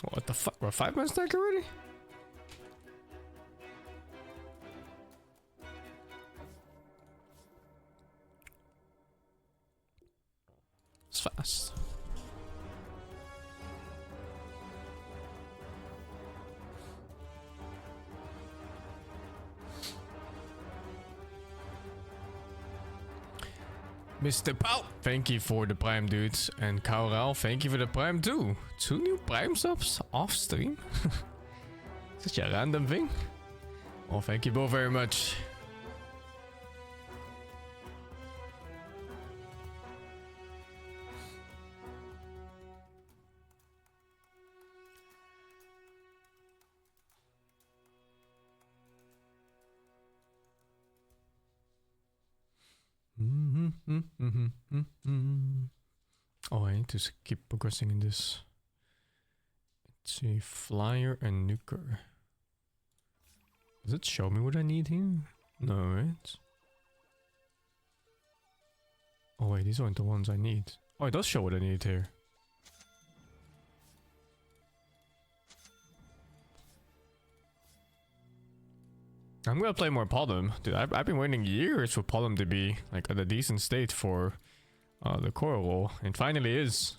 What the fuck? We're 5 minutes back already? It's fast. Mr. Pau, thank you for the Prime, dudes. And Kaural, thank you for the Prime too. 2 new Prime subs off stream? Such a random thing. Well, thank you both very much. Oh, I need to keep progressing in this. Let's see, flyer and nuker. Does it show me what I need here? No, right? Oh wait, these aren't the ones I need. Oh, it does show what I need here. I'm gonna play more Podem. Dude, I've been waiting years for Podem to be like at a decent state for the core role. And finally is.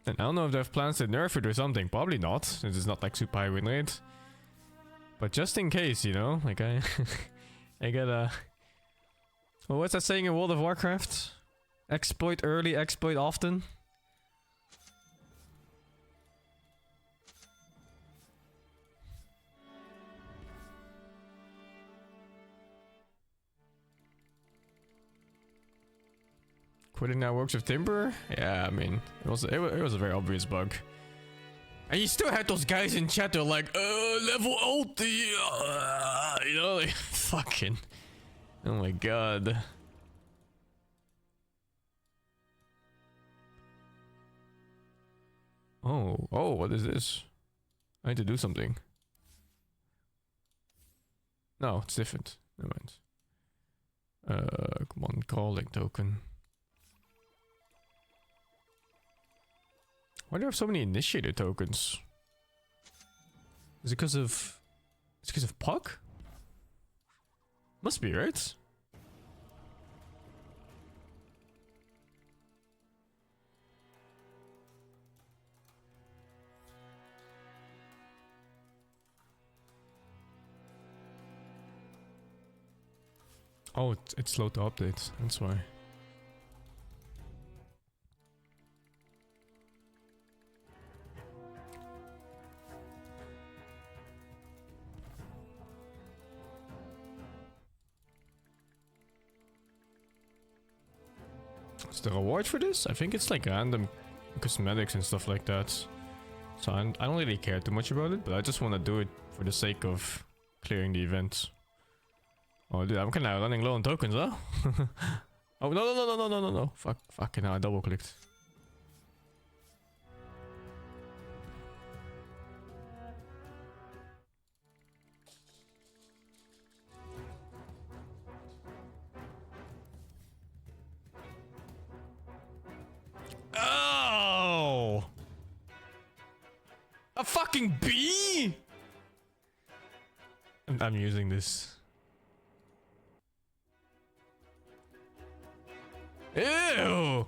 And I don't know if they have plans to nerf it or something. Probably not, since it's not like super high win rate. But just in case, you know, like I gotta... Well, what's that saying in World of Warcraft? Exploit early, exploit often. Quitting now works with Timber? Yeah, I mean, it was a very obvious bug. And you still had those guys in chat that are like, level ulti, you know, like, fucking, oh my god. Oh, what is this? I need to do something. No, it's different. Never mind. Come on, calling token. Why do I have so many initiator tokens? Is it because of... It's because of Puck? Must be, right? Oh, it's slow to update. That's why. What's the reward for this? I think it's like random cosmetics and stuff like that. So I don't really care too much about it, but I just want to do it for the sake of clearing the event. Oh dude, I'm kinda running low on tokens, huh? Oh no. Fucking hell, I double clicked. Oh! A fucking bee? I'm using this. Ew!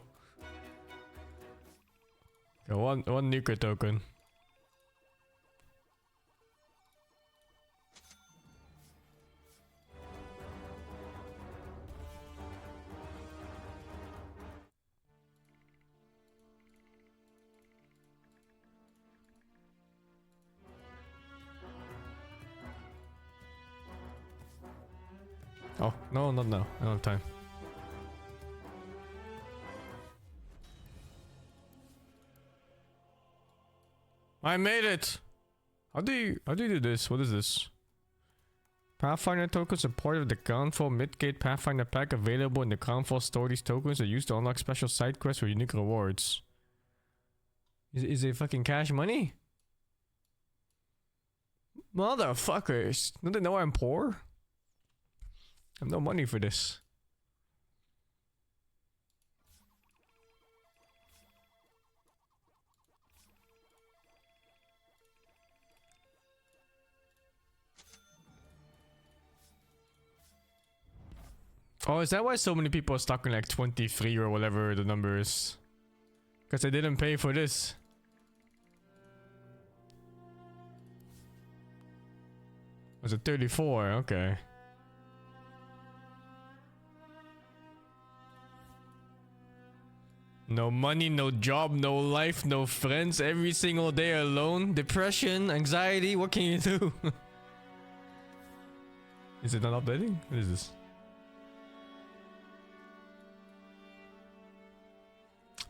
Got one nuker token. Oh, no, not now. I don't have time. I made it! How do you do this? What is this? Pathfinder tokens are part of the Crownfall Midgate Pathfinder pack available in the Crownfall store. These tokens are used to unlock special side quests or unique rewards. Is it fucking cash money? Motherfuckers! Don't they know I'm poor? I have no money for this. Oh, is that why so many people are stuck in like 23 or whatever the number is? Because they didn't pay for this. Was it 34? Okay. No money, no job, no life, no friends. Every single day alone. Depression, anxiety. What can you do? Is it not updating? What is this?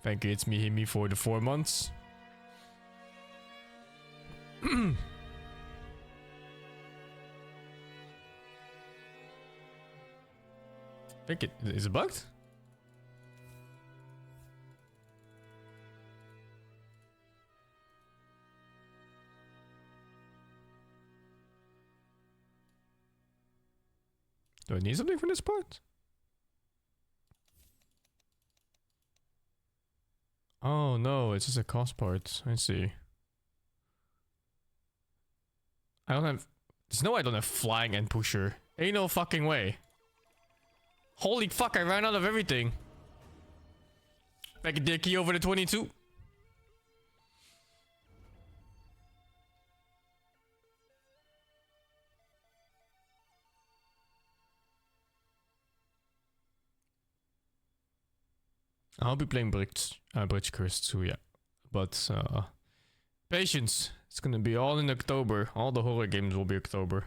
Thank you, it's me, hit me for the 4 months. I think it is it bugged? Do I need something for this part? Oh no, it's just a cost part. I see. I don't have... There's no way I don't have flying and pusher. Ain't no fucking way. Holy fuck, I ran out of everything. Back a dicky over the 22. I'll be playing Bridge Curse too, yeah. But, patience. It's gonna be all in October. All the horror games will be October.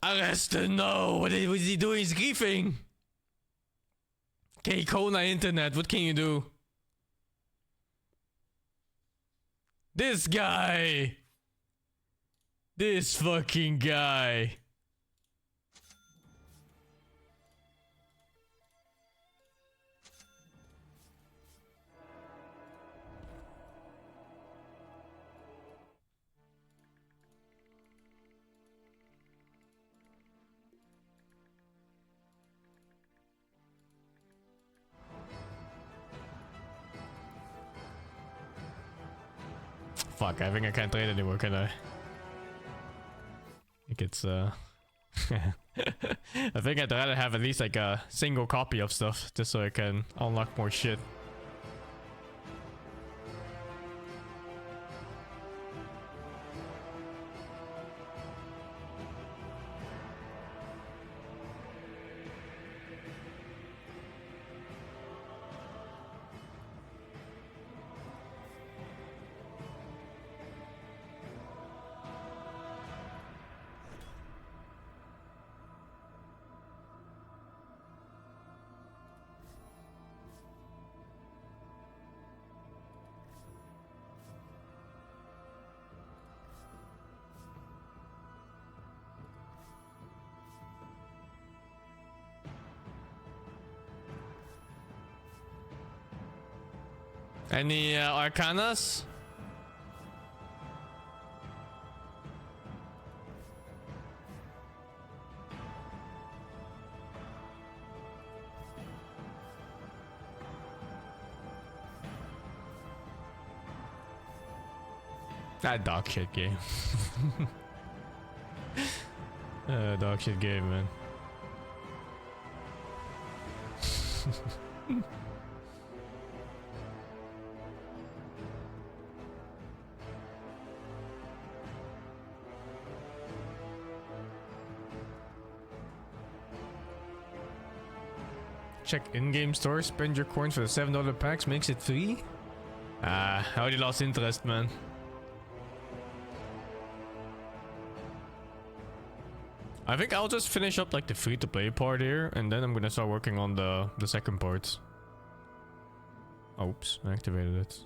Arrested, no! What is he doing? He's griefing! Okay, Kona internet, what can you do? This guy! This fucking guy! Fuck, I think I can't trade anymore, can I? I think it's, I think I'd rather have at least like a single copy of stuff, just so I can unlock more shit. Any Arcanas? That dog shit game. Dog shit game, man. Check in-game store, spend your coins for the $7 packs, makes it free? I already lost interest, man. I think I'll just finish up like the free-to-play part here, and then I'm gonna start working on the second part. Oops, I activated it.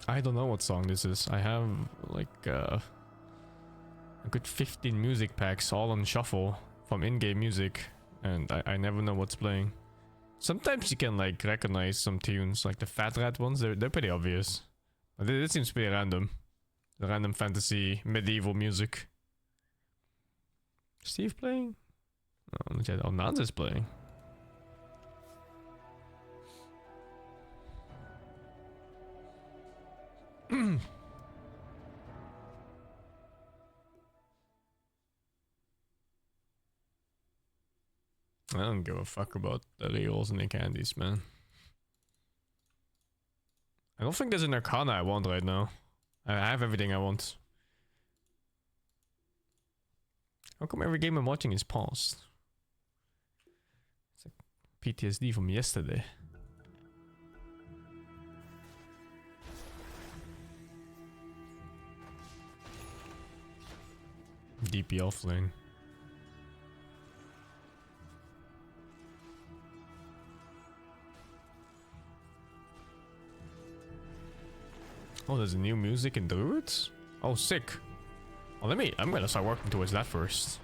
I don't know what song this is. I have like a good 15 music packs all on shuffle from in-game music, and I never know what's playing. Sometimes you can like recognize some tunes, like the Fat Rat ones. They're pretty obvious. But this seems pretty random. The random fantasy medieval music. Steve playing? Oh, Nans is playing. I don't give a fuck about the reels and the candies, man. I don't think there's an Arcana I want right now. I have everything I want. How come every game I'm watching is paused? It's like PTSD from yesterday. DP offlane. Oh, there's new music in Druids? Oh, sick. Well, I'm gonna start working towards that first.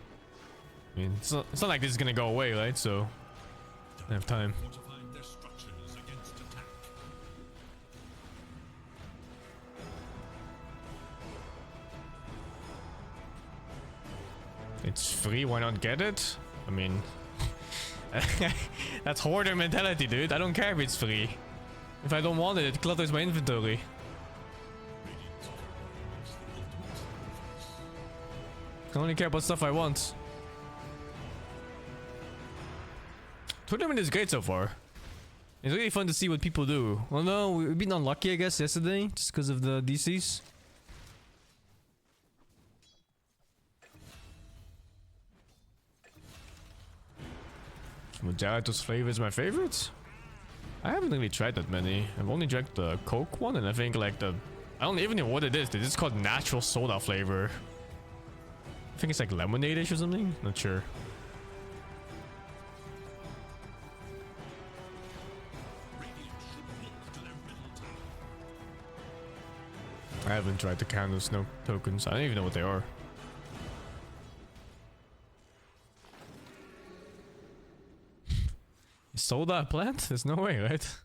I mean, it's not like this is gonna go away, right? So, I have time. It's free, why not get it? I mean, that's hoarder mentality, dude. I don't care if it's free. If I don't want it, it clutters my inventory. I only care about stuff I want. Tournament is great so far. It's really fun to see what people do. Well, no, we've been unlucky, I guess, yesterday, just because of the DCs. Gelatos flavor is my favorite. I haven't really tried that many. I've only drank the Coke one, and I think like I don't even know what it is. It's called natural soda flavor. I think it's like lemonade-ish or something. Not sure. I haven't tried the candle snow tokens. I don't even know what they are. Is soda a plant? There's no way, right?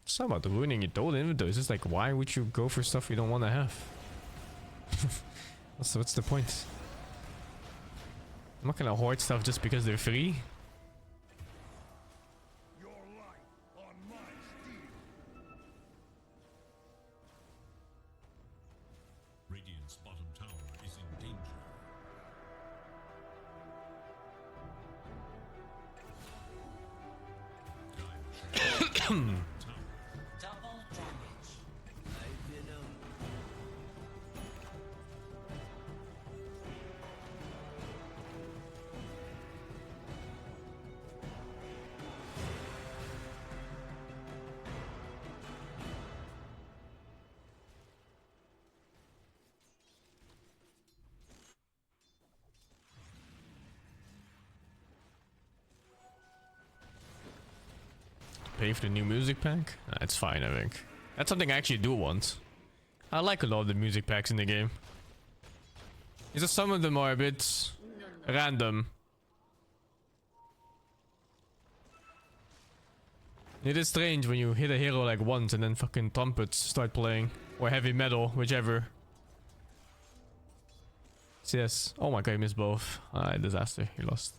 It's not about ruining your Dota inventory. It's just like, why would you go for stuff you don't want to have? What's the point? I'm not gonna hoard stuff just because they're free. Radiant's bottom tower is in danger. Double damage. Pay for the new music pack? That's fine, I think. That's something I actually do want. I like a lot of the music packs in the game. It's just some of them are a bit random. It is strange when you hit a hero like once and then fucking trumpets start playing. Or heavy metal, whichever. Yes. Oh my god, he missed both. Disaster. He lost.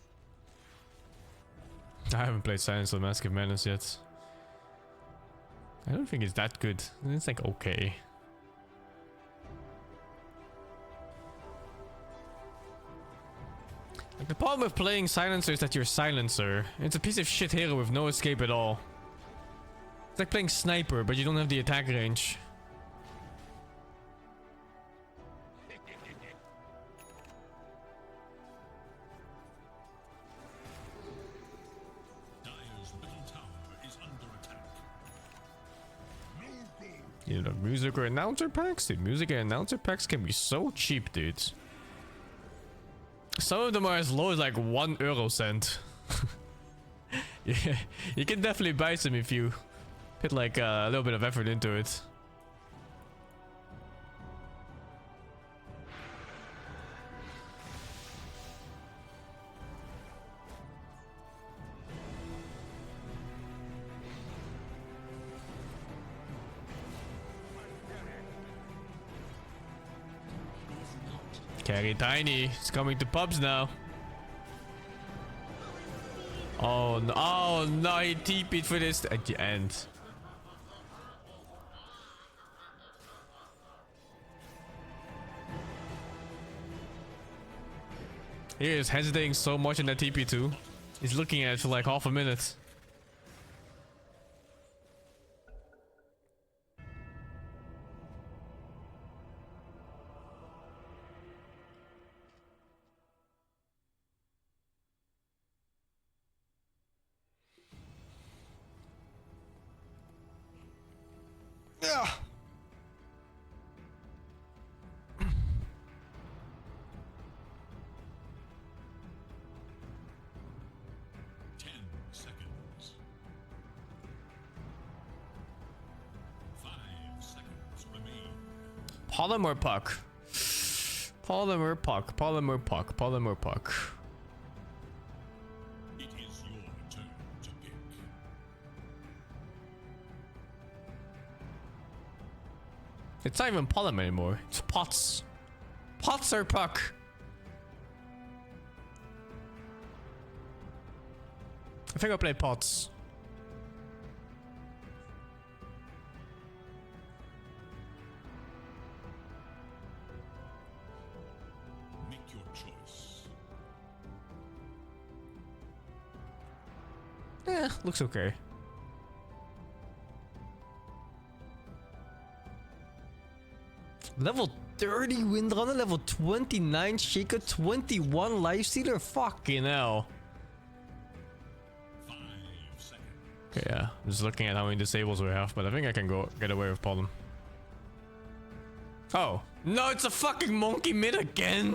I haven't played Silence of Massive Menace yet. I don't think it's that good. It's like okay. Like the problem with playing Silencer is that you're Silencer. It's a piece of shit hero with no escape at all. It's like playing Sniper, but you don't have the attack range. You know, music or announcer packs? Dude, music and announcer packs can be so cheap, dude. Some of them are as low as like 1 euro cent. Yeah, you can definitely buy some if you put like a little bit of effort into it. Carry Tiny. It's coming to pubs now. Oh no, oh no, he TP'd for this at the end. He is hesitating so much in that TP too. He's looking at it for like half a minute. Yeah. 10 seconds. 5 seconds remain. Polymer puck. Polymer puck. Polymer puck. Polymer puck. It is your turn to pick. It's not even polymer anymore. It's pots. Pots or puck. I think I play pots. Make your choice. Yeah, looks okay. Level 30 Windrunner, level 29 Shaker, 21 Lifestealer. Fucking hell. 5 seconds. Okay, yeah. I'm just looking at how many disables we have, but I think I can get away with Pollen. Oh. No, it's a fucking monkey mid again?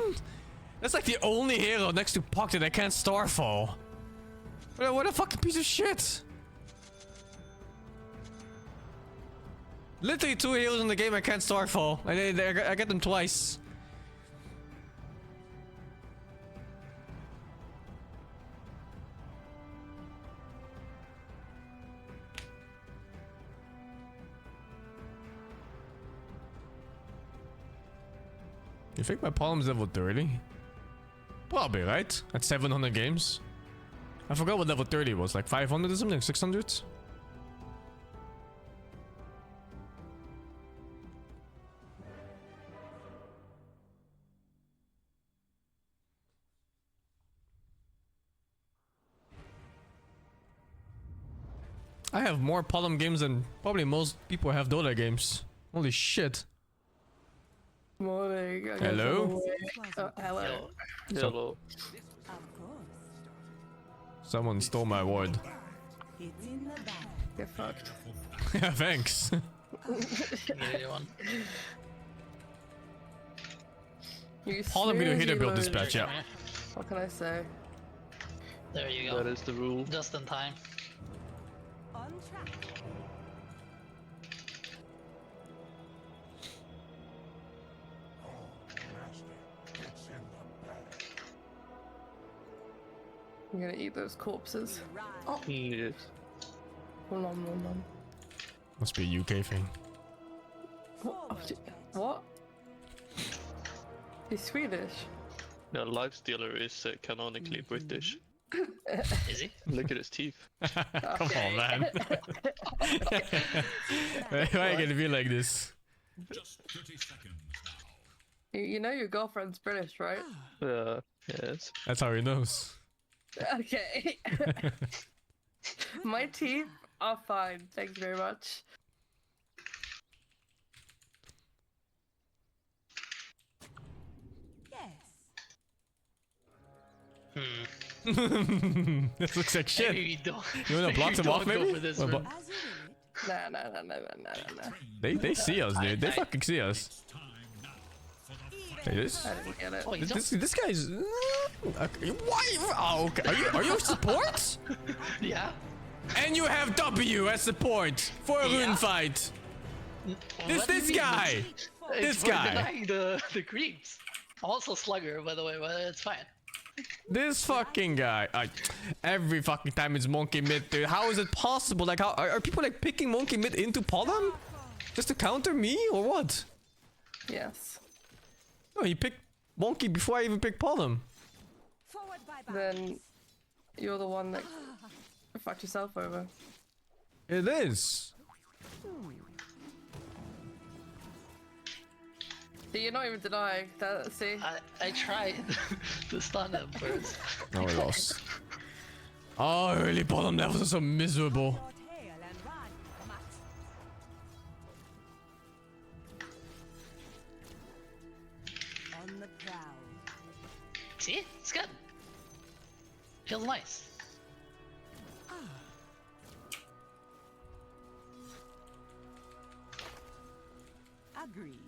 That's like the only hero next to Puck that I can't Starfall. What a fucking piece of shit. Literally 2 heroes in the game I can't Starfall. I get them twice. You think my Palm's level 30? Probably, right? At 700 games? I forgot what level 30 was, like 500 or something? 600? I have more Palm games than probably most people have Dota games. Holy shit. Morning. I got Hello? hello. Hello. Someone stole my award. Get fucked. Yeah, thanks. You Palm video snoozy hitter build loser. dispatch, yeah. What can I say? There you go. That is the rule. Just in time. On track. I'm gonna eat those corpses. Oh, Yes. nom nom nom. Must be a UK thing. What? He's Swedish. No, Lifestealer is canonically British. Is he? Look at his teeth. Come on, man. Why are you gonna be like this? Just 30 seconds now. You know your girlfriend's British, right? Yes. That's how he knows. Okay. My teeth are fine. Thanks very much. Hmm. This looks like shit. Maybe we don't. You wanna block them off, don't go maybe? for this Well, one. As you will it. Nah. They see us, dude. They I- fucking see us. Time now for the Hey, this I didn't get it. Oh, you this guy's. Okay, why? Oh, okay. Are you support? Yeah. And you have W as support for a Yeah. rune fight. What do you This mean? guy. It's This for guy. denying the creeps. I'm also slugger, by the way, but it's fine. This fucking guy. Every fucking time it's monkey mid, dude. How is it possible? Like, how are people like picking monkey mid into Pollen? Just to counter me or what? Yes. No, he picked Monkey before I even pick bottom. Forward by Then you're the one that fucked yourself over. It is. See, you're not even denying that. See, I tried to stun him first. No, we lost. Oh, early bottom levels are so miserable. your tail and run, Matt. On the prowl. See? It's good. Feels nice. Agreed.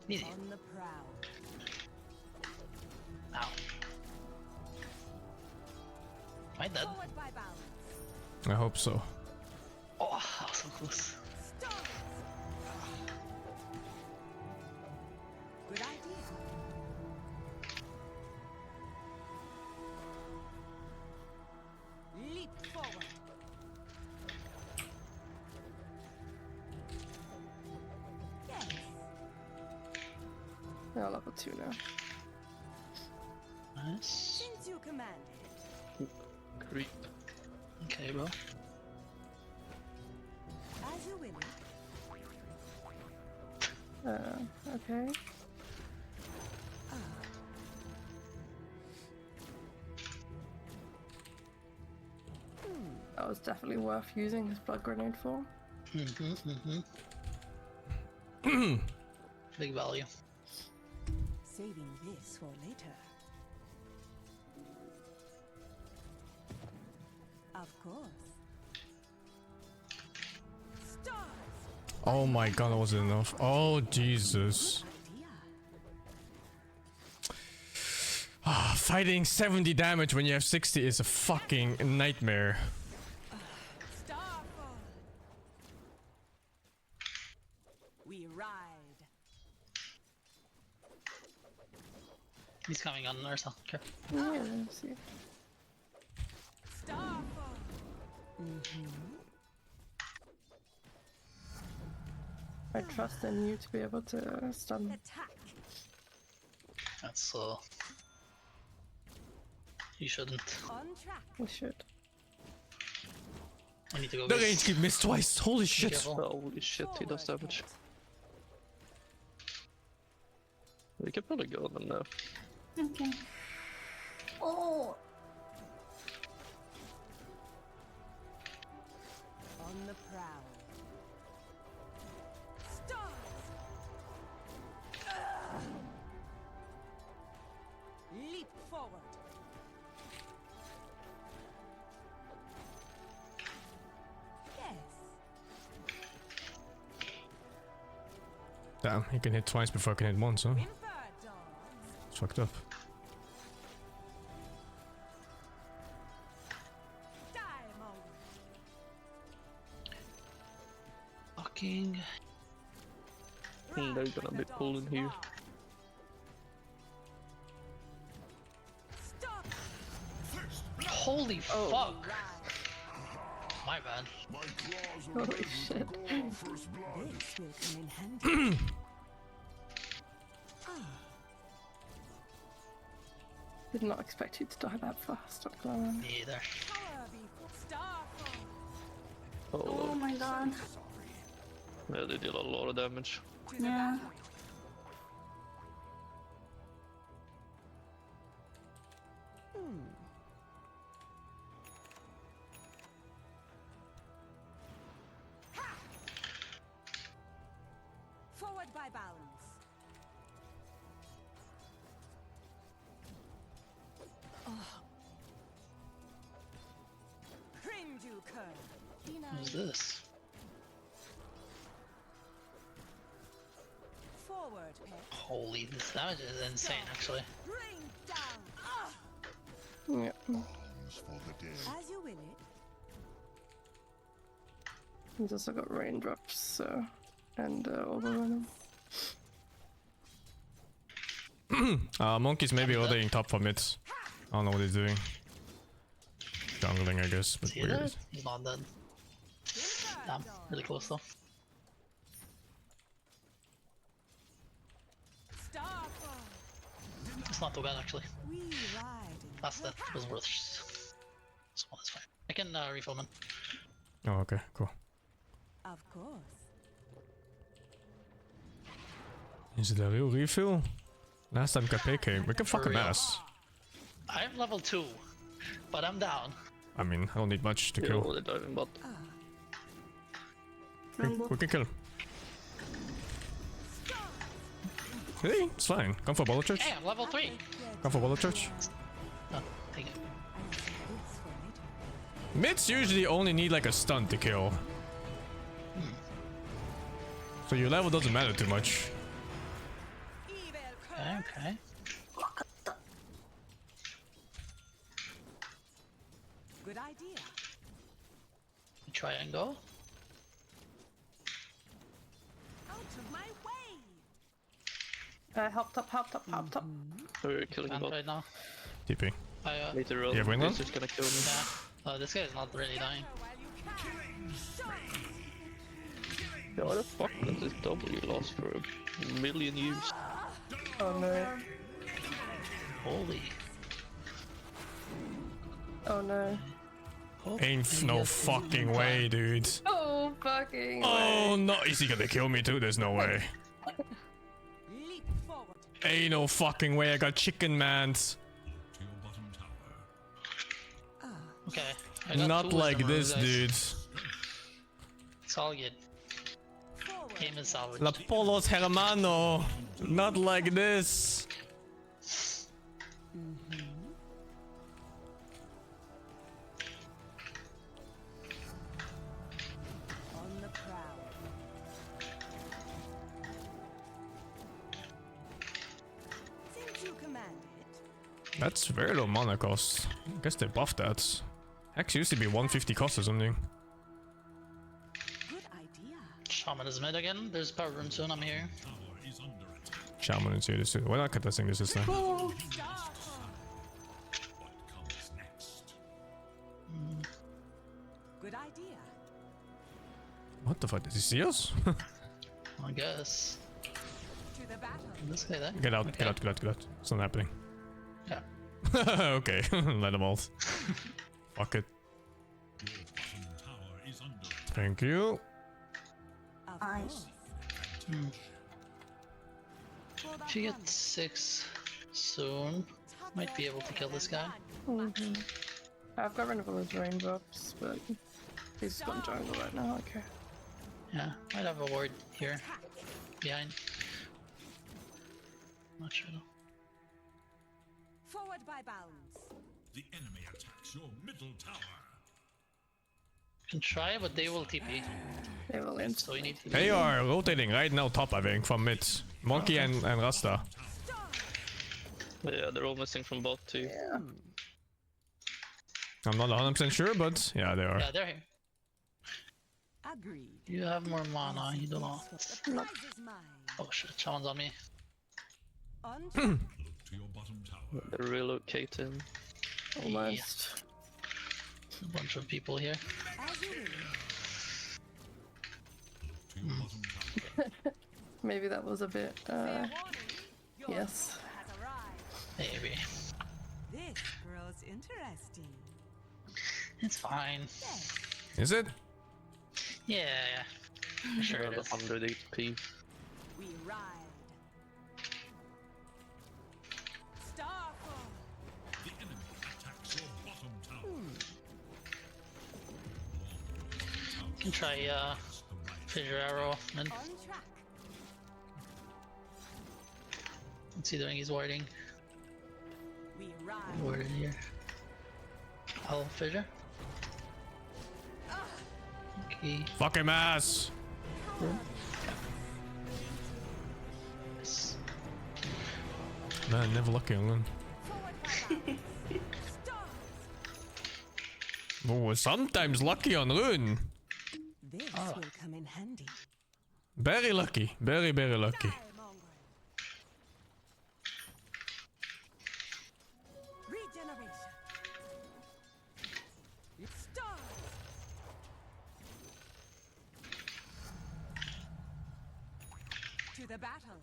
Easy. On the prowl. Ow. Am I dead? Forward by balance. I hope so. Oh, that was so close. Stars. Good idea. Leap forward. Yes. yeah, level 2 now. Nice. Since you command it, Creep. Okay, bro. as you will. Okay. That was definitely worth using his blood grenade for. Big value. Saving this for later. Of course. Stars. Oh my god, that wasn't enough. Oh Jesus. Idea. Fighting 70 damage when you have 60 is a fucking nightmare. Starfall. We ride. He's coming on Ursa. Okay. Yeah, see. Starfall. I trust in you to be able to stun. Attack. That's you shouldn't. On track. We should. I need to go. The base. range keep missed twice. Holy shit. Careful. Holy shit, he does Forward, damage. Pet. We can probably go on them now. Okay. Oh! On the prowl. Stars. Leap forward. Yes. Damn, he can hit twice before I can hit once, huh? Infer dogs. It's fucked up. Diamond. Fucking. They're gonna be pulling here. Stop. Holy Oh. fuck! Ride. My bad. Holy shit. This will come in handy. Did not expect you to die that fast, not gonna lie. Me either. Power before Starfall. Oh, my god. yeah, they did a lot of damage. To the Yeah. battle. Forward by balance. Who's this? Forward, pet. Holy, this damage is insane, actually. Bring down. Yeah. As you will it. He's also got raindrops, so. And overrunning. Monkey's maybe ordering top for mid. I don't know what he's doing. Jungling, I guess, but See weird. that? He's not dead. Damn, really close though. It's not too bad actually. We ride in That's that the was worth. So that's fine. I can refill man. Oh, okay, cool. Of course. Is it a real refill? Last time KP came, we can For fucking real. ass. I'm level 2, but I'm down. I mean, I don't need much to You're kill. already diving bot. We can kill him. Hey, it's fine. Come for bullet charge. Hey, I'm level 3. Come for bullet charge. Oh, take it. Mids usually only need like a stun to kill. So your level doesn't matter too much. Okay. Good idea. Try and go. Out of my way. Help top, help top, help top. So we're killing Can't bot. right now. TP. Later on, You have win he's one? just gonna kill me. Yeah. This guy is not really dying. While you can. Yeah, why the fuck does this W last for a million years? Oh no. Holy. Oh no. Ain't no fucking way, dude. Oh fucking Oh no, is he gonna kill me too? There's no way. Leap forward. Ain't no fucking way. I got chicken mans. To your bottom tower. Okay. I got Not two like wisdom this, runes, guys. dude. It's all good. Forward. Game is salvaged. La Polos Hermano. Not like this. On the prowl. Since you command it, That's very low mana cost. I guess they buffed that. Hex used to be 150 cost or something. good idea. Shaman is mid again. There's power room soon. I'm here. Tower is under attack. Shaman is here this too. We're not contesting this time. What comes next? Good idea. What the fuck? Did he see us? I guess. To the battle. This guy there. Get out, get out, get out, get out. It's not happening. Yeah. Okay, let him ult. Fuck it. Your bottom tower is under attack. Thank you. Of course. For the If you hunt. get 6 soon, might be able to kill this guy. I've got rid of all his raindrops, but he's got jungle right now, okay. Yeah, might have a ward here. Behind. Not sure though. Forward by bounds. The enemy attacks your middle tower. Can try, but they will TP. They will end. So we need to. They are rotating right now top, I think, from mid. Monkey and Rasta. Yeah, they're all missing from bot too. Yeah. I'm not 100% sure, but yeah, they are. Yeah, they're here. Agreed. You have more mana. You do not. The prize is mine. Oh shit! Shaman's on me. On Look to your bottom tower. They're relocating. Almost. A bunch of people here. as you will. Look to your bottom tower. Maybe that was a bit, Fair warning. Your yes. hero has arrived. Maybe. This grows interesting. It's fine. Yes. Is it? Yeah, yeah. Sure it Around is. 100 HP. We ride. Starfall. The enemy attacks your bottom tower. You can try fissure arrow and On track. considering he's warding. We ride. Warded here. I'll fissure. Okay. Fuck him ass! Yes. Man, never lucky on one. Forward by bounds. Stars. Oh, sometimes lucky on rune. This Ah. will come in handy. Very lucky. Very, very lucky. Skymonger. Regeneration. Stars. To the battle.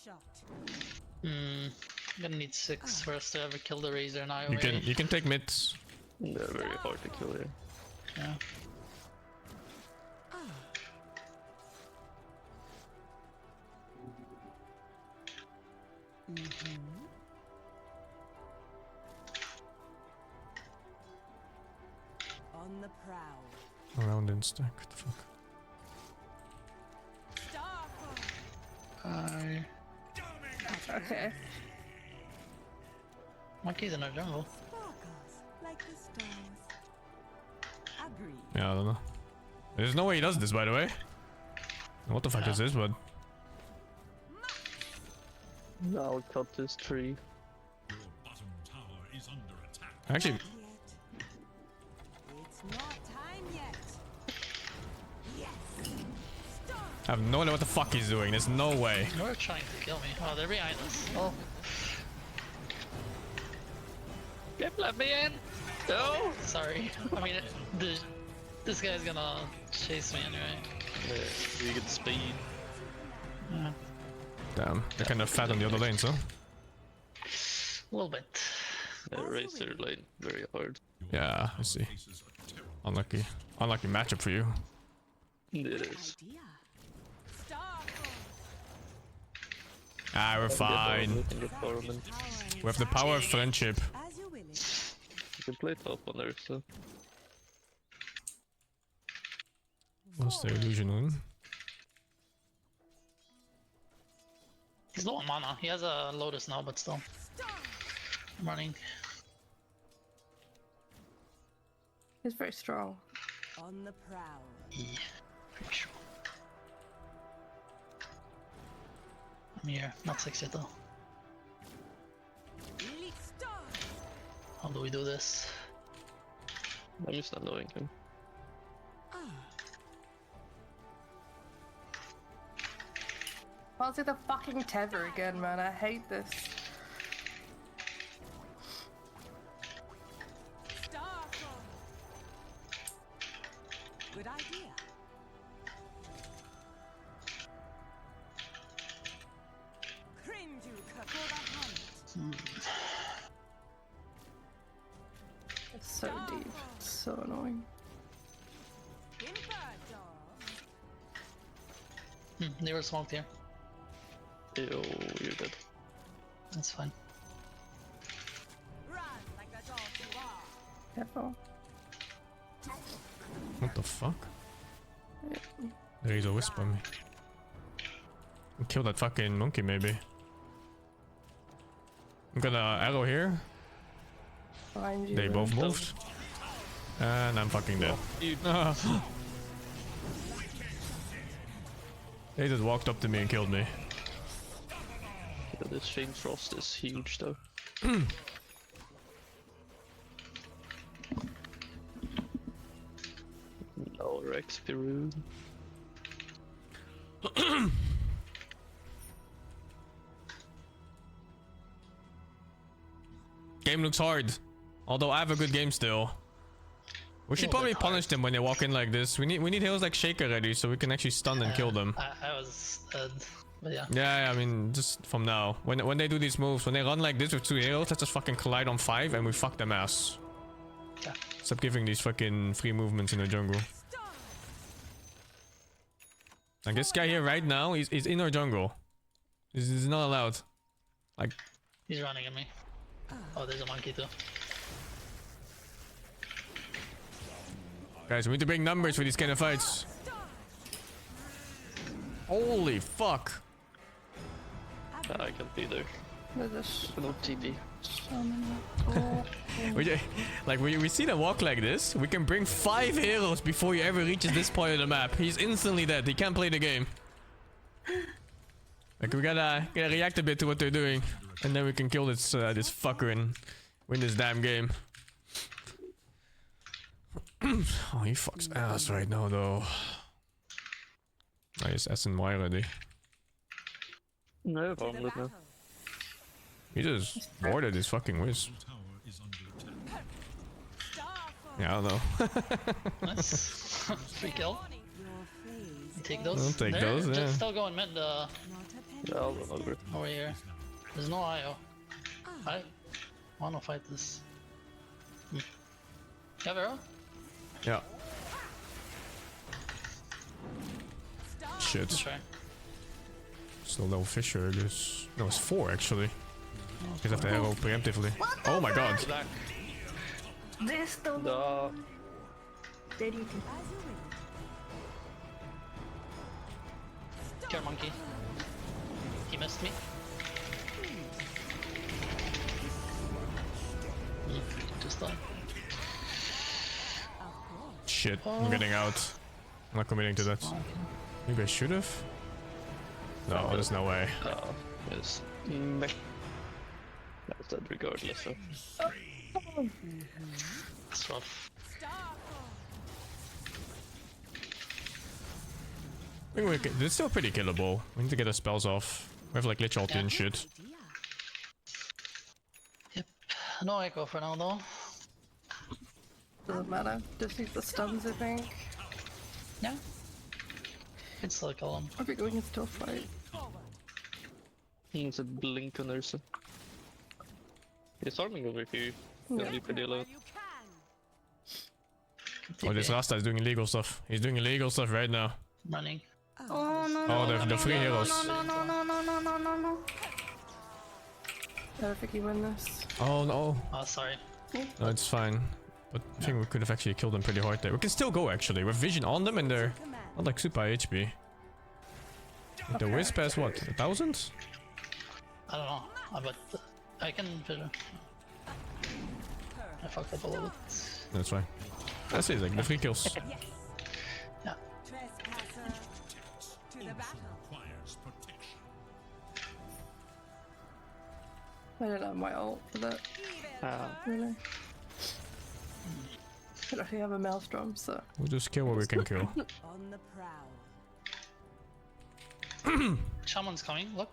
shot. I'm gonna need 6 for us to ever kill the Razor and I You can take mids. They're very hard to kill here. Yeah. On the prowl. Around in stack. What the fuck? Starfall. Okay. Monkey's in our jungle. Sparkles like the stars. Agree. Yeah, I don't know. There's no way he does this, by the way. What the fuck is this, bud? Now cut this tree. Your bottom tower is under attack. Actually, Not yet. It's not time yet. Yes. Start. I have no idea what the fuck he's doing. There's no way. They're trying to kill me. Oh, they're behind us. Oh. Get let me in! No! Sorry. I mean, this guy's gonna chase me anyway. Yeah, you get speed. Yeah. Damn, they're kind of fat on the other lanes, huh? A little bit. Raise their lane very hard. Yeah, I see. Faces a terrible Unlucky. Unlucky matchup for you. It is. Idea. Starfall. Ah, we're fine. You can get Torment. We have the power of friendship. As you will it. You can play top on there, so. What's the illusion rune? He's low on mana. He has a Lotus now, but still. Start. I'm running. He's very strong. On the prowl. Yeah, pretty sure. I'm here. Not 6 yet though. Elite stars. How do we do this? I'm just not knowing him. I'll do the fucking tether again, man. I hate this. Starfall. Good idea. Krimjuka for the hunt. It's so deep. It's so annoying. They were smoked here. Ew, you're dead. That's fine. Run like the dog you are. Careful. What the fuck? There is a wisp on me. Kill that fucking monkey, maybe. I'm gonna arrow here. Behind you. They both moved. And I'm fucking dead. They just walked up to me and killed me. Yeah, this Shane Frost is huge though. No Rex Peru. Game looks hard. Although I have a good game still. We should probably punish them when they walk in like this. We need heroes like Shaker ready so we can actually stun and kill them. I was but yeah. Yeah, I mean, just from now. When they do these moves, when they run like this with 2 heroes, let's just fucking collide on 5 and we fuck them ass. Yeah. Stop giving these fucking free movements in the jungle. Like this guy here right now, he's in our jungle. He's not allowed. Like, He's running at me. Oh, there's a monkey too. guys, we need to bring numbers for these kind of fights. Holy fuck. I can't be there. There's a sh- No TP. We see them walk like this. We can bring 5 heroes before he ever reaches this point of the map. He's instantly dead. He can't play the game. Like we gotta react a bit to what they're doing, and then we can kill this this fucker and win this damn game. Oh, he fucks ass right now though. Oh, he's S and Y already. No To the problem with battle. He just boarded his fucking whiz. tower is under attack. Starfall. Yeah, I don't know. Nice. Free kill. Your phase take those. I'll take They're those, just yeah. still going mid Not a Yeah, I'll run over. over here. There's no IO. I wanna fight this. You have arrow? Yeah. Shit. Sure. Still level Fisher, I guess. No, it's 4 actually. Because I have to arrow preemptively. Oh my god. Back. This the Da. Daddy. Care monkey. He missed me. Just died. Shit, I'm getting out. I'm not committing to that. Maybe I should have? No, there's no way. Yes. Meh. That's dead regardless. So. It's rough. I think it's still pretty killable. We need to get our spells off. We have like glitch ulti and shit. Yep. No echo for now though. Doesn't matter. Just use the stuns, I think. Yeah. It's still kill him. I'll be going in still fight. It's a blink on there, so. He's farming over here. Yeah. Gonna be pretty low. Oh, this Rasta is doing illegal stuff. He's doing illegal stuff right now. Running. Oh no Oh, the free heroes. no. I don't think you win this. Oh no. Oh, sorry. No, it's fine. But I think we could have actually killed them pretty hard there. We can still go actually. With vision on them and they're not like super high HP. Like the Wisp has what? 1,000? I don't know. But I can. I fucked up a little bit. That's fine. That's it, like the free kills. Yeah. Trespasser to the battle. Requires protection. I don't have my ult for that, really. I don't actually have a maelstrom, so. We'll just kill what we can kill. On the prowl. Shaman's coming. Look.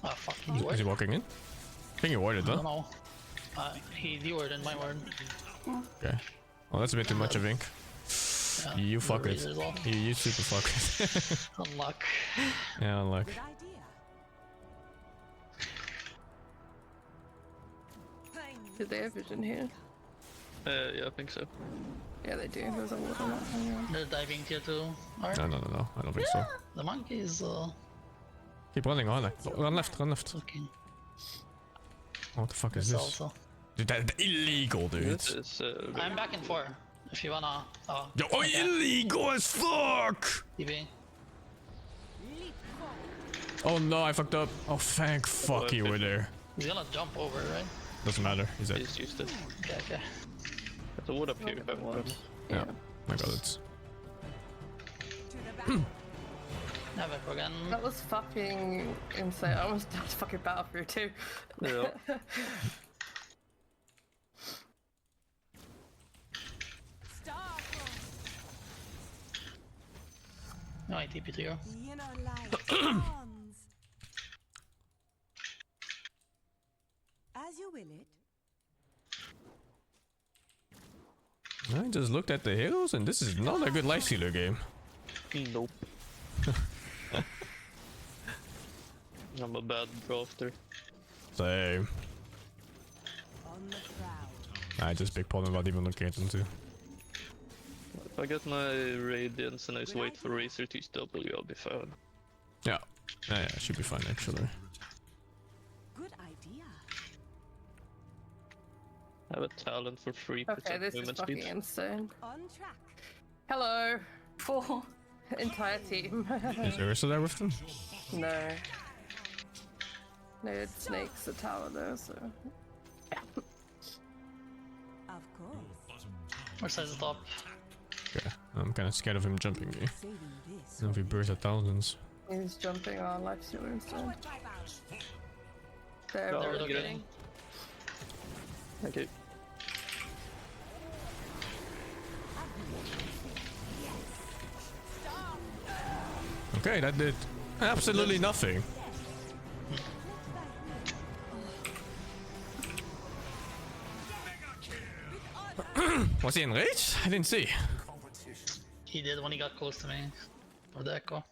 Oh fuck. He Is he warded. walking in? I think he warded I don't though. know. He dewarded my word. Okay. Well, that's a bit too much, I think. Yeah, You the fuck it. razor's off. You super fuck it. Unluck. Yeah, unluck. Good idea. Did they have vision here? Yeah, I think so. Yeah, they do. There's a lot on that. Hang on. They're diving tier 2. Alright. No, I don't think so. The monkey is Keep running on it. Run left, run left. looking. What the fuck is This this? also. Dude, that's illegal, dude. This is I'm back in 4. If you wanna. Oh. Yo, oh, illegal as fuck! TV. Oh no, I fucked up. Oh, thank fuck you were there. He's gonna jump over, right? Doesn't matter. He's dead. He's used it. Okay. There's a wood up here if I want. Yeah. I got it. To the battle. Have echo again. That was fucking insane. I almost died fucking Battlefield too. Yeah. Starfall. No, I TP to you. The inner light dawns. As you will it. I just looked at the heroes and this is not a good life stealer game. Nope. I'm a bad drafter. Same. On the prowl. I just big problem about even looking at them too. If I get my radiance and I just wait for Razor to W, I'll be fine. Yeah. Yeah, should be fine actually. Good idea. I have a talent for 3% Okay, this is movement fucking speed. insane. On track. Hello. For entire team. Is Ursa there with them? No. No, it's Snake's the tower though, so. Of course. Bottom tower Where's the top? Okay. I'm kinda scared of him jumping me. Saving this. And if he bursts at thousands. He's jumping on life stealer instead. Forward wipe out. They're Oh, They're get looking. in. Okay. Okay, that did absolutely nothing. Was he enraged? I didn't see. He did when he got close to me. Or the echo.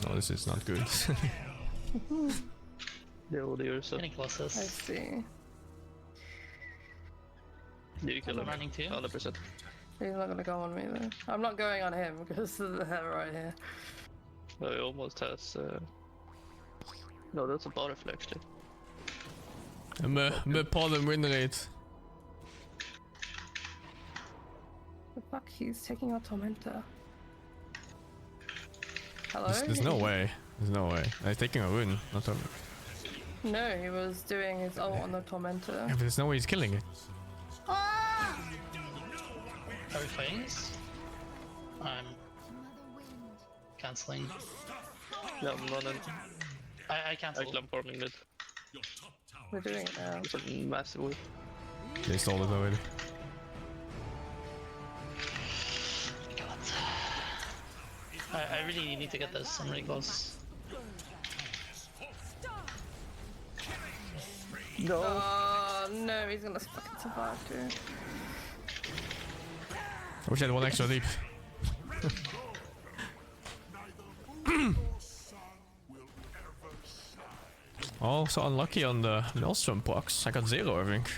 No, this is not good. Yeah, what do you say? Getting I closest. see. Do you kill I'm him? running too. 100%. He's not gonna go on me though. I'm not going on him because they're right here. Oh, he almost has. No, that's a butterfly actually. Med Pollen win rate. The fuck, he's taking out Tormentor. Hello? There's no way. There's no way. He's taking a win, not a... No, he was doing his ult on the Tormentor. Yeah, but there's no way he's killing it. Ah! Are we fighting this? I'm canceling. Yeah, I'm running. I canceled. Actually, I'm farming mid. We're doing it now. It's a massive win. They stole it already. God. I really need to get this. I'm really close. No. Oh no, he's gonna fucking survive too. I wish I had one extra leap. Also unlucky on the Maelstrom box. I got 0, I think.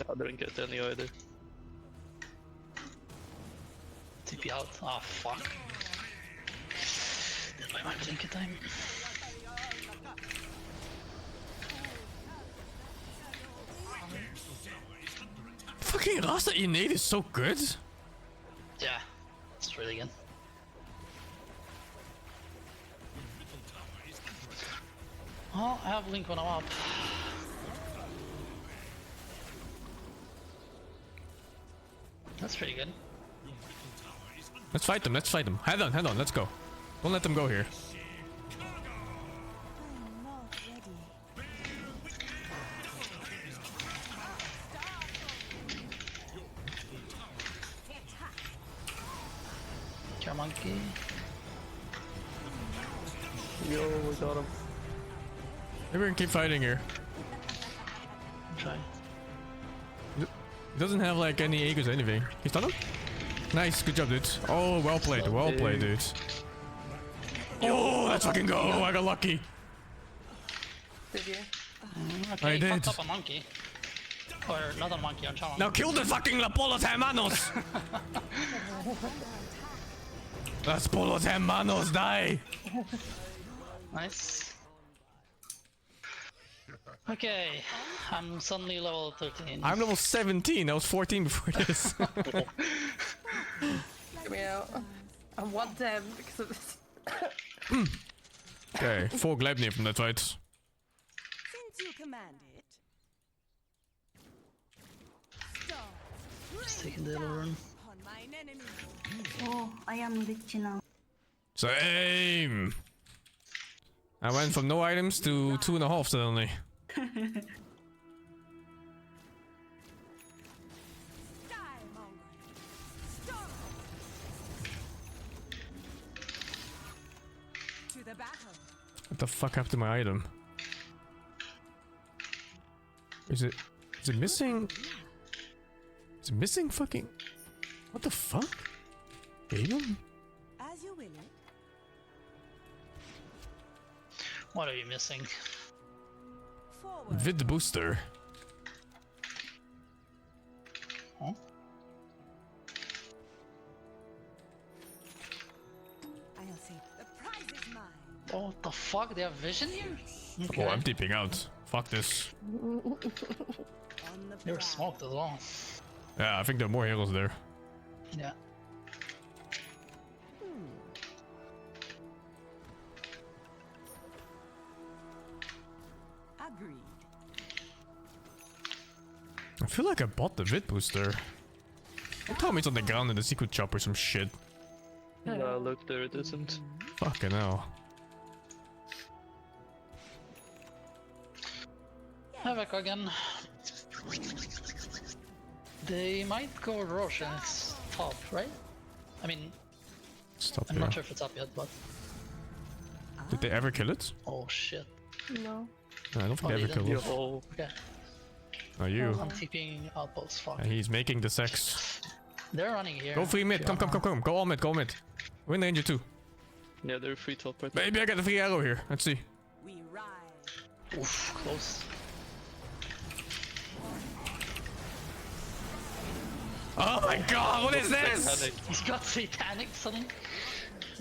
I didn't get any either. TP out. Ah, fuck. Did my mind blink in time? Fucking Rasta innate is so good. Yeah, it's really good. Oh, I have Link when I'm up. That's pretty good. Let's fight them, let's fight them. Head on, let's go. Don't let them go here. I'm not ready. Care monkey. Yo, we got him. Maybe we can keep fighting here. Try. He doesn't have like any Aegis or anything. He's done him? Nice, good job, dude. Oh, well played, dude. Oh, let's fucking go! I got lucky. Did you? Okay, I did. fucked up a monkey. Or not a monkey, on Shaman. Now kill the fucking Lapolos hermanos! Las Polos hermanos die! Nice. Okay, I'm suddenly level 13. I'm level 17, I was 14 before this. Get me out. I want them because of this. Okay, 4 Gleipnir from that fight. Since you command it. Stop. Just taking the little run. Upon mine enemy. Oh, I am rich now. Same! I went from no items to 2.5 suddenly. Die, mongrel. Stop. To the battle. What the fuck happened to my item? Is it missing? Is it missing fucking? What the fuck? Item? As you will it. What are you missing? Forward. Vid booster. Huh? I'll see. The prize is mine. Oh, what the fuck? They have vision here? Okay. Oh, I'm deeping out. Fuck this. On the They were prowl. smoked as well. Yeah, I think there are more heroes there. Yeah. Agreed. I feel like I bought the Vid booster. Don't tell me it's on the ground in the secret shop or some shit. Yeah, look, there it isn't. Fucking hell. Have Echo again. They might go Roche and it's top, right? I mean, Stop I'm here. not sure if it's up yet, but... Did they ever kill it? Oh shit. No. No, I don't think Oh, they ever they didn't. killed it. Yo, Okay. Not you. I'm TPing outpost, fuck. And he's making the sex. They're running here. Go free mid. Come. Go all mid. Go all mid. We're in danger too. Yeah, they're free top right now. Maybe I get a free arrow here. Let's see. We ride. Oof, close. Oh my god, what is this? Satanic. He's got satanic something.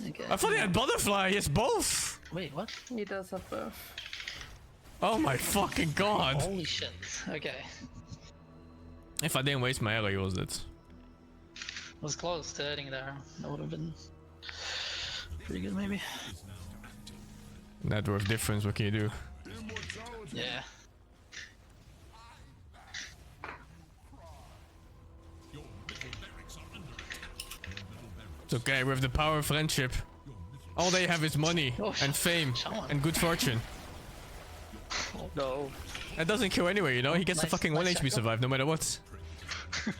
Okay. I thought he had butterfly. He has both. Wait, what? He does have both. Oh my fucking god. Holy shit. Okay. If I didn't waste my arrow, he was dead. Was close to hitting there. That would have been pretty good, maybe. Net worth difference, what can you do? Yeah. It's okay, we have the power of friendship. All they have is money and fame and good fortune. No. That doesn't kill anyway, you know? He gets the Nice- fucking nice 1 HP echo. survive no matter what.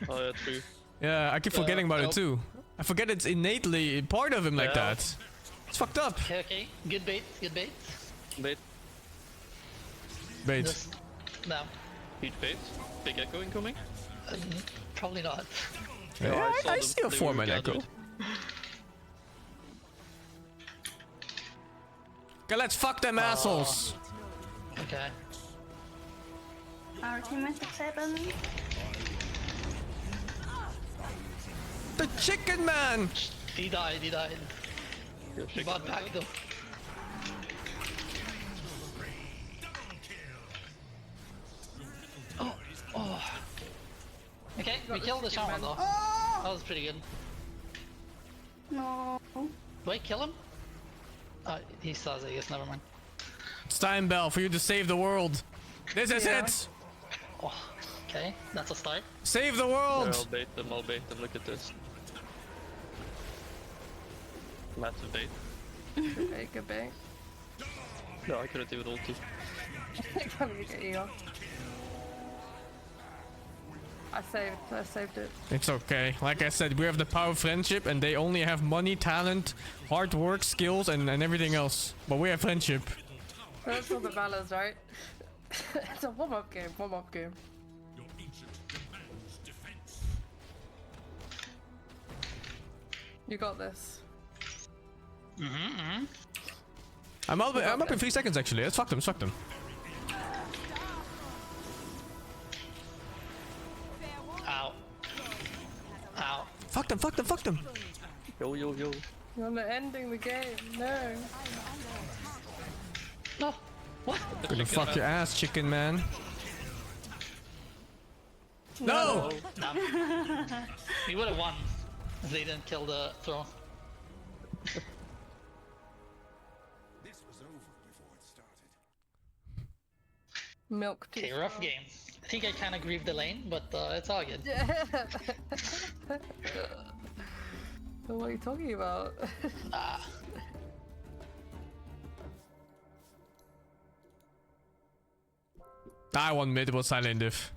Oh yeah, true. Yeah, I keep forgetting about it too. I forget it's innately part of him like Yeah. that. It's fucked up. Okay, okay. Good bait, good bait. Bait. Bait. Just... No. Heat bait. Big echo incoming. Probably not. Yeah, saw I them. see a They 4-man were echo. gathered. Okay, let's fuck them assholes. Okay. Our teammates at 7. The chicken man! He died, he died. You're He shaking bought my back head. though. Oh. Okay, we killed the shaman though. That was pretty good. No. Wait, kill him? He still has it, I guess, never mind. It's time, Bell, for you to save the world. This is Yeah. it! Oh, okay, that's a start. Save the Yeah, world! I'll bait them, look at this. Massive bait. Okay, good bait. No, I couldn't even ulti. Coming to get you off. I saved it. It's okay. Like I said, we have the power of friendship and they only have money, talent, hard work, skills and everything else. But we have friendship. That's all that matters, right? It's a warm-up game, warm-up game. Your ancient demands defense. You got this. I'm up in 3 seconds actually. Let's fuck them, let's fuck them. Ow. Ow. Fuck them, fuck them, fuck them. Yo. You're not ending the game, no. No. What? Gonna fuck your ass, chicken man. No! We would have won if they didn't kill the throne. Milk too Okay, rough strong. game. I think I kind of grieved the lane, but it's all good. What are you talking about? Ah. I won mid, it was silent diff.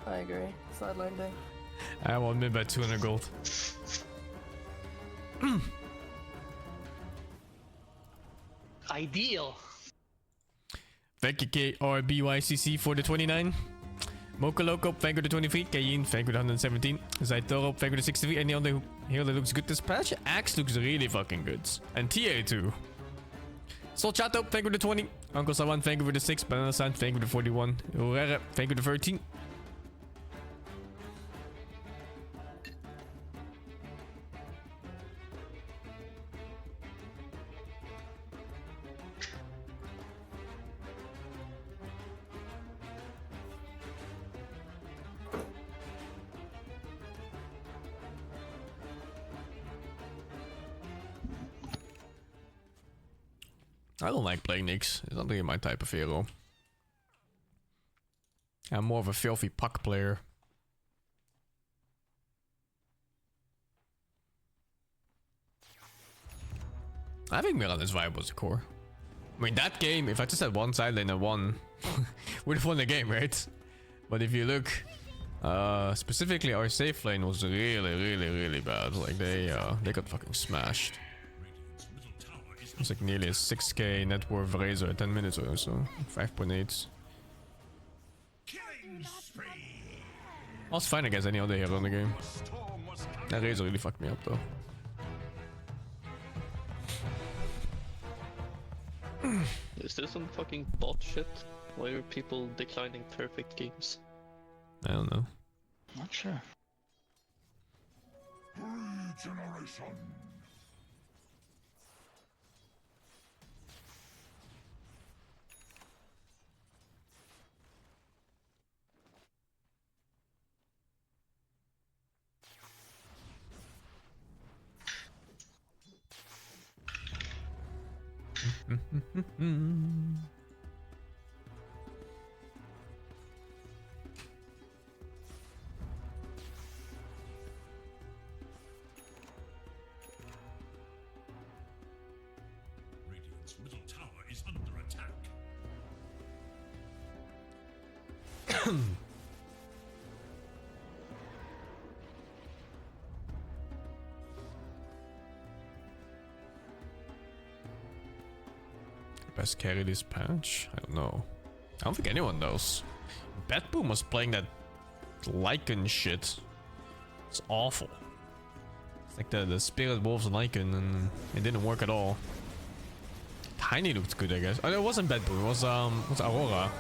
I agree. Sideline day. I won mid by 200 gold. Ideal. Thank you KRBYCC for the 29. Mocha Loco, thank you for the 23. Kayin, thank you for the 117. Zaitoro, thank you for the 63. Any other hero that looks good? This patch Axe looks really fucking good. And TA too. Sol Chato, thank you for the 20. Uncle Sawan, thank you for the 6. Banana San, thank you for the 41. Urere, thank you for the 13. I don't like playing Nyx. It's not really my type of hero. I'm more of a filthy puck player. I think Miran is viable as a core. I mean, that game, if I just had one side lane and one, would have won the game, right? But if you look, specifically our safe lane was really bad. Like they got fucking smashed. It's like nearly a 6k net worth razor, 10 minutes or so, 5.8. Killing spree. I was fine against any other hero in the game. That Razor really fucked me up though. Is this some fucking bot shit? Why are people declining perfect games? I don't know. Not sure. Radiant's middle tower is under attack. Best carry this patch? I don't know. I don't think anyone knows. Bad Boom was playing that Lycan shit. It's awful. It's like the Spirit Wolves Lycan and it didn't work at all. Tiny looked good, I guess. Oh, it wasn't Bad Boom. It was Aurora.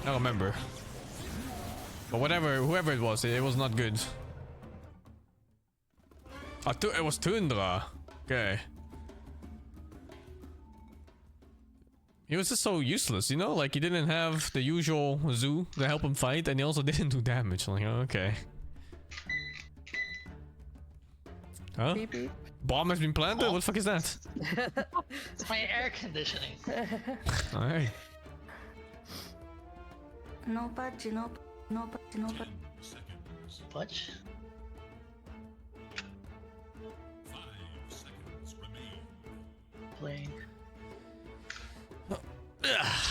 I don't remember. But whoever it was not good. It was Tundra. Okay. He was just so useless, you know? Like, he didn't have the usual zoo to help him fight, and he also didn't do damage. Like, okay. Huh? Beep, beep. Bomb has been planted? What the fuck is that? It's my air conditioning. Alright. No budge, no budge, no budge. Seconds. Budge? 5 seconds remain. Playing.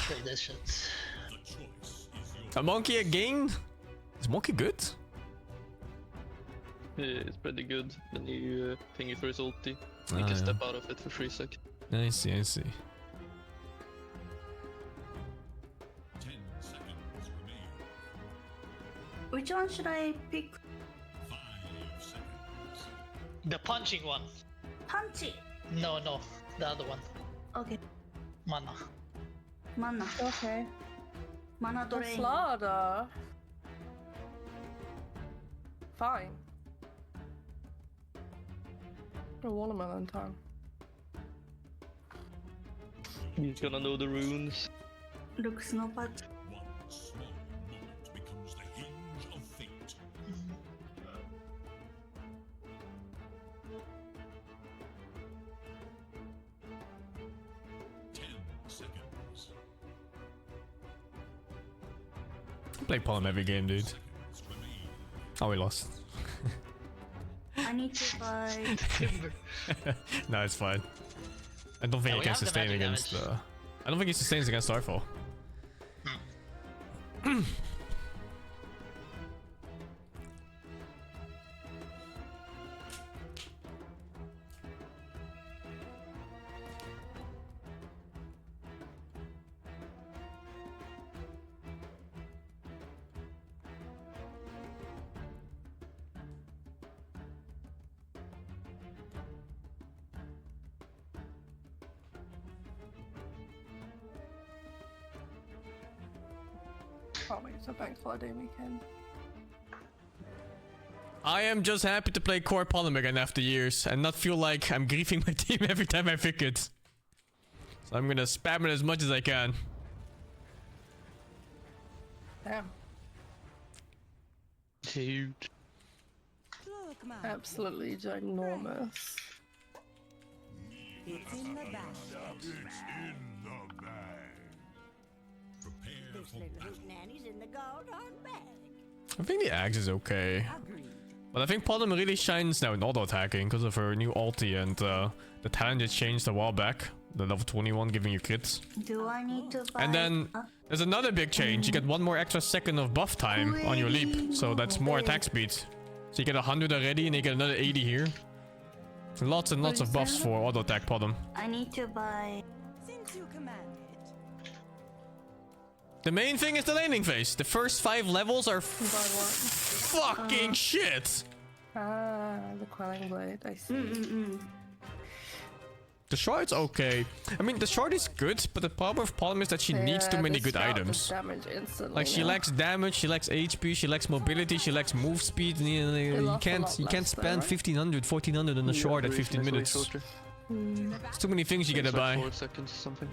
Trade this shit. The choice is yours. A monkey again? Is monkey good? Yeah, it's pretty good. Then you ping it for his ulti. You Ah, can yeah. step out of it for 3 seconds. I see, I see. 10 seconds remain. Which one should I pick? 5 seconds. The punching one. Punchy. No, the other one. Okay. Mana. Mana. Okay. Mana drain. Slaughter. Fine. A watermelon time. He's gonna know the runes. Looks no budge. One small moment becomes the hinge of fate. 10 seconds. I play Palm every game, dude. Seconds remain. Oh, we lost. I need to buy. No, it's fine. I don't think Yeah, he we can have the sustain magic against damage. I don't think he sustains against Starfall. Can't wait for bank holiday weekend. I am just happy to play Core Polymer again after years and not feel like I'm griefing my team every time I pick it. So I'm gonna spam it as much as I can. Damn. Dude. Look, man. Absolutely ginormous. It's in the bag. Prepare This for little battle. hoot nanny's in the gold-on bag. I think the Axe is okay. Agreed. But I think Polymer really shines now in auto attacking because of her new ulti and the talent just changed a while back. The level 21 giving you crits. Do I need to buy? And then there's another big change. You get 1 more extra second of buff time on your leap. So that's more attack speed. So you get 100 already and you get another 80 here. Lots and lots of buffs for auto attack Podem. I need to buy. Since you command it. The main thing is the laning phase. The first 5 levels are fucking shit. Ah, the quelling blade. I see. The shard's okay. I mean, the shard is good, but the problem is that she needs too many the good scout does items. damage instantly. Like she now. lacks damage, she lacks HP, she lacks mobility, she lacks move speed. You lost a can't lot you can't less though, spend right? 1500, 1400 on a shard at 15 minutes. Shorter. It's too many things you gotta It's like buy. 4 seconds or something.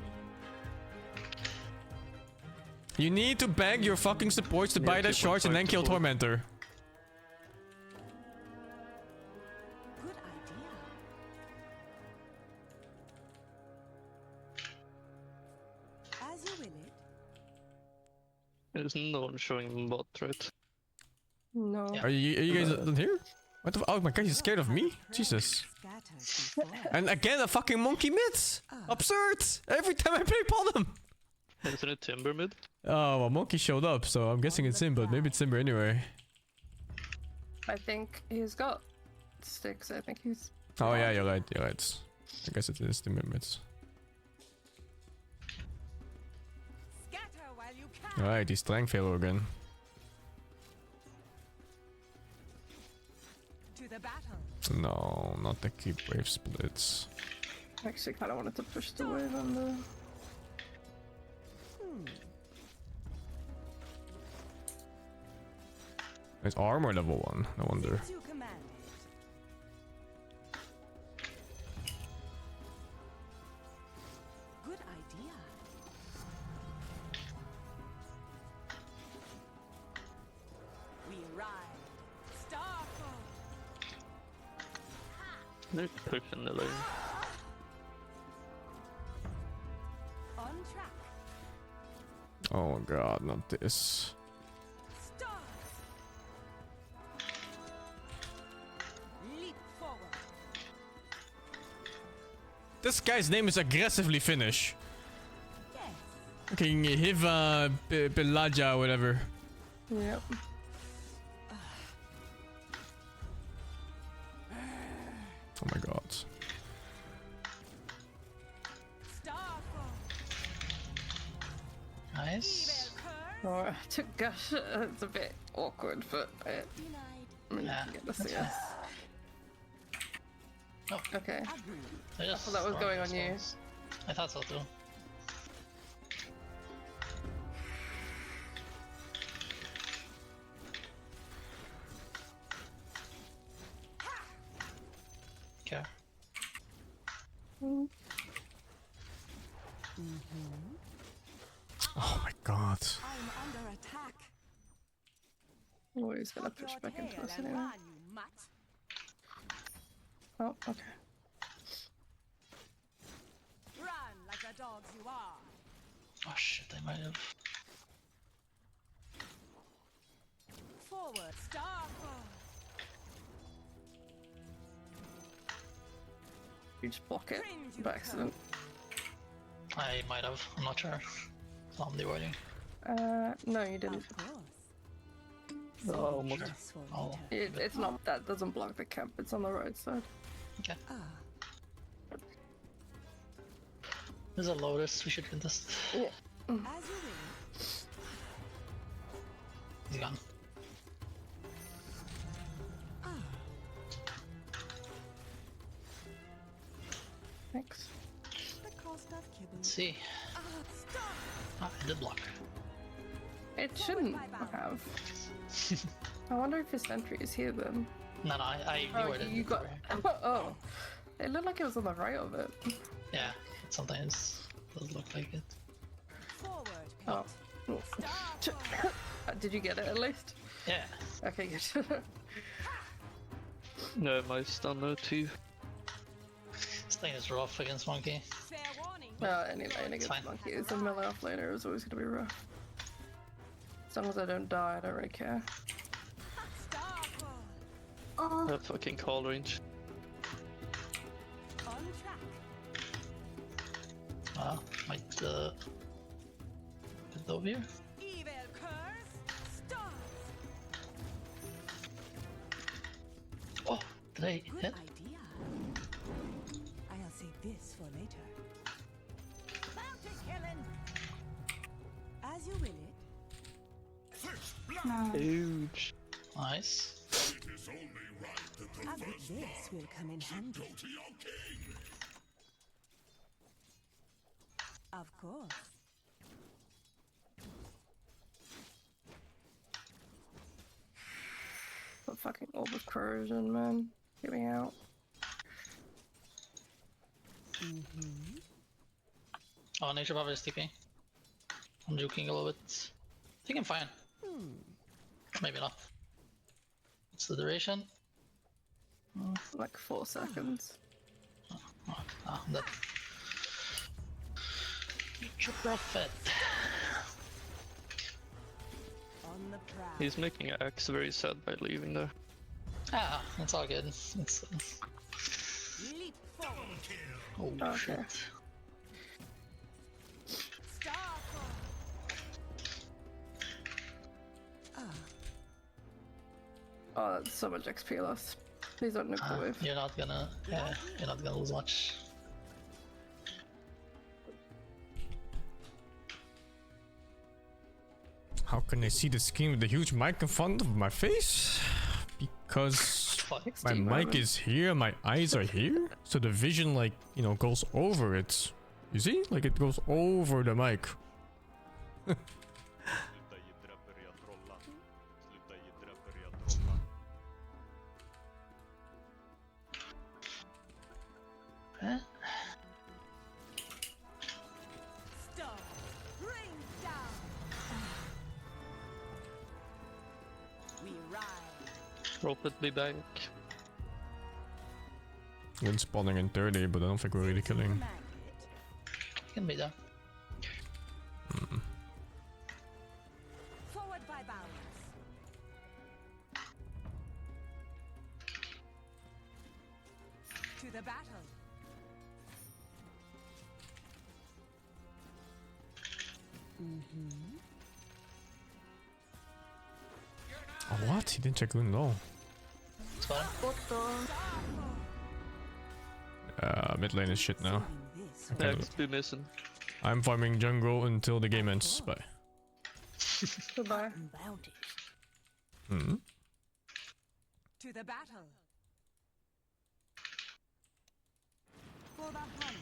You need to beg your fucking supports to Yeah, buy that 2.5 shards and then to kill 4. Tormentor. Good idea. As you will it. There's no one showing bot, right? No. Yeah. Are you guys not here? What the oh my god, he's scared of me? Jesus. Scattered before. And again, a fucking monkey mid! Absurd! Every time I play Pollen! Isn't it Timber mid? Oh, well, monkey showed up, so I'm guessing it's him, but maybe it's Timber anyway. I think he's got sticks. I think he's. Oh yeah, you're right, you're right. I guess it is Timber mid. Scatter while you can. Alright, he's strength failure again. To the battle. No, not the keep wave splits. Actually, kind of wanted to push the wave on the. It's armor level 1, no wonder. Since you command it. Good idea. We ride. Starfall. They're pushing the lane. On track. Oh god, not this. Start. Leap forward. This guy's name is aggressively Finnish. Yes. Okay, Hiva Belaja or whatever. Yep. Oh my god. Starfall. Nice. Evil curse. Oh, to gush. It's a bit awkward, but Denied. I mean, Yeah, you can get the that's CS. Oh, Okay. Agreed. I just thought that was stormed going those on you. walls. I thought so too. Okay. Oh my god. I'm under attack. Oh, he's gonna push Your back into tail us and anyway. run, you mutt. Oh, okay. Run like the dogs you are. Oh shit, I might have. Forward. Starfall. You just block it Cringe, you by accident. I might have. I'm not sure. So I'm avoiding. No, you didn't. Of course. Oh, almost. Peaceful Oh. later. It's not that doesn't block the camp. It's on the right side. Okay. Ah. There's a Lotus. We should get this. As you will. He's gone. Thanks. The cost of kibble. Let's see. Stop. Ah, I did block. It shouldn't have. I wonder if his sentry is here then. No, I Oh, avoided you it got. before. Oh, it looked like it was on the right of it. Yeah, it sometimes does look like it. Forward. Oh. Starfall. Did you get it at least? Yeah. Okay, good. No, my stunner too. This thing is rough against Monkey. Fair warning. Any lane against fine. Monkey is a melee offlaner is always gonna be rough. As long as I don't die, I don't really care. Starfall. Oh, That fucking call range. On track. Might get over here. Evil curse. Start. Oh, did I Good hit? idea. I'll save this for later. Bounty killing. As you will it. No. Huge. Nice. And this will come in handy. Of course. The fucking overcursion, man. Get me out. Oh, nature buffer is TP. I'm juking a little bit. I think I'm fine. Maybe not. What's the duration? Like 4 seconds. Ah, I'm dead. Nature prophet. On the prowl. He's making Axe very sad by leaving there. Ah, it's all good. It's Leap forward. oh Okay. shit. Starfall. Oh, that's so much XP loss. Please don't nuke the wave. You're not gonna. Yeah, you're not gonna lose much. How can I see the screen with the huge mic in front of my face? Because Fuck. my mic is here, my eyes are here, so the vision, like, you know, goes over it. You see? Like, it goes over the mic. Huh? Star. Rain down. We ride. Prophet be back. Been spawning in 30, but I don't think we're really killing. Command it. Can be done. Forward by balance. To the battle. Oh, what? He didn't check in low. It's fine. What the? Mid lane is shit now. This Okay, Axe be missing. I'm farming jungle until the game ends. Bye. Goodbye. bounty. Hmm. To the battle. For the hunt.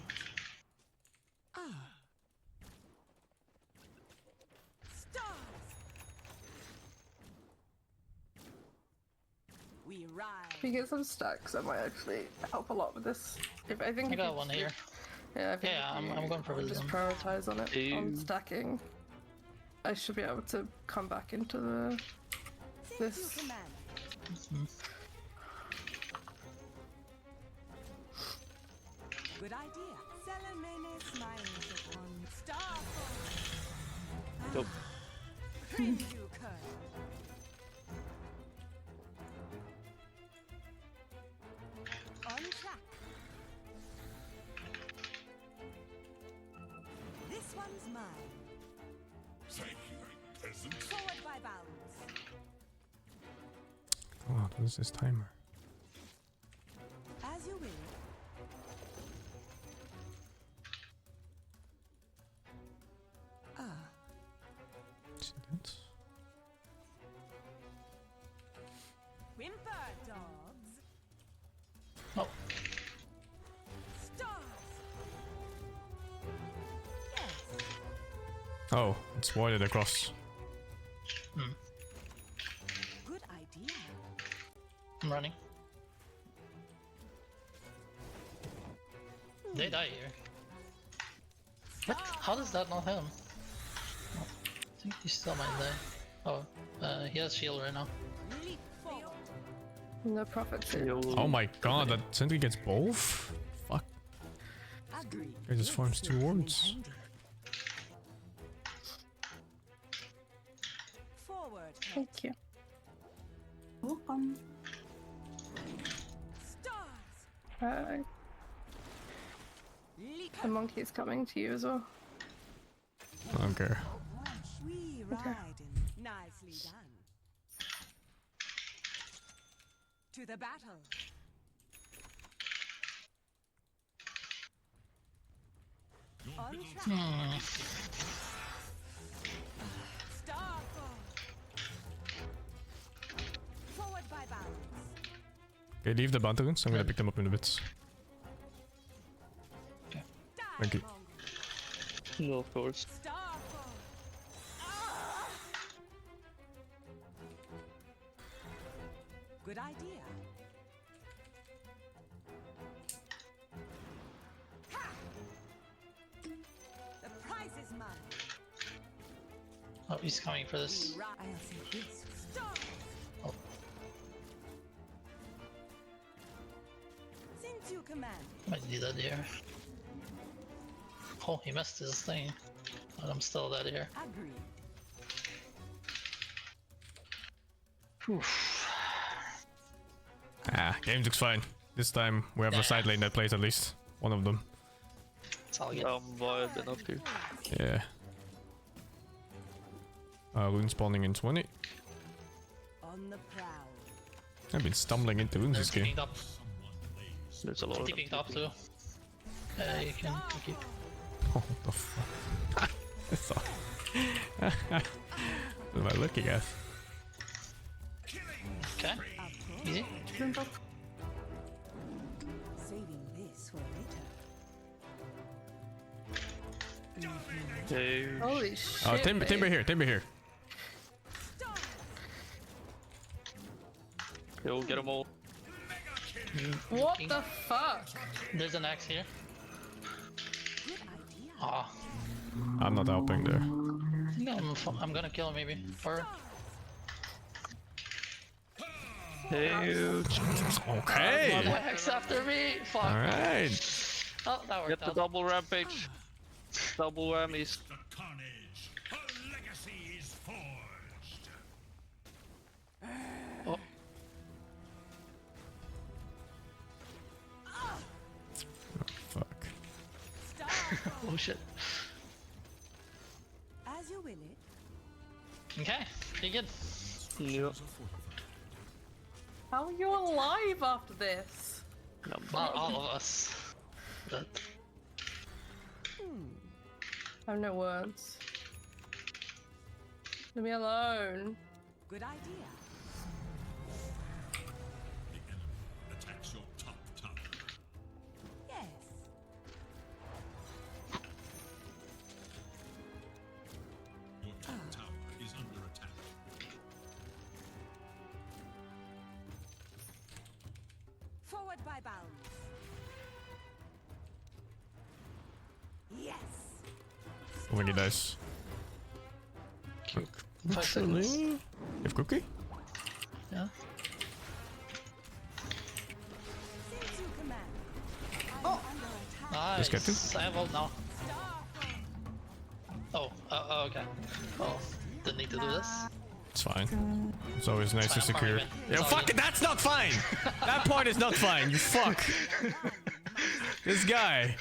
Stars. We ride. If you get some stacks, that might actually help a lot with this. If I think I if got you one just- here. Yeah, I think Yeah, if you I'm going for just wisdom. prioritize on it on Ew. stacking. I should be able to come back into the this. Command. Good idea. Salamene smiles upon Starfall. Nope. Praise you, Kurt. On track. This one's mine. Forward by bounds. God, what is this timer? As you will. See that? Whimper, dogs. Oh, Stars. Yes. Oh, it's warded across. Good idea. I'm running. They die here. What? How does that not hit him? Oh, I think he still might die. Oh, he has shield right now. Leap forward. No profits here. Yo. Oh my god, that sentry gets both? Fuck. Agreed. It just forms two wards. Forward. Thank you. Welcome. Stars. Leap. The monkey is coming to you as well. I don't care. We ride in. Nicely done. To the battle. On track. Okay, leave the bounty runes. I'm gonna pick them up in a bit. Thank you. No, of course. Starfall. Good idea. Ha! The prize is mine. Oh, he's coming for this. I'll say this. Stop. Oh. Since you command. Might need that here. Oh, he missed his thing. But I'm still dead here. Agree. Game looks fine. This time we have a side lane that plays at least one of them. That's all I get. Wild enough here. Yeah. Rune spawning in 20. On the prowl. I've been stumbling into runes this They're game. TPing top. There's a lot of TPing top too. You can keep. Oh, what the fuck? What am I looking at? Okay. Easy. Dream buff. Saving this for later. Hey. Holy shit. Oh, Timber here, Timber here. Yo, get them all. What the fuck? There's an axe here. Good idea. Ah, I'm not helping there. I'm gonna kill him maybe. Or Hey. Okay. axe after me. Fuck. Alright. Oh, that worked Get the out. double rampage. Double whammies. The carnage. A legacy is forged. Oh, Fuck. Starfall. oh shit. As you will it. Okay, pretty good. Yeah. How are you alive after this? Not all of us. But I have no words. Leave me alone. Good idea. The enemy attacks your top tower. Yes. Your top tower is under attack. Forward by bounds. Yes. How many dice? 5 seconds. You have cookie? Yeah. Since you command. I'm under attack. Let's get to. Nice. I have ult now. Oh, okay. Oh, didn't need to do this. It's fine. It's always nice to Fine, I'm secure. fine, man. Yo, It's all fuck good. it, that's not fine! That part is not fine, you fuck! This guy.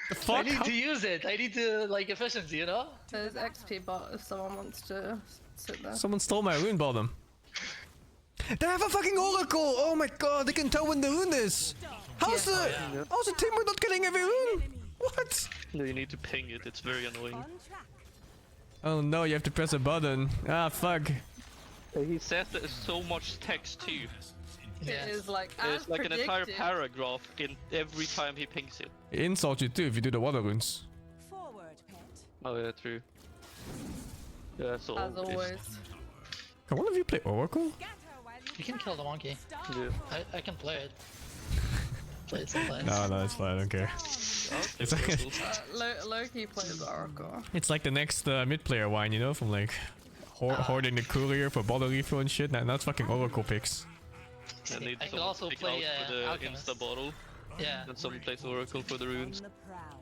The I fuck? need to use it. I need to like efficiency, you know? There's XP bot if someone wants to sit there. Someone stole my rune bottom. They have a fucking oracle! Oh my god, they can tell when the rune is! How's the Timber not getting every rune? What? No, you need to ping it. It's very annoying. On track. Oh no, you have to press a button. Ah, fuck. He says there's so much text too. Yeah. It is like There's as like an entire predicted. paragraph in every time he pings it. He insults you too if you do the water runes. Forward, pet. Oh yeah, true. Yeah, so As always. Can one of you play oracle? Scatter while You can kill the monkey. Yeah. I can play it. Play it sometimes. No, it's fine, I don't care. It's like, Loki plays Oracle. it's like the next mid player wine, you know, from like hoarding the courier for bottle refill and shit. Now it's fucking oracle picks. I need I could someone also to pick play, out for the Alchemist. insta bottle, Yeah. and someone plays Oracle for the on runes. the prowl.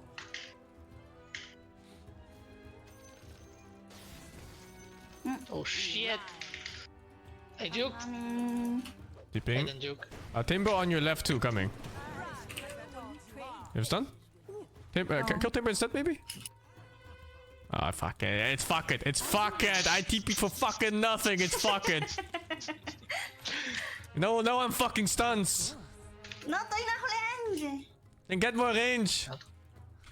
Oh shit. I juked. I Tipping. didn't juke. Timber on your left too, coming. You have stun? Kill Timber instead, maybe? Ah, fuck it. It's fuck it. It's fuck it. I TP for fucking nothing. It's fuck it. No one fucking stuns. Not enough range. Then get more range.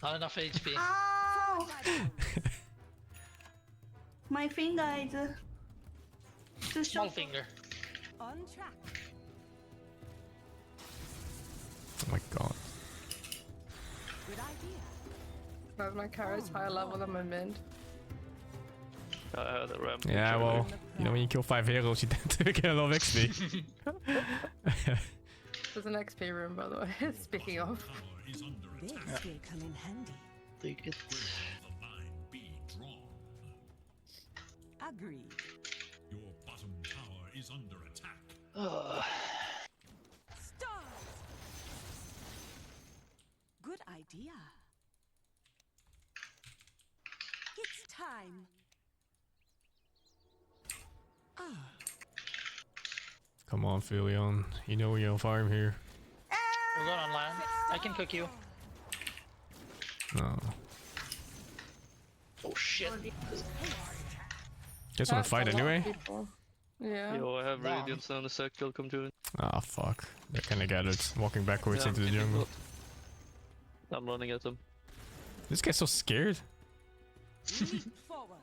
Not enough HP. Ow! My finger is too Small short. finger. On track. Oh my god. Good idea. But my carry's higher level than my mid. I had a ramp. Yeah, well, you know when you kill 5 heroes, you tend to get a lot of XP. There's an XP room, by the way. Speaking of. Tower is under This attack. will come in handy. Take it. Will the line be drawn? Agreed. Your bottom tower is under attack. Start. Good idea. It's time. Come on, Philion. You know you're on farm here. We're going online. I can cook you. No. Oh shit. Guess wanna That's fight a lot of anyway? people. Yeah. Yo, I have Damn. Radiance down the circle, come join. Ah, fuck. They're kinda gathered. Walking backwards Yeah, into the I'm jungle. I'm running at them. This guy's so scared. Leap forward.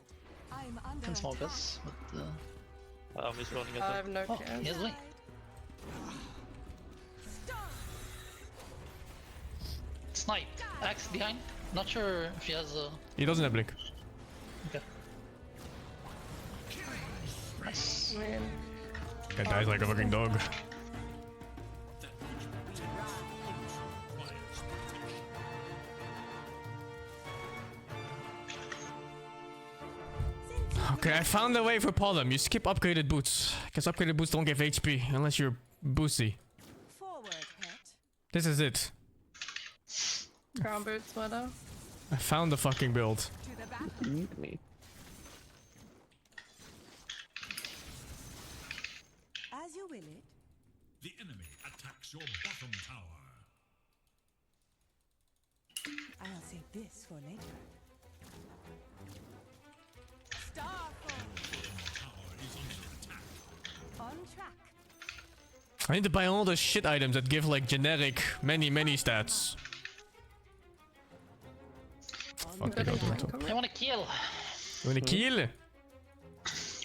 I'm under Can smoke attack. us, but I'm just running I at them. have no oh, care. he has wing. Start. Snipe. Axe behind. Not sure if he has a. He doesn't have blink. Okay. Nice. Man. Guy dies like a fucking dog. Okay, I found a way for Pollen. You skip upgraded boots. Because upgraded boots don't give HP unless you're boosty. Forward, pet. This is it. Ground boot sweater. I found the fucking build. To the back. Eat me. As you will it. The enemy attacks your bottom tower. I'll save this for later. Starfall. Tower is under attack. On track. I need to buy all the shit items that give like generic many stats. Fuck, they go to the top. I wanna kill. You wanna kill?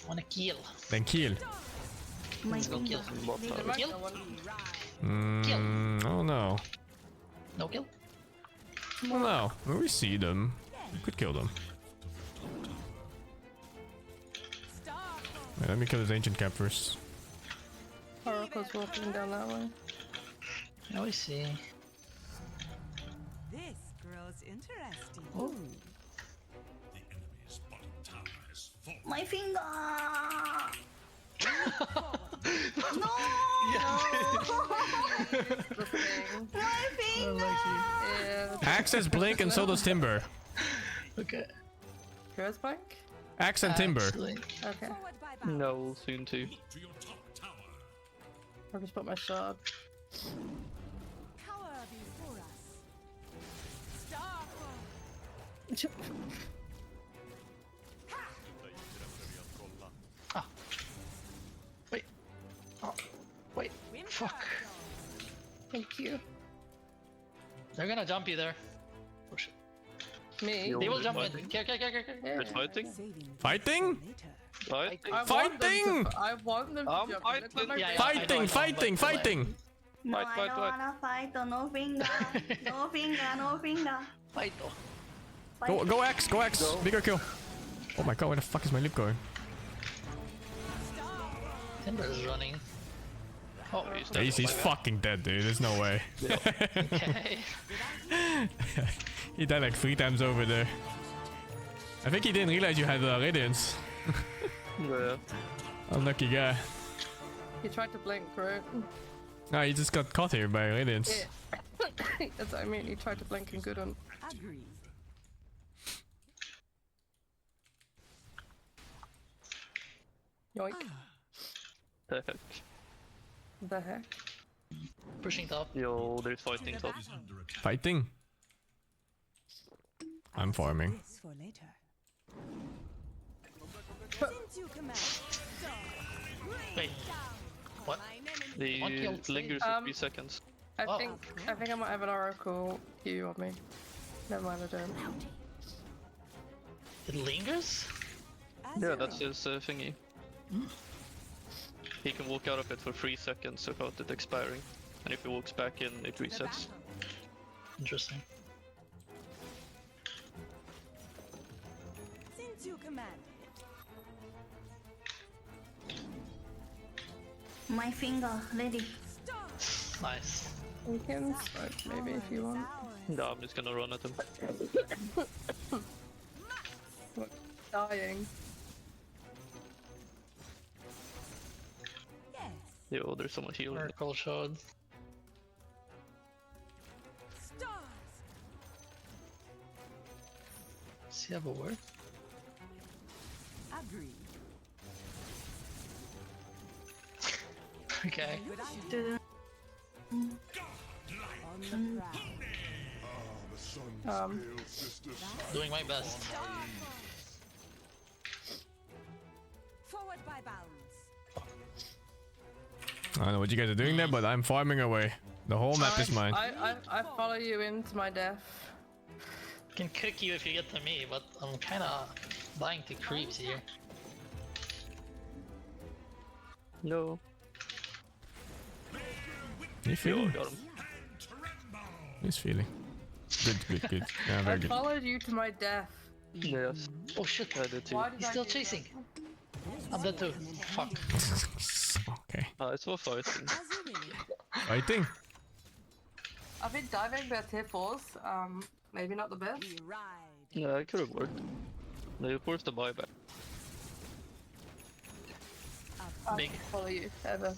Wanna kill. Then kill. My Let's go kill. Bot tower. Kill. Oh no. No kill. Oh no. When we see them, we could kill them. Starfall. Wait, let me kill this ancient cap first. Oracle's walking down that way. Now we see. This grows interesting. Oh. The enemy's bottom tower has fallen. My finger! No! The thing. My finger! Yeah. Axe has blink and so does timber. Okay. Who has blank? Axe and timber. Actually, Okay. Forward by bow. No, soon too. Look to your top tower. I'll just put my shard. Cower before us. Starfall. wait. Oh, wait. Fuck. Thank you. They're gonna jump you there. Oh shit. Me? Yo. They will jump fighting. in. Care. Yeah. It's fighting? Saving Fighting? for later. Right? I Fighting! want them to I'm jump. fighting. Look at my Yeah, face. yeah. Fighting, fighting, fighting! No, Fight, I fight, don't fight. wanna fight. No finger. No finger. No finger. Fight though. Go, go Axe, go Axe! Go. Bigger kill. Oh my god, where the fuck is my lip going? Timber is running. Oh, He's dead. He's fucking dead, dude. There's no way. okay. He died like 3 times over there. I think he didn't realize you had Radiance. Yeah. Unlucky guy. He tried to blink, right? Ah, he just got caught here by Radiance. Yeah. That's what I mean. He tried to blink and couldn't. Agreed. Yoink. The heck. The heck? Pushing top. Yo, there's fighting top. Is under attack. Fighting. I'm I'll save farming. This for later. Since you command. So, Wait. What? The One kill. lingers for Um, 3 seconds. I Oh. think I might have an oracle Q on me. Never mind, I don't. It lingers? Yeah, that's his thingy. He can walk out of it for 3 seconds without it expiring. And if he walks back in, it To the resets. battle. Interesting. Since you command it. My finger, ready. Start. Nice. We can smoke maybe if you want. No, I'm just gonna run at him. Dying. Yes. Yo, there's someone healing. Miracle showed. Stars. Does he have a word? Agreed. Okay. Good idea. Do On the prowl. Doing my best. Forward by bounds. I don't know what you guys are doing there, but I'm farming away. The whole map is mine. I follow you into my death. Can cook you if you get to me, but I'm kinda dying to creeps here. No. You Yo, feeling? got him. He's feeling. Good. Yeah, I very good. followed you to my death. Yes, Oh shit, I did too. Why did he's I still do that? chasing. I'm dead too. Fuck. Okay. It's for fighting. As you will. Fighting. I've been diving their tier 4s. Maybe not the best. We ride. Yeah, it could have worked. They forced the buyback. I Big. don't follow you ever.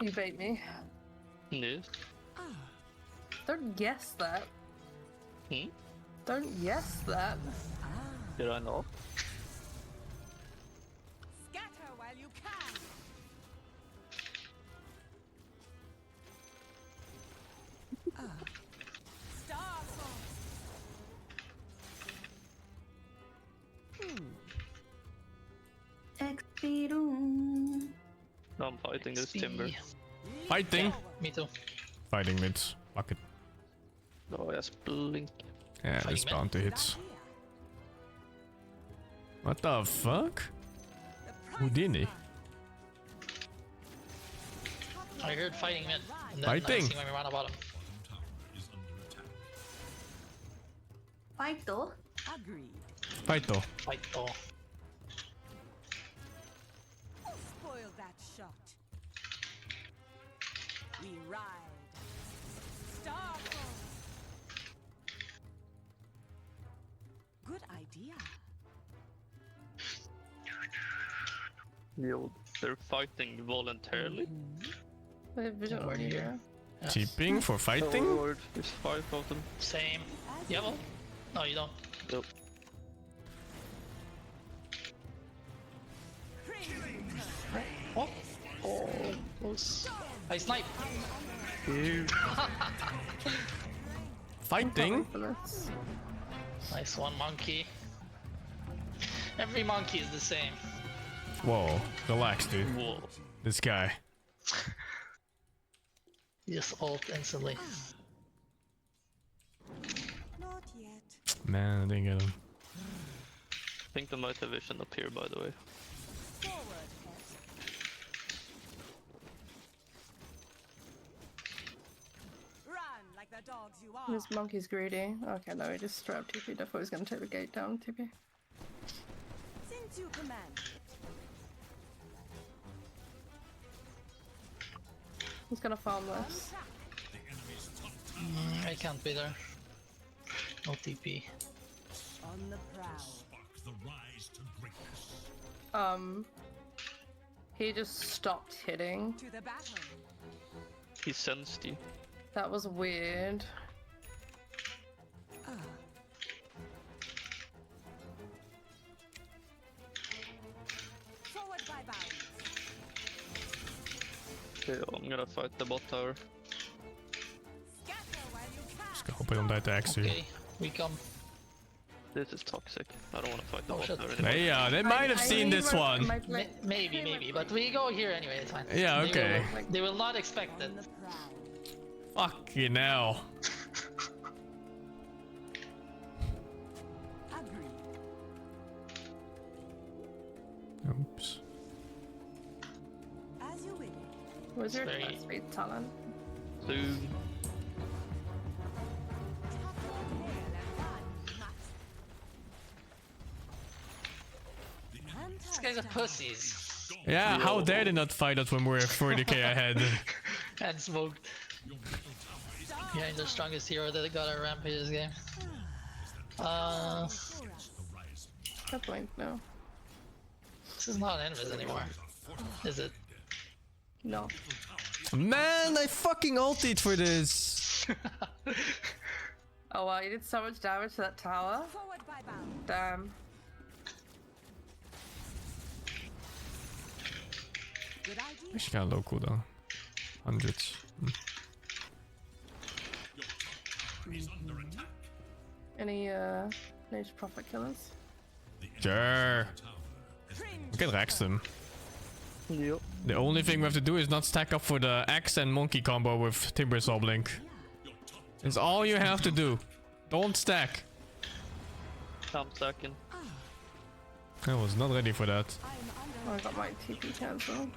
You bait me. Yes. Don't guess that. Hmm? Don't guess that. Did I know? Scatter while you can. Starfall. Expiro. No, I'm fighting this timber. Fighting. Me too. Fighting mids. Fuck it. Oh, yes, blink. Yeah, Fighting this mid. bound to hits. What the fuck? Houdini. I heard fighting mid. And then Fighting? I see my mana bottom. Tower is under attack. Fight though. Agreed. Fight though. Fight though. Spoil that shot. We ride. Starfall. Good idea. Yo, they're fighting voluntarily. I have vision Where on do you- here. Yeah. Cheaping for Oh fighting? lord, there's 5 of them. Same. You have one? No, you don't. Nope. What? Oh, close. I snipe. Fighting? For this. Nice one, monkey. Every monkey is the same. Whoa. Relax, dude. Whoa. This guy. You just ult instantly. Not yet. Man, I didn't get him. I think they might have vision up here, by the way. Forward, pet. Run like the dogs you are. This monkey's greedy. Okay, no, he just straight up TP'd. I thought he was going to take the gate down, TP. Since you command it. He's going to farm this. Attack. The enemy's top tower I can't be there. No TP. On the prowl. spark the rise to greatness. He just stopped hitting. To the battle. He sensed you. That was weird. Forward by bounds. Okay, I'm gonna fight the bot tower. Scatter while you can. Hope I don't die to Axe here. Okay, we come. This is toxic. I don't wanna fight the Oh, bot shit. tower anymore. They might have seen this one. Maybe, but we go here anyway, it's fine. Yeah, They okay. they will not expect it. On the prowl. Fucking hell. Agreed. Oops. As you will. Where's your very- attack speed talent? Soon. These guys are pussies. Yeah, how dare they not fight us when we're 40k ahead? And smoked. Behind the strongest hero that got a rampage this game. Good point, no. This is not Invis anymore. Is it? No. Man, I fucking ulted for this. Oh wow, you did so much damage to that tower. Forward by bound. Damn. Good idea. Actually kind of low cooldown. Hundreds. Any nature profit killers? Sure. We can Rex them. Yep. The only thing we have to do is not stack up for the axe and monkey combo with Timber Saw Blink. It's all you have to do. Don't stack. I'm stacking. I was not ready for that. Oh, I got my TP cancelled.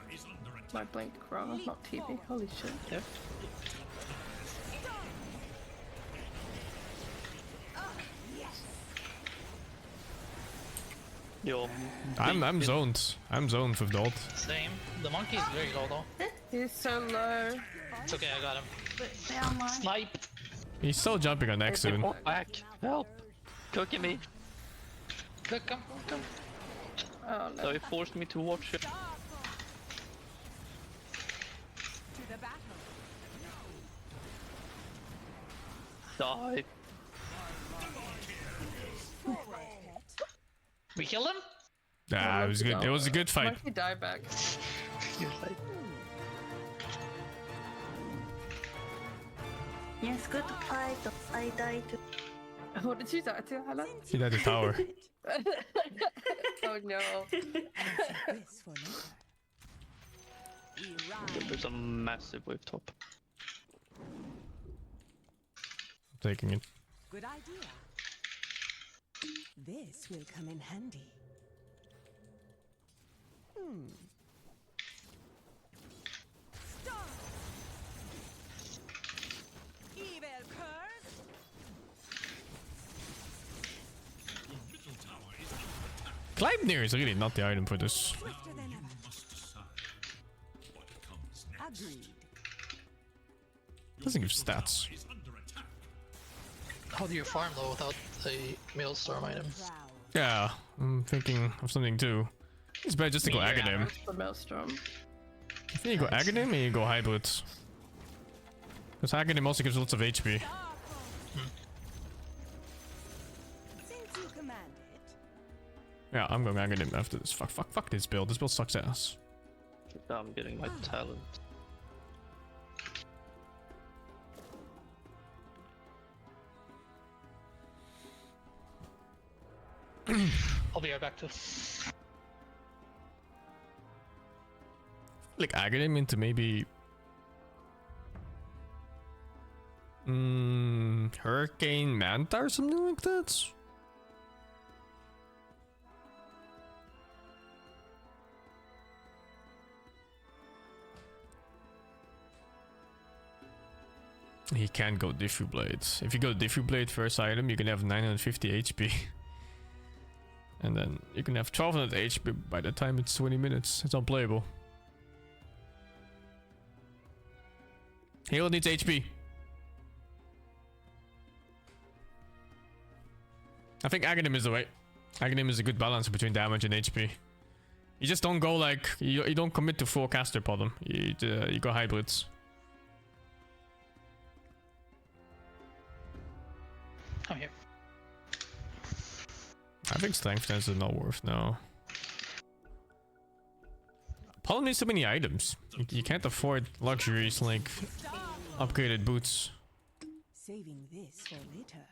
My blink rather, not TP. Holy shit. Yeah. Yo, Mm-hmm. I'm zoned. I'm zoned with the ult. Same. The monkey is very low though. He's so low. It's okay, I got him. But they are mine. Sniped. He's still jumping on next soon. oh, back. Help. Cooking me. Good, come. Oh So no. he forced me to watch it. To the battle. Die. Forward, pet. We killed him? Yeah, it was good. It was a good fight. Monkey die back. Yes, good fight. I died. What did you die to, Hannah? He died the tower. Oh no. This for later. We ride. There's a massive wave top. Taking it. Good idea. This will come in handy. Stop! Evil curse! Gleipnir is really not the item for this. Swifter than ever. Agreed. Doesn't give stats. How do you farm though without a Maelstrom item? Proud. Yeah, I'm thinking of something too. It's better just to go Yeah. Aghanim. The Maelstrom. I think you go Aghanim and you go Hybrid. Because Aghanim also gives lots of HP. Since you command it, Yeah, I'm going Aghanim after this. Fuck this build. This build sucks ass. I'm getting my talent. I'll be right back too. Like Aghanim into maybe... Hurricane Manta or something like that? He can go Defibrillate. If you go Defibrillate first item, you can have 950 HP. And then you can have 1200 HP by the time it's 20 minutes. It's unplayable. Halo needs HP. I think Aghanim is the way. Aghanim is a good balance between damage and HP. You just don't go like... You don't commit to full caster problem. You go hybrids. I'm here. I think strength tens is not worth now. Problem needs so many items. You can't afford luxuries like upgraded boots. saving this for later.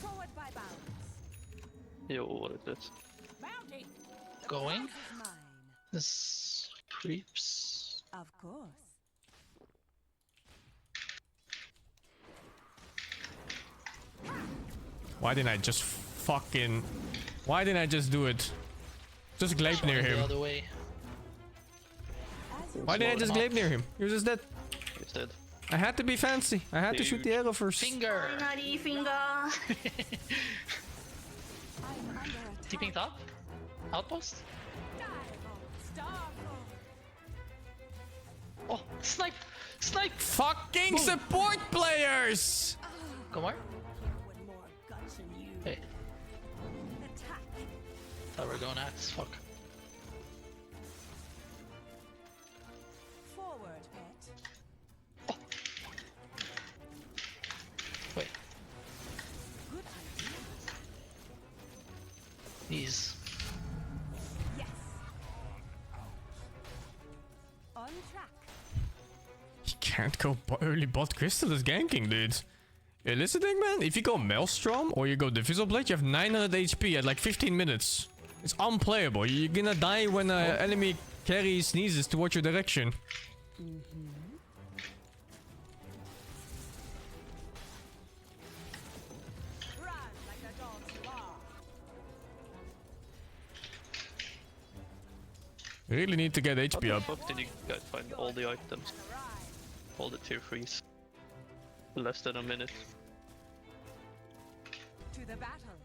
Forward by bounds. Yo, what is this? Bounty. The Going? prize is mine. This creeps. Of course. Why didn't I just fucking... Why didn't I just do it? Just Gleipnir The him. other way. Why did I just glaive near him? He was just dead. He's dead. I had to be fancy. I had to shoot the arrow first. Finger! Finally, finger. I'm under attack. TPing top? Outpost? Dive on Starfall. Oh, snipe! Snipe! Fucking support players! Come on. With more guts than you. Hey, Attack. thought we're going axe. Fuck. Forward, pet. Wait, Good idea. these. Yes. On track. You can't go early bot. Crystal is ganking, dude. You're listening, man? If you go Maelstrom or you go Diffusal Blade, you have 900 HP at like 15 minutes. It's unplayable. You're gonna die when an enemy carry sneezes towards your direction. Run like the dogs you are. You really need to get HP How up. the fuck did you guys find all the items? All the tier 3s? Less than a minute. To the battle.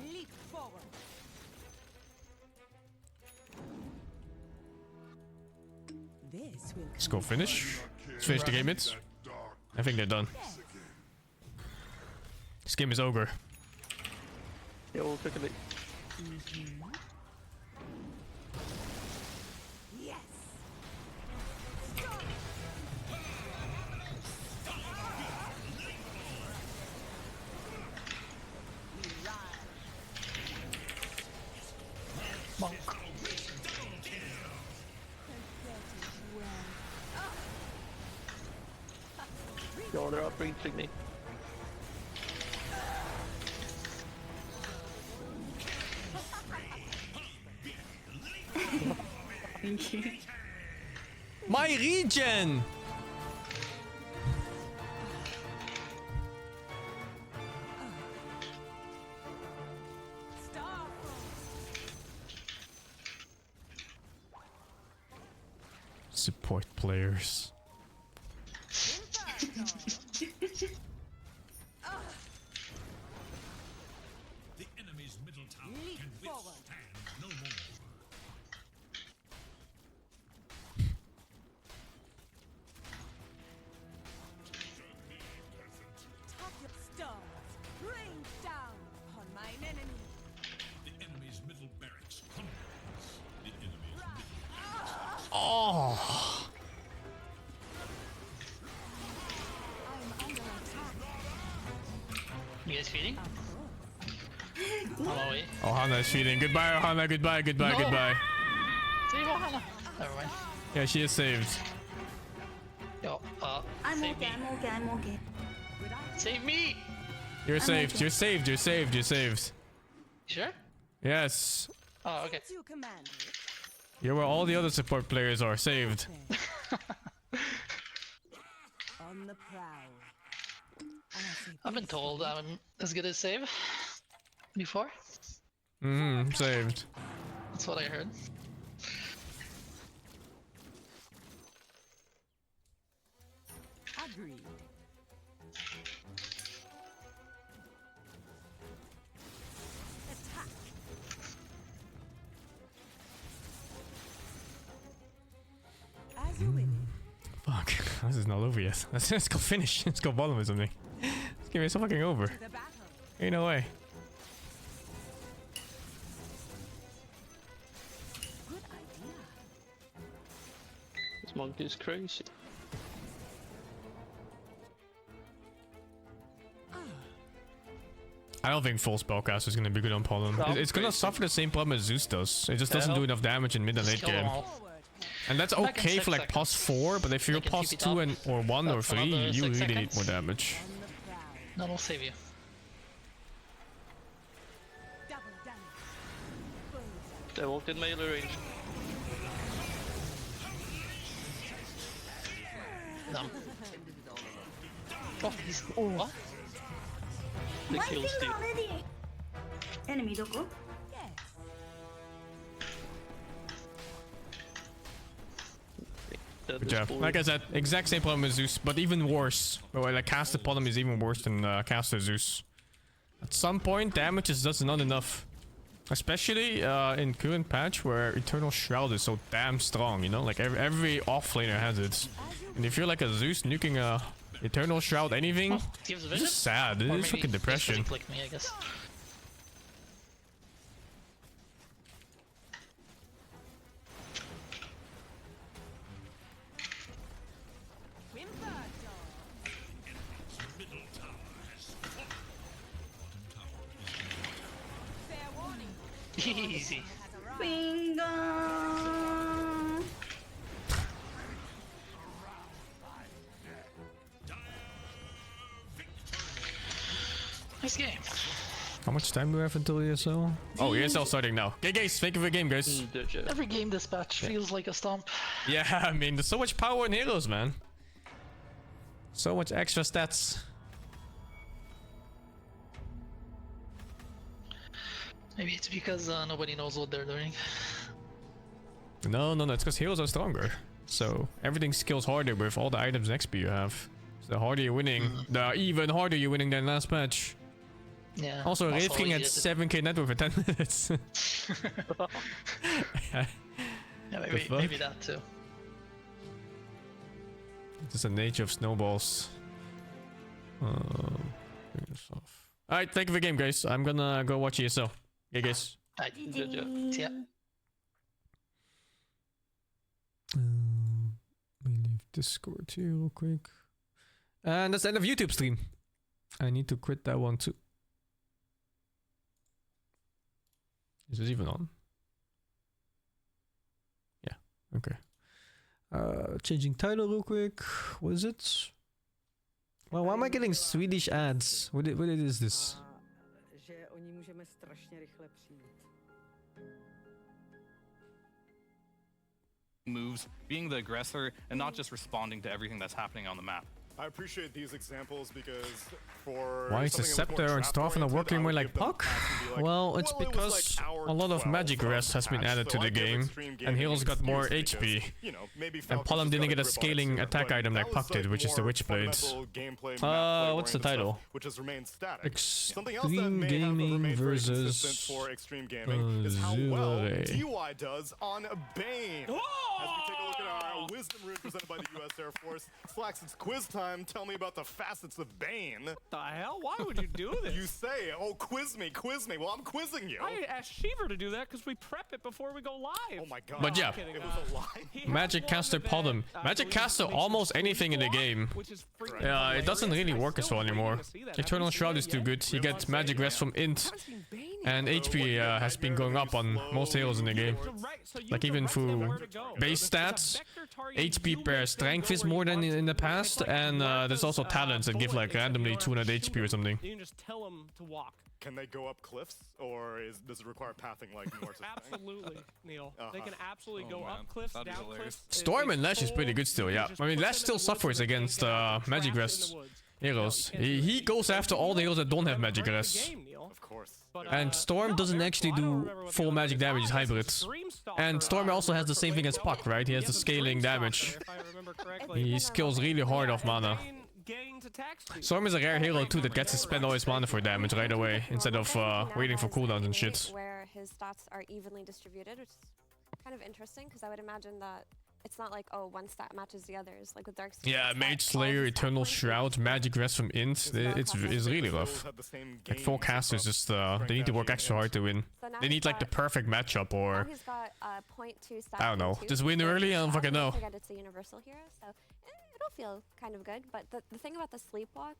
Leap forward. This will Let's go finish. Let's finish the game, it's. I think they're done. This game is over. Yeah, we'll quickly. Yes. Monk. Yo, they're out breaching me. Thank you. My regen! Starfall. Support players. Inferno. The enemy's middle tower Leap can forward. withstand no more. Top your stars. Rain down upon mine enemy. The enemy's middle barracks crumbles. The enemy's middle Oh! I'm under attack. You guys feeding? On my way. Ohana is feeding. Goodbye, Ohana. Goodbye, goodbye, No. goodbye. Save Ohana. Never mind. Yeah, she is saved. Yo, I'm save okay, me. I'm okay, I'm okay. Save me! You're saved. okay. You're saved. You're saved. You're saved. Sure? Yes. Oh, okay. As you command it. You're where all the other support players are saved. On the prowl. And I say I've been told I'm as good as save before. Saved. That's what I heard. agreed. Attack. As you will. Fuck. This is not over yet. Let's go finish. Let's go bottom or something. This game is so fucking over. To the battle. Ain't no way. Good idea. This monkey is crazy. I don't think full spellcaster is gonna be good on Pollen. No, It's gonna crazy. suffer the same problem as Zeus does. It just doesn't Yeah. do enough damage in mid and late Kill them game. all. Forward. And that's Back in okay 6 for like seconds. pos 4, but if you're They can pos TP 2 top. and or 1 or That's 3, another you 6 really need seconds. more damage. On the prowl. No, we'll save you. Double damage. Bullseye. They walked in melee range. Dumb. Oh, he's. What? They My kill finger Steve. already. Enemy どこ? Yes. dead Good this job. boy. Like I said, exact same problem as Zeus, but even worse. Well, like caster problem is even worse than caster Zeus. At some point, damage is just not enough. Especially in current patch where Eternal Shroud is so damn strong, you know? Like every offlaner has it. And if you're like a Zeus nuking a Eternal Shroud anything, Oh, he has a it's vision? just sad. Or It's maybe fucking just 'cause he depression. clicked me, I guess. Whimper dog. Middle tower has fallen. Bottom tower is under Fair warning. Easy. Has arrived. Bingo! Nice game. How much time do we have until ESL? Oh, ESL starting now. Okay, guys, thank you for the game, guys. Did you? Every game this patch feels like a stomp. Yeah, I mean, there's so much power in heroes, man. So much extra stats. Maybe it's because nobody knows what they're doing. No, it's because heroes are stronger. So everything scales harder with all the items and XP you have. So the harder you're winning, the even harder you're winning than last match. Yeah. Also, Wraith King had easy 7k net within 10 minutes. Yeah, maybe, fuck? maybe that too. It's the nature of snowballs. Bring this off. Alright, thank you for the game, guys. I'm gonna go watch ESL. Yeah, guys. Alright. Did you? See ya. Let me leave Discord here real quick. And that's the end of YouTube stream. I need to quit that one too. Is this even on? Yeah, okay. Changing title real quick. What is it? Well, why am I getting Swedish ads? What is this? Že o ní můžeme strašně rychle přijít. Moves, being the aggressor, and not just responding to everything that's happening on the map. I appreciate these examples because for Why is the Scepter and Staff not working more like Puck? Well, it's because a lot of magic rest has been added to the game, and heroes got more HP. And Palom didn't get a scaling attack item like Puck did, which is the Witchblade. What's the title? Extreme Gaming versus Zure. DUI does on Bane. As we take a look at our wisdom rune presented by the U.S. Air Force. Slacks, it's quiz time. Tell me about the facets of Bane. The hell? Why would you do this? You say, oh, quiz me. Well, I'm quizzing you. I asked Shiver to do that because we prep it before we go live. Oh my god. But yeah, it was a lie. Magic Caster Palom. Magic Caster almost anything in the game. It doesn't really work as well anymore. Eternal Shroud is too good. You get Magic Rest from Int. And HP has been going up on most heroes in the game. Like even through base stats, HP per strength is more than in the past, and there's also talents that give like randomly 200 HP or something. You can just tell them to walk. Can they go up cliffs, or does it require pathing like Norse? Absolutely, Neil. They can absolutely go up cliffs, down cliffs. Storm and Lash is pretty good still, yeah. I mean, Lash still suffers against Magic Rest heroes. He goes after all the heroes that don't have Magic Rest. Of course. And Storm doesn't actually do full magic damage, hybrid. And Storm also has the same thing as Puck, right? He has the scaling damage. He scales really hard off mana. Storm is a rare hero too that gets to spend all his mana for damage right away, instead of waiting for cooldowns and shit. Where his stats are evenly distributed, which is kind of interesting, because I would imagine that it's not like, oh, one stat matches the others, like with Dark Slayer. Yeah, Mage Slayer, Eternal Shroud, Magic Rest from Int, it's really rough. Like 4 casters just, they need to work extra hard to win. They need like the perfect matchup, or He's got 0.2 stats. I don't know, just win early. I don't fucking know. I forget it's a universal hero, so it'll feel kind of good. But the thing about the Sleepwalk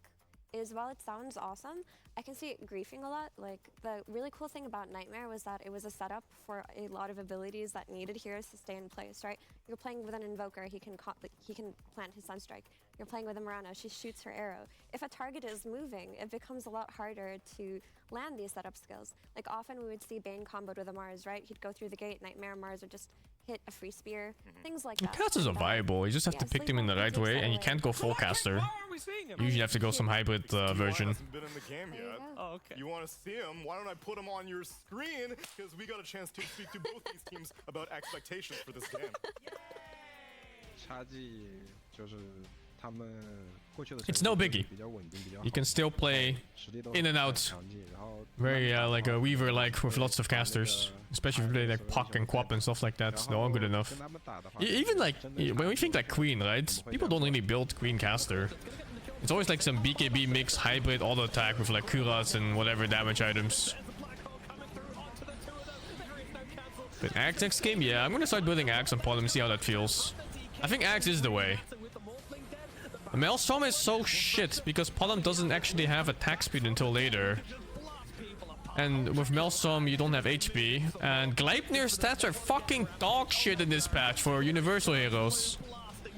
is, while it sounds awesome, I can see it griefing a lot. Like, the really cool thing about Nightmare was that it was a setup for a lot of abilities that needed heroes to stay in place, right? You're playing with an Invoker, he can plant his Sunstrike. You're playing with a Mirana, she shoots her arrow. If a target is moving, it becomes a lot harder to land these setup skills. Like, often we would see Bane comboed with a Mars, right? He'd go through the gate, Nightmare, Mars would just hit a free spear, things like that. Casters are viable, you just have to pick them in the right way, and you can't go full caster. You usually have to go some hybrid version. Been in the game yet. Oh, okay. You want to see him? Why don't I put him on your screen? Because we got a chance to speak to both these teams about expectations for this game. It's no biggie. You can still play in and out. Very like a Weaver like with lots of casters. Especially if you play like Puck and Quap and stuff like that. They're all good enough. Even like when we think like Queen, right? People don't really build Queen caster. It's always like some BKB mix hybrid auto attack with like Kuras and whatever damage items. But Axe next game? Yeah, I'm gonna start building Axe on Pod and see how that feels. I think Axe is the way. Maelstrom is so shit because Podem doesn't actually have attack speed until later. And with Maelstrom you don't have HP. And Gleipnir stats are fucking dog shit in this patch for universal heroes.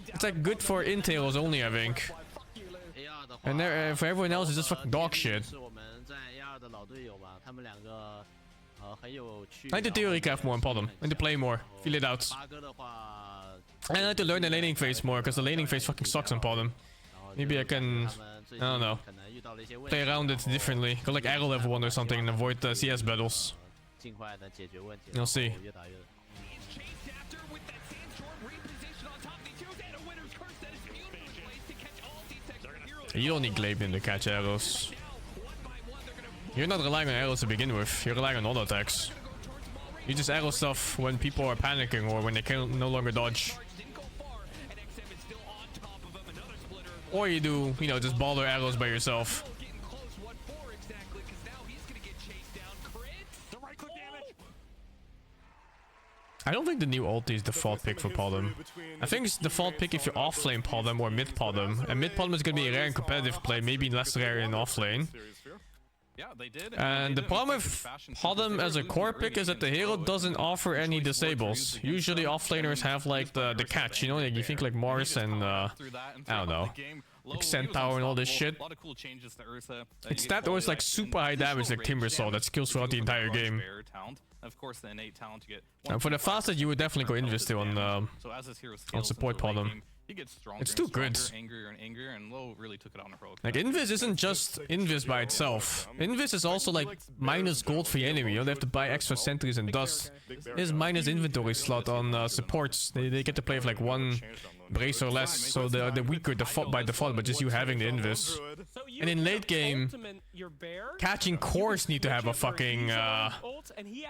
It's like good for int heroes only, I think. And there, for everyone else it's just fucking dog shit. I need to theory craft more on Podem. I need to play more. Feel it out. And I need to learn the laning phase more, because the laning phase fucking sucks on Podem. Maybe I can, I don't know, play around it differently. Go like arrow level 1 or something and avoid the CS battles. You'll see. You don't need Gleipnir to catch arrows. You're not relying on arrows to begin with, you're relying on auto attacks. You just arrow stuff when people are panicking or when they can no longer dodge. Or you do, you know, just baller arrows by yourself. I don't think the new ulti is default pick for Podem. I think it's default pick if you off-lane Podem or mid Podem. And mid Podem is going to be a rare and competitive play, maybe less rare in off-lane. Yeah, they did. And the problem with Podem as a core pick is that the hero doesn't offer any disables. Usually offlaners have like the catch, you know, like you think like Mars and I don't know, like Centaur and all this shit. It's that or it's like super high damage like Timbersaw that kills throughout the entire game. Of course, the innate talent to get. And for the fastest, you would definitely go Invis on support Podem. He gets stronger. It's too good. Angrier and angrier, and Low really took it on heroic. Like Invis isn't just Invis by itself. Invis is also like minus gold for the enemy. You don't have to buy extra sentries and dust. There's minus inventory slot on supports. They get to play with like one brace or less, so they're weaker by default, but just you having the Invis. And in late game, catching cores need to have a fucking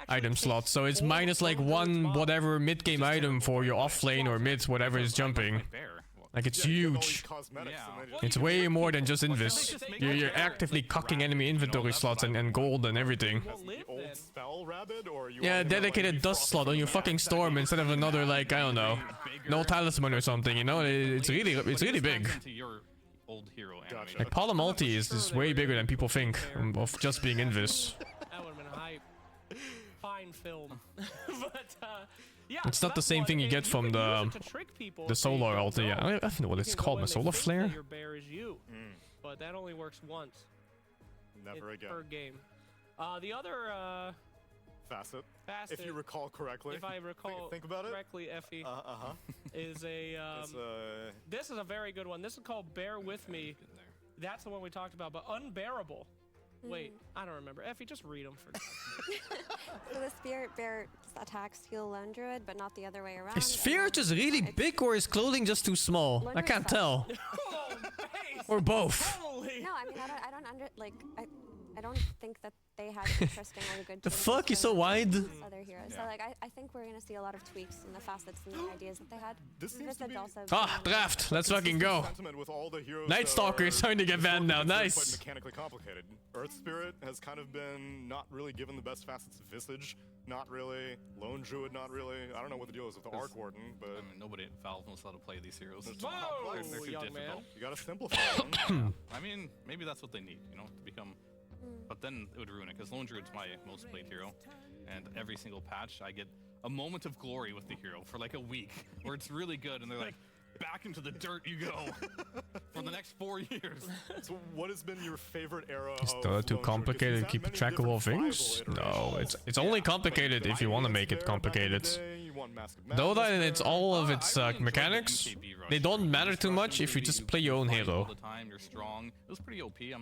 item slot, so it's minus like one whatever mid game item for your off lane or mid whatever is jumping. Like it's huge. It's way more than just Invis. You're actively cucking enemy inventory slots and gold and everything. Yeah, dedicated dust slot on your fucking storm instead of another like I don't know, no talisman or something. You know, it's really big. Like Podem ulti is way bigger than people think of just being Invis. That would have been hype. Fine film. But yeah, it's not the same thing you get from the solar ulti. Yeah, I don't know what it's called. The solar flare. Your bear is you, but that only works once. Never again. Per game. The other facet, if you recall correctly. If I recall think about correctly, Effie, is a this is a very good one. This is called Bear With Me. That's the one we talked about, but Unbearable. Wait, I don't remember. Effie, just read them for So the Spirit Bear attacks heal Lone Druid, but not the other way around. Is Fear just really big or is clothing just too small? I can't tell. Or both. No, I mean I don't think that they had interesting or good. The fuck is so wide? Other heroes. So like I think we're gonna see a lot of tweaks in the facets and the ideas that they had. Draft. Let's fucking go. Night Stalker is starting to get banned now. Nice. Mechanically complicated. Earth Spirit has kind of been not really given the best facets of Visage. Not really. Lone Druid, not really. I don't know what the deal is with the Arc Warden, but I mean, nobody at Valve knows how to play these heroes. Whoa, they're too young difficult. Man. You gotta simplify them. I mean, maybe that's what they need, you know, to become. But then it would ruin it, because Lone Druid's my most played hero, and every single patch I get a moment of glory with the hero for like a week, where it's really good, and they're like, back into the dirt you go for the next 4 years. So what has been your favorite era Is Dota too complicated to keep track of all things? No, it's only complicated if you want to make it complicated. Dota and it's all of its mechanics, they don't matter too much if you just play your own hero.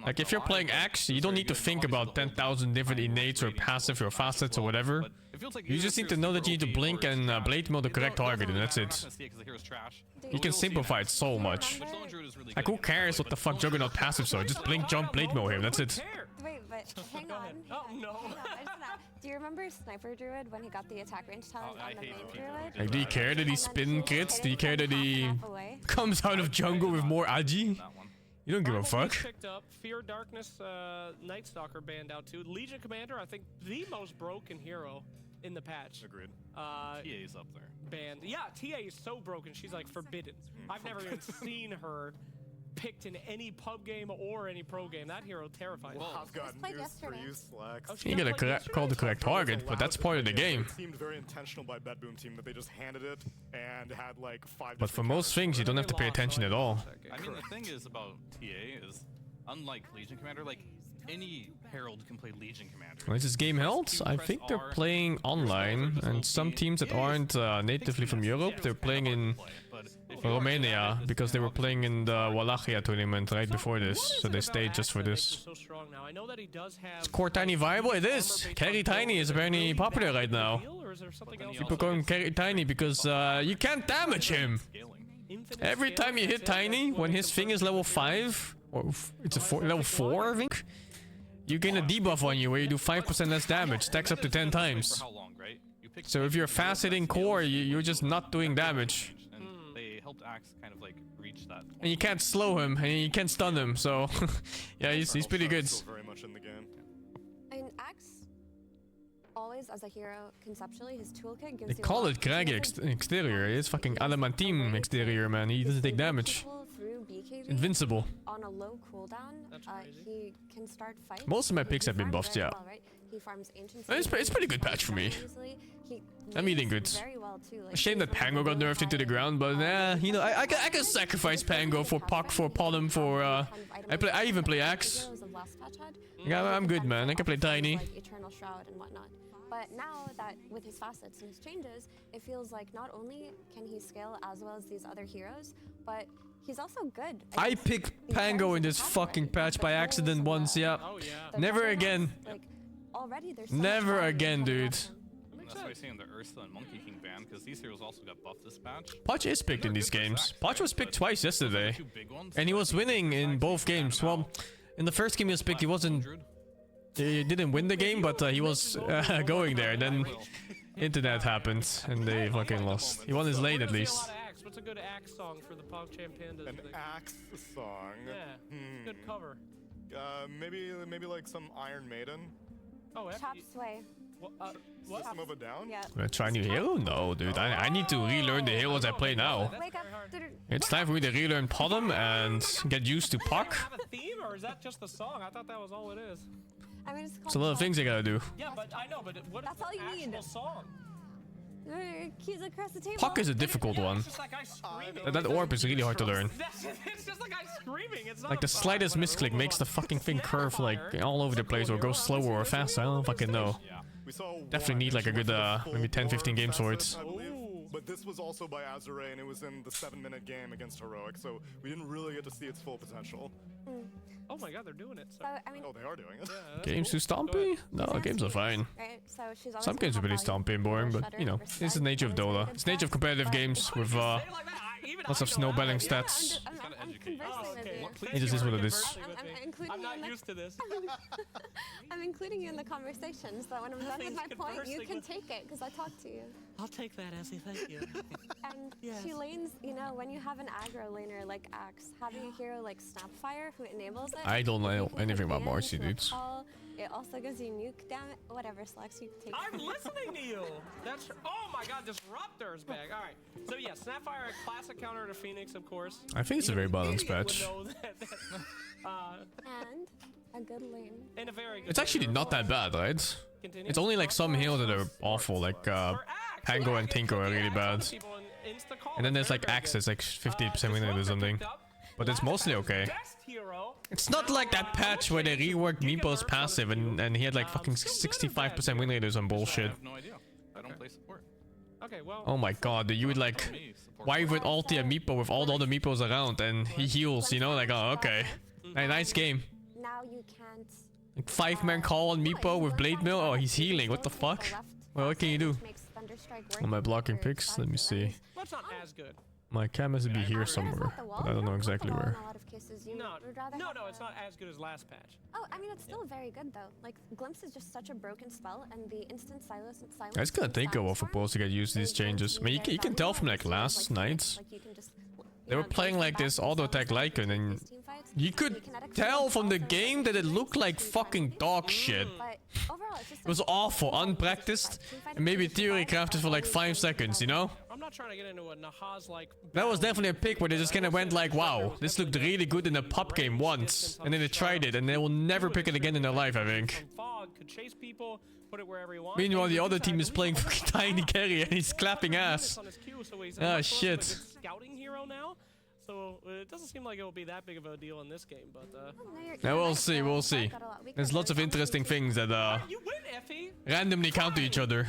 Like if you're playing Axe, you don't need to think about 10,000 different innates or passive or facets or whatever. It feels like You just need to know that you need to blink and blade mail the correct target, and that's it. You can simplify it so much. Like, who cares what the fuck Juggernaut passive so? Just blink, jump, blade mail him, that's it. Wait, but hang on. Oh no. Do you remember Sniper Druid when he got the attack range talent on the main Druid? Like, do you care that he spin crits? Do you care that he comes out of jungle with more agi? You don't give a fuck. Picked up Fear Darkness, Night Stalker banned out too. Legion Commander, I think the most broken hero in the patch. Agreed. TA's up there. Banned. Yeah, TA is so broken. She's like forbidden. I've never even seen her picked in any pub game or any pro game. That hero terrifies me. I've got news for you, Slacks. You gotta call the correct target, but that's part of the game. It seemed very intentional by BetBoom team that they just handed it and had like 5. But for most things, you don't have to pay attention at all. I mean, the thing is about TA is, unlike Legion Commander, like, any Herald can play Legion Commander. When is this game held? I think they're playing online, and some teams that aren't natively from Europe, they're playing in Romania, because they were playing in the Wallachia tournament right before this, so they stayed just for this. Is Core Tiny viable? It is! Carry Tiny is apparently popular right now. People call him Carry Tiny because you can't damage him! Every time you hit Tiny, when his thing is level 5, or it's a level 4 I think, you gain a debuff on you where you do 5% less damage, stacks up to 10 times. So if you're fast hitting core, you're just not doing damage. And they helped Axe kind of like reach that point. And you can't slow him, and you can't stun him, so yeah, he's pretty good. Very much in the game. I mean, Axe, always as a hero, conceptually, his toolkit gives They you call it Krag exterior, it's fucking Adamantine exterior, man, he doesn't take damage. Invincible. On a low cooldown, he can start fights. Most of my picks have been buffed, yeah. He farms ancient. It's pretty good patch for me. I'm eating good. Shame that Pango got nerfed into the ground, but you know, I can sacrifice Pango for Puck, for Pollen, for I even play Axe. Yeah, I'm good, man. I can play Tiny. Eternal Shroud and whatnot. But now that with his facets and his changes, it feels like not only can he scale as well as these other heroes, but he's also good. I picked Pango in this fucking patch by accident once, yeah. Never again. Like, already there's Never again, dude. That's why I'm saying the Ursa and Monkey King ban, because these heroes also got buffed this patch. Poch is picked in these games. Poch was picked twice yesterday. And he was winning in both games. Well, in the first game he was picked, he didn't win the game, but he was going there. Then internet happened, and they fucking lost. He won his lane at least. What's a good Axe song for the PogChamp Pandas? An Axe song? Yeah, good cover. Maybe like some Iron Maiden? Oh, Chop Sway. What? System of a Down? Yeah. Wanna try new hero? No, dude. I need to relearn the heroes I play now. Wake up. It's time for me to relearn Podem and get used to Puck. Have a theme, or is that just the song? I thought that was all it is. I mean, It's a lot of things I gotta do. Yeah, but I know, but what is That's the all you actual need. song? Keys across the table. Puck is a difficult one. It's just like I screaming. That orb is really hard to learn. It's just like I screaming. It's not Like the slightest misclick makes the fucking thing curve like all over the place, or go slower or faster. I don't fucking know. Definitely need like a good maybe 10-15 games for it. But this was also by Azure, and it was in the 7-minute game against Heroic, so we didn't really get to see its full potential. Oh my god, they're doing it. So. I mean, oh, they are doing it. Yeah, Games too stompy? No, games are fine. Right, so she's Some games are really stompy and boring, but you know, it's the nature of Dota. It's the nature of competitive games with lots of snowballing stats. I'm conversing with you. It just is what it is. I'm not used to this. I'm including you in the conversation, so when I'm done with my point, you can take it, because I talked to you. I'll take that, Essie, thank you. And she lanes, you know, when you have an aggro laner like Axe, having a hero like Snapfire who enables it. I don't know anything about Marcy, dudes. It also gives you nuke damage. Whatever, Slacks, you take I'm listening to you! That's oh my god, Disruptor's back. Alright, so yeah, Snapfire, a classic counter to Phoenix, of course. I think it's a very balanced patch. And a good lane. And a very good It's actually not that bad, right? It's only like some heroes that are awful, like Pango and Tinko are really bad. And then there's like Axe that's like 50% win rate or something. But it's mostly okay. It's not like that patch where they reworked Meepo's passive and he had like fucking 65% win rate or some bullshit. I have no idea. I don't play support. Okay, well. Oh my god, you would like wipe with ulti a Meepo with all the other Meepos around and he heals, you know? Like, oh, okay. Nice game. Now you can't. Like 5-man call on Meepo with Blade Mill? Oh, he's healing. What the fuck? Well, what can you do? Makes Thunderstrike work On my blocking for picks, let me spells, see. Well, it's not as good. My cam has to be here It's somewhere, not the wall. but I don't know Not exactly the wall where. In a lot of cases, you No, would rather have it's not as good as last patch. Oh, I mean, it's still very good though. Like, Glimpse is just such a broken spell, and the instant silence. It's gonna take a while for pros to get used to these changes. I mean, you can tell from like last night. They were playing like this auto attack Lycan, and you could tell from the game that it looked like fucking dog shit. It was awful, unpracticed, and maybe theory crafted for like 5 seconds, you know? I'm not trying to get into a Nahaz like. That was definitely a pick where they just kind of went like, wow, this looked really good in a pop game once, and then they tried it, and they will never pick it again in their life, I think. Fog could chase people, put it wherever you want. Meanwhile, the other team is playing fucking tiny carry, and he's clapping ass. Ah, shit. Scouting hero now. So it doesn't seem like it will be that big of a deal in this game, but Yeah, we'll see, we'll see. There's lots of interesting things that you win, Effie. randomly counter each other.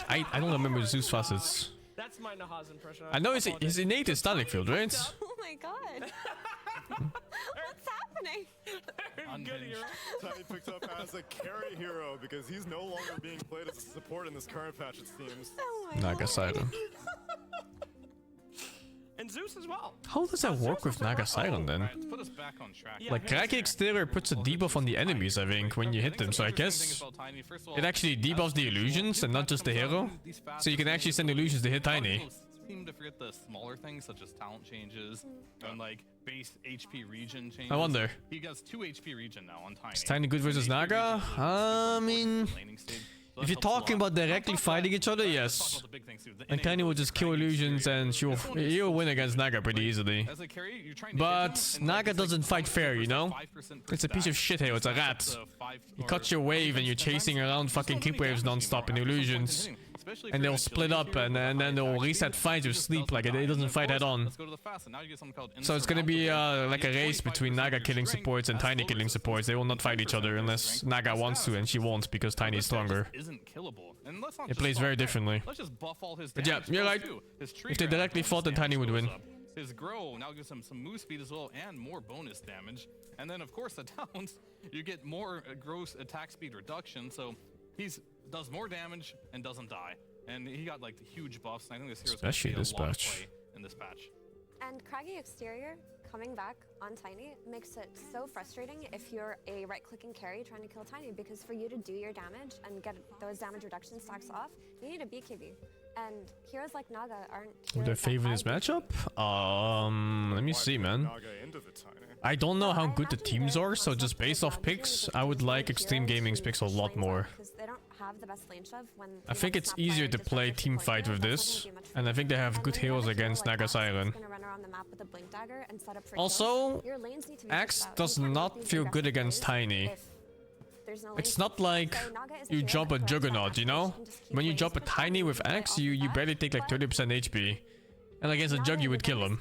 I don't remember Zeus facets. That's my Nahaz impression. I know his innate is static field, right? Oh my god. What's happening? Tiny picked up as a carry hero because he's no longer being played as a support in this current patch, it seems. Oh my Naga Siren. And Zeus as well. How does that work with Naga Siren then? Alright, let's put us back on track. Like, Craggy Exterior puts a debuff on the enemies, I think, when you hit them, so I guess it actually debuffs the illusions and not just the hero. So you can actually send illusions to hit Tiny. Seem to forget the smaller things such as talent changes and like base HP region changes. I wonder. He gets 2 HP region now on Tiny. Is Tiny good versus Naga? I mean, if you're talking about directly fighting each other, yes. And Tiny will just kill illusions and he'll win against Naga pretty easily. But Naga doesn't fight fair, you know? It's a piece of shit here, it's a rat. You cut your wave and you're chasing around fucking keep waves non-stop in illusions. And they'll split up and then they'll reset fights with sleep, like it doesn't fight head on. So it's gonna be like a race between Naga killing supports and Tiny killing supports. They will not fight each other unless Naga wants to, and she won't because Tiny is stronger. It plays very differently. But yeah, you're right. If they directly fought, then Tiny would win. His grow now gives him some move speed as well and more bonus damage. And then of course the downs, you get more gross attack speed reduction. So does more damage and doesn't die. And he got like the huge buffs. And I think this hero's especially this patch. In this patch. And Craggy Exterior coming back on Tiny makes it so frustrating if you're a right-clicking carry trying to kill Tiny, because for you to do your damage and get those damage reduction stacks off, you need a BKB. And heroes like Naga aren't Would I favor this matchup? Let me see, man. I don't know how good the teams are, so just based off picks, I would like Extreme Gaming's picks a lot more. I think it's easier to play team fight with this, and I think they have good heroes against Naga Siren. Also, Axe does not feel good against Tiny. It's not like you drop a Juggernaut, you know? When you drop a Tiny with Axe, you barely take like 30% HP. And against a Jug, you would kill him.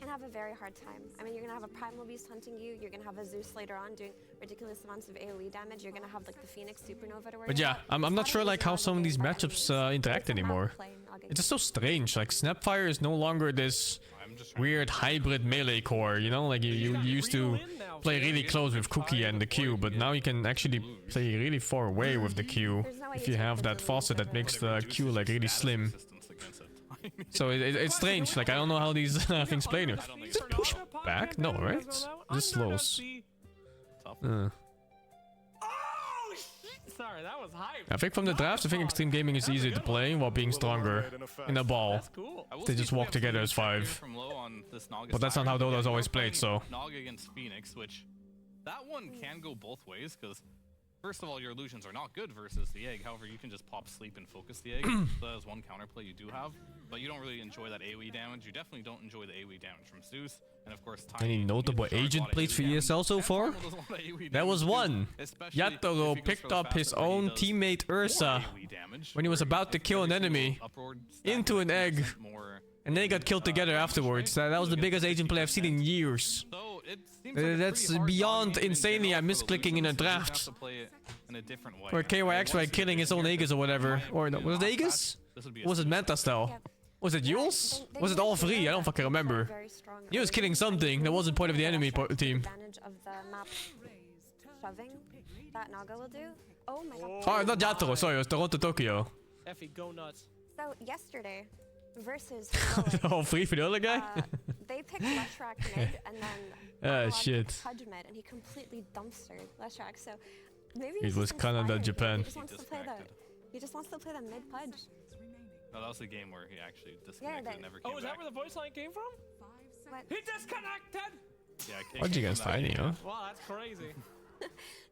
Can have a very hard time. I mean, you're gonna have a Primal Beast hunting you, you're gonna have a Zeus later on doing ridiculous amounts of AoE damage, you're gonna have like the Phoenix Supernova to worry But yeah, I'm not sure like how some of these matchups interact anymore. It's just so strange, like Snapfire is no longer this weird hybrid melee core, you know? Like you used to play really close with Cookie and the Q, but now you can actually play really far away with the Q if you have that faucet that makes the Q like really slim. So it's strange, like I don't know how these things play now. Does it push back? No, right? This slows. Sorry, that was hype. I think from the drafts, I think Extreme Gaming is easier to play while being stronger in a ball. They just walk together as 5. But that's not how Dota's always played, so. Naga against Phoenix, which that one can go both ways, because first of all, your illusions are not good versus the egg. However, you can just pop sleep and focus the egg. So that is one counterplay you do have, but you don't really enjoy that AoE damage. You definitely don't enjoy the AoE damage from Zeus. And of course, any notable agent plays for ESL so far? There was one. Yatoro picked up his own teammate Ursa when he was about to kill an enemy into an egg, and they got killed together afterwards. That was the biggest agent play I've seen in years. That's beyond insanely I'm misclicking in a draft. Or KYX by killing his own Aegis or whatever. Or no, was it Aegis? Or was it Manta style? Was it Yules? Was it all 3? I don't fucking remember. He was killing something that wasn't part of the enemy team. Advantage of the map shoving that Naga will do Oh my god. Oh, not Yatoro, sorry, it was Toronto Tokyo. Effie, go nuts. So yesterday, versus The whole free for the other guy? they picked Leshrac mid and then Shit. Pudge mid, and he completely dumpstered Leshrac. So maybe It was Canada, Japan. He just wants to play the mid Pudge. No, that was the game where he actually disconnected and never came Oh, is that where the voice line came from? What? He disconnected! Yeah, Pudge against Tiny, huh? Wow, that's crazy.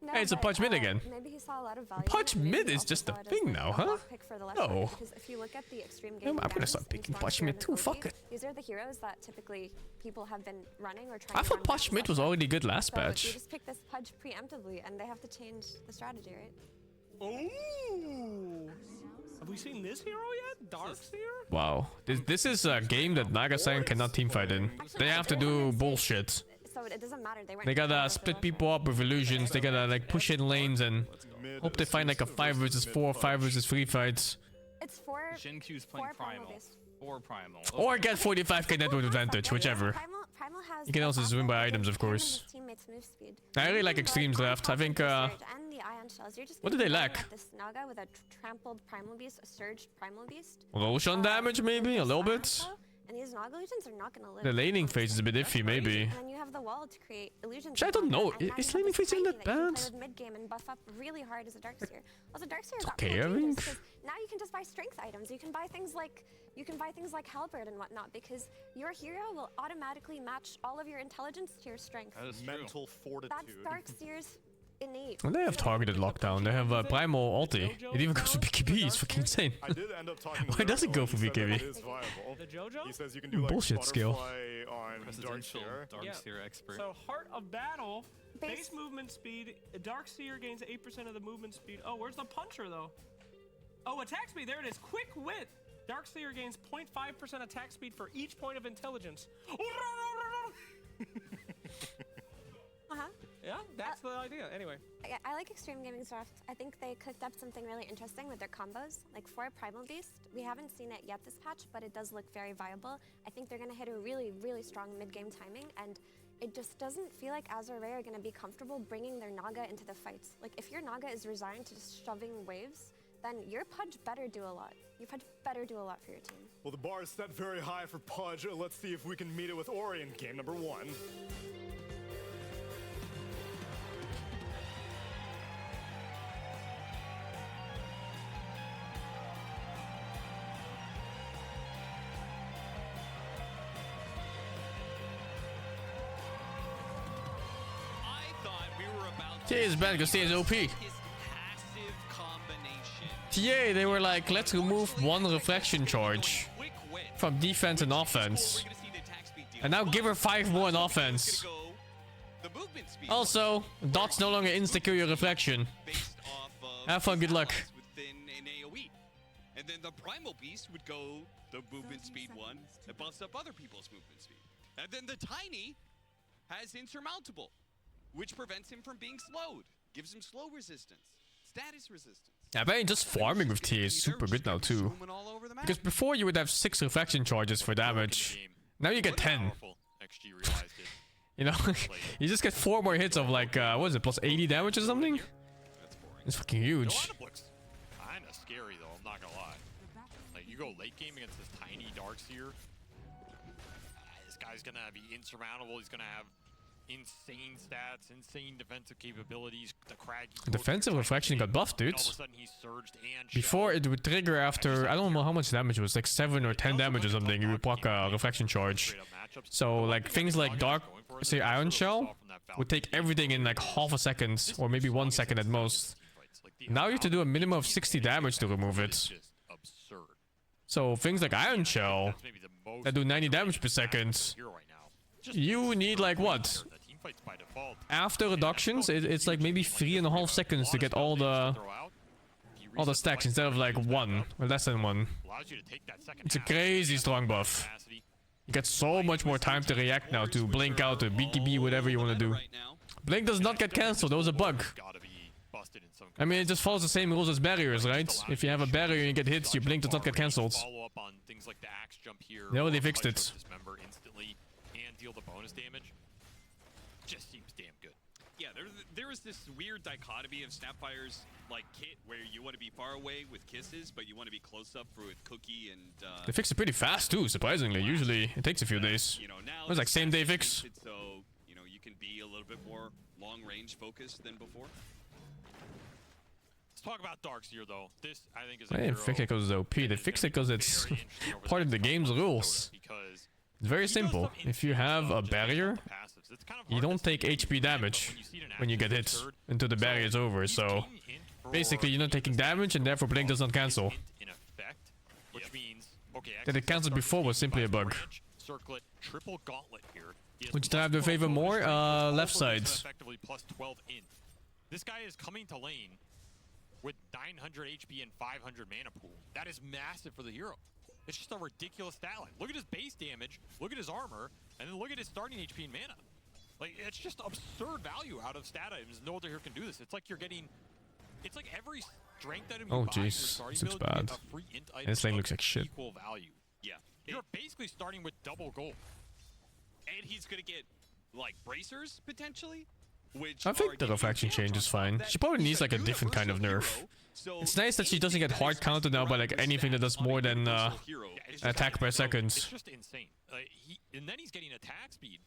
No, Hey, it's a but, Pudge mid again. Maybe he saw a lot of value. Pudge mid is just a thing now, huh? Oh. Because if you look at the extreme game I'm gonna start picking Pudge mid too, fuck it. These are the heroes that typically people have been running or trying I thought Pudge mid was already good last so You patch. just pick this Pudge preemptively and they have to change the strategy, right? Oh! Have we seen this hero yet? Darkseer? Wow. This is a game that Naga-san cannot teamfight in. They have to do bullshit. So it doesn't matter. They gotta split people up with illusions. They gotta like push in lanes and hope they find like a 5 versus 4, 5 versus 3 fights. It's for Shinkyu's playing Primal. Or Primal. Or get 45k network advantage, whichever. Primal has You can also zoom by items, of course. I really like extremes left. I think, what do they lack? This Naga with a trampled Primal Beast, a surged Primal Beast. Lotion damage, maybe? A little bit? And these Naga illusions are not gonna live. The laning phase is a bit iffy, maybe. And then you have the wall to create illusions. Which I don't know. Is laning phase even that bad? Mid game and buff up really hard as a Darkseer. Also, Darkseer got okay, I think. now you can just buy strength items. You can buy things like Halberd and whatnot because your hero will automatically match all of your intelligence to your strength. That is mental fortitude. That's Darkseer's innate. Well, they have targeted lockdown. They have Primal ulti. It even goes for BKB. It's fucking insane. I did end up talking Why does it go for BKB? The JoJo? He says you can do like bullshit skill. on Darkseer expert. So Heart of Battle, base movement speed. Darkseer gains 8% of the movement speed. Oh, where's the puncher though? Oh, attack speed. There it is. Quick wit. Darkseer gains 0.5% attack speed for each point of intelligence. Yeah, that's the idea. Anyway. I like Extreme Gaming's draft. I think they cooked up something really interesting with their combos. Like for Primal Beast, we haven't seen it yet this patch, but it does look very viable. I think they're gonna hit a really, really strong mid-game timing, and it just doesn't feel like Azure are gonna be comfortable bringing their Naga into the fights. Like if your Naga is resigned to just shoving waves, then your Pudge better do a lot. Your Pudge better do a lot for your team. Well, the bar is set very high for Pudge. Let's see if we can meet it with Ori in game number 1. TA is bad because TA is OP. TA, they were like, let's remove one reflection charge from defense and offense. And now give her 5 more on offense. Also, dots no longer insta-kill your reflection. Have fun, good luck. And then the Primal Beast would go the movement speed 1 and buffs up other people's movement speed. And then the Tiny has Insurmountable, which prevents him from being slowed. Gives him slow resistance, status resistance. Yeah, apparently just farming with TA is super good now too. Because before you would have 6 reflection charges for damage. Now you get 10. You know, you just get 4 more hits of like, what is it, plus 80 damage or something? It's fucking huge. Looks kind of scary though, I'm not gonna lie. Like you go late game against this tiny Darkseer. This guy's gonna be insurmountable, he's gonna have insane stats, insane defensive capabilities. The craggy Defensive reflection got buffed, dude. all of a sudden he surged and Before it would trigger after, I don't know how much damage it was, like 7 or 10 damage or something, you would block a reflection charge. So like things like Dark, say Iron Shell, would take everything in like half a second, or maybe 1 second at most. Now you have to do a minimum of 60 damage to remove it. So things like Iron Shell, that do 90 damage per second, you need like what? After reductions, it's like maybe 3.5 seconds to get all the stacks instead of like 1 or less than 1. It's a crazy strong buff. You get so much more time to react now, to blink out, to BKB, whatever you want to do. Blink does not get cancelled, that was a bug. I mean, it just follows the same rules as barriers, right? If you have a barrier and you get hits, your blink does not get cancelled. They already fixed it. Deal the bonus damage. Just seems damn good. Yeah, there is this weird dichotomy of Snapfire's like kit where you want to be far away with kisses, but you want to be close up with Cookie and. They fix it pretty fast too, surprisingly. Usually it takes a few days. You know, now it was like same day fix. So you know you can be a little bit more long range focused than before. Let's talk about Darkseer though. This I think is. They didn't fix it because it's OP. They fixed it because it's part of the game's rules. Because it's very simple. If you have a barrier, you don't take HP damage when you get hit until the barrier is over. So basically, you're not taking damage, and therefore Blink does not cancel. In effect, which means okay. That it canceled before was simply a bug. Circlet, triple gauntlet here. Which do I have to favor more? Left side. Effectively plus 12 int. This guy is coming to lane with 900 HP and 500 mana pool. That is massive for the hero. It's just a ridiculous stat line. Look at his base damage, look at his armor, and then look at his starting HP and mana. Like, it's just absurd value out of stat items. No other hero can do this. It's like you're getting... It's like every strength item you buy in your starting this looks build, you bad. get a free int item This lane of looks like shit. equal value. Yeah. You're basically starting with double gold. And he's gonna get, like, bracers, potentially? Which I think the refraction change is fine. She probably needs like a different kind of nerf. It's nice that she doesn't get hard counted now by like anything that does more than attack per second. It's just insane. And then he's getting attack speed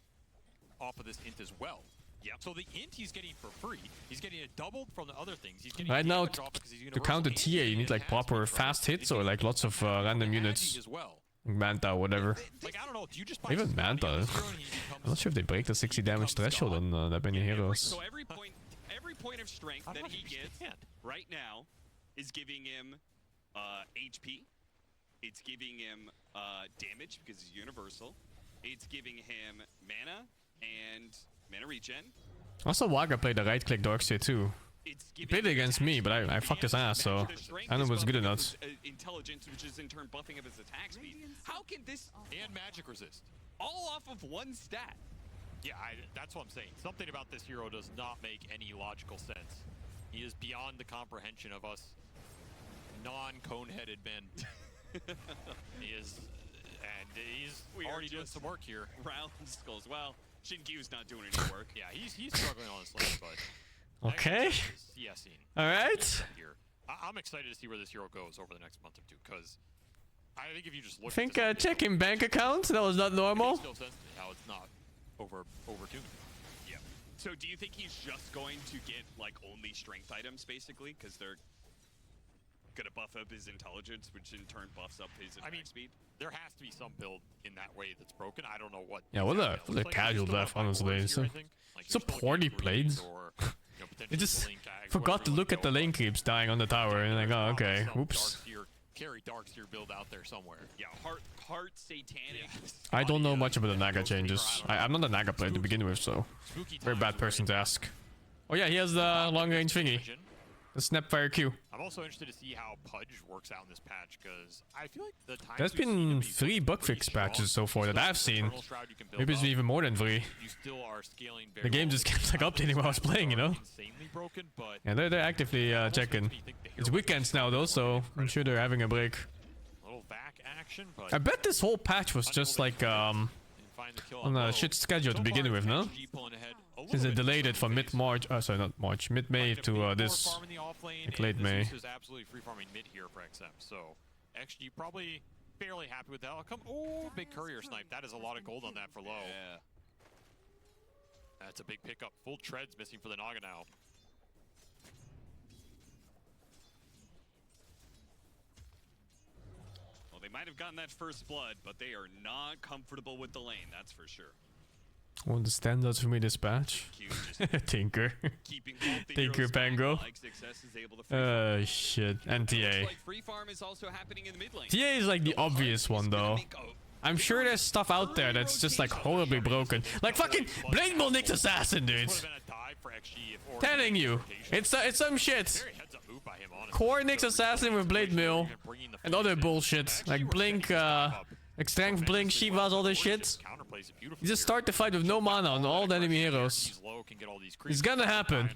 off of this int as well. Yeah. So the int he's getting for free. He's getting it doubled from the other things. He's getting Right now, damage off because he's to counter TA, you need like proper fast hits or like lots of random units. as well. Manta or whatever. Like, I don't know, do you just buy Even Manta. I'm not sure if they break the 60 damage threshold on that many heroes. So every point of strength that he gets right now is giving him HP. It's giving him damage because he's universal. It's giving him mana and mana regen. Also, Waga played the right click Darkseer too. He played it against me, but I fucked his ass, so I don't know if it's good or not. Intelligence, which is in turn buffing up his attack speed. How can this and magic resist all off of one stat? Yeah, that's what I'm saying. Something about this hero does not make any logical sense. He is beyond the comprehension of us non-cone-headed men. He is, and he's already doing some work here. Round skulls. Well, Shinkyu's not doing any work. Yeah, he's struggling on this lane, but. Okay. Alright. I'm excited to see where this hero goes over the next month or two, because I think if you just look I think checking bank account, that was not normal. Still sense how it's not overtuned. Yeah. So do you think he's just going to get like only strength items basically, because they're gonna buff up his intelligence, which in turn buffs up his attack speed? There has to be some build in that way that's broken. I don't know what. Yeah, what a casual death, honestly. So poorly played. They just forgot to look at the lane creeps dying on the tower and like, oh, okay, oops. Carry Darkseer build out there somewhere. Yeah, heart satanic. I don't know much about the Naga changes. I'm not a Naga player to begin with, so very bad person to ask. Oh yeah, he has the long range thingy. The Snapfire Q. I'm also interested to see how Pudge works out in this patch, because I feel like the time There's been 3 bug fix patches so far that I've seen. Maybe it's even more than 3. The game just kept like updating while I was playing, you know? Yeah, they're actively checking. It's weekends now though, so I'm sure they're having a break. I bet this whole patch was just like on a shit schedule to begin with, no? Since they delayed it from mid-March, sorry, not March, mid-May to this, like late May. This is absolutely free farming mid here for XM, so XG probably fairly happy with the outcome. Oh, big courier snipe. That is a lot of gold on that for low. Yeah. That's a big pickup. Full treads missing for the Naga now. Well, they might have gotten that first blood, but they are not comfortable with the lane, that's for sure. One of the standouts for me this patch. Tinker. Tinker Pango. Shit. And TA. TA is like the obvious one though. I'm sure there's stuff out there that's just like horribly broken. Like fucking Blade Mill Nick's Assassin, dude. Telling you. It's some shit. Core Nick's Assassin with Blade Mill. And other bullshit. Like Blink, like Strength Blink, Shivas, all this shit. You just start the fight with no mana on all the enemy heroes. It's gonna happen.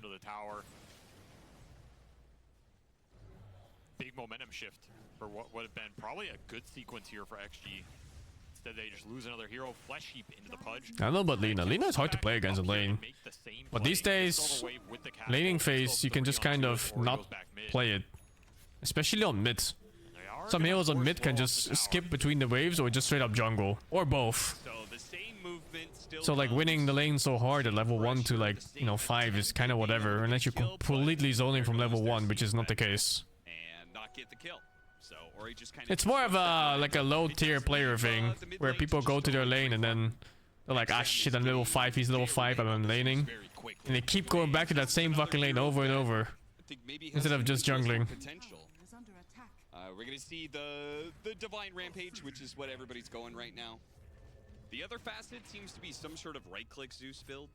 Big momentum shift for what would have been probably a good sequence here for XG. Instead, they just lose another hero. Flesh heap into the Pudge. I don't know about Lina. Lina is hard to play against a lane. But these days, laning phase, you can just kind of not play it. Especially on mid. Some heroes on mid can just skip between the waves or just straight up jungle. Or both. So like winning the lane so hard at level 1 to like, you know, 5 is kind of whatever. Unless you're completely zoning from level 1, which is not the case. It's more of a like a low tier player thing. Where people go to their lane and then they're like, ah shit, I'm level 5, he's level 5, I'm laning. And they keep going back to that same fucking lane over and over. Instead of just jungling. We're gonna see the Divine Rampage, which is what everybody's going right now. The other facet seems to be some sort of right-click Zeus build,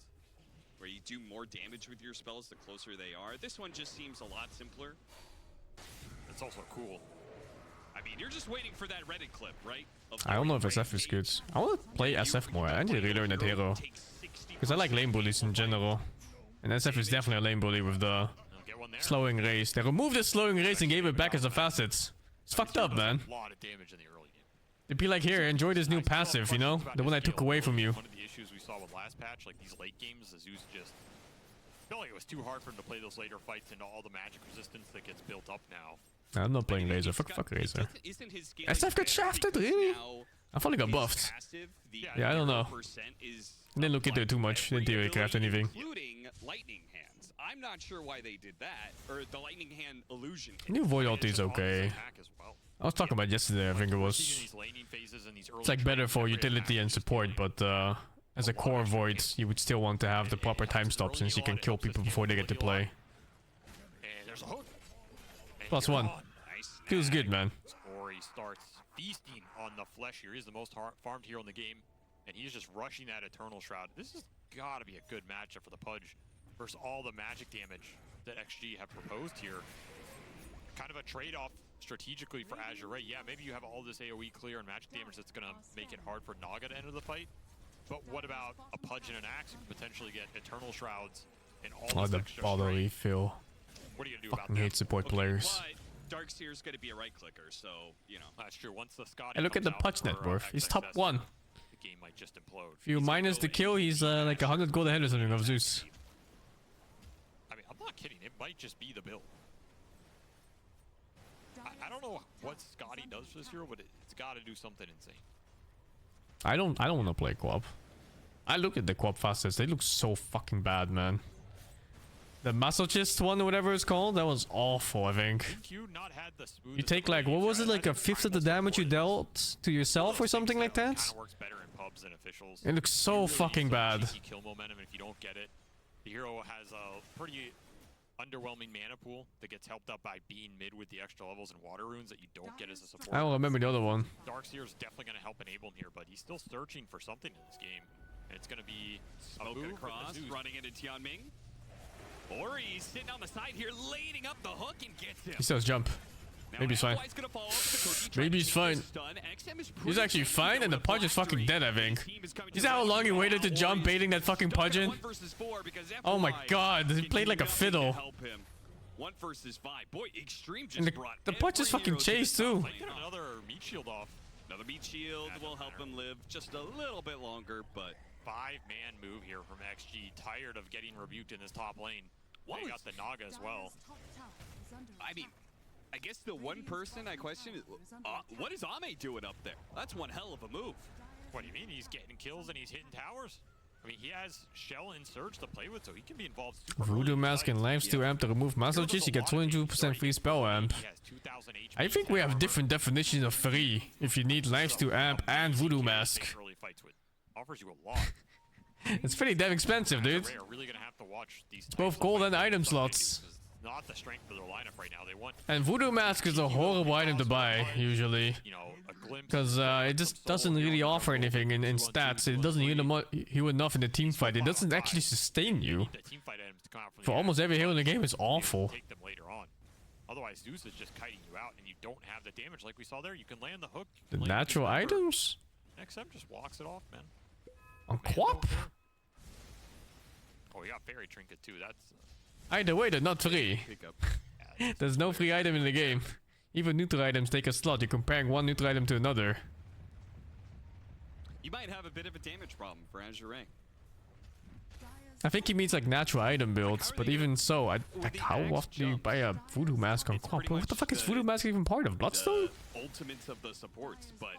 where you do more damage with your spells the closer they are. This one just seems a lot simpler. It's also cool. I mean, you're just waiting for that Reddit clip, right? I don't know if SF is good. I want to play SF more. I need to relearn that hero. Because I like lane bullies in general. And SF is definitely a lane bully with the slowing race. They removed the slowing race and gave it back as a facet. It's fucked up, man. A lot of damage in the early game. It'd be like, here, enjoy this new passive, you know? The one I took away from you. One of the issues we saw with last patch, like these late games, the Zeus just felt like it was too hard for him to play those later fights into all the magic resistance that gets built up now. I'm not playing laser. Fuck laser. SF got shafted, really? I thought he got buffed. Yeah, I don't know. Didn't look into it too much. Didn't theory craft anything. Including lightning hands. I'm not sure why they did that, or the lightning hand illusion. New void ulti is okay. I was talking about yesterday. I think it was. It's like better for utility and support, but as a core void, you would still want to have the proper time stop since you can kill people before they get to play. +1. Feels good, man. Ori starts feasting on the flesh here. He's the most farmed hero in the game, and he's just rushing that Eternal Shroud. This has got to be a good matchup for the Pudge versus all the magic damage that XG have proposed here. Kind of a trade-off strategically for Azure, right? Yeah, maybe you have all this AoE clear and magic damage that's going to make it hard for Naga to enter the fight. But what about a Pudge and an Axe who could potentially get Eternal Shrouds and all this extra bother strength? feel. What are you going to do Fucking about that? hate support players. Darkseer's going to be a right clicker, so, you know. That's true. Once the Scotty Hey, look at the Pudge net worth. He's top 1. The game might just implode. If you minus the kill, he's like 100 gold ahead or something of Zeus. I mean, I'm not kidding. It might just be the build. I don't know what Scotty does for this hero, but it's got to do something insane. I don't want to play Quap. I look at the Quap facets. They look so fucking bad, man. The masochist one or whatever it's called, that was awful, I think. You take like, what was it, like a fifth of the damage you dealt to yourself or something like that? It looks so fucking bad. Kill momentum, and if you don't get it, the hero has a pretty underwhelming mana pool that gets helped up by being mid with the extra levels and water runes that you don't get as a support. I don't remember the other one. Darkseer is definitely going to help enable him here, but he's still searching for something in this game. And it's going to be Smoke it across, running into Tianming. Ori sitting on the side here, lading up the hook and gets him. He still has jump. Maybe he's fine. Maybe he's fine. He's actually fine, and the Pudge is fucking dead, I think. You see how long he waited to jump, baiting that fucking Pudge in? Oh my god, he played like a fiddle. 1 versus 5. Boy, Extreme just And brought the Pudge is fucking chased too. Get another meat shield off. Another meat shield will help him live just a little bit longer, but 5-man move here from XG. Tired of getting rebuked in this top lane. They got the Naga as well. I mean, I guess the one person I question is, what is Ame doing up there? That's one hell of a move. What do you mean? He's getting kills and he's hitting towers? I mean, he has Shell and Surge to play with, so he can be involved super Voodoo Mask and Lifesteal Amp to remove masochist, you get 22% free spell amp. I think we have different definitions of free if you need Lifesteal Amp and Voodoo Mask. Offers you a lot. It's pretty damn expensive, dude. It's both gold and item slots. Not the strength of their lineup right now. They want And Voodoo Mask is a horrible item to buy, usually. Because it just doesn't really offer anything in stats. It doesn't heal enough in the team fight. It doesn't actually sustain you. For almost every hero in the game, it's awful. Take them later on. Otherwise, Zeus is just kiting you out, and you don't have the damage like we saw there. You can land the hook. The natural items? XM just walks it off, man. On Quap? Oh, we got Fairy Trinket too. That's either way, they're not free. There's no free item in the game. Even neutral items take a slot. You're comparing one neutral item to another. You might have a bit of a damage problem for Azure. I think he means like natural item builds, but even so, like how often do you buy a Voodoo Mask on Quap? What the fuck is Voodoo Mask even part of? Bloodstone? Ultimates of the supports, but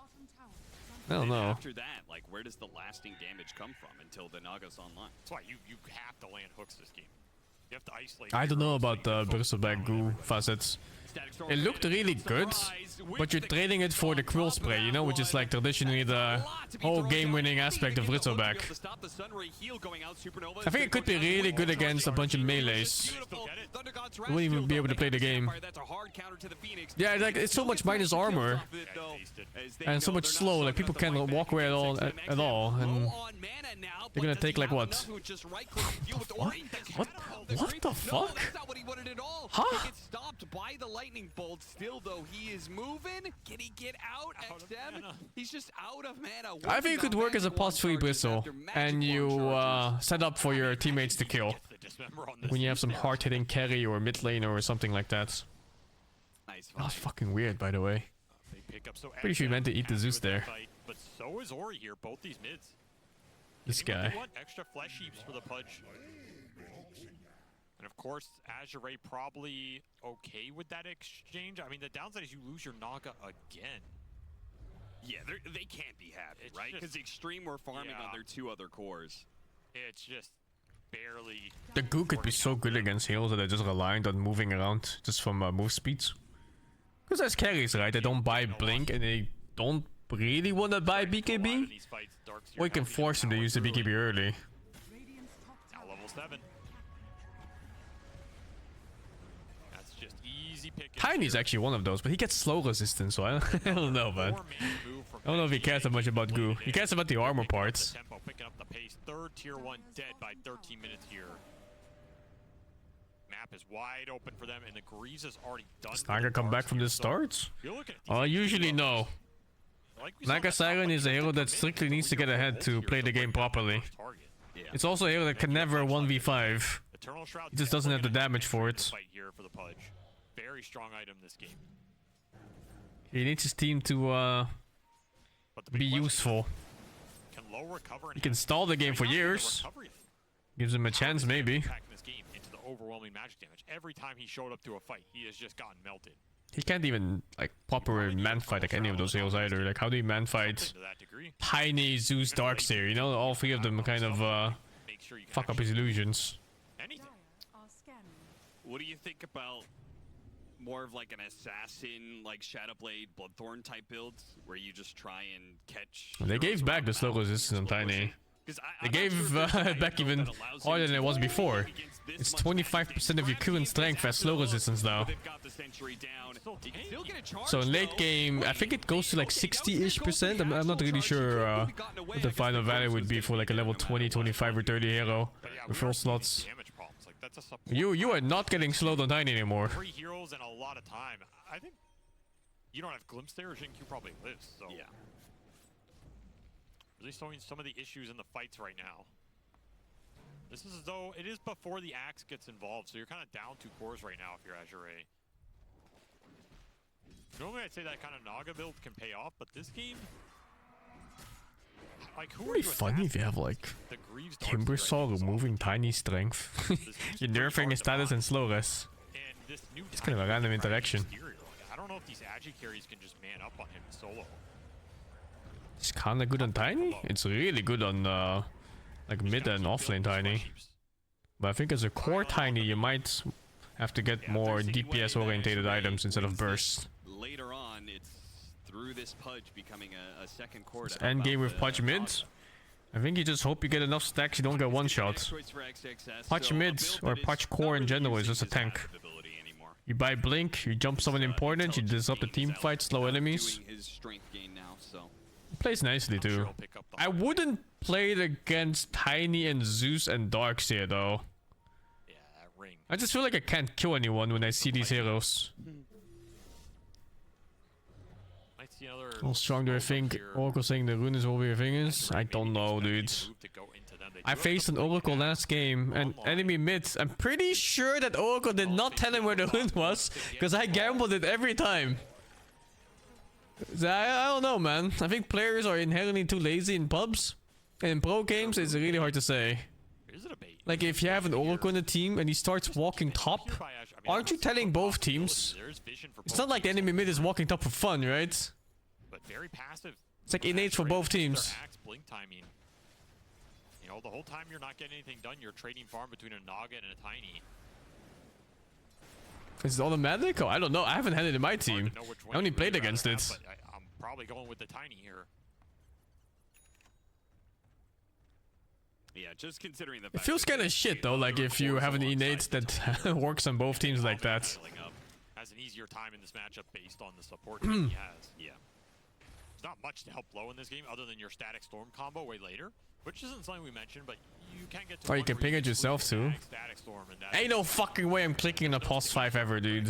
I don't know. after that, like where does the lasting damage come from until the Naga's online? That's why you have to land hooks this game. You have to isolate. I don't know about the Bristleback Goo facets. It looked really good, but you're trading it for the Quill Spray, you know, which is like traditionally the whole game-winning aspect of Bristleback. I think it could be really good against a bunch of melees. You wouldn't even be able to play the game. Yeah, like it's so much minus armor and so much slow. Like people can't walk away at all, and they're gonna take like what? What the fuck? Huh? Stopped by the lightning bolt. Still though, he is moving. Can he get out? XM? He's just out of mana. I think it could work as a +3 Bristle, and you set up for your teammates to kill when you have some hard-hitting carry or mid laner or something like that. That was fucking weird, by the way. Pretty sure you meant to eat the Zeus there. But so is Ori here. Both these mids. This guy. Extra flesh heaps for the Pudge. And of course, Azure probably okay with that exchange. I mean, the downside is you lose your Naga again. Yeah, they can't be happy, right? Because Extreme were farming on their 2 other cores. It's just barely... The Goo could be so good against heroes that are just reliant on moving around just from move speeds. Because as carries, right? They don't buy Blink and they don't really want to buy BKB. Or you can force them to use the BKB early. Now level 7. Tiny's actually one of those, but he gets slow resistance, so I don't know, man. I don't know if he cares so much about Goo. He cares about the armor parts. Tempo picking up the pace. Third tier 1 dead by 13 minutes here. Map is wide open for them, and the Grease is already done. Does Naga come back from the start? Usually no. Naga Siren is a hero that strictly needs to get ahead to play the game properly. It's also a hero that can never 1v5. He just doesn't have the damage for it. Very strong item this game. He needs his team to be useful. He can stall the game for years. Gives him a chance, maybe. This game into the overwhelming magic damage. Every time he showed up to a fight, he has just gotten melted. He can't even like proper man fight like any of those heroes either. Like how do you man fight Tiny, Zeus, Darkseer? You know, all 3 of them kind of fuck up his illusions. What do you think about more of like an assassin, like Shadowblade, Bloodthorn type builds, where you just try and catch? They gave back the slow resistance on Tiny. They gave back even harder than it was before. It's 25% of your current strength as slow resistance now. So in late game, I think it goes to like 60-ish%. I'm not really sure what the final value would be for like a level 20, 25, or 30 hero with full slots. You are not getting slowed on Tiny anymore. 3 heroes and a lot of time. I think you don't have Glimpse there. Xingqiu probably lives. So yeah. Really showing some of the issues in the fights right now. This is as though it is before the axe gets involved, so you're kind of down 2 cores right now if you're Azure. Normally I'd say that kind of Naga build can pay off, but this game, like, who It'd be funny if you have like Timbersaw removing Tiny strength. You're nerfing his status and slow res. It's kind of a random interaction. I don't know if these Agi carries can just man up on him solo. It's kinda good on Tiny. It's really good on like mid and offlane Tiny. But I think as a core Tiny, you might have to get more DPS orientated items instead of burst. Later on, it's through this Pudge becoming a second core. End game with Pudge mid. I think you just hope you get enough stacks you don't get one shot. Pudge mid or Pudge core in general is just a tank. You buy Blink, you jump someone important, you disrupt the team fight, slow enemies. It plays nicely too. I wouldn't play it against Tiny and Zeus and Darkseer though. I just feel like I can't kill anyone when I see these heroes. How strong do I think Oracle saying the rune is what your thing is? I don't know, dude. I faced an Oracle last game and enemy mid. I'm pretty sure that Oracle did not tell him where the rune was, because I gambled it every time. I don't know, man. I think players are inherently too lazy in pubs. And in pro games, it's really hard to say. Is it a bait? Like, if you have an Oracle in the team and he starts walking top, aren't you telling both teams? It's not like the enemy mid is walking top for fun, right? But very passive. It's like innate for both teams. Blink timing. You know, the whole time you're not getting anything done, you're trading farm between a Naga and a Tiny. Is it automatic? Oh, I don't know. I haven't had it in my team. I only played against it. But I'm probably going with the Tiny here. Yeah, just considering the It feels kind of shit though, like if you have an innate that works on both teams like that. Has an easier time in this matchup based on the support that he has. Yeah. There's not much to help low in this game other than your static storm combo way later, which isn't something we mentioned, but you can get to. Oh, you can ping it yourself too. Ain't no fucking way I'm clicking a pulse 5 ever, dude.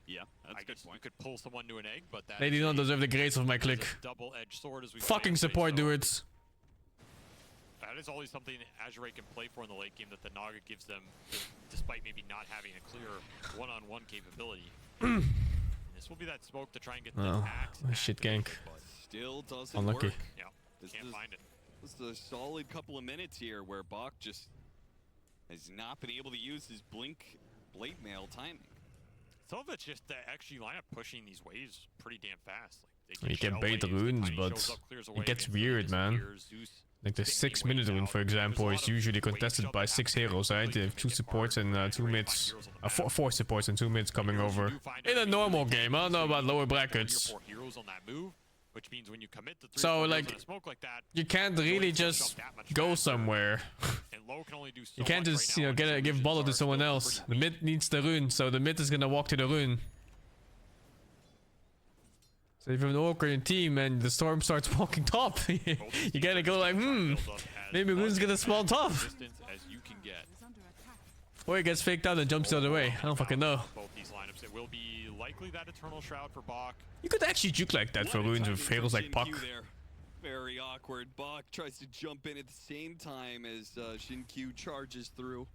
Yeah, that's a good point. You could pull someone to an egg, but that they do not deserve the grace of my click. Double-edged sword as we fucking support do it. That is always something Azure can play for in the late game that the Naga gives them, despite maybe not having a clear one-on-one capability. This will be that smoke to try and get the axe. Shit gank. Still doesn't Unlucky. work. Yeah, can't find it. This is a solid couple of minutes here where Bach just has not been able to use his blink blade mail timing. Some of it's just the XG lineup pushing these waves pretty damn fast. Like, You can bait the runes, but it gets weird, man. Like the 6-minute rune, for example, is usually contested by 6 heroes, right? You have 2 supports and 2 mids. 4 supports and 2 mids coming over. In a normal game, I don't know about lower brackets. Which means when you commit to 3 So like, you can't really just go somewhere. You can't just, you know, give bottle to someone else. The mid needs the rune, so the mid is gonna walk to the rune. So if you have an Orc in your team and the storm starts walking top, you gotta go like, maybe rune's gonna spawn top. Or he gets faked out and jumps the other way. I don't fucking know. It will be likely that Eternal Shroud for Bach. You could actually juke like that for runes with heroes like Puck. Very awkward. Bach tries to jump in at the same time as Xin-Q charges through.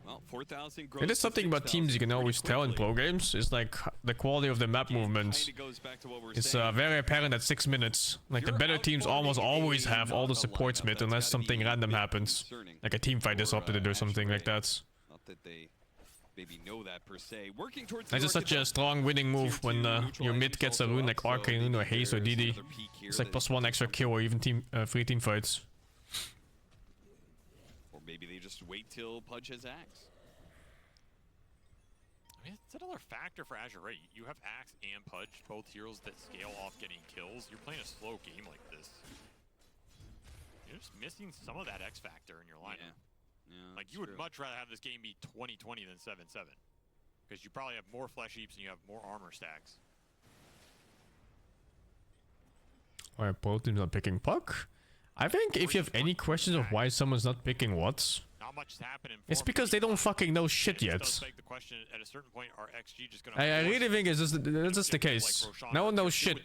Well, 4,000 gross. It is something about teams you can always tell in pro games. It's like the quality of the map movements. It's very apparent at 6 minutes. Like the better teams almost always have all the supports mid unless something random happens. Like a team fight disrupted or something like that. Not that they maybe know that per se. Working towards It's just such a strong winning move when your mid gets a rune like Arcane Rune or Haze or DD. It's like +1 extra kill or even free team fights. Or maybe they just wait till Pudge has Axe. I mean, it's another factor for Azure, right? You have Axe and Pudge, both heroes that scale off getting kills. You're playing a slow game like this. You're just missing some of that X factor in your lineup. Yeah, like, you would much rather have this game be 20-20 than 7-7. Because you probably have more flesh heaps and you have more armor stacks. Alright, both teams are picking Puck. I think if you have any questions of why someone's not picking what, Not much has happened in it's because they don't fucking know shit yet. beg the question, at a certain point, are XG just gonna I really think it's just the case. No one knows shit.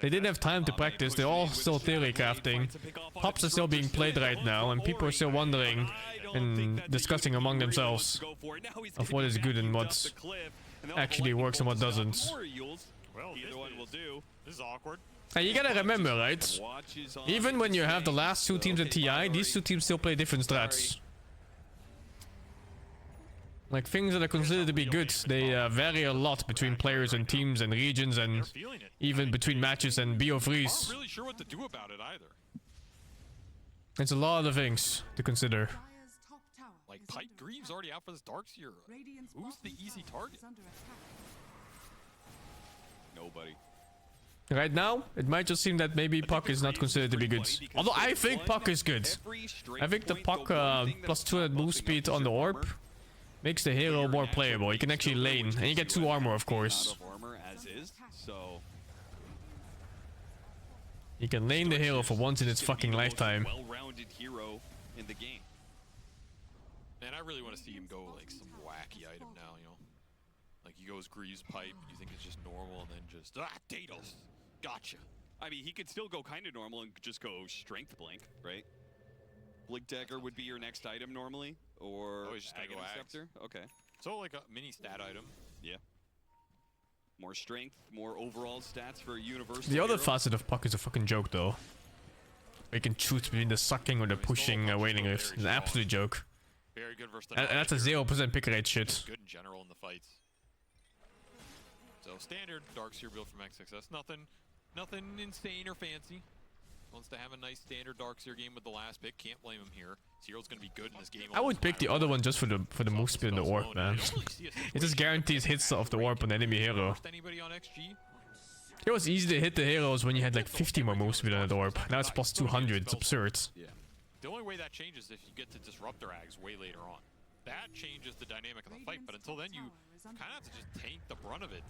They didn't have time to practice. They're all still theory crafting. Hops are still being played right now, and people are still wondering and discussing among themselves of what is good and what actually works and what doesn't. Well, this is awkward. And you gotta remember, right? Even when you have the last 2 teams in TI, these 2 teams still play different strats. Like, things that are considered to be good, they vary a lot between players and teams and regions and even between matches and BO3s. I'm not really sure what to do about it either. It's a lot of things to consider. Like, Pike Greaves already out for this Darkseer. Who's the easy target? Nobody. Right now, it might just seem that maybe Puck is not considered to be good. Although I think Puck is good. I think the Puck plus 200 move speed on the orb makes the hero more playable. You can actually lane, and you get 2 armor, of course. You can lane the hero for once in its fucking lifetime. Well-rounded hero in the game. Man, I really want to see him go like some wacky item now, you know? Like he goes Greaves Pipe, you think it's just normal, and then just Dados. Gotcha. I mean, he could still go kind of normal and just go Strength Blink, right? Blink Dagger would be your next item normally, or he's just gonna go Axe. Okay. So like a mini stat item. Yeah. More strength, more overall stats for a universal. The other hero. facet of Puck is a fucking joke, though. We can choose between the sucking or the pushing waiting rift. It's an absolute joke. Very good versus the And that's a 0% pick rate shit. good in general in the fights. So standard Darkseer build from XXS. Nothing insane or fancy. Wants to have a nice standard Darkseer game with the last pick. Can't blame him here. Zero's gonna be good in this game. I would pick the other one just for the move speed and the orb, man. It just guarantees hits of the orb on enemy hero. Anybody on XG? It was easy to hit the heroes when you had like 50 more move speed on the orb. Now it's plus 200. It's absurd. Yeah. The only way that changes is if you get to disrupt their ags way later on. That changes the dynamic of the fight, but until then you kind of have to just tank the brunt of it.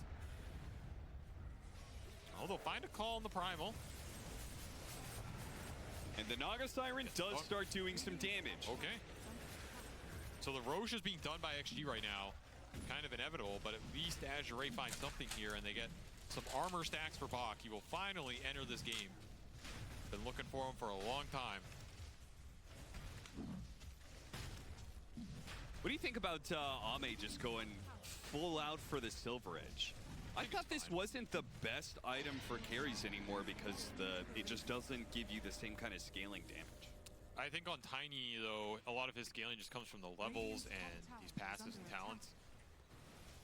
Oh, they'll find a call on the primal. And the Naga Siren does start doing some damage. Okay. So the Roche is being done by XG right now. Kind of inevitable, but at least Azure finds something here and they get some armor stacks for Bach. He will finally enter this game. Been looking for him for a long time. What do you think about Ame just going full out for the Silver Edge? I thought this wasn't the best item for carries anymore because it just doesn't give you the same kind of scaling damage. I think on Tiny, though, a lot of his scaling just comes from the levels and these passives and talents.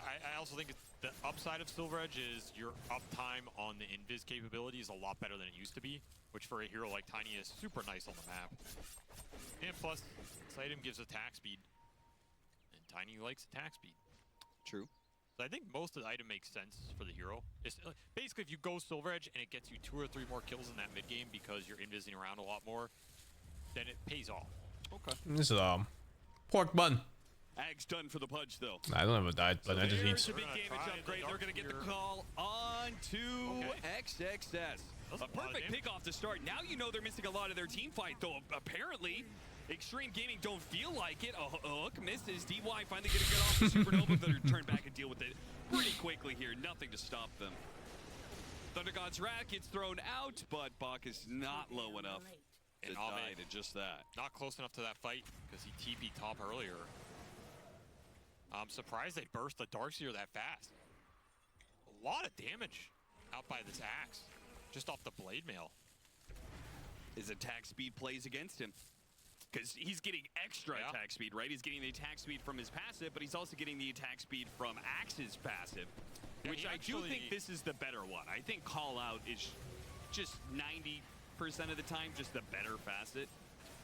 I also think the upside of Silver Edge is your uptime on the invis capability is a lot better than it used to be, which for a hero like Tiny is super nice on the map. And plus, this item gives attack speed, and Tiny likes attack speed. True. So I think most of the item makes sense for the hero. It's, basically, if you go Silver Edge and it gets you 2 or 3 more kills in that mid game because you're invising around a lot more, then it pays off. Okay. This is pork bun. Ag's done for the Pudge, though. I don't have a diet, but I just eat. There's a big damage upgrade. They're going to get the call on to XXS. A perfect pick off to start. Now you know they're missing a lot of their team fight, though. Apparently, Extreme Gaming don't feel like it. A hook misses. DY finally going to get off the Supernova. They're turn back and deal with it pretty quickly here. Nothing to stop them. Thunder God's Wrath gets thrown out, but Bach is not low enough to die to just that. Not close enough to that fight because he TP'd top earlier. I'm surprised they burst the Darkseer that fast. A lot of damage out by this axe, just off the blade mail. His attack speed plays against him. Because he's getting extra attack speed, right? He's getting the attack speed from his passive, but he's also getting the attack speed from Axe's passive, which I do think this is the better one. I think Call Out is just 90% of the time just the better facet.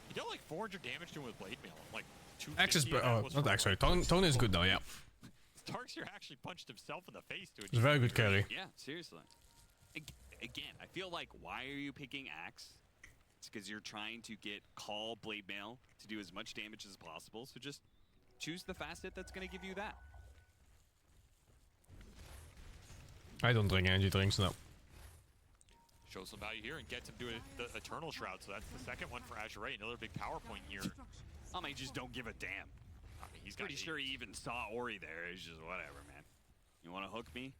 He dealt like 400 damage to him with blade mail, like Axe is not Axe, sorry. Tone is good though, yeah. Darkseer actually punched himself in the face to it. It's a very good carry. Yeah, seriously. Again, I feel like, why are you picking Axe? It's because you're trying to get Call Blade Mail to do as much damage as possible, so just choose the facet that's going to give you that. I don't drink energy drinks, no. Shows some value here and gets him to the Eternal Shroud, so that's the second one for Azure. Another big power point here. I mean, just don't give a damn. I mean, he's pretty sure he even saw Ori there. It's just whatever, man. You want to hook me?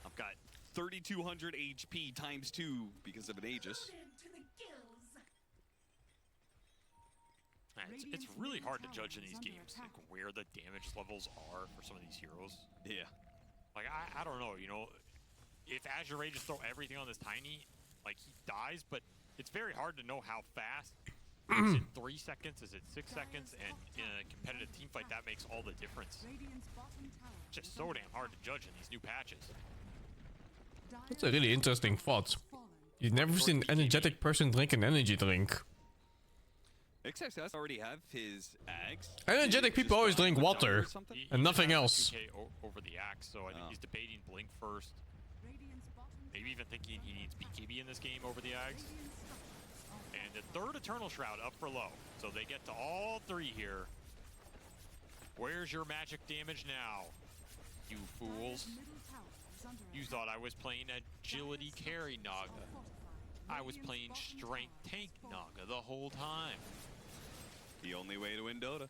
I've got 3,200 HP times 2 because of an Aegis. It's really hard to judge in these games, like where the damage levels are for some of these heroes. Yeah. Like, I don't know, you know, if Azure just throw everything on this Tiny, like, he dies, but it's very hard to know how fast. Is it 3 seconds? Is it 6 seconds? And in a competitive team fight, that makes all the difference. It's just so damn hard to judge in these new patches. That's a really interesting thought. You've never seen an energetic person drink an energy drink. XXS already have his Axe. Energetic people always drink water and nothing else. Over the axe, so I think he's debating Blink first. Maybe even thinking he needs BKB in this game over the Axe. And the third Eternal Shroud up for low. So they get to all 3 here. Where's your magic damage now, you fools? You thought I was playing agility carry Naga. I was playing strength tank Naga the whole time. The only way to win Dota.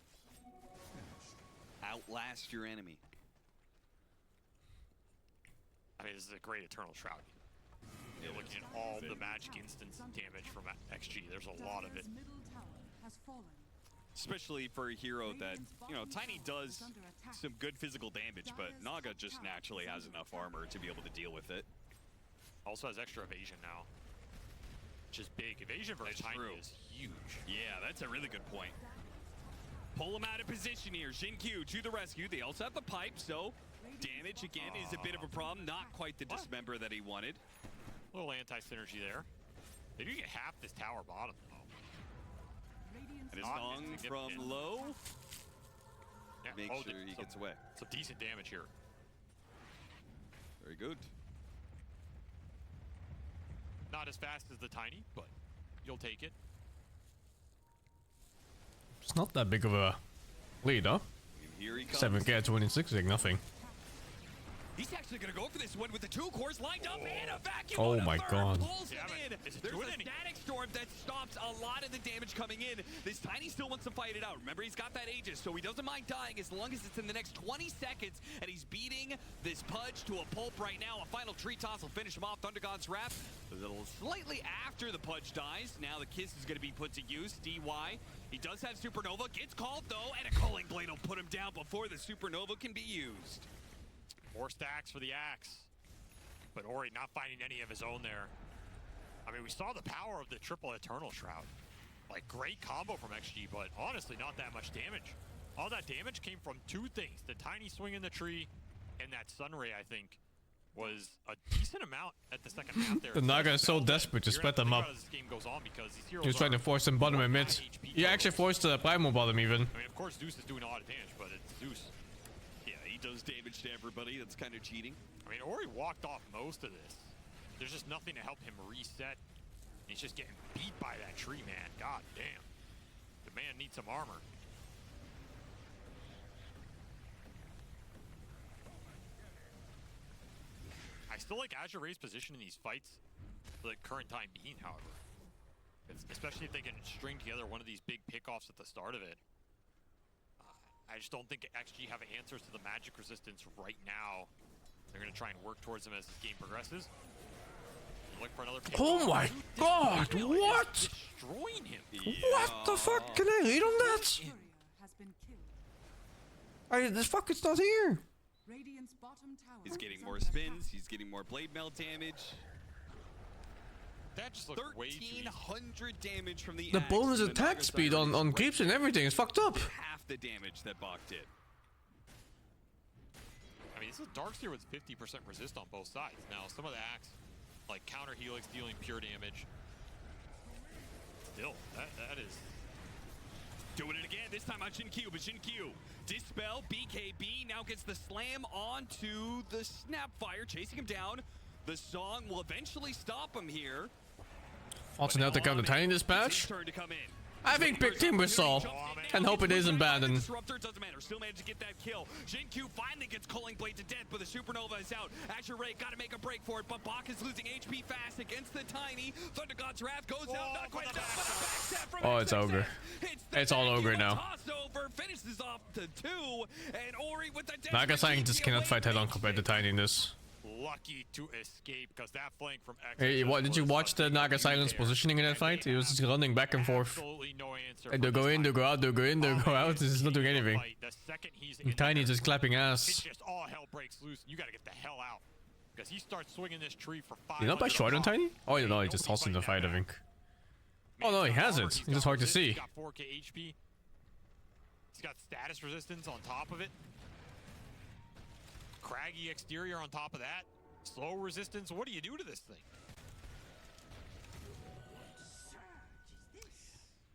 Outlast your enemy. I mean, this is a great Eternal Shroud. You're looking at all the magic instance damage from XG. There's a lot of it. Especially for a hero that, you know, Tiny does some good physical damage, but Naga just naturally has enough armor to be able to deal with it. Also has extra evasion now, which is big. Evasion for Tiny is huge. Yeah, that's a really good point. Pull him out of position here. Xingqiu to the rescue. They also have the pipe, so damage again is a bit of a problem. Not quite the dismember that he wanted. A little anti-synergy there. They do get half this tower bottom, though. And his Nong from low. Yeah. Make sure he gets away. Some decent damage here. Very good. Not as fast as the Tiny, but you'll take it. It's not that big of a lead, huh? Here he comes. 7k to winning 6 like nothing. He's actually going to go for this one with the 2 cores lined up and a vacuum. Oh my god. Pulls it in. There's a static storm that stops a lot of the damage coming in. This Tiny still wants to fight it out. Remember, he's got that Aegis, so he doesn't mind dying as long as it's in the next 20 seconds. And he's beating this Pudge to a pulp right now. A final tree toss will finish him off. Thunder God's Wrath a little slightly after the Pudge dies. Now the Kiss is going to be put to use. DY. He does have Supernova. Gets called, though, and a Culling Blade will put him down before the Supernova can be used. More stacks for the Axe. But Ori not finding any of his own there. I mean, we saw the power of the triple Eternal Shroud. Like, great combo from XG, but honestly, not that much damage. All that damage came from 2 things. The Tiny swing in the tree, and that Sunray, I think, was a decent amount at the second half there. The Naga is so desperate to split them up. This game goes on because these heroes He was trying to force them bottom and mid. He actually forced the Primal bottom even. I mean, of course, Zeus is doing a lot of damage, but it's Zeus. Yeah, he does damage to everybody. That's kind of cheating. I mean, Ori walked off most of this. There's just nothing to help him reset. He's just getting beat by that tree, man. God damn. The man needs some armor. I still like Azure Ray's position in these fights for the current time being, however. Especially if they can string together one of these big pickoffs at the start of it. I just don't think XG have answers to the magic resistance right now. They're going to try and work towards them as this game progresses. Look for another pickoff. Oh my god, what? Destroying him. What the fuck? Can I read on that? The fuck, it's not here. He's getting more spins. He's getting more blade melt damage. That just looked way too easy. 1,300 damage from the The Axe bonus and the attack Naga speed Siren on is creeps and everything is fucked up. half the damage that Bach did. I mean, this is Darkseer with 50% resist on both sides. Now, some of the Axe, like counter helix dealing pure damage. Still, that is... Doing it again, this time on Xingqiu, but Xingqiu. Dispel, BKB now gets the slam onto the Snapfire, chasing him down. The song will eventually stop him here. Also now to counter Tiny Dispatch. Turn to come in. I think big team with Saul. And hope it isn't bad. And Disruptor doesn't matter. Still managed to get that kill. Xingqiu finally gets Culling Blade to death, but the Supernova is out. Azure Ray got to make a break for it, but Bach is losing HP fast against the Tiny. Thunder God's Wrath goes out, not quite enough, but a backstab from oh, it's XXX. Ogre. It's all Ogre now. Toss over, finishes off to 2, and Ori with the Naga Scientist cannot fight head on compared to Tiny in this. Lucky to escape because that flank from X. Hey, did you watch the Naga Silence positioning in that fight? He was just running back and forth. Absolutely no answer. And they'll go in, they'll go out, they'll go in, they'll go out. He's not doing anything. The second he's And Tiny just clapping ass. it's just all hell breaks loose. You got to get the hell out because he starts swinging this tree for 5. Did he not buy short on Tiny? Oh, no, he just tossed in the fight, I think. Oh no, he hasn't. It's just hard to see. He's got 4k HP. He's got status resistance on top of it. Craggy exterior on top of that. Slow resistance. What do you do to this thing?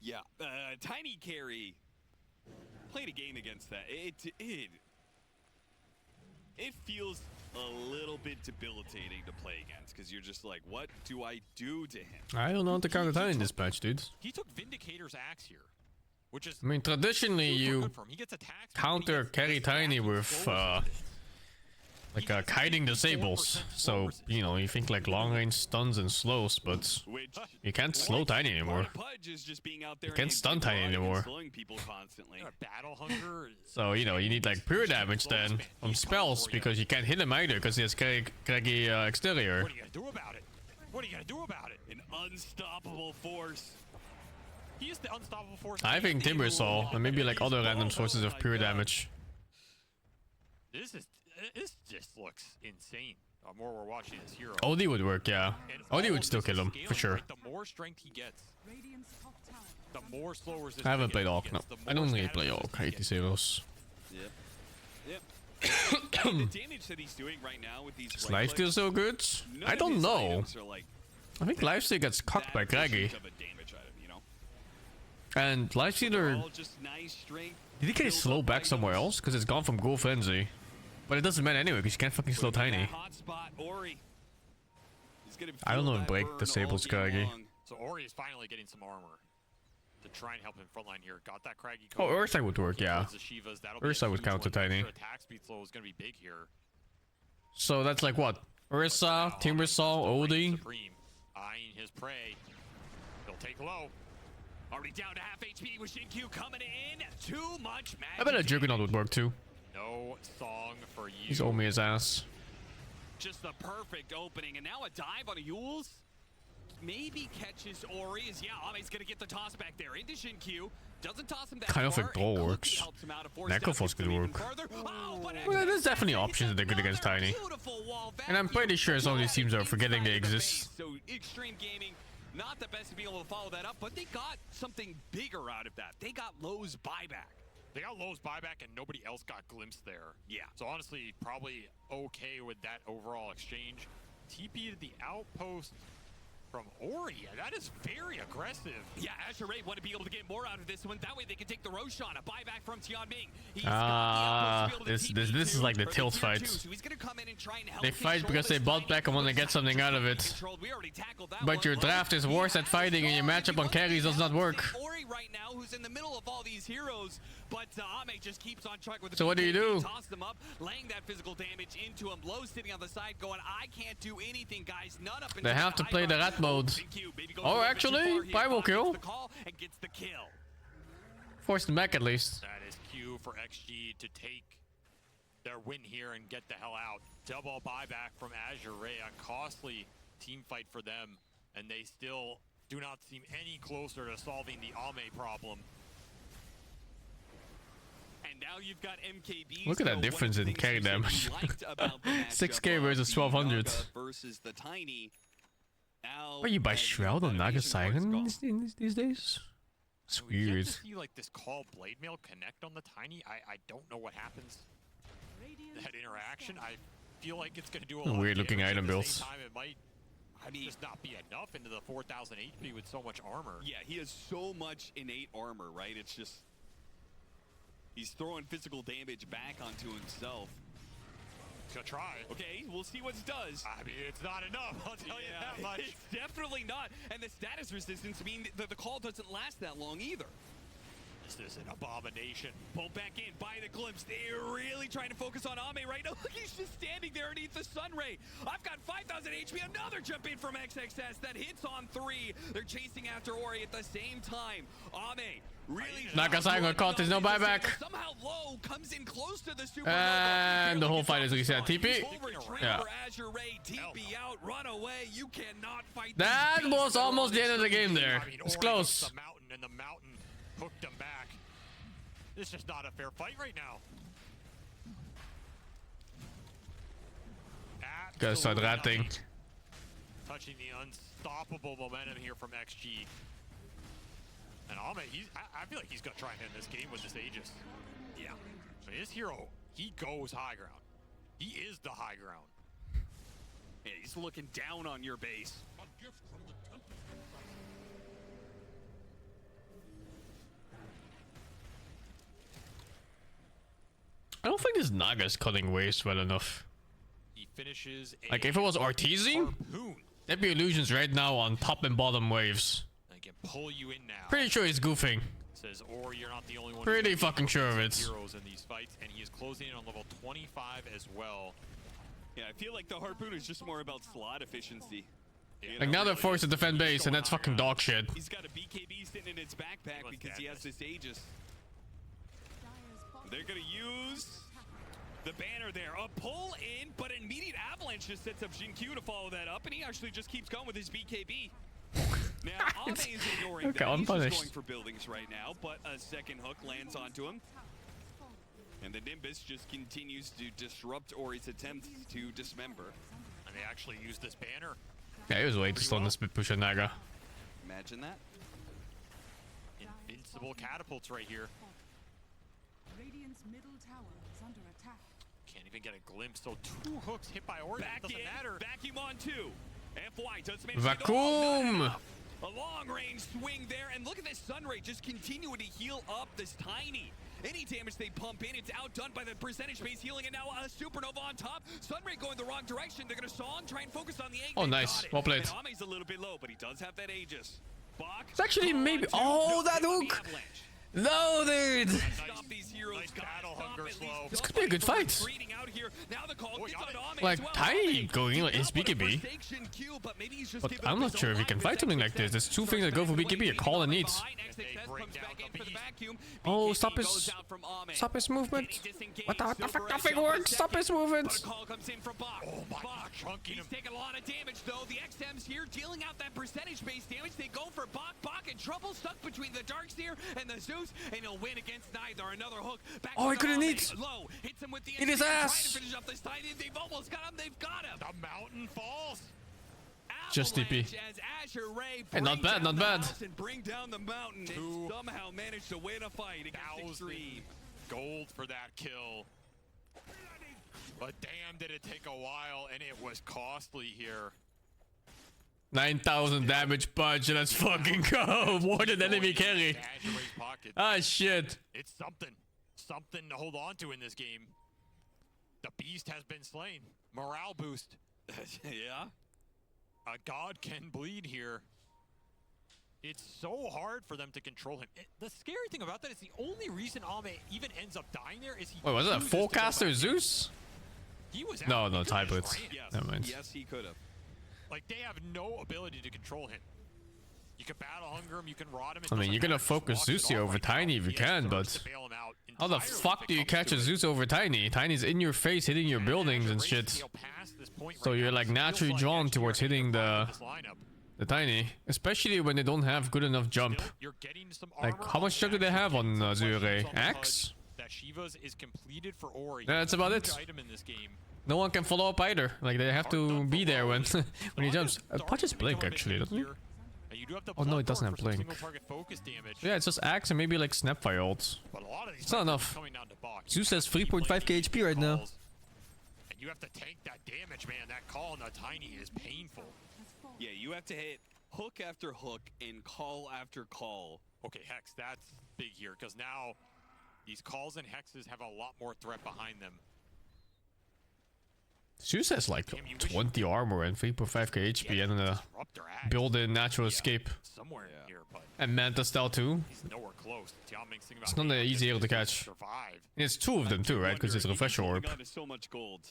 Yeah, Tiny Carry played a game against that. It feels a little bit debilitating to play against because you're just like, what do I do to him? I don't know how to counter Tiny in this patch, dude. He took Vindicator's Axe here, which is... I mean, traditionally you counter carry Tiny with like kiting disables. So, you know, you think like long range stuns and slows, but you can't slow Tiny anymore. You can't stun Tiny anymore. Battle hunger. So, you know, you need like pure damage then from spells because you can't hit him either because he has craggy exterior. What are you gonna do about it? What are you gonna do about it? An unstoppable force. He is the unstoppable force. I think Timbersaw and maybe like other random sources of pure damage. This just looks insane. The more we're watching this hero. OD would work, yeah. OD would still kill him for sure. Like, the more strength he gets, the more slow resistance. I haven't played Orc. No, I don't really play Orc. I hate these heroes. Yep. Yep. I mean, the damage that he's doing right now with these Is lifesteal so good? I don't know. I think lifesteal gets cocked by Craggy. And lifestealer, did he get his slow back somewhere else? Because it's gone from Ghoul Frenzy. But it doesn't matter anyway because you can't fucking slow Tiny. I don't know if Break disables Craggy. So Ori is finally getting some armor to try and help him frontline here. Got that Craggy. Oh, Ursa would work, yeah. Ursa would counter Tiny. Attack speed slow is gonna be big here. So that's like what? Ursa, Timbersaw, Odie. Supreme, eyeing his prey. He'll take low. Already down to half HP with Shinkyu coming in. Too much magic. I bet a Juggernaut would work too. No song for you. He's owe me his ass. Just the perfect opening, and now a dive on a Yules. Maybe catches Ori. Ame's gonna get the toss back there into Shinkyu. Doesn't toss him that kind of far. like Brawl works. Necrophos could work. Well, there's definitely options that they're good against Tiny. And I'm pretty sure some of these teams are forgetting they exist. So Extreme Gaming, not the best to be able to follow that up, but they got something bigger out of that. They got Lowe's buyback. They got Lowe's buyback and nobody else got glimpsed there. Yeah. So honestly, probably okay with that overall exchange. TP to the outpost from Ori. That is very aggressive. Yeah, Azure Ray want to be able to get more out of this one. That way they can take the Roshan. A buyback from Tianming. This is like the tilt fight. So he's gonna come in and try and help They fight because they bought back and want to get something out of it. But your draft is worse at fighting and your matchup on carries does not work. Ori right now, who's in the middle of all these heroes, but Ame just keeps on track with the So what do you do? Toss them up, laying that physical damage into him. Low sitting on the side going, I can't do anything, guys. None up. They have to play the rat mode. Oh, actually, Pi will kill. And gets the kill. Force them back at least. That is Q for XG to take their win here and get the hell out. Double buyback from Azure Ray, a costly team fight for them, and they still do not seem any closer to solving the Ame problem. And now you've got MKB. Look at that difference in carry damage. 6k versus 1200. Versus the Tiny. What, you buy Shroud on Naga Siren these days? It's weird. We get to see like this call blade mail connect on the Tiny. I don't know what happens. That interaction, I feel like it's gonna do a lot Weird looking of damage. item At the builds. same time, it might just not be enough into the 4,000 HP with so much armor. Yeah, he has so much innate armor, right? It's just he's throwing physical damage back onto himself. He's gonna try. Okay, we'll see what it does. I mean, it's not enough. I'll tell you that much. It's definitely not. And the status resistance means that the call doesn't last that long either. This is an abomination. Pull back in by the glimpse. They're really trying to focus on Ame right now. Look, he's just standing there underneath the sun ray. I've got 5,000 HP. Another jump in from XXS that hits on 3. They're chasing after Ori at the same time. Ame really. Naga caught. There's no buyback. Somehow Low comes in close to the supernova. And the whole fight is reset. TP. Yeah. Azure Ray, TP out, run away. You cannot fight. That was almost the end of the game there. I mean, It's Ori close. hit the mountain, and the mountain hooked him back. This is just not a fair fight right now. Gotta start ratting. Touching the unstoppable momentum here from XG. And Ame, I feel like he's gonna try and end this game with this Aegis. Yeah. So his hero, he goes high ground. He is the high ground. Yeah, he's looking down on your base. A gift from the temple. I don't think this Naga's cutting waste well enough. He finishes Like if it was Arteezy, that'd be illusions right now on top and bottom waves. I can pull you in now. Pretty sure he's goofing. Says, or you're not the only one. Pretty fucking sure of it. Heroes in these fights, and he is closing in on level 25 as well. Yeah, I feel like the Harpoon is just more about slot efficiency. Like now they're forced to defend base, and that's fucking dog shit. He's got a BKB sitting in his backpack because he has this Aegis. They're gonna use the banner there. A pull in, but an immediate avalanche just sets up Jinkyu to follow that up, and he actually just keeps going with his BKB. Now, Ame is ignoring Okay, that. He's just unpunished. going for buildings right now, but a second hook lands onto him. And the Nimbus just continues to disrupt Ori's attempts to dismember. And they actually use this banner. Yeah, he was waiting to slow this bit push on Naga. Imagine that. Invincible catapults right here. Radiant's middle tower is under attack. Can't even get a glimpse. So 2 hooks hit by Ori. It doesn't matter. Vacuum on 2. FY does manage Vacuum! a long-range swing there, and look at this Sunray just continuing to heal up this Tiny. Any damage they pump in, it's outdone by the percentage-based healing, and now a Supernova on top. Sunray going the wrong direction. They're going to Song, try and focus on the egg. Oh, They nice. got it. Well played. And Ame's a little bit low, but he does have that Aegis. Bach, It's actually maybe. Oh, that hook! No, dude! Stop these heroes. Nice battle hunger slow. This could be a good fight. Out here. Now the call gets on Ame Like, as well. Tiny going like his BKB. But maybe he's just But giving I'm up not his sure own if he can line fight something like this. There's 2 things that go for BKB, a call and needs. Oh, stop his... Stop his movement. What the fuck? Nothing works. Stop his movement. Call comes in from Bach. Oh my Bach, God, he's taking a lot of damage though. The XM's here dealing out that percentage-based damage. They go for Bach. Bach in trouble, stuck between the Darkseer and the Zeus, and he'll win against neither. Another hook. Back Oh, to he couldn't Ame. eat. Low. Hits him with the Eat his XM, ass. trying to finish up this Tiny. They've almost got him. They've got him. The mountain falls. Just TP. Avalanche as Azure Ray Hey, not bring bad, down not the bad. house and bring down the mountain and somehow manage to win a fight against 1,000 Extreme. gold for that kill. But damn, did it take a while, and it was costly here. 9,000 damage punch. Let's fucking go. More than enemy carry. Azure Ray's pocket. Ah, shit. It's something. Something to hold on to in this game. The beast has been slain. Morale boost. Yeah. A god can bleed here. It's so hard for them to control him. The scary thing about that is the only reason Ame even ends up dying there is he. Wait, was that a chooses to go forecaster back. Zeus? He was No, out. no, He could've Tyblitz. just ran. Yes. Never mind. Yes, he could have. Like, they have no ability to control him. You can battle hunger him, you can rot him. I mean, you're gonna focus Zeus here over Tiny if you can, but how the fuck do you catch a Zeus over Tiny? Tiny's in your face, hitting your buildings and shit. So you're like naturally drawn towards hitting the Tiny, especially when they don't have good enough jump. Like, how much jump do they have on Zure? Axe? That Shiva's is completed for Ori. Yeah, that's about it. Item in this game. No one can follow up either. Like, they have to be there when when he jumps. Punches Blink actually, doesn't he? Oh no, it doesn't have Blink. Yeah, it's just Axe and maybe like Snapfire ults. It's not enough. Zeus has 3.5k HP right now. And you have to tank that damage, man. That call on the Tiny is painful. Yeah, you have to hit hook after hook and call after call. Okay, Hex, that's big here, because now these calls and hexes have a lot more threat behind them. Zeus has like 20 armor and 3.5k HP and a built-in natural escape. Somewhere here, but And Manta Style too. he's nowhere close. It's not an easy hero to catch. Survive. And it's 2 of them too, right? Because it's a refresher orb. Got so much gold.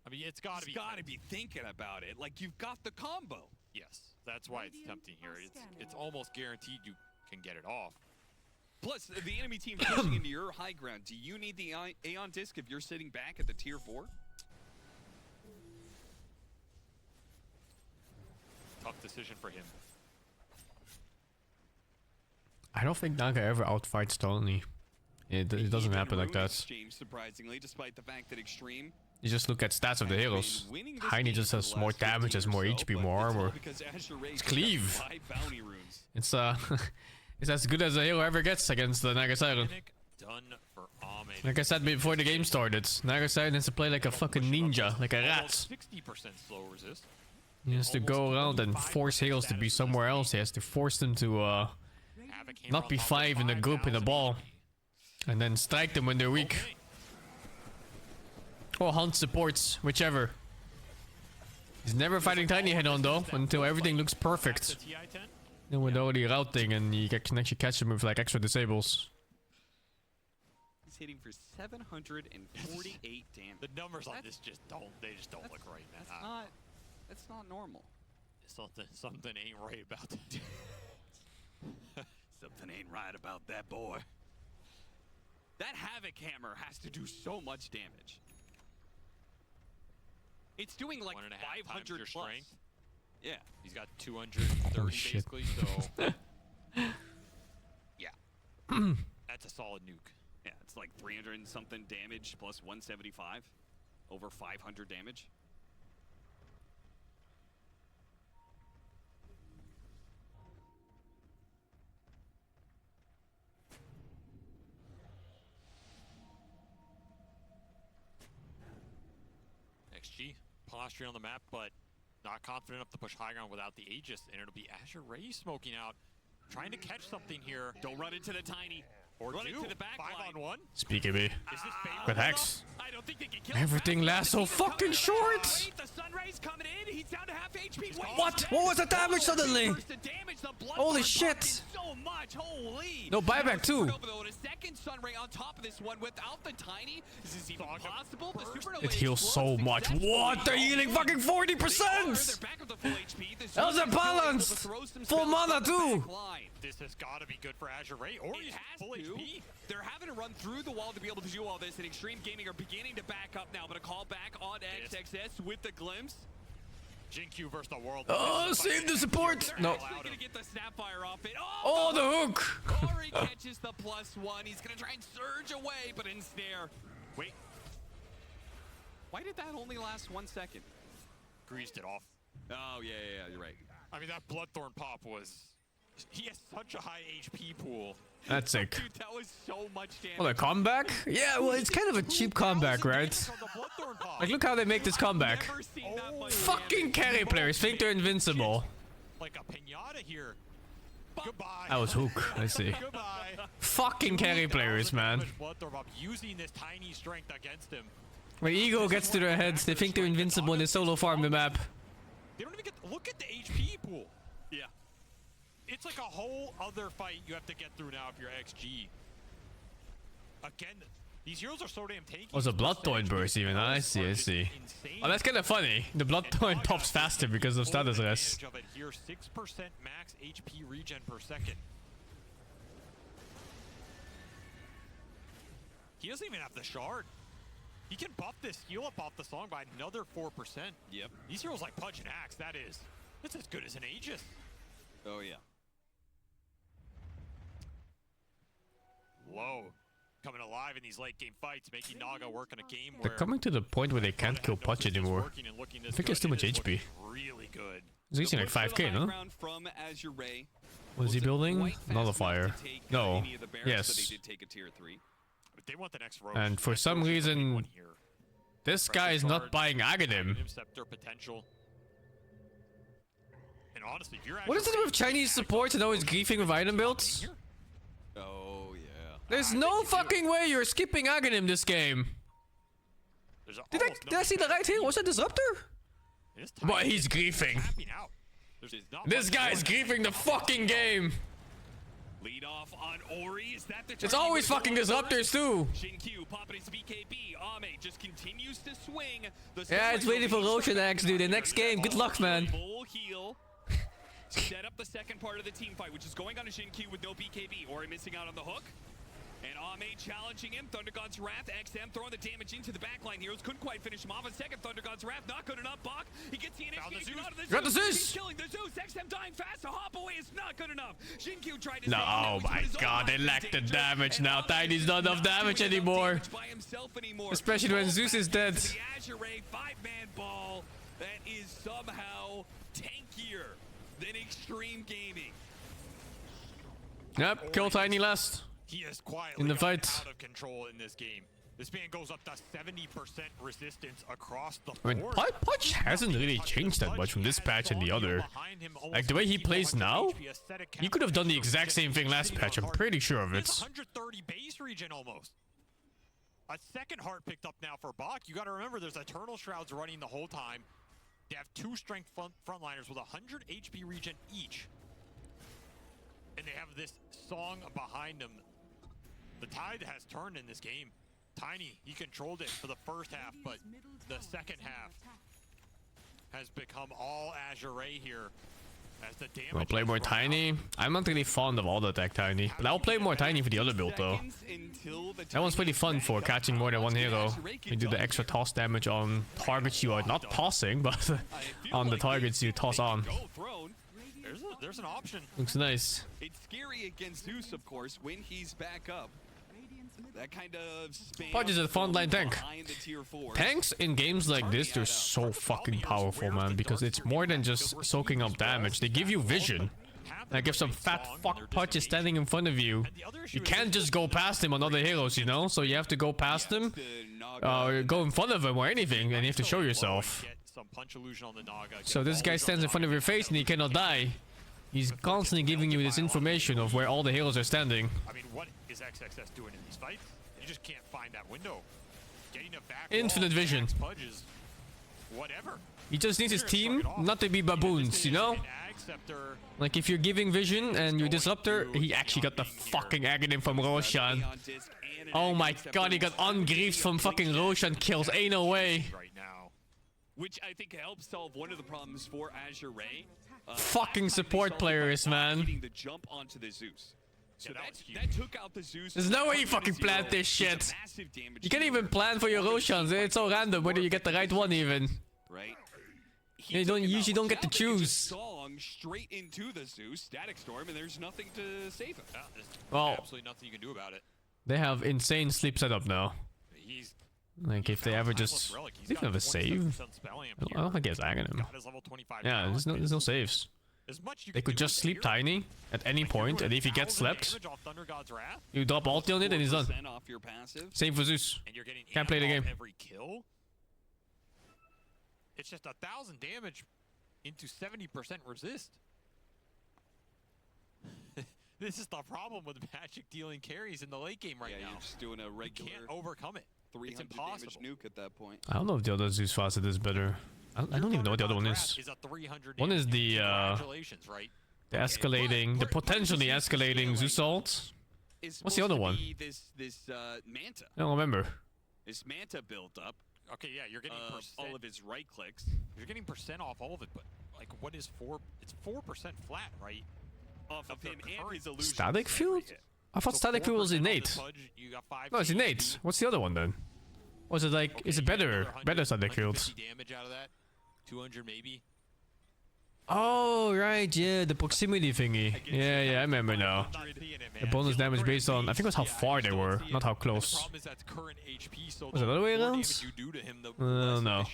I mean, it's got to be thinking about it. Like, you've got the combo. Yes, that's why it's tempting here. It's almost guaranteed you can get it off. Plus, the enemy team pushing into your high ground. Do you need the Aeon Disc if you're sitting back at the tier 4? Tough decision for him. I don't think Naga ever outfights Tony. It doesn't happen like that. Exchange, surprisingly, despite the fact that Extreme. You just look at stats of the heroes. Heine just has more damage, has more HP, more armor. It's cleave. It's it's as good as a hero ever gets against the Naga Siren. Done for Ame. Like I said before the game started, Naga Siren has to play like a fucking ninja, like a rat. Almost 60% slow resist. He has to go around and force heroes to be somewhere else. He has to force them to not be 5 in a group in a ball. And then strike them when they're weak. Or hunt supports, whichever. He's never fighting Tiny head on though, until everything looks perfect. Then with already routing and you can actually catch him with like extra disables. He's hitting for 748 damage. The numbers on this just don't look right, man. That's not normal. Something ain't right about that. Something ain't right about that boy. That Havoc Hammer has to do so much damage. It's doing like 500 plus. Yeah. He's got 230 basically, so Yeah. that's a solid nuke. Yeah, it's like 300 and something damage plus 175. Over 500 damage. XG posturing on the map, but not confident enough to push high ground without the Aegis, and it'll be Azure Ray smoking out, trying to catch something here. Don't run into the Tiny. Or run into the back 5-on-1. Speak of me. Is this favorable With Hex. I don't think they can kill Everything lasts so fucking short. The Sunray's coming in. He's down to half HP. What? What was the damage suddenly? Holy shit. So much. Holy. No buyback too. A second Sunray on top of this one without the Tiny. Is this even possible? The Supernova It heals so much. What? They're healing fucking 40%. That was a balance. Full mana too. This has got to be good for Azure Ray, or he's full HP. They're having to run through the wall to be able to do all this, and Extreme Gaming are beginning to back up now, but a call back on XXS with the glimpse. JinQ versus the world. Oh, save the support. No. Actually gonna get the Snapfire off it. Oh, the hook. Ori catches the +1. He's gonna try and surge away, but ensnare. Wait. Why did that only last 1 second? Greased it off. Oh, yeah, you're right. I mean, that Bloodthorn pop was... He has such a high HP pool. That's sick. Dude, that was so much damage. Well, a comeback? Yeah, well, it's kind of a cheap comeback, right? Like, look how they make this comeback. Fucking carry players think they're invincible. Like a pinata here. Goodbye. That was hook. I see. Goodbye. Fucking carry players, man. Bloodthorn pop using this tiny strength against him. When ego gets to their heads, they think they're invincible and they solo farm the map. They don't even get... Look at the HP pool. Yeah. It's like a whole other fight you have to get through now if you're XG. Again, these heroes are so damn tanky. Oh, it's a Bloodthorn burst even. I see. Oh, that's kind of funny. The Bloodthorn pops faster because of status rest. Of it here, 6% max HP regen per second. He doesn't even have the shard. He can buff this heal up off the song by another 4%. Yep. These heroes like Pudge and Axe, that is. It's as good as an Aegis. Oh, yeah. Low. Coming alive in these late game fights, making Naga work in a game where... They're coming to the point where they can't kill Pudge anymore. I think it's too much HP. Really good. He's reaching like 5k, no? From Azure Ray. What is he building? Nullifier. No. Yes. They did take a tier 3. But they want the next row. And for some reason, this guy is not buying Aghanim. Scepter potential. And honestly, if you're What is it with Chinese support and always griefing with item builds? Oh, yeah. There's no fucking way you're skipping Aghanim this game. Did I see the right here? Was that Disruptor? But he's griefing. This guy's griefing the fucking game. Lead off on Ori. Is that the It's always fucking Disruptors too. SingSing popping his BKB. Ame just continues to swing. Yeah, it's waiting for Roshan X, dude. The next game. Good luck, man. Full heal. Set up the second part of the team fight, which is going on to SingSing with no BKB. Ori missing out on the hook. And Ame challenging him. Thunder God's Wrath. XM throwing the damage into the backline. Heroes couldn't quite finish him off. A second Thunder God's Wrath. Not good enough. Bach. He gets the initiation out of the Zeus. Got the Zeus. He's killing the Zeus. XM dying fast. A hop away is not good enough. SingSing tried to No, oh my god, they lack the damage now. Tiny's not enough damage anymore. Especially when Zeus is dead. The Azure Ray 5-man ball that is somehow tankier than Extreme Gaming. Yep, kill Tiny last. He is quietly in the fight. out of control in this game. This man goes up to 70% resistance across the I mean, board. Pudge hasn't really changed that much from this patch and the other. Like, the way he plays now, he could have done the exact same thing last patch, I'm pretty sure of it. 130 base regen almost. A second heart picked up now for Bach. You gotta remember there's Eternal Shrouds running the whole time. They have 2 strength frontliners with 100 HP regen each. And they have this song behind them. The tide has turned in this game. Tiny, he controlled it for the first half, but the second half has become all Azure Ray here. As the damage I'll play more Tiny. I'm not really fond of all the attack Tiny, but I'll play more Tiny for the other build though. That one's pretty fun for catching more than one hero. You do the extra toss damage on targets you are not tossing, but on the targets you toss on. There's an option. Looks nice. It's scary against Zeus, of course, when he's back up. That kind of spam. Pudge is a frontline tank. behind the tier 4s. Tanks in games like this, they're so fucking powerful, man, because it's more than just soaking up damage. They give you vision. Like if some fat fuck Pudge is standing in front of you, you can't just go past him on other heroes, you know? So you have to go past him, or go in front of him or anything, and you have to show yourself. So this guy stands in front of your face and he cannot die. He's constantly giving you this information of where all the heroes are standing. I mean, what is XXS doing in these fights? You just can't find that window. Getting a back Infinite vision. Pudges, whatever. He just needs his team not to be baboons, you know? Like if you're giving vision and you're disruptor, he actually got the fucking Aghanim from Roshan. Oh my god, he got ungriefed from fucking Roshan kills. Ain't no way. Which I think helps solve one of the problems for Azure Ray. Fucking support players, man. Getting the jump onto the Zeus. So that took out the Zeus. There's no way you fucking planned this shit. You can't even plan for your Roshans. It's so random whether you get the right one even. Right. You usually don't get to choose. Song straight into the Zeus static storm, and there's nothing to save him. Well, absolutely nothing you can do about it. They have insane sleep setup now. Like if they ever just they can have a save. I don't think he has Aghanim. Yeah, there's no saves. They could just sleep Tiny at any point, and if he gets slept, you drop ulti on it and he's done. Same for Zeus. Can't play the game. Every kill. It's just 1,000 damage into 70% resist. This is the problem with Magic dealing carries in the late game right now. You're just doing a regular. You can't overcome it. 300 damage nuke at that point. I don't know if the other Zeus facet is better. I don't even know what the other one is. One is the escalating, the potentially escalating Zeus ult. What's the other one? Manta. I don't remember. This Manta built up. Okay, yeah, you're getting all of his right clicks. You're getting percent off all of it, but like, what is 4? It's 4% flat, right? Off of him and his illusion. Static field? I thought static field was innate. No, it's innate. What's the other one then? Was it like? Is it better static field? Damage out of that. 200 maybe. Oh right, yeah, the proximity thingy. Yeah, I remember now. The bonus damage based on, I think it was how far they were, not how close. Was it the other way around? No.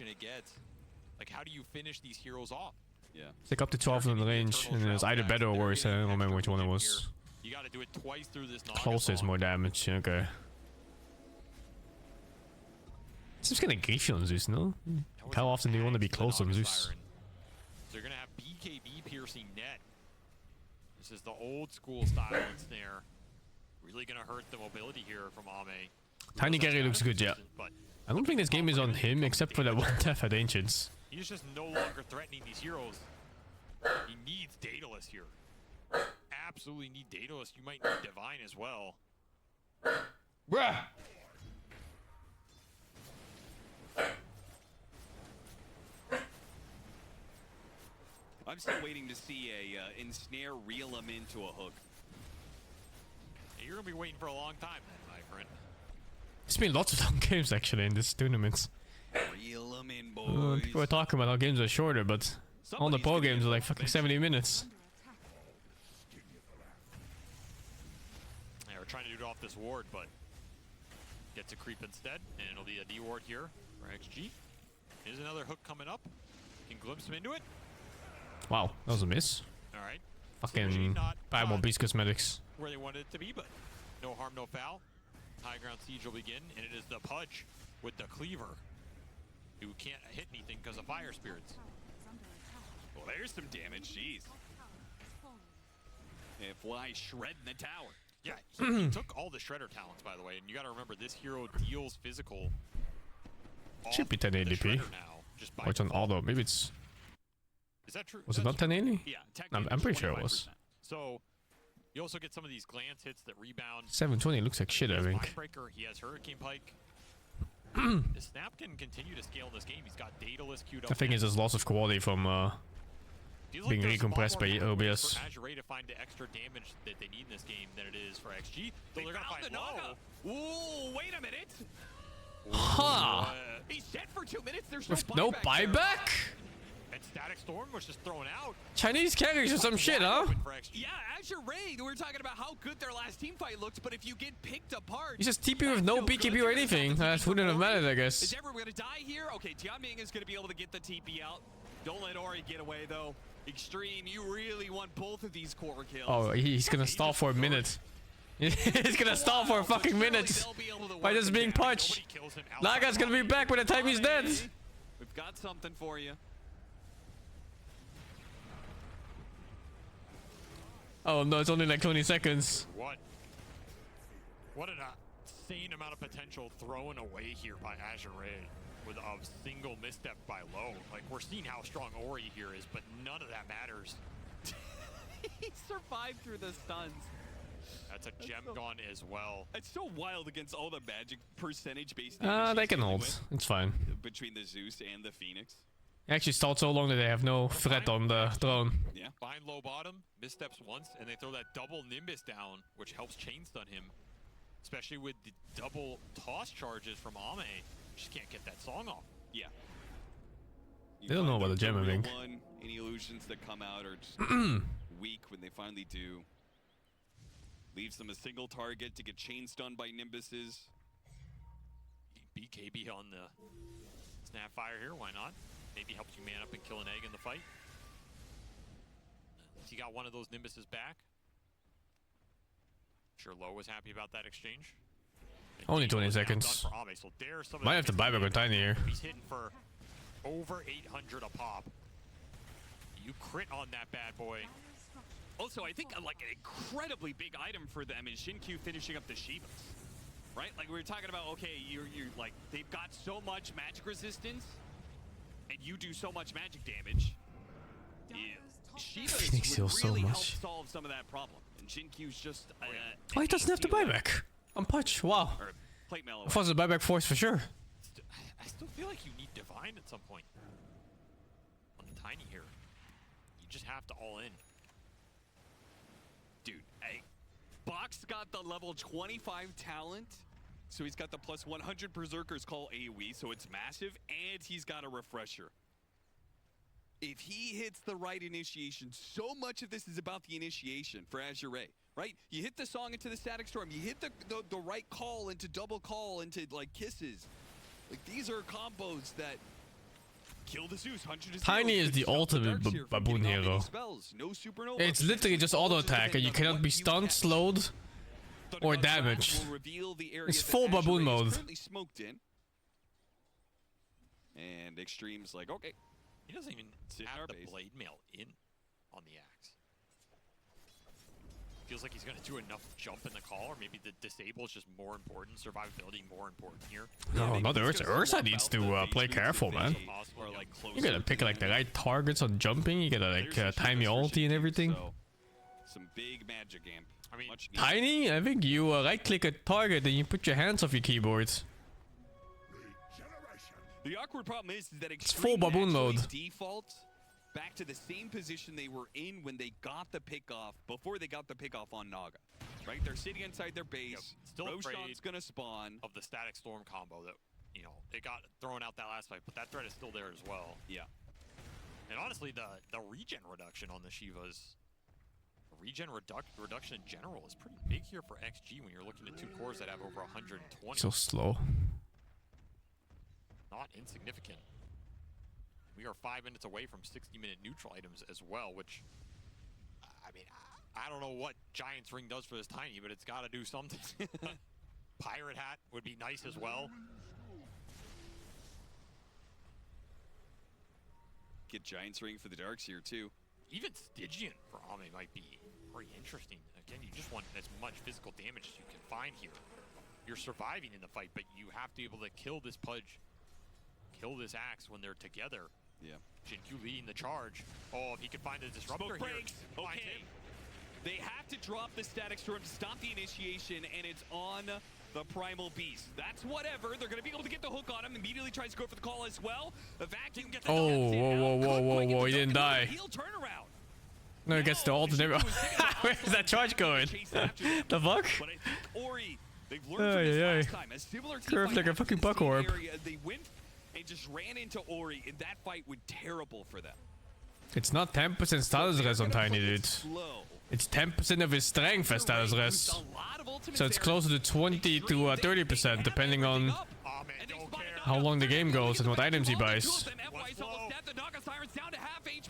Like, how do you finish these heroes off? Yeah. It's like up to 12 in the range, and it was either better or worse. I don't remember which one it was. You gotta do it twice through this. Close is more damage. Okay. It's just gonna grief you on Zeus, no? How often do you want to be close on Zeus? So you're gonna have BKB piercing net. This is the old school style and snare. Really gonna hurt the mobility here from Ame. Tiny carry looks good, yeah. I don't think this game is on him except for that one death at Ancients. He's just no longer threatening these heroes. He needs Daedalus here. Absolutely need Daedalus. You might need Divine as well. Bruh! I'm still waiting to see a ensnare reel him into a hook. You're gonna be waiting for a long time then, my friend. There's been lots of long games actually in this tournament. Reel him in, boys. People are talking about how games are shorter, but all the pro games are like fucking 70 minutes. Yeah, we're trying to do it off this ward, but gets a creep instead, and it'll be a D ward here for XG. Here's another hook coming up. Can glimpse him into it. Wow, that was a miss. All right. Fucking bad more beast cosmetics. Where they wanted it to be, but no harm, no foul. High ground siege will begin, and it is the Pudge with the cleaver, who can't hit anything because of fire spirits. Well, there's some damage. Jeez. And Fly shredding the tower. Yeah, he took all the shredder talents, by the way, and you got to remember this hero deals physical. Should be 1080p. Or it's on auto. Maybe it's. Is that true? Was it not 1080? Yeah, I'm pretty sure it was. So you also get some of these glance hits that rebound. 720 looks like shit, I think. Breaker, he has Hurricane Pike. The Snap can continue to scale this game. He's got Daedalus queued up. I think it's just loss of quality from being recompressed by OBS. For Azure to find the extra damage that they need in this game than it is for XG. So they're gonna find low. Ooh, wait a minute. Huh. He's set for 2 minutes. There's With no buyback? And Static Storm was just thrown out. Chinese carries or some shit, huh? Yeah, Azure Ray, we were talking about how good their last team fight looked, but if you get picked apart... You just TP with no BKB or anything. That wouldn't have mattered, I guess. Is everyone going to die here? Okay, Jianming is going to be able to get the TP out. Don't let Ori get away, though. Extreme, you really want both of these core kills. Oh, he's gonna stall for a minute. He's gonna stall for a fucking minute by just being punched. Naga's gonna be back by the time he's dead. We've got something for you. Oh no, it's only like 20 seconds. What an insane amount of potential thrown away here by Azure Ray with a single misstep by low. Like, we're seeing how strong Ori here is, but none of that matters. He survived through the stuns. That's a gem gone as well. It's so wild against all the magic percentage based. They can hold. It's fine. Between the Zeus and the Phoenix. Actually stalled so long that they have no threat on the throne. Yeah. Bind low bottom, missteps once, and they throw that double Nimbus down, which helps chain stun him. Especially with the double toss charges from Ame. Just can't get that song off. Yeah. They don't know about the gem, I think. Any illusions that come out are just weak when they finally do. Leaves them a single target to get chain stunned by Nimbuses. BKB on the Snapfire here, why not? Maybe helps you man up and kill an egg in the fight. He got one of those Nimbuses back. Sure Low was happy about that exchange. And Only 20 seconds. for Ame, so there's some of Might that have to buy back with Tiny here. He's hitting for over 800 a pop. You crit on that bad boy. Also, I think like an incredibly big item for them is Shinkyu finishing up the Shivas. Right? Like we were talking about, okay, you're like, they've got so much magic resistance, and you do so much magic damage. Yeah. Shivas would really help solve some of that problem. And Shinkyu's just... Oh, he doesn't have to buy back. On Punch, wow. Plate mail I thought it was a buyback force for sure. I still feel like you need Divine at some point. On the Tiny here. You just have to all in. Dude, hey, Box got the level 25 talent, so he's got the plus 100 Berserker's Call AoE, so it's massive, and he's got a refresher. If he hits the right initiation, so much of this is about the initiation for Azure Ray, right? You hit the song into the Static Storm, you hit the right call into double call into like kisses. Like these are combos that kill the Zeus, 100 Tiny is the ultimate baboon hero. It's literally just auto attack and you cannot be stunned, slowed, or damaged. It's full baboon mode. And Extreme's like, okay. He doesn't even have the blade mail in on the axe. Feels like he's going to do enough jump in the call, or maybe the disable is just more important, survivability more important here. No, not Ursa. Ursa needs to play careful, man. You gotta pick like the right targets on jumping. You gotta like time your ulti and everything. Some big magic game. I mean, Tiny, I think you right click a target and you put your hands off your keyboard. The awkward problem is that it's full baboon mode. Default back to the same position they were in when they got the pick off, before they got the pick off on Naga. Right? They're sitting inside their base. Still Roshan's gonna spawn. Of the Static Storm combo that, you know, it got thrown out that last fight, but that threat is still there as well. Yeah. And honestly, the regen reduction on the Shivas, the regen reduction in general is pretty big here for XG when you're looking at two cores that have over 120. So slow. Not insignificant. We are 5 minutes away from 60-minute neutral items as well, which, I mean, I don't know what Giant's Ring does for this Tiny, but it's got to do something. Pirate Hat would be nice as well. Get Giant's Ring for the Darkseer too. Even Stygian for Ame might be pretty interesting. Again, you just want as much physical damage as you can find here. You're surviving in the fight, but you have to be able to kill this Pudge, kill this Axe when they're together. Yeah. Shinkyu leading the charge. Oh, if he can find the disruptor here. Okay. They have to drop the Static Storm to stop the initiation, and it's on the Primal Beast. That's whatever. They're going to be able to get the hook on him. Immediately tries to go for the call as well. The vacuum gets the whoa, he didn't die. Heel turnaround. No, it gets the ult and everything. Where's that charge going? The fuck? But I think Ori, they've learned from this last time. A similar team Curved fight like a fucking happened in buck the same orb. area. They went and just ran into Ori, and that fight went terrible for them. It's not 10% status res on Tiny, dude. It's 10% of his strength as status res. So it's closer to 20 to 30%, depending on how long the game goes and what items he buys.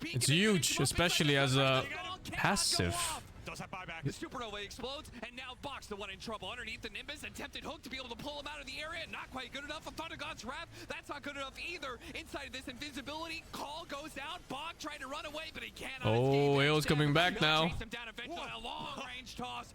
It's huge, especially as a passive. The Supernova explodes, and now Box, the one in trouble underneath the Nimbus. Attempted hook to be able to pull him out of the area. Not quite good enough. A Thunder God's Wrath. That's not good enough either. Inside of this invisibility, call goes out. Bog trying to run away, but he cannot. Oh, Ao's coming back now. Chase him down eventually. A long-range toss.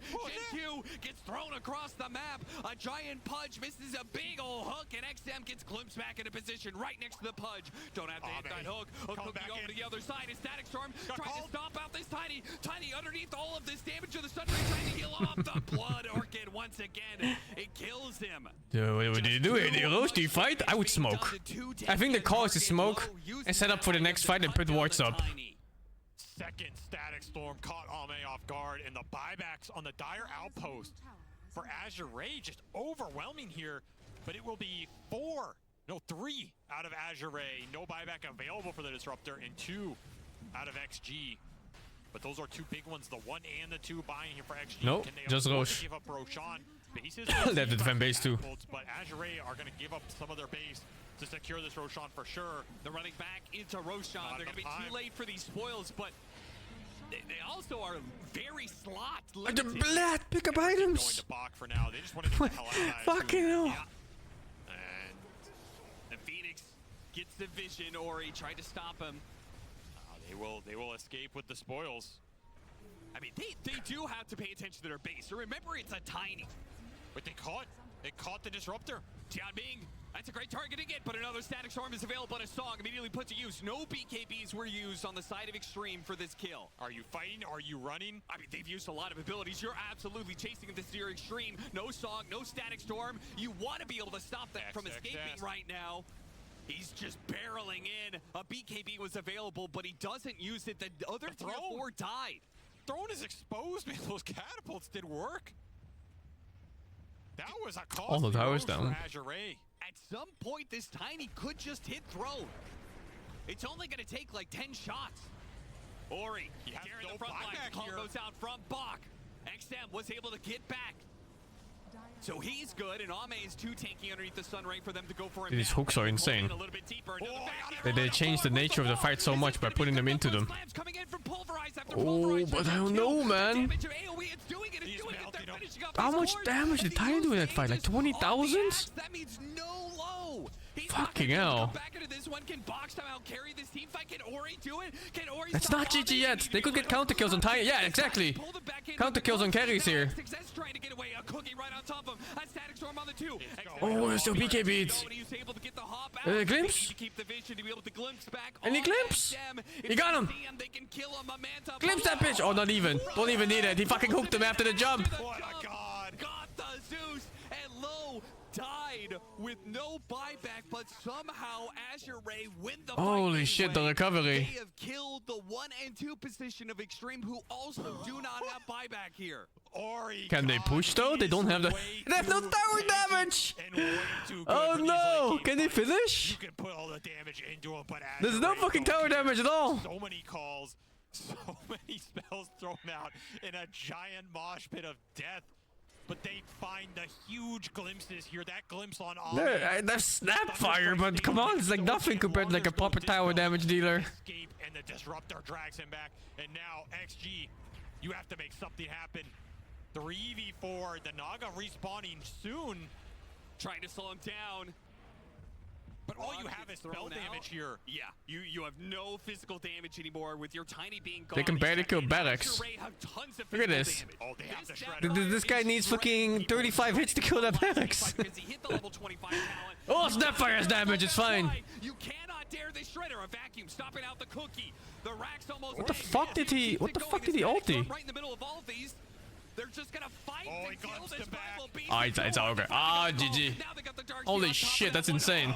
Gen 2 gets thrown across the map. A giant Pudge misses a big old hook, and XM gets glimpsed back into position right next to the Pudge. Don't have to hit that hook. Hook cooking over to the other side. A Static Storm trying to stomp out this Tiny. Tiny underneath all of this damage to the Sun Ray, trying to heal off the Blood Orchid once again. It kills him. What do you do here? The roasty fight? I would smoke. I think the call is to smoke and set up for the next fight and put wards up. Second Static Storm caught Ame off guard, and the buybacks on the Dire Outpost for Azure Ray just overwhelming here. But it will be 3 out of Azure Ray. No buyback available for the Disruptor, and 2 out of XG. But those are 2 big ones, the 1 and the 2 buying here for XG. No, just Roche. Give up Roshan. Bases They have to defend base too. But Azure Ray are going to give up some of their base to secure this Roshan for sure. They're running back into Roshan. They're going to be too late for these spoils, but they also are very slot limited. The blood pick up items. Going to Bach for now. They just want to get the hell out of that. Fucking hell. Yeah. And the Phoenix gets the vision. Ori tried to stop him. They will escape with the spoils. I mean, they do have to pay attention to their base. So remember, it's a Tiny. But they caught the Disruptor. Tianming, that's a great target to get, but another Static Storm is available, and a Song immediately put to use. No BKBs were used on the side of Extreme for this kill. Are you fighting? Are you running? I mean, they've used a lot of abilities. You're absolutely chasing this near Extreme. No Song, no Static Storm. You want to be able to stop that from escaping right now. He's just barreling in. A BKB was available, but he doesn't use it. The other 3 or 4 died. Throne is exposed, man. Those catapults did work. That was a cost. All the towers down. Azure Ray. At some point, this Tiny could just hit Throne. It's only going to take like 10 shots. Ori, here in the front line. Call goes out from Bach. XM was able to get back. So he's good, and Ame is too tanky underneath the Sun Ray for them to go for him. These hooks are insane. They changed the nature of the fight so much by putting them into them. Oh, but I don't know, man. How much damage did Tiny do in that fight? Like 20,000? That means no low. Fucking hell. Back into this one. Can Box time out carry this team fight? Can Ori do it? Can Ori It's not GG yet. They could get counter kills on Tiny. Yeah, exactly. Counter kills on carries here. Success trying to get away. A cookie right on top of him. A Static Storm on the 2. Oh, there's still BK beats. Glimpse? Any glimpse? He got him. Glimpse that bitch. Oh, not even. Don't even need it. He fucking hooked him after the jump. Oh my god. Got the Zeus, and Low died with no buyback, but somehow Azure Ray win the fight. Holy shit, the recovery. They have killed the 1 and 2 position of Extreme, who also do not have buyback here. Ori, can they push though? They don't have the. They have no tower damage. Oh no! Can they finish? You can put all the damage into him, but there's no fucking tower damage at all. So many calls, so many spells thrown out in a giant mosh pit of death. But they find the huge glimpses here. That glimpse on all. There's Snapfire, but come on, it's like nothing compared to like a proper tower damage dealer. Escape, and the Disruptor drags him back. And now XG, you have to make something happen. 3v4, the Naga respawning soon. Trying to slow him down. But all you have is spell damage here. Yeah, you have no physical damage anymore with your Tiny being gone. They can barely kill Barracks. Look at this. Oh, they have the shredder. This guy needs fucking 35 hits to kill that Barracks. Oh, Snapfire's damage, it's fine. You cannot dare this shredder. A vacuum stopping out the cookie. The Rax almost. What the fuck did he? What the fuck did he ulti? Right in the middle of all of these. They're just gonna fight and kill this rival beast. Oh, it's over. Ah, GG. Holy shit, that's insane.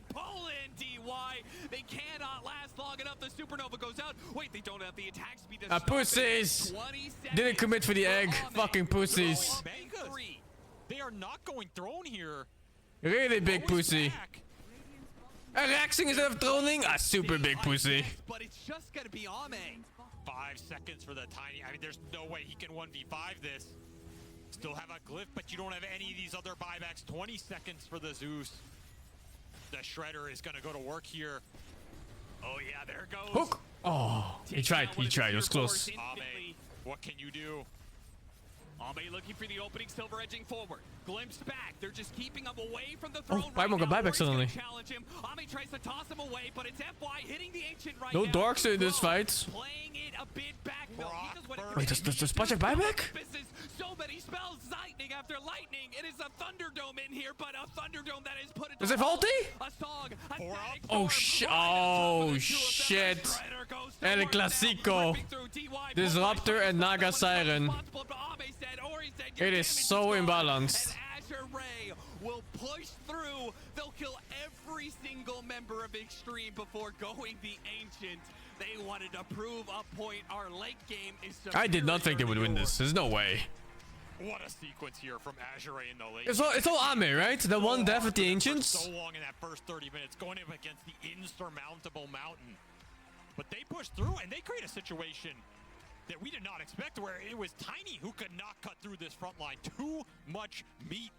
Poland DY. They cannot last long enough. The Supernova goes out. Wait, they don't have the attack speed to Ah, stop it. pussies! 20 Didn't commit for the egg. Fucking pussies. They are not going throne here. Really big pussy. A Rexing instead of throning? A super big pussy. But it's just gonna be Ame. 5 seconds for the Tiny. I mean, there's no way he can 1v5 this. Still have a glyph, but you don't have any of these other buybacks. 20 seconds for the Zeus. The Shredder is gonna go to work here. Oh yeah, there goes. Hook. Oh, he tried. He tried. It was close. Ame, what can you do? Ame looking for the opening, Silver edging forward. Glimpse back. They're just keeping him away from the throne. Oh, Paimon got buyback suddenly. Challenge him. Ame tries to toss him away, but it's FY hitting the Ancient right No now. Darks in this fight. Playing it a bit back. No, he does what it Wait, does Splash have buyback? So many spells, lightning after lightning. It is a Thunderdome in here, but a Thunderdome that is put into Does it have ulti? a song. A static Oh storm shit! right Oh shit! El Clasico, Disruptor and Naga Siren. It is so imbalanced. Azure Ray will push through. They'll kill every single member of Extreme before going the Ancient. They wanted to prove a point. Our late game is I did not think they would win this. There's no way. What a sequence here from Azure in the late. It's all Ame, right? The one death of the Ancients. So long in that first 30 minutes, going up against the insurmountable mountain. But they pushed through and they create a situation that we did not expect, where it was Tiny who could not cut through this front line. Too much meat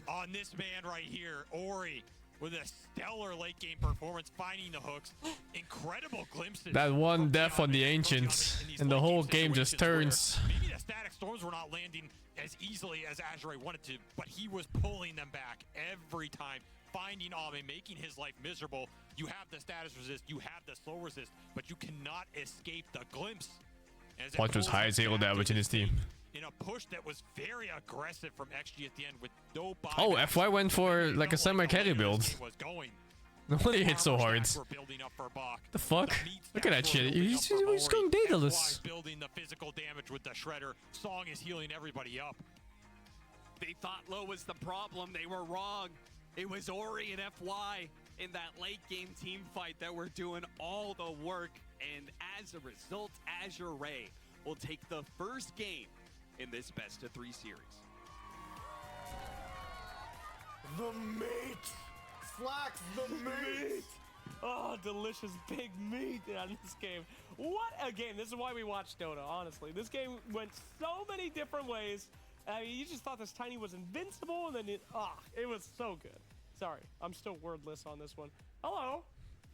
on this man right here, Ori, with a stellar late game performance, finding the hooks. Incredible glimpses. That one death on the Ancients, and the whole game just turns. Maybe the static storms were not landing as easily as Azure wanted to, but he was pulling them back every time, finding Ame, making his life miserable. You have the status resist, you have the slow resist, but you cannot escape the glimpse. Punch was high zero damage in his team. In a push that was very aggressive from XG at the end with no buyback. Oh, FY went for like a semi-carry build. No wonder he hit so hard. The fuck? Look at that shit. He's going dataless. Building the physical damage with the Shredder. Song is healing everybody up. They thought low was the problem. They were wrong. It was Ori and FY in that late game team fight that were doing all the work. And as a result, Azure Ray will take the first game in this best of 3 series. The meat! Slacks, the meat! Oh, delicious big meat on this game. What a game. This is why we watch Dota, honestly. This game went so many different ways. I mean, you just thought this Tiny was invincible, and then it was so good. Sorry, I'm still wordless on this one. Hello.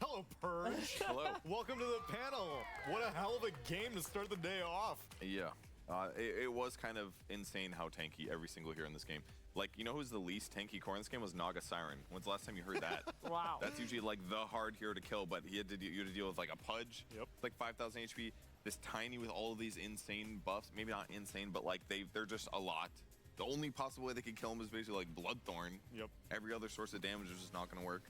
Hello, Purge. Hello. Welcome to the panel. What a hell of a game to start the day off. Yeah. It was kind of insane how tanky every single hero in this game. Like, you know who's the least tanky core in this game? Was Naga Siren. When's the last time you heard that? Wow. That's usually like the hard hero to kill, but you had to deal with like a Pudge. Yep. Like 5,000 HP. This Tiny with all of these insane buffs. Maybe not insane, but like they're just a lot. The only possible way they could kill him is basically like Bloodthorn. Yep. Every other source of damage is just not going to work.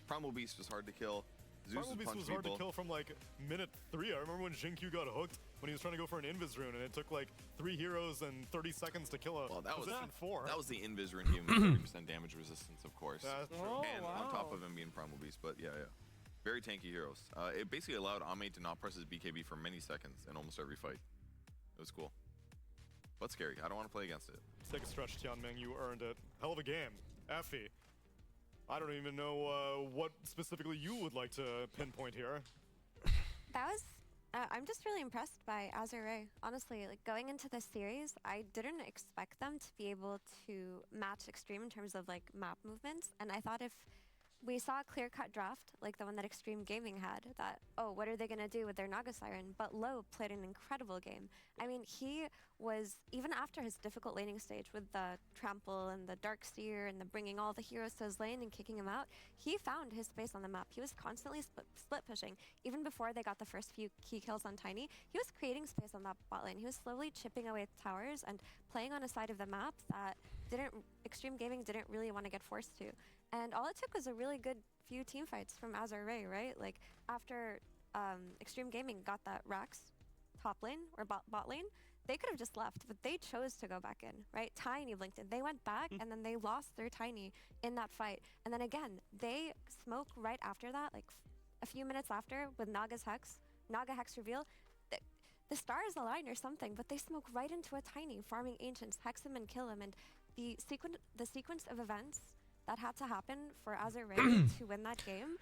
Primal Beast was hard to kill. Zeus Primal Beast was hard to kill from like minute 3. I remember when Jinkyu got hooked when he was trying to go for an Invis rune, and it took like 3 heroes and 30 seconds to kill a position 4. That was the Invis rune giving him 30% damage resistance, of course. That's true. And on top of him being Primal Beast, but yeah. Very tanky heroes. It basically allowed Ame to not press his BKB for many seconds in almost every fight. It was cool. But scary. I don't want to play against it. Take a stretch, Tianming. You earned it. Hell of a game. Effie. I don't even know what specifically you would like to pinpoint here. That was... I'm just really impressed by Azure Ray. Honestly, like going into this series, I didn't expect them to be able to match Extreme in terms of like map movements. And I thought if we saw a clear-cut draft, like the one that Extreme Gaming had, that, oh, what are they going to do with their Naga Siren? But Low played an incredible game. I mean, he was, even after his difficult laning stage with the Trample and the Darkseer and the bringing all the heroes to his lane and kicking him out, he found his space on the map. He was constantly split pushing. Even before they got the first few key kills on Tiny, he was creating space on that bot lane. He was slowly chipping away at towers and playing on a side of the map that Extreme Gaming didn't really want to get forced to. And all it took was a really good few team fights from Azure Ray, right? Like after Extreme Gaming got that Rax top lane or bot lane, they could have just left, but they chose to go back in, right? Tiny blinked in. They went back and then they lost their Tiny in that fight. And then again, they smoke right after that, like a few minutes after with Naga's Hex, Naga Hex reveal. The stars align or something, but they smoke right into a Tiny, farming Ancients, hex him and kill him. And the sequence of events that had to happen for Azure Raid to win that game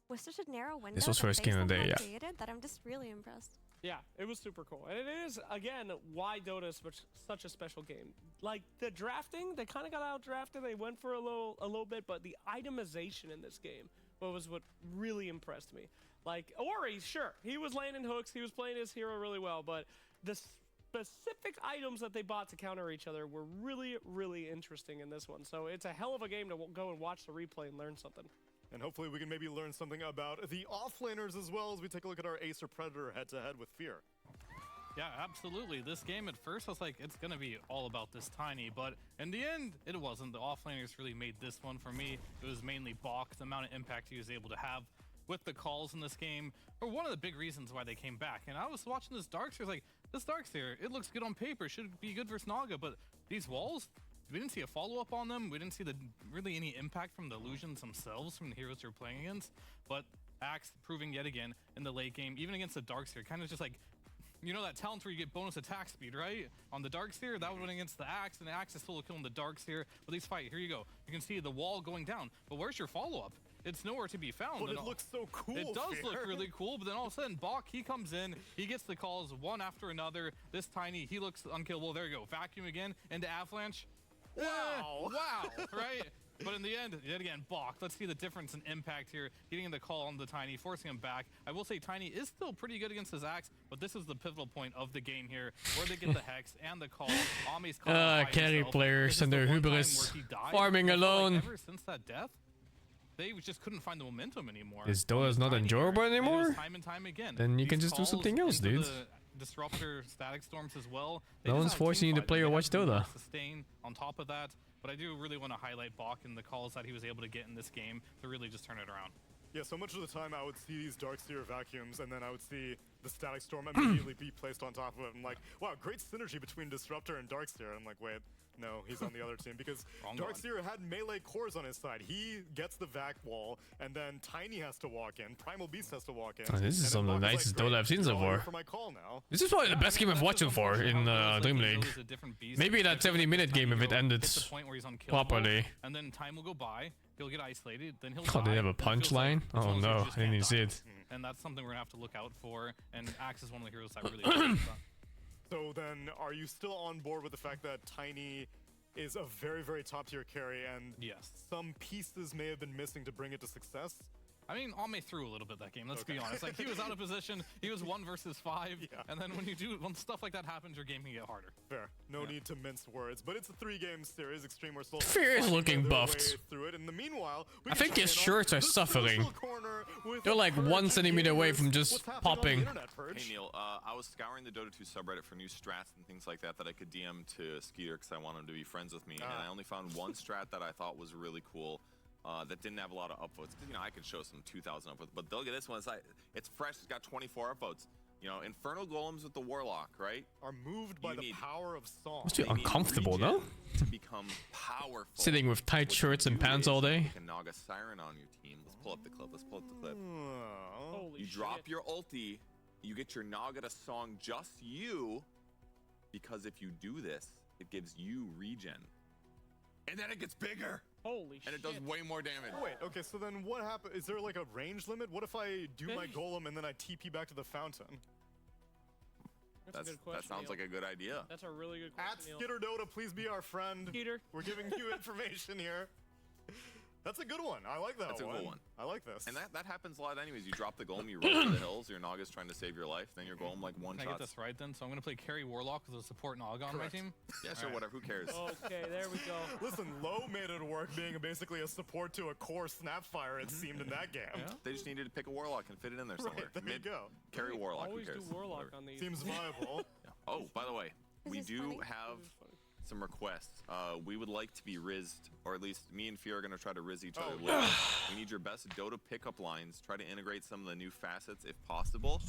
was such a narrow window. This was first game of the day, yeah. That I'm just really impressed. Yeah, it was super cool. And it is, again, why Dota is such a special game. Like, the drafting, they kind of got out-drafted. They went for a little bit, but the itemization in this game was what really impressed me. Like, Ori, sure, he was landing hooks. He was playing his hero really well, but the specific items that they bought to counter each other were really, really interesting in this one. So it's a hell of a game to go and watch the replay and learn something. And hopefully we can maybe learn something about the offlaners as well as we take a look at our Acer Predator head-to-head with Fear. Yeah, absolutely. This game at first I was like, it's gonna be all about this Tiny, but in the end, it wasn't. The offlaners really made this one for me. It was mainly Bach, the amount of impact he was able to have with the calls in this game, or one of the big reasons why they came back. And I was watching this Darkseer, like, this Darkseer, it looks good on paper, should be good versus Naga, but these walls, we didn't see a follow-up on them. We didn't see really any impact from the illusions themselves, from the heroes you're playing against. But Axe proving yet again in the late game, even against the Darkseer, kind of just like, you know that talent where you get bonus attack speed, right? On the Darkseer, that went against the Axe, and the Axe is still killing the Darkseer. But these fight, here you go. You can see the wall going down, but where's your follow-up? It's nowhere to be found. But it looks so cool. It does look really cool, but then all of a sudden, Bach, he comes in, he gets the calls one after another. This Tiny, he looks unkillable. There you go. Vacuum again into Avalanche. Wow. Wow, right? But in the end, yet again, Bach. Let's see the difference in impact here. Getting the call on the Tiny, forcing him back. I will say Tiny is still pretty good against his Axe, but this is the pivotal point of the game here, where they get the Hex and the call. Ami's call carry players and their hubris. Farming alone. Like, ever since that death, they just couldn't find the momentum anymore. Is Dota's not enjoyable anymore? Time and time again. Then you can just do something else, dude. Disruptor static storms as well. No one's forcing you to play or watch Dota. Sustain on top of that, but I do really want to highlight Bach and the calls that he was able to get in this game to really just turn it around. Yeah, so much of the time I would see these Darkseer vacuums and then I would see the Static Storm immediately be placed on top of it. I'm like, wow, great synergy between Disruptor and Darkseer. I'm like, wait, no, he's on the other team because Darkseer had melee cores on his side. He gets the vac wall and then Tiny has to walk in, Primal Beast has to walk in. Oh, this is some of the nicest Dota I've seen so far. For my call now. This is probably the best game I've watched so far in DreamLeague. Maybe that 70-minute game if it ended properly. And then time will go by. He'll get isolated, then he'll Oh, they have a punchline? Oh no, I didn't even see it. And that's something we're gonna have to look out for, and Axe is one of the heroes that really So then, are you still on board with the fact that Tiny is a very, very top tier carry and yes, some pieces may have been missing to bring it to success? I mean, Ame threw a little bit that game, let's be honest. Like, he was out of position, he was 1 versus 5, and then when stuff like that happens, your game can get harder. Fair. No need to mince words, but it's a 3-game series. Extreme are still Fear is looking buffed. Through it. In the meanwhile, I think his shirts are suffering. They're like 1 centimeter away from just popping. Hey Neil, I was scouring the Dota 2 subreddit for new strats and things like that I could DM to Skeeter because I want him to be friends with me, and I only found one strat that I thought was really cool. That didn't have a lot of upvotes. You know, I could show some 2,000 upvotes, but look at this one. It's fresh. It's got 24 upvotes. You know, Infernal Golems with the Warlock, right? Are moved by the power of song. Must be uncomfortable, no? To become powerful. Sitting with tight shirts and pants all day. A Naga Siren on your team. Let's pull up the clip. Holy you drop your ulti. You get your Naga to song just you. Because if you do this, it gives you regen. And then it gets bigger. Holy shit. And it does way more damage. Wait, okay, so then what happens? Is there like a range limit? What if I do my golem and then I TP back to the fountain? That's a good question, that sounds like a good idea. That's a really good question, At Skitter Dota, please be our friend. Peter. We're giving you information here. That's a good one. I like that one. That's a good one. I like this. And that happens a lot anyways. You drop the golem, you run to the hills, your Naga's trying to save your life, then your golem like one shot. Can I get this right then? So I'm going to play Carry Warlock with a support Naga on my team? Yeah, sure, whatever. Who cares? Okay, there we go. Listen, Low made it work being basically a support to a core Snapfire, it seemed, in that game. Yeah. They just needed to pick a Warlock and fit it in there somewhere. Right, there you go. Carry Warlock, Always who cares? do Warlock on these. Seems viable. Yeah. Oh, by the way, we do have some requests. We would like to be rizzed, or at least me and Fear are going to try to rizz each other. We need your best Dota pickup lines. Try to integrate some of the new facets if possible.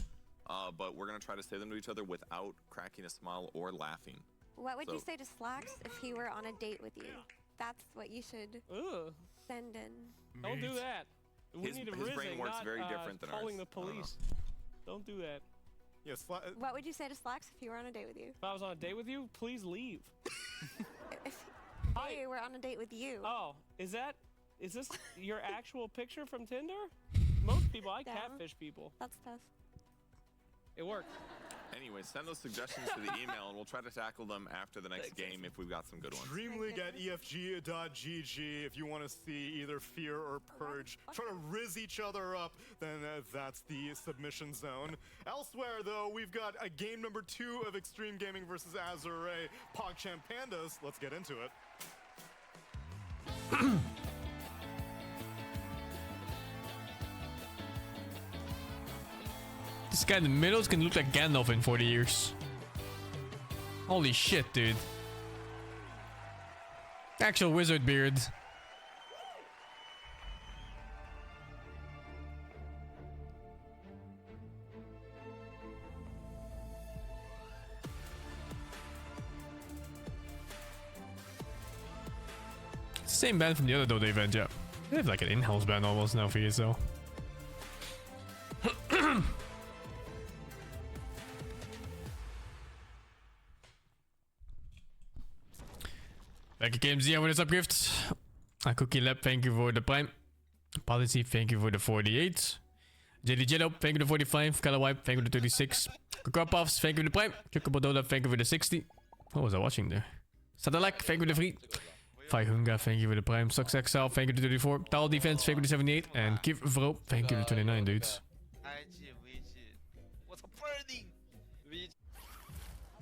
but we're gonna try to say them to each other without cracking a smile or laughing. What would you So- say to Slacks if he were on a date with you? That's what you should send in. Don't do that. We His need him brain rizzing, works not, very different than calling ours. the I don't know. police. Don't do that. Yes. What would you say to Slacks if he were on a date with you? If I was on a date with you, please leave. If they were on a date with you. Oh, is this your actual picture from Tinder? Most people, I Yeah. catfish people. That's tough. It worked. Anyway, send those suggestions to the email, and we'll try to tackle them after the next game if we've got some good ones. DreamLeague at efg.gg. If you want to see either Fear or Purge try to riz each other up, then that's the submission zone. Elsewhere, though, we've got a game number 2 of Extreme Gaming versus Azure PogChamp Pandas. Let's get into it. This guy in the middle is gonna look like Gandalf in 40 years. Holy shit, dude. Actual wizard beard. Same band from the other Dota event, yeah. They have like an in-house band almost now for ESL. Back at KMZ, what is up, Gift? Cookie Lab, thank you for the Prime. Policy, thank you for the 48. JD Jello, thank you for the 45. Color Wipe, thank you for the 36. Puffs, thank you for the Prime. Chocobo Dota, thank you for the 60. What was I watching there? Sadalak, thank you for the free. Hunga, thank you for the Prime. Sucks XL, thank you for the 34. Towel Defense, thank you for the 78. And Give Vro, thank you for the 29, dudes.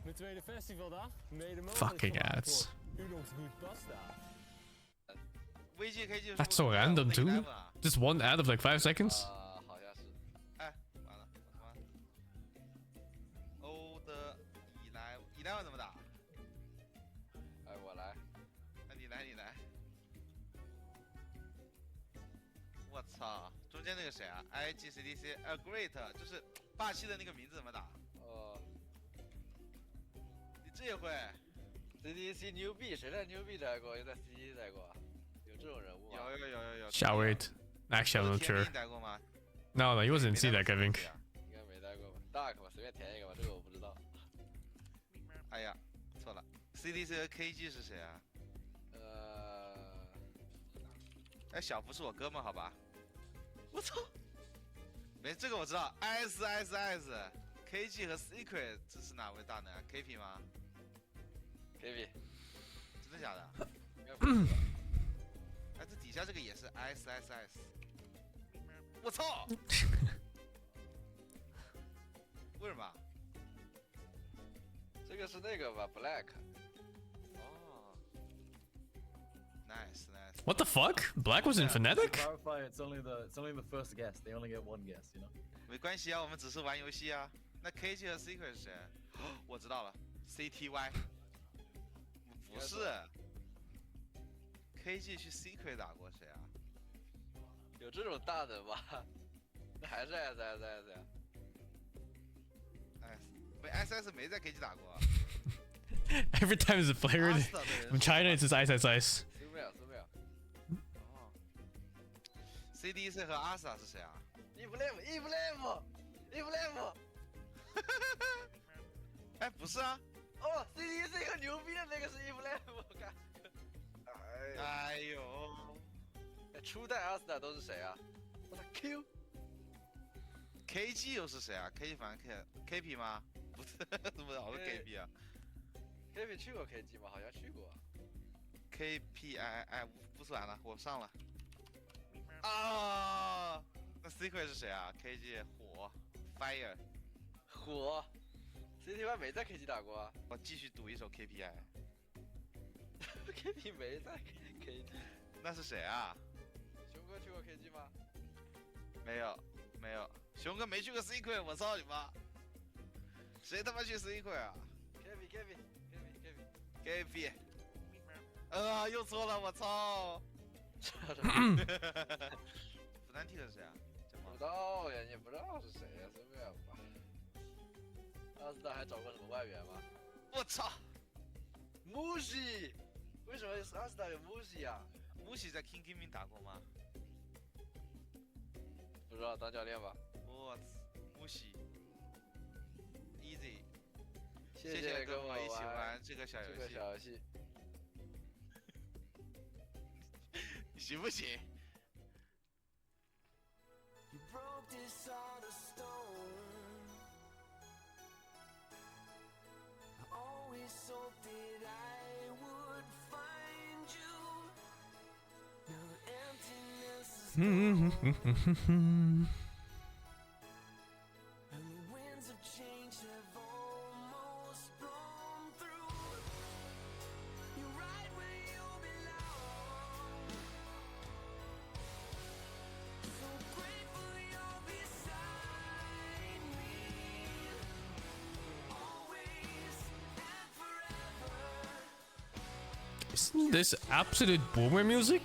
Mijn tweede festivaldag, mede mogelijk Fucking gemaakt ads. door Udong's Good Pasta. That's so random too. Just one ad of like 5 seconds. 好像是。哎，完了，什么？欧的以莱文怎么打？哎，我来。那你来，你来。我操，中间那个谁啊 ？IGCDC a great， 就是霸气的那个名字怎么打？你这也会 ？CDC 牛逼，谁在牛逼待过？有在 CDC 待过？有这种人物吗？有。 Shall wait. Actually, I'm not sure. No, he wasn't in C-Deck, I think. 应该没待过吧 ？Dark 吧，随便填一个吧，这个我不知道。哎呀，错了 ，CDC 和 KG 是谁啊？哎，小福是我哥们，好吧？我操！没，这个我知道 ，KG 和 Secret 这是哪位大能啊 ？KP 吗 ？KP， 真的假的？应该不是吧。哎，这底下这个也是 SSS。我操！为什么？这个是那个吧 ，Black。哦 ，nice。 What the fuck? Black was in Fnatic? To clarify, it's only the first guess. They only get one guess, you know. 没关系啊，我们只是玩游戏啊。那 KG 和 Secret 是谁？我知道了 ，CTY。不是 ，KG 去 Secret 打过谁啊？有这种大的吗？那还是 SS 呀。没 SS 没在 KG 打过。Every time there's a player from China, it's just ice. 苏妙。哦。CDC 和阿萨是谁啊 ？Eve Lem。哎，不是啊。哦 ，CDC 很牛逼的那个是 Eve Lem， 我看。哎呦。初代阿斯塔都是谁啊？我操 KG 又是谁啊 ？KG 反正 KP 吗？不是，怎么老是 KP 啊 ？KP 去过 KG 吗？好像去过。KP 哎，不算了，我上了。啊，那 Secret 是谁啊 ？KG 火 Fire 火 CTY 没在 KG 打过啊。我继续赌一手 KPI。KP 没在 KG， 那是谁啊？熊哥去过 KG 吗？没有，熊哥没去过 Secret， 我操你妈！谁他妈去 Secret 啊 ？KP， 又错了，我操！Fnatic 是谁啊？不知道呀，你不知道是谁呀？随便吧。阿斯达还找过什么外援吗？我操 m u s i 为什么阿斯达有 m u s i 啊 m u s i 在 King Gaming 打过吗？不知道当教练吧？我 m u s i Easy， 谢谢跟我一起玩玩这个小游戏。小游戏，你行不行？ You broke this heart of stone. I always hoped that I would find you. Now the emptiness is gone. And the winds of change have almost blown through. You're right where you belong. So grateful you're beside me. Always and forever. Isn't this absolute boomer music?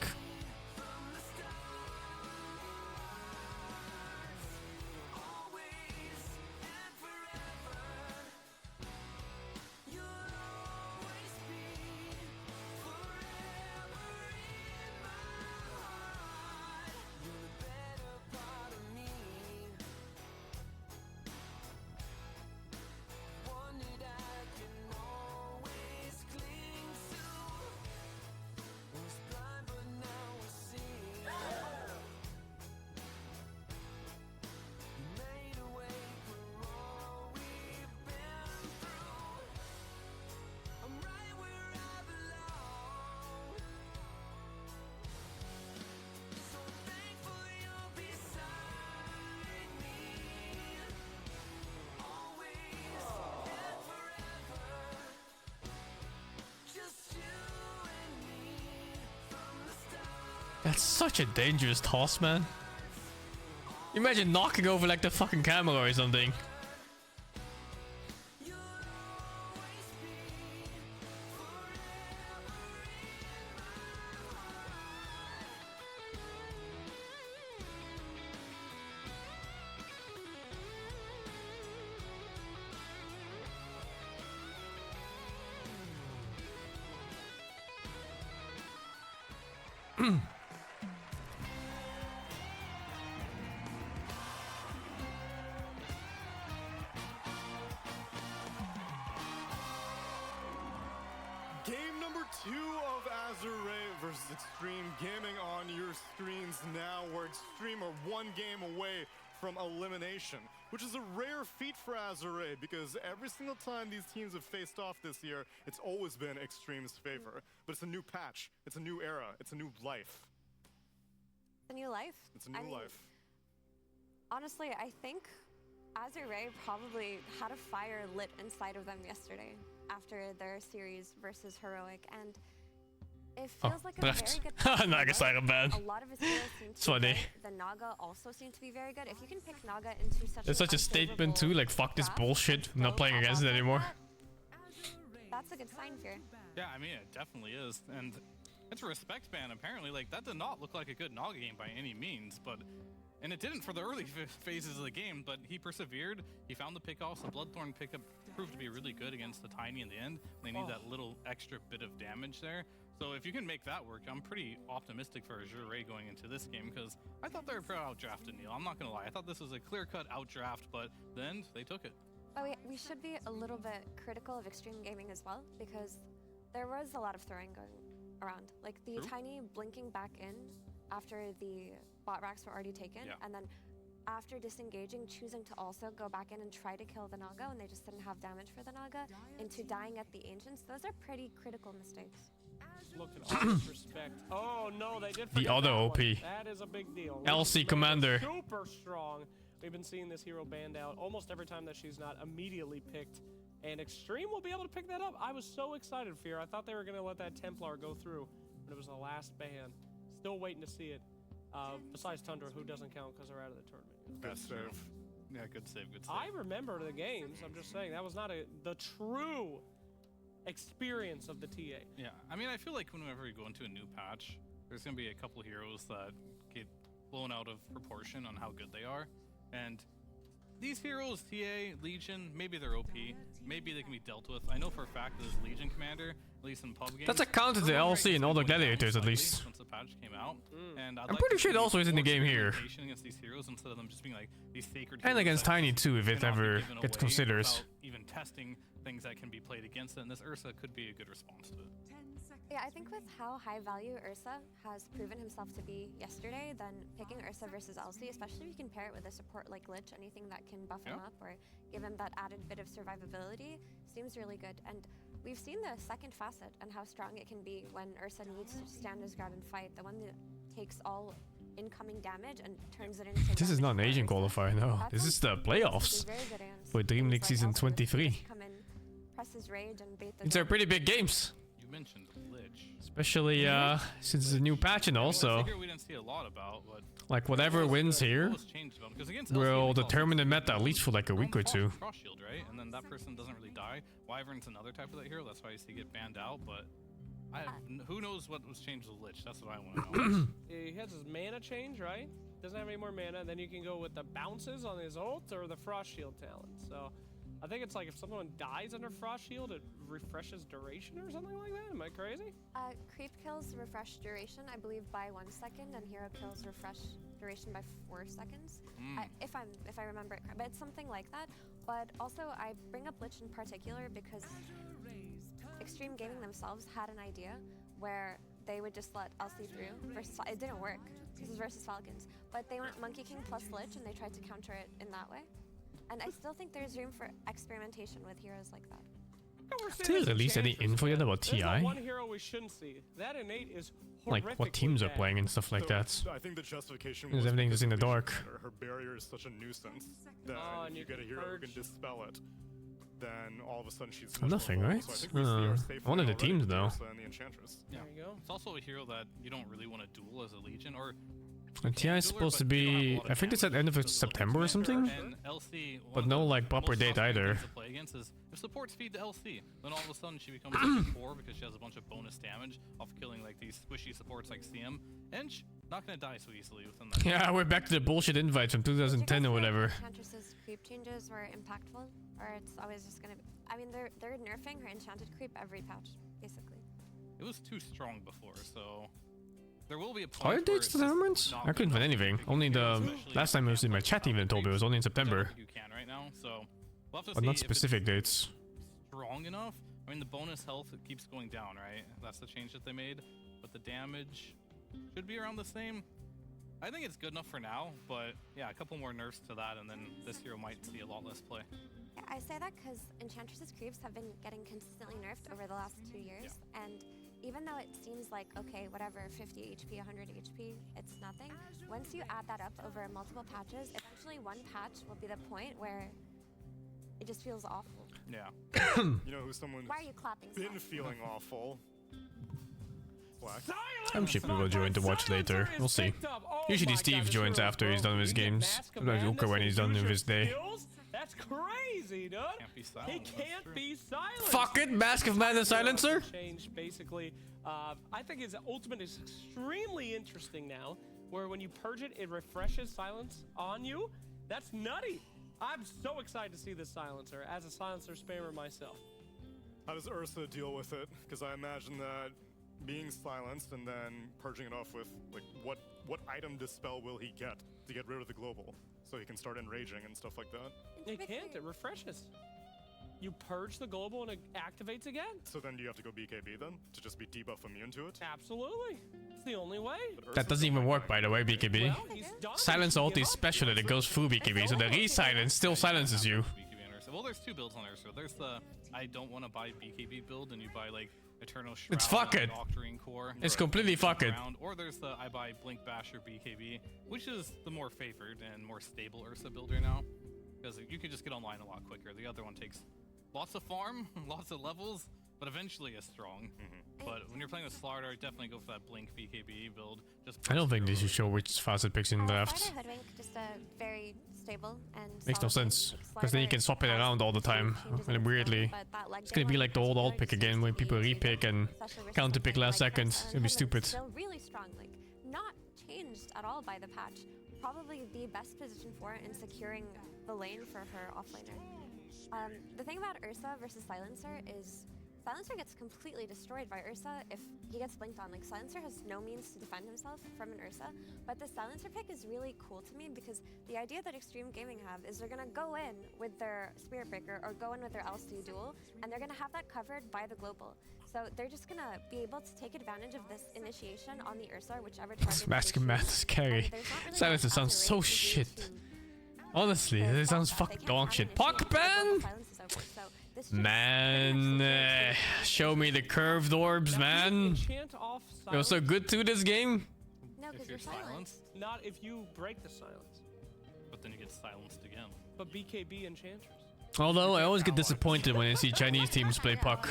That's such a dangerous toss, man. Imagine knocking over like the fucking camera or something. Game number 2 of Azure versus Extreme Gaming on your screens now, where Extreme are one game away from elimination, which is a rare feat for Azure because every single time these teams have faced off this year, it's always been Extreme's favor. But it's a new patch, it's a new era, it's a new life. A new life? It's a new life. Honestly, I think Azure probably had a fire lit inside of them yesterday after their series versus Heroic, and it feels like a very good No, I guess I am bad. A lot of his heroes seem to It's be funny. good. The Naga also seem to be very good. If you can pick Naga into such It's such a statement too, like fuck this bullshit, I'm not playing against it anymore. That's a good sign, Fear. Yeah, I mean, it definitely is. And it's a respect ban, apparently. Like, that did not look like a good Naga game by any means, but... And it didn't for the early phases of the game, but he persevered. He found the pickoffs. The Bloodthorn pickup proved to be really good against the Tiny in the end. They need that little extra bit of damage there. So if you can make that work, I'm pretty optimistic for Azure going into this game, because I thought they were pretty outdrafted, Neil. I'm not going to lie. I thought this was a clear-cut outdraft, but then they took it. But we should be a little bit critical of Extreme Gaming as well, because there was a lot of throwing going around. Like the Tiny blinking back in after the bot racks were already taken, and then after disengaging, choosing to also go back in and try to kill the Naga when they just didn't have damage for the Naga, into dying at the Ancients. Those are pretty critical mistakes. Look at all this respect. Oh no, they did The forget other that OP. one. That is a big deal. LC Commander. Super strong. We've been seeing this hero banned out almost every time that she's not immediately picked. And Extreme will be able to pick that up. I was so excited, Fear. I thought they were going to let that Templar go through, but it was the last ban. Still waiting to see it. Besides Tundra, who doesn't count because they're out of the tournament. Good save. Yeah, good save, good save. I remember the games. I'm just saying that was not the true experience of the TA. Yeah, I mean, I feel like whenever we go into a new patch, there's going to be a couple heroes that get blown out of proportion on how good they are. And these heroes, TA, Legion, maybe they're OP, maybe they can be dealt with. I know for a fact that this Legion commander, at least in pub games, That's a counter to LC and all the gladiators at least. Since the patch came out, and I'm pretty sure it also is in the game here. Against these heroes instead of them just being like these sacred And against Tiny too, if it ever gets considered. Even testing things that can be played against it, and this Ursa could be a good response to it. Yeah, I think with how high value Ursa has proven himself to be yesterday, then picking Ursa versus LC, especially if you can pair it with a support like Lich, anything that can buff him up or give him that added bit of survivability, seems really good. And we've seen the second facet and how strong it can be when Ursa needs to stand his ground and fight, the one that takes all incoming damage and turns it into This is not an Asian qualifier, no. This is the playoffs for DreamLeague Season 23. These are pretty big games. You mentioned Lich. Especially since it's a new patch and also We didn't see a lot about, but like whatever wins here will determine the meta at least for like a week or two. Cross shield, right? And then that person doesn't really die. Wyvern's another type of that hero, that's why you see get banned out, but who knows what was changed with Lich? That's what I want to know. He has his mana change, right? Doesn't have any more mana. Then you can go with the bounces on his ult or the frost shield talent. So I think it's like if someone dies under frost shield, it refreshes duration or something like that. Am I crazy? Creep kills refresh duration, I believe, by 1 second, and hero kills refresh duration by 4 seconds. If I remember it correctly, but it's something like that. But also, I bring up Lich in particular because Extreme Gaming themselves had an idea where they would just let LC through versus it didn't work. This is versus Falcons, but they went Monkey King plus Lich and they tried to counter it in that way. And I still think there's room for experimentation with heroes like that. Still release any info yet about TI? One hero we shouldn't see. That innate is Like what teams are playing and stuff like that. I think the justification Because was everything's just in the dark. her barrier is such a nuisance that if you get a hero who can dispel it, then all of a sudden she's Nothing, right? So I think we see her safely One of the already teams with though. Ursa and the Enchantress. Yeah. There you go. It's also a hero that you don't really want to duel as a Legion, or And TI is supposed to be, I think it's at the end of September or something? and LC. But no like proper date either. To play against is if supports feed to LC, then all of a sudden she becomes like 4 because she has a bunch of bonus damage off killing like these squishy supports like CM, and not gonna die so easily within that. Yeah, we're back to the bullshit invites from 2010 or whatever. Enchantress's creep changes were impactful, or it's always just gonna be. I mean, they're nerfing her enchanted creep every patch, basically. It was too strong before, so there will be a point. Are where dates it's to the tournaments? I couldn't find anything. Only the last time it was in my chat even told me it was only in September. You can right now, so we'll have to But see not if specific it's dates. strong enough. I mean, the bonus health it keeps going down, right? That's the change that they made, but the damage should be around the same. I think it's good enough for now, but yeah, a couple more nerfs to that, and then this hero might see a lot less play. Yeah, I say that because Enchantress's creeps have been getting consistently nerfed over the last 2 years, and even though it seems like, okay, whatever, 50 HP, 100 HP, it's nothing. Once you add that up over multiple patches, eventually one patch will be the point where it just feels awful. Yeah. You know who someone's Why are you clapping so been much? feeling awful? Black. I'm sure people will join to watch later. We'll see. Usually Steve joins after he's done with his games. Sometimes Uka when he's done with his day. That's crazy, dude. He can't be silent. Fuck it, Mask of Madness Silencer. Change basically. I think his ultimate is extremely interesting now, where when you purge it, it refreshes silence on you. That's nutty. I'm so excited to see this silencer as a silencer spammer myself. How does Ursa deal with it? Because I imagine that being silenced and then purging it off with like what item dispel will he get to get rid of the global so he can start enraging and stuff like that? It can't. It refreshes. You purge the global and it activates again. So then do you have to go BKB then to just be debuff immune to it? Absolutely. It's the only way. That doesn't even work, by the way, BKB. Silence ult is special that it goes through BKB, so the re-silence still silences you. BKB and Ursa. Well, there's two builds on Ursa. There's the I don't want to buy BKB build, and you buy like Eternal Shroud. It's fuck it. Doctrine Core. It's completely fuck it. Or there's the I buy Blink Basher BKB, which is the more favored and more stable Ursa builder now, because you can just get online a lot quicker. The other one takes lots of farm, lots of levels, but eventually is strong. But when you're playing with Slardar, definitely go for that Blink BKB build. Just I don't think they should show which facet picks in draft. Slardar Hoodwink, just a very stable and Makes no sense, because then you can swap it around all the time. And weirdly, it's gonna be like the old alt pick again when people repick and counter pick last second. It's gonna be stupid. Still really strong, like not changed at all by the patch. probably the best position for in securing the lane for her offlaner. The thing about Ursa versus Silencer is Silencer gets completely destroyed by Ursa if he gets blinked on. Like, Silencer has no means to defend himself from an Ursa, but the Silencer pick is really cool to me because the idea that Extreme Gaming have is they're gonna go in with their Spirit Breaker or go in with their LC duel, and they're gonna have that covered by the global. So they're just gonna be able to take advantage of this initiation on the Ursa, whichever target. Smashing Math's carry. Silencer sounds so shit. Honestly, it sounds fucking dog shit. Puck ban? Man, show me the curved orbs, man. It was so good to this game. No, because you're silenced. Not if you break the silence. But then you get silenced again. But BKB Enchantress. Although I always get disappointed when I see Chinese teams play puck.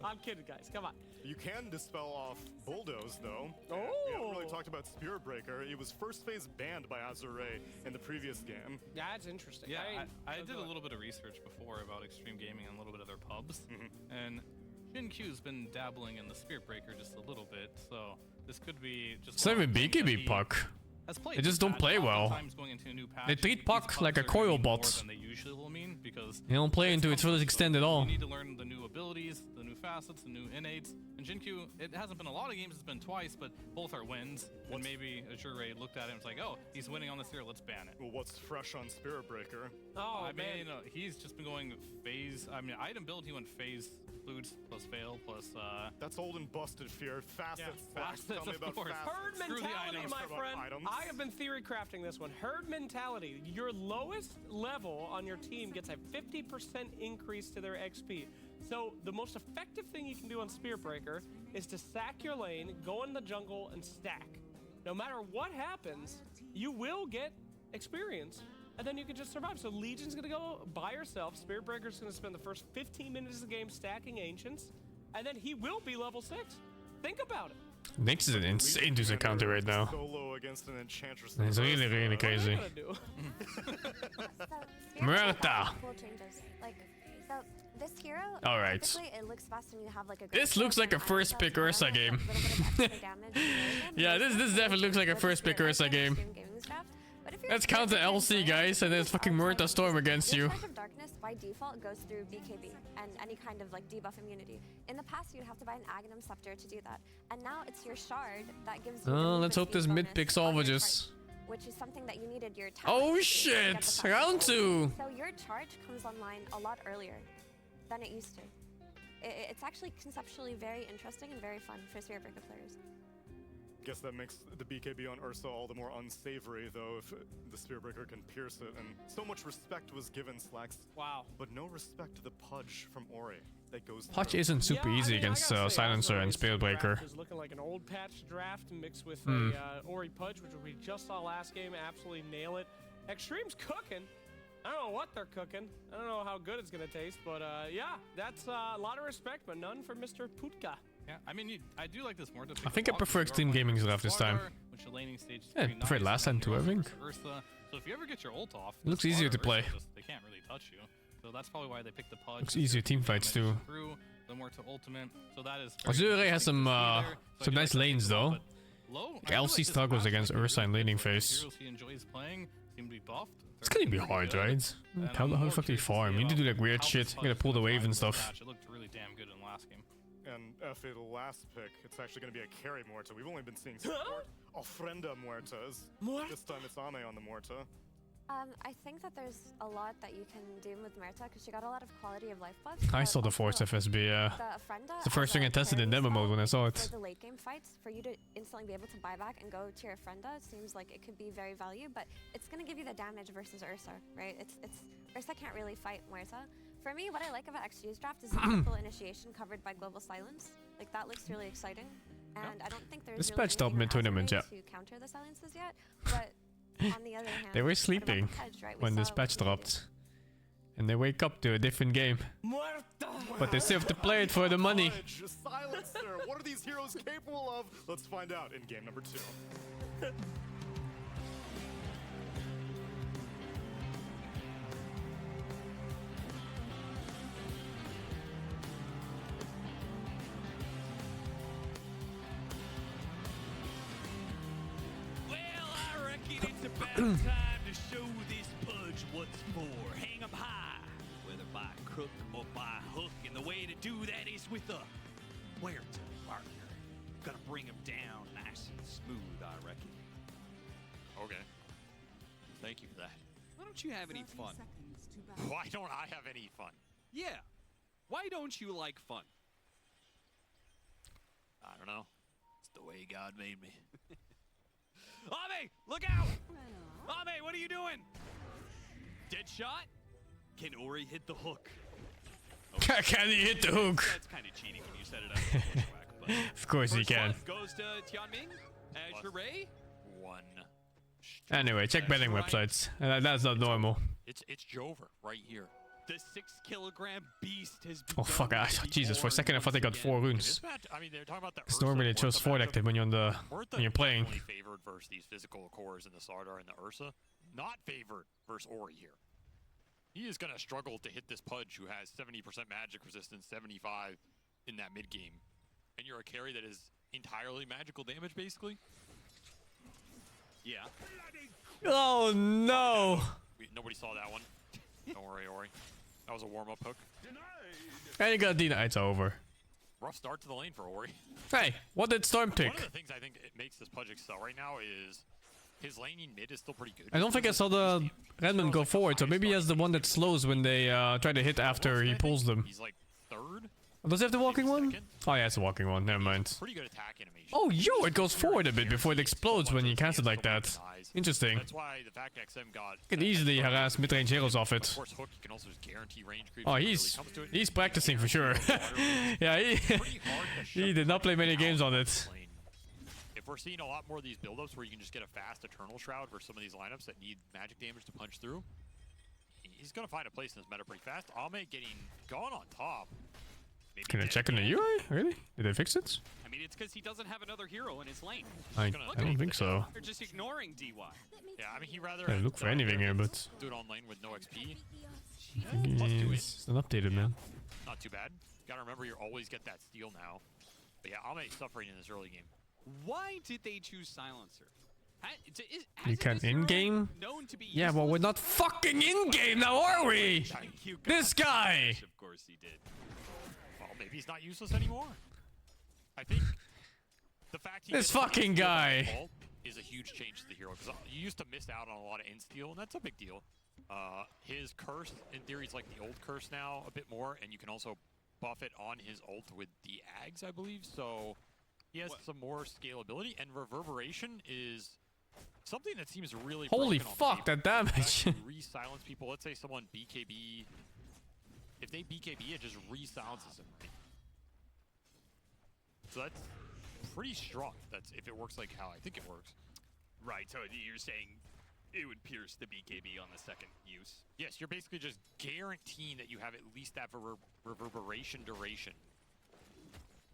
I'm kidding, guys. Come on. You can dispel off Bulldoze, though. Oh! We haven't really talked about Spirit Breaker. It was first phase banned by Azure in the previous game. That's interesting. Yeah, I did a little bit of research before about Extreme Gaming and a little bit of their pubs. And JinQ's been dabbling in the Spirit Breaker just a little bit, so this could be just... It's not even BKB puck. They just don't play well. They treat puck like a coil bot. They don't play into its fullest extent at all. You need to learn the new abilities, the new facets, the new innates. And JinQ, it hasn't been a lot of games, it's been twice, but both are wins. And maybe Azure looked at it and was like, oh, he's winning on this here, let's ban it. Well, what's fresh on Spirit Breaker? Oh, I mean, he's just been going phase. I mean, item build, he went phase boots plus fail plus that's old and busted, Fear. Facets. Tell me about facets. Herd mentality, my friend. I have been theory crafting this one. Herd mentality. Your lowest level on your team gets a 50% increase to their XP. So the most effective thing you can do on Spirit Breaker is to sack your lane, go in the jungle, and stack. No matter what happens, you will get experience, and then you can just survive. So Legion's gonna go by herself. Spirit Breaker's gonna spend the first 15 minutes of the game stacking Ancients, and then he will be level 6. Think about it. Nyx is an insane user counter right now. Solo against an Enchantress. It's really, really crazy. Muerta. Cool changes. Like, so this hero, alright. It looks best when you have like a this looks like a first pick Ursa game. Yeah, this definitely looks like a first pick Ursa game. Let's count the LC, guys, and there's fucking Muerta Storm against you. Charge of Darkness by default goes through BKB and any kind of like debuff immunity. In the past, you'd have to buy an Aghanim Scepter to do that, and now it's your shard that gives you. Let's hope this mid pick salvages. Which is something that you needed your Oh shit! Round 2! So your charge comes online a lot earlier than it used to. It's actually conceptually very interesting and very fun for Spirit Breaker players. Guess that makes the BKB on Ursa all the more unsavory, though, if the Spirit Breaker can pierce it. And so much respect was given Slacks. Wow. But no respect to the Pudge from Ori that goes Pudge through. isn't super easy against Silencer and Spirit Breaker. Is looking like an old patch draft mixed with a Ori Pudge, which we just saw last game. Absolutely nail it. Extreme's cooking. I don't know what they're cooking. I don't know how good it's gonna taste, but yeah, that's a lot of respect, but none for Mr. Putka. Yeah, I mean, I do like this more. I think I prefer Extreme Gaming's draft this time. Yeah, I preferred last time too, I think. So if you ever get your ult off, it looks easier to play. They can't really touch you. So that's probably why they picked the Pudge. Looks easier team fights too. Then more to ultimate. So that is Azure has some nice lanes though. LC struggles against Ursa in laning phase. It's gonna be hard, right? How the fuck do you farm? You need to do like weird shit. You gotta pull the wave and stuff. It looked really damn good in last game. And FA, the last pick, it's actually going to be a carry Muerta. We've only been seeing support Ofrenda Muertas. This time it's Ame on the Muerta. I think that there's a lot that you can do with Muerta because she got a lot of quality of life buffs. I saw the Force FSB, yeah. It's the first thing I tested in demo mode when I saw it. For the late game fights, for you to instantly be able to buy back and go to your Ofrenda, it seems like it could be very value, but it's going to give you the damage versus Ursa, right? Ursa can't really fight Muerta. For me, what I like about XG's draft is the simple initiation covered by Global Silence. Like, that looks really exciting. And I don't think there's this really patched up mid-tournament, yeah. to counter the silences yet, but on the other hand... They were sleeping when this patch dropped. And they wake up to a different game. But they still have to play it for the money. Silencer, what are these heroes capable of? Let's find out in game number 2. Time to show this pudge what's for. Hang 'em high, whether by crook or by hook. And the way to do that is with a where-to partner. Gonna bring 'em down nice and smooth, I reckon. Okay. Thank you for that. Why don't you have any fun? Why don't I have any fun? Yeah. Why don't you like fun? I don't know. It's the way God made me. Ame, look out! Ame, what are you doing? Dead shot? Can Ori hit the hook? Can he hit the hook? That's kind of cheating when you set it up in the bushwhack, but Of course he can. goes to Tianming. Azure. One. Anyway, check betting websites. That's not normal. It's Jover right here. The 6 kilogram beast has Oh fuck! Jesus, for a second I thought they got 4 runes. I mean, they're talking about the Because normally it shows 4 active when you're on the when you're playing. Definitely favored versus these physical cores in the Sardar and the Ursa. Not favored versus Ori here. He is gonna struggle to hit this Pudge who has 70% magic resistance, 75 in that mid game, and you're a carry that is entirely magical damage basically. Yeah. Oh no! Nobody saw that one. Don't worry, Ori. That was a warm-up hook. And he got denied. It's over. Rough start to the lane for Ori. Hey, what did Storm pick? One of the things I think it makes this Pudge excel right now is his laning mid is still pretty good. I don't think I saw the Redmond go forward, so maybe he has the one that slows when they try to hit after he pulls them. He's like third. Does he have the walking one? Oh yeah, it's the walking one. Never mind. Pretty good attack animation. Oh yo, it goes forward a bit before it explodes when you cast it like that. Interesting. That's why the fact XM got. You can easily harass mid-range heroes off it. Of course, hook you can also just guarantee range creep. Oh, he's practicing for sure. Yeah, he did not play many games on it. If we're seeing a lot more of these buildups where you can just get a fast Eternal Shroud for some of these lineups that need magic damage to punch through, he's gonna find a place in this meta pretty fast. Ame getting gone on top. Maybe Can I check on the UI? Really? Did they fix it? I mean, it's because he doesn't have another hero in his lane. I don't think so. They're just ignoring DY. Yeah, I mean, he rather. I look for anything here, but do it on lane with no XP. I think he's not updated, man. Not too bad. Gotta remember, you always get that steal now. But yeah, Ame suffering in this early game. Why did they choose Silencer? You can in-game? Yeah, well, we're not fucking in-game now, are we? This guy! Of course he did. Well, maybe he's not useless anymore. I think the fact this fucking guy is a huge change to the hero, because you used to miss out on a lot of in-steal, and that's a big deal. His curse, in theory, is like the old curse now a bit more, and you can also buff it on his ult with the Ags, I believe, so he has some more scalability, and Reverberation is something that seems really holy broken on fuck, paper. that damage. Re-silence people. Let's say someone BKB. If they BKB, it just re-silences them. So that's pretty strong. That's if it works like how I think it works. Right, so you're saying it would pierce the BKB on the second use? Yes, you're basically just guaranteeing that you have at least that reverberation duration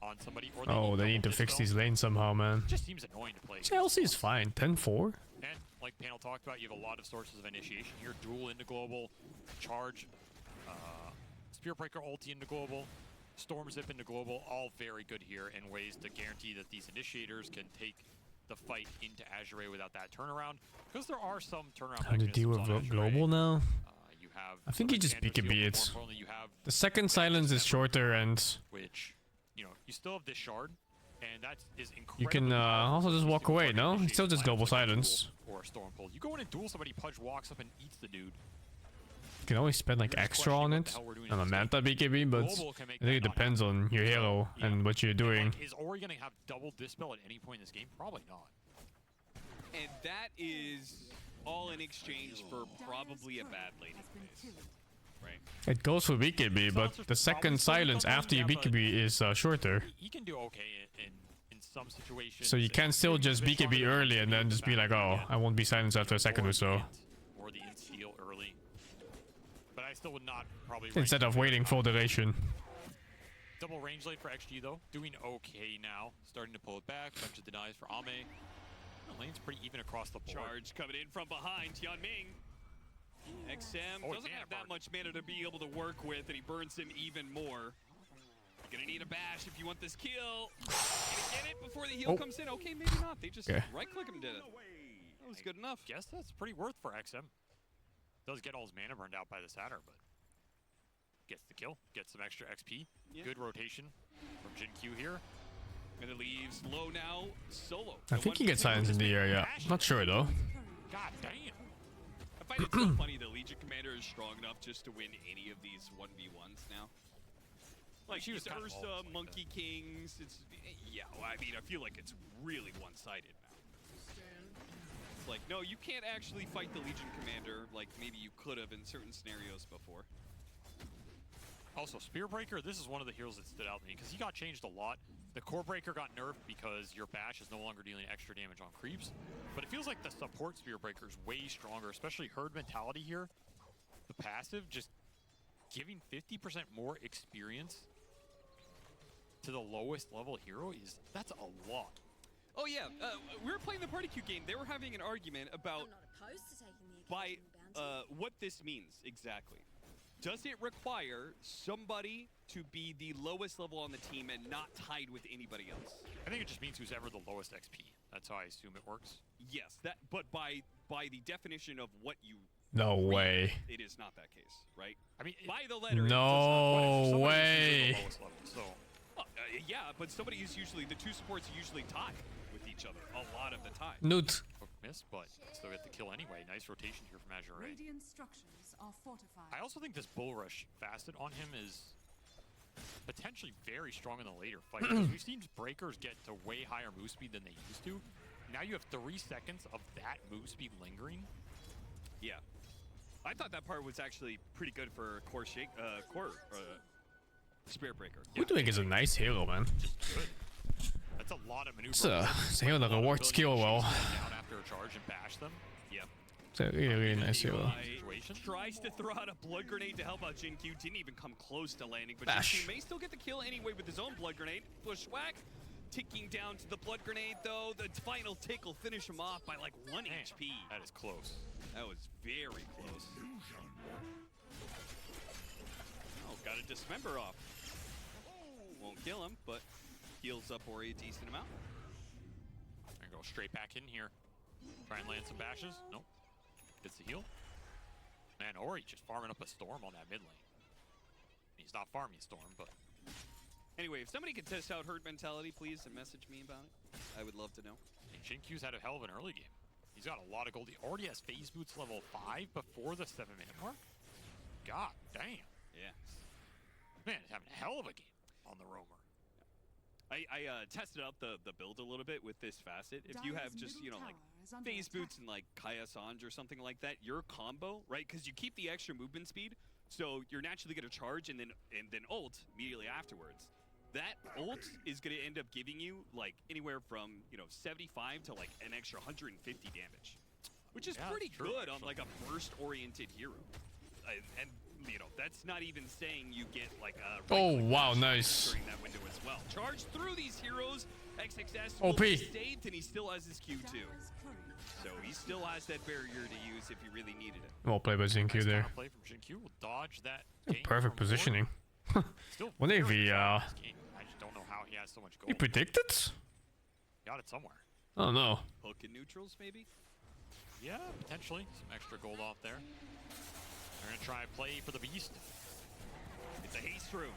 on somebody. Or they need to fix these lanes somehow, man. It just seems annoying to play. Chelsea is fine. 10-4. And like Panel talked about, you have a lot of sources of initiation here. Duel into global, charge, Spearbreaker ulti into global, Storm Zip into global, all very good here in ways to guarantee that these initiators can take the fight into Azure without that turnaround. Because there are some turnaround How to deal with global now? You have I think you just BKB it. The second silence is shorter and... Which, you know, you still have this shard, and that is incredible. You can also just walk away, no? It's still just global silence. Or a storm pull. You go in and duel somebody, Pudge walks up and eats the dude. You can always spend like extra on it, on a Manta BKB, but I think it depends on your hero and what you're doing. Like, is Ori gonna have double dispel at any point in this game? Probably not. And that is all in exchange for probably a bad lady phase. Right. It goes for BKB, but the second silence after your BKB is shorter. He can do okay in some situations. So you can still just BKB early and then just be like, oh, I won't be silenced after a second or so. Or the in-steal early. But I still would not probably... Instead of waiting full duration. Double range late for XG though. Doing okay now. Starting to pull it back. Bunch of denies for Ame. The lane's pretty even across the board. Charge coming in from behind. Tianming. XM doesn't have that much mana to be able to work with, and he burns him even more. You're gonna need a bash if you want this kill. Gonna get it before the heal comes in. Okay, maybe not. They just right-click him, did it. That was good enough. Guess that's pretty worth for XM. Does get all his mana burned out by the Satyr, but gets the kill, gets some extra XP. Yeah. Good rotation from Jin Q here. And it leaves low now, solo. I think he gets silence in the air, yeah. Not sure though. God damn. I find it so funny the Legion Commander is strong enough just to win any of these 1v1s now. Like, she was it's kind of Ursa, always like Monkey Kings, it's, yeah, well, I mean, I feel like it's really one-sided now. It's like, no, you can't actually fight the Legion Commander like maybe you could have in certain scenarios before. Also, Spearbreaker, this is one of the heroes that stood out to me because he got changed a lot. The Core Breaker got nerfed because your bash is no longer dealing extra damage on creeps. But it feels like the support Spearbreaker is way stronger, especially Herd Mentality here. The passive, just giving 50% more experience to the lowest level hero that's a lot. Oh yeah, we were playing the party queue game. They were having an argument about what this means exactly. Does it require somebody to be the lowest level on the team and not tied with anybody else? I think it just means who's ever the lowest XP. That's how I assume it works. Yes, but by the definition of what you No way. it is not that case, right? I mean, by the letter, no way. Yeah, but somebody is usually the two supports are usually tied with each other a lot of the time. Newt. Miss, but still get the kill anyway. Nice rotation here from Azure. Radiant structures are fortified. I also think this bull rush facet on him is potentially very strong in the later fight. Because we've seen breakers get to way higher move speed than they used to. Now you have 3 seconds of that move speed lingering. Yeah, I thought that part was actually pretty good for core Spirit Breaker. Ludwig is a nice hero, man. Just good. That's a lot of It's a hero that rewards skill well. Down after a charge and bash them. Yep. It's a really, really nice hero. Tries to throw out a blood grenade to help out Jin Q. Didn't even come close to landing, but Bash. Jin Q may still get the kill anyway with his own blood grenade. Bushwhack. Ticking down to the blood grenade though. The final tick will finish him off by like 1 HP. That is close. That was very close. Oh, got a dismember off. Won't kill him, but heals up Ori a decent amount. And go straight back in here. Try and land some bashes. Nope. Gets the heal. Man, Ori just farming up a Storm on that mid lane. He's not farming Storm, but... Anyway, if somebody could test out Herd Mentality, please, and message me about it. I would love to know. And Jinkyu's had a hell of an early game. He's got a lot of gold. He already has Phase Boots level 5 before the 7-minute mark. God damn. Yeah. Man, he's having a hell of a game on the roamer. I tested out the build a little bit with this facet. If you have just, you know, like Phase Boots and like Kaya Sanj or something like that, your combo, right? Because you keep the extra movement speed, so you're naturally going to charge and then ult immediately afterwards. That ult is going to end up giving you like anywhere from, you know, 75 to like an extra 150 damage, which is pretty good on like a burst-oriented hero. And you know, that's not even saying you get like a Oh wow, nice. during that window as well. Charge through these heroes. XXS OP. will be saved, and he still has his Q2. So he still has that barrier to use if he really needed it. Well played by Zinq there. Play from Jinky will dodge that. Perfect positioning. Still When they very strong VR. in this game. I just don't know how he has so much gold. He predicted? Got it somewhere. Oh no. Hook and neutrals, maybe? Yeah, potentially. Some extra gold off there. They're going to try and play for the beast. It's a haste room.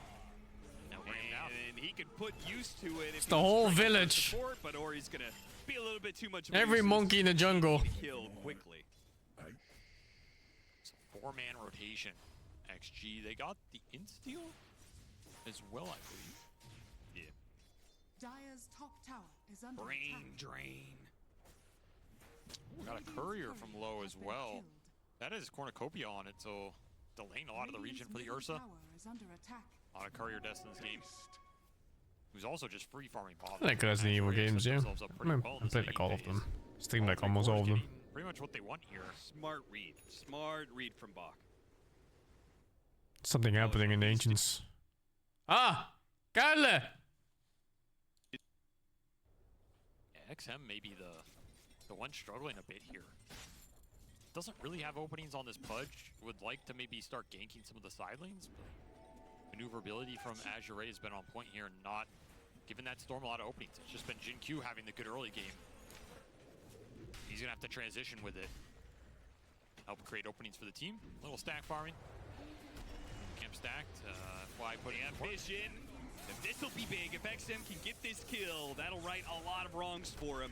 And he could put used to it. It's the whole village. Support, but Ori's going to be a little bit too much. Every monkey in the jungle. Kill quickly. It's a 4-man rotation. XG, they got the insta-steal as well, I believe. Yeah. Dire's top tower is under Brain attack. drain. We got a courier from low as well. That is cornucopia on it, so delaying a lot of the region for the Ursa. Is under attack. A lot of courier deaths in this game. Who's also just free farming bottom. I like Resident Evil games, yeah. I played like all of them. Streamed like almost all of them. Pretty much what they want here. Smart read. Smart read from Bach. Something happening in the Ancients. Ah! Kalle! Yeah, XM may be the one struggling a bit here. Doesn't really have openings on this Pudge. Would like to maybe start ganking some of the side lanes, but maneuverability from Azure has been on point here, not giving that Storm a lot of openings. It's just been Jin Q having the good early game. He's gonna have to transition with it. Help create openings for the team. Little stack farming. Camp stacked. Why putting ambition? This will be big. If XM can get this kill, that'll right a lot of wrongs for him.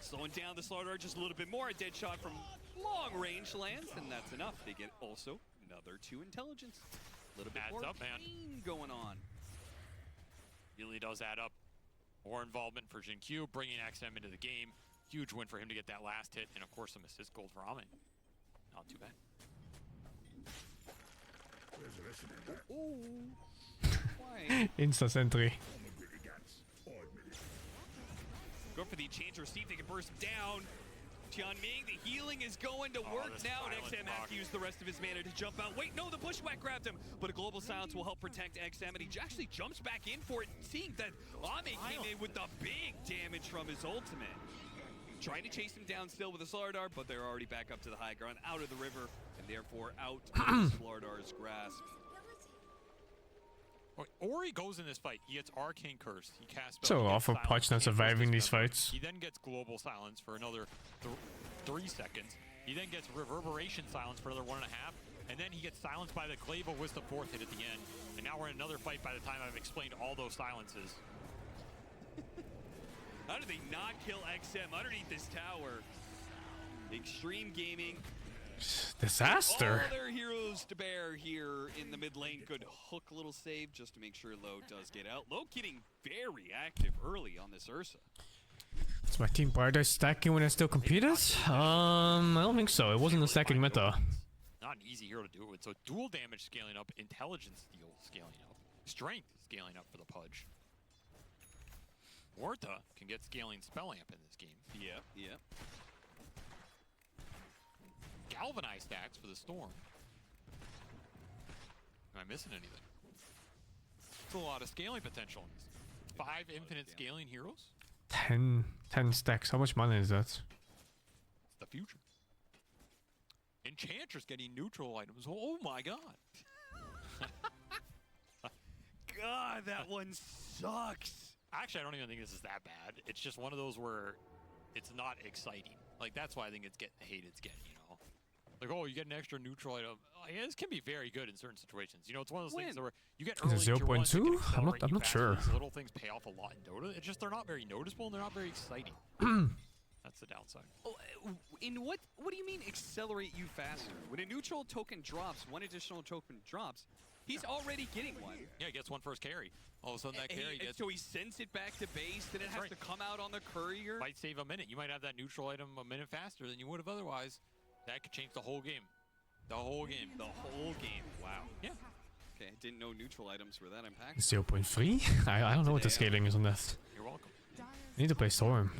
Slowing down the slaughter just a little bit more. A dead shot from long range lands, and that's enough. They get also another 2 intelligence. A little bit more pain going on. Really does add up. More involvement for Jin Q, bringing XM into the game. Huge win for him to get that last hit, and of course some assist gold for Ame. Not too bad. Insta sentry. Go for the Enchanter, see if they can burst him down. Tianming, the healing is going to work now, and XM has to use the rest of his mana to jump out. Wait, no, the Bushwhack grabbed him, but a Global Silence will help protect XM, and he actually jumps back in for it, seeing that Ame came in with the big damage from his ultimate. Trying to chase him down still with a Slardar, but they're already back up to the high ground, out of the river, and therefore out of Slardar's grasp. Ori goes in this fight. He gets Arcane Curse. He casts spells. So awful Pudge not surviving these fights. He then gets Global Silence for another 3 seconds. He then gets Reverberation Silence for another 1.5. And then he gets silenced by the Glaive of Wisdom 4th hit at the end. And now we're in another fight by the time I've explained all those silences. How do they not kill XM underneath this tower? Extreme Gaming. Disaster. All their heroes to bear here in the mid lane. Good hook little save just to make sure Low does get out. Low getting very active early on this Ursa. Is my team prioritize stacking when I still competed? I don't think so. It wasn't a stacking meta. Not an easy hero to do it with. So dual damage scaling up, intelligence steal scaling up, strength scaling up for the Pudge. Warta can get scaling spell amp in this game. Yeah. Galvanize stacks for the Storm. Am I missing anything? It's a lot of scaling potential in this. 5 infinite scaling heroes? 10 stacks. How much money is that? It's the future. Enchantress getting neutral items. Oh my god. God, that one sucks. Actually, I don't even think this is that bad. It's just one of those where it's not exciting. Like, that's why I think it's getting the hate it's getting, you know? Like, oh, you get an extra neutral item. Yeah, this can be very good in certain situations. You know, it's one of those things where you get early Is it 0.2? I'm not sure. These little things pay off a lot in Dota. It's just they're not very noticeable and they're not very exciting. That's the downside. Oh, in what do you mean accelerate you faster? When a neutral token drops, one additional token drops, he's already getting one. Yeah, he gets one first carry. All of a sudden that carry gets... So he sends it back to base, then it has to come out on the courier? Might save a minute. You might have that neutral item a minute faster than you would have otherwise. That could change the whole game. The whole game. The whole game. Wow. Yeah. Okay, I didn't know neutral items were that impactful. 0.3? I don't know what the scaling is on that. You're welcome. I need to play Storm.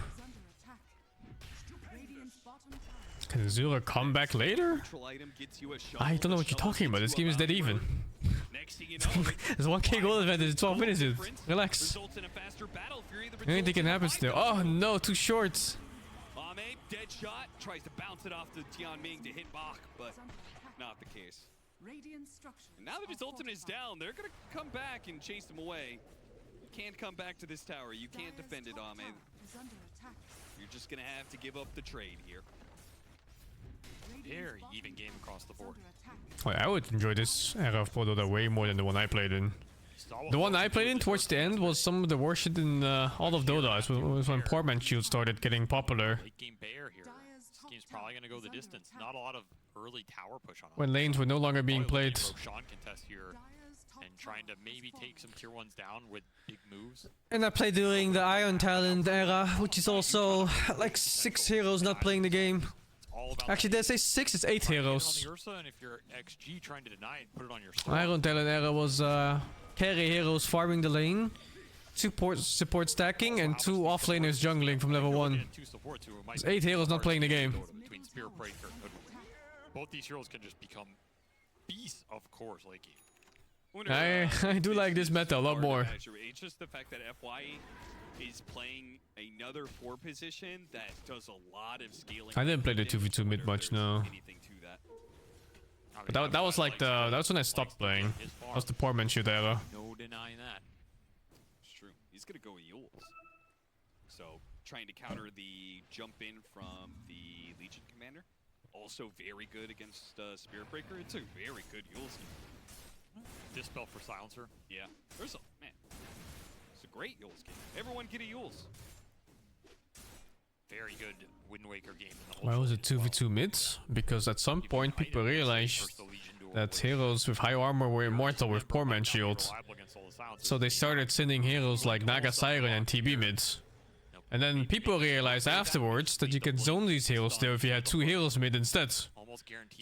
Can Azura come back later? I don't know what you're talking about. This game is dead even. There's 1k gold advantage in 12 minutes, dude. Relax. Anything can happen still. Oh no, too short. Ame, dead shot, tries to bounce it off to Tianming to hit Bach, but not the case. And now that his ultimate is down, they're gonna come back and chase him away. You can't come back to this tower. You can't defend it, Ame. You're just gonna have to give up the trade here. Very even game across the board. Oh, I would enjoy this era of Pro Dota way more than the one I played in. The one I played in towards the end was some of the worst shit in all of Dota. It was when Portman Shield started getting popular. Late game bear here. This game's probably gonna go the distance. Not a lot of early tower push on it. When lanes were no longer being played. Roshan contest here and trying to maybe take some tier 1s down with big moves. And I played during the Iron Talent era, which is also like 6 heroes not playing the game. Actually, did I say 6? It's 8 heroes. And if you're XG trying to deny it, put it on your Iron Talent era was carry heroes farming the lane, support stacking, and 2 offlaners jungling from level 1. It's 8 heroes not playing the game. Between Spirit Breaker and Hoodwink. Both these heroes can just become beasts of course late game. I do like this meta a lot more. It's just the fact that FY is playing another 4 position that does a lot of scaling. I didn't play the 2v2 mid much, no. But that was like that was when I stopped playing. That was the Portman Shield era. No denying that. It's true. He's gonna go Yules. So trying to counter the jump in from the Legion Commander. Also very good against Spirit Breaker. It's a very good Yule scheme. Dispel for Silencer. Yeah. There's a man. It's a great Yule scheme. Everyone get a Yule's. Very good Wind Waker game. Why was it 2v2 mids? Because at some point people realized that heroes with high armor were immortal with poor man shield. So they started sending heroes like Naga Siren and TB mids. And then people realized afterwards that you can zone these heroes there if you had 2 heroes mid instead. So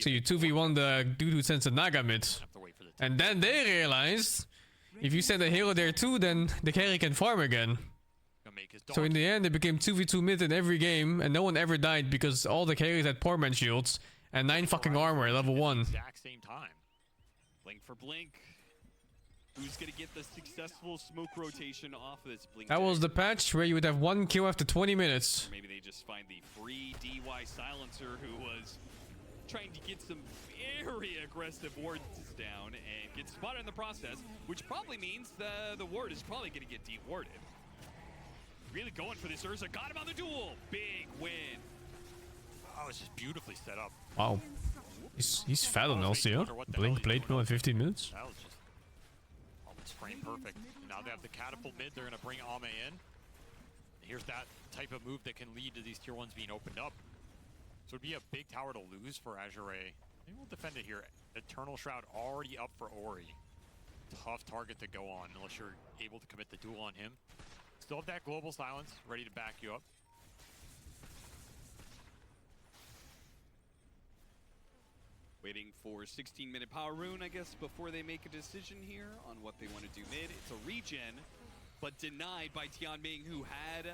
you 2v1 the dude who sends a Naga mid. And then they realized if you send a hero there too, then the carry can farm again. So in the end, it became 2v2 mid in every game, and no one ever died because all the carries had poor man shields and 9 fucking armor at level 1. Exact same time. Blink for blink. Who's gonna get the successful smoke rotation off of this blink? That was the patch where you would have 1 kill after 20 minutes. Or maybe they just find the free DY silencer who was trying to get some very aggressive wards down and get spotted in the process, which probably means the ward is probably gonna get de-warded. Really going for this Ursa. Got him on the duel. Big win. Oh, it's just beautifully set up. Wow. He's fat on LCO. Blink played more in 15 minutes. That was just almost frame perfect. Now they have the catapult mid. They're going to bring Ame in. Here's that type of move that can lead to these tier 1s being opened up. So it'd be a big tower to lose for Azure. Maybe we'll defend it here. Eternal Shroud already up for Ori. Tough target to go on unless you're able to commit the duel on him. Still have that global silence ready to back you up. Waiting for 16-minute power rune, I guess, before they make a decision here on what they want to do mid. It's a regen, but denied by Tianming, who had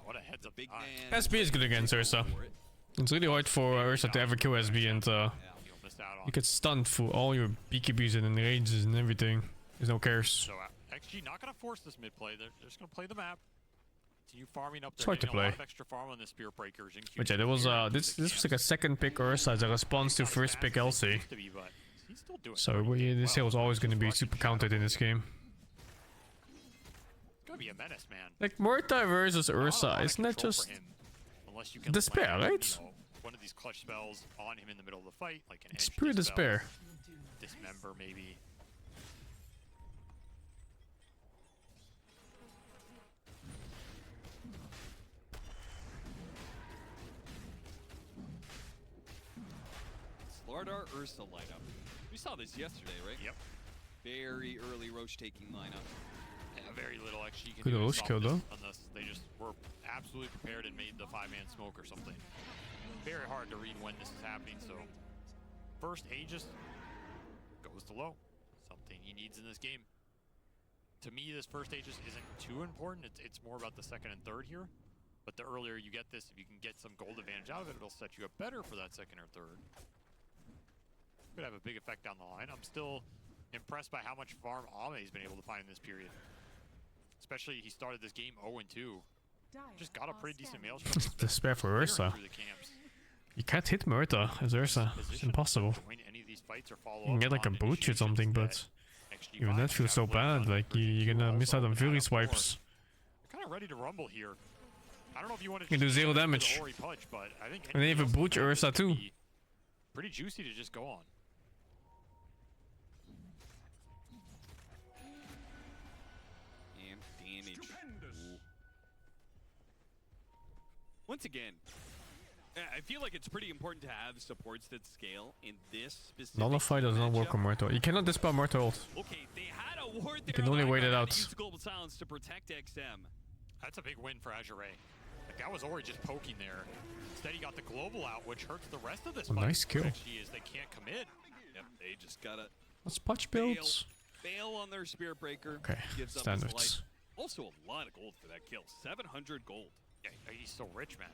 what a heads up big man. SB is good against Ursa. It's really hard for Ursa to ever kill SB, and you get stunned for all your BKBs and enrages and everything. There's no cares. So XG not going to force this mid play. They're just going to play the map. You farming up It's hard to play. A lot of extra farm on the Spirit Breakers. But yeah, there was this was like a second pick Ursa as a response to first pick LC. So this hero was always going to be super counted in this game. It's going to be a menace, man. Like Murta versus Ursa, isn't that just despair, right? One of these clutch spells on him in the middle of the fight, like an It's pure despair. Dismember maybe. Slardar Ursa lineup. We saw this yesterday, right? Yep. Very early Roche taking lineup. Yeah, very little actually. You can Good do to Roche stop kill this though. Unless they just were absolutely prepared and made the 5-man smoke or something. Very hard to read when this is happening, so first Aegis goes to low. Something he needs in this game. To me, this first Aegis isn't too important. It's more about the second and third here. But the earlier you get this, if you can get some gold advantage out of it, it'll set you up better for that second or third. Could have a big effect down the line. I'm still impressed by how much farm Ame's been able to find in this period. Especially he started this game 0-2. Just got a pretty decent mail shot. Despair for Ursa. You can't hit Murta as Ursa. It's impossible. You can get like a booch or something, but even that feels so bad. Like you're gonna miss out on Fury swipes. They're kind of ready to rumble here. I don't know if you want to You can do 0 damage. Punch, but I think And they have a booch Ursa too. Pretty juicy to just go on. And damage. Ooh. Once again, I feel like it's pretty important to have supports that scale in this specific Nullify does not work on Murta. You cannot dispel Murta ult. Okay, they had a ward there. You can only wait it out. Use global silence to protect XM. That's a big win for Azure. Like that was Ori just poking there. Instead he got the global out, which hurts the rest of this fight. Nice kill. Is they can't commit. Yep, they just gotta Let's patch builds. fail on their Spirit Breaker. Okay, gives up his standards. life. Also a lot of gold for that kill. 700 gold. Yeah, he's so rich, man.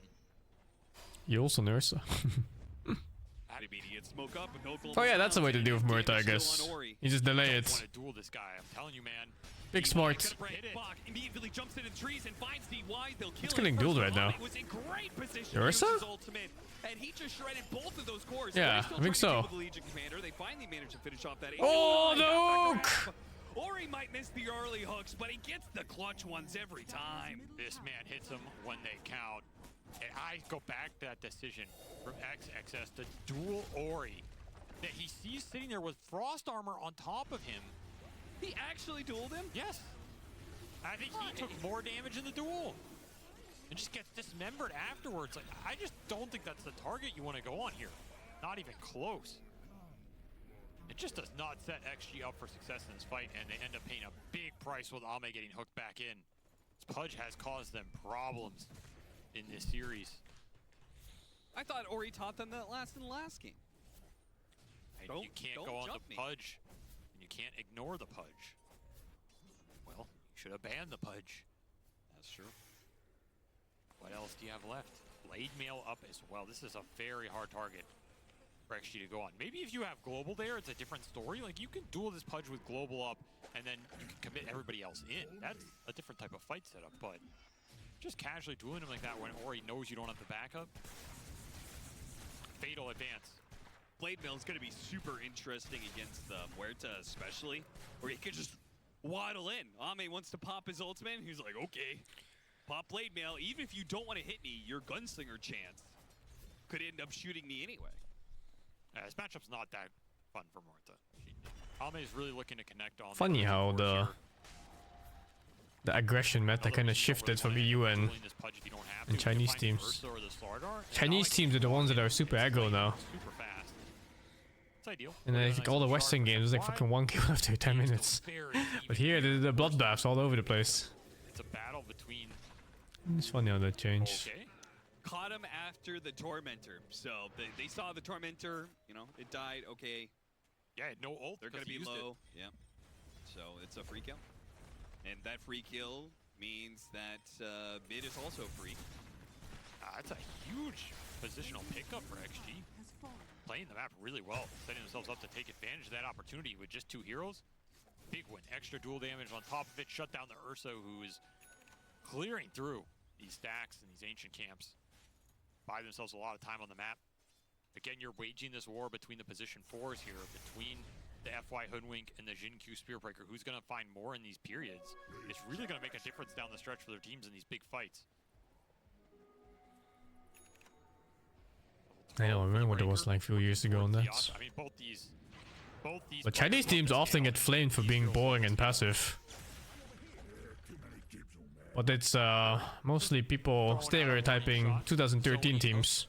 You also Ursa. Immediate smoke up, but no gold. Oh yeah, that's the way to deal with Murta, I guess. You just delay it. Want to duel this guy? I'm telling you, man. Big smart. Immediately jumps in trees and finds DY. They'll kill It's getting dueled right now. Was in great position. Ursa? And he just shredded both of those cores. Yeah, I think so. The Legion Commander. They finally managed to finish off that. Oh, the hook! Ori might miss the early hooks, but he gets the clutch ones every time. This man hits them when they count. And I go back to that decision from XXS to dual Ori that he sees sitting there with frost armor on top of him. He actually dueled him? Yes. I think he took more damage in the duel. And just gets dismembered afterwards. Like, I just don't think that's the target you want to go on here. Not even close. It just does not set XG up for success in this fight, and they end up paying a big price with Ame getting hooked back in. Pudge has caused them problems in this series. I thought Ori taught them that in the last game. And you can't go on the Pudge, and you can't ignore the Pudge. Well, you should have banned the Pudge. That's true. What else do you have left? Blade Mail up as well. This is a very hard target for XG to go on. Maybe if you have Global there, it's a different story. Like, you can duel this Pudge with Global up, and then you can commit everybody else in. That's a different type of fight setup, but just casually dueling him like that when Ori knows you don't have the backup. Fatal advance. Blade Mail is going to be super interesting against Muerta especially, where he could just waddle in. Ame wants to pop his ultimate, and he's like, okay, pop Blade Mail. Even if you don't want to hit me, your Gunslinger chance could end up shooting me anyway. This matchup's not that fun for Muerta. Ame is really looking to connect on. Funny how the aggression meta kind of shifted from EU and Chinese teams. Chinese teams are the ones that are super aggro now. Super fast. It's ideal. And I think all the Western games is like fucking 1 kill after 10 minutes. But here, the bloodbaths all over the place. It's a battle between. It's funny how that changed. Okay. Caught him after the Tormentor. So they saw the Tormentor, you know, it died. Okay. Yeah, no ult. They're going to be low. Yeah. So it's a free kill. And that free kill means that mid is also free. That's a huge positional pickup for XG. Playing the map really well, setting themselves up to take advantage of that opportunity with just 2 heroes. Big win, extra dual damage on top of it, shut down the Ursa, who is clearing through these stacks and these ancient camps. Buy themselves a lot of time on the map. Again, you're waging this war between the position 4s here, between the FY Hoodwink and the Jin Q Spearbreaker. Who's going to find more in these periods? It's really going to make a difference down the stretch for their teams in these big fights. I don't remember what it was like a few years ago on that. I mean, both these But Chinese teams often get flamed for being boring and passive. But it's mostly people stereotyping 2013 teams.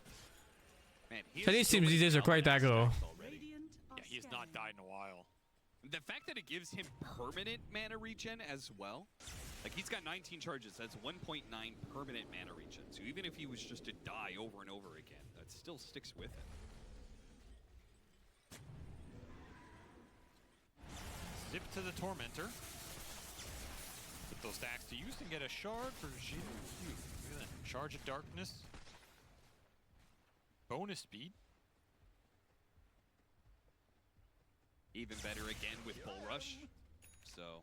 Chinese teams these days are quite aggro. Yeah, he has not died in a while. The fact that it gives him permanent mana regen as well. Like, he's got 19 charges. That's 1.9 permanent mana regen. So even if he was just to die over and over again, that still sticks with him. Zip to the Tormentor. Put those stacks to use and get a shard for Jin Q. Look at that. Charge of Darkness. Bonus speed. Even better again with Bull Rush. So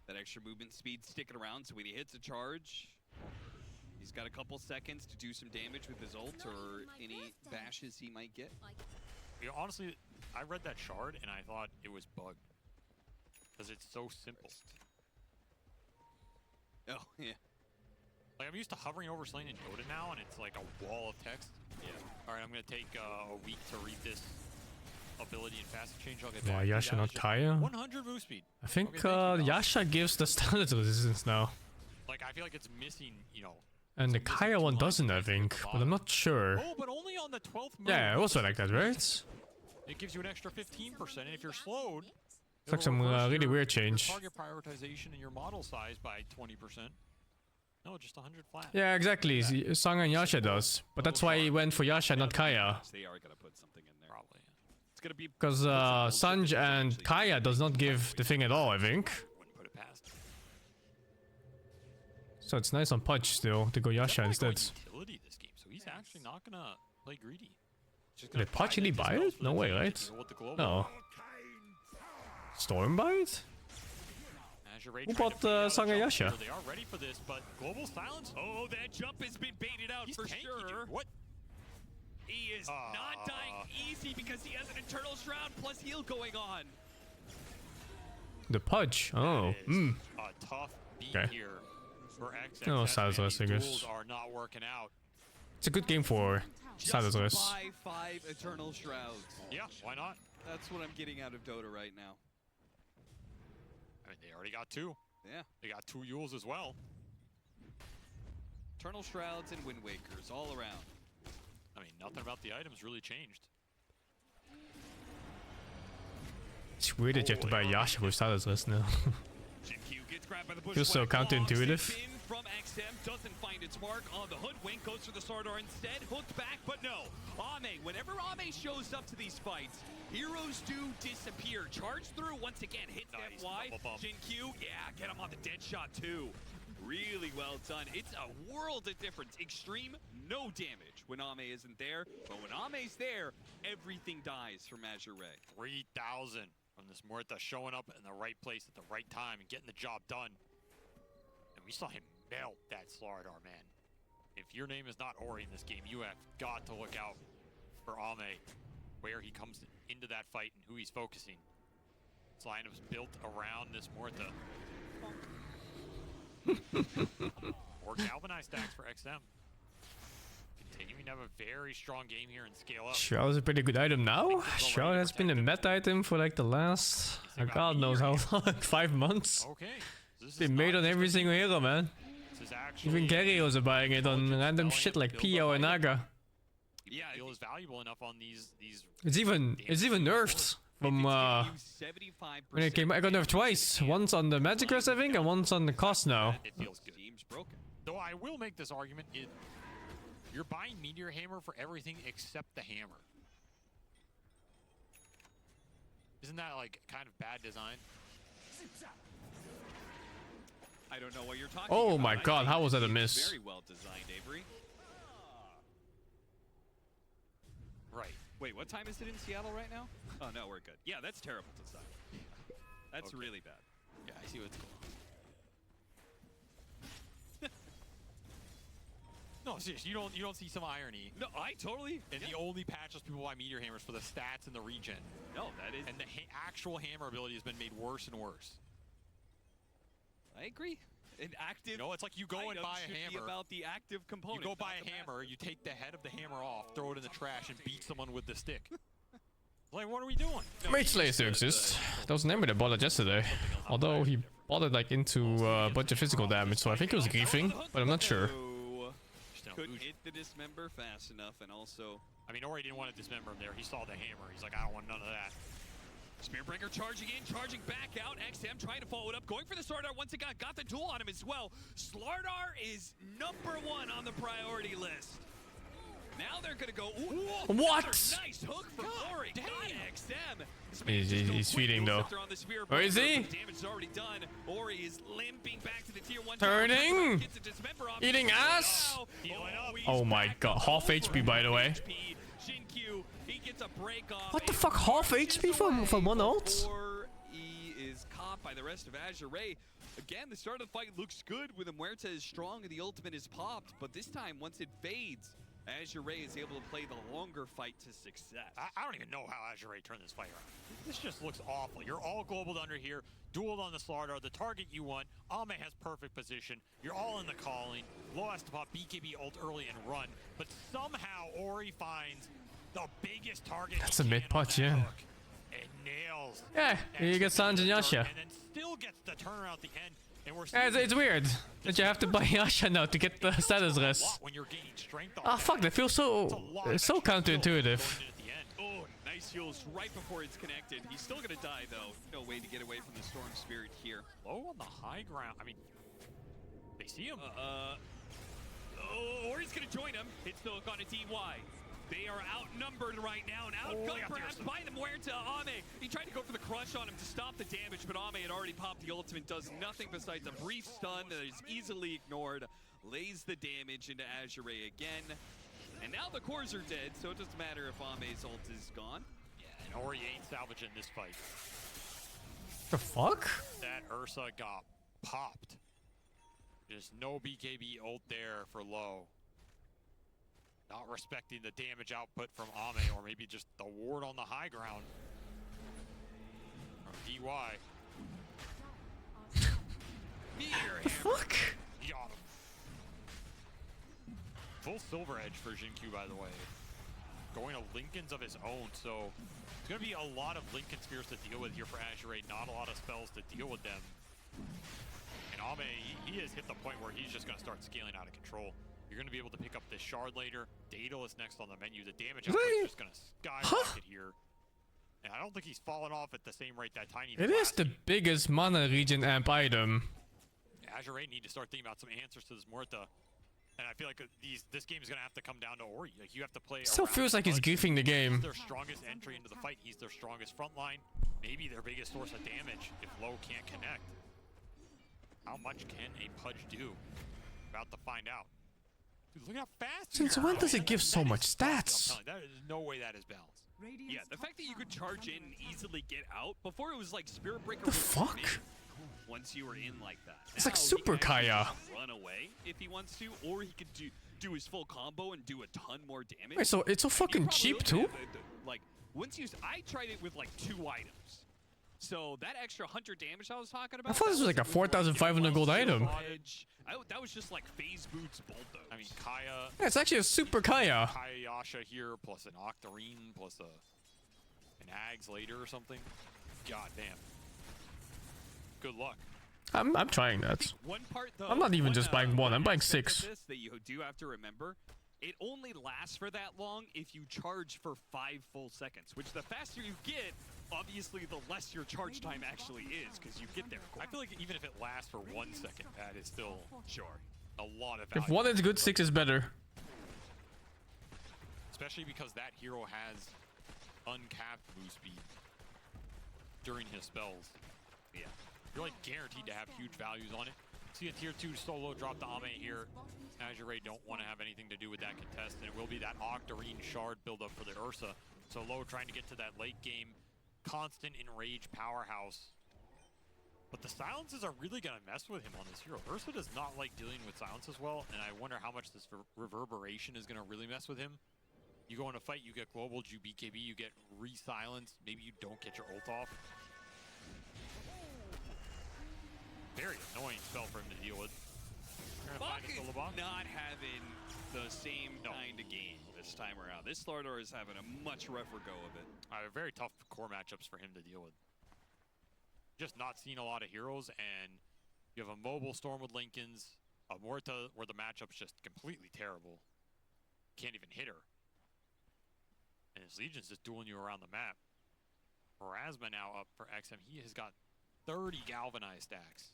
that extra movement speed sticking around, so when he hits a charge, he's got a couple seconds to do some damage with his ult or any bashes he might get. You know, honestly, I read that shard and I thought it was bugged. Because it's so simple. Oh, yeah. Like, I'm used to hovering over Slain in Dota now, and it's like a wall of text. Yeah. Alright, I'm gonna take a week to read this ability and fast change. I'll get Why back. Yasha not Kaya? 100 move speed. I think Yasha gives the standard resistance now. Like, I feel like it's missing, you know. And the Kaya one doesn't, I think, but I'm not sure. Oh, but only on the 12th move. Yeah, also like that, right? It gives you an extra 15%, and if you're slowed, It's like some really weird change. Target prioritization and your model size by 20%. No, just 100 flat. Yeah, exactly. Sang and Yasha does, but that's why he went for Yasha, not Kaya. They are gonna put something in there. Probably. It's gonna be Because Sanj and Kaya does not give the thing at all, I think. Wouldn't put it past. So it's nice on Pudge still to go Yasha instead. Utility this game, so he's actually not gonna play greedy. Did Pudge really buy it? No way, right? No. Storm buy it? Who bought Sang and Yasha? They are ready for this, but global silence. Oh, that jump has been baited out for sure. What? He is not dying easy because he has an Eternal Shroud plus heal going on. The Pudge. Oh. A tough beat Okay. here for XXS. Oh, man. Salazar, These I guess. duels are not working out. It's a good game for Salazar. Buy 5 Eternal Shrouds. Yeah, why not? That's what I'm getting out of Dota right now. I mean, they already got 2. Yeah. They got 2 Yules as well. Eternal Shrouds and Wind Wakers all around. I mean, nothing about the items really changed. It's weird that you have to buy Yasha with Salazar now. Feels so counterintuitive. From XM doesn't find its mark on the hoodwink, goes for the Sardar instead, hooked back, but no. Ame, whenever Ame shows up to these fights, heroes do disappear. Charge through once again, hits Nice, FY. double bump. Jin-Q, yeah, get him on the dead shot too. Really well done. It's a world of difference. Extreme, no damage when Ame isn't there, but when Ame's there, everything dies from Azure Ray. 3,000 from this Muerta showing up in the right place at the right time and getting the job done. And we saw him melt that Slardar, man. If your name is not Ori in this game, you have got to look out for Ame, where he comes into that fight and who he's focusing. This lineup is built around this Muerta. Or galvanized stacks for XM. Continuing to have a very strong game here and scale up. Shroud is a pretty good item now. Shroud has been a meta item for like the last, God knows how long, 5 months. Okay. It's been made on every single hero, man. Even Guerreros are buying it on random shit like Pio and Naga. Yeah, it feels valuable enough on these. It's even nerfed from when it came. I got nerfed twice. Once on the Magic Rest, I think, and once on the cost now. It feels good. Though I will make this argument: you're buying Meteor Hammer for everything except the hammer. Isn't that like kind of bad design? I don't know what you're talking Oh about. my God, how was that a miss? Very well designed, Avery. Right. Wait, what time is it in Seattle right now? Oh no, we're good. Yeah, that's terrible design. That's really bad. Yeah, I see what's going on. No, seriously, you don't see some irony. No, I totally. And the only patches people buy Meteor Hammers for the stats and the regen. No, that is. And the actual hammer ability has been made worse and worse. I agree. An active. No, it's like you go and buy a hammer. About the active component. You go buy a hammer, you take the head of the hammer off, throw it in the trash, and beat someone with the stick. Like, what are we doing? Mage Slayer still exists. That was the name that bought it yesterday. Although he bought it like into a bunch of physical damage, so I think it was griefing, but I'm not sure. Couldn't hit the dismember fast enough, and also. I mean, Ori didn't want to dismember him there. He saw the hammer. He's like, I don't want none of that. Spearbreaker charging in, charging back out. XM trying to follow it up, going for the Slardar once again. Got the duel on him as well. Slardar is #1 on the priority list. Now they're gonna go. Ooh, what? Nice hook from Ori. Got XM. He's feeding though. Where is he? Damage is already done. Ori is limping back to the tier 1. Turning. Eating ass. Oh my God. Half HP, by the way. He gets a break off. What the fuck? Half HP from one ult? He is caught by the rest of Azure Ray. Again, the start of the fight looks good with Muerta is strong and the ultimate is popped, but this time, once it fades, Azure Ray is able to play the longer fight to success. I don't even know how Azure Ray turned this fight around. This just looks awful. You're all globaled under here, dueled on the Slardar, the target you want. Ame has perfect position. You're all in the calling. Low has to pop BKB ult early and run, but somehow Ori finds the biggest target. That's a mid pot, yeah. And nails. Yeah, you get Sanj and Yasha. And then still gets the turnaround at the end. And we're Yeah, it's weird that you have to buy Yasha now to get the status rest. when you're gaining strength. Ah, fuck, that feels so counterintuitive. Oh, nice heals right before it's connected. He's still gonna die though. No way to get away from the Storm Spirit here. Low on the high ground. I mean, they see him. Or he's gonna join him. It's still on a DY. They are outnumbered right now, and outgunned perhaps by the Muerta. Ame, he tried to go for the crush on him to stop the damage, but Ame had already popped the ultimate, does nothing besides a brief stun that is easily ignored, lays the damage into Azure Ray again, and now the cores are dead, so it doesn't matter if Ame's ult is gone. Yeah, and Ori ain't salvaging this fight. The fuck? That Ursa got popped. There's no BKB ult there for low. Not respecting the damage output from Ame, or maybe just the ward on the high ground. From DY. The fuck? Got him. Full silver edge for Jinkyu, by the way. Going to Lincolns of his own, so it's going to be a lot of Lincoln Spears to deal with here for Azure. Not a lot of spells to deal with them. And Ame, he has hit the point where he's just going to start scaling out of control. You're going to be able to pick up this shard later. Daedalus next on the menu. The damage output is just going to skyrocket here. And I don't think he's fallen off at the same rate that Tiny It is the biggest mana regen amp item. Azure need to start thinking about some answers to this Morta. And I feel like this game is going to have to come down to Ori. Like, you have to play. Still feels like he's goofing the game. He's their strongest entry into the fight. He's their strongest front line. Maybe their biggest source of damage if Low can't connect. How much can a Pudge do? About to find out. Dude, look how fast. Since when does it give so much stats? There is no way that is balanced. Yeah, the fact that you could charge in and easily get out before it was like Spirit Breaker. The fuck? Once you were in like that. It's like Now, Super he can actually Kaya. just run away if he wants to, or he could do his full combo and do a ton more damage. Wait, so it's so fucking cheap too? Like once you, I tried it with like 2 items. So that extra 100 damage I was talking about. I thought this was like a 4,500 gold item. That was just like phase boots bulldoze. I mean, Kaya. Yeah, it's actually a Super Kaya. Kaya Yasha here, plus an Octarine, plus an Ags later or something. God damn. Good luck. I'm trying that. One part though, I'm not even just buying one. I'm buying 6. This that you do have to remember, it only lasts for that long if you charge for 5 full seconds. Which the faster you get, obviously the less your charge time actually is, because you get there quick. I feel like even if it lasts for 1 second, that is still a lot of If value. 1 is good, 6 is better. Especially because that hero has uncapped move speed during his spells. Yeah. You're like guaranteed to have huge values on it. See a tier 2 solo drop to Ame here. Azure don't want to have anything to do with that contest, and it will be that Octarine shard buildup for the Ursa. So Low trying to get to that late game constant enrage powerhouse. But the silences are really going to mess with him on this hero. Ursa does not like dealing with silences well, and I wonder how much this reverberation is going to really mess with him. You go in a fight, you get global, you BKB, you get re-silenced. Maybe you don't get your ult off. Very annoying spell for him to deal with. Bach is not having the same kind of game this time around. This Slardar is having a much rougher go of it. Very tough core matchups for him to deal with. Just not seeing a lot of heroes, and you have a mobile Storm with Lincolns, a Morta where the matchup's just completely terrible. Can't even hit her. And his Legion's just dueling you around the map. Erasma now up for XM. He has got 30 galvanized stacks.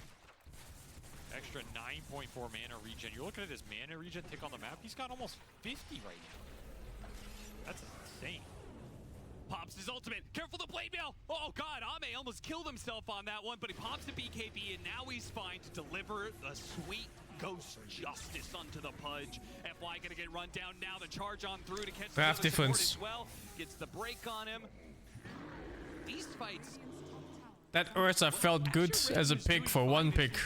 Extra 9.4 mana regen. You're looking at his mana regen tick on the map. He's got almost 50 right now. That's insane. Pops his ultimate. Careful the blade mail. Oh god, Ame almost killed himself on that one, but he pops the BKB and now he's fine to deliver the sweet ghost justice onto the Pudge. FY gonna get run down now. The charge on through to catch Half the support difference. as well. Gets the break on him. These fights. That Ursa felt good as a pick for 1 pick.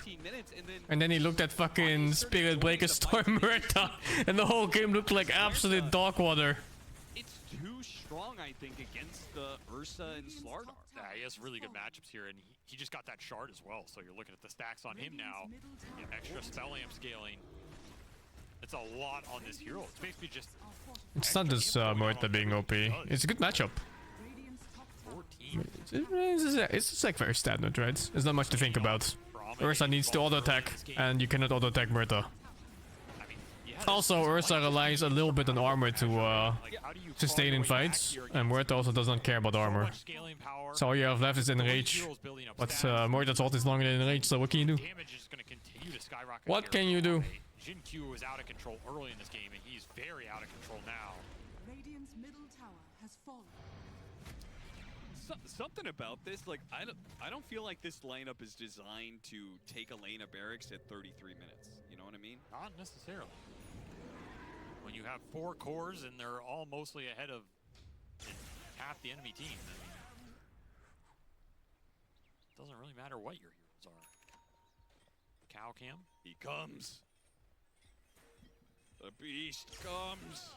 And then he looked at fucking Spirit Breaker Storm Murta, and the whole game looked like absolute dog water. It's too strong, I think, against the Ursa and Slardar. Yeah, he has really good matchups here, and he just got that shard as well. So you're looking at the stacks on him now. Extra spell amp scaling. It's a lot on this hero. It's basically just. It's not just Murta being OP. It's a good matchup. 14. It's just like very standard, right? There's not much to think about. Ursa needs to auto attack, and you cannot auto attack Murta. Also, Ursa relies a little bit on armor to sustain in fights, and Murta also does not care about armor. So all you have left is enrage, but Murta's ult is longer than enrage, so what can you do? Damage is going to continue to skyrocket. What can you do? Jinkyu was out of control early in this game, and he's very out of control now. Radiant's middle tower has fallen. Something about this, like I don't feel like this lineup is designed to take a lane of barracks at 33 minutes. You know what I mean? Not necessarily. When you have 4 cores and they're all mostly ahead of half the enemy team, I mean, it doesn't really matter what your heroes are. Cow cam? He comes. The beast comes.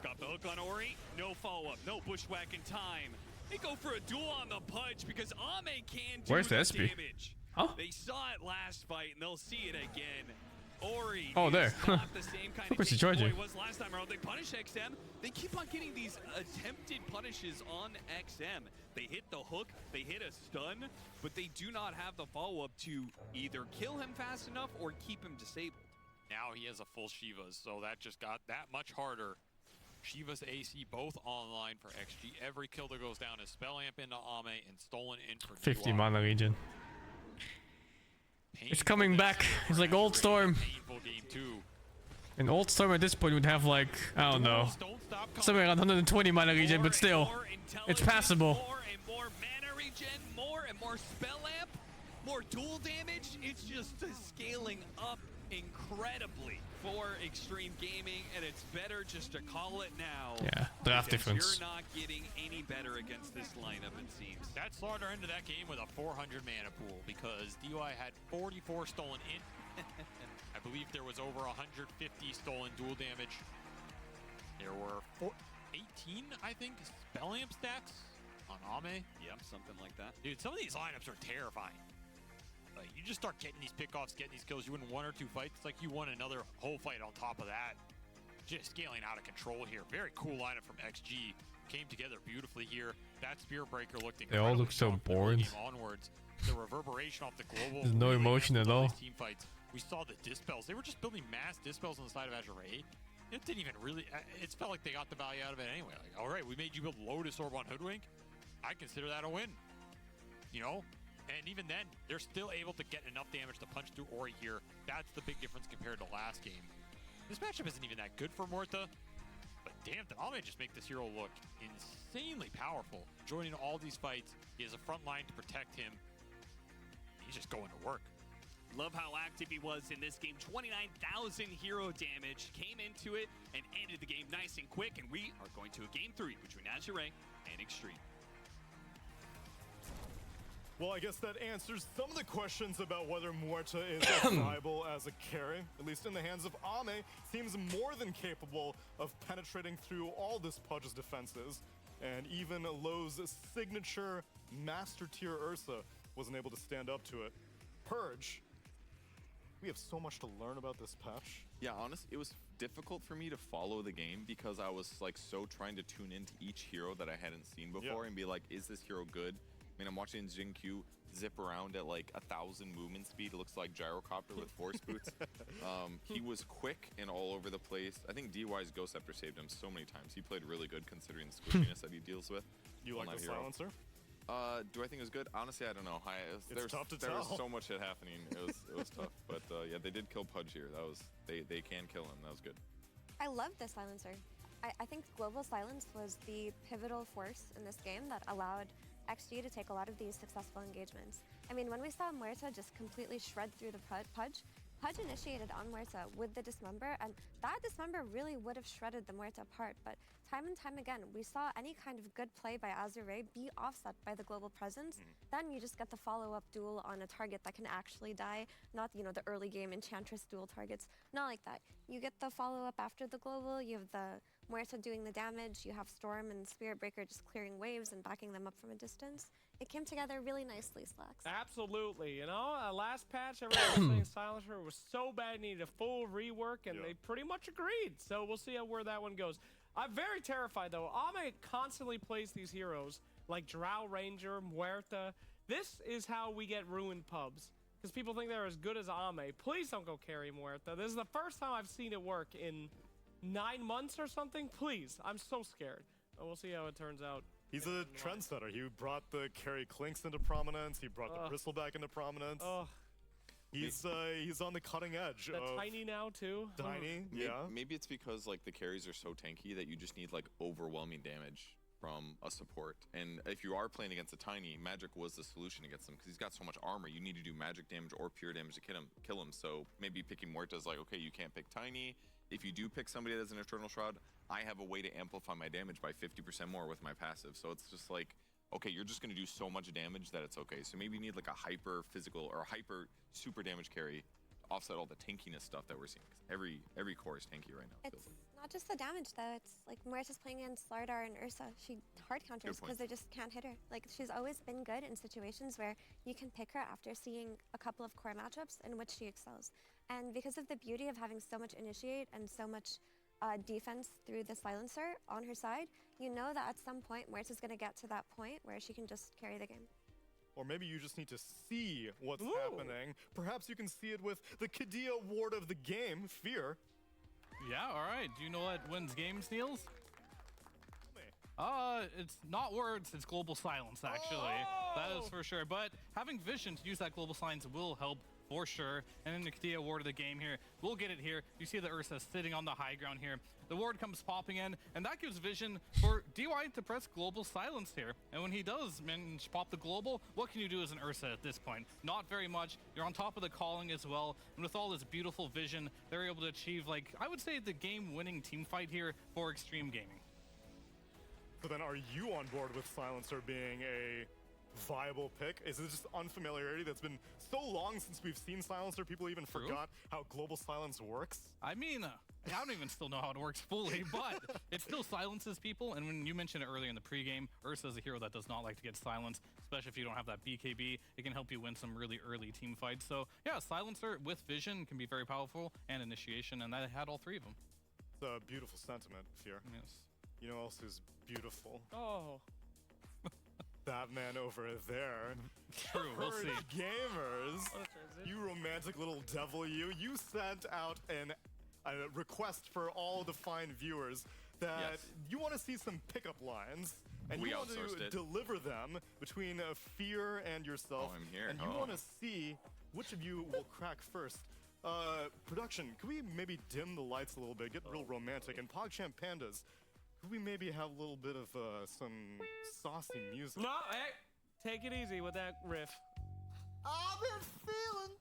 Got the hook on Ori. No follow-up. No bushwhack in time. They go for a duel on the Pudge because Ame can do Where's the the SP? damage. Oh. They saw it last fight, and they'll see it again. Ori Oh, is there. not the same kind Of course he's team charging. Boy was last time around. They punish XM. They keep on getting these attempted punishes on XM. They hit the hook, they hit a stun, but they do not have the follow-up to either kill him fast enough or keep him disabled. Now he has a full Shivas, so that just got that much harder. Shivas AC both online for XG. Every kill that goes down is Spell Amp into Ame and stolen in for 50 DY. mana Legion. It's coming back. It's like Old Storm. Painful game too. An Old Storm at this point would have like, I don't know, somewhere around 120 mana Legion, but still, it's passable. More and more mana regen, more and more spell amp, more dual damage. It's just scaling up incredibly for Extreme Gaming, and it's better just to call it now. Yeah, draft because difference. You're not getting any better against this lineup, it seems. That Slaughter ended that game with a 400 mana pool because DY had 44 stolen in. I believe there was over 150 stolen dual damage. There were 18, I think, spell amp stacks on Ame. Yep, something like that. Dude, some of these lineups are terrifying. Like, you just start getting these pickoffs, getting these kills. You win 1 or 2 fights, it's like you won another whole fight on top of that. Just scaling out of control here. Very cool lineup from XG. Came together beautifully here. That Spear Breaker looked They all look so bored. onwards. The reverberation off the global. There's no emotion at all. Team fights. We saw the dispels. They were just building mass dispels on the side of Azure A. It didn't even really. It felt like they got the value out of it anyway. Like, all right, we made you build Lotus Orb on Hoodwink. I consider that a win. You know. And even then, they're still able to get enough damage to punch through Ori here. That's the big difference compared to last game. This matchup isn't even that good for Morta. But damn, did Ame just make this hero look insanely powerful. Joining all these fights, he has a front line to protect him. He's just going to work. Love how active he was in this game. 29,000 hero damage. Came into it and ended the game nice and quick. And we are going to a game 3 between Azure and Extreme. Well, I guess that answers some of the questions about whether Muerta is viable as a carry. At least in the hands of Ame, seems more than capable of penetrating through all this Pudge's defenses. And even Lowe's signature Master Tier Ursa wasn't able to stand up to it. Purge, we have so much to learn about this patch. Yeah, honestly, it was difficult for me to follow the game because I was like so trying to tune into each hero that I hadn't seen before and be like, is this hero good? I mean, I'm watching Jingqiu zip around at like 1,000 movement speed. It looks like gyrocopter with force boots. He was quick and all over the place. I think DY's Ghost Scepter saved him so many times. He played really good considering the squishiness that he deals with. You like the silencer? Do I think it was good? Honestly, I don't know. It's tough to there tell. was so much shit happening. It was tough. But yeah, they did kill Pudge here. That was they can kill him. That was good. I love the silencer. I think Global Silence was the pivotal force in this game that allowed XG to take a lot of these successful engagements. I mean, when we saw Muerta just completely shred through the Pudge initiated on Muerta with the Dismember, and that Dismember really would have shredded the Muerta apart, but time and time again, we saw any kind of good play by Azure be offset by the global presence. Then you just get the follow-up duel on a target that can actually die, not, you know, the early game Enchantress duel targets, not like that. You get the follow-up after the global, you have the Muerta doing the damage, you have Storm and Spirit Breaker just clearing waves and backing them up from a distance. It came together really nicely, Slacks. Absolutely. You know, last patch, everyone was saying Silencer was so bad, needed a full rework, and they pretty much agreed. So we'll see where that one goes. I'm very terrified, though. Ame constantly plays these heroes like Drow Ranger, Muerta. This is how we get ruined pubs, because people think they're as good as Ame. Please don't go carry Muerta. This is the first time I've seen it work in 9 months or something. Please, I'm so scared. We'll see how it turns out. He's a trendsetter. He brought the carry Clinks into prominence. He brought the Bristleback into prominence. He's on the cutting edge. The Tiny now too. Tiny, yeah. Maybe it's because like the carries are so tanky that you just need like overwhelming damage from a support. And if you are playing against a Tiny, Magic was the solution against him because he's got so much armor. You need to do magic damage or pure damage to kill him. So maybe picking Muerta is like, okay, you can't pick Tiny. If you do pick somebody that has an Eternal Shroud, I have a way to amplify my damage by 50% more with my passive. So it's just like, okay, you're just going to do so much damage that it's okay. So maybe you need like a hyper physical or a hyper super damage carry to offset all the tankiness stuff that we're seeing. 'Cause every core is tanky right now. It's not Not just the damage though, it's like Marita's playing against Lardar and Ursa. She hard counters because they just can't hit her. Like she's always been good in situations where you can pick her after seeing a couple of core matchups in which she excels. And because of the beauty of having so much initiate and so much defense through the silencer on her side, you know that at some point Marita's gonna get to that point where she can just carry the game. Or maybe you just need to see what's happening. Perhaps you can see it with the Kadia ward of the game, Fear. Yeah, alright. Do you know what wins games, Niels? It's not words, it's global silence, actually. That is for sure. But having vision to use that global silence will help for sure. And then the Kadia ward of the game here. We'll get it here. You see the Ursa sitting on the high ground here. The ward comes popping in, and that gives vision for DY to press global silence here. And when he does manage to pop the global, what can you do as an Ursa at this point? Not very much. You're on top of the calling as well. And with all this beautiful vision, they're able to achieve, like, I would say the game-winning team fight here for Extreme Gaming. So then are you on board with Silencer being a viable pick? Is it just unfamiliarity that's been so long since we've seen Silencer, people even forgot how global silence works? I mean, I don't even still know how it works fully, but it still silences people. And when you mentioned it earlier in the pregame, Ursa is a hero that does not like to get silenced, especially if you don't have that BKB. It can help you win some really early team fights. So yeah, Silencer with vision can be very powerful, and initiation, and that had all three of them. It's a beautiful sentiment, Fear. Yes. You know what else is beautiful? Oh. That man over there. True, we'll see. Gamers, you romantic little devil, you sent out a request for all the fine viewers that you want to see some pickup lines, and you want to deliver them between Fear and yourself. Oh, I'm here. And you want to see which of you will crack first. Production, could we maybe dim the lights a little bit, get real romantic, and PogChamp Pandas, could we maybe have a little bit of some saucy music? No, hey, take it easy with that riff. I've been feeling.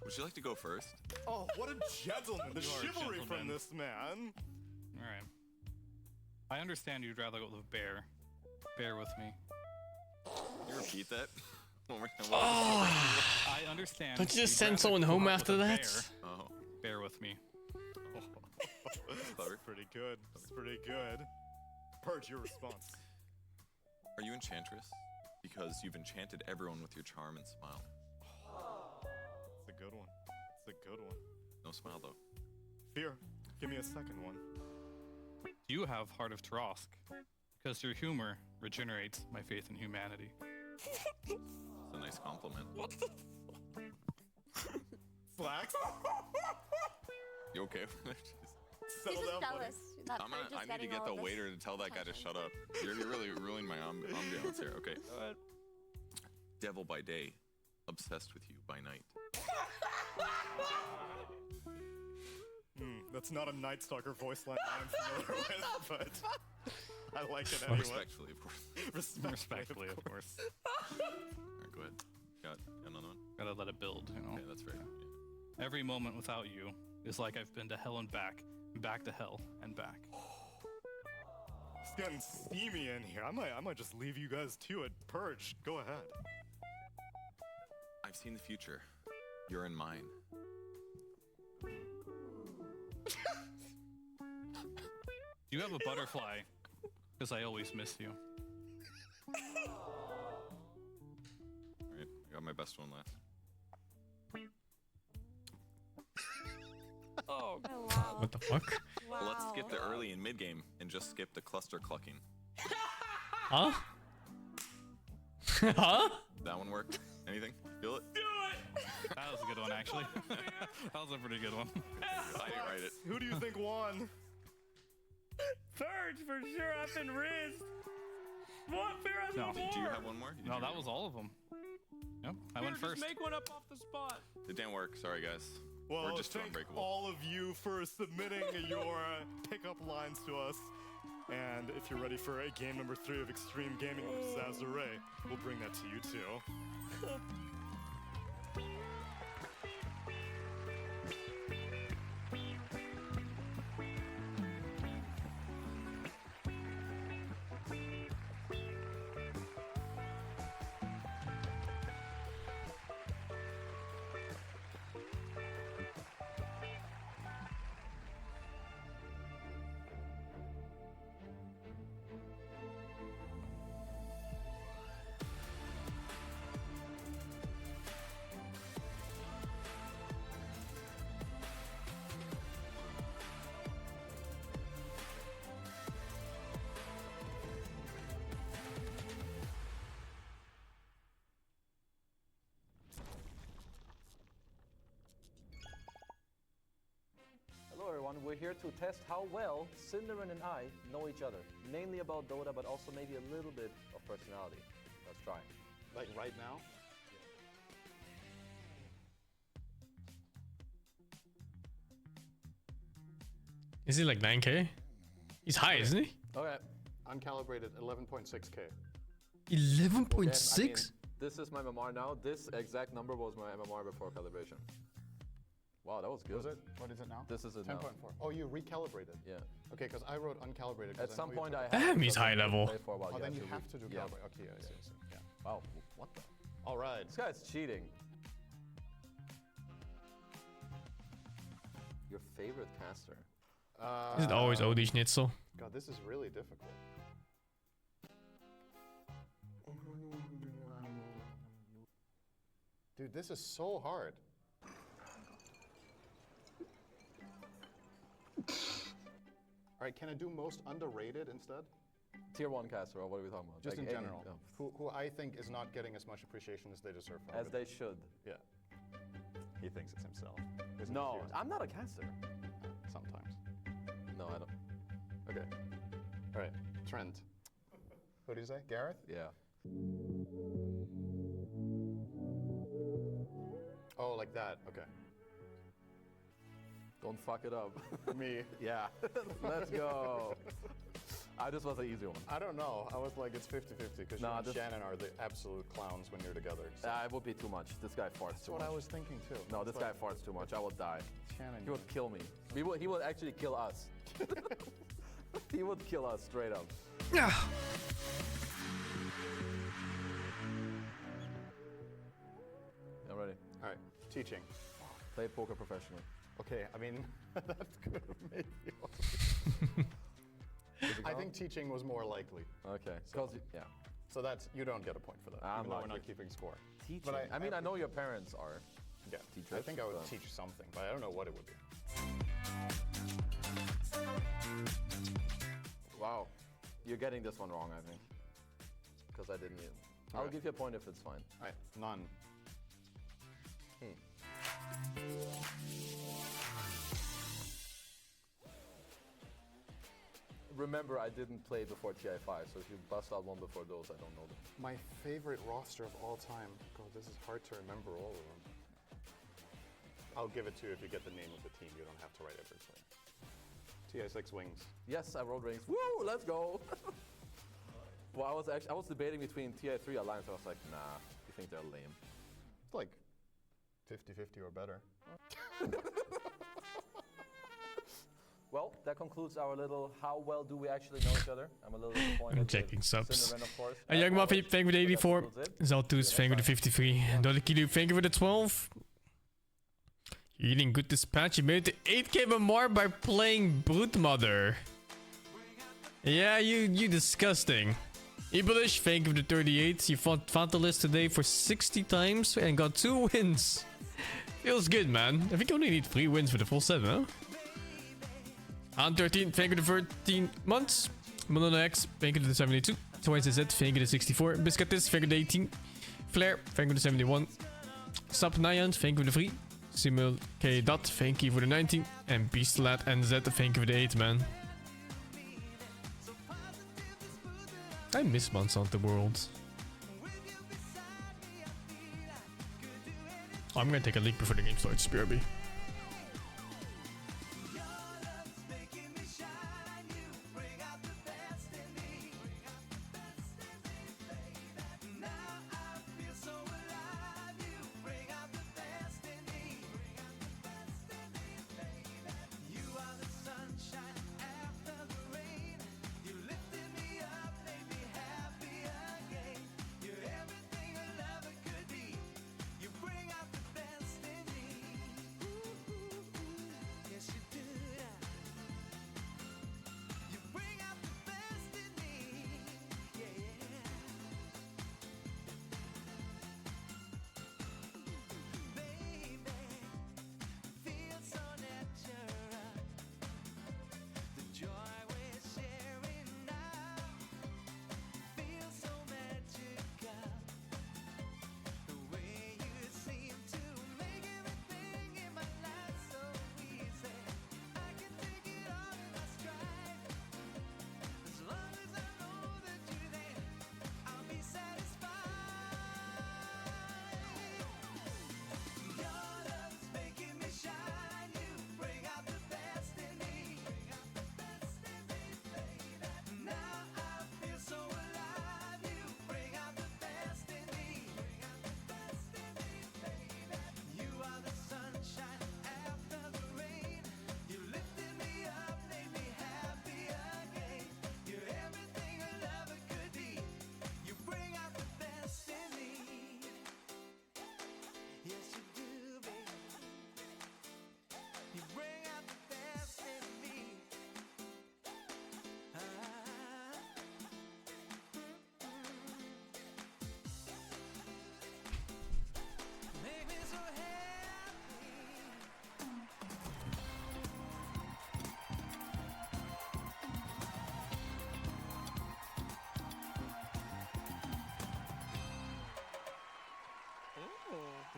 Would you like to go first? Oh, what a gentleman! The chivalry from this man. All right. I understand you'd rather go with Bear. Bear with me. Can you repeat that? I understand. Don't you just send someone home after that? Oh. Bear with me. That's pretty good. That's pretty good. Purge, your response. Are you Enchantress? Because you've enchanted everyone with your charm and smile. It's a good one. It's a good one. No smile, though. Fear, give me a second one. You have Heart of Tarosk, because your humor regenerates my faith in humanity. It's a nice compliment. What the Slacks? You okay? He's just jealous. That I need to get the waiter to tell that guy to shut up. You're really ruining my ambiance here. Okay. Devil by day, obsessed with you by night. That's not a Night Stalker voice line I'm familiar with, but I like it anyway. Respectfully, of course. Respectfully, of course. Alright, go ahead. Got another one? Gotta let it build, you know? Okay, that's fair. Yeah. Every moment without you is like I've been to hell and back to hell and back. It's getting steamy in here. I might just leave you guys to it. Purge, go ahead. I've seen the future. You're in mine. You have a butterfly, because I always miss you. Alright, I got my best one last. Oh, wow. What the fuck? Wow. Let's skip the early and mid game and just skip the cluster clucking. Huh? Huh? That one worked? Anything? Feel it? Do it! That was a good one, actually. That was a pretty good one. I didn't write it. Who do you think won? Purge for sure. I've been rizzed. What? Fear has No. one more. Do you have one more? No, that was all of them. Yep, I went Fear, first. Just make one up off the spot. It didn't work. Sorry, guys. Well, We're just too thank unbreakable. all of you for submitting your pickup lines to us. And if you're ready for a game number 3 of Extreme Gaming with Zazure, we'll bring that to you too. we're here to test how well Cinderin and I know each other. Mainly about Dota, but also maybe a little bit of personality. Let's try. Like right now? Is he like 9k? He's high, isn't he? Okay. Uncalibrated 11.6k. 11.6? This is my MMR now. This exact number was my MMR before calibration. Wow, that was good. Was it? What is it now? This is it 10.4. now. Oh, you recalibrated? Yeah. Okay, because I wrote uncalibrated. 'cause At some point I Damn, have he's to high level. play for a while. Oh, then you so have to do yeah. calibrate. Okay, I see. Yeah. Wow, what the? All right. This guy's cheating. Your favorite caster? Is it always OD Schnitzel? God, this is really difficult. Dude, this is so hard. All right, can I do most underrated instead? Tier 1 caster, or what are we talking about? Just Like in any- general. yeah. Who I think is not getting as much appreciation as they deserve from As it. they should. Yeah. He thinks it's himself. Isn't No, it? I'm not a caster. Sometimes. No, I don't. Okay. All right, Trent. What do you say? Gareth? Yeah. Oh, like that. Okay. Don't fuck it up. Me. Yeah. Let's go. This was an easy one. I don't know. I was like, it's 50-50 because Nah, you and this- Shannon are the absolute clowns when you're together. So. It would be too much. This guy farts That's too what much. I was thinking too. No, this That's guy farts too much. I will die. Shannon. He would kill me. He would actually kill us. He would kill us straight up. I'm ready. All right, teaching. Play poker professionally. Okay, I mean, that's good. Maybe. I think teaching was more likely. Okay. So, Yeah. so that's, you don't get a point for that. I'm even though we're lucky. not keeping score. Teaching. But I mean, I know your parents are Yeah, teachers. I think I would so- teach something, but I don't know what it would be. Wow. You're getting this one wrong, I think. Because I didn't. I'll Alright. give you a point if it's fine. All right, none. Remember, I didn't play before TI5, so if you bust out one before those, I don't know them. My favorite roster of all time. God, this is hard to remember all of them. I'll give it to you if you get the name of the team. You don't have to write every player. TI6 Wings. Yes, I rolled rings. Woo, let's go! Well, I was debating between TI3 Alliance. I was like, nah, you think they're lame. It's like 50-50 or better. Well, that concludes our little how well do we actually know each other. I'm a little disappointed. I'm with checking subs. Cinderin, of course. Young Muffy, thank you for the 84. But that concludes it. Zaltus, thank you for the 53. Dota Kidu, thank you for the 12. You're eating good this patch. You made it to 8k more by playing Brute Mother. Yeah, you disgusting. Ibelish, thank you for the 38. You fought Fatalis today for 60 times and got 2 wins. Feels good, man. I think you only need 3 wins for the full set, huh? On 13, thank you to 13 months. Monono X, thank you to the 72. Twice Z, thank you to 64. Biscuitis, thank you to 18. Flair, thank you to 71. Sub Nyan, thank you for the 3. Simul K Dot, thank you for the 19. And Beastlat and Z, thank you for the 8, man. I miss Monsanto World. Oh, I'm gonna take a leak before the game starts, BRB.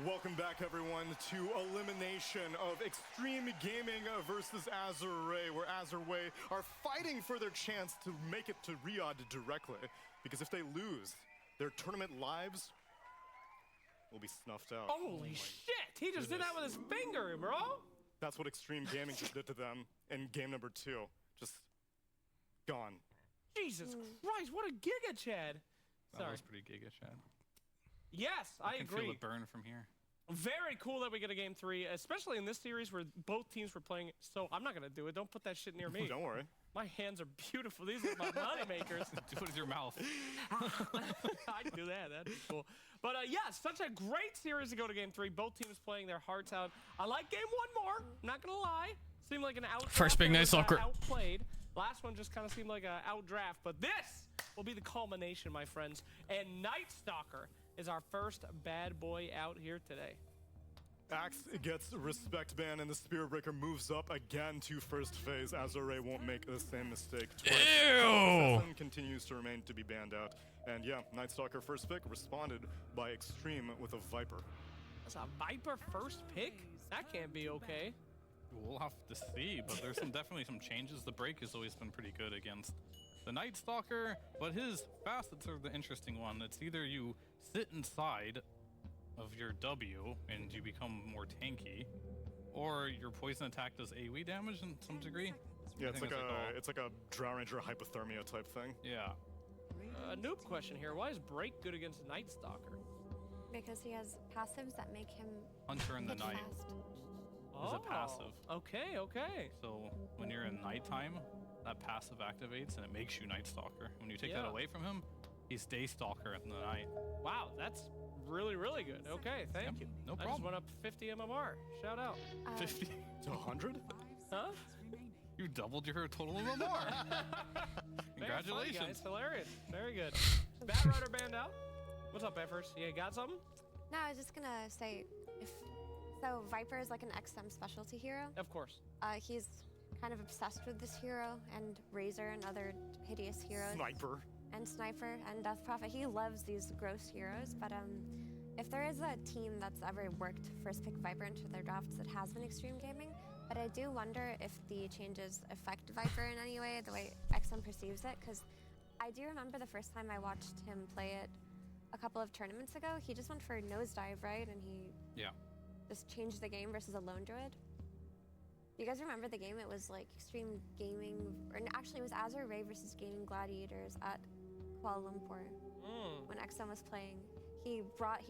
Welcome back, everyone, to elimination of Extreme Gaming versus Azure, where Azure are fighting for their chance to make it to Riyadh directly. Because if they lose, their tournament lives will be snuffed out. Holy shit! He just did that with his finger, bro! That's what Extreme Gaming just did to them in game number 2. Just gone. Jesus Christ, what a giga, Chad! That was pretty giga, Chad. Yes, I can agree. feel it burn from here. Very cool that we get a game 3, especially in this series where both teams were playing. So I'm not gonna do it. Don't put that shit near me. Don't worry. My hands are beautiful. These are my money makers. Do it with your mouth. I'd do that. That'd be cool. But yeah, such a great series to go to game 3. Both teams playing their hearts out. I like game 1 more. I'm not gonna lie. Seemed like an out. First big night soccer. Outplayed. Last one just kind of seemed like an outdraft. But this will be the culmination, my friends. And Night Stalker is our first bad boy out here today. Axe gets respect ban, and the Spirit Breaker moves up again to first phase. Azure won't make the same mistake twice. Ew! Assassin continues to remain to be banned out. And yeah, Night Stalker first pick responded by Extreme with a Viper. That's a Viper first pick? That can't be okay. We'll have to see, but there's definitely some changes. The break has always been pretty good against the Night Stalker, but his facets are the interesting one. It's either you sit inside of your W and you become more tanky, or your poison attack does AoE damage in some degree. Yeah, it's like a Drow Ranger hypothermia type thing. Yeah. A noob question here. Why is Break good against Night Stalker? Because he has passives that make him Hunter in the hit night fast. is a passive. Okay, okay. So when you're in nighttime, that passive activates and it makes you Night Stalker. When you take that away from him, he's Day Stalker in the night. Wow, that's really, really good. Okay, thank you. No I problem. just went up 50 MMR. Shout out. 50 to 100? Huh? You doubled your total MMR. Congratulations. Guys. Hilarious. Very good. Bat Rider banned out. What's up, Effers? Yeah, got something? No, I was just gonna say, so Viper is like an XM specialty hero. Of course. He's kind of obsessed with this hero and Razor and other hideous heroes. Sniper and Death Prophet. He loves these gross heroes, but if there is a team that's ever worked first pick Viper into their drafts, it has been Extreme Gaming. But I do wonder if the changes affect Viper in any way, the way XM perceives it, because I do remember the first time I watched him play it a couple of tournaments ago, he just went for a nosedive, right? And he just changed the game versus a lone druid. Do you guys remember the game? It was like Extreme Gaming, or actually it was Azure Ray versus Gaming Gladiators at Kuala Lumpur when XM was playing. He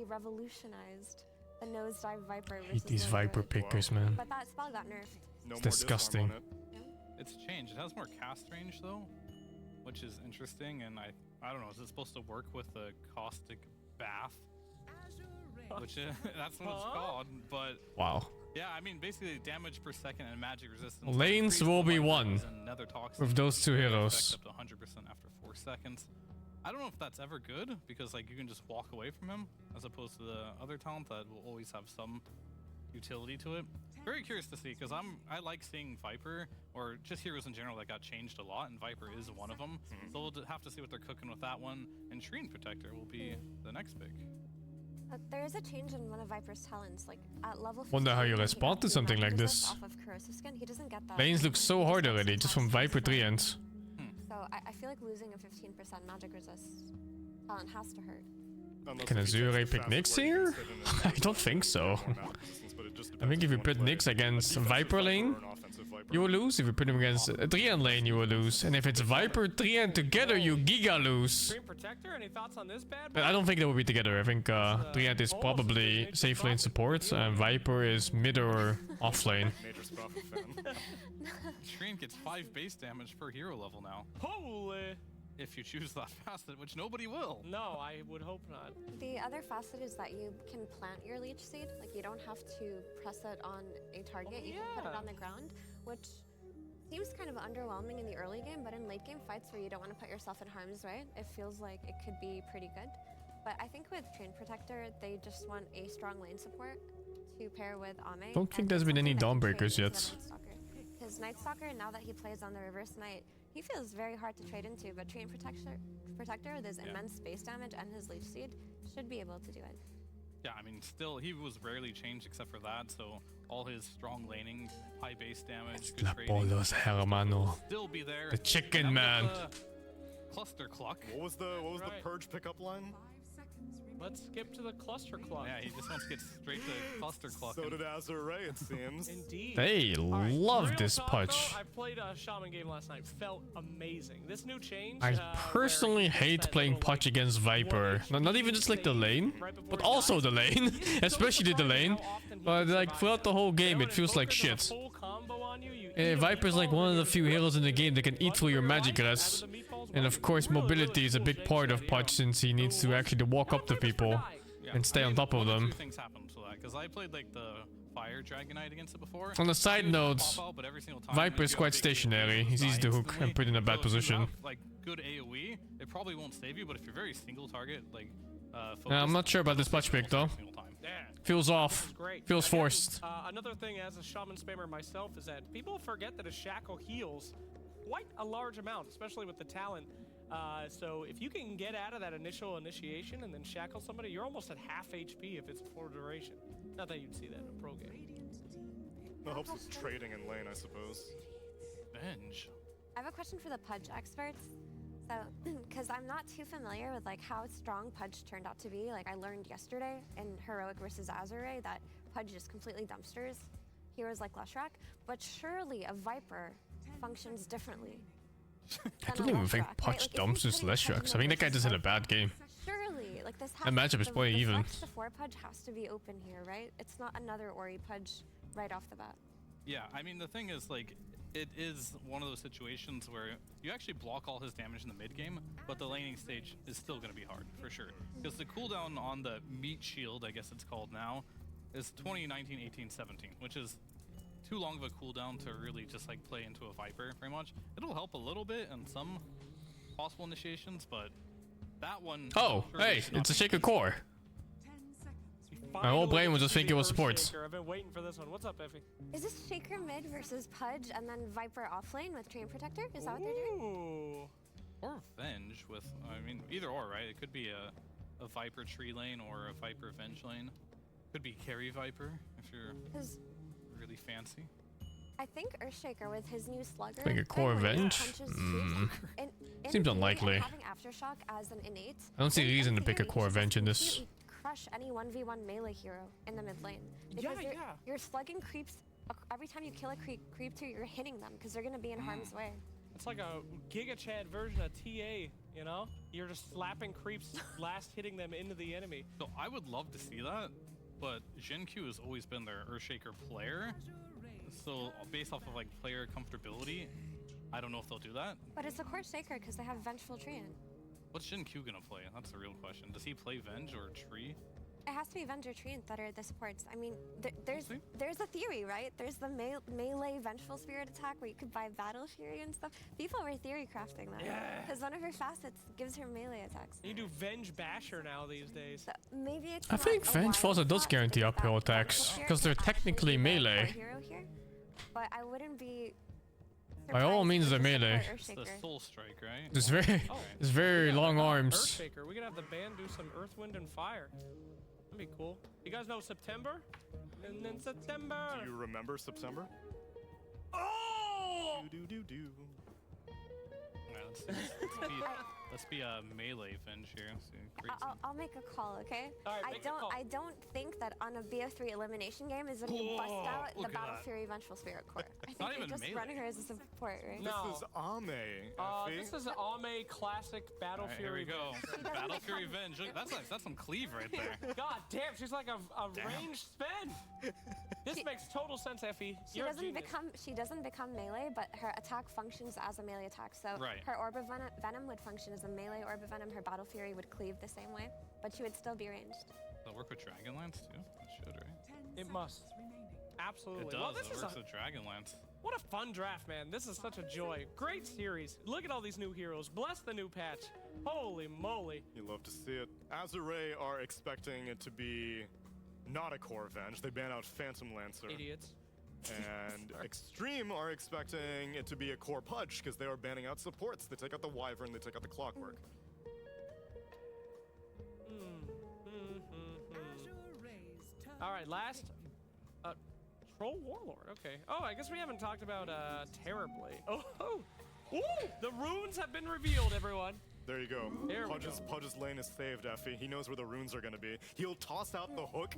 revolutionized the nosedive Viper versus Hate these lone Viper druid. pickers, man. But that spell got nerfed. No It's disgusting. It's changed. It has more cast range though, which is interesting. And I don't know. Is it supposed to work with the caustic bath? Which that's what it's called. But Wow. yeah, I mean basically damage per second and magic resistance. Lanes will be won with those two heroes. Up to 100% after 4 seconds. I don't know if that's ever good because like you can just walk away from him as opposed to the other talent that will always have some utility to it. Very curious to see because I like seeing Viper or just heroes in general that got changed a lot, and Viper is one of them. So we'll have to see what they're cooking with that one. And Shrine Protector will be the next pick. There is a change in one of Viper's talents, like at level 15. Wonder how you respond to something like this. Off of corrosive skin. He doesn't get that. Lanes look so hard already, just from Viper 3 ends. So I feel like losing a 15% magic resist talent has to hurt. Can Azure pick Nyx here? I don't think so. I think if you put Nyx against Viper lane, you will lose. If you put him against Drian lane, you will lose. And if it's Viper, Drian together, you giga lose. Screen Protector, any thoughts on this bad boy? But I don't think they will be together. I think Drian is probably safe lane support, and Viper is mid or off lane. Shrine gets 5 base damage per hero level now. Holy! If you choose that facet, which nobody will. No, I would hope not. The other facet is that you can plant your leech seed. Like you don't have to press it on a target. You can put it on the ground, which seems kind of underwhelming in the early game, but in late game fights where you don't want to put yourself in harm's way, it feels like it could be pretty good. But I think with Train Protector, they just want a strong lane support to pair with Ame. Don't think there's been any Dawnbreakers yet. Because Night Stalker, now that he plays on the Reverse Knight, he feels very hard to trade into, but Train Protector with his immense base damage and his Leech Seed should be able to do it. Yeah, I mean, still, he was rarely changed except for that, so all his strong laning, high base damage, good trading, Bolos, hermano. still be there. The chicken And man. with the cluster cluck. What was the purge pickup line? Let's skip to the cluster cluck. Yeah, he just wants to get straight to cluster cluck. So did Azure Ray, it seems. Indeed. They love Real this talk, punch. though, I played a Shaman game last night. Felt amazing. This new change. I personally hate playing Punch against Viper. Not even just like the lane, but also the lane. Especially the lane. But like throughout the whole game, it feels like shit. Viper's like one of the few heroes in the game that can eat through your magic res. And of course, mobility is a big part of Punch since he needs to actually walk up to people and stay on top of them. Two things happened to that, because I played like the Fire Dragonite against it before. On a side note, Viper is quite stationary. He's easy to hook and put in a bad position. Have, like good AoE, it probably won't save you, but if you're very single target, like I'm not sure about this punch pick though. Feels off. Feels forced. Another thing as a Shaman spammer myself is that people forget that a shackle heals quite a large amount, especially with the talent. So if you can get out of that initial initiation and then shackle somebody, you're almost at half HP if it's for duration. Not that you'd see that in a pro game. No hopes it's trading in lane, I suppose. Venge. I have a question for the Pudge experts. So, because I'm not too familiar with like how strong Pudge turned out to be. Like I learned yesterday in Heroic versus Azure that Pudge is completely dumpsters. Heroes like Leshrac, but surely a Viper functions differently. I don't even think Punch dumpsters Leshrac. I think that guy just had a bad game. Surely, like this. That matchup is probably even. The 4 Pudge has to be open here, right? It's not another Ori Pudge right off the bat. Yeah, I mean the thing is like it is one of those situations where you actually block all his damage in the mid game, but the laning stage is still going to be hard for sure. Because the cooldown on the meat shield, I guess it's called now, is 20, 19, 18, 17, which is too long of a cooldown to really just like play into a Viper very much. It'll help a little bit in some possible initiations, but that one. Oh, hey, it's a Shaker core. My whole brain was just thinking it was supports. I've been waiting for this one. What's up, Effie? Is this Shaker mid versus Pudge and then Viper offlane with Train Protector? Is that what they're doing? Or Venge with, I mean, either or, right? It could be a Viper tree lane or a Viper Venge lane. Could be carry Viper if you're really fancy. I think Earthshaker with his new slugger. Like a core Venge? Seems unlikely. Having Aftershock as an innate. I don't see a reason to pick a core Venge in this. Crush any 1v1 melee hero in the mid lane. Because you're slugging creeps every time you kill a creep through, you're hitting them because they're gonna be in harm's way. It's like a Giga Chad version of TA, you know? You're just slapping creeps, last hitting them into the enemy. So I would love to see that, but Gen-Q has always been their Earthshaker player. So based off of like player comfortability, I don't know if they'll do that. But it's a core Shaker because they have Vengeful Treant. What's Gen-Q gonna play? That's the real question. Does he play Venge or Tree? It has to be Venge or Treant that are the supports. I mean, there's a theory, right? There's the melee Vengeful Spirit attack where you could buy Battle Fury and stuff. People were theory crafting that. Because one of her facets gives her melee attacks. You do Venge Basher now these days. So maybe it's I think Venge also does guarantee uphill attacks, because they're technically melee. Hero here, but I wouldn't be. By all means, they're melee. It's the Soul Strike, right? It's very long arms. Earthshaker. We could have the band do some Earth, Wind, and Fire. That'd be cool. You guys know September? And then September. Do you remember September? Oh! Do. Yeah, let's be a melee Venge here. I'll make a call, okay? Right, I don't think that on a BO3 elimination game is when you bust out the Battle Fury Vengeful Spirit core. I think you're just running her as a support, right? No. This is Ame. This is an Ame classic Battle Fury. Here we go. Battle Fury Venge. Look, that's some cleave right there. God damn, she's like a ranged spin. This makes total sense, Effie. She doesn't become melee, but her attack functions as a melee attack. So her Orb of Venom would function as a melee Orb of Venom. Her Battle Fury would cleave the same way, but she would still be ranged. That'll work with Dragonlance too? It should, right? It must. Absolutely. It does. Well, this it is works with Dragonlance. What a fun draft, man. This is such a joy. Great series. Look at all these new heroes. Bless the new patch. Holy moly. You love to see it. Azure are expecting it to be not a core Venge. They ban out Phantom Lancer. Idiots. And Extreme are expecting it to be a core Pudge because they are banning out supports. They take out the Wyvern, they take out the Clockwork. All right, last. Troll Warlord. Okay. Oh, I guess we haven't talked about Terrorblade. Oh. Ooh, the runes have been revealed, everyone. There you go. There we Pudge's lane is saved, Effie. He knows where the runes are going to be. He'll toss out the hook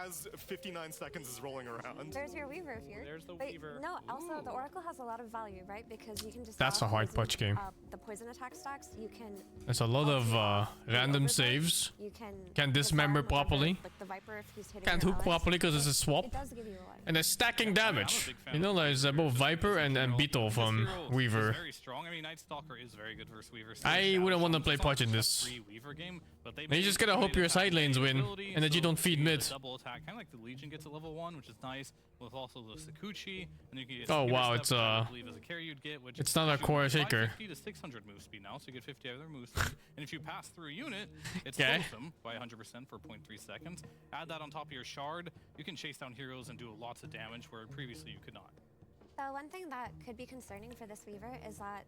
as 59 seconds is rolling around. There's your Weaver here. There's the But Weaver. No, also the Oracle has a lot of value, right? Because you can just. That's a hard Pudge game. The poison attack stacks. You can. There's a lot of random saves. You can. Can't dismember properly. Like the Viper, if he's hitting Can't your hook allies. properly because it's a swap. It does give you a lot. And they're stacking damage. You know, there's both Viper and Beetle from Weaver. Very strong. I mean, Night Stalker is very good versus Weaver. I wouldn't want to play Pudge in this. Weaver game, but they And you just gotta hope your side lanes win, and that you don't feed mid. Double attack, kind of like the Legion gets a level 1, which is nice. With also the Sakuchi, and you can get. Oh wow, Step, it's I believe as a carry you'd get, which it's not a core shaker. 550 to 600 move speed now, so you get 50 other move speed. And if you pass through a unit, it Okay. slows them by 100% for 0.3 seconds. Add that on top of your shard, you can chase down heroes and do lots of damage where previously you could not. So one thing that could be concerning for this Weaver is that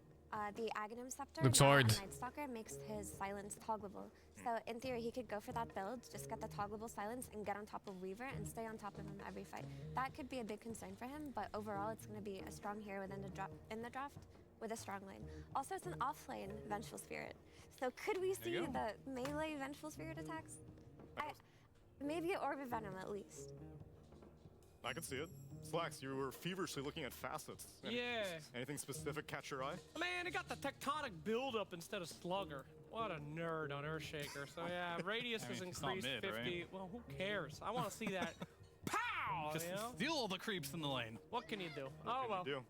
the Aghanim Scepter Looks now hard. on Night Stalker makes his silence toggleable. So in theory, he could go for that build, just get the toggleable silence and get on top of Weaver and stay on top of him every fight. That could be a big concern for him, but overall, it's going to be a strong hero within in the draft with a strong lane. Also, it's an off-lane Vengeful Spirit. So could we see the melee Vengeful Spirit attacks? Maybe an Orb of Venom at least. I can see it. Slacks, you were feverishly looking at facets. Anything specific catch your eye? Man, it got the tectonic buildup instead of Slugger. What a nerd on Earthshaker. So yeah, radius I mean, is it's not increased mid, 50. right? Well, who cares? I want to see that. Pow! Just You know? steal all the creeps in the lane. What can you do? What Oh can well. you do?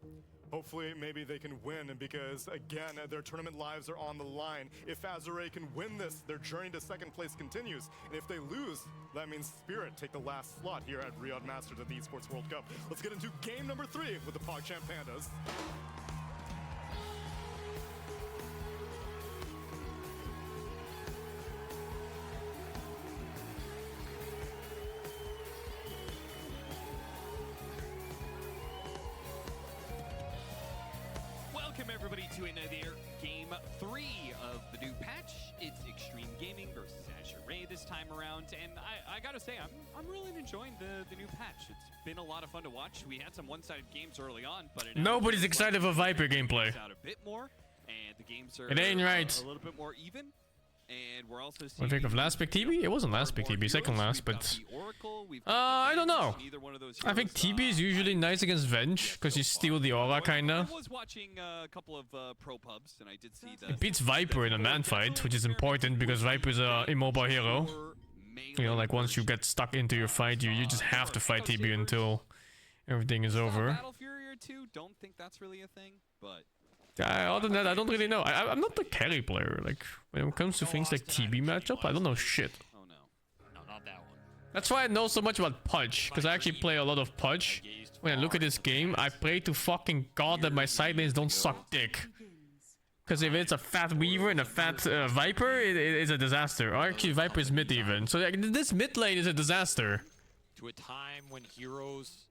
Hopefully, maybe they can win, because again, their tournament lives are on the line. If Azure can win this, their journey to second place continues. And if they lose, that means Spirit take the last slot here at Riyadh Masters at the Esports World Cup. Let's get into game number 3 with the PogChamp Pandas. Welcome everybody to another game 3 of the new patch. It's Extreme Gaming versus Azure Ray this time around, and I gotta say I'm really enjoying the new patch. It's been a lot of fun to watch. We had some one-sided games early on, but Nobody's excited for Viper gameplay. out a bit more, and the games are It ain't right. a little bit more even. And we're also What seeing do you think of last pick TB? It wasn't last pick TB, second last, but I don't know. I think TB is usually nice against Venge because you steal the aura kinda. I was watching a couple of pro pubs, and I did see the It beats Viper in a man fight, which is important because Viper's a immobile hero. You know, like once you get stuck into your fight, you just have to fight TB until everything is over. Battle Fury or 2. Don't think that's really a thing, but Other than that, I don't really know. I'm not the carry player. Like when it comes to things like TB matchup, I don't know shit. Oh no, not that one. That's why I know so much about Pudge, because I actually play a lot of Pudge. When I look at this game, I pray to fucking God that my side lanes don't suck dick. Because if it's a fat Weaver and a fat Viper, it's a disaster. Or actually, Viper is mid even. So like, this mid lane is a disaster. To a time when heroes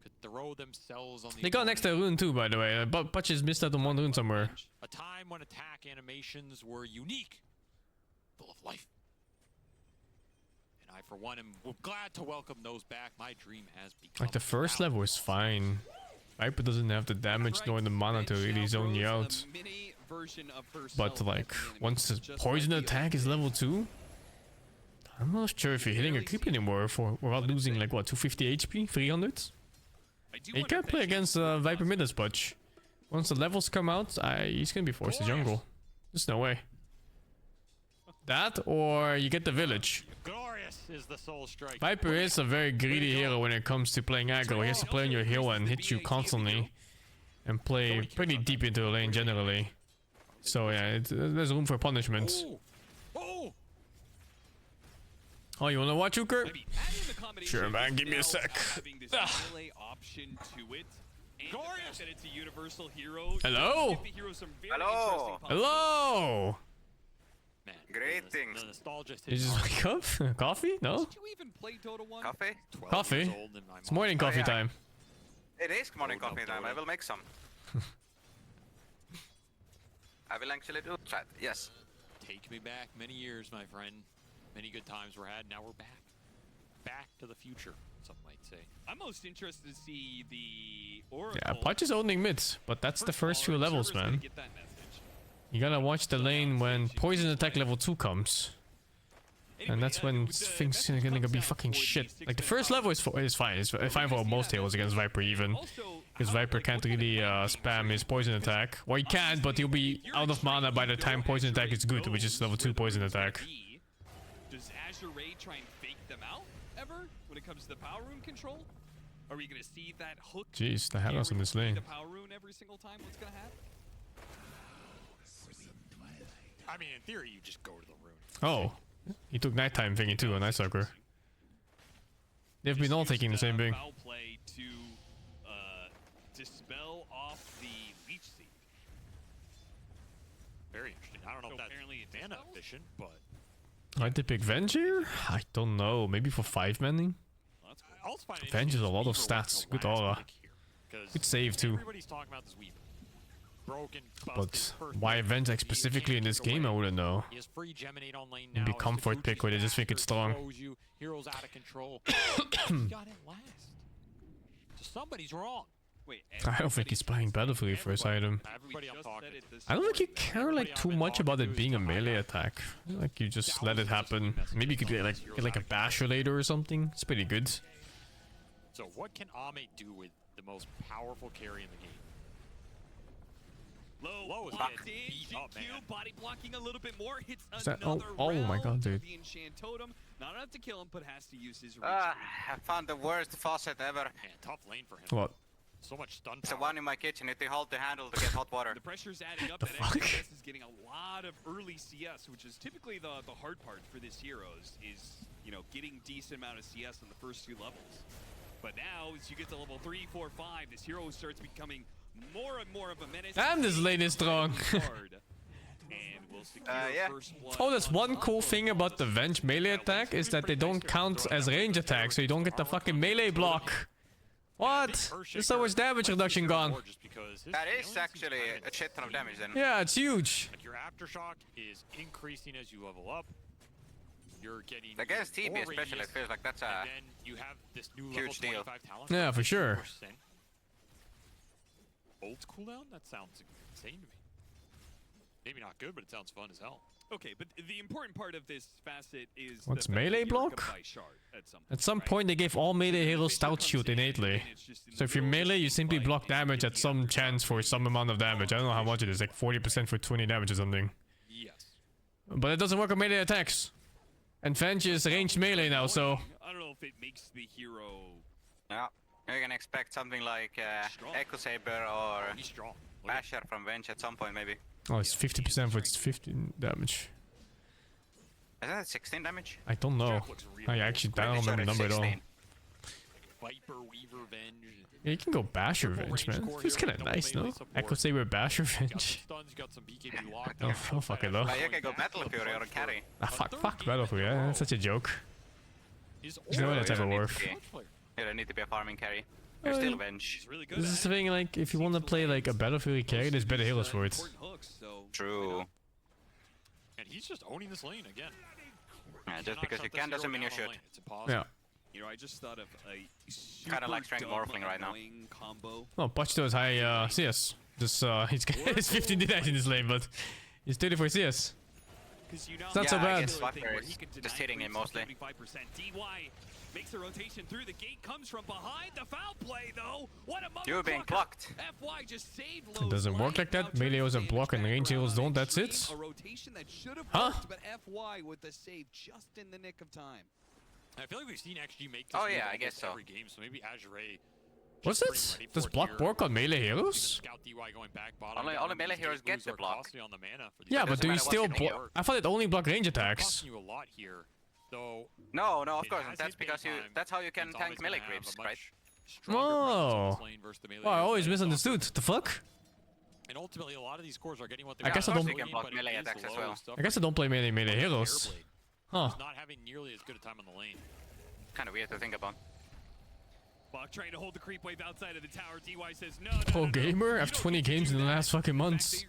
could throw themselves on the They got an extra rune too, by the way. But Pudge is missed out on one rune somewhere. a time when attack animations were unique, full of life. And I, for one, am glad to welcome those back. My dream has become Like the first level is fine. Viper doesn't have the damage nor the mana to really zone you out. But like, once the poison attack is level 2, I'm not sure if you're hitting a creep anymore without losing like what, 250 HP, 300? You can't play against Viper mid as Pudge. Once the levels come out, he's gonna be forced to jungle. There's no way. That or you get the village. glorious is the soul strike. Viper is a very greedy hero when it comes to playing aggro. He has to play on your hill and hit you constantly. And play pretty deep into the lane generally. So yeah, there's room for punishment. Oh, you wanna watch Uker? Sure man, give me a sec. Hello? Hello. Hello? Greetings. Nostalgia Did you just wake up? Coffee? No? Coffee? Coffee? It's morning coffee yeah. time. It is morning coffee time. I will make some. I will actually do that. Yes. Take me back many years, my friend. Many good times were had. Now we're back. back to the future, some might say. I'm most interested to see the Oracle. Yeah, Pudge is owning mid, but that's the first few levels, man. You gotta watch the lane when poison attack level 2 comes. And that's when things are gonna be fucking shit. Like the first level is fine. It's fine for most heroes against Viper even. Because Viper can't really spam his poison attack. Well, he can, but he'll be out of mana by the time poison attack is good, which is level 2 poison attack. Does Azure Ray try and fake them out ever when it comes to the power rune control? Are we gonna see that hook? Jeez, the hell is in this lane. The power rune every single time. What's gonna happen? I mean, in theory, you just go to the rune. Oh, he took nighttime thingy too on Ice Sucker. They've been all taking the same thing. Foul play to dispel off the leech seed. Very interesting. I don't know if that's mana efficient, but Why'd they pick Venge here? I don't know. Maybe for 5 manning? Venge is a lot of stats. Good aura. Good save too. Everybody's talking about this Weaver. Broken, But why Venge specifically in this game, I wouldn't know. He has free Geminate on lane now. Maybe comfort pick where they just think it's strong. Heroes out of control. He got it last. So somebody's wrong. Wait, I don't think he's buying Battlefield for his item. Everybody I'm talking to. I don't think you care like too much about it being a melee attack. Like you just let it happen. Maybe you could get like a basher later or something. It's pretty good. So what can Ame do with the most powerful carry in the game? Low is locked getting in, beat up, man. GQ, body blocking a little bit more, hits Is that- another oh my round god, dude. of the enchant totem. Not enough to kill him, but has to use his reach. I found the worst faucet ever. Man, tough lane for him. What? So much stun It's the power. one in my kitchen. It hold the handle to get hot water. The pressure's adding up, and XS is getting a lot of early CS, which is typically the hard part for this heroes, is, you know, getting decent amount of CS in the first 2 levels. But now, as you get to level 3, 4, 5, this hero starts becoming more and more of a menace. And this lane is strong. And we'll secure yeah. first blood. Oh, that's one cool thing about the Venge melee attack is that they don't count as range attacks, so you don't get the fucking melee block. What? There's so much damage reduction gone. That is actually a shit ton of damage then. Yeah, it's huge. Like your aftershock is increasing as you level up. You're getting Against TB more especially, radius, it feels like that's a and then you have this new level huge deal. 25 talent. Yeah, for sure. 50%. Ult cooldown? That sounds insane to me. Maybe not good, but it sounds fun as hell. Okay, but the important part of this facet is What's the fact melee that you're block? gonna buy shard at At some point, they gave all melee heroes stout shield innately. So if you're melee, you simply block damage at some chance for some amount of damage. I don't know how much it is, like 40% for 20 damage or something. Yes. But it doesn't work on melee attacks. And Venge is ranged melee now, so... I don't know if it makes the hero... Yeah, you can expect something like Echo Saber or Basher from Venge at some point maybe. Oh, it's 50% for its 15 damage. Isn't that 16 damage? I don't know. I actually don't remember the number at all. Viper, Weaver, Venge. Yeah, you can go Basher Venge, man. It's kinda nice, no? Echo Saber Basher Venge. Stuns, got some BKB locked. Oh, fuck it though. Like, you can go Battle Fury or Carry. Ah, fuck Battlefield, yeah, that's such a joke. There's no way that's ever worth. You don't need to be a farming carry. You're still Venge. This is the thing, like, if you want to play like a Battlefield carry, there's better healers for it. True. And he's just owning this lane again. Yeah, just because you can doesn't mean you should. It's impossible. Yeah. You know, I just thought of a Kinda like Strength Morphling right now. Combo. Oh, Pudge has high CS. Just, he's 15 denies in this lane, but he's 34 CS. It's not so I bad. guess Viper is just hitting him mostly. 75%. DY makes the rotation through the gate, comes from behind the foul play though. What a mother You're being clucker. blocked. FY just saved It doesn't work like that. Melee heroes have block and range heroes don't, that's it. a rotation that should have Huh? worked, but FY with the save just in the nick of time. I feel like we've seen XG make this Oh, yeah, move I guess almost so. every game, so maybe Azure. What's it? Does block work on melee heroes? Scout DY going back bottom. Only melee heroes get the block. Costly on the mana for the Yeah, but do you matter still what's hitting block? I thought it only blocked range attacks. costing you a lot here. So No, of it course, has that's hit because bait you. time. That's how you can It's tank always melee gonna have creeps, a right? much stronger presence on this lane versus the melee Oh, I heroes always that misunderstood. The fuck? And ultimately, a lot of these cores are getting what they I want. guess I don't- You can block melee attacks as well. I guess I don't play melee heroes. Huh. Not having nearly as good a time on the lane. Kind of weird to think about. Bach trying to hold the creep wave outside of the tower. DY says no. Pro gamer? I've 20 games in the last fucking months.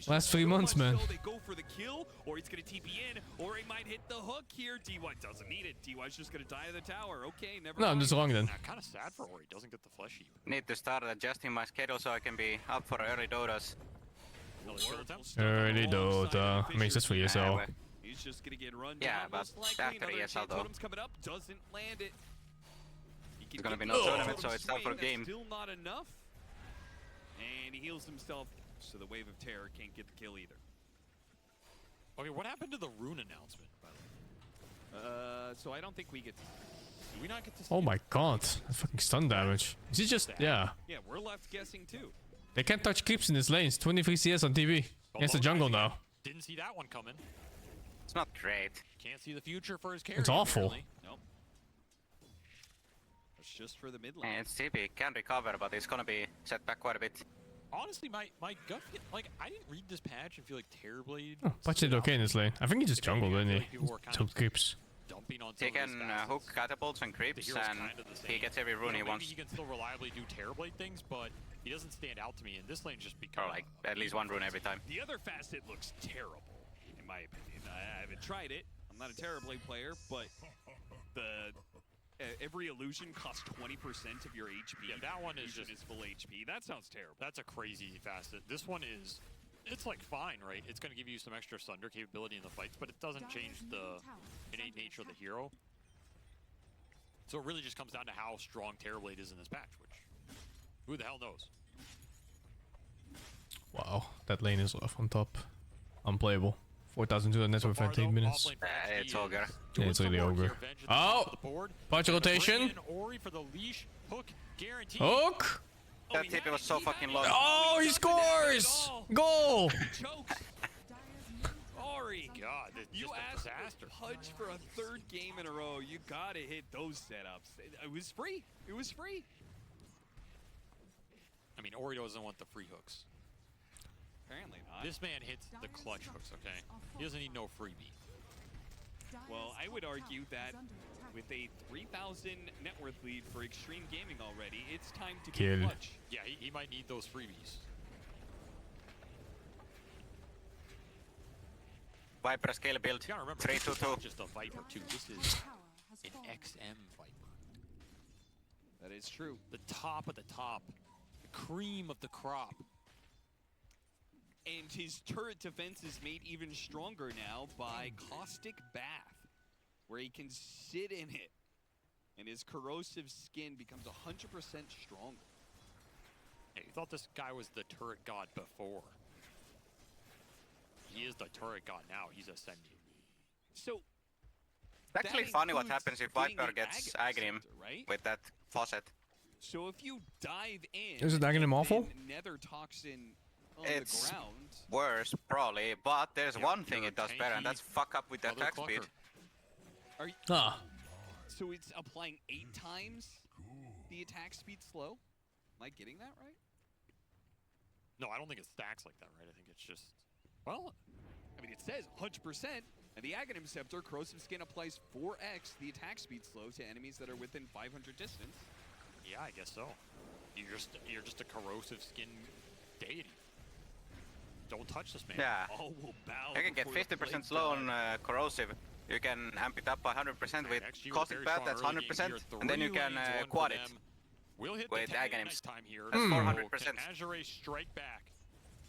Last 3 months, man. They go for the kill, or he's gonna TP in, or he might hit the hook here. DY doesn't need it. DY's just gonna die to the tower. Okay, never No, I'm just wrong then. Kind of sad for Ori. Doesn't get the flesh heap. Need to start adjusting my schedule so I can be up for early Dotas. Early Dota. I mean, it's just for ESL. He's just gonna get run Yeah, down. but Most likely after another ESL chain though. totem's coming up, doesn't land it. There's gonna be no tournament, so it's time for a game. Still not enough. And he heals himself, so the Wave of Terror can't get the kill either. Okay, what happened to the rune announcement, by the way? So I don't think we get to... Do we not get to see Oh my god. That's fucking stun damage. Is he just... Yeah. Yeah, we're left guessing too. They can't touch creeps in this lanes. 23 CS on TV. Against the jungle now. Didn't see that one coming. It's not great. Can't see the future for his carry. It's awful. Apparently. Nope. It's just for the mid And lane. it's TP, can recover, but it's gonna be set back quite a bit. Honestly, my gut feel, like I didn't read this patch and feel like Terrorblade. Oh, Patch did okay in this lane. I think he just jungled, didn't he? Took creeps. Dumping on He can hook catapults and creeps, and he gets every rune he maybe wants. he can still reliably do Terrorblade things, but he doesn't stand out to me. And this lane just Or becomes like at least one rune every time. The other facet looks terrible, in my opinion. I haven't tried it. I'm not a Terrorblade player, but the every illusion costs 20% of your HP. Yeah, that one is Illusion just full HP. That sounds terrible. That's a crazy facet. This one is, it's like fine, right? It's going to give you some extra Sunder capability in the fights, but it doesn't change the innate nature of the hero. So it really just comes down to how strong Terrorblade is in this patch, which who the hell knows? Wow. That lane is rough on top. Unplayable. 4,200 net for 15 minutes. It's ogre. Yeah, it's really ogre. Oh! Patch rotation. Ori for the leash hook guarantee. Hook! That TP was so fucking low. Oh, he scores! Goal! Ori, God, you asked for Pudge for a third game in a row. You gotta hit those setups. It was free. It was free. I mean, Ori doesn't want the free hooks. Apparently not. This man hits the clutch hooks, okay? He doesn't need no freebie. Well, I would argue that with a 3,000 net worth lead for Extreme Gaming already, it's time to get clutch. Yeah, he might need those freebies. Viper scale build. 3-2-2. Just a Viper too. This is an XM Viper. That is true. The top of the top. The cream of the crop. And his turret defense is made even stronger now by Caustic Bath, where he can sit in it, and his corrosive skin becomes 100% stronger. Hey, you thought this guy was the turret god before. He is the turret god now. He's ascending. So, It's actually funny what happens if Viper gets Aghanim with that faucet. So if you dive in, Is it Aghanim awful? Nether toxin on It's the ground. worse, probably, but there's one thing it does better, and that's fuck up with the attack speed. Are you, Ah. So it's applying 8 times the attack speed slow? Am I getting that right? No, I don't think it stacks like that, right? I think it's just, well, I mean, it says 100%, and the Aghanim Scepter, Corrosive Skin applies 4x the attack speed slow to enemies that are within 500 distance. yeah, I guess so. You're just a corrosive skin deity. Don't touch this man. Yeah. All will bow You can get before the 50% blade slow god. on corrosive. You can amp it up by 100% with XG was Caustic very Bath, strong that's early game 100%, here. and then you 3 can lanes, 1 for quad it them. We'll hit with the 10 Aghanims. next time here. That's So 400%. can Azure strike back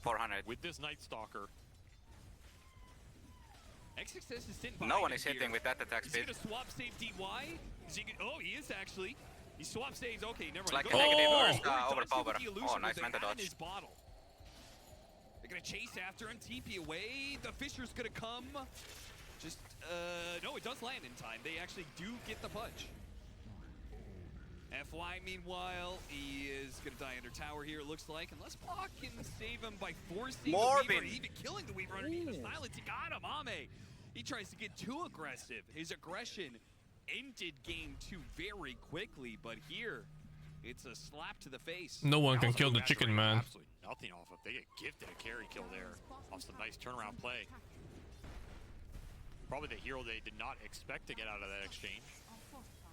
400. with this Night Stalker. X-Success is sitting No behind one him is hitting here. with that attack Is he speed. gonna swap save DY? Is he gonna, oh, he is actually. He swap saves. Okay, never It's mind. like Go a negative ahead. or He does overpower. hit the illusion Oh, with nice the meta hat in dodge. his bottle. They're gonna chase after him, TP away. The Fisher's gonna come. Just, no, it does land in time. They actually do get the punch. FY, meanwhile, he is gonna die under tower here, it looks like. Unless Block can save him by forcing the Weaver, Morbin. and even killing the Weaver underneath the silence. He got him, Ame. He tries to get too aggressive. His aggression ended game 2 very quickly, but here, it's a slap to the face. No one can kill the chicken, man. Absolutely nothing off of. They get gifted a carry kill there off some nice turnaround play. Probably the hero they did not expect to get out of that exchange.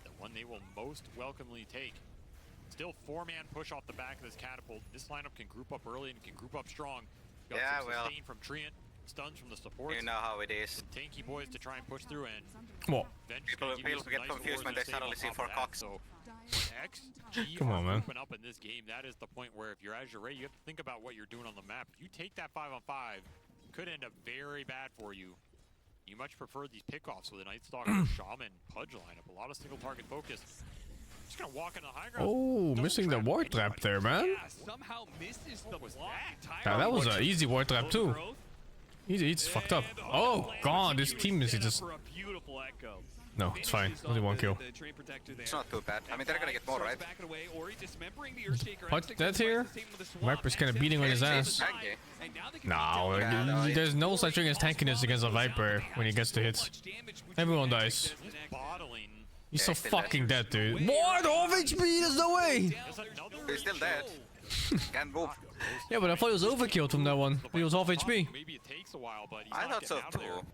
The one they will most welcomely take. Still 4-man push off the back of this catapult. This lineup can group up early and can group up strong. Got Yeah, some well. sustain from Treant, stuns from the supports. You know how it is. Some tanky boys to try and push through, and What? People get confused when they suddenly see 4 cocks. So when XG Come on, man. open up in this game, that is the point where if you're Azure Ray, you have to think about what you're doing on the map. If you take that 5-on-5, could end up very bad for you. You much prefer these pickoffs with a Night Stalker, Shaman, Pudge lineup. A lot of single target focus. Just gonna walk into the high ground. Oh, missing the ward trap there, man. Somehow misses the block Yeah, that was an easy ward trap too. He's fucked up. Oh god, this team is just. For a beautiful echo. No, it's fine. Only 1 kill. It's not too bad. I mean, they're gonna get more, right? What's that here? Viper's kind of beating on his ass. No, there's no such thing as tankiness against a Viper when he gets the hits. Everyone dies. He's so fucking dead, dude. What? Off HP? There's no way! He's still dead. Can't move. Yeah, but I thought he was overkilled from that one. He was off HP. Maybe it takes a while, but he's I not thought so getting out of there. too.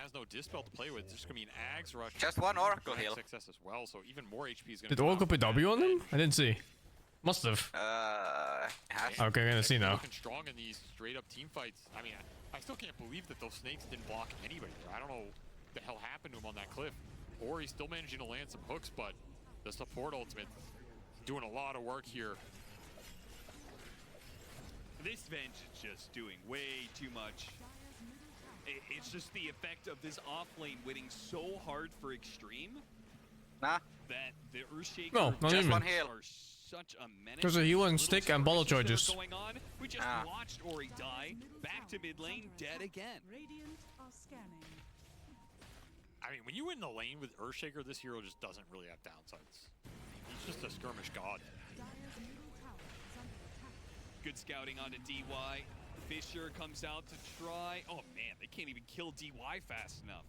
Has no dispel to play with. There's just gonna be an Ags rush. Just one Oracle heal. Success as well, so even more HP is gonna. Did Oracle put W on him? I didn't see. Must have. Has. Okay, I'm gonna see now. Looking strong in these straight up team fights. I mean, I still can't believe that those snakes didn't block anybody there. I don't know what the hell happened to him on that cliff. Or he's still managing to land some hooks, but the support ultimate doing a lot of work here. This Venge is just doing way too much. It's just the effect of this off lane winning so hard for Extreme. Nah. That the Earthshaker No, not just even. are such a menace. There's a heal and stick and bottle charges. Going on. We just watched Ori die. Back to mid lane, dead again. Radiant are scanning. I mean, when you win the lane with Earthshaker, this hero just doesn't really have downsides. He's just a skirmish god. Good scouting onto DY. Fisher comes out to try. Oh man, they can't even kill DY fast enough.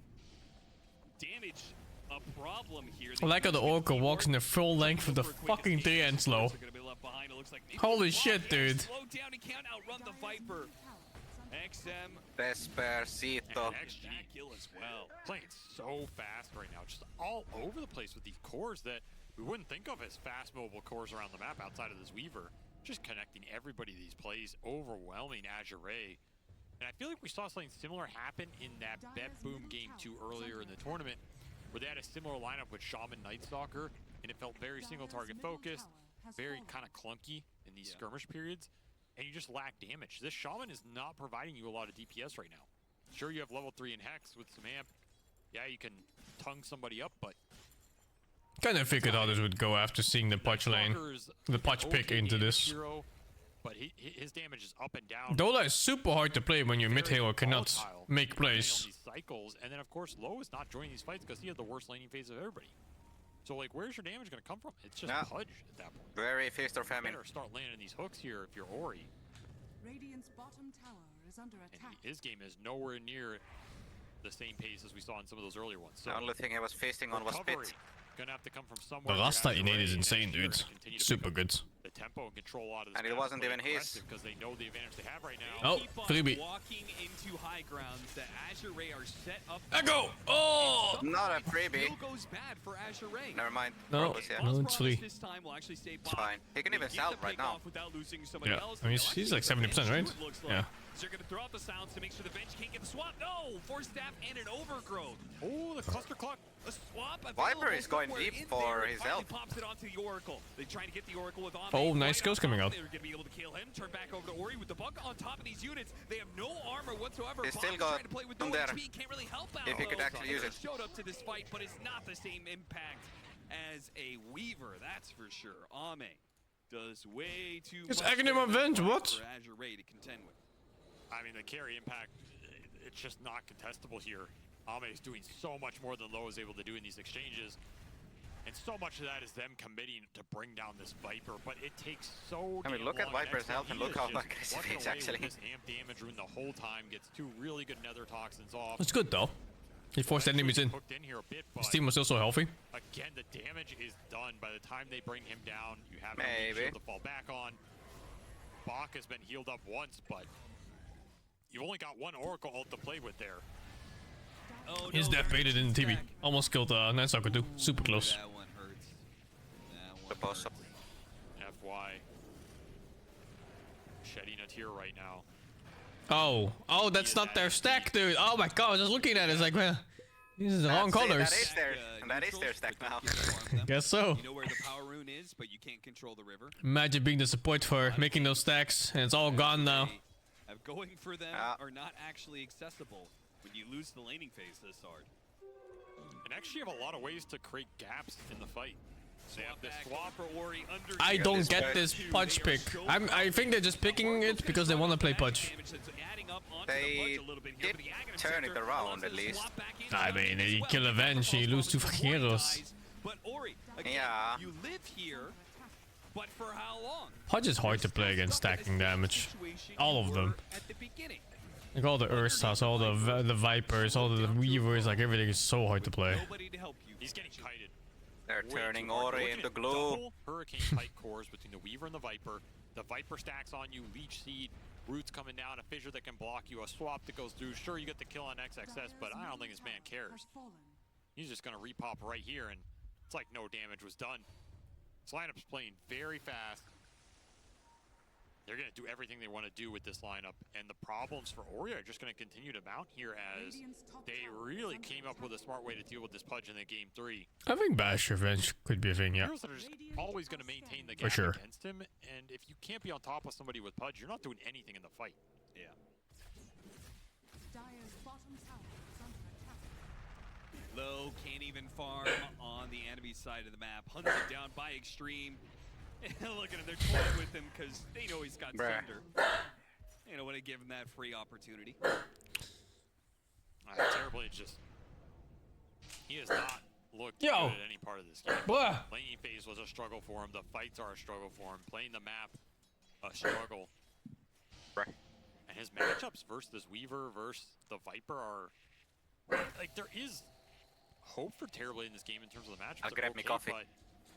Damage a problem here. I like how the Oracle walks in the full length of the fucking DN slow. Holy shit, dude. Slow down, he can't outrun the Viper. XM. Despacito. XG kill as well. Playing so fast right now, just all over the place with these cores that we wouldn't think of as fast mobile cores around the map outside of this Weaver. Just connecting everybody to these plays, overwhelming Azure Ray. And I feel like we saw something similar happen in that Bet Boom game 2 earlier in the tournament, where they had a similar lineup with Shaman Night Stalker, and it felt very single target focused, very kind of clunky in these skirmish periods, and you just lack damage. This Shaman is not providing you a lot of DPS right now. Sure, you have level 3 in Hex with some amp. Yeah, you can tongue somebody up, but Kinda figured how this would go after seeing the Pudge lane. The Pudge pick into this. But his damage is up and down. Dota is super hard to play when your mid hero cannot make plays. These cycles, and then of course Low is not joining these fights because he had the worst laning phase of everybody. So like, where's your damage gonna come from? It's just Pudge at that point. Very feast or famine. You better start landing these hooks here if you're Ori. Radiant's bottom tower is under attack. And his game is nowhere near the same pace as we saw in some of those earlier ones. So The only thing I was feasting on was Pit. Gonna have to come from The somewhere. Rasta innate is insane, dude. Super good. The tempo and control a lot of this. And it wasn't even his. Because they know the advantage they have right now. Oh, freebie. Walking into high ground, the Azure Ray are set up. Echo! Oh! Not a freebie. Still goes bad for Azure Ray. Never mind. No, Yeah. no, it's free. This time will actually stay It's fine. He can even sell right now. without losing somebody Yeah, else. I mean, he's like 70%, right? Yeah. So they're gonna throw out the sounds to make sure the bench can't get the swap. No! Force staff and an overgrowth. Oh, the cluster clock. A swap. Viper is going somewhere deep in for there. his Finally health. pops it onto the Oracle. They're trying to get the Oracle with Ame. Oh, nice right skills on coming top. out. They're gonna be able to kill him. Turn back over to Ori with the buck on top of these units. They have no armor whatsoever. He's still Bob's got trying to play with no them there. HP. Can't really help out. If he could actually use it. Showed up to this fight, but it's not the same impact as a Weaver. That's for sure. Ame does way too It's much. Aghanim there Avenge, for what? Azure Ray to contend with. I mean, the carry impact, it's just not contestable here. Ame is doing so much more than Low is able to do in these exchanges. And so much of that is them committing to bring down this Viper, but it takes so I mean, damn look at long. Viper's Next health one, and he look how just aggressive plugging he is away actually. with this amp damage rune the whole time, gets two really good nether toxins off. It's good though. He forced enemies in. Hooked in here a bit, His but team was still so healthy. again, the damage is done. By the time they bring him down, you have no Maybe. shield to fall back on. Bach has been healed up once, but you've only got one Oracle ult to play with there. Oh, He's no, death baited in the TV. Almost killed Night Stalker too. Super close. that one hurts. That one Supposed to. Yeah, why. Shedding a tear right now. Oh, that's not their stack, dude. Oh my god, I was just looking at it. It's like, well, these are the wrong colors. That is their stack now. Guess so. You know where the power rune is, but you can't control the river. Imagine being the support for making those stacks, and it's all gone now. Going for them are not actually accessible when you lose the laning phase this hard. And actually have a lot of ways to create gaps in the fight. They have this swap for Ori under. I don't get this Pudge pick. I think they're just picking it because they want to play Pudge. They did turn it around at least. I mean, he kill Avenge, he lose 2 fucking heroes. But Ori, yeah. You live here, but for how long? Pudge is hard to play against stacking damage. All of them. At the beginning. Like all the Ursas, all the Vipers, all the Weavers, like everything is so hard to play. He's getting kited. They're turning Ori into glue. Double hurricane kite cores between the Weaver and the Viper. The Viper stacks on you, Leech Seed, Roots coming down, a Fissure that can block you, a swap that goes through. Sure, you get the kill on XXS, but I don't think this man cares. He's just gonna repop right here, and it's like no damage was done. This lineup's playing very fast. They're going to do everything they want to do with this lineup, and the problems for Ori are just going to continue to mount here as they really came up with a smart way to deal with this Pudge in the game 3. I think Bash Revenge could be a thing, yeah. Heroes that are just always going to maintain the For gap sure. against him, and if you can't be on top of somebody with Pudge, you're not doing anything in the fight. Yeah. Low can't even farm on the enemy side of the map. Hunted down by Extreme. Look at him, they're toying with him because they know he's got Thunder. They don't want to give him that free opportunity. Terribly, it's just... He has not looked good at any part of this game. Laning phase was a struggle for him. The fights are a struggle for him. Playing the map, a struggle. And his matchups versus this Weaver versus the Viper are... Like, there is hope for Terribly in this game in terms of the matchups. I'll grab me coffee. But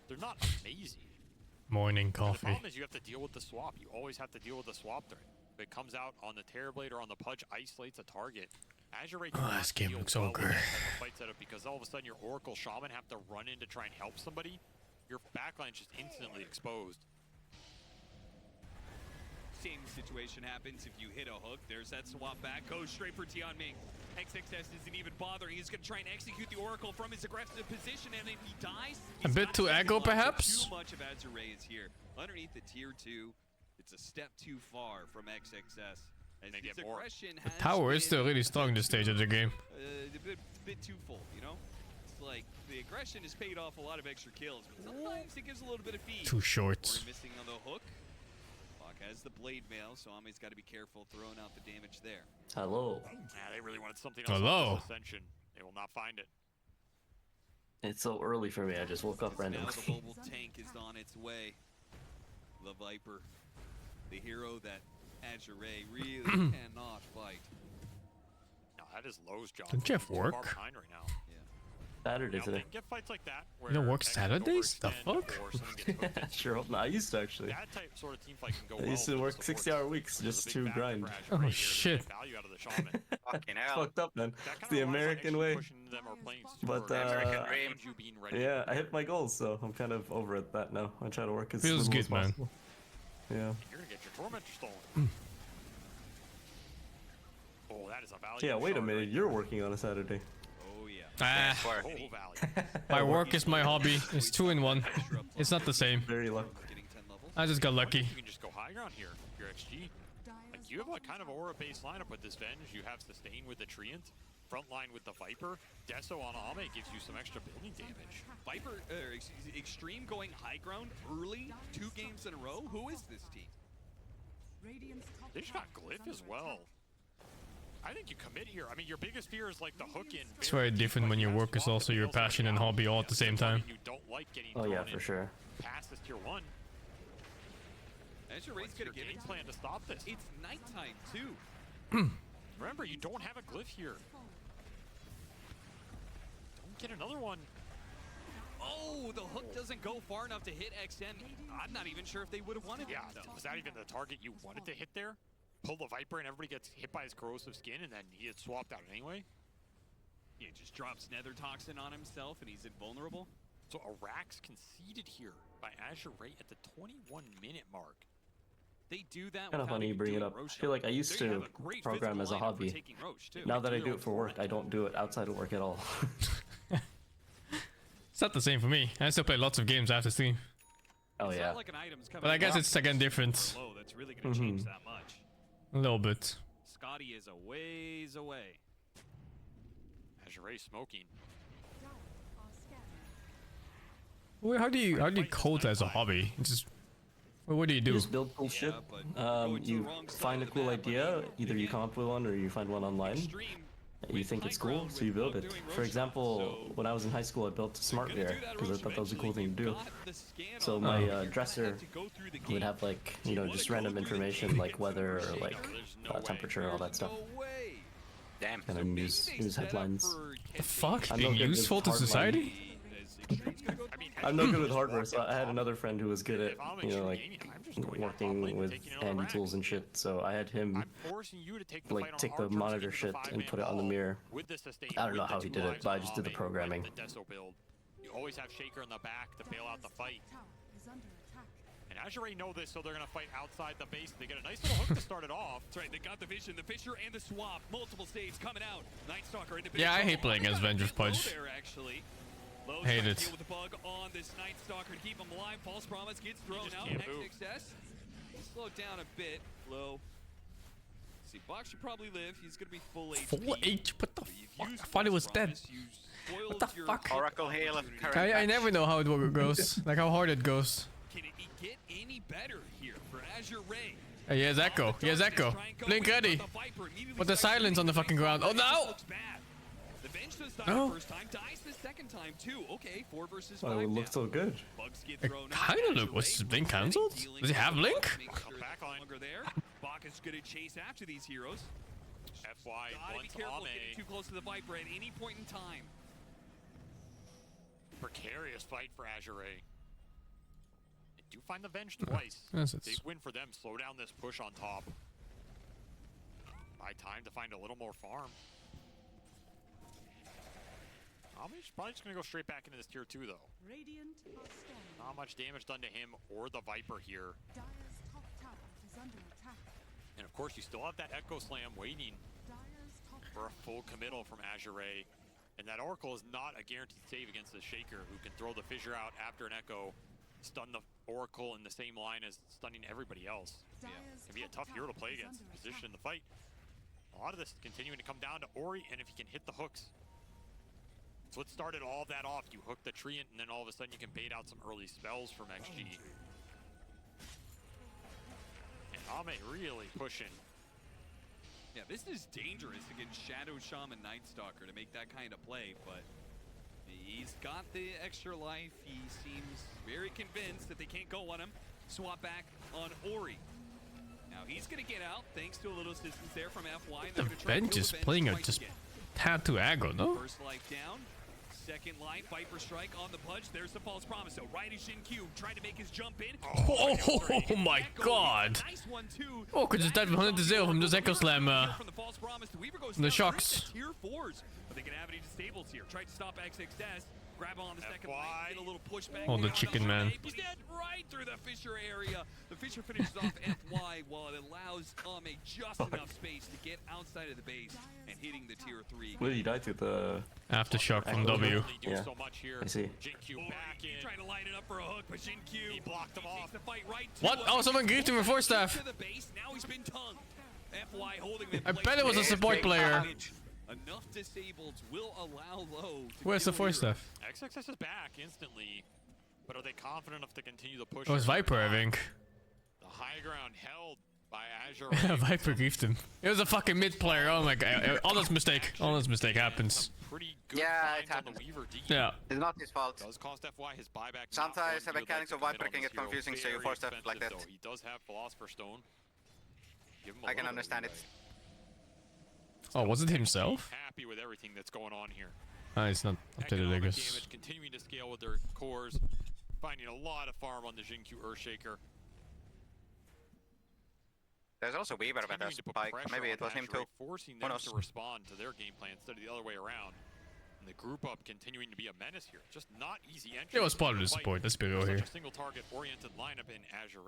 they're not amazing. Morning coffee. The problem is you have to deal with the swap. You always have to deal with the swap threat. If it comes out on the Terrorblade or on the Pudge, isolates a target. Azure Ray this game looks so good. Fight setup because all of a sudden your Oracle Shaman have to run in to try and help somebody. Your backline's just instantly exposed. Same situation happens if you hit a hook. There's that swap back. Goes straight for Tianming. XXS isn't even bothering. He's going to try and execute the Oracle from his aggressive position, and if he dies, A bit too aggro, perhaps? Too much of Azure Ray is here. Underneath the tier 2, it's a step too far from XXS. As his aggression has Tower is still really strong this stage of the game. a bit too full, you know? It's like the aggression has paid off a lot of extra kills, but sometimes it gives a little bit of feed. Too short. We're missing on the hook. Bach has the blade mail, so Ame's got to be careful throwing out the damage there. Hello. Yeah, they really wanted something else. Hello. With this Ascension. They will not find it. It's so early for me. I just woke up randomly. Now the mobile tank is on its way. The Viper, the hero that Azure Ray really cannot fight. No, that is Lowe's job. Did Jeff He's far work? behind right now. Saturday You know, today. they get fights like that You don't work Saturdays? The fuck? Sure hope not. I used to actually. That type sort of team fight can go I used to work 60-hour weeks just to grind. Oh shit. Value out of the Shaman. Fucking It's hell. fucked up, man. It's the American way. But yeah, I hit my goals, so I'm kind of over at that now. I try to work as Feels little as good, man. possible. Yeah. You're gonna get your Tormentor stolen. Oh, that is a value. Yeah, wait a minute. You're working on a Saturday. Oh yeah. Ah, Whole value. my work is my hobby. It's 2 in 1. It's not the same. Very lucky. I just got lucky. You can just go high ground here. Your XG. Like you have a kind of aura-based lineup with this Venge. You have Sustain with the Treant. Frontline with the Viper. Deso on Ame gives you some extra building damage. Viper, Extreme going high ground early, 2 games in a row. Who is this team? They just got Glyph as well. I think you commit here. I mean, your biggest fear is like the hook in. It's very different when your work is also your passion and hobby all at the same time. You don't like getting Oh yeah, thrown for in sure. past this tier 1. Azure Ray's gonna Your get game it. plan to stop this. It's nighttime too. Remember, you don't have a Glyph here. Don't get another one. Oh, the hook doesn't go far enough to hit XM. I'm not even sure if they would have wanted Yeah, it. was that even the target you wanted to hit there? Pull the Viper and everybody gets hit by his corrosive skin and then he gets swapped out anyway? He just drops Nether Toxin on himself and he's invulnerable. So Arax conceded here by Azure Ray at the 21-minute mark. They do that. Kind of funny you bring it up. I feel like I used to program as a hobby. Now that I do it for work, I don't do it outside of work at all. It's not the same for me. I still play lots of games after stream. Oh yeah. But I guess it's again different. That's really gonna change that much. A little bit. Scotty is a ways away. Azure Ray smoking. Well, how do you code as a hobby? It's just, well, what do you do? You just build cool shit. You find a cool idea. Either you come up with one or you find one online. You think it's cool, so you build it. For example, when I was in high school, I built a smart mirror because I thought that was a cool thing to do. So my dresser would have like, you know, just random information like weather or like temperature, all that stuff. Damn. Kind of news headlines. The fuck? Being useful to society? I'm no good with hardware, so I had another friend who was good at, you know, like working with handy tools and shit. So I had him like take the monitor shit and put it on the mirror. I don't know how he did it, but I just did the programming. You always have Shaker in the back to bail out the fight. And Azure Ray know this, so they're gonna fight outside the base. They get a nice little hook to start it off. That's right, they got the vision, the Fisher and the swap. Multiple saves coming out. Nightstalker in the Yeah, I hate playing as Vengeance Punch. Hate it. With the bug on this Nightstalker to keep him alive. False promise gets thrown out. Next success. Slow down a bit. Low. See, Box should probably live. He's gonna be full HP. Full HP? What the fuck? I thought it was dead. What the fuck? Oracle heal. I never know how it goes. Like how hard it goes. Can it get any better here for Azure Ray? Hey, he has Echo. He has Echo. Blink ready. Put the silence on the fucking ground. Oh no! No. First time, dies the second time too. Okay, 4 versus 5. Oh, it looked so good. It kind of looked. Was his Blink cancelled? Does he have Blink? Bach is gonna chase after these heroes. FY Gotta be careful getting too close to the Viper at any point in time. Precarious fight for Azure Ray. They do find the Venge twice. Yes, Big win for them. Slow down this push on top. Buy time to find a little more farm. He's probably just gonna go straight back into this tier 2 though. Radiant are scanning. Not much damage done to him or the Viper here. Dire's top tower is under attack. And of course you still have that Echo Slam waiting for a full committal from Azure Ray. And that Oracle is not a guaranteed save against the Shaker, who can throw the Fissure out after an Echo, stun the Oracle in the same line as stunning everybody else. Yeah. Can be a tough hero to play against. Position in the fight. A lot of this continuing to come down to Ori and if he can hit the hooks. So what started all that off, you hook the Treant and then all of a sudden you can bait out some early spells from XG. And Ame really pushing. Yeah, this is dangerous against Shadow Shaman Nightstalker to make that kind of play, but he's got the extra life. He seems very convinced that they can't go on him. Swap back on Ori. Now he's gonna get out thanks to a little assistance there from FY. The Bench is playing a just tad too aggro, no? First life down. Second life, Viper Strike on the punch. There's the false promise. So right is Shin-Q trying to make his jump in. Oh my god! Nice one too. Oh, could just died 100-0 from this Echo Slam. From the shocks. Tier 4s, but they can have any disables here. Tried to stop XXS. Grab on the second line, get a little pushback. Oh, the chicken man. He's dead right through the Fissure area. The Fissure finishes off FY while it allows Ame just enough space to get outside of the base and hitting the tier 3. Where did he die to? The aftershock from W. Yeah, I see. Trying to line it up for a hook, but Shin-Q he blocked him off. The fight right what? Oh, someone griefed him with 4 staff. Now he's been tongued. FY holding him. I bet it was a support player. Enough disabled will allow Low. Where's the 4 staff? XXS is back instantly, but are they confident enough to continue the push? It was Viper, I think. The high ground held by Azure. Viper griefed him. It was a fucking mid player. Oh my god. Honest mistake. Honest mistake happens. Yeah, it happens. Yeah. It's not his fault. Does cost FY his buyback. Sometimes the mechanics of Viper can get confusing, so you force stuff like that. He does have Philosopher's Stone. I can understand it. Oh, was it himself? Happy with everything that's going on here. Ah, it's not updated, I guess. Damage, continuing to scale with their cores, finding a lot of farm on the Jin-Q Earthshaker. There's also Weaver with a spike. Maybe it was him too. Forcing them to respond to their game plan instead of the other way around. And the group up continuing to be a menace here. Just not easy entry. It was part of the support. Let's be real here. Such a single target oriented lineup in Azure.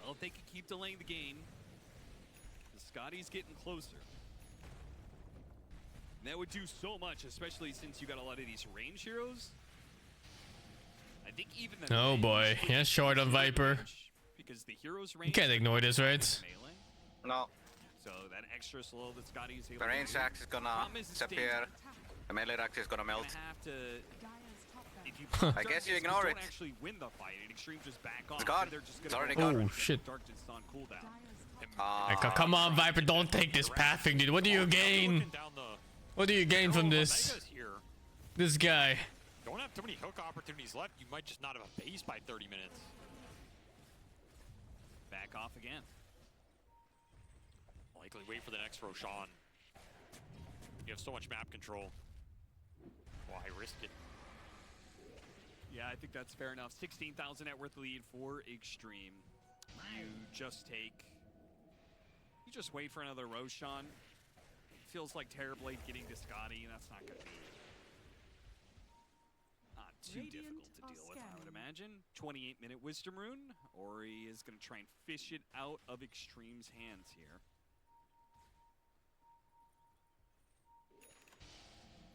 Well, if they can keep delaying the game, the Scotty's getting closer. And that would do so much, especially since you got a lot of these range heroes. I think even the Oh boy, yeah, short on Viper. Because the heroes You range can't ignore this, right? No. So that extra slow that Scotty's able The range to do. axe is gonna Problem is disappear. The melee axe is gonna melt. Have to, if you I guess you ignore it. Don't actually win the fight, and Extreme just back off. It's gone. They're just It's gonna already go gone. Oh shit. Darkness on cooldown. Like, come on, Viper, don't take this pathing, dude. What do you gain? What do you gain from this? This guy. Don't have too many hook opportunities left. You might just not have a base by 30 minutes. Back off again. Likely wait for the next Roshan. You have so much map control. Why risk it? Yeah, I think that's fair enough. 16,000 net worth lead for Extreme. You just wait for another Roshan. Feels like Terrorblade getting to Scotty, and that's not going to be too difficult to deal with, I would imagine. 28-minute Wisdom Rune. Ori is going to try and fish it out of Extreme's hands here.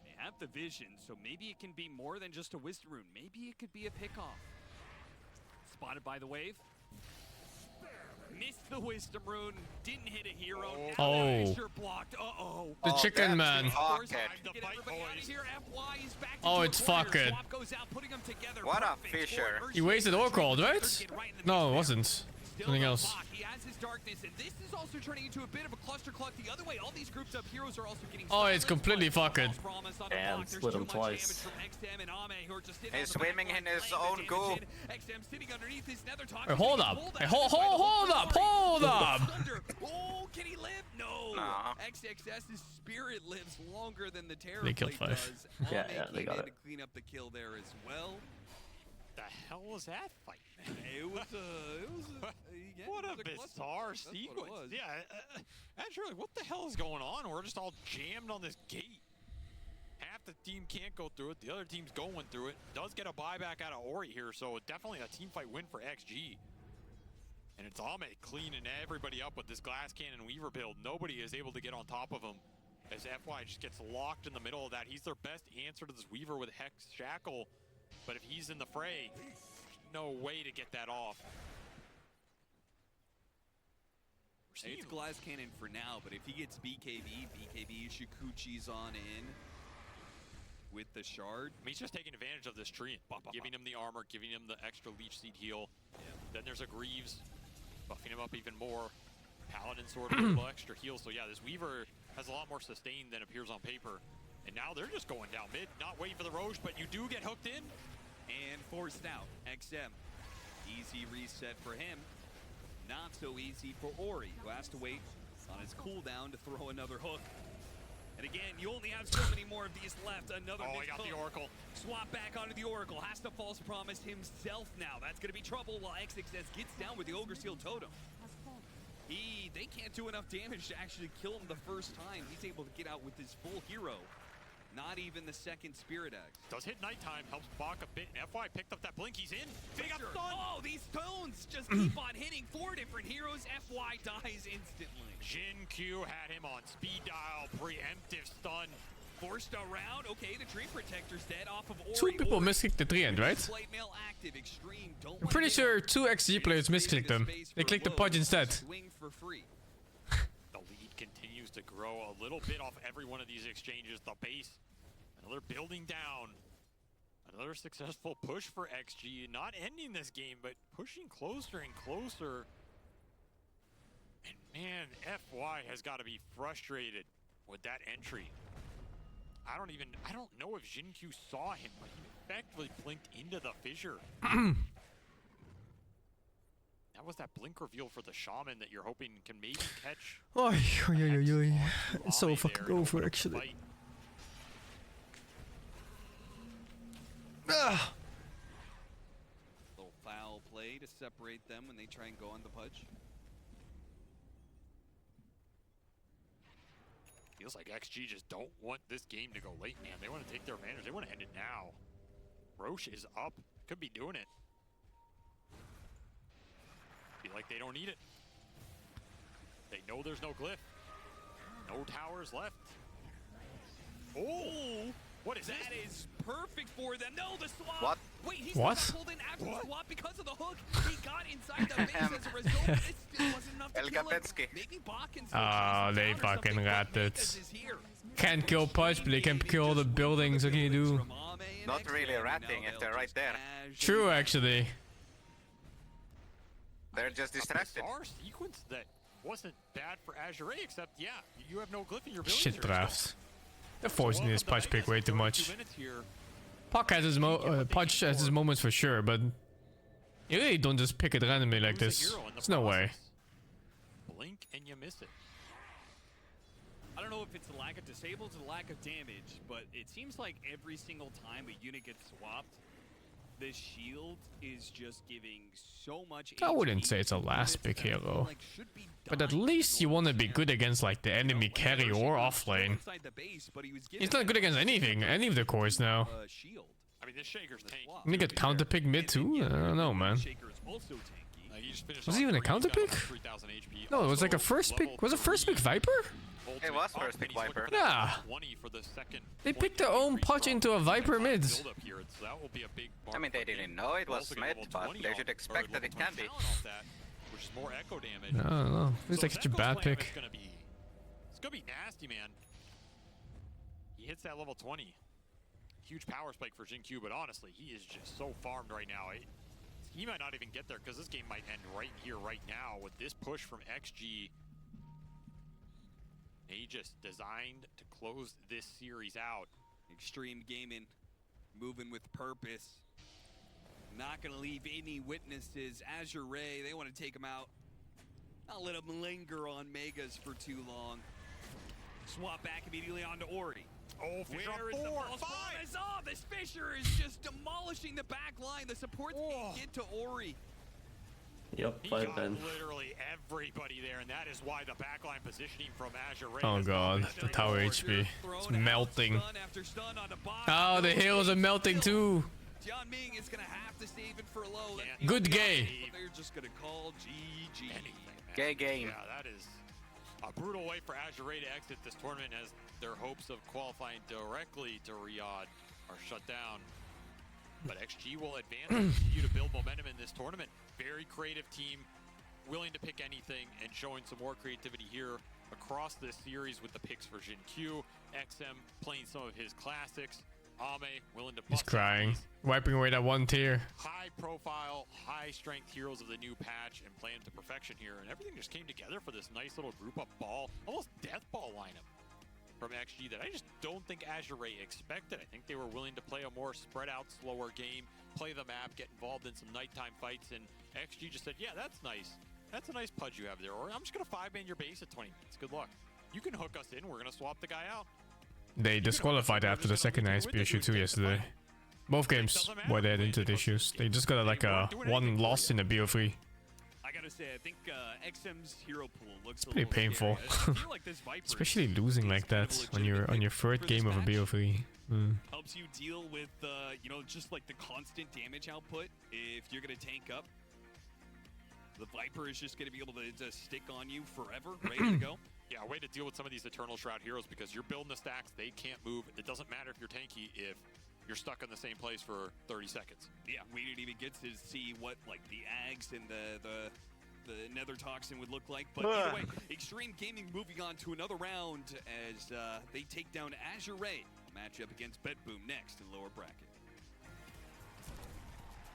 They have the vision, so maybe it can be more than just a Wisdom Rune. Maybe it could be a pickoff. Spotted by the wave. Missed the Wisdom Rune, didn't hit a hero. Oh. Blocked. Uh-oh. The chicken man. Oh, it's fucked. What a fisher. He wasted Orc, right? No, it wasn't. Something else. He has his darkness, and this is also turning into a bit of a cluster cluck the other way. All these groups of heroes are also getting Oh, it's completely fucked. And split him twice. He's swimming in his own goo. Hey, hold up. Hey, hold up. Oh, can he live? No. Nah. XXS's spirit lives longer than the Terror They killed Blade 5. does. Yeah, Ame they got came in it. to clean up the kill there as well. The hell was that fight, man? What a bizarre sequence. Yeah, actually, what the hell is going on? We're just all jammed on this gate. Half the team can't go through it. The other team's going through it. Does get a buyback out of Ori here, so definitely a team fight win for XG. And it's Ame cleaning everybody up with this Glass Cannon Weaver build. Nobody is able to get on top of him as FY just gets locked in the middle of that. He's their best answer to this Weaver with Hex Shackle. But if he's in the fray, no way to get that off. It's Glass Cannon for now, but if he gets BKB Shikuchi's on in with the shard. I mean, he's just taking advantage of this tree, giving him the armor, giving him the extra Leech Seed heal. Yeah. Then there's a Greaves, buffing him up even more. Paladin Sword, a little extra heal. So yeah, this Weaver has a lot more sustain than appears on paper. And now they're just going down mid, not waiting for the Roche, but you do get hooked in. And forced out. XM. Easy reset for him. Not so easy for Ori, who has to wait on his cooldown to throw another hook. And again, you only have so many more of these left. Another he got the Oracle. Swap back onto the Oracle. Has to false promise himself now. That's going to be trouble while XXS gets down with the Ogre Seal Totem. They can't do enough damage to actually kill him the first time. He's able to get out with his full hero. Not even the second Spirit Axe. Does hit nighttime, helps block a bit. And FY picked up that blink, he's in. They got stunned. Oh, these stones just keep on hitting. 4 different heroes. FY dies instantly. Jin Q had him on speed dial, preemptive stun. Forced around. Okay, the Tree Protector's dead off of Ori. 2 people misclicked the tree end, right? I'm pretty sure 2 XG players misclicked them. They clicked the Pudge instead. Swing for free. The lead continues to grow a little bit off every one of these exchanges. The base, another building down. Another successful push for XG. Not ending this game, but pushing closer and closer. And man, FY has got to be frustrated with that entry. I don't know if Jinkyu saw him, but he effectively blinked into the fissure. That was that blink reveal for the Shaman that you're hoping can maybe catch. It's so fucking over, actually. Little foul play to separate them when they try and go on the Pudge. Feels like XG just don't want this game to go late, man. They want to take their advantage. They want to end it now. Roche is up. Could be doing it. Feel like they don't need it. They know there's no glyph. No towers left. Oh! What is that? That is perfect for them. No, the swap. What? Wait, he's What? pulled in after the swap because of the hook. He got inside the base as a result. It still wasn't enough to kill him. Maybe Bach can still Oh, they fucking rat it. Can't kill Punch, but they can kill all the buildings. What can you do? Not really ratting if they're right there. True, actually. They're just distracted. Bizarre sequence that wasn't bad for Azure, except yeah, you have no glyph in your building. Shit drafts. They're forcing this Punch pick way too much. Puck has his Punch has his moments for sure, but you really don't just pick it randomly like this. There's no way. Blink and you miss it. I don't know if it's the lack of disables or the lack of damage, but it seems like every single time a unit gets swapped, this shield is just giving so much. I wouldn't say it's a last pick hero, but at least you want to be good against like the enemy carry or offlane. He's not good against anything, any of the cores now. I mean, this Shaker's tanky. You get counter pick mid too? I don't know, man. Was he even a counter pick? No, it was like a first pick. Was it first pick Viper? It was first pick Viper. Yeah. They picked their own Punch into a Viper mid. I mean, they didn't know it was mid, but they should expect that it can be. Which is more echo damage. I don't know. It's like such a bad pick. It's gonna be nasty, man. He hits that level 20. Huge power spike for Jin-Q, but honestly, he is just so farmed right now. He might not even get there because this game might end right here, right now, with this push from XG. He just designed to close this series out. Extreme gaming, moving with purpose. Not gonna leave any witnesses. Azure Ray, they want to take him out. Not let him linger on Megas for too long. Swap back immediately onto Ori. Oh, Fisher Where on is the 4, false 5. promise? Oh, this Fisher is just demolishing the back line. The supports can't get to Ori. Yep, He 5 got Ben. literally everybody there, and that is why the backline positioning from Azure Ray. Oh god, the tower HP. It's melting. Oh, the heroes are melting too. John Ming is gonna have to save it for low. Good gay. They're just gonna call GG. Gay game. Yeah, that is a brutal way for Azure Ray to exit this tournament as their hopes of qualifying directly to Riyadh are shut down. But XG will advance and continue to build momentum in this tournament. Very creative team, willing to pick anything and showing some more creativity here across this series with the picks for Jin-Q, XM playing some of his classics, Ame willing to He's bust crying, wiping away that one tear. high profile, high strength heroes of the new patch and playing to perfection here. And everything just came together for this nice little group up ball, almost death ball lineup from XG that I just don't think Azure Ray expected. I think they were willing to play a more spread out, slower game, play the map, get involved in some nighttime fights, and XG just said, yeah, that's nice. That's a nice pudge you have there, or I'm just gonna 5-man your base at 20 minutes. Good luck. You can hook us in, we're gonna swap the guy out. They disqualified after the second ISP issue too yesterday. Both games were dead into the issues. They just got like a one loss in the BO3. I gotta say, I think XM's hero pool looks Pretty painful. I feel like this Viper Especially losing like that on your third game of a BO3. helps you deal with you know, just like the constant damage output. If you're gonna tank up, the Viper is just gonna be able to stick on you forever, ready to go. Yeah, a way to deal with some of these Eternal Shroud heroes because you're building the stacks, they can't move. It doesn't matter if you're tanky if you're stuck in the same place for 30 seconds. Yeah, we didn't even get to see what like the Ags and the Nether Toxin would look like. But either way, Extreme Gaming moving on to another round as they take down Azure Ray. A matchup against BetBoom next in lower bracket.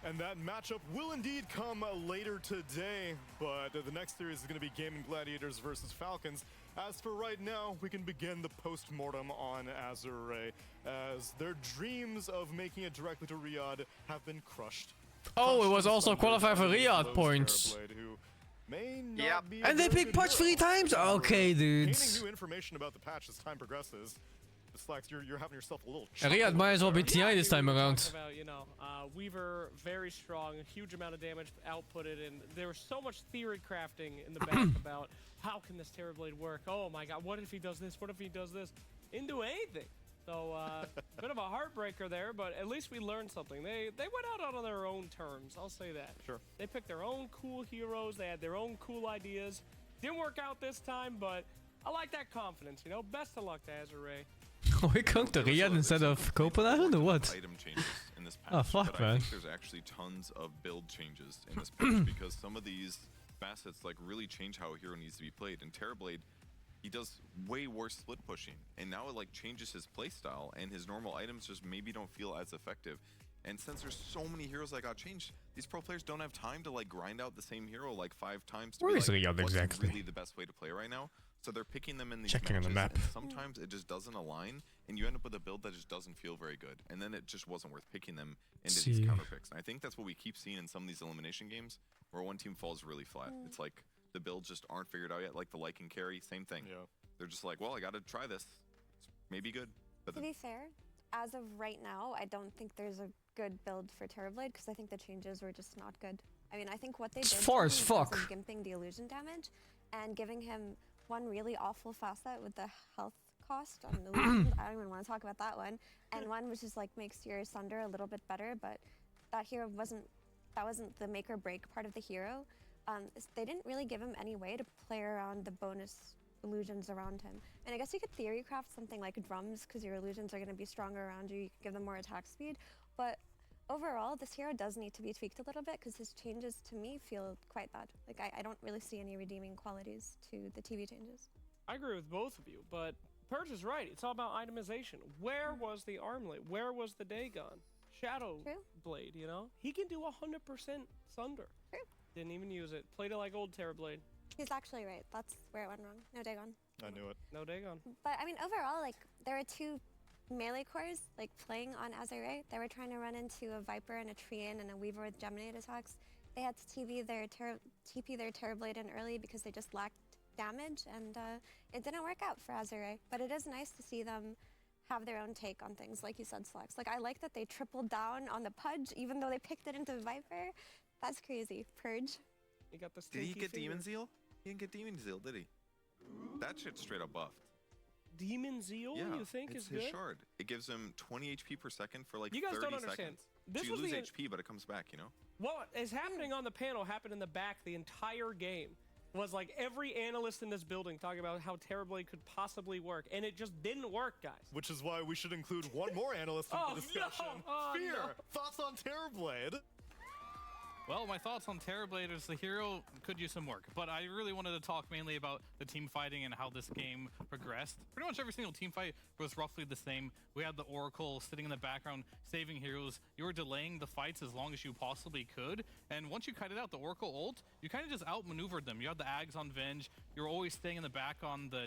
And that matchup will indeed come later today, but the next series is going to be Gaming Gladiators versus Falcons. As for right now, we can begin the post-mortem on Azure Ray, as their dreams of making it directly to Riyadh have been crushed. Oh, it was also qualified for Riyadh points. Yep. And they picked Punch 3 times? Okay, dudes. Gaining new information about the patch as time progresses. Slacks, you're having yourself a little. Riyadh might as well be TI this time around. About, you know, Weaver very strong, huge amount of damage outputted, and there was so much theory crafting in the back about how can this Terrorblade work? Oh my god, what if he does this? What if he does this? Into anything. So, bit of a heartbreaker there, but at least we learned something. They went out on their own terms, I'll say that. Sure. They picked their own cool heroes, they had their own cool ideas. Didn't work out this time, but I like that confidence, you know? Best of luck to Azure. Oh, he conked Riyadh instead of Copenhagen or what? Item changes in this patch, Oh, fuck, but man. I think there's actually tons of build changes in this patch because some of these facets like really change how a hero needs to be played. And Terrorblade, he does way worse split pushing, and now it like changes his playstyle, and his normal items just maybe don't feel as effective. And since there's so many heroes that got changed, these pro players don't have time to like grind out the same hero like 5 times to Where be is like, Riyadh what's exactly? really the best way to play right now. So they're picking them in these Checking on the matches, map. and sometimes it just doesn't align, and you end up with a build that just doesn't feel very good. And then it just wasn't worth picking them into these See. counter picks. And I think that's what we keep seeing in some of these elimination games, where one team falls really flat. It's like the builds just aren't figured out yet. Like the Lycan carry, same thing. Yeah. They're just like, well, I got to try this. It's maybe good. But To be fair, as of right now, I don't think there's a good build for Terrorblade because I think the changes were just not good. I mean, I think what they It's did far to as him in terms fuck. of gimping the illusion damage and giving him one really awful facet with the health cost on illusions. I don't even want to talk about that one. And one which is like makes your Sunder a little bit better, but that hero wasn't the make or break part of the hero. They didn't really give him any way to play around the bonus illusions around him. And I guess you could theory craft something like drums because your illusions are going to be stronger around you. You could give them more attack speed. But overall, this hero does need to be tweaked a little bit because his changes to me feel quite bad. Like I don't really see any redeeming qualities to the TV changes. I agree with both of you, but Purge is right. It's all about itemization. Where was the armlet? Where was the Dagon? Shadow Blade, you know? He can do 100% Sunder. True. Didn't even use it. Played it like old Terrorblade. He's actually right. That's where it went wrong. No Dagon. I knew it. No Dagon. But I mean, overall, like there were 2 melee cores like playing on Azure. They were trying to run into a Viper and a Treant and a Weaver with Geminate attacks. They had to TP their Terrorblade in early because they just lacked damage, and it didn't work out for Azure. But it is nice to see them have their own take on things, like you said, Slacks. Like I like that they tripled down on the Pudge, even though they picked it into Viper. That's crazy. Purge. You got the did he get finger. Demon Zeal? He didn't get Demon Zeal, did he? That shit straight up buffed. Demon Zeal, Yeah, you think it's is his good? shard. It gives him 20 HP per second for like You guys 30 don't understand. seconds. This So you was lose the- HP, but it comes back, you know? What is happening on the panel happened in the back the entire game. Was like every analyst in this building talking about how Terrorblade could possibly work, and it just didn't work, guys. Which is why we should include one more analyst in Oh, the discussion. no. Oh, Fear, no. thoughts on Terrorblade? Well, my thoughts on Terrorblade is the hero could use some work, but I really wanted to talk mainly about the team fighting and how this game progressed. Pretty much every single team fight was roughly the same. We had the Oracle sitting in the background, saving heroes. You were delaying the fights as long as you possibly could, and once you cut it out, the Oracle ult, you kind of just outmaneuvered them. You had the Ags on Venge. You're always staying in the back on the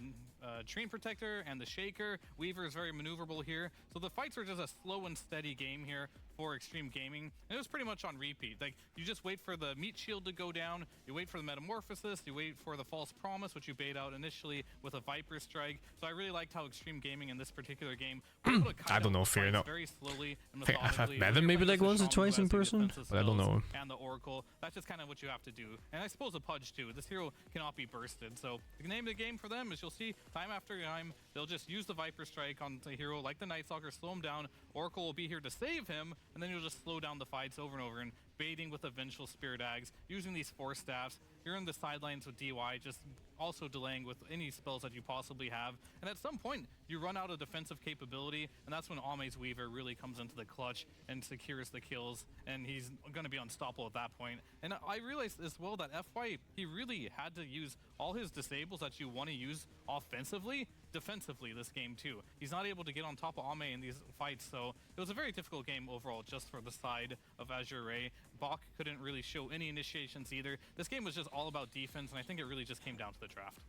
Treant Protector and the Shaker. Weaver is very maneuverable here. So the fights were just a slow and steady game here for Extreme Gaming, and it was pretty much on repeat. Like, you just wait for the Meat Shield to go down, you wait for the Metamorphosis, you wait for the False Promise, which you bait out initially with a Viper Strike. So I really liked how Extreme Gaming in this particular game were able to cut I don't out know, the Fear, fights no. very slowly and I think I've methodically. met him maybe like once or twice in person, but I don't know him. And the Oracle, that's just kind of what you have to do. And I suppose a Pudge too. This hero cannot be bursted. So the name of the game for them is, you'll see time after time, they'll just use the Viper Strike on the hero like the Night Stalker, slow him down. Oracle will be here to save him, and then you'll just slow down the fights over and over, and baiting with the Vengeful Spirit Ags, using these Force Staffs. You're in the sidelines with DY, just also delaying with any spells that you possibly have. And at some point, you run out of defensive capability, and that's when Ame's Weaver really comes into the clutch and secures the kills, and he's going to be unstoppable at that point. And I realized as well that FY, he really had to use all his disables that you want to use offensively, defensively this game too. He's not able to get on top of Ame in these fights, so it was a very difficult game overall just for the side of Azure. Bach couldn't really show any initiations either. This game was just all about defense, and I think it really just came down to the draft.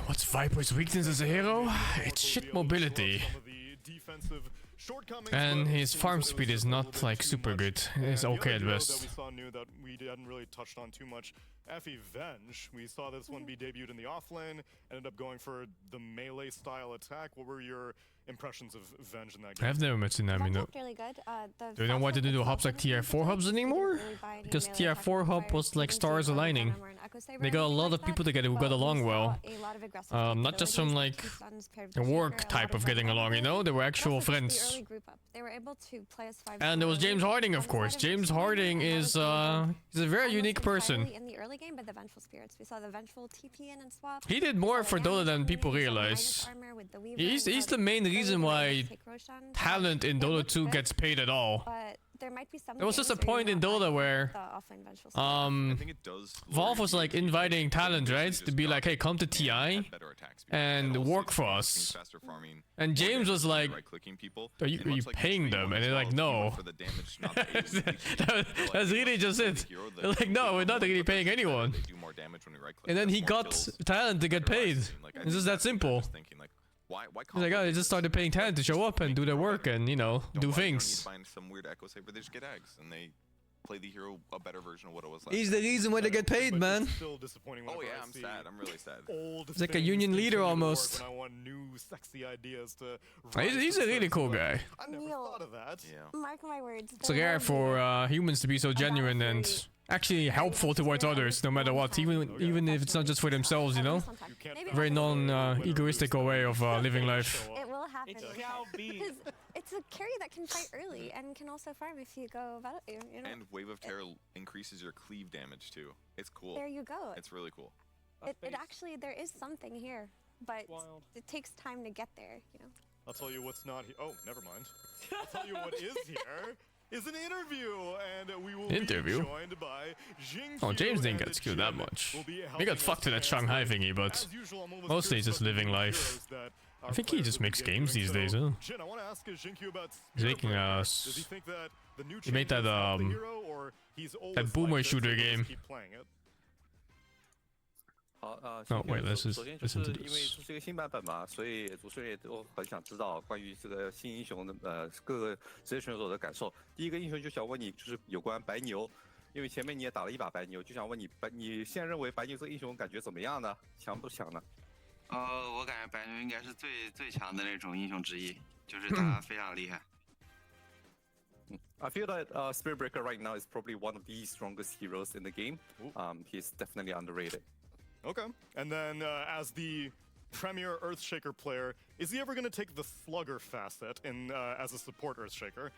What's Viper's weakness as a hero? It's shit mobility. Some of the defensive And his farm speed is not like super good. It's okay at best. That we saw new that we hadn't really touched on too much. Effie Venge. We saw this one be debuted in the offlane. Ended up going for the melee style attack. What were your impressions of Venge in that game? I've never met Tsunami, no. Really good. Do you know why they do hubs like TR4 hubs anymore? Because TR4 hub was like stars aligning. They got a lot of people together who got along well. Not just some like work type of getting along, you know? They were actual friends. They were able to play as 5. And there was James Harding, of course. James Harding is he's a very unique person. In the early game, but the Vengeful Spirits. We saw the Vengeful TP in and swap. He did more for Dota than people realize. He's the main reason why talent in Dota 2 gets paid at all. But there might be some. There was just a point in Dota where Valve was like inviting talent, right, to be like, hey, come to TI and work for us. And James was like, are you paying them? And they're like, no. That's really just it. They're like, no, we're not really paying anyone. And then he got talent to get paid. It's just that simple. He's like, oh, they just started paying talent to show up and do their work and, you know, do things. Find some weird Echo Saber, they just get eggs and they play the hero a better version of what it was. He's the reason why they get paid, man. Still disappointing. Oh yeah, I'm sad. I'm really sad. He's like a union leader almost. I want new sexy ideas to. He's a really cool guy. I never thought of that. Yeah. Mark my words. It's rare for humans to be so genuine and actually helpful towards others, no matter what, even if it's not just for themselves, you know? Very non-egoistical way of living life. It will happen. It shall be. Because it's a carry that can fight early and can also farm if you go about it, you know? And Wave of Terror increases your cleave damage too. It's cool. There you go. It's really cool. It actually, there is something here, but it takes time to get there, you know? I'll tell you what's not here. Oh, never mind. I'll tell you what is here. Is an interview, and we will be joined by Jing. Oh, James didn't get skilled that much. He got fucked to that Shanghai thingy, but mostly he's just living life. I think he just makes games these days, huh? Jin, I want to ask Jinkyu about He's making Does he think that the new he made that that boomer shooter game. Oh wait, let's just listen to 因为 this. 这是一个新版本嘛，所以主持人也都很想知道关于这个新英雄的各个职业选手的感受。第一个英雄就想问你，就是有关白牛，因为前面你也打了一把白牛，就想问你你现在认为白牛这个英雄感觉怎么样呢？强不强呢？我感觉白牛应该是最强的那种英雄之一，就是他非常厉害。I feel that Spirit Breaker right now is probably one of the strongest heroes in the game. He's definitely underrated. Okay. And then as the premier Earthshaker player, is he ever going to take the Slugger facet in as a support Earthshaker?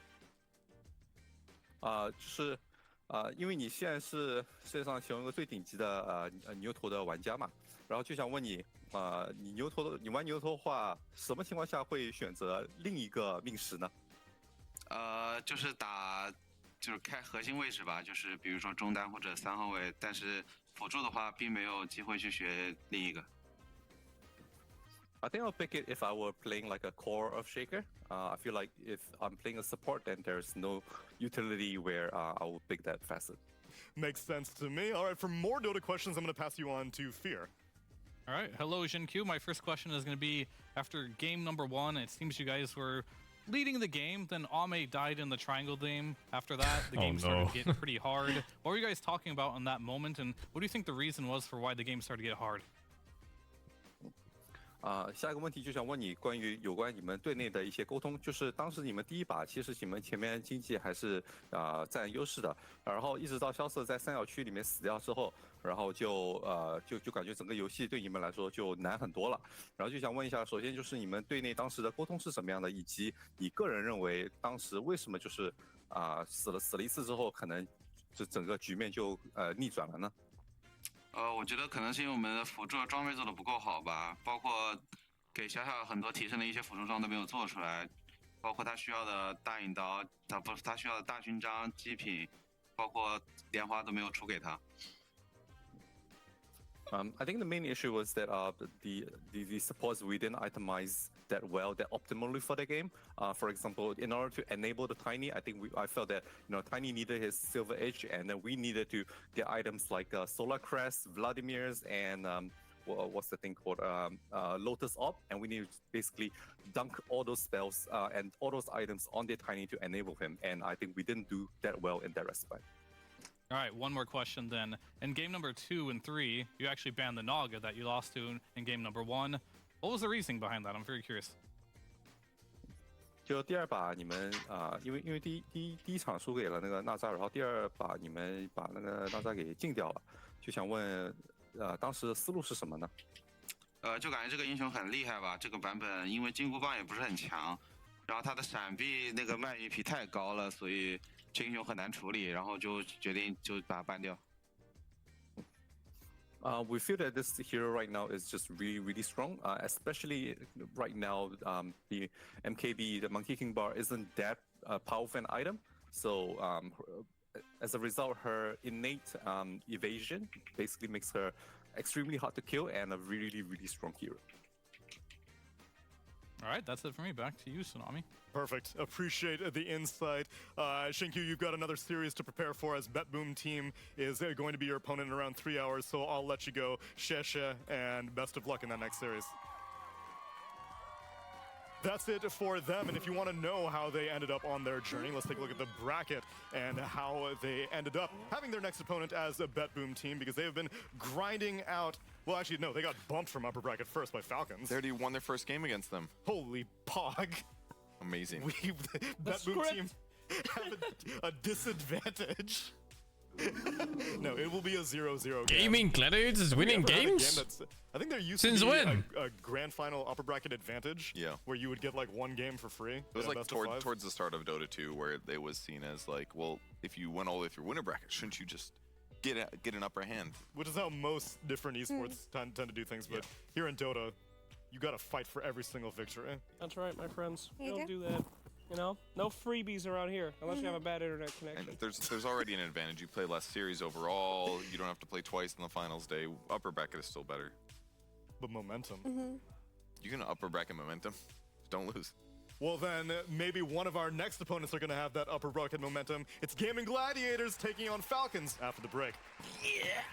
就是因为你现在是世界上其中一个最顶级的牛头的玩家嘛，然后就想问你你玩牛头的话，什么情况下会选择另一个命石呢？就是开核心位置吧，就是比如说中单或者3号位，但是辅助的话并没有机会去学另一个。I think I'll pick it if I were playing like a core of Shaker. I feel like if I'm playing a support, then there's no utility where I will pick that facet. Makes sense to me. All right, for more Dota questions, I'm going to pass you on to Fear. All right, hello Jinkyu. My first question is going to be, after game number 1, it seems you guys were leading the game, then Ame died in the triangle game. After that, the game started to get pretty hard. What were you guys talking about in that moment, and what do you think the reason was for why the game started to get hard? 下一个问题就想问你有关你们队内的一些沟通，就是当时你们第一把其实你们前面经济还是占优势的，然后一直到萧瑟在三角区里面死掉之后，然后就感觉整个游戏对你们来说就难很多了。然后就想问一下，首先就是你们队内当时的沟通是什么样的，以及你个人认为当时为什么就是死了一次之后，可能这整个局面就逆转了呢？我觉得可能是因为我们的辅助装备做的不够好吧，包括给小小很多提升的一些辅助装都没有做出来，包括他需要的大引刀，他需要的大勋章、极品，包括莲花都没有出给他。I think the main issue was that the supports we didn't itemize that well, that optimally for the game. For example, in order to enable the Tiny, I felt that Tiny needed his Silver Edge, and then we needed to get items like Solar Crest, Vladimir's, and what's the thing called, Lotus Op, and we need to basically dunk all those spells and all those items on their Tiny to enable him. And I think we didn't do that well in that respect. All right, one more question then. In game number 2 and 3, you actually banned the Naga that you lost to in game number 1. What was the reasoning behind that? I'm very curious. 就第二把你们因为第一场输给了那个纳扎，然后第二把你们把那个纳扎给禁掉了，就想问当时的思路是什么呢？就感觉这个英雄很厉害吧，这个版本因为金箍棒也不是很强，然后他的闪避那个慢 EP 太高了，所以这英雄很难处理，然后就决定就把它 ban 掉。We feel that this hero right now is just really strong, especially right now. The MKB, the Monkey King bar, isn't that powerful an item. So as a result, her innate evasion basically makes her extremely hard to kill and a really strong hero. All right, that's it for me. Back to you, Tsunami. Perfect. Appreciate the insight. Shinkyu, you've got another series to prepare for as Bet Boom team is going to be your opponent in around 3 hours, so I'll let you go. Sheshe, and best of luck in that next series. That's it for them, and if you want to know how they ended up on their journey, let's take a look at the bracket and how they ended up having their next opponent as a Bet Boom team, because they have been grinding out. Well, actually, no, they got bumped from upper bracket first by Falcons. They already won their first game against them. Holy pog. Amazing. Bet Boom team have a disadvantage. No, it will be a 0-0 game. Gaming Gladiators is winning games? I think there used Since to be when? a grand final upper bracket advantage. Yeah. Where you would get like one game for free. It was like towards the start of Dota 2, where it was seen as like, well, if you went all the way through winner bracket, shouldn't you just get an upper hand? Which is how most different esports tend to do things, but here in Dota, you gotta fight for every single victory. That's right, my friends. You Don't do? do that. You know, no freebies around here unless you have a bad internet connection. And there's already an advantage. You play less series overall. You don't have to play twice in the finals day. Upper bracket is still better. But momentum. You can upper bracket momentum. Don't lose. Well then, maybe one of our next opponents are gonna have that upper bracket momentum. It's Gaming Gladiators taking on Falcons after the break. Yeah.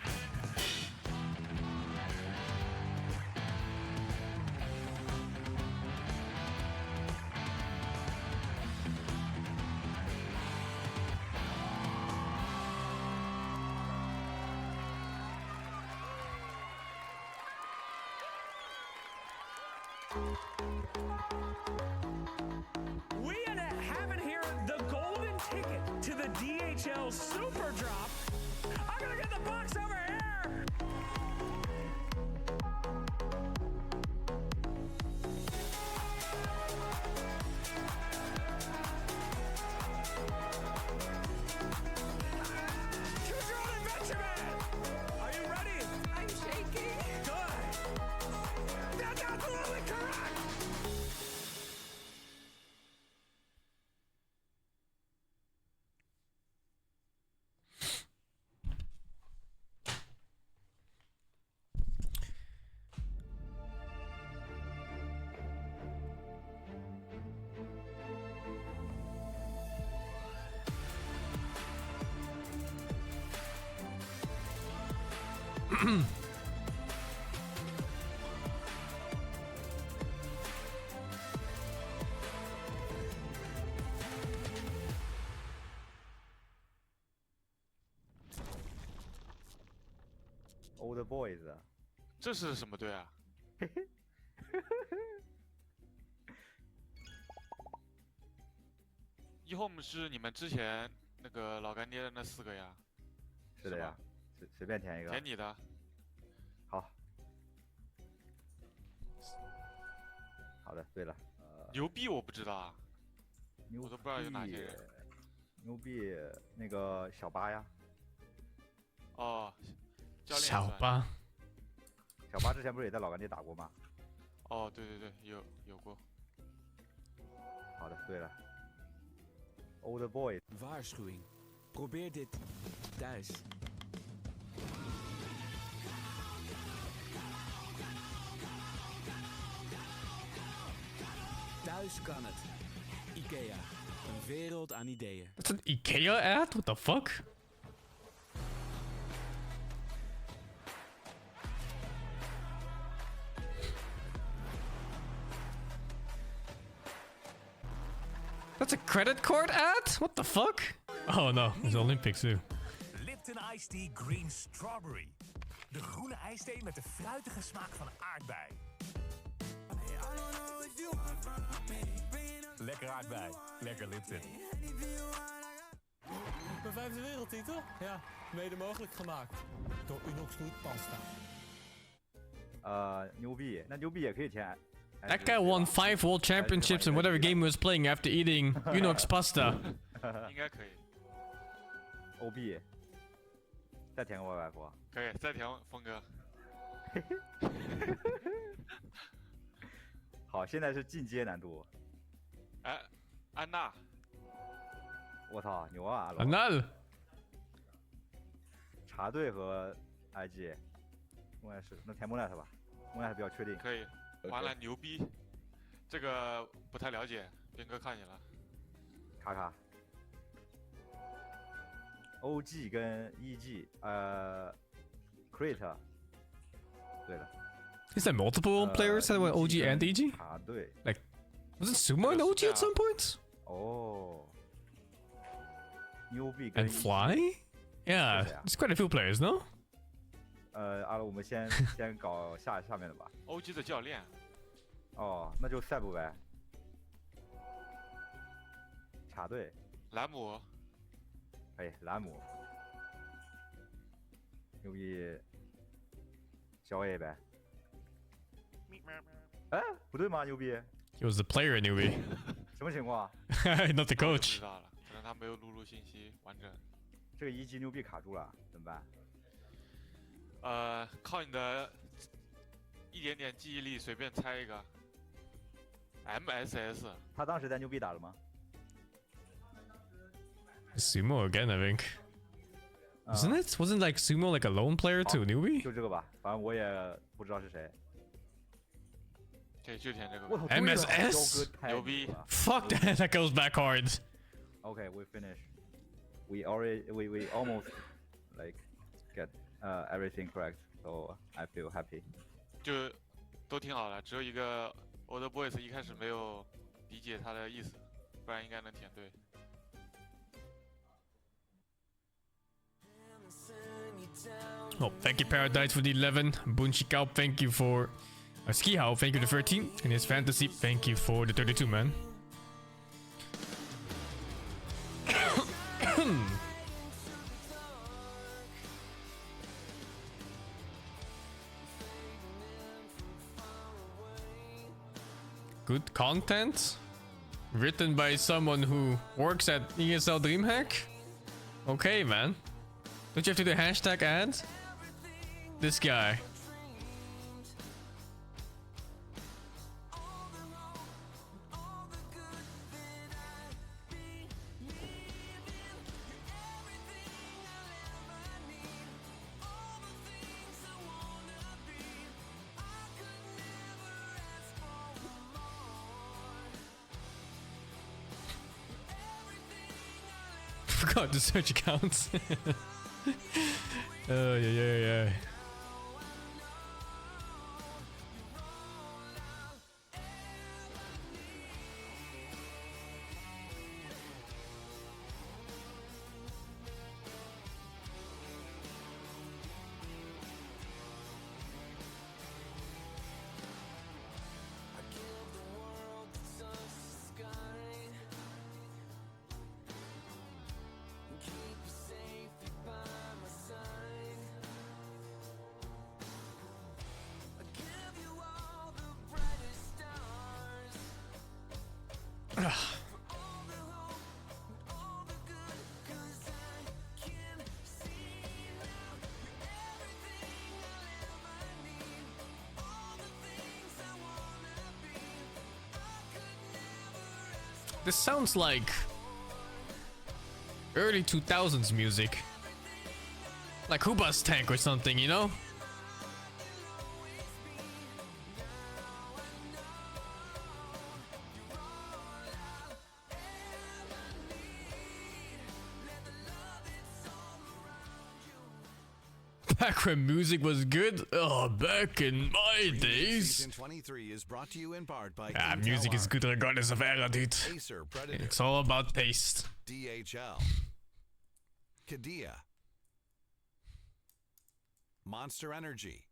We have it here, the golden ticket to the DHL Super Drop. I'm gonna get the box over here. Choose your own adventure, man. Are you ready? I'm shaking. Good. That's absolutely correct. Old Boys， 这是什么队啊？eHome 是你们之前那个老干爹的那4个呀？是的呀，随便填一个。填你的。好。好的，对了。牛逼我不知道啊，我都不知道有哪些人。牛逼那个小八呀。哦。小八，小八之前不是也在老干爹打过吗？哦，对，有过。好的，对了 ，Old Boy。 Waarschuwing. Probeer dit thuis. Thuis kan het. IKEA. Een wereld aan ideeën. That's an IKEA ad? What the fuck? That's a credit card ad? What the fuck? Oh no, it's Olympics too. Lipton Iced Tea Green Strawberry. De groene ijsthee met de fruitige smaak van aardbei. Lekker aardbei. Lekker Lipton. Mijn vijfde wereldtitel? Ja, mede mogelijk gemaakt. Door Unox Food Pasta. 牛逼，那牛逼也可以填。 That guy won 5 world championships in whatever game he was playing after eating Unox pasta. 应该可以。 OB， 再填个 YF。可以，再填峰哥。好，现在是进阶难度。哎，安娜。我操，牛啊！安娜。茶队和 IG， 应该是那填莫奈特吧？莫奈特比较确定。可以。完了，牛逼！这个不太了解，斌哥看你了。卡卡。OG 跟 EG， Crate。对了。Is there multiple players that went OG and EG? 茶队。Like, was it Sumo and OG at some point? 哦。牛逼 And Fly? Yeah, there's quite a few players, no? 我们先搞下面的吧。OG 的教练。哦，那就塞布呗。茶队。兰姆。哎，兰姆。牛逼。小 A 呗。哎，不对吗？牛逼。He was the player, newbie. 什么情况 ？Not the coach. 知道了，可能他没有录入信息完整。这个1级牛逼卡住了，怎么办？靠你的一点点记忆力随便猜一个。MSS。他当时在牛逼打了吗 Sumo again, I think. Wasn't it? Wasn't like Sumo like a lone player to a newbie? 就这个吧，反正我也不知道是谁。对，就填这个。MSS? 牛逼 Fuck that, that goes back hard. Okay, we finish. We almost like get everything correct, so I feel happy. 就都挺好的，只有一个 Older Boys 一开始没有理解他的意思，不然应该能填对。Oh, thank you, Paradise, for the 11. Bunchikao, thank you for... Skihao, thank you for the 13. And his Fantasy, thank you for the 32, man. Good content? Written by someone who works at ESL DreamHack? Okay, man. Don't you have to do hashtag ads? This guy. Forgot to search accounts. Yeah. This sounds like early 2000s music. Like Huba's Tank or something, you know? Back when music was good. Oh, back in my days. Season 23 is brought to you in part by Music is good regardless of era, dude. Acer, Predator, It's all about taste. DHL, Kadia, Monster Energy,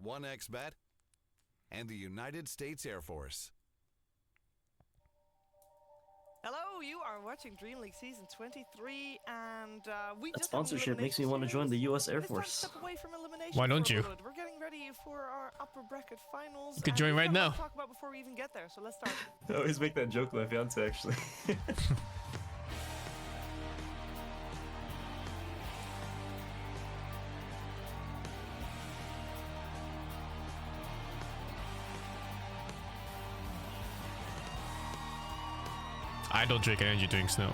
1xBet, and the United States Air Force. Hello, you are watching DreamLeague Season 23, and we That just sponsorship makes me want to join the US Air Force. Why don't you? We're getting ready for our upper bracket finals. You could join right now. Talk about before we even get there, so let's start. I always make that joke with my fiance, actually. I don't drink energy drinks, no.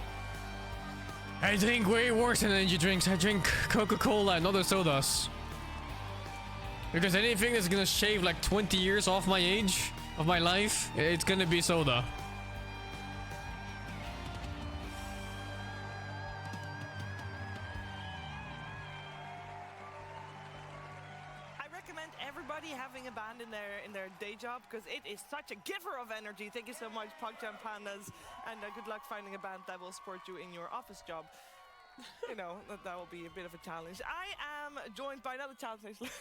I drink way worse than energy drinks. I drink Coca-Cola and other sodas. Because anything that's gonna shave like 20 years off my age, of my life, it's gonna be soda. I recommend everybody having a band in their day job because it is such a giver of energy. Thank you so much, PogChamp Pandas, and good luck finding a band that will support you in your office job. You know, that will be a bit of a challenge. I am joined by another challenge. What?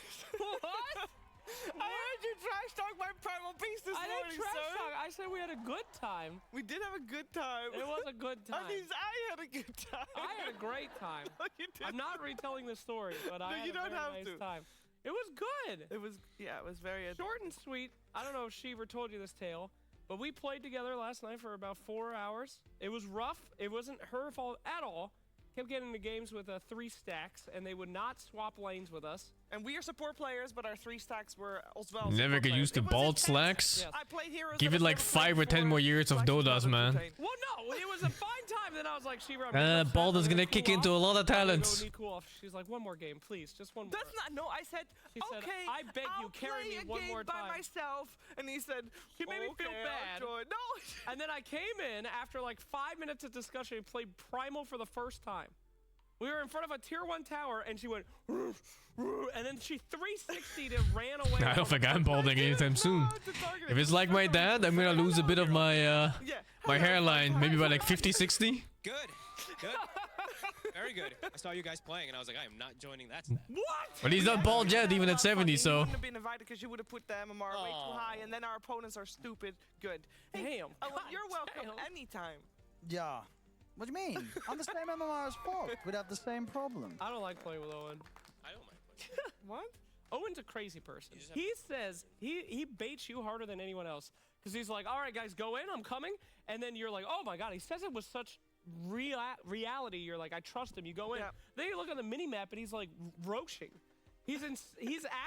I heard you trash talk my Primal Beast this morning, didn't trash talk. I said we had a good time. We did have a good time. It was a good time. That means I had a good time. I had a great time. No, you didn't. I'm not retelling the story, but I had you don't a very have nice to. time. It was good. It was, yeah, it was very short and sweet. I don't know if Shiver told you this tale, but we played together last night for about 4 hours. It was rough. It wasn't her fault at all. Kept getting into games with 3 stacks, and they would not swap lanes with us. And we are support players, but our 3 stacks were as well. Never get used to bald slacks. Yes. I played heroes. Give it like 5 or 10 more years of Dotas, man. Well, no, it was a fine time. Then I was like, Shiver, Bald is gonna kick into a lot of talents. Cool off. She's like, one more game, please, just one more. That's not. No, I said, She said, okay. I beg you, carry me one more time. By myself, and he said, he made me feel bad. No. And then I came in after like 5 minutes of discussion. We played Primal for the first time. We were in front of a tier 1 tower, and she went, roof, roof, and then she 360'd and ran away. I don't think I'm balding anytime soon. If it's like my dad, I'm gonna lose a bit of my my hairline, maybe by like 50, 60. Good. Very good. I saw you guys playing, and I was like, I am not joining that. What? But he's not bald yet, even at 70, so. You wouldn't have been invited because you would have put the MMR way too high, and then our opponents are stupid. Good. Hey, Damn. Oh, well, you're welcome anytime. Yeah. What do you mean? I'm the same MMR as Fog. We'd have the same problem. I don't like playing with Owen. I don't mind playing. What? Owen's a crazy person. He says he baits you harder than anyone else because he's like, all right, guys, go in. I'm coming. And then you're like, oh, my God. He says it with such reality. You're like, I trust him. You go in. Yeah. Then you look on the mini-map, and he's like roaching. He's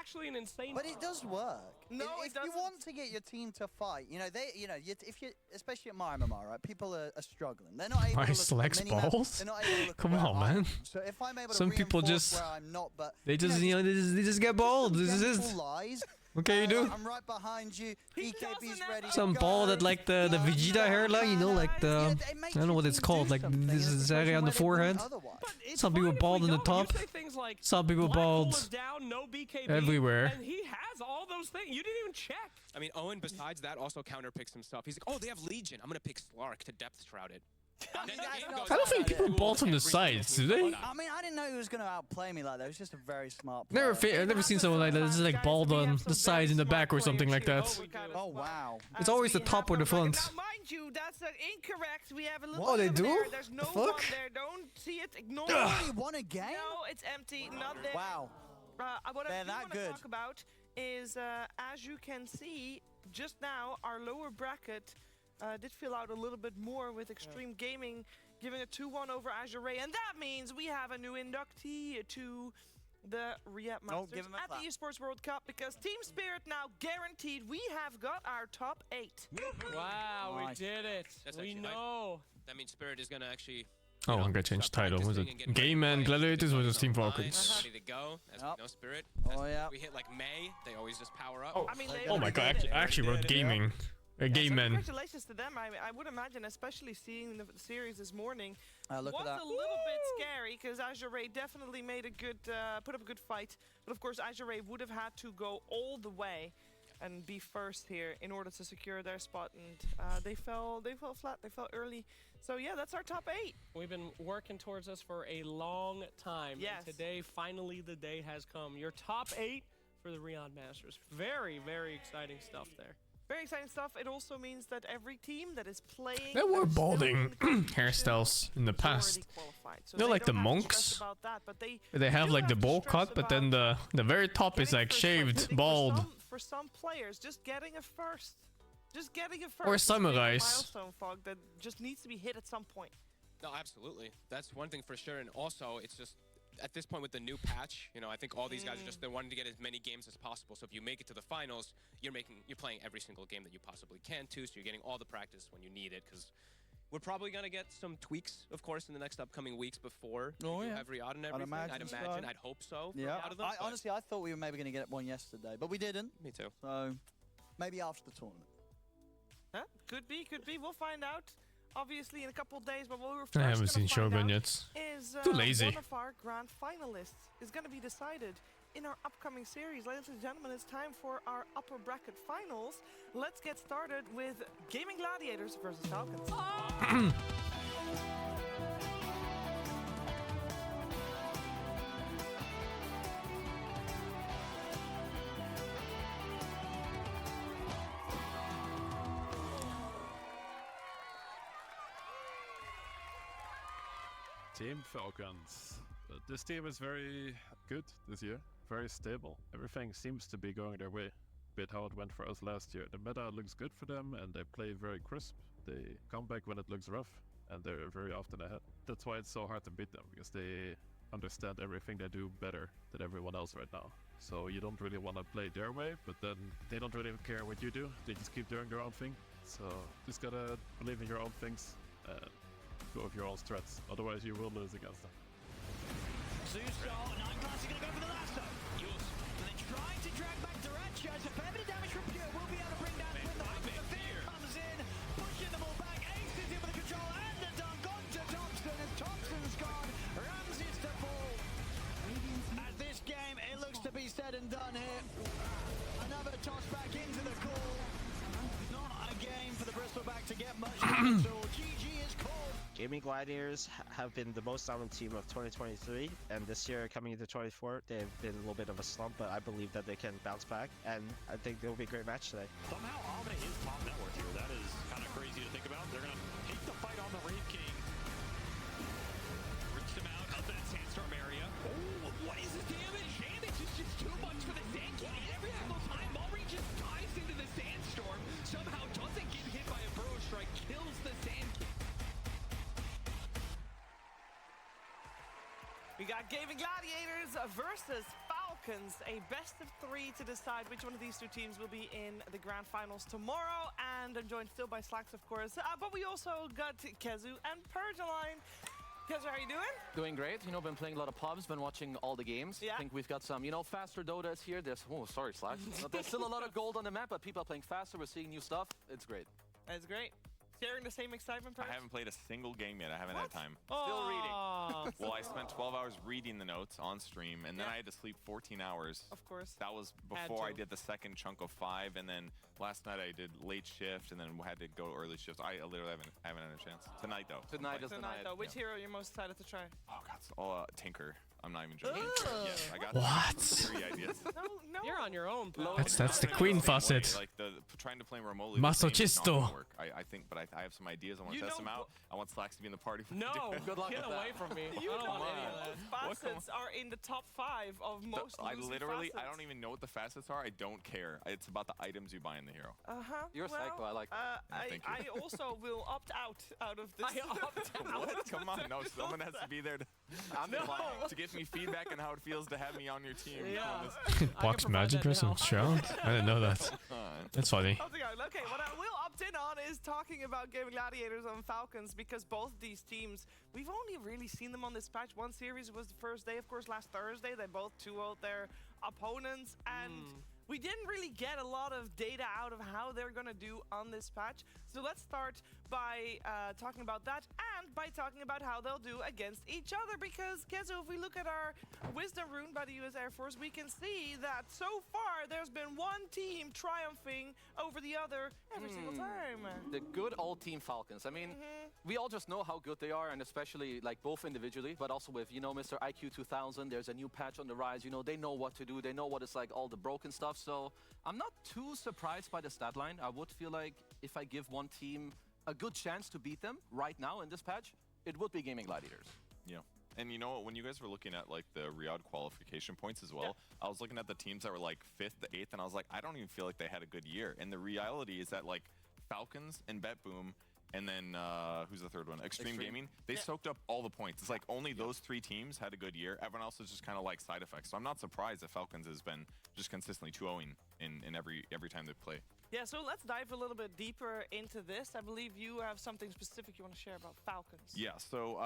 actually an insane. But it does work. No, if you want to get your team to fight, if you, especially at my MMR, right, people are struggling. They're not able to look at the minimap. Balls? They're not able to look Come at where on, I am. man. So if I'm able to Some people reinforce just where I'm not, but they just they just get bald. This is it. lies. What can you do? I'm right behind you. EKB's ready. Some bald at like the Vegeta hairline, you know, like the I don't know what it's called, like this is area on the forehead. Some people bald on the top. Like, some people bald down, no BKB, everywhere. And he has all those things. You didn't even check. I mean, Owen, besides that, also counterpicks some stuff. He's like, oh, they have Legion. I'm going to pick Slark to depth shroud it. I don't think people bald from the sides, do they? I mean, I didn't know he was going to outplay me like that. He was just a very smart player. I've never seen someone like that. This is like bald on the sides in the back or something like that. Oh, wow. It's always the top or the front. Now, mind you, that's incorrect. We have a little Oh, they bit do? there. There's no The one fuck? there. Don't see it. Ignore You it. already won a game? No, it's empty. Not there. Wow. What They're I do that want to good. talk about is, as you can see, just now, our lower bracket did fill out a little bit more with Extreme Gaming giving a 2-1 over Azure Ray, and that means we have a new inductee to the Riyadh Masters at the Esports World Cup, because Team Spirit now guaranteed. We have got our top 8. Wow, we did it. That's we actually know. That means Spirit is going to actually... Oh, I'm gonna change title. Was it Game and Gladiators or was it Team Falcons? Ready to go. As we know, Spirit. Oh, yeah. We hit like May, they always just power up. Oh my god, I actually wrote gaming. Game men. Congratulations to them. I would imagine, especially seeing the series this morning, look was at that. a little bit scary because Azure Ray definitely made a good, put up a good fight. But of course, Azure Ray would have had to go all the way and be first here in order to secure their spot, and they fell flat. They fell early. So yeah, that's our top 8. We've been working towards this for a long time. Yes. And today, finally, the day has come. Your top 8 for the Riyadh Masters. Very, very exciting stuff there. Very exciting stuff. It also means that every team that is playing... There were balding hairstyles in the past. So They're like the monks. They have like the bowl cut, but then the very top is like shaved, bald. For some players, just getting a first. Just getting a first. Or is a big samurais. milestone, Fog, that just needs to be hit at some point. No, absolutely. That's one thing for sure. And also, it's just at this point with the new patch, you know, I think all these guys are just they're wanting to get as many games as possible. So if you make it to the finals, you're playing every single game that you possibly can too. So you're getting all the practice when you need it. Because we're probably gonna get some tweaks, of course, in the next upcoming weeks before we do have Riyadh and everything. I'd imagine. I'd hope so. Yeah. Out of them, Honestly, I thought we were maybe going to get one yesterday, but we didn't. Me too. So maybe after the tournament. Huh? Could be. We'll find out. Obviously, in a couple of days, but what we're I haven't first seen gonna find Shogun out yet. is Too lazy. one of our grand finalists is going to be decided in our upcoming series. Ladies and gentlemen, it's time for our upper bracket finals. Let's get started with Gaming Gladiators versus Falcons. Team Falcons. This team is very good this year, very stable. Everything seems to be going their way. Bit how it went for us last year. The meta looks good for them and they play very crisp. They come back when it looks rough and they're very often ahead. That's why it's so hard to beat them, because they understand everything they do better than everyone else right now. So you don't really want to play their way, but then they don't really care what you do. They just keep doing their own thing. So just gotta believe in your own things and go with your own strats. Otherwise you will lose against them. Zeustar, 9 Glass are going to go for the lasso. They're trying to drag back Derecha. It's a fair bit of damage from Pure. Will be able to bring down Twin. The Fear comes in, pushing them all back. Ace is in with the control and the dunk onto Thompson, and Thompson's gone. Ramsey's to fall. As this game, it looks to be said and done here. Another toss back into the call. Not a game for the Bristleback to get much at all. GG is called. Gaming Gladiators have been the most dominant team of 2023, and this year coming into 24, they've been a little bit of a slump, but I believe that they can bounce back, and I think it will be a great match today. Somehow Omni is top network here. That is kind of crazy to think about. They're going to take the fight on the Wraith King. Rips him out of that Sandstorm area. Oh, what is this damage? Damage is just too much for the Sand King. Every single time, Mulry just dives into the Sandstorm, somehow doesn't get hit by a Burrow Strike, kills the Sand King. We got Gaming Gladiators versus Falcons, a best of 3 to decide which one of these two teams will be in the grand finals tomorrow. And I'm joined still by Slacks, of course, but we also got Kezu and Purgeline. Kezu, how are you doing? Doing great. You know, been playing a lot of pubs, been watching all the games. Yeah. I think we've got some, you know, faster Dotas here. There's, oh, sorry, Slacks. There's still a lot of gold on the map, but people are playing faster. We're seeing new stuff. It's great. That's great. Sharing the same excitement, Purge? I haven't played a single game yet. I haven't had time. Still reading. Well, I spent 12 hours reading the notes on stream, and then Yeah. I had to sleep 14 hours. Of course. That was before I did the second chunk of 5, and then last night I did late shift, and then had to go early shift. I literally haven't had a chance. Tonight, though. Tonight is the night. Though, which hero are you most excited to try? Oh, God. Tinker. I'm not even joking. Yes, I got What? 3 ideas. No. You're on your own. That's the queen faucet. Like trying to play remotely. with the game is not Masochisto. gonna work. I think, but I have some ideas. I want to test them out. I want Slacks to be in the party. No, Good luck get with away that. from me. You I don't know want any of those that. facets are in the top 5 of most I losing literally, I facets. don't even know what the facets are. I don't care. It's about the items you buy in the hero. Uh-huh. You're psycho. I like that. Thank you. I also will opt out of this. What? Come on, no. Someone has to be there to give me feedback on how it feels to have me on your team. Yeah. Box magic or some show? I didn't know that. That's funny. Okay, what I will opt in on is talking about Gaming Gladiators and Falcons, because both these teams, we've only really seen them on this patch. One series was the first day, of course, last Thursday. They both 2-0'd their opponents, and we didn't really get a lot of data out of how they're gonna do on this patch. So let's start by talking about that and by talking about how they'll do against each other. Because, Kezo, if we look at our Wisdom Rune by the US Air Force, we can see that so far there's been one team triumphing over the other every single time. The good old Team Falcons. I mean, we all just know how good they are, and especially like both individually, but also with, you know, Mr. IQ 2000, there's a new patch on the rise. You know, they know what to do. They know what it's like, all the broken stuff. So I'm not too surprised by the stat line. I would feel like if I give one team a good chance to beat them right now in this patch, it would be Gaming Gladiators. Yeah. And you know what, when you guys were looking at like the Riyadh qualification points as well, I was looking at the teams that were like 5th to 8th, and I was like, I don't even feel like they had a good year. And the reality is that like Falcons and BetBoom, and then who's the third one? Extreme Gaming. They soaked up all the points. It's like only those 3 teams had a good year. Everyone else is just kind of like side effects. So I'm not surprised that Falcons has been just consistently 2-0 in every time they play. Yeah, so let's dive a little bit deeper into this. I believe you have something specific you want to share about Falcons. Yeah, so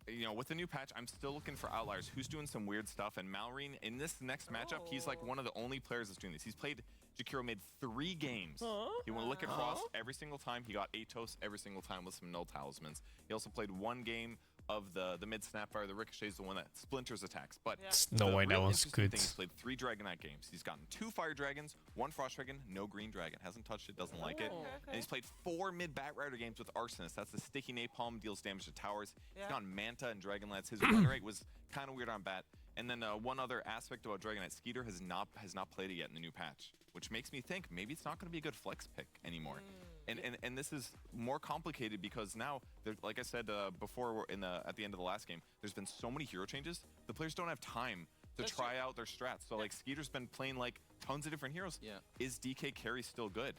you know, with the new patch, I'm still looking for outliers. Who's doing some weird stuff? And Malrine, in this next matchup, he's like one of the only players that's doing this. He's played, Jakiro made 3 games. He went Lick Across every single time. He got Atos every single time with some null talismans. He also played 1 game of the mid snapfire. The Ricochet is the one that splinters attacks. But no way that was good. He's played 3 Dragonite games. He's gotten 2 Fire Dragons, 1 Frost Dragon, no Green Dragon. Hasn't touched it, doesn't like it. And he's played 4 mid Bat Rider games with Arsonist. That's the sticky napalm, deals damage to towers. He's gone Manta and Dragonlance. His win rate was kind of weird on Bat. And then one other aspect about Dragonite, Skeeter has not played it yet in the new patch, which makes me think maybe it's not going to be a good flex pick anymore. And this is more complicated because now, like I said before at the end of the last game, there's been so many hero changes. The players don't have time to try out their strats. So like Skeeter's been playing like tons of different heroes. Is DK carry still good?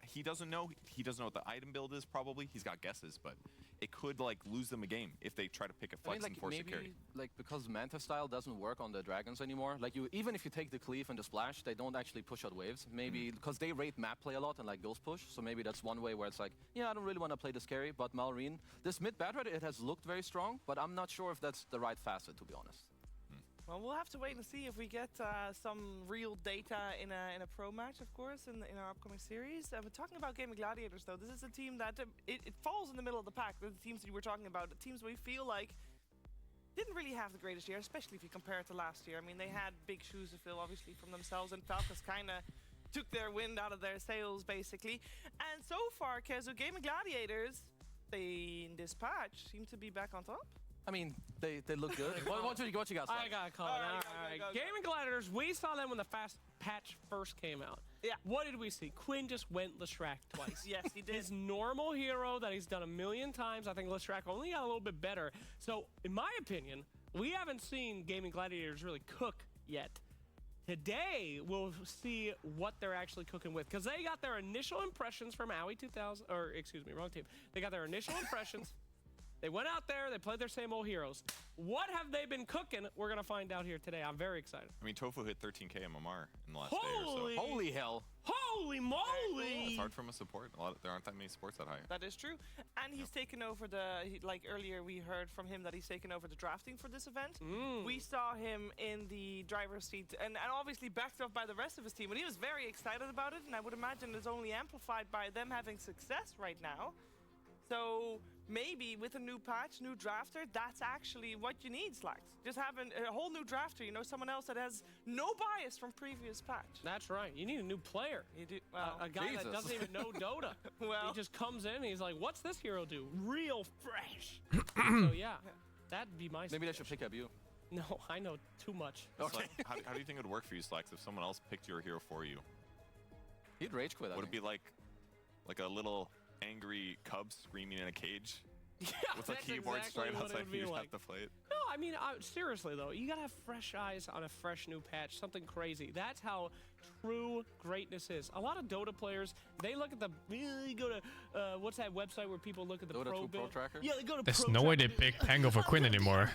He doesn't know. He doesn't know what the item build is probably. He's got guesses, but it could like lose them a game if they try to pick a flex and force a carry. Like because Manta style doesn't work on the dragons anymore. Like even if you take the cleave and the splash, they don't actually push out waves. Maybe because they rate map play a lot and like ghost push. So maybe that's one way where it's like, yeah, I don't really want to play this carry. But Malrine, this mid Bat Rider, it has looked very strong, but I'm not sure if that's the right facet, to be honest. Well, we'll have to wait and see if we get some real data in a pro match, of course, in our upcoming series. But talking about Gaming Gladiators, though, this is a team that it falls in the middle of the pack. The teams that we're talking about, the teams we feel like didn't really have the greatest year, especially if you compare it to last year. I mean, they had big shoes to fill, obviously, from themselves, and Falcons kind of took their wind out of their sails, basically. And so far, Kezo, Gaming Gladiators, they, in this patch, seem to be back on top. I mean, they look good. what you got? I got to call it. All right. Gaming Gladiators, we saw them when the fast patch first came out. Yeah. What did we see? Quinn just went Leshrac twice. Yes, he did. His normal hero that he's done a million times. I think Leshrac only got a little bit better. So, in my opinion, we haven't seen Gaming Gladiators really cook yet. Today, we'll see what they're actually cooking with. Because they got their initial impressions from Owie 2000. Or, excuse me, wrong team. They got their initial impressions. They went out there, they played their same old heroes. What have they been cooking? We're going to find out here today. I'm very excited. I mean, Tofu hit 13k MMR in the last day or so. Holy hell. Holy moly! It's hard from a support. There aren't that many supports that high. That is true. And he's taken over like earlier we heard from him that he's taken over the drafting for this event. We saw him in the driver's seat and obviously backed up by the rest of his team. And he was very excited about it. And I would imagine it's only amplified by them having success right now. So maybe with a new patch, new drafter, that's actually what you need, Slacks. Just having a whole new drafter, you know, someone else that has no bias from previous patch. That's right. You need a new player. You do. A guy that doesn't even know Dota. He just comes in and he's like, what's this hero do? Real fresh. So yeah, that'd be my Maybe they should pick up you. No, I know too much. Okay. How do you think it would work for you, Slacks, if someone else picked your hero for you? He'd rage quit. Would it be like a little angry cub screaming in a cage with a keyboard straight outside you just have to play it? No, I mean, seriously though, you gotta have fresh eyes on a fresh new patch, something crazy. That's how true greatness is. A lot of Dota players, they look at you go to what's that website where people look at the Dota pro 2 build? Pro Tracker? Yeah, they go to There's pro no way they tracker. pick Pango for Quinn anymore.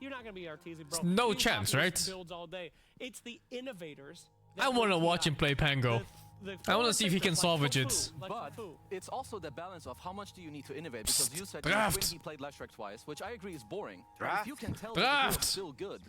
You're not gonna be Arteezy, bro. No You chance, copy right? Builds all day. It's the innovators. I want to watch him play Pango. I want to see if he can salvage it. But it's also the balance of how much do you need to innovate, because you said Draft. when he played Leshrac twice, which I agree is boring. Draft. If you can tell Draft. that it's still good,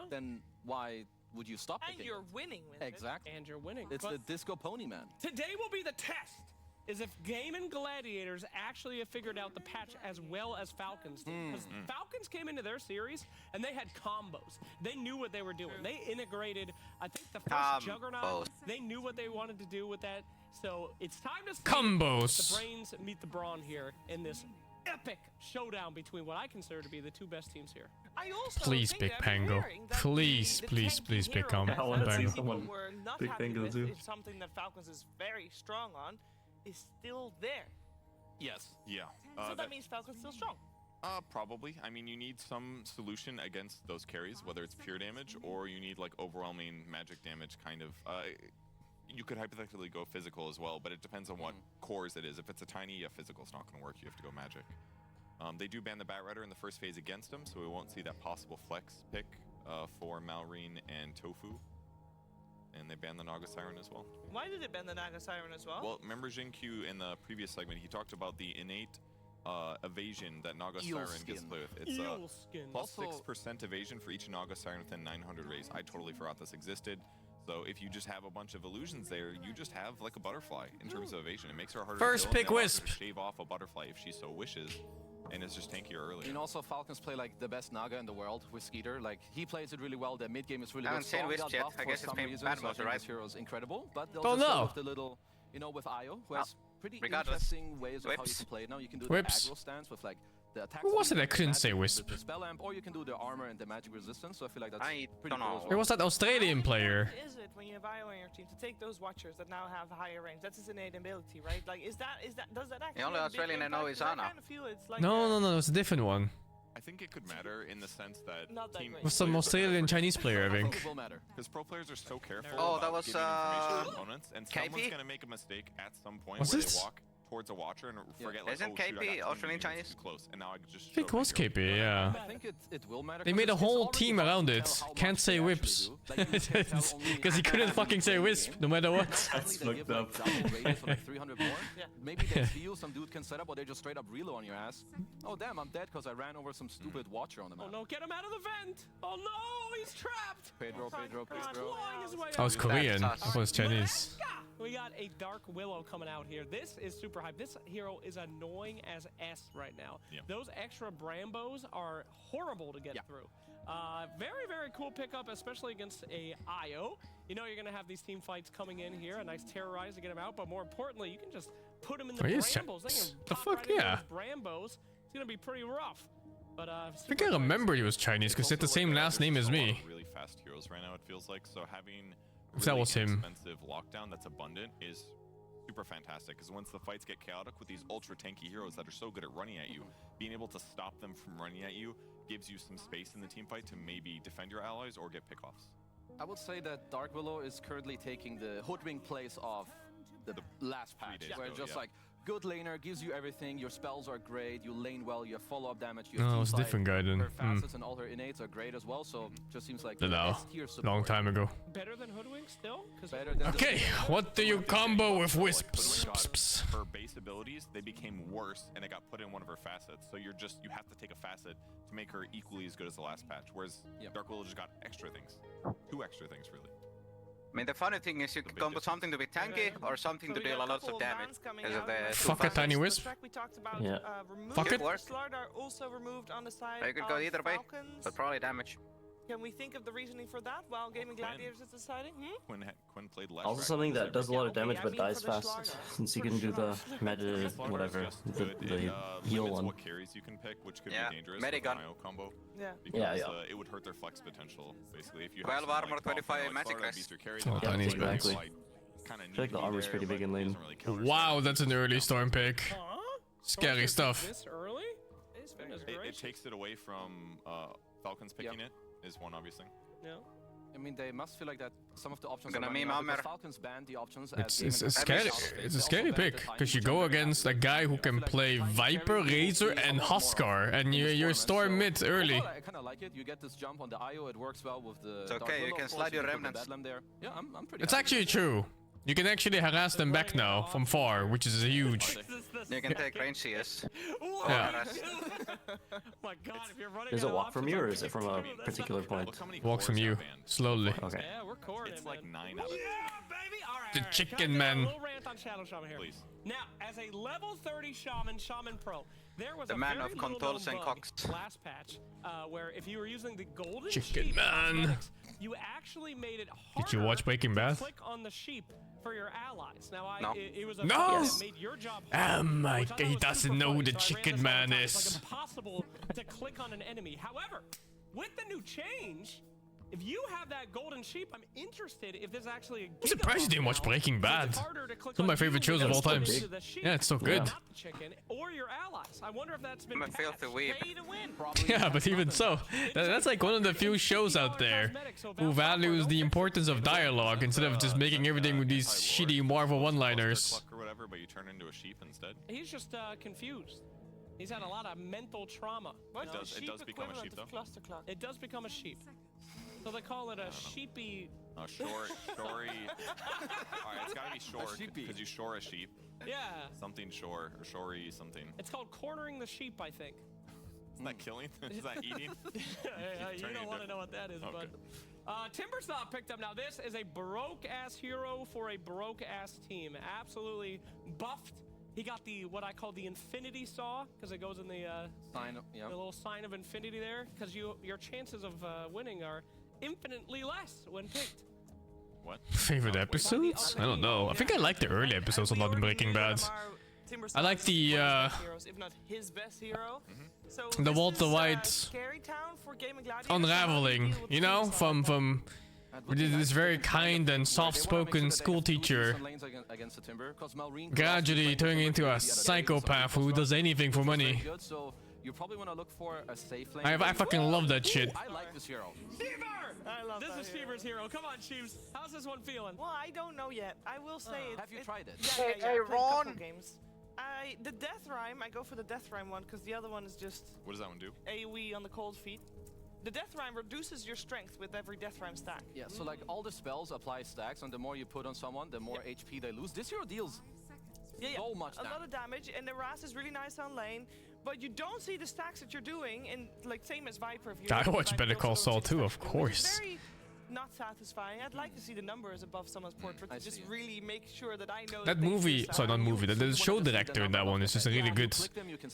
then why would you stop And picking you're it? winning with Exactly. And you're winning. It's the Disco Pony Man. Today will be the test. Is if Game and Gladiators actually have figured out the patch as well as Falcons did. Because Falcons came into their series and they had combos. They knew what they were doing. They integrated, I think, the first Juggernaut. They knew what they wanted to do with that. So it's time to see Combos. the brains meet the brawn here in this epic showdown between what I consider to be the two best teams here. I also Please think pick that Pango. hearing that Please, the please, tanky please pick hero that Pango. people were not pick happy Pango with, too. is something that Falcons is very strong on, is still there. Yes. Yeah. So that means Falcons still strong. Probably. I mean, you need some solution against those carries, whether it's pure damage or you need like overwhelming magic damage kind of. You could hypothetically go physical as well, but it depends on what cores it is. If it's a tiny, yeah, physical's not going to work. You have to go magic. They do ban the Bat Rider in the first phase against him, so we won't see that possible flex pick for Malrine and Tofu. And they banned the Naga Siren as well. Why did it ban the Naga Siren as well? Well, remember Jin-Q in the previous segment, he talked about the innate evasion that Naga Siren gets played with. It's plus 6% evasion for each Naga Siren within 900 rays. I totally forgot this existed. So if you just have a bunch of illusions there, you just have like a butterfly in terms of evasion. It makes her harder First to kill, pick and allows her Wisp. to shave off a butterfly if she so wishes. And it's just tankier earlier. And also Falcons play like the best Naga in the world with Skeeter. Like he plays it really well. The mid game is really I good. haven't seen Storm Wisp got yet. buffed I for guess it's some been reason, bad so I most, think right? this hero is incredible. But they'll Don't just go know. with the little, you know, with Io, who has pretty regardless. interesting ways of how you Whips. can play it. Now you can do Whips. the aggro stance with like the attack. Who was speed it that and the couldn't magic say with Wisp? The spell amp, or you can do the armor and the magic resistance. So I feel like that's pretty don't cool know. as well. Where was that Australian player? What is it when you have Io on your team to take those Watchers that now have higher range? That's his innate ability, right? Like, does that actually? The only have a big Australian I know impact? is 'Cause I Ana. kind of feel it's like No, it's a different one. I think it could matter in the sense that Not that team great. Was some Australian Chinese player, I think. It will matter. because pro players are so careful Oh, about that was, giving information to opponents, and KP? someone's going to make a mistake at some point Was where this? they walk towards a Watcher and forget like, Isn't oh, shoot, I KP got 2 Australian units Chinese? too close, and now I just I think it was show my hero. KP, yeah. I think it will matter. They 'cause made a it's whole already team hard around to it. tell how Can't much say they whips. actually do. Like, you can tell only Because he couldn't fucking say Wisp, no matter what. That's fucked up. Double radius of like 300 more. Maybe they feel some dude can set up, or they just straight up reload on your ass. Oh damn, I'm dead because I ran over some stupid Watcher on the map. Oh no, get him out of the vent! Oh no, he's trapped! Pedro. Clawing his way I was out. Korean. I thought it was Chinese. We got a Dark Willow coming out here. This is super hype. This hero is annoying as S right now. Yep. Those extra Brambos are horrible to get through. Very, very cool pickup, especially against a IO. You know you're going to have these team fights coming in here, a nice terrorize to get them out, but more importantly, you can just put them in the Oh, he is Brambos. They can the pop fuck, right into yeah. those Brambos. It's going to be pretty rough. But I think I remember he was Chinese because he had the same last name as me. Really fast heroes right now, it feels like. So having If that was him. expensive lockdown that's abundant is super fantastic, because once the fights get chaotic with these ultra tanky heroes that are so good at running at you, being able to stop them from running at you gives you some space in the team fight to maybe defend your allies or get pickoffs. I would say that Dark Willow is currently taking the hoodwink place of the last patch, days where ago, it's just yeah. like good laner, gives you everything, your spells are great, you lane well, you have follow-up damage, you No, have it was a team different fight, guy then. her facets and all her innates are great as well, so just seems like No, S-tier support. long time ago. better than Hoodwink still? 'Cause Better than Okay, what do you combo with Wisps? Her base abilities, they became worse and it got put in one of her facets. So you have to take a facet to make her equally as good as the last patch. Whereas Dark Willow just got extra things. 2 extra things, really. I mean, the funny thing is you can combo something to be tanky or something to deal a lot of damage. Because of the Fuck a tiny Wisp. We talked about Yeah. Fuck it. Slard are also removed on the side You could go of either way, Falcons. but probably damage. Can we think of the reasoning for that while Gaming Gladiators is deciding? Quinn played less. Also something that does a lot of damage but dies fast, since you can do the magic, whatever, the heal one. What carries you can pick, which could Yeah, be dangerous Medigun. with an IO combo. Yeah. Because Yeah. It would hurt their flex potential, basically. If you 12 have some, armor, like, 25 like magic Slaughter that rest. beats your carry, Oh, then tiny that's exactly. like, kinda I feel like the neat armor's there, pretty big but in it lane. doesn't really counter Wow, that's an early storm pick. Huh? Scary stuff. This early? Goodness It gracious. takes it away from Falcons picking it, is one, obviously. Yeah. I mean, they must feel like that some of the options Gonna are running meme out because Ammer. Falcons banned the options It's at a scary, it's a scary pick because you go against a guy who can play Viper, Razor, and Huskar, and you're storm mid early. I kind of like it. You get this jump on the IO. It works well with the. It's Dark okay, you Willow, can of slide course, your can put the remnants. Bedlam there. Yeah, I'm pretty. It's happy actually with it. true. You can actually harass them back now from far, which is huge. This is the You can take range CS. Yeah. My God, if you're running Is it walk from you or is it from a particular point? Walks from you slowly. Okay. Yeah, we're coring. It's like 9 out of 10. Baby. All right, The all right. chicken Can I do man. A little rant on Shadow Shaman here. Please. Now, as a level 30 Shaman Pro, there was The a man very of little controls known and bug cocks. last patch, where if you were using the golden Chicken sheep man. cosmetics, you actually made it harder Did you watch Breaking to Bad? click on the sheep for your allies. Now, No. it was a No. bug that made your job harder, Oh my which I God, thought he was doesn't super know funny, who the so I ran chicken this all the man time. It's is. like impossible to click on an enemy. However, with the new change, if you have that golden sheep, I'm interested if there's actually a I'm surprised you didn't watch Breaking Bad. It's harder to click It's one of my on favorite you shows of all than time. to the sheep. Yeah, it's so good. Not the chicken or your allies. I wonder if that's been I'm a filthy weeb. pay to win. Yeah, but even so, that's like one of the few shows out there who values the importance of dialogue instead of just making everything with these shitty Marvel one-liners. Or whatever, but you turn into a sheep instead. He's just confused. He's had a lot of mental trauma. It does become a sheep though. It does become a sheep. So they call it a sheepy. Shory. Alright, it's gotta be shore because you shore a sheep. Yeah. Something shore or shory something. It's called cornering the sheep, I think. Isn't that killing? Is that eating? You don't want to know what that is, Okay. but Timbersaw picked up. Now this is a broke ass hero for a broke ass team. Absolutely buffed. He got the what I call the infinity saw because it goes in the Sign of, yeah. the little sign of infinity there because your chances of winning are infinitely less when picked. What? Favorite episodes? I don't know. I think I like the early episodes a lot in Breaking Bad. I like the heroes, if not his best hero. So the this Walter is, White Scary Town for Game and Gladiators. unraveling, you know, from this very kind and soft-spoken school teacher gradually turning into a psychopath who does anything for money. So you probably want to look for a safe lane. I fucking love that shit. I like this hero. I love This is Fever's hero. Come on, Chiefs. How's this one feeling? Well, I don't know yet. I will say it. Have you tried it? Yeah, I played a couple games. The Death Rhyme, I go for the Death Rhyme one because the other one is just What does that one do? AoE on the cold feet. The Death Rhyme reduces your strength with every Death Rhyme stack. Yeah, so like all the spells apply stacks, and the more you put on someone, the more HP they lose. This hero deals so much a lot of damage, and the Ras is really nice on lane, but you don't see the stacks that you're doing, and like same as Viper. If I watch Better Call Saul too, of course. Very not satisfying. I'd like to see the numbers above someone's portrait to just really make sure that I know That movie, sorry, not movie, the show director in that one is just really good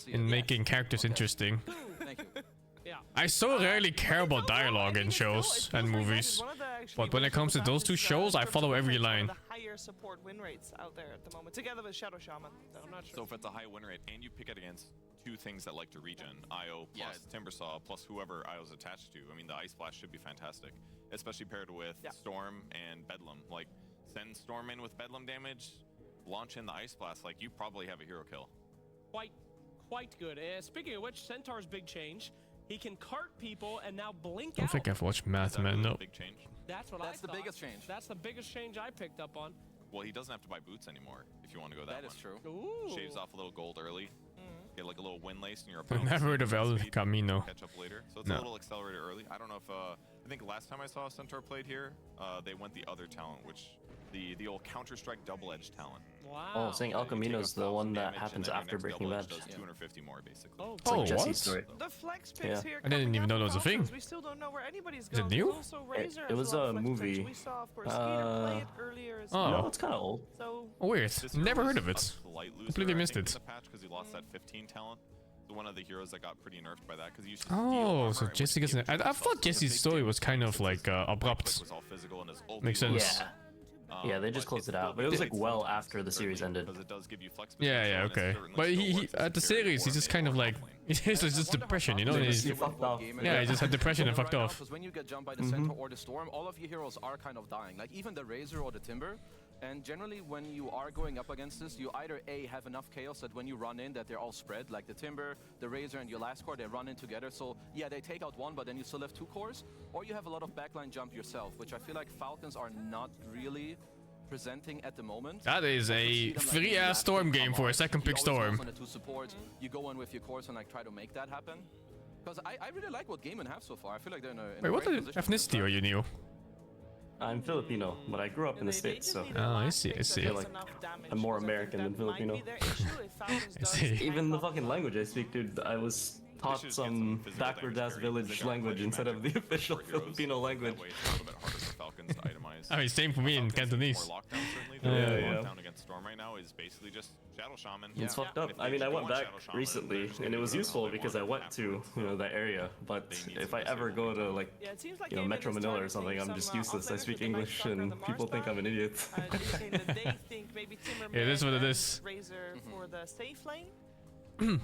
in making characters interesting. Thank you. I so rarely care about dialogue in shows and movies, but when it comes to those two shows, I follow every line. The higher support win rates out there at the moment, together with Shadow Shaman. So I'm not sure. So if it's a high win rate and you pick it against two things that like to regen, IO plus Timbersaw plus whoever IO's attached to, I mean the Ice Blast should be fantastic, especially paired with Storm and Bedlam. Like send Storm in with Bedlam damage, launch in the Ice Blast, like you probably have a hero kill. Quite good. Speaking of which, Centaur's big change. He can cart people and now blink I don't think I've watched Math Man, no. Big change. That's the biggest change. That's the biggest change I picked up on. Well, he doesn't have to buy boots anymore if you want to go that That is true. Ooh. Shaves off a little gold early. Get like a little wind lace in your I've opponent. never heard of El Camino. Catch up later. So it's a little accelerated early. I don't know if I think last time I saw Centaur played here, they went the other talent, which the old Counter-Strike double-edge talent. Wow. Oh, saying El Camino's the one that happens after Breaking Bad. Does 250 more basically. Oh, It's like Jesse's story. The flex picks here. I didn't even know that was a thing. We still don't know where anybody's Is it going. new? There's also Razor It was as well, a flex movie. picks. We saw, of course, Skeeter play it earlier as Oh. No, it's kind of old. So Weird. Never heard of it. Slight loser, Completely missed I think, it. in the patch because he lost that 15 talent. So one of the heroes that got pretty nerfed by that because he used to steal Oh, armor so and Jesse would gets. I thought Jesse's story was kind of like abrupt. was all physical and his ult Makes was- sense. Yeah, they just closed it out, but it was like well after the series ended. Because it does give you flex Yeah, potential, yeah, and it okay. certainly But still he works as at the a carry series, he's for just a kind of mid or like lane. it's just depression, you know. He's, yeah, he just had depression and fucked off. Because when you get jumped by the Centaur or the Storm, all of your heroes are kind of dying. Like even the Razor or the Timber. And generally, when you are going up against this, you either A, have enough chaos that when you run in, that they're all spread, like the Timber, the Razor, and your last core, they run in together. So yeah, they take out one, but then you still have two cores. Or you have a lot of backline jump yourself, which I feel like Falcons are not really presenting at the moment. That is a free ass Storm game for a second pick Storm. You go in with your cores and like try to make that happen. Because I really like what Game and have so far. I feel like they're in a Wait, what great position. ethnicity are you, Neil? I'm Filipino, but I grew up in the States, so Oh, I see. I see. I feel like I'm more American than Filipino. I see. Even the fucking language I speak, dude, I was taught some backwards-ass village language instead of the official Filipino language. I mean, same for me in Cantonese. Lockdown against Storm right now is basically just Shadow Shaman. It's fucked up. I mean, I went back recently, and it was useful because I went to, that area. But if I ever go to, like, Metro Manila or something, I'm just useless. I speak English, and people think I'm an idiot. Yeah, it is what it is. Razor for the safe lane.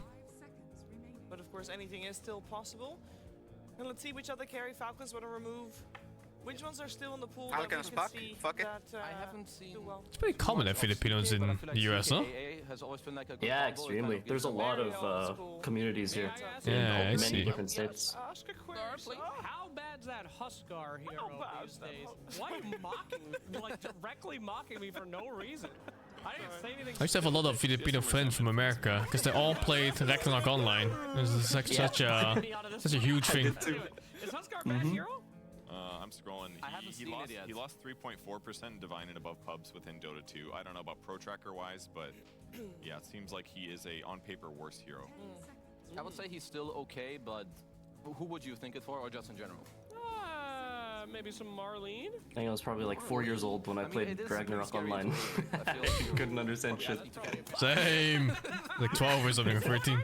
But of course, anything is still possible. And let's see which other carry Falcons want to remove. Which ones are still in the pool? Falcons, fuck it. I haven't seen. It's pretty common that Filipinos in the US, no? Yeah, extremely. There's a lot of communities here Yeah, I in see. many different states. How bad's that Huskar hero these days? Why are you mocking me? Like, directly mocking me for no reason? I didn't say anything. I used to have a lot of Filipino friends from America because they all played Ragnarok Online. This is like such a huge thing. Is Huskar a bad hero? I'm scrolling. He lost 3.4% Divine and above pubs within Dota 2. I don't know about Pro Tracker wise, but yeah, it seems like he is a on paper worse hero. I would say he's still okay, but who would you think it for, or just in general? Maybe some Marlene? I think I was probably like 4 years old when I played Ragnarok Online. I couldn't understand shit. Same. Like 12 or something, or 13.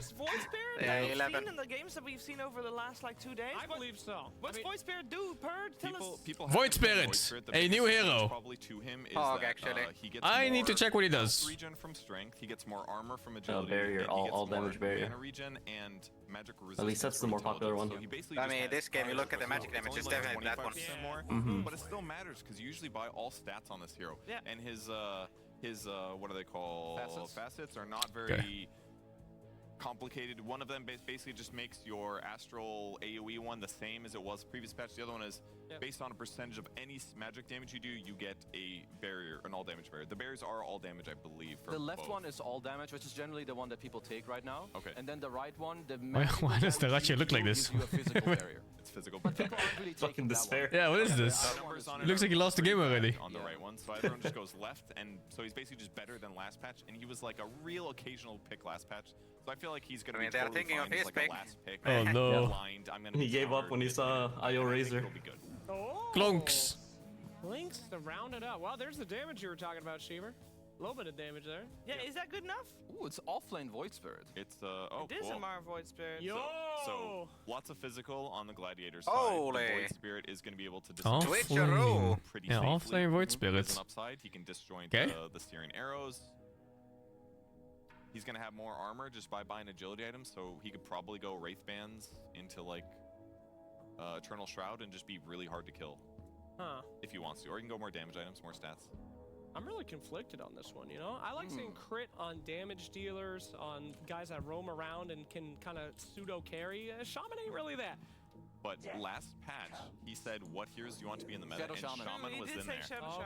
Yeah, 11. In the games that we've seen over the last like 2 days. I believe so. What's Void Spirit do, Purd? Tell us. Void Spirit, a new hero. Probably to him is actually. He gets I need to more check what he does. Regen from strength. He gets more armor from agility. Barrier, and he gets all more damage barrier. mana regen and magic resistance. At least that's the more popular one. So he basically I just mean, has this game, you look at the higher magic damage, it's only like definitely that one. 25% more, Mhm. but it still matters because you usually buy all stats on this hero. Yeah. And his what do they call facets are not very complicated. One of them basically just makes your astral AoE one the same as it was previous patch. The other one is based on a percentage of any magic damage you do, you get a barrier, an all damage barrier. The barriers are all damage, I believe. For The left both. one is all damage, which is generally the one that people take right now. Okay. And then the right one, the Why does the Ratchet look like this? gives you a physical barrier. It's physical. But people aren't really Fucking taking that despair. Yeah, what is this? It looks like he lost the game already. On the right one, so everyone just goes left, and so he's basically just better than last patch. And he was like a real occasional pick last patch, so I feel like he's gonna be they're totally thinking fine of as, his like pick. a last pick. Oh no. Blind. I'm gonna He be gave up countered. when he saw IO Razor. It'll be good. Glonks. Links to round it out. Well, there's the damage you were talking about, Sheever. A little bit of damage there. Yeah, is that good enough? Ooh, it's offlane Void Spirit. It's oh It is cool. a Mar Void Spirit. Yo! So lots of physical on the gladiator side. Holy. The Void Spirit is going to be able to All disjoint flame. pretty Yeah, all safely. flame Void As Spirits. an upside, he can disjoint Okay. the steering arrows. He's going to have more armor just by buying agility items, so he could probably go Wraith Bands into like Eternal Shroud and just be really hard to kill Huh. if he wants to. Or he can go more damage items, more stats. I'm really conflicted on this one, you know? I like seeing crit on damage dealers, on guys that roam around and can kind of pseudo carry. Shaman ain't really that. But last patch, he said, what heroes do you want to be in the meta? Shadow and Shaman. Shaman was in there.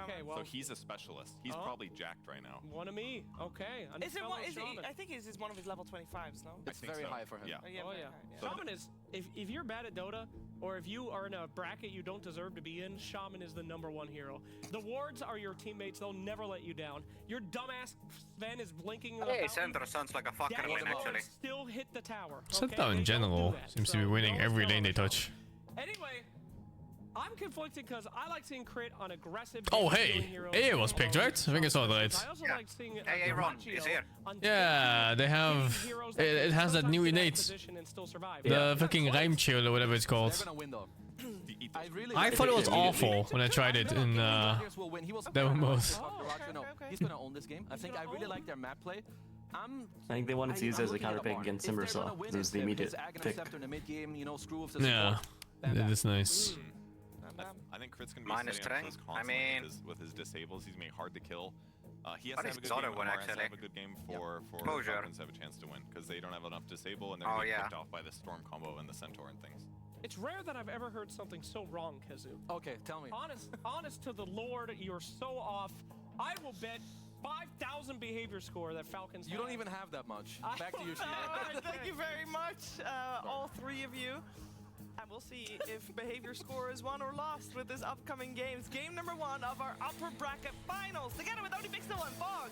Okay, well, So he's a specialist. He's probably jacked right now. one of me. Okay. Is it fellow one? Is it, Shaman. I think it's one of his level 25s, no? It's very high for him. Yeah. Yeah, Oh, very yeah. high, yeah. Shaman is, if you're bad at Dota, or if you are in a bracket you don't deserve to be in, Shaman is the #1 hero. The wards are your teammates. They'll never let you down. Your dumbass Sven is blinking. Hey, Center sounds like a fucker That lane, actually. still hit the tower. Sentao in They don't general do that. seems to be So winning don't every tell lane they them. touch. Anyway, I'm conflicted because I like seeing crit on aggressive. Oh damage hey, dealing heroes. AA was picked, right? I think I saw it right. I also like seeing Hey, Ron, he's here. Yeah, they have. It has that new innate. And still survive. The fucking rhyme chill or whatever it's called. They're gonna win though. I thought it was awful when I tried it in demo mode. He's gonna own this game. I think I really like their map play. I think they wanted to use it as a counter pick against Simmersaw. It was the immediate pick. Yeah, that is nice. I think Crit's gonna be Minus setting up those strength. I constantly mean, with his disables. He's made hard to kill. He has What to is have a good Dota game. one, Amar has to actually? have a good game for Exposure. Falcons to have a chance to win because they don't have enough disable and they're Oh, getting yeah. picked off by the Storm combo and the Centaur and things. It's rare that I've ever heard something so wrong, Kazoo. Okay, tell me. Honest to the Lord, you're so off. I will bet 5,000 behavior score that Falcons. You don't even have that much. Back to you, All right, thank you very much, all three of you. and we'll see if behavior score is won or lost with this upcoming games. Game number 1 of our upper bracket finals, together with only Pixel and Fog.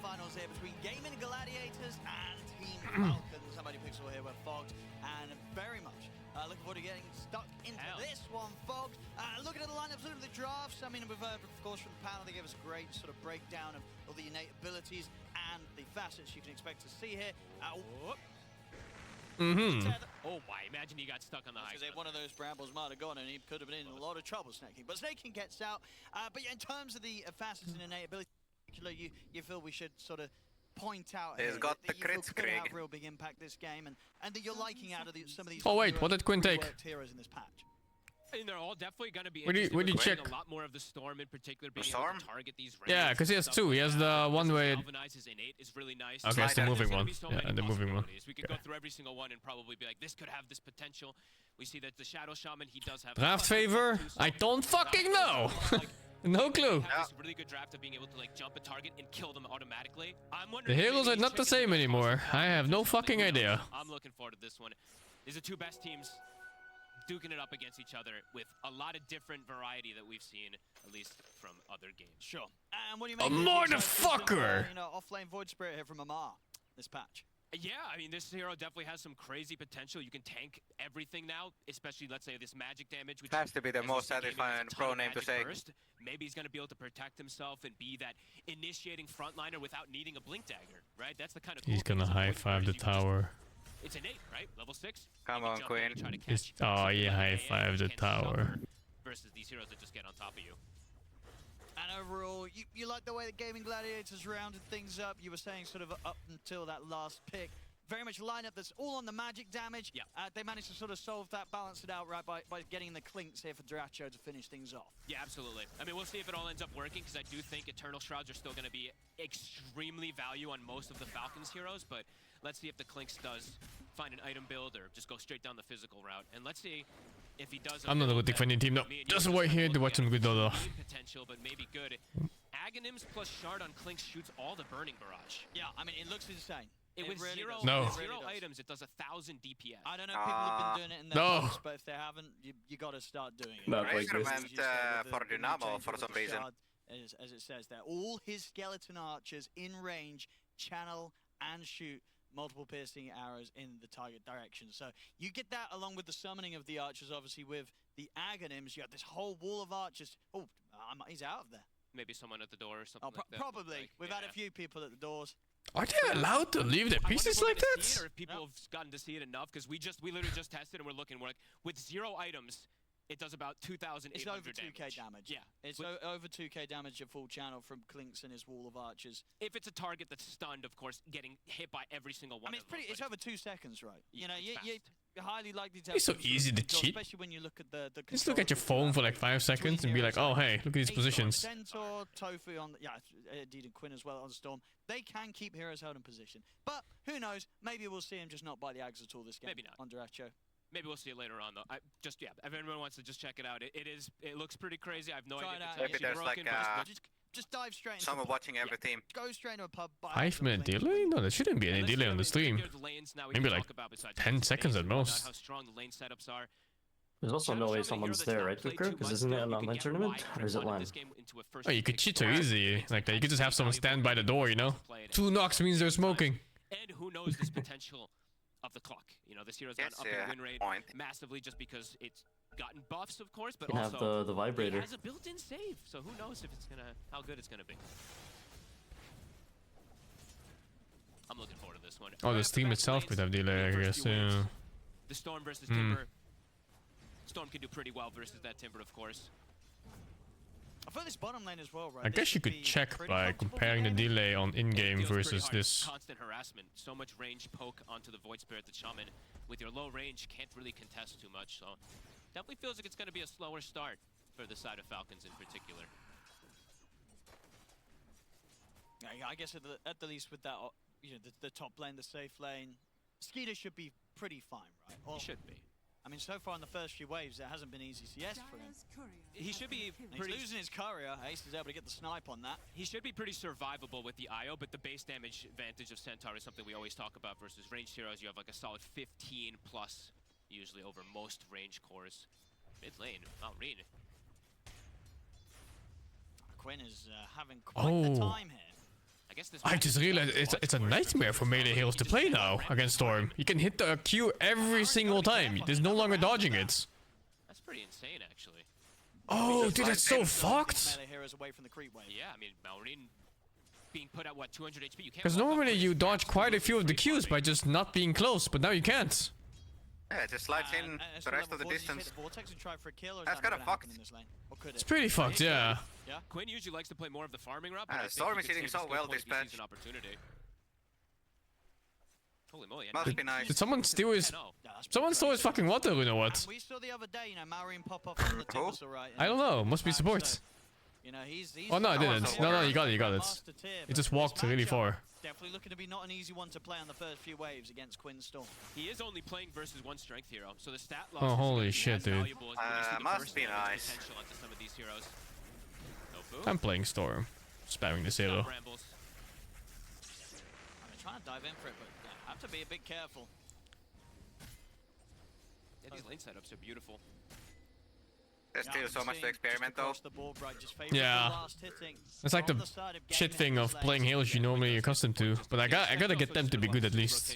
Finals here between Gaming Gladiators and Team Falcons. Somebody Pixel here with Fogged, and very much looking forward to getting stuck into this one, Fogged. Looking at the lineups of the drafts, I mean, we've heard, of course, from the panel, they gave us a great sort of breakdown of all the innate abilities and the facets you can expect to see here. Oh my, imagine he got stuck on the high. Because if one of those brambles might have gone and he could have been in a lot of trouble snaking. But snaking gets out. But yeah, in terms of the facets and innate abilities, you feel we should sort of point out he's got the crit could have real big impact this game, and that you're liking out of some of these. Oh wait, what did Quinn take? Heroes in this patch. And they're all definitely going to be. Where do you check? A lot more of the Storm in particular, being able to target these. Yeah, because he has two. He has the one way. Galvanizes innate is really nice. Okay, it's the moving one. Yeah, the moving one. We could go through every single one and probably be like, this could have this potential. We see that the Shadow Shaman, he does have. Draft favor? I don't fucking know. No clue. This really good draft of being able to like jump a target and kill them automatically. I'm wondering the heroes are not the same anymore. I have no fucking idea. I'm looking forward to this one. These are two best teams duking it up against each other with a lot of different variety that we've seen, at least from other games. Sure. And what do you make a motherfucker! Offlane Void Spirit here from Amar this patch. Yeah, I mean, this hero definitely has some crazy potential. You can tank everything now, especially, let's say, this magic damage. Which has to be the most satisfying pro name to say. Maybe he's going to be able to protect himself and be that initiating frontliner without needing a blink dagger, right? That's the kind of. He's gonna high-five the tower. It's innate, right? Level 6. Come on, Queen. Oh, yeah, high-five the tower. Versus these heroes that just get on top of you. And overall, you like the way the Gaming Gladiators rounded things up. You were saying sort of up until that last pick. Very much a lineup that's all on the magic damage. Yeah. They managed to sort of solve that, balance it out right by getting the clinks here for Dracho to finish things off. Yeah, absolutely. I mean, we'll see if it all ends up working, because I do think Eternal Shrouds are still going to be extremely value on most of the Falcons heroes, but let's see if the Clinks does find an item build or just go straight down the physical route. And let's see if he does. I'm not a good defending team, no. Just wait here to watch some good Dota. Potential, but maybe good. Aghanim's plus Shard on Clinks shoots all the Burning Barrage. Yeah, I mean, it looks insane. With really zero, no. zero items, it does 1,000 DPS. I don't know if people have been doing it in their house, but if they haven't, you got to start doing it. No, for Dynamo for some reason. As it says there, all his skeleton archers in range channel and shoot multiple piercing arrows in the target direction. So you get that along with the summoning of the archers, obviously with the Aghanims. You have this whole wall of archers. Oh, he's out of there. Maybe someone at the door or something like that. Probably. Like, We've had a few people at the doors. Are they allowed to leave their pieces like that? Or if people have gotten to see it enough, because we literally just tested and we're looking. We're like, with 0 items, it does about 2,800 It's over 2k damage. Yeah. It's over 2k damage at full channel from Clinks and his wall of archers. If it's a target that's stunned, of course, getting hit by every single one. I mean, it's over 2 seconds, right? Yeah, you know, you're highly likely to have it's so easy to cheat. Especially when you look at the just look at your phone for like 5 seconds and be like, oh hey, look at these positions. Centaur, Tofu on indeed, and Quinn as well on Storm. They can keep heroes held in position. But who knows, maybe we'll see him just not buy the Ags at all this game. Maybe not. On Duracho. Maybe we'll see it later on, though. If anyone wants to just check it out, it looks pretty crazy. I have no idea if it's maybe there's broken, like just dive straight into someone watching every team. Go straight into a pub. 5-minute delay? No, there shouldn't be any delay on the stream. Maybe like 10 seconds at most. How strong the lane setups are. There's also no way someone's there, right, Luker? Because isn't it an online tournament? Or is it LAN? Oh, you could cheat so easy like that. You could just have someone stand by the door, you know? 2 knocks means they're smoking. And who knows this potential of the clock. You know, this hero's gone up in win rate massively just because it's gotten buffs, of course, but you also have the vibrator. It has a built-in save, so who knows if it's how good it's gonna be. I'm looking forward to this one. Oh, the Steam itself could have delay, I guess. Yeah. The Storm versus Timber. Storm can do pretty well versus that Timber, of course. I feel this bottom lane as well, right? I guess you could check by comparing the delay on in-game versus this. Constant harassment, so much range poke onto the Void Spirit, the Shaman. With your low range, can't really contest too much, so definitely feels like it's going to be a slower start for the side of Falcons in particular. Yeah, I guess at the least with that, you know, the top lane, the safe lane, Skeeter should be pretty fine, right? Or, He should be. I mean, so far in the first few waves, it hasn't been easy CS for him. He should be And pretty. he's losing his courier. Ace is able to get the snipe on that. He should be pretty survivable with the IO, but the base damage advantage of Centaur is something we always talk about versus ranged heroes. You have like a solid 15 plus, usually over most range cores. Mid lane, Malrine. Quinn is having quite the time here. I guess this. I just realized it's a nightmare for melee heroes to play now against Storm. You can hit the Q every single time. There's no longer dodging it. That's pretty insane, actually. Oh, dude, that's so fucked. Melee heroes away from the creep wave. Yeah, I mean, Malrine being put at what 200 HP. You can't. Because normally you dodge quite a few of the Qs by just not being close, but now you can't. Yeah, it just slides in the rest of the distance. That's kind of fucked. It's pretty fucked, yeah. Quinn usually likes to play more of the farming route. Storm is hitting so well this patch. Holy moly! Must be nice. Did someone steal his? Someone stole his fucking water rune or what? We saw the other day, you know, Malrine pop off on the Timbersaw, right? I don't know. Must be support. You know, he's Oh no, I didn't. No, you got it. You got it. It just walked really far. Definitely looking to be not an easy one to play on the first few waves against Quinn Storm. He is only playing versus one strength hero, so the stat loss. Oh holy shit, dude! Must be nice. Some of these heroes. I'm playing Storm, spamming this hero. I'm trying to dive in for it, but have to be a bit careful. Yeah, these lane setups are beautiful. There's still so much to experiment though. Yeah, it's like the shit thing of playing heroes you normally accustomed to, but I gotta get them to be good at least.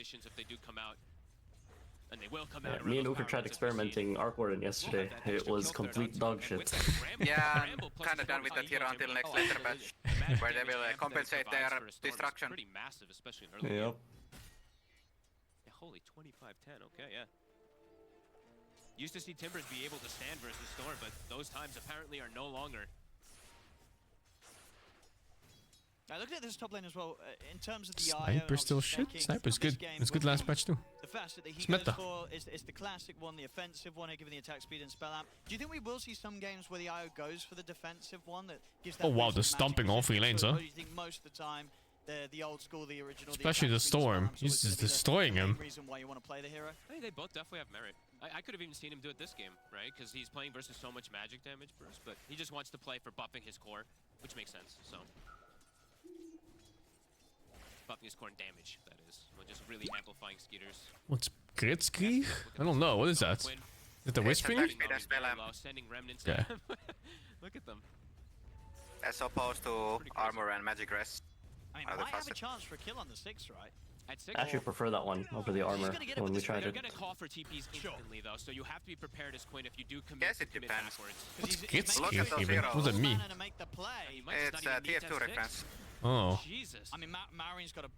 Yeah, me and Uber tried experimenting Arc Warden yesterday. It was complete dog shit. Yeah, I'm kinda done with that hero until next later patch, where they will compensate their destruction. Pretty massive, especially in early. Yep. Yeah, holy 25-10. Okay, yeah. Used to see Timbers be able to stand versus Storm, but those times apparently are no longer. Now looking at this top lane as well, in terms of the Sniper still shit. Sniper's good. It's good last patch too. The facet that he It's goes meta. for is the classic one, the offensive one, given the attack speed and spell amp. Do you think we will see some games where the IO goes for the defensive one that gives that? Oh wow, boost the of stomping magic all three lanes, huh? Or do you think most of the time the old school, the original, Especially the Storm. He's just destroying him. Reason why you want to play the hero? I think they both definitely have merit. I could have even seen him do it this game, right? Because he's playing versus so much magic damage burst, but he just wants to play for buffing his core, which makes sense. So buffing his core and damage, that is, or just really amplifying Skeeters. What's Gritzkrieg? I don't know. What is that? Is it the whispering? Sending remnants. Yeah. Look at them. As opposed to armor and magic rest. I mean, might have a chance for a kill on the 6, right? At 6, I actually prefer that one over the armor when we tried They're it. gonna call for TPs instantly though, so you have to be prepared as Quinn if you do commit, Yes, it commit depends. backwards. What's Gritzkrieg even? What does it mean? It's a tier 2 reference. Oh. Jesus. I mean, Marine's got a.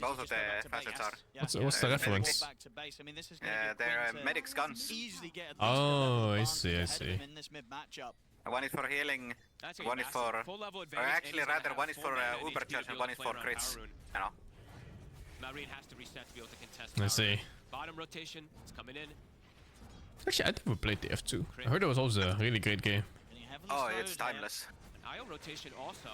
Both of the facets are. What's the reference? Back to base. I mean, this is they're medics guns. Easily get Oh, I see. I see. in this mid matchup. One is for healing, one is for, or actually rather one is for Uber charge and one is for crits. You know. Malrine has to reset to be able to contest. I see. Bottom rotation, it's coming in. Actually, I never played the F2. I heard it was also a really great game. Oh, it's timeless. An IO rotation also.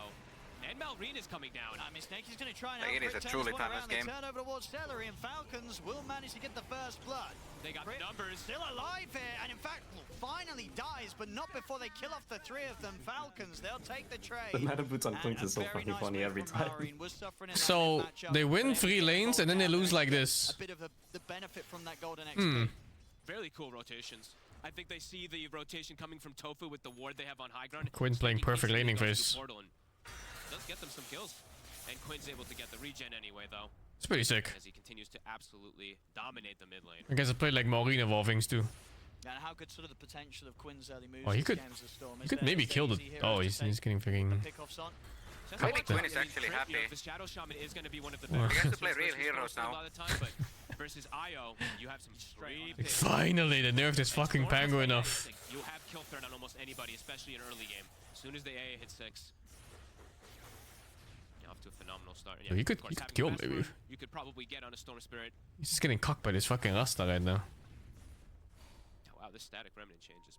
And Malrine is coming down. I mean, Snakey's going to try and it is a truly timeless game. Turn over towards Celery, and Falcons will manage to get the first blood. They got the numbers. Still alive here, and in fact, finally dies, but not before they kill off the 3 of them. Falcons, they'll take the trade. The meta boots on Quinks is so fucking funny every time. So they win 3 lanes and then they lose like this. A bit of the benefit from that golden XP. Fairly cool rotations. I think they see the rotation coming from Tofu with the ward they have on high ground. Quinn playing perfect laning phase. Does get them some kills. And Quinn's able to get the regen anyway, though. It's pretty sick. As he continues to absolutely dominate the mid lane. I guess I played like Maureen evolvings too. And how good sort of the potential of Quinn's early moves. Oh, he could maybe kill the. Oh, he's getting freaking. I think Quinn is actually happy. The Shadow Shaman is going to be one of the Wow. better. He has to play real heroes now. But versus IO, you have some straight. Like, finally, they nerfed this fucking Pango enough. You have kill threat on almost anybody, especially in early game. As soon as the AA hits 6. Off to a phenomenal start. Well, you could kill maybe. You could probably get on a Storm Spirit. He's just getting cocked by this fucking Rasta right now. Oh, wow, this static remnant change is.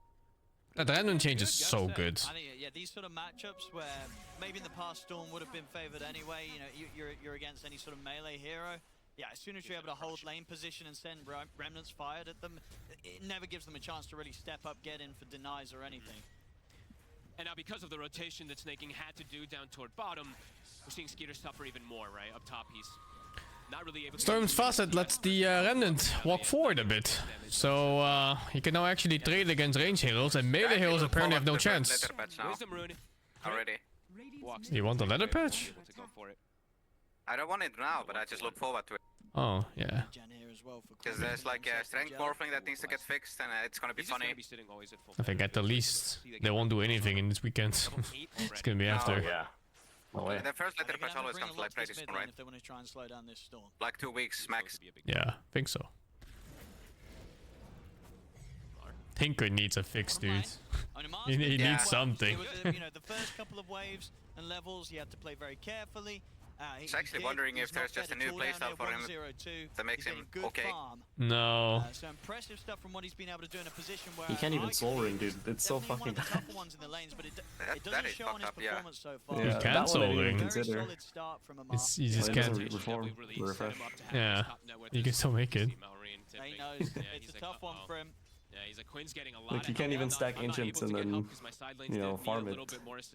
That random change is so good. I think, yeah, these sort of matchups where maybe in the past Storm would have been favored anyway. You know, you're against any sort of melee hero. Yeah, as soon as you're able to hold lane position and send remnants fired at them, it never gives them a chance to really step up, get in for denies or anything. And now because of the rotation that Snaking had to do down toward bottom, we're seeing Skeeter suffer even more, right? Up top, he's not really able to... Storm's Facet lets the Remnant walk forward a bit. So he can now actually trade against range heroes, and melee heroes apparently have no chance. Wisdom rune. Already. You want the leather patch? I don't want it now, but I just look forward to it. Oh, yeah. Because there's like a strength morphling that needs to get fixed, and it's gonna be funny. I think at the least they won't do anything in this weekend. It's gonna be after. Yeah. No way. The first letter patch always comes like pretty soon, right? If they want to try and slow down this storm. Like 2 weeks max. Yeah, I think so. Tinker needs a fix, dude. he needs something. You know, the first couple of waves and levels, you have to play very carefully. He's actually wondering if there's just a new playstyle for him that makes him okay. No. So impressive stuff from what he's been able to do in a position where He can't even soul ring, dude. It's so fucking bad. That is fucked up, yeah. He can soul ring. He just can't. Refresh. Yeah, you can still make it. He knows it's a tough one for him. Yeah, he's like, Quinn's getting a lot Like, you can't even stack Ancients and then, you know, farm it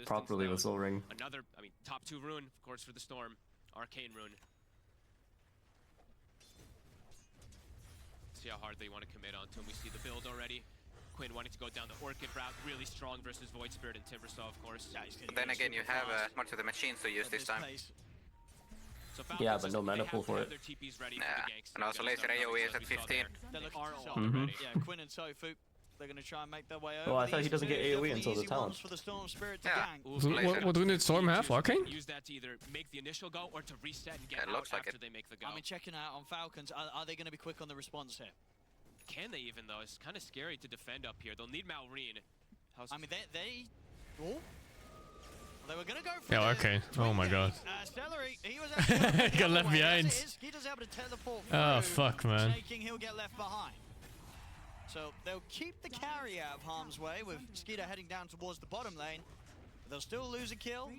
properly with soul ring. Another, I mean, top 2 rune, of course, for the Storm. Arcane rune. See how hard they want to commit onto him. We see the build already. Quinn wanting to go down the Orchid route, really strong versus Void Spirit and Timbersaw, of course. But then again, you have much of the machines to use this time. So yeah, but no mana pool for it. And also laser AoE is at 15. Yeah, Quinn and Tofu, they're going to try and make their way over. Well, I thought he doesn't get AoE until the talent. What did Storm have? Arcane? Use that to either make the initial go or to reset and get out after they make the go. I mean, checking out on Falcons, are they going to be quick on the response here? Can they even, though? It's kind of scary to defend up here. They'll need Malrine. I mean, oh. They were gonna go for yeah, okay. Oh my god. Celery, he was he got left behind. Oh fuck, man. He'll get left behind. So they'll keep the carry out of harm's way with Skeeter heading down towards the bottom lane. They'll still lose a kill.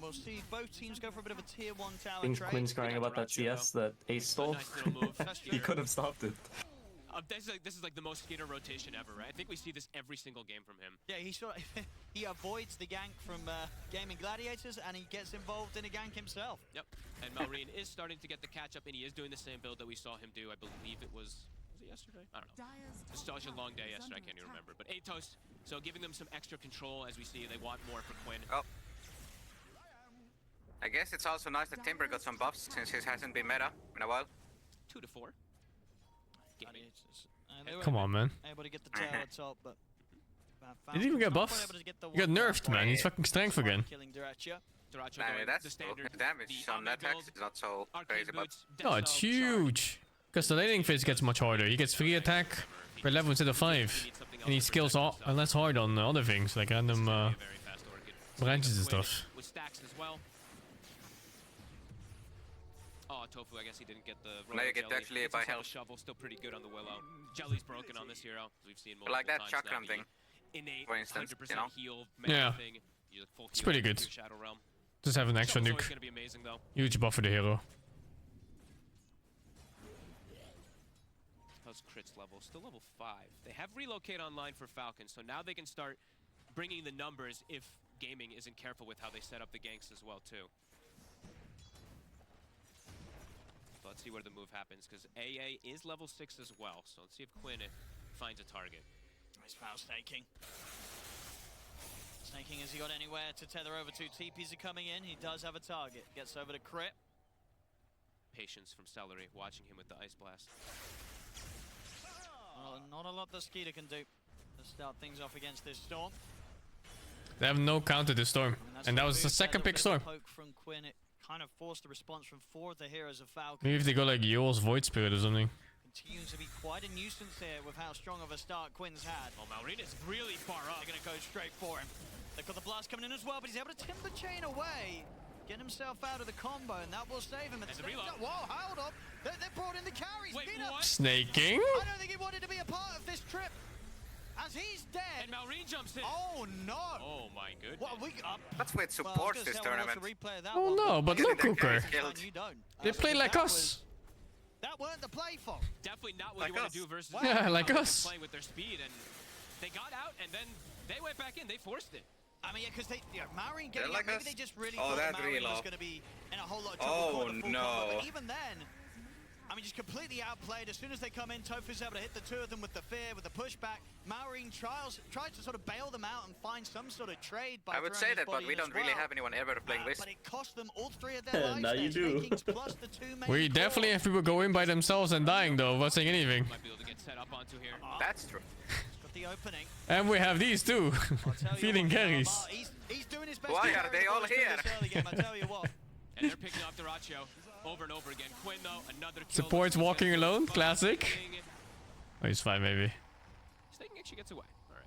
We'll see both teams go for a bit of a tier 1 tower I think trade. Quinn's crying about that CS that Ace stole. He could have stopped it. This is like the most Skeeter rotation ever, right? I think we see this every single game from him. Yeah, he avoids the gank from gaming gladiators, and he gets involved in a gank himself. Yep, and Malrine is starting to get the catch up, and he is doing the same build that we saw him do. I believe it was it yesterday? I don't know. It was such a long day yesterday, I can't even remember. But Atos, so giving them some extra control as we see they want more for Quinn. Oh. I guess it's also nice that Timber got some buffs since he hasn't been meta in a while. 2 to 4. Come on, man. Able to get the tower top, but He didn't even get buffs. He got nerfed, man. He's fucking strength again. That's the damage on that attack is not so crazy, but... Oh, it's huge. Because the laning phase gets much harder. He gets 3 attack per level instead of 5. And he scales less hard on other things, like random branches and stuff. With stacks as well. Oh, Tofu, I guess he didn't get the... Now you get actually by health. Shovel, still pretty good on the Willow. Jelly's broken on this hero, as we've seen multiple like that times chakram now. thing, Innate, for instance, 100% you know? heal, Yeah. thing. It's pretty good. Shadow Realm. Just have an extra Shovel's always nuke. gonna be amazing, though. Huge buff for the hero. How's crits level? Still level 5. They have relocate online for Falcon, so now they can start bringing the numbers if gaming isn't careful with how they set up the ganks as well, too. So let's see where the move happens, because AA is level 6 as well. So let's see if Quinn finds a target. Nice foul snaking. Snaking, has he got anywhere to tether over to? TPs are coming in. He does have a target. Gets over to crit. Patience from Celery, watching him with the Ice Blast. Well, not a lot that Skeeter can do to start things off against this Storm. They have no counter to Storm. And that was the second pick Storm. Poke from Quinn. It kind of forced the response from 4 of the heroes of Falcon. Maybe if they go like Yoel's Void Spirit or something. Continues to be quite a nuisance here with how strong of a start Quinn's had. Oh, Malrine is really far up. They're going to go straight for him. They've got the blast coming in as well, but he's able to timber chain away. Get himself out of the combo, and that will save him. Whoa, hold up. They brought in the carries. Wait, what? Snaking? I don't think he wanted to be a part of this trip. As he's dead. And Malrine jumps in. Oh, no. Oh, my goodness. What, That's what supports this tournament. Oh no, but look, Cooker. You don't. They play like us. That weren't the play, Fog. Definitely not what you want to do versus Yeah, like us. playing with their speed, and they got out, and then they went back in. They forced it. I mean, yeah, because Maureen getting like out, maybe us? they just really Oh, thought that that Maureen reload. was going to be in a whole lot of trouble. Oh, caught the full no. combo, but even then, I mean, just completely outplayed. As soon as they come in, Tofu's able to hit the two of them with the fear, with the pushback. Maureen tries to sort of bail them out and find some sort of trade by I would throwing say his that, but body we in as don't really well. have anyone ever playing this. But it cost them all three of their lives. Now you do. Plus the two main We definitely have people go in by themselves and dying though, without saying anything. Might be able to get set up onto here. That's true. Got the opening. And we have these too, feeding carries. He's doing his best. Why are they all here? I tell you what. And they're picking off Duracho over and over again. Quinn, though, another kill. Supports walking alone, classic. Oh, he's fine, maybe. Stinging actually gets away. All right.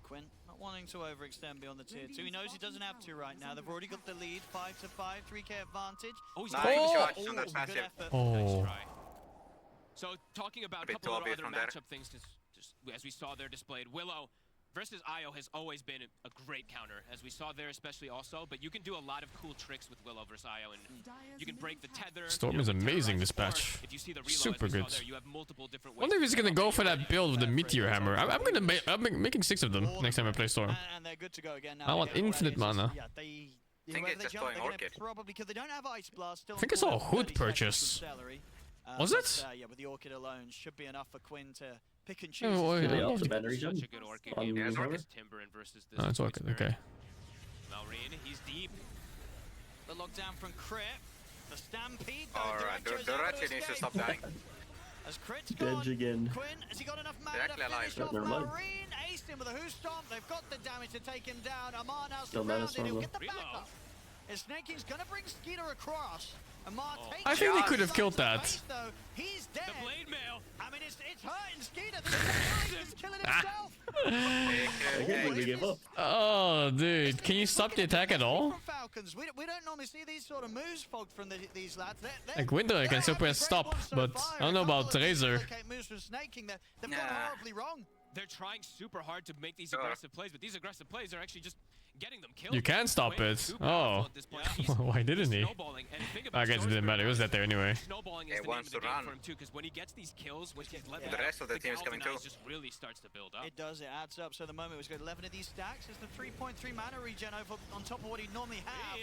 Quinn not wanting to overextend beyond the tier 2. He knows he doesn't have to right now. They've already got the lead, 5-5, 3k advantage. Oh, he's Nice nice. shot on that passive. Good effort. Nice Oh. try. So talking about a bit couple of too obvious other from there. matchup things, just as we saw there displayed, Willow versus Io has always been a great counter, as we saw there especially also, but you can do a lot of cool tricks with Willow versus Io, and you can break the tether. Storm is amazing this patch. If you see the reload, Super as we saw good. there, you have multiple different ways Wonder if he's to gonna go go for that build with the meteor hammer. I'm making 6 of them next time I play Storm. And they're good to go again now. I want infinite mana. Yeah, they I think it's just going Orchid. probably because they don't have Ice Blast. Still I think I saw a hood purchase. Was it? Yeah, with the Orchid alone should be enough for Quinn to pick and Oh, choose. oh, Did they yeah. up the battery jump? Such a good Orchid On game. the Yeah, hammer? Orchid's Timberin versus this. Oh, it's Orchid, okay. Malrine, he's deep. The lockdown from Crit. The Stampede. Alright, Durachi needs to stop dying. As Crit's Dead gone, again. Quinn, has he got enough mana They're to actually alive. finish off Never mind. Marine? Aced him with a Who Stomp. They've got the damage to take him down. Amar now Still mana surrounded. He'll strong, get the Reload. backup. His Snaking's gonna bring Skeeter across. Amar takes I think they him. could have killed that. Face, though. He's dead. The blade mail. I mean, it's hurting Skeeter. He's killing himself. I can't believe they gave up. Oh, dude. Can you stop the attack at all? From Falcons, we don't normally see these sort of moves, Fogged, from these lads. Like Winter, I can still press stop, but I don't know about Razor. Moves from Snaking, they've gone Nah. horribly wrong. They're trying super hard to make these Sure. aggressive plays, but these aggressive plays are actually just getting them killed. You can stop Quinn it. is too powerful Oh. at this point. He's Why didn't he? snowballing, and think about I guess it didn't matter. It was that there anyway. Snowballing is He the name wants of the to game run. for him too, because when he gets these kills, which he's let The rest of the team is coming too. Galvanize just really starts to build up. It does, it adds up. So the moment was good. 11 of these stacks is the 3.3 mana regen over on top of what he'd normally have.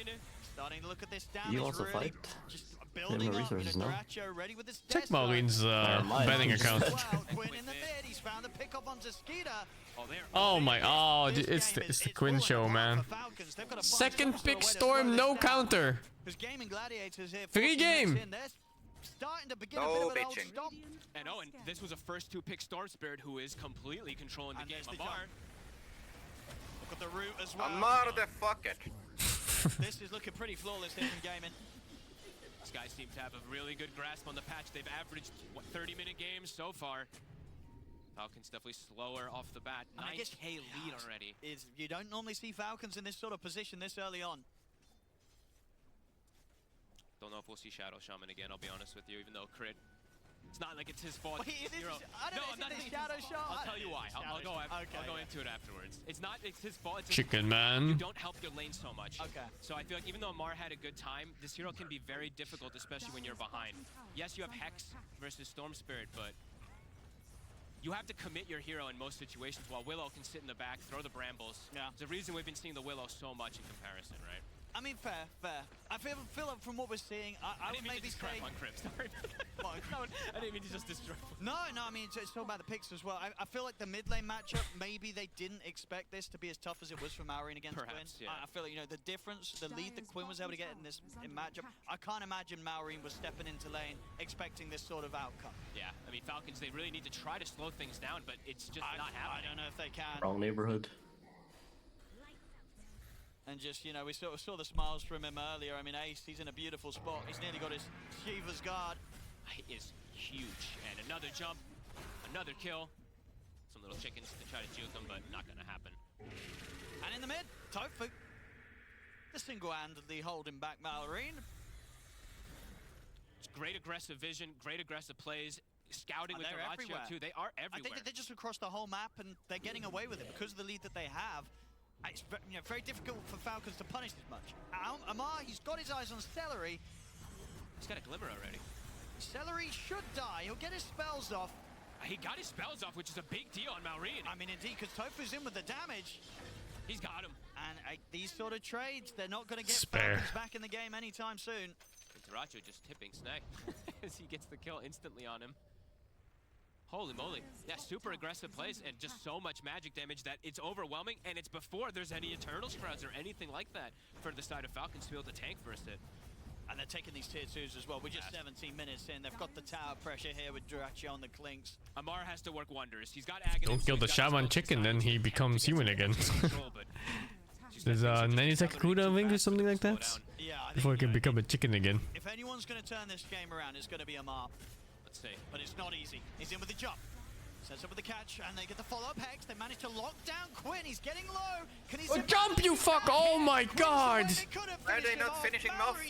Starting to look at this damage. You also really fight? just They have building no up. resources, You know, no? Duracho ready with his Check death zone. Maureen's mine. betting account. Wow, Quinn in the mid. He's found the pick up onto Skeeter. Oh my, oh, dude, it's the Quinn show, man. Second pick Storm, no counter. Gaming Gladiators here. Free 40 minutes game. in, they're starting to begin No a bit of an old bitching. stomp. And oh, and this was a first 2-pick Storm Spirit who is completely controlling the And game. there's the Amar. Look at the route as well. Amar the fuck it. This is looking pretty flawless here from Gaming. These guys seem to have a really good grasp on the patch. They've averaged, what, 30-minute games so far. Falcons definitely slower off the bat. And I guess 9k lead already. You don't normally see Falcons in this sort of position this early on. Don't know if we'll see Shadow Shaman again, I'll be honest with you, even though Crit, it's not like it's his fault. Wait, is this- Zero. I don't know, I'm is not it the saying Shadow it's his Shot? fault. I'll tell you why. I'll go Okay, into it afterwards. It's not it's his fault. It's Chicken You man. don't help your lane so much. Okay. So I feel like even though Amar had a good time, this hero can be very difficult, especially when you're behind. Yes, you have Hex versus Storm Spirit, but you have to commit your hero in most situations, while Willow can sit in the back, throw the brambles. Yeah. There's a reason we've been seeing the Willow so much in comparison, right? I mean, fair. I feel like from what we're seeing, I would didn't mean maybe to just say... crap on Crip, sorry. I didn't mean to just destroy. No, I mean, it's all about the picks as well. I feel like the mid lane matchup, maybe they didn't expect this to be as tough as it was for Maureen against Perhaps, Quinn. yeah. I feel like, the difference, the lead that Quinn was able to get in this matchup, I can't imagine Maureen was stepping into lane expecting this sort of outcome. Yeah, I mean, Falcons, they really need to try to slow things down, but it's just not happening. I don't know if they can. Wrong neighborhood. And just, we sort of saw the smiles from him earlier. I mean, Ace, he's in a beautiful spot. He's nearly got his Shiva's guard. He is huge. And another jump, another kill. Some little chickens to try to juke them, but not going to happen. And in the mid, Tofu. The single-handedly holding back Maureen. It's great aggressive vision, great aggressive plays. Scouting And with they're Duracho everywhere. too. They are everywhere. I think that they're just across the whole map and they're getting away with it because of the lead that they have. It's very difficult for Falcons to punish this much. Amar, he's got his eyes on Celery. He's got a glimmer already. Celery should die. He'll get his spells off. He got his spells off, which is a big deal on Maureen. I mean, indeed, because Tofu's in with the damage. He's got him. And these sort of trades, they're not going to get Spare. Falcons back in the game anytime soon. Daracho just tipping Snag as he gets the kill instantly on him. Holy moly. Yeah, super aggressive plays and just so much magic damage that it's overwhelming, and it's before there's any Eternal Shrouds or anything like that for the side of Falcons to be able to tank first hit. And they're taking these tier 2s as well. We're just 17 minutes in. They've got the tower pressure here with Durachi on the clinks. Amar has to work wonders. He's got Aghanim. Don't kill the shaman chicken, then he becomes human again. There's a 90-second cooldown, I think, or something like that. Yeah, Before he can become a chicken again. if anyone's going to turn this game around, it's going to be Amar. Let's see. But it's not easy. He's in with the jump. Sets up with the catch, and they get the follow-up Hex. They manage to lock down Quinn. He's getting low. Can he Jump, you fuck! Oh my god! Why are they not finishing him off?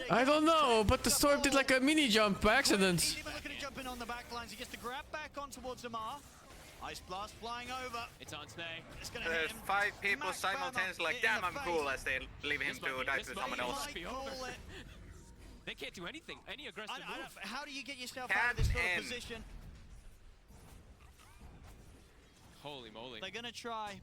I don't know, but the Storm did like a mini jump by accident. He's even looking to jump in on the back lines. He gets the grab back on towards Amar. Ice Blast flying over. It's on Snag. It's gonna There's hit him. 5 people Max simultaneously Bama like, damn, in I'm the cool, face. as they leave him to die to someone else. They can't do anything. Any aggressive move. How do you get yourself out of this sort of position? Holy moly. They're gonna try.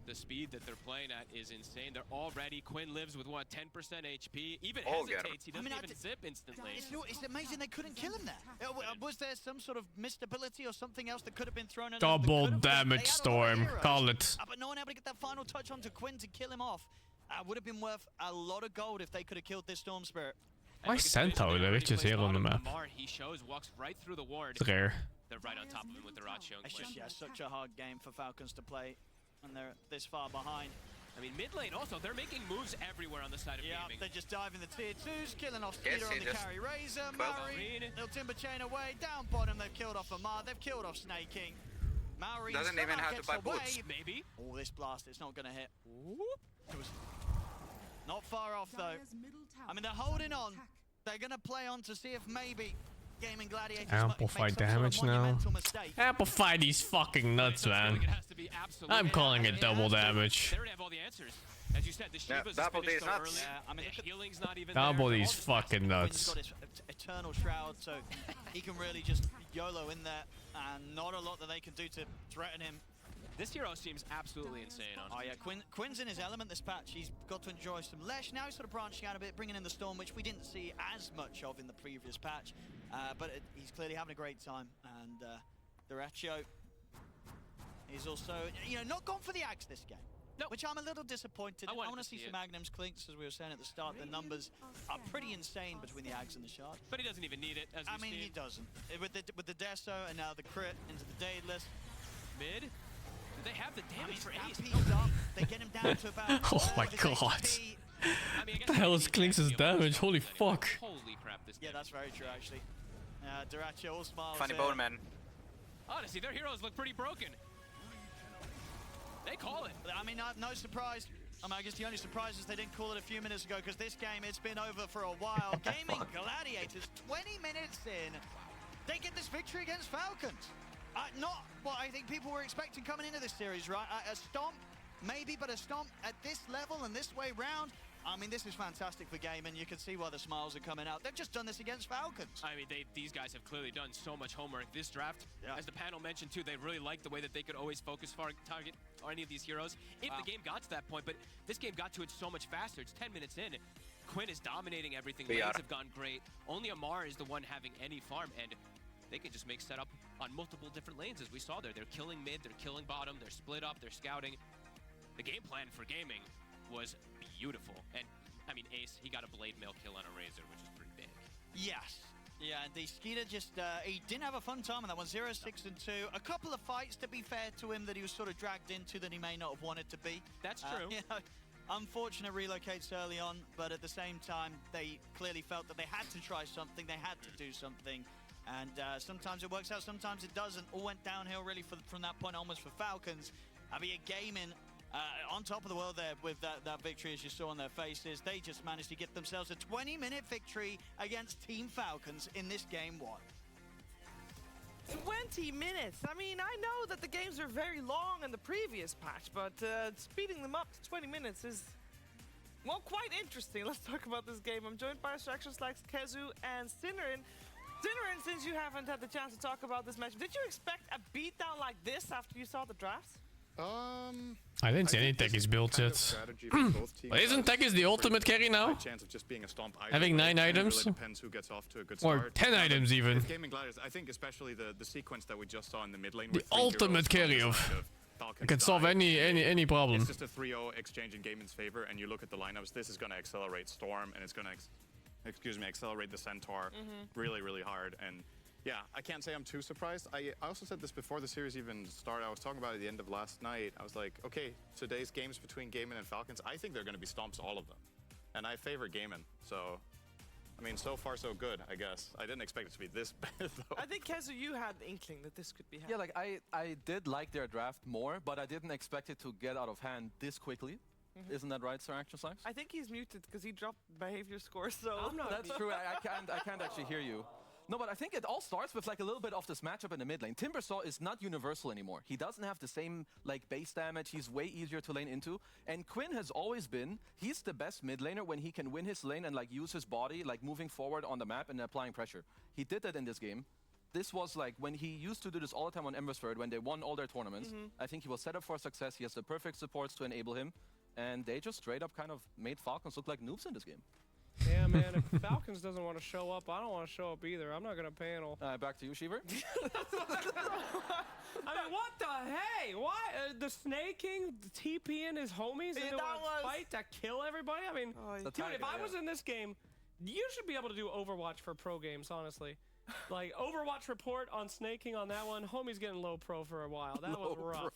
The speed that they're playing at is insane. They're already, Quinn lives with what, 10% HP? Even Oh, get him. hesitates, he doesn't even zip instantly. It's amazing they couldn't kill him there. Was there some sort of missed ability or something else that could have been thrown in? Double damage Storm, call it. But no one able to get that final touch onto Quinn to kill him off. Would have been worth a lot of gold if they could have killed this Storm Spirit. Why Centaur? They're just here on the map. He shows, walks right through the ward. It's rare. They're right on top of him with the Ratio and It's Quinn. just such a hard game for Falcons to play, and they're this far behind. I mean, mid lane also, they're making moves everywhere on the side of gaming. They're just diving the tier 2s, killing off Skeeter on the carry Razor, Maori, they'll Timber Chain away, down bottom, they've killed off Amar, they've killed off Snake King. Maori doesn't even have to buy boots. Maybe. Oh, this blast, it's not gonna hit. It was not far off though. I mean, they're holding on. They're gonna play on to see if maybe Gaming Gladiators Amplify damage now. Amplify these fucking nuts, man. I'm calling it double damage. They already have all the answers. As you said, the Shiva's double finished these so nuts. early. I mean, The healing's not even Double there. these fucking nuts. He's got his Eternal Shroud, so he can really just YOLO in there, and not a lot that they can do to threaten him. This hero seems absolutely insane, honestly. Oh yeah, Quinn's in his element this patch. He's got to enjoy some Lesh. Now he's sort of branching out a bit, bringing in the Storm, which we didn't see as much of in the previous patch. But he's clearly having a great time. And Duracho is also, not gone for the Axe this game. Nope. Which I'm a little disappointed. I want to see some it. Magnum's Clinks, as we were saying at the start. The numbers are pretty insane between the Axe and the Shard. But he doesn't even need it, as I mean, he doesn't. With the Deso and now the crit into the Daedalus. Mid? Do they have the damage for Ace? They get him down to about Oh my god. What the hell is Clinks' damage? Holy fuck. Holy crap, this Yeah, that's very true, actually. Duracho all smiles. Funny bone man. Honestly, their heroes look pretty broken. They call it. I mean, no surprise. I guess the only surprise is they didn't call it a few minutes ago, because this game, it's been over for a while. Gaming Gladiators, 20 minutes in, they get this victory against Falcons. Not what I think people were expecting coming into this series, right? A stomp, maybe, but a stomp at this level and this way round. I mean, this is fantastic for gaming. You can see why the smiles are coming out. They've just done this against Falcons. I mean, these guys have clearly done so much homework this draft. Yeah. As the panel mentioned too, they really like the way that they could always focus target on any of these heroes if the game got to that point. But this game got to it so much faster. It's 10 minutes in. Quinn is dominating everything. Lanes have gone great. Only Amar is the one having any farm, and they can just make setup on multiple different lanes, as we saw there. They're killing mid, they're killing bottom, they're split up, they're scouting. The game plan for gaming was beautiful. And, I mean, Ace, he got a blade mail kill on a Razor, which is pretty big. Yes. Yeah, and the Skeeter just, he didn't have a fun time on that one. 0, 6, and 2. A couple of fights, to be fair to him, that he was sort of dragged into that he may not have wanted to be. That's true. Unfortunate relocates early on, but at the same time, they clearly felt that they had to try something, they had to do something. And sometimes it works out, sometimes it doesn't. All went downhill really from that point onwards for Falcons. I mean, gaming on top of the world there with that victory, as you saw on their faces. They just managed to get themselves a 20-minute victory against Team Falcons in this game 1. 20 minutes. I mean, I know that the games are very long in the previous patch, but speeding them up to 20 minutes is, well, quite interesting. Let's talk about this game. I'm joined by Extractions like Kezu and Sinnerin. Dinnerin, since you haven't had the chance to talk about this match, did you expect a beatdown like this after you saw the draft? I didn't see any techies built yet. But isn't techies the ultimate carry now? Chance of just being a stomp Having 9 items? really depends who gets off to a good Or start. 10 items even. With Gaming Gladiators, I think especially the sequence that we just saw in the mid lane. The with three ultimate heroes carry on the of... side Falcons It can solve any problem. It's just a 3-0 exchange in Gaiman's favor, and you look at the lineups, this is going to accelerate Storm, and it's going to, accelerate the Centaur really, really hard. And yeah, I can't say I'm too surprised. I also said this before the series even started. I was talking about it at the end of last night. I was like, okay, today's games between Gaiman and Falcons, I think they're going to be stomps, all of them. And I favor Gaiman, so... I mean, so far so good, I guess. I didn't expect it to be this bad, though. I think, Kezu, you had the inkling that this could be happening. Yeah, like I did like their draft more, but I didn't expect it to get out of hand this quickly. Isn't that right, Sir Action Slimes? I think he's muted because he dropped behavior score, so... That's true, I can't actually hear you. No, but I think it all starts with like a little bit of this matchup in the mid lane. Timbersaw is not universal anymore. He doesn't have the same like base damage. He's way easier to lane into. And Quinn has always been, he's the best mid laner when he can win his lane and like use his body, like moving forward on the map and applying pressure. He did that in this game. This was like when he used to do this all the time on Embersford when they won all their tournaments. I think he was set up for success. He has the perfect supports to enable him. And they just straight up kind of made Falcons look like noobs in this game. Yeah, man, if Falcons doesn't want to show up, I don't want to show up either. I'm not going to panel. Back to you, Sheever. I mean, what the hey? Why? The Snake King TPing his homies into a fight to kill everybody? I mean, dude, if I was in this game, you should be able to do Overwatch for pro games, honestly. Like, Overwatch report on Snake King on that one. Homie's getting low pro for a while. That was rough.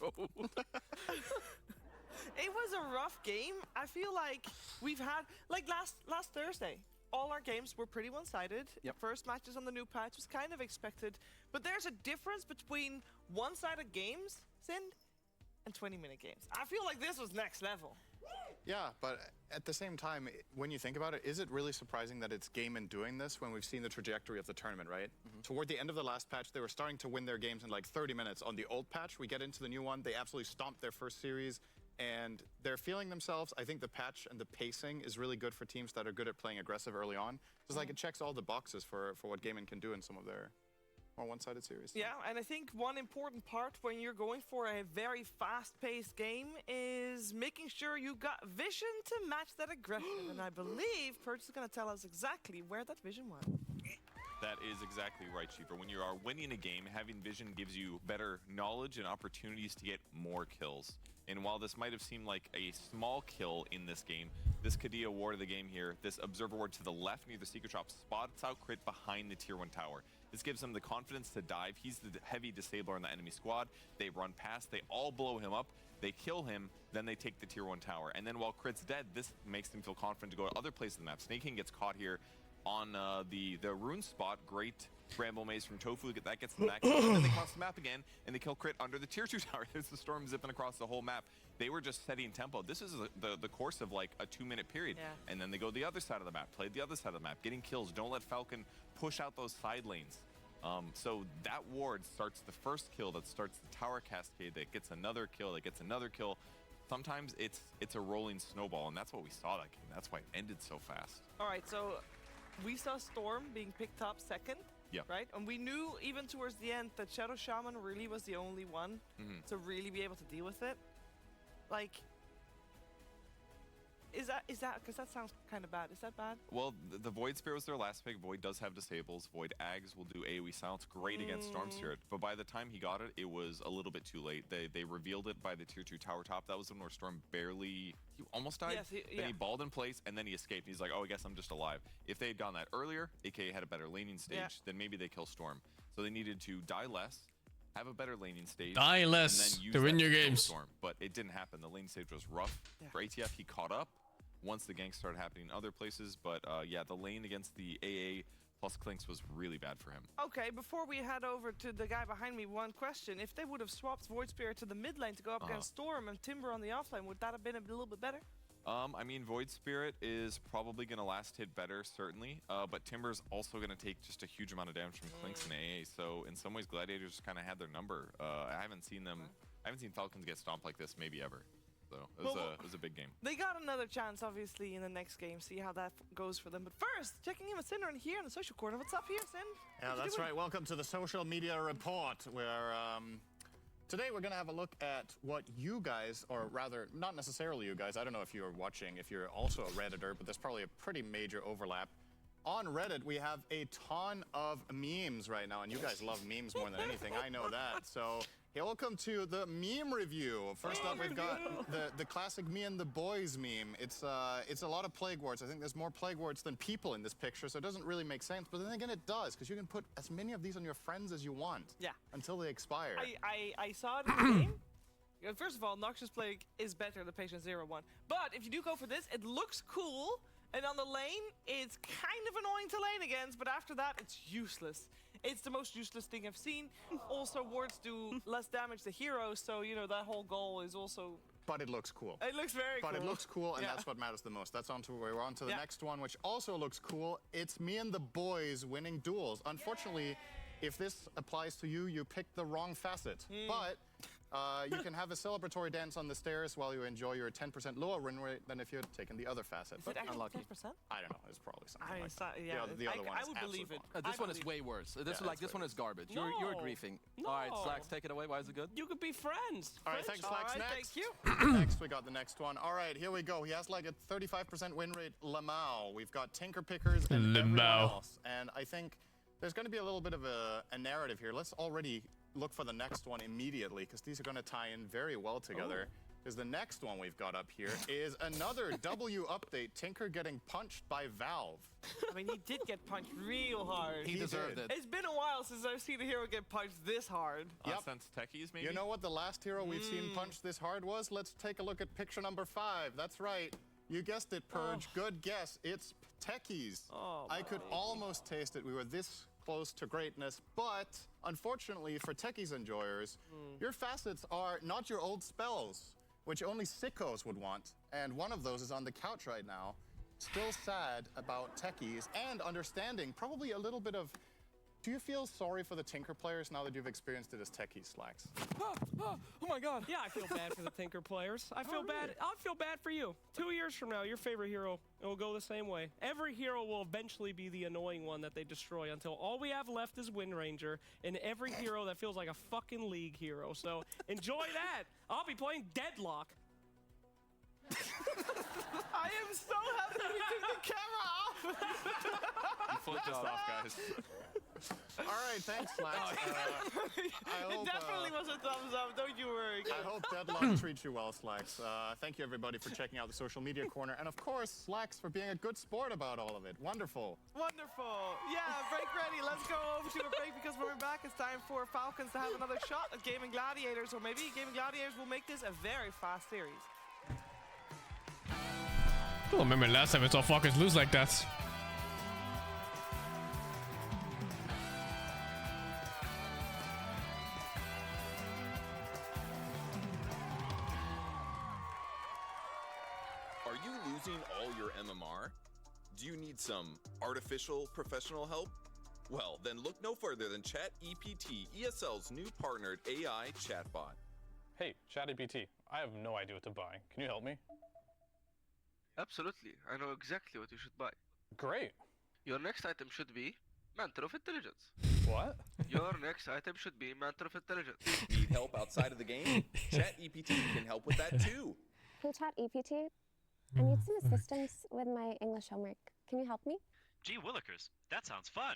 It was a rough game. I feel like we've had, like last Thursday, all our games were pretty one-sided. First matches on the new patch was kind of expected. But there's a difference between one-sided games, Sin, and 20-minute games. I feel like this was next level. Yeah, but at the same time, when you think about it, is it really surprising that it's Gaiman doing this when we've seen the trajectory of the tournament, right? Toward the end of the last patch, they were starting to win their games in like 30 minutes. On the old patch, we get into the new one, they absolutely stomped their first series. And they're feeling themselves. I think the patch and the pacing is really good for teams that are good at playing aggressive early on. Just like it checks all the boxes for what Gaiman can do in some of their more one-sided series. Yeah, and I think one important part when you're going for a very fast-paced game is making sure you got vision to match that aggression. And I believe Perch is going to tell us exactly where that vision was. That is exactly right, Sheeper. When you are winning a game, having vision gives you better knowledge and opportunities to get more kills. And while this might have seemed like a small kill in this game, this Kadea ward of the game here, this Observer ward to the left near the Secret Shop, spots out Crit behind the Tier 1 tower. This gives him the confidence to dive. He's the heavy disabler on the enemy squad. They run past, they all blow him up, they kill him, then they take the Tier 1 tower. And then while Crit's dead, this makes them feel confident to go to other places in the map. Snake King gets caught here on the rune spot. Great Bramble Maze from Tofu, that gets them back. And then they cross the map again, and they kill Crit under the Tier 2 tower. There's the storm zipping across the whole map. They were just setting tempo. This is the course of like a 2-minute period. And then they go the other side of the map, play the other side of the map, getting kills. Don't let Falcon push out those side lanes. So that ward starts the first kill, that starts the tower cascade, that gets another kill, that gets another kill. Sometimes it's a rolling snowball, and that's what we saw that game. That's why it ended so fast. All right, so we saw Storm being picked up second. Yeah. Right? And we knew even towards the end that Shadow Shaman really was the only one to really be able to deal with it. Like, is that, because that sounds kind of bad. Is that bad? Well, the Void Spirit was their last pick. Void does have disables. Void Ags will do AoE silence. Great against Storm Spirit. But by the time he got it, it was a little bit too late. They revealed it by the Tier 2 tower top. That was when Storm barely, he almost died. Yes, Then he balled in place, and then he escaped. He's like, oh, I guess I'm just alive. If they had gone that earlier, AKA had a better laning stage, then maybe they kill Storm. So they needed to die less, have a better laning stage. Die less and then to win your games. Storm. But it didn't happen. The lane stage was rough. For ATF, he caught up once the ganks started happening in other places. But yeah, the lane against the AA plus Clinks was really bad for him. Okay, before we head over to the guy behind me, one question. If they would have swapped Void Spirit to the mid lane to go up against Storm and Timber on the offlane, would that have been a little bit better? I mean, Void Spirit is probably going to last hit better, certainly. But Timber's also going to take just a huge amount of damage from Clinks and AA. So in some ways, Gladiators kind of had their number. I haven't seen them. I haven't seen Falcons get stomped like this maybe ever. though. It was a big game. They got another chance, obviously, in the next game. See how that goes for them. But first, checking in with Sin in here in the social corner. What's up here, Sin? Yeah, that's right. Welcome to the social media report, where today we're going to have a look at what you guys, or rather, not necessarily you guys. I don't know if you're watching, if you're also a Redditor, but there's probably a pretty major overlap. On Reddit, we have a ton of memes right now, and you guys love memes more than anything. I know that. So, hey, welcome to the meme review. First up, we've got the classic "Me and the Boys" meme. It's a lot of plague words. I think there's more plague words than people in this picture, so it doesn't really make sense. But then again, it does, because you can put as many of these on your friends as you want. Yeah. Until they expire. I saw it in the game. First of all, Noxious Plague is better than Patient 01. But if you do go for this, it looks cool. And on the lane, it's kind of annoying to lane against, but after that, it's useless. It's the most useless thing I've seen. Also, wards do less damage to heroes, so, you know, that whole goal is also... But it looks cool. It looks very cool. But it looks cool, and that's what matters the most. We're on to the next one, which also looks cool. It's Me and the Boys winning duels. Unfortunately, if this applies to you, you picked the wrong facet. But... you can have a celebratory dance on the stairs while you enjoy your 10% lower win rate than if you had taken the other facet. Is it actually 10%? I don't know. It's probably something like that. Yeah, the other one I would believe it. This one is way worse. This one is garbage. You're griefing. No. All right, Slacks, take it away. Why is it good? You could be friends. All right, thanks, Slacks. Next. Thank you. Next, we got the next one. All right, here we go. He has like a 35% win rate, Lamau. We've got Tinker Pickers and everyone else. And I think there's going to be a little bit of a narrative here. Let's already look for the next one immediately, because these are going to tie in very well together. Because the next one we've got up here is another W update, Tinker getting punched by Valve. I mean, he did get punched real hard. He deserved it. It's been a while since I've seen a hero get punched this hard. Since Techies, maybe? You know what the last hero we've seen punched this hard was? Let's take a look at picture number 5. That's right. You guessed it, Purge. Good guess. It's Techies. I could almost taste it. We were this close to greatness, but unfortunately for Techies enjoyers, your facets are not your old spells, which only sickos would want, and one of those is on the couch right now, still sad about Techies, and understanding probably a little bit of... Do you feel sorry for the Tinker players now that you've experienced it as Techies, Slacks? Oh my god. Yeah, I feel bad for the Tinker players. I feel bad. I'll feel bad for you. 2 years from now, your favorite hero, it will go the same way. Every hero will eventually be the annoying one that they destroy until all we have left is Wind Ranger and every hero that feels like a fucking League hero. So enjoy that. I'll be playing Deadlock. I am so happy we took the camera off. You flipped us off, guys. All right, thanks, Slacks. It definitely was a thumbs up, don't you worry. I hope Deadlock treats you well, Slacks. Thank you, everybody, for checking out the social media corner. And, of course, Slacks for being a good sport about all of it. Wonderful. Wonderful. Yeah, break ready. Let's go over to a break, because when we're back, it's time for Falcons to have another shot at Gaming Gladiators. Or maybe Gaming Gladiators will make this a very fast series. I don't remember last time I saw Falcons lose like that. Are you losing all your MMR? Do you need some artificial professional help? Well, then look no further than ChatEPT, ESL's new partnered AI chatbot. Hey, ChatEPT, I have no idea what to buy. Can you help me? Absolutely. I know exactly what you should buy. Great. Your next item should be Mantle of Intelligence. What? Your next item should be Mantle of Intelligence. Need help outside of the game? ChatEPT can help with that too. Hey, ChatEPT. I need some assistance with my English homework. Can you help me? Gee willikers, that sounds fun.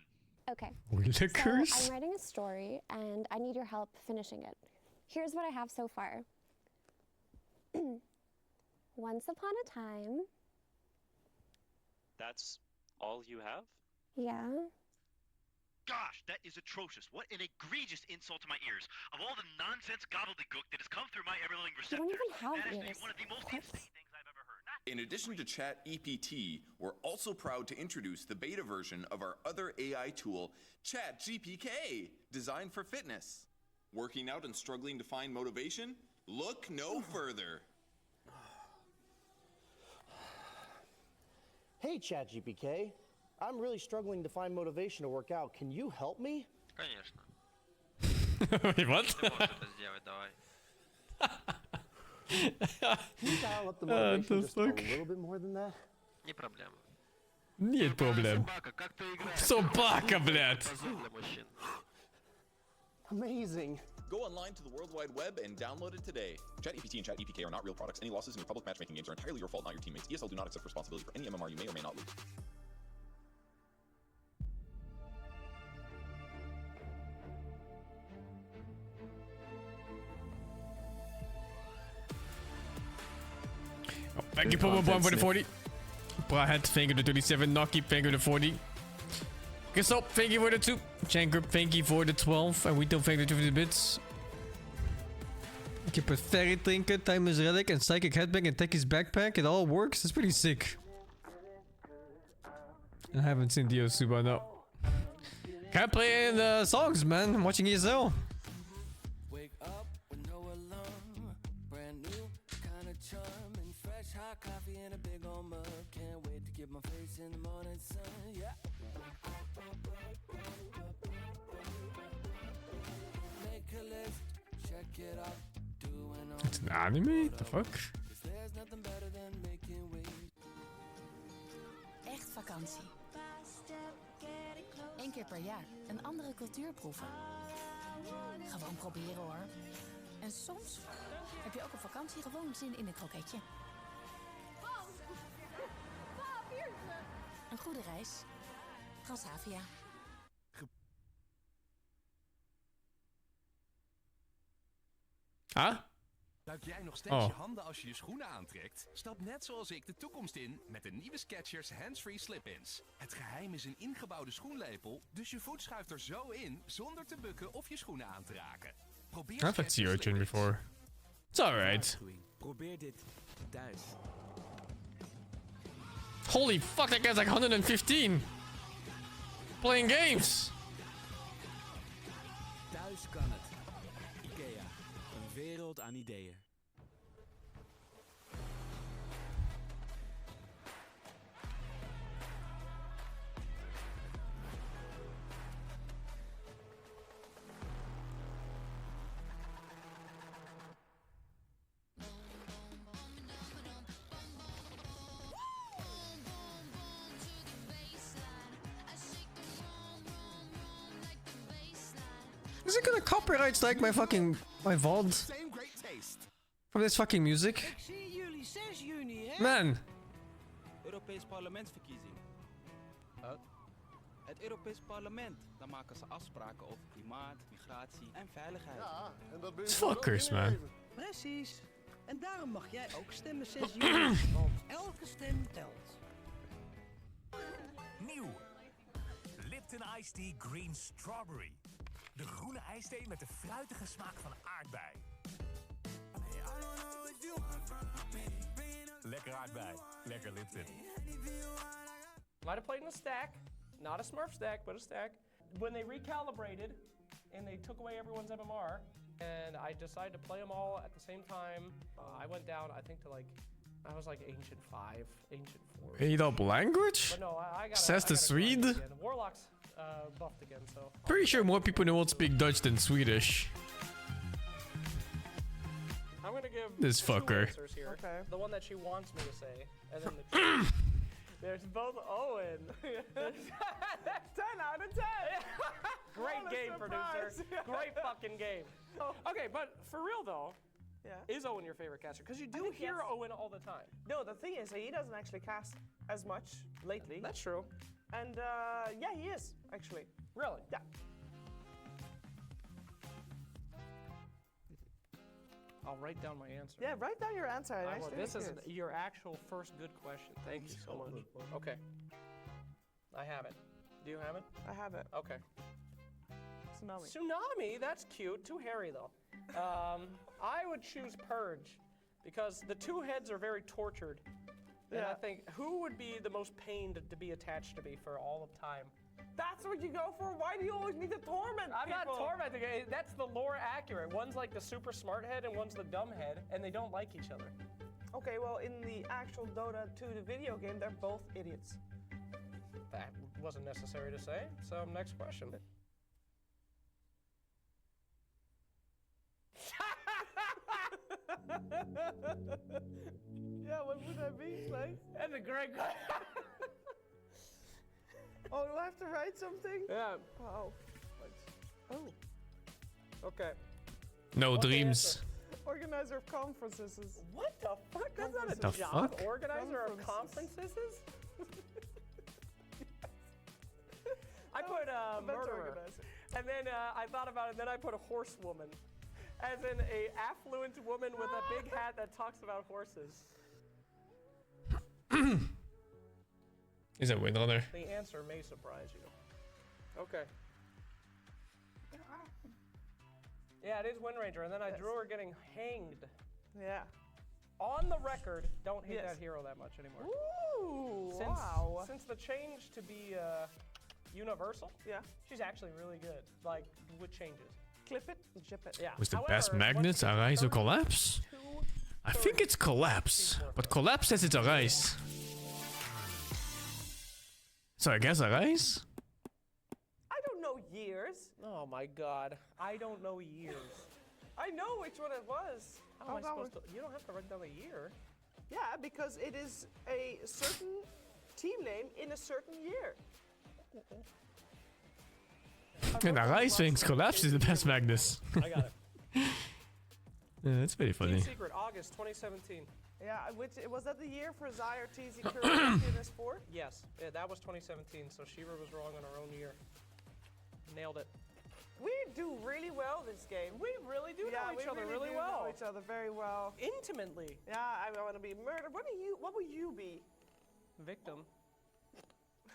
Okay. Willikers? So I'm writing a story, and I need your help finishing it. Here's what I have so far. Once upon a time... That's all you have? Yeah? Gosh, that is atrocious. What an egregious insult to my ears. Of all the nonsense gobbledygook that has come through my ever-loving You don't receptors, even have that ears. is one of the most insane things I've ever heard. In addition to ChatEPT, we're also proud to introduce the beta version of our other AI tool, ChatGPK, designed for fitness. Working out and struggling to find motivation? Look no further. Hey, ChatGPK. I'm really struggling to find motivation to work out. Can you help me? Конечно. Wait, what? Ты можешь это сделать, давай. Can you dial up the motivation just a little bit more than that? Не проблема. Нет проблем. Собака, блядь. Amazing. Go online to the World Wide Web and download it today. ChatEPT and ChatEPK are not real products. Any losses in your public matchmaking games are entirely your fault, not your teammates. ESL do not accept responsibility for any MMR you may or may not lose. Oh, thank you, Pomo Bomb for the 40. Brahat, thank you for the 37. Noki, thank you for the 40. Gesop, thank you for the 2. Chanker, thank you for the 12. And we don't thank you for the bits. Ik heb een ferry drinken, Timeless Relic, and Psychic Headbang and Techie's Backpack. It all works. That's pretty sick. I haven't seen Dio Suba, no. Can't play in the songs, man. I'm watching ESL. Wake up with no alarm. Brand new kind of charm and fresh hot coffee in a big old mug. Can't wait to get my face in the morning sun. Yeah. Make a list, check it out. It's an anime? The fuck? Echt vakantie. Eén keer per jaar een andere cultuur proeven. Gewoon proberen hoor. En soms heb je ook op vakantie gewoon zin in een kroketje. Een goede reis. Transavia. Huh? Ruik jij nog steeds je handen als je je schoenen aantrekt? Stap net zoals ik de toekomst in met de nieuwe Skechers hands-free slip-ins. Het geheim is een ingebouwde schoenlepel, dus je voet schuift er zo in zonder te bukken of je schoenen aan te raken. Probeer I've had Sea Urchin before. It's alright. Probeer dit thuis. Holy fuck, that guy's like 115. Playing games. Thuis kan het. IKEA. Een wereld aan ideeën. Is it gonna copyright strike my VOD? From this fucking music? Ik zie jullie 6 juni, hè? Man! Europees parlementsverkiezing. Het Europees parlement. Dan maken ze afspraken over klimaat, migratie en veiligheid. Ja, en dat ben je Fuckers, man. Precies. En daarom mag jij ook stemmen 6 juni. Want elke stem telt. Nieuw. Lipton Iced Tea Green Strawberry. De groene ijsthee met de fruitige smaak van aardbei. Lekker aardbei. Lekker Lipton. Might have played in a stack. Not a Smurf stack, but a stack. When they recalibrated and they took away everyone's MMR, and I decided to play them all at the same time, I went down, I think, to like, I was like Ancient 5, Ancient 4. Made up language? But no, I got Says the Swede? Warlock's buffed again, so. Pretty sure more people know speak Dutch than Swedish. I'm gonna give This two fucker. answers here. Okay. The one that she wants me to say, and then the there's both Owen. That's 10 out of 10. Great game, producer. Great fucking game. Okay, but for real though, is Owen your favorite caster? Because you do hear Owen all the time. No, the thing is, he doesn't actually cast as much lately. That's true. And yeah, he is actually. Really? Yeah. I'll write down my answer. Yeah, write down your answer. This is your actual first good question. Thank you so much. Okay. I have it. Do you have it? I have it. Okay. Tsunami. Tsunami? That's cute. Too hairy though. I would choose Purge because the two heads are very tortured. And I think who would be the most pained to be attached to me for all of time? That's what you go for? Why do you always need to torment I'm people? not tormenting it. That's the lore accurate. One's like the super smart head and one's the dumb head, and they don't like each other. Okay, well, in the actual Dota 2, the video game, they're both idiots. That wasn't necessary to say. So, next question. Yeah, what would that be, Slay? That's a great question. Oh, do I have to write something? Yeah. Oh. Oh. Okay. No dreams. Organizer of conferences. What the fuck? That's not a The job. fuck? Organizer of conferences? I put murderer. Organizer. And then I thought about it, then I put a horsewoman. As in a affluent woman with a big hat that talks about horses. Is it Windrunner? The answer may surprise you. Okay. Yeah, it is Wind Ranger, and then I drew her getting hanged. Yeah. On the record, don't hate Yes. that hero that much anymore. Ooh, Since, wow. Since the change to be universal, yeah, she's actually really good. Like, with changes. Clip it and chip it. Yeah. Was the However, best magnets Arise or Collapse? I think it's Collapse, but Collapse says it's Arise. So I guess Arise? I don't know years. Oh my god. I don't know years. I know which one it was. How am I supposed to? You don't have to write down the year. Yeah, because it is a certain team name in a certain year. And Arise thinks Collapse is the best Magnus. I got it. Yeah, that's pretty funny. Team Secret, August 2017. Yeah, which was that the year for Zyre TZ Curry PS4? Yes, yeah, that was 2017, so Shira was wrong on her own year. Nailed it. We do really well this game. We really do know each other really do well. Know each other very well. Intimately. Yeah, I want to be murdered. What will you be? Victim.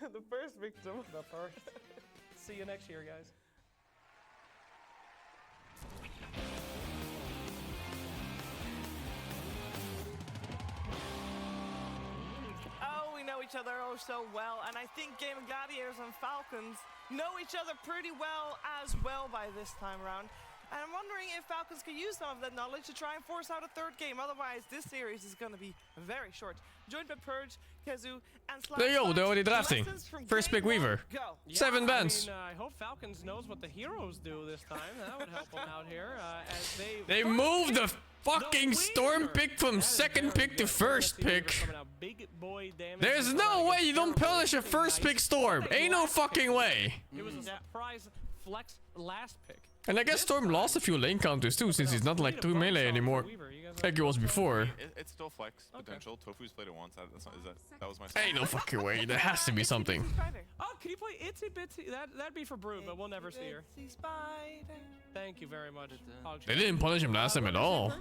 The first victim. The first. See you next year, guys. Oh, we know each other oh so well, and I think Game of Gladiators and Falcons know each other pretty well as well by this time around. And I'm wondering if Falcons can use some of that knowledge to try and force out a third game. Otherwise, this series is going to be very short. Joined by Purge, Kazoo, and Slash. Yo, they're already drafting. First pick Weaver. Go. 7 bans. I mean, I hope Falcons knows what the heroes do this time. That would help them out here. As They moved the fucking Storm pick from second pick to first pick. There's no way you don't punish a first pick Storm. Ain't no fucking way. It was a surprise flex last pick. And I guess Storm lost a few lane counters too, since he's not like 2 melee anymore, like he was before. It's still flex potential. Tofu's played it once. That was my. Ain't no fucking way. There has to be something. Oh, can you play Itsy Bitsy? That'd be for Brood, but we'll never see her. Thank you very much. They didn't punish him last time at all.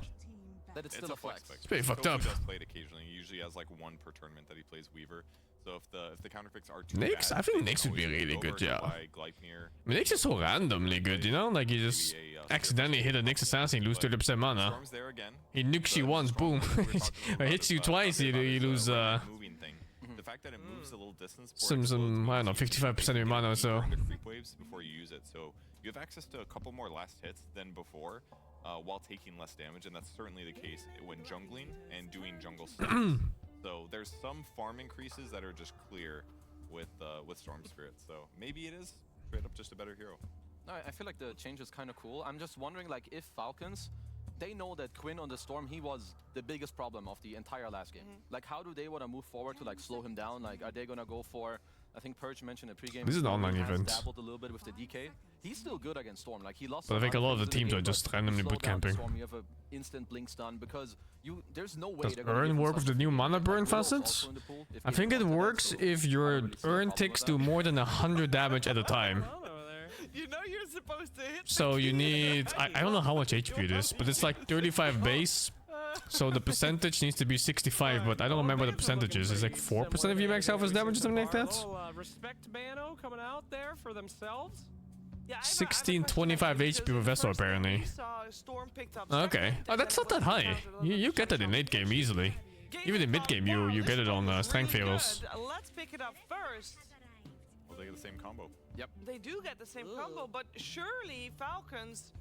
That it's still a flex. It's pretty fucked up. Tofu does play it occasionally. He usually has like 1 per tournament that he plays Weaver. So if the counter picks are too Nyx? bad, I think they Nyx can would be always really move good, over yeah. to buy Gleipnir. I mean, Nyx is so randomly good, you know? Like you just accidentally hit a Nyx assassin, lose 30% mana. Storm's there again. He nukes you once, boom. Or hits you twice, you lose moving thing. The fact that it moves a little distance. some I don't know, 55% of your mana or so. Creep waves before you use it, so you have access to a couple more last hits than before, while taking less damage, and that's certainly the case when jungling and doing jungle stuff. So there's some farm increases that are just clear with Storm Spirit. So maybe it is straight up just a better hero. No, I feel like the change is kind of cool. I'm just wondering, like, if Falcons, they know that Quinn on the Storm, he was the biggest problem of the entire last game. Like, how do they want to move forward to like slow him down? Like, are they gonna go for? I think Purge mentioned a pregame. This is an online has event. Dabbled a little bit with the DK. He's still good against Storm. Like he lost. But I think a lot of the things in teams game, are just but randomly slow boot down camping. Storm, you have an instant blink stun because there's no way. Does they're gonna Urn give him work with such the new speed. mana Like, burn Willow's facets? also in the pool if I he think it wanted that, works so if I your don't really see a Urn problem ticks with do that. more than 100 damage at a time. You know you're supposed to hit. So you need, I don't know how much HP it is, but it's like 35 base. So the percentage needs to be 65, but I don't remember the percentages. It's like 4% of your max health is damage or something like that? Respect Bano coming out there for themselves. Yeah, 1625 HP per vessel apparently. Okay. Oh, that's not that high. You get that in late game easily. Even in mid game you get it on strength heroes. Let's pick it up first. Well, they get the same combo. Yep. They do get the same combo, but surely Falcons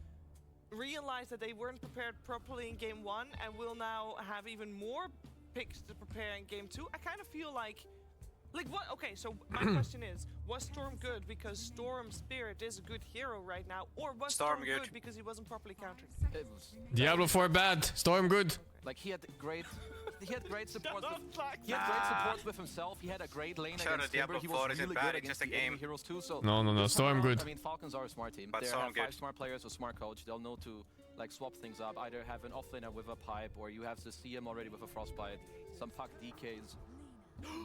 realized that they weren't prepared properly in game 1 and will now have even more picks to prepare in game 2. I kind of feel like Like what? Okay, so my question is, was Storm good because Storm Spirit is a good hero right now, or was Storm good because he wasn't properly countered? Diablo 4 bad, Storm good. Like he had great support. He had great support with himself. He had a great lane against Timber. He was really good against the enemy heroes too. So No, Storm good. I mean, Falcons are a smart team. But They Storm have good. 5 smart players with smart coach. They'll know to like swap things up. Either have an offlaner with a pipe, or you have the CM already with a frostbite. Some fuck DKs.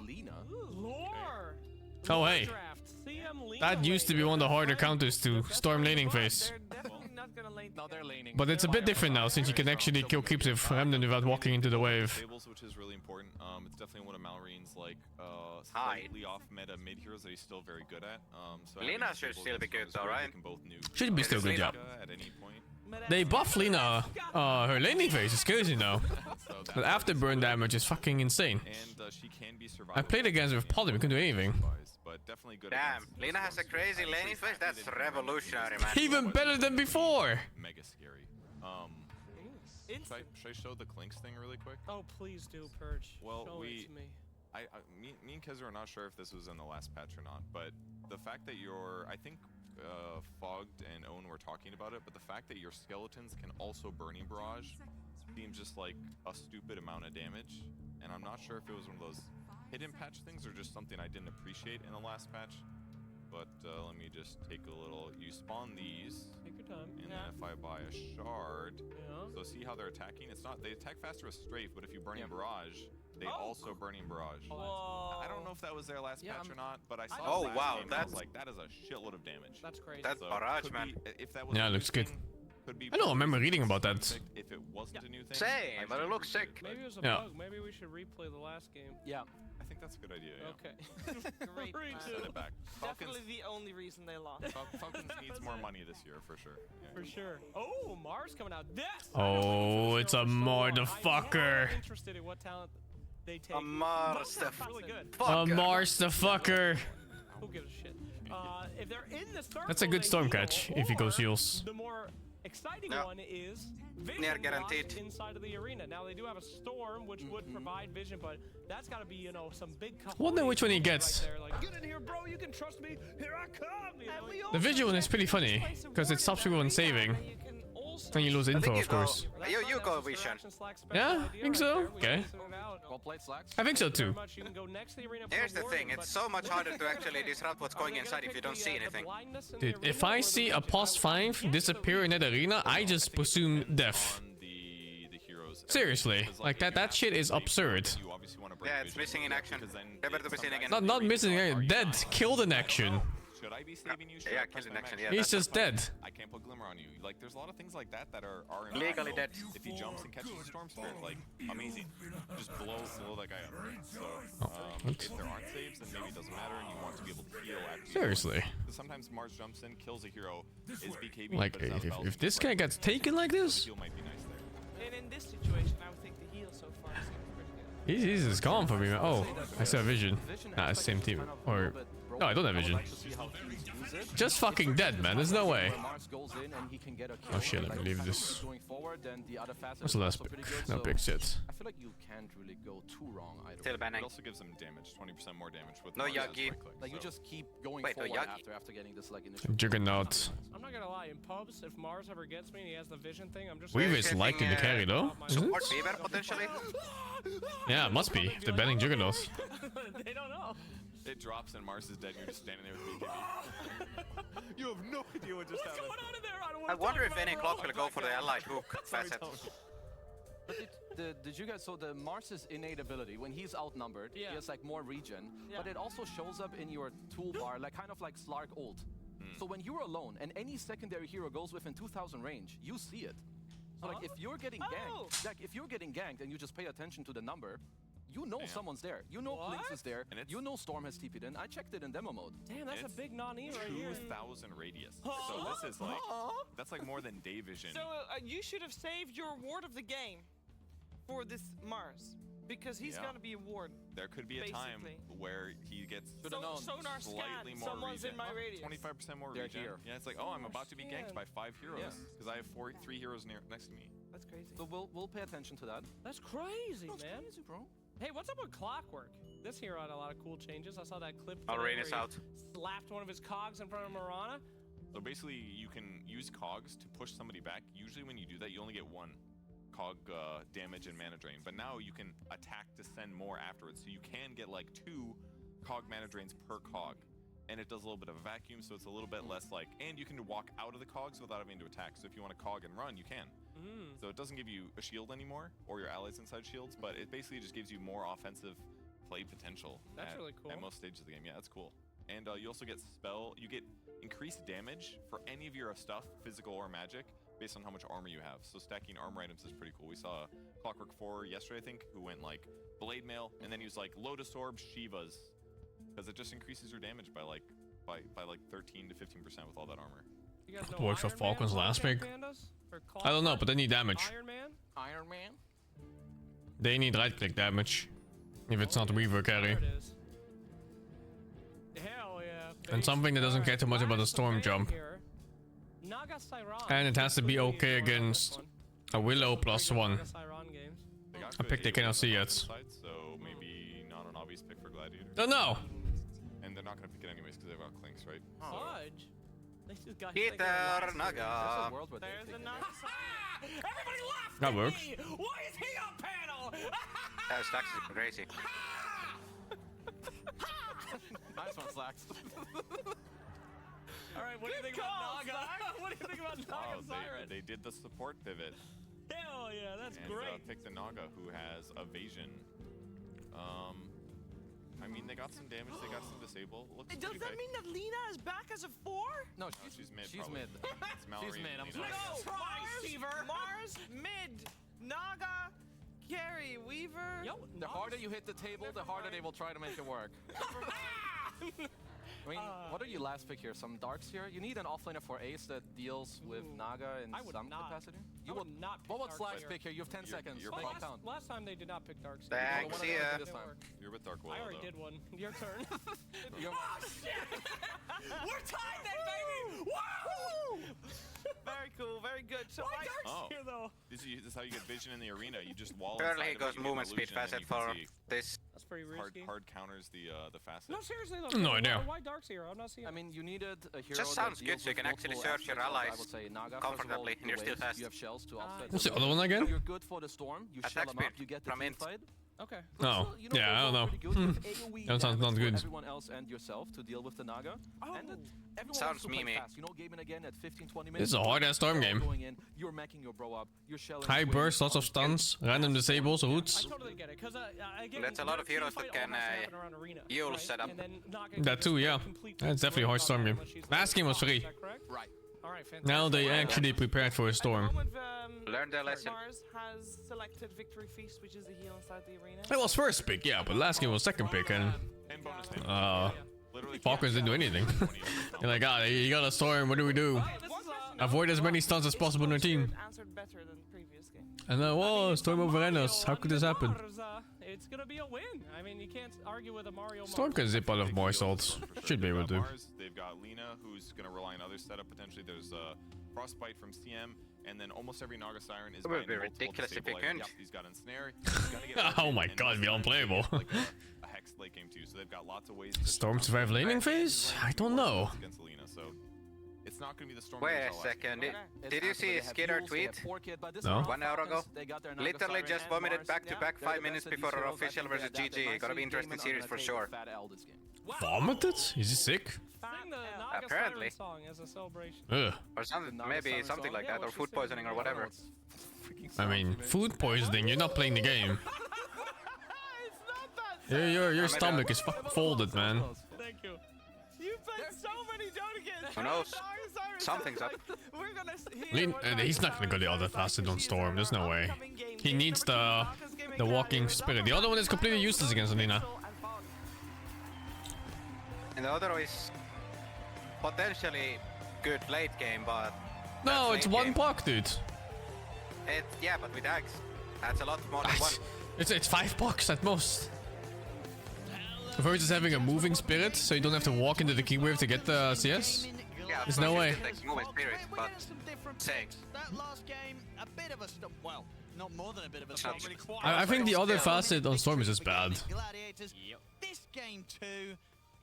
Lina. Lore. Oh hey, Draft. CM Lina that used to be one of the harder counters to Storm laning phase. They're definitely not gonna lane. No, they're laning. But it's a bit different now since you can actually kill creeps with Remnant without walking into the wave. Tables, which is really important. It's definitely one of Malreen's like slightly off meta mid heroes that he's still very good at. So Lina should still be good though, right? Should be still good job. At any point. They buff Lina, her laning phase is crazy now. But afterburn damage is fucking insane. And she can be I played against her with Poly, we couldn't do anything. But definitely good. Damn, Lina has a crazy laning phase. That's revolutionary, man. Even better than before. Mega scary. Should I show the Clinks thing really quick? Oh, please do, Purge. Well, Show it to me. me and Keza are not sure if this was in the last patch or not, but the fact that I think Fogged and Owen were talking about it, but the fact that your skeletons can also Burning Barrage seems just like a stupid amount of damage, and I'm not sure if it was one of those hidden patch things or just something I didn't appreciate in the last patch. But let me just take a little. You spawn these. Take your time. And then if I buy a shard, so see how they're attacking? It's not, they attack faster with strafe, but if you Burning Barrage, they also Burning Barrage. Whoa. I don't know if that was their last patch or not, but I saw Oh, it last wow, game and I was that's- like, that is a shitload of damage. That's crazy. That's So barrage, could man. be- if that was Yeah, a it new looks good. thing, could be I don't remember reading about that. perfect if it wasn't a new thing. Same, but it looks sick. Maybe it was a Yeah. bug. Maybe we should replay the last game. Yeah. I think that's a good idea. Yeah. Okay. Great. Three, plan. two. Send it back. Definitely the only reason they lost. Falcons needs more money this year for sure. Yeah. For sure. Oh, Mars coming out. This. Oh, it's a motherfucker. I'm interested in what talent they take. A Mars Those sound really good. A Mars the fucker. Who gives a shit? If they're in the circle, That's a good they storm heal, catch if he goes or heals. The more exciting Yeah. one is vision Near locked guaranteed. inside of the arena. Now they do have a storm, which would provide vision, but that's got to be some big. Wonder which one he gets. Right there. Like, get in here, bro. You can trust me. Here I come. You know? The visual one is pretty funny because it stops people from saving. And you lose info, of course. You go, Vision. Yeah, I think so. Okay. Well played, Slacks. I think so too. Here's the thing, it's so much harder to actually disrupt what's going inside if you don't see anything. Dude, if I see a +5 disappear in that arena, I just presume death. Seriously, like that shit is absurd. Yeah, it's missing in action. Never to be seen again. Not missing, dead, killed in action. Should I be saving you? Should Yeah, I press killed in my action, max? yeah. He's just dead. I can't put Glimmer on you. Like, there's a lot of things like that that are Legally impossible. dead. If he jumps and catches a Storm Spirit, like, amazing. Just blow that guy up. So, if there aren't saves, then maybe it doesn't matter, and you want to be able to heal after. Seriously. Because sometimes Mars jumps in, kills a hero, is BKB. Like, but it's out of if this guy gets taken like this, the heal might be nice there. And in this situation, I would think the heal so far seems pretty good. he's gone for me, man. Oh, I still have vision. Nah, it's the same team. Or, no, I don't have vision. Just fucking dead, man. There's no way. Oh shit, let me leave this. What's the last pick? No picks yet. I feel like you can't really go too wrong either. Still banning. It also gives him damage, 20% more damage with No Mars's Yagi. right click, Like you so. just keep going Wait, no forward Yagi. after getting this like initial. Juggernaut. I'm not gonna lie. In pubs, if Mars ever gets me and he has the vision thing, I'm just. Weave is likely to carry though, isn't Support it? Fever, potentially? Yeah, it must be. If they're banning Juggernaut. They don't know. It drops and Mars is dead and you're just standing there with BKB. You have no idea what just What's happened. going on in there? I don't I want to wonder talk if about any it, clock bro. will go for the allied hook facet. But did you guys, so the Mars's innate ability, when he's outnumbered, he has like more regen, but it also shows up in your toolbar, like kind of like Slark ult. So when you're alone and any secondary hero goes within 2000 range, you see it. So like if you're getting ganked, like if you're getting ganked and you just pay attention to the number, you know someone's there. You know Blinks is there. And You know Storm has TP'd in. I checked it in demo mode. Damn, that's a big non-E right here. 2,000 radius. So this is like, that's like more than day vision. So you should have saved your ward of the game for this Mars, because he's Yeah. gonna be a ward. There could be a time basically. where he gets Sonar slightly scan, more someone's regen. in my radius. 25% more They're regen. here. Yeah, it's like, oh, I'm about to be ganked by 5 heroes because I have 3 heroes next to me. That's crazy. So we'll pay attention to that. That's crazy, man. Crazy, bro. Hey, what's up with Clockwork? this hero had a lot of cool changes. I saw that clip. Rain is out. Slapped one of his cogs in front of Mirana. So basically, you can use cogs to push somebody back. Usually when you do that, you only get one cog damage and mana drain. But now you can attack to send more afterwards. So you can get like 2 cog mana drains per cog. And it does a little bit of a vacuum, so it's a little bit less like... And you can walk out of the cogs without having to attack. So if you want to cog and run, you can. So it doesn't give you a shield anymore, or your allies inside shields, but it basically just gives you more offensive play potential. That's really cool. At most stages of the game. Yeah, that's cool. And you also get you get increased damage for any of your stuff, physical or magic, based on how much armor you have. So stacking armor items is pretty cool. We saw Clockwork 4 yesterday, I think, who went like Blade Mail, and then he was like Lotus Orb Shivas, because it just increases your damage by like 13 to 15% with all that armor. It worked for Falcons last week. I don't know, but they need damage. Iron Man? They need right click damage. If it's not Weaver carry. Hell yeah. And something that doesn't care too much about the storm jump. And it has to be okay against a Willow +1. A pick they cannot see yet. So maybe not an obvious pick for Gladiator. Don't know. And they're not gonna pick it anyways because they've got Clinks, right? Fudge. They just got Peter Naga. There's a Naga. Everybody laughed that at works. me. Why is he on panel? That was actually crazy. Nice one, Slacks. All right, what do you think about Naga? What do you think about Naga Siren? They did the support pivot. Hell yeah, that's and, great. Picked the Naga, who has evasion. I mean, they got some damage, they got some disable. Looks Does that mean that Lina is back as a 4? No, she's mid. She's probably. mid. It's Mallory She's mid. and I'm Lina. sorry. Mars, mid, Naga, carry, Weaver. Yo, The harder you hit the table, the harder they will try to make it work. I mean, what are you last pick here? Some darks here? You need an offlaner for Ace that deals with Naga in some capacity? You will not. What would Slacks pick here? You have 10 seconds. Last time they did not pick Dark. Thanks, see ya. You're with Dark Willow, I already though. did one. Your turn. Oh, shit! We're tied then, baby! Woo! Very cool, very good. So why Dark's here, though? This is how you get vision in the arena. You just wall Apparently inside he of goes it, you get movement speed illusion, and facet you can for see. this. That's pretty risky. Hard counters the facet. No, seriously though. No idea. Why Dark's here? I'm not seeing. I mean, you needed a hero. Just sounds good, so you can actually search your allies comfortably, and you're still fast. You have shells to offset. What's the other one again? You're good for the storm. You shell them up. You get the team fight. Okay. Oh, yeah, I don't know. That sounds not good. Everyone else and yourself to deal with the Naga. And everyone sounds to play memey. fast. You know, gaming again at 15-20 minutes. This is a hard-ass storm game. You're macking your bro up. You're shelling. High burst, lots of stuns, random disables, roots. I totally get it, because again, That's a lot of heroes that can Yule set up. That too, yeah. That's definitely a hard storm game. Last game was free. Right. All right, fantastic. Now they actually prepared for a storm. Learn their lesson. Mars has selected Victory Feast, which is the heal inside the arena. It was first pick, yeah, but last game was second pick, and Falcons didn't do anything. You're like, you got a storm, what do we do? Avoid as many stuns as possible in our team. Answered better than previous game. And then, whoa, storm overran us. How could this happen? It's gonna be a win. I mean, you can't argue with a Mario. Storm can zip out of Moist ults. Should be able to. They've got Lina, who's going to rely on other setup potentially. There's Frostbite from CM, and then almost every Naga Siren is It would be ridiculous if you couldn't. Yep, he's got Ensnare. He's gonna get Oh my god, be unplayable. like a Hex late game too, so they've got lots of ways to Storm survive laning phase? I don't know. against Lina, so it's not going to be the Storm. Wait a second. Did you see Skitter tweet? No. 1 hour ago? Literally just vomited back-to-back 5 minutes before our official versus GG. Gonna be interesting series for sure. Vomited? Is he sick? Sing the Naga Apparently. Siren song as a celebration. Ugh. Or something, maybe something like that, or food poisoning or whatever. I mean, food poisoning, you're not playing the game. Your stomach is folded, man. Thank you. You played so many Dota games. Who knows? Something's up. He's not gonna go the other faster on Storm, there's no way. He needs the walking spirit. The other one is completely useless against Lina. And the other is potentially good late game, but... No, it's one game. puck, dude. Yeah, but with Axe, that's a lot more than one. It's 5 pucks at most. Versus having a moving spirit, so you don't have to walk into the key wave to get the CS. Yeah, There's no way. Moving spirit, but same. That last game, a bit of a stump. Well, Not more than a bit of a Not really I think the other facet on Storm is just bad. Gladiators. This game too.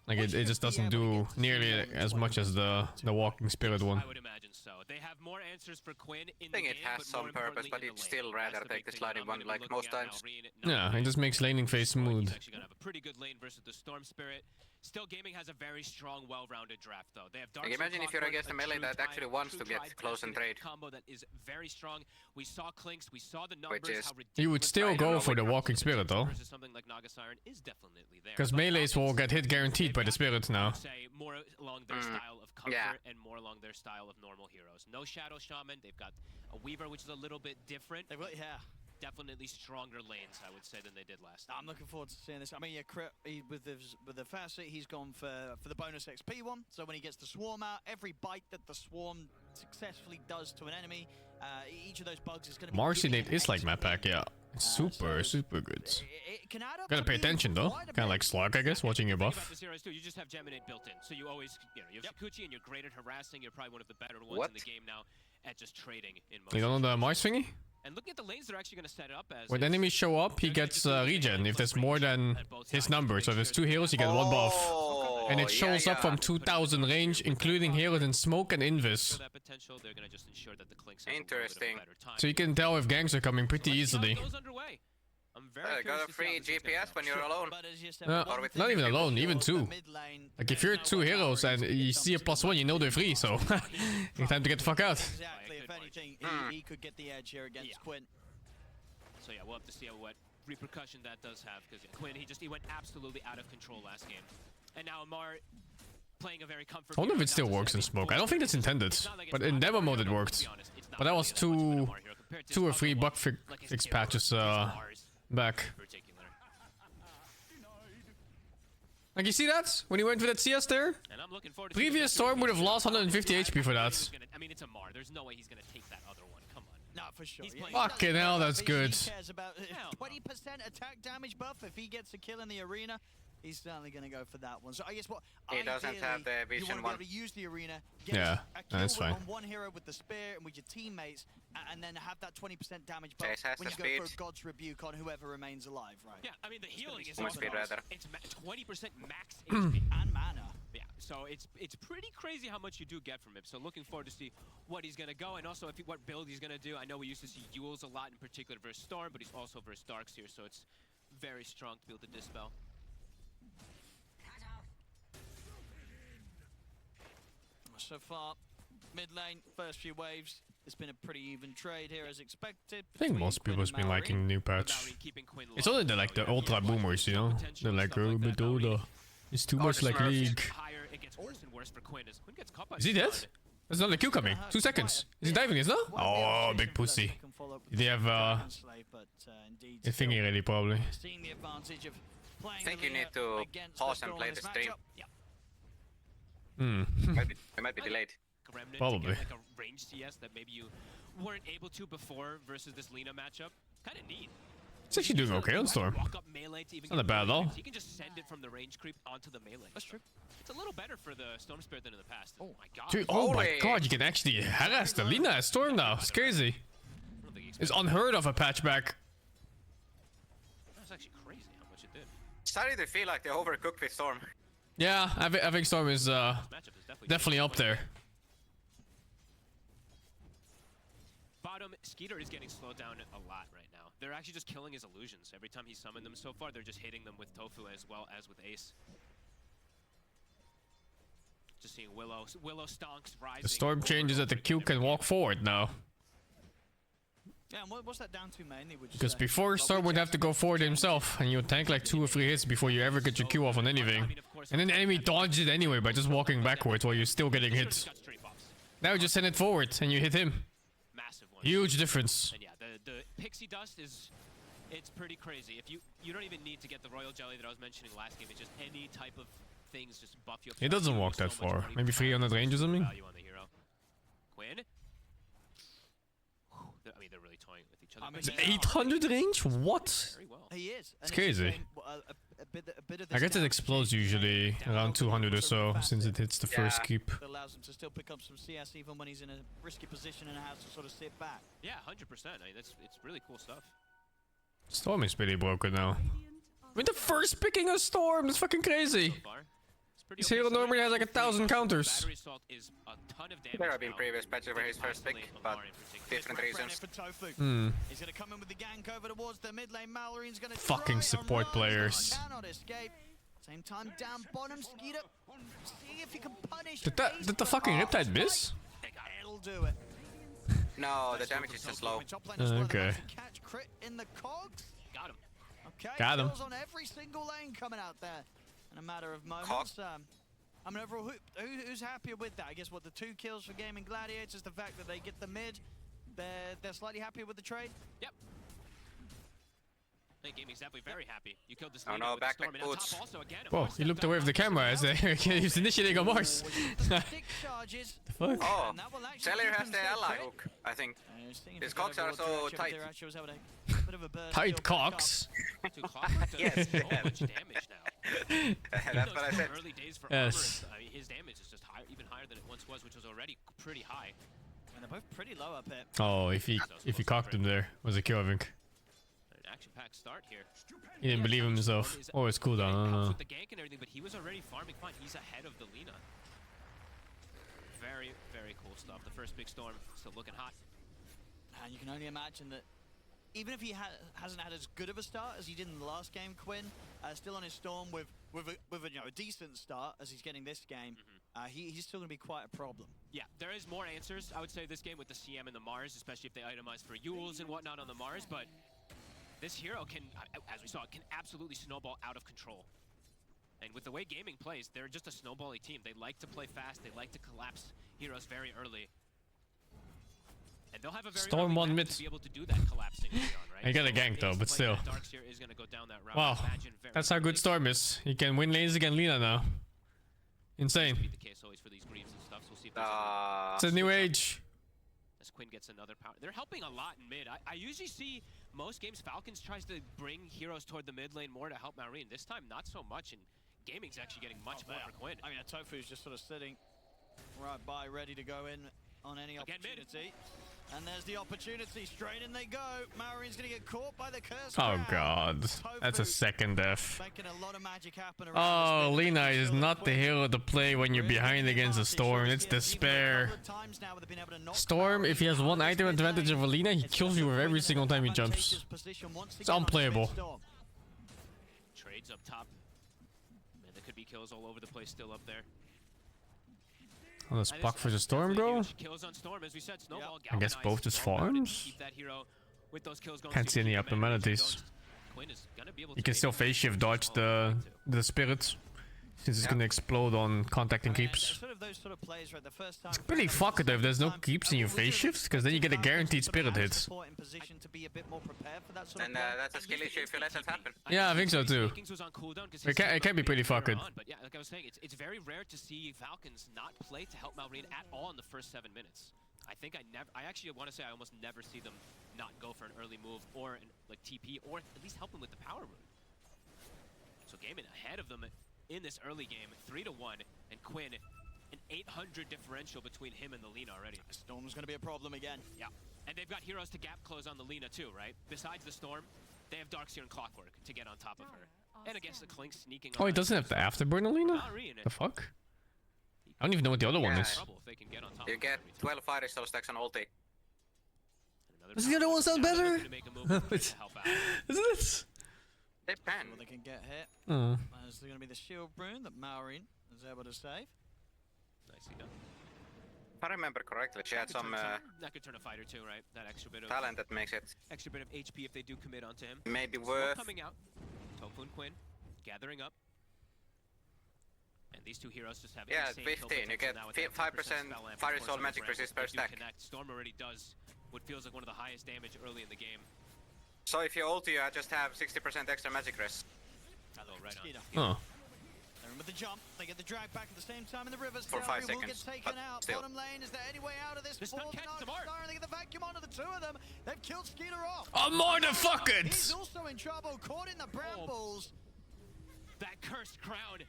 Like it just doesn't do nearly as much as the Walking Spirit one. I would imagine so. They have more answers for Quinn in I think it has some purpose, but you'd still rather take the sliding one like most times. Yeah, it just makes laning phase smooth. He's actually gonna have a pretty good lane versus the Storm Spirit. Still, Gaming has a very strong, well-rounded draft, though. They have Dark Like, imagine if you're against a melee that actually wants to get close and trade. Combo that is very strong. We saw Clinks, we saw the numbers. How You would still go for the Walking Spirit though. versus something like Naga Siren is definitely there. Because melees will get hit guaranteed by the spirits now. Say more along their style of comfort and more along their style of normal heroes. No Shadow Shaman. They've got a Weaver, which is a little bit different. They've got, definitely stronger lanes, I would say, than they did last time. I'm looking forward to seeing this. I mean, with the facet, he's gone for the bonus XP one. So when he gets the swarm out, every bite that the swarm successfully does to an enemy, each of those bugs is going to be. Marcinate is like map pack, yeah. It's super good. Gotta pay attention though. Kind of like Slug, I guess, watching your buff. You just have Geminate built in, so you always, you have Shukuchi and you're great at harassing. You're probably one of the better ones in the game now at just trading in most. You don't know the Mars thingy? And looking at the lanes, they're actually going to set it up as. When enemies show up, he gets regen if there's more than his number. So if there's 2 heroes, you get 1 buff. And it shows up from 2000 range, including heroes in Smoke and Invis. Interesting. So you can tell if gangs are coming pretty easily. Got a free GPS when you're alone. Not even alone, even 2. Like if you're 2 heroes and you see a +1, you know they're free, so it's time to get the fuck out. Exactly, if anything, he could get the edge here against Quinn. So yeah, we'll have to see what repercussion that does have, because Quinn, he went absolutely out of control last game. And now Amar playing a very comfortable. I wonder if it still works in Smoke. I don't think that's intended, but in demo mode it worked. But that was 2 or 3 bug fix patches back. Like you see that? When he went for that CS there? Previous Storm would have lost 150 HP for that. I mean, it's Amar. There's no way he's going to take that other one. Come on. No, for sure. Fucking hell, that's good. He cares about 20% attack damage buff. If he gets a kill in the arena, he's certainly going to go for that one. So I guess what he doesn't have the vision you want to be able to use the arena, get a that's kill fine. on one hero with the spear and with your teammates, and then have that 20% damage buff when you go for a God's Rebuke on whoever remains alive, right? Yeah, I mean the healing is also it's 20% max HP and mana. Yeah, so it's pretty crazy how much you do get from him. So looking forward to see what he's gonna go, and also what build he's gonna do. I know we used to see Yules a lot in particular versus Storm, but he's also versus Darkseer, so it's very strong to be able to dispel. So far, mid lane, first few waves, it's been a pretty even trade here as expected. I think most people have been liking the new patch. It's only the like the ultra boomers, you know? They're like, oh, but Dota is too much like League. Is he dead? There's another Q coming. 2 seconds. Is he diving? Is that? Oh, big pussy. They have a thingy ready probably. I think you need to pause and play the stream. It might be delayed. Probably. Like a range CS that maybe you weren't able to before versus this Lina matchup. Kind of neat. It's actually doing okay on Storm. Not that bad at all. You can just send it from the range creep onto the melee. That's true. It's a little better for the Storm Spirit than in the past. Oh my god. Dude, oh my god, you can actually harass the Lina at Storm now. It's crazy. It's unheard of a patch back. That's actually crazy how much it did. Starting to feel like they overcooked with Storm. Yeah, I think Storm is definitely up there. Bottom, Skeeter is getting slowed down a lot right now. They're actually just killing his illusions. Every time he summoned them so far, they're just hitting them with Tofu as well as with Ace. Just seeing Willow stonks rising. The Storm changes that the Q can walk forward now. Yeah, and what's that down to mainly? Because before, Storm would have to go forward himself, and you would tank like 2 or 3 hits before you ever get your Q off on anything. And then the enemy dodges it anyway by just walking backwards while you're still getting hit. Now you just send it forward, and you hit him. Huge difference. And yeah, the Pixie Dust it's pretty crazy. If you don't even need to get the Royal Jelly that I was mentioning last game. It's just any type of things just buff you up. It doesn't walk that far. Maybe 300 range or something. Value on the hero. Quinn. I mean, they're really toying with each other. 800 range? What? He is. It's crazy. bit of I guess it explodes usually around 200 or so, since it hits the first keep. That allows him to still pick up some CS even when he's in a risky position and has to sort of sit back. Yeah, 100%. I mean, it's really cool stuff. Storm is pretty broken now. I mean, the first picking a Storm is fucking crazy. This hero normally has like 1,000 counters. There have been previous patches where his first pick, but different reasons. He's gonna come in with the gank over towards the mid lane. Mallory's gonna fucking support players. cannot escape. Same time down bottom, Skeeter. See if he can punish. Did the fucking Riptide miss? It'll do it. No, the damage is just low. Okay. Catch crit in the cogs. Got him. Okay. Got him. Kills on every single lane coming out there in a matter of moments. I mean, overall, who's happier with that? I guess what the 2 kills for Gaming Gladiators, the fact that they get the mid, they're slightly happier with the trade. Yep. I think Gaming's definitely very happy. You killed this. Oh no, backpack boots. Whoa, he looked away with the camera as he was initiating on Mars. The fuck? Oh, Cellier has the ally hook, I think. His cocks are so tight. Tight cocks? Yes. That's what I said. Early days for yes. Armor, his damage is just even higher than it once was, which was already pretty high. And they're both pretty low up here. Oh, if he cocked him there, was a kill, I think. An action-packed start here. He didn't believe in himself. Oh, it's cooldown. I don't know. With the gank and everything, but he was already farming fine. He's ahead of the Lina. Very, very cool stuff. The first big storm still looking hot. And you can only imagine that even if he hasn't had as good of a start as he did in the last game, Quinn, still on his storm with a decent start as he's getting this game, he's still going to be quite a problem. Yeah, there is more answers, I would say, this game with the CM and the Mars, especially if they itemize for Yules and whatnot on the Mars, but this hero can, as we saw, can absolutely snowball out of control. And with the way Gaming plays, they're just a snowbally team. They like to play fast, they like to collapse heroes very early. And they'll have a very Storm 1 mid. to be able to do that collapsing early on, right? I got a gank though, but still. Is gonna go down that route. Wow, that's how good Storm is. He can win lanes against Lina now. Insane. The case always for these Greaves and stuff, so we'll see if it's a new age. As Quinn gets another power. They're helping a lot in mid. I usually see most games Falcons tries to bring heroes toward the mid lane more to help Marine. This time, not so much, and Gaming's actually getting much more for Quinn. I mean, Tofu's just sort of sitting right by, ready to go in on any opportunity. And there's the opportunity. Straight in they go. Marine's going to get caught by the curse. Oh god, that's a second death. Making a lot of magic happen Oh, Lina is not the hero to play when you're behind against a Storm. It's despair. Storm, if he has one item advantage over Lina, he kills you with every single time he jumps. It's unplayable. Trades up top. Man, there could be kills all over the place still up there. Oh, let's block for the Storm, bro. I guess both just farms? Can't see any abnormalities. You can still phase shift dodge the spirits, since it's gonna explode on contacting keeps. It's pretty fucked though if there's no keeps and you phase shifts, because then you get a guaranteed spirit hit. And that's a skill issue if you let that happen. Yeah, I think so too. It can be pretty fucked. But yeah, like I was saying, it's very rare to see Falcons not play to help Malrine at all in the first 7 minutes. I actually want to say I almost never see them not go for an early move or like TP or at least help them with the power rune. So Gaming ahead of them in this early game, 3-1, and Quinn, an 800 differential between him and the Lina already. Storm's gonna be a problem again. Yeah, and they've got heroes to gap close on the Lina too, right? Besides the Storm, they have Darkseer and Clockwork to get on top of her. And I guess the Clink sneaking on. Oh, he doesn't have the afterburn on Lina? The fuck? I don't even know what the other one is. You get 12 fire soul stacks on ulti. Does the other one sound better? Isn't it? They can. Well, they can get hit. Oh. There's going to be the shield rune that Maureen is able to save. Nicely done. If I remember correctly, she had some that could turn a fighter too, right? That extra bit of talent that makes it extra bit of HP if they do commit onto him. Maybe worth coming out. Tofu and Quinn gathering up. And these two heroes just have 15. You get 5% fire soul magic resist per stack. Storm already does what feels like one of the highest damage early in the game. So if you ulti, I just have 60% extra magic rest. Hello, right on. They're in with the jump. They get the drag back at the same time in the rivers. For 5 seconds. Will get taken out. Still. Bottom lane, is there any way out of this? This not catches Amar. They get the vacuum onto the two of them. They've killed Skeeter off. Amar the fuckers! He's also in trouble, caught in the brambles. That cursed crown.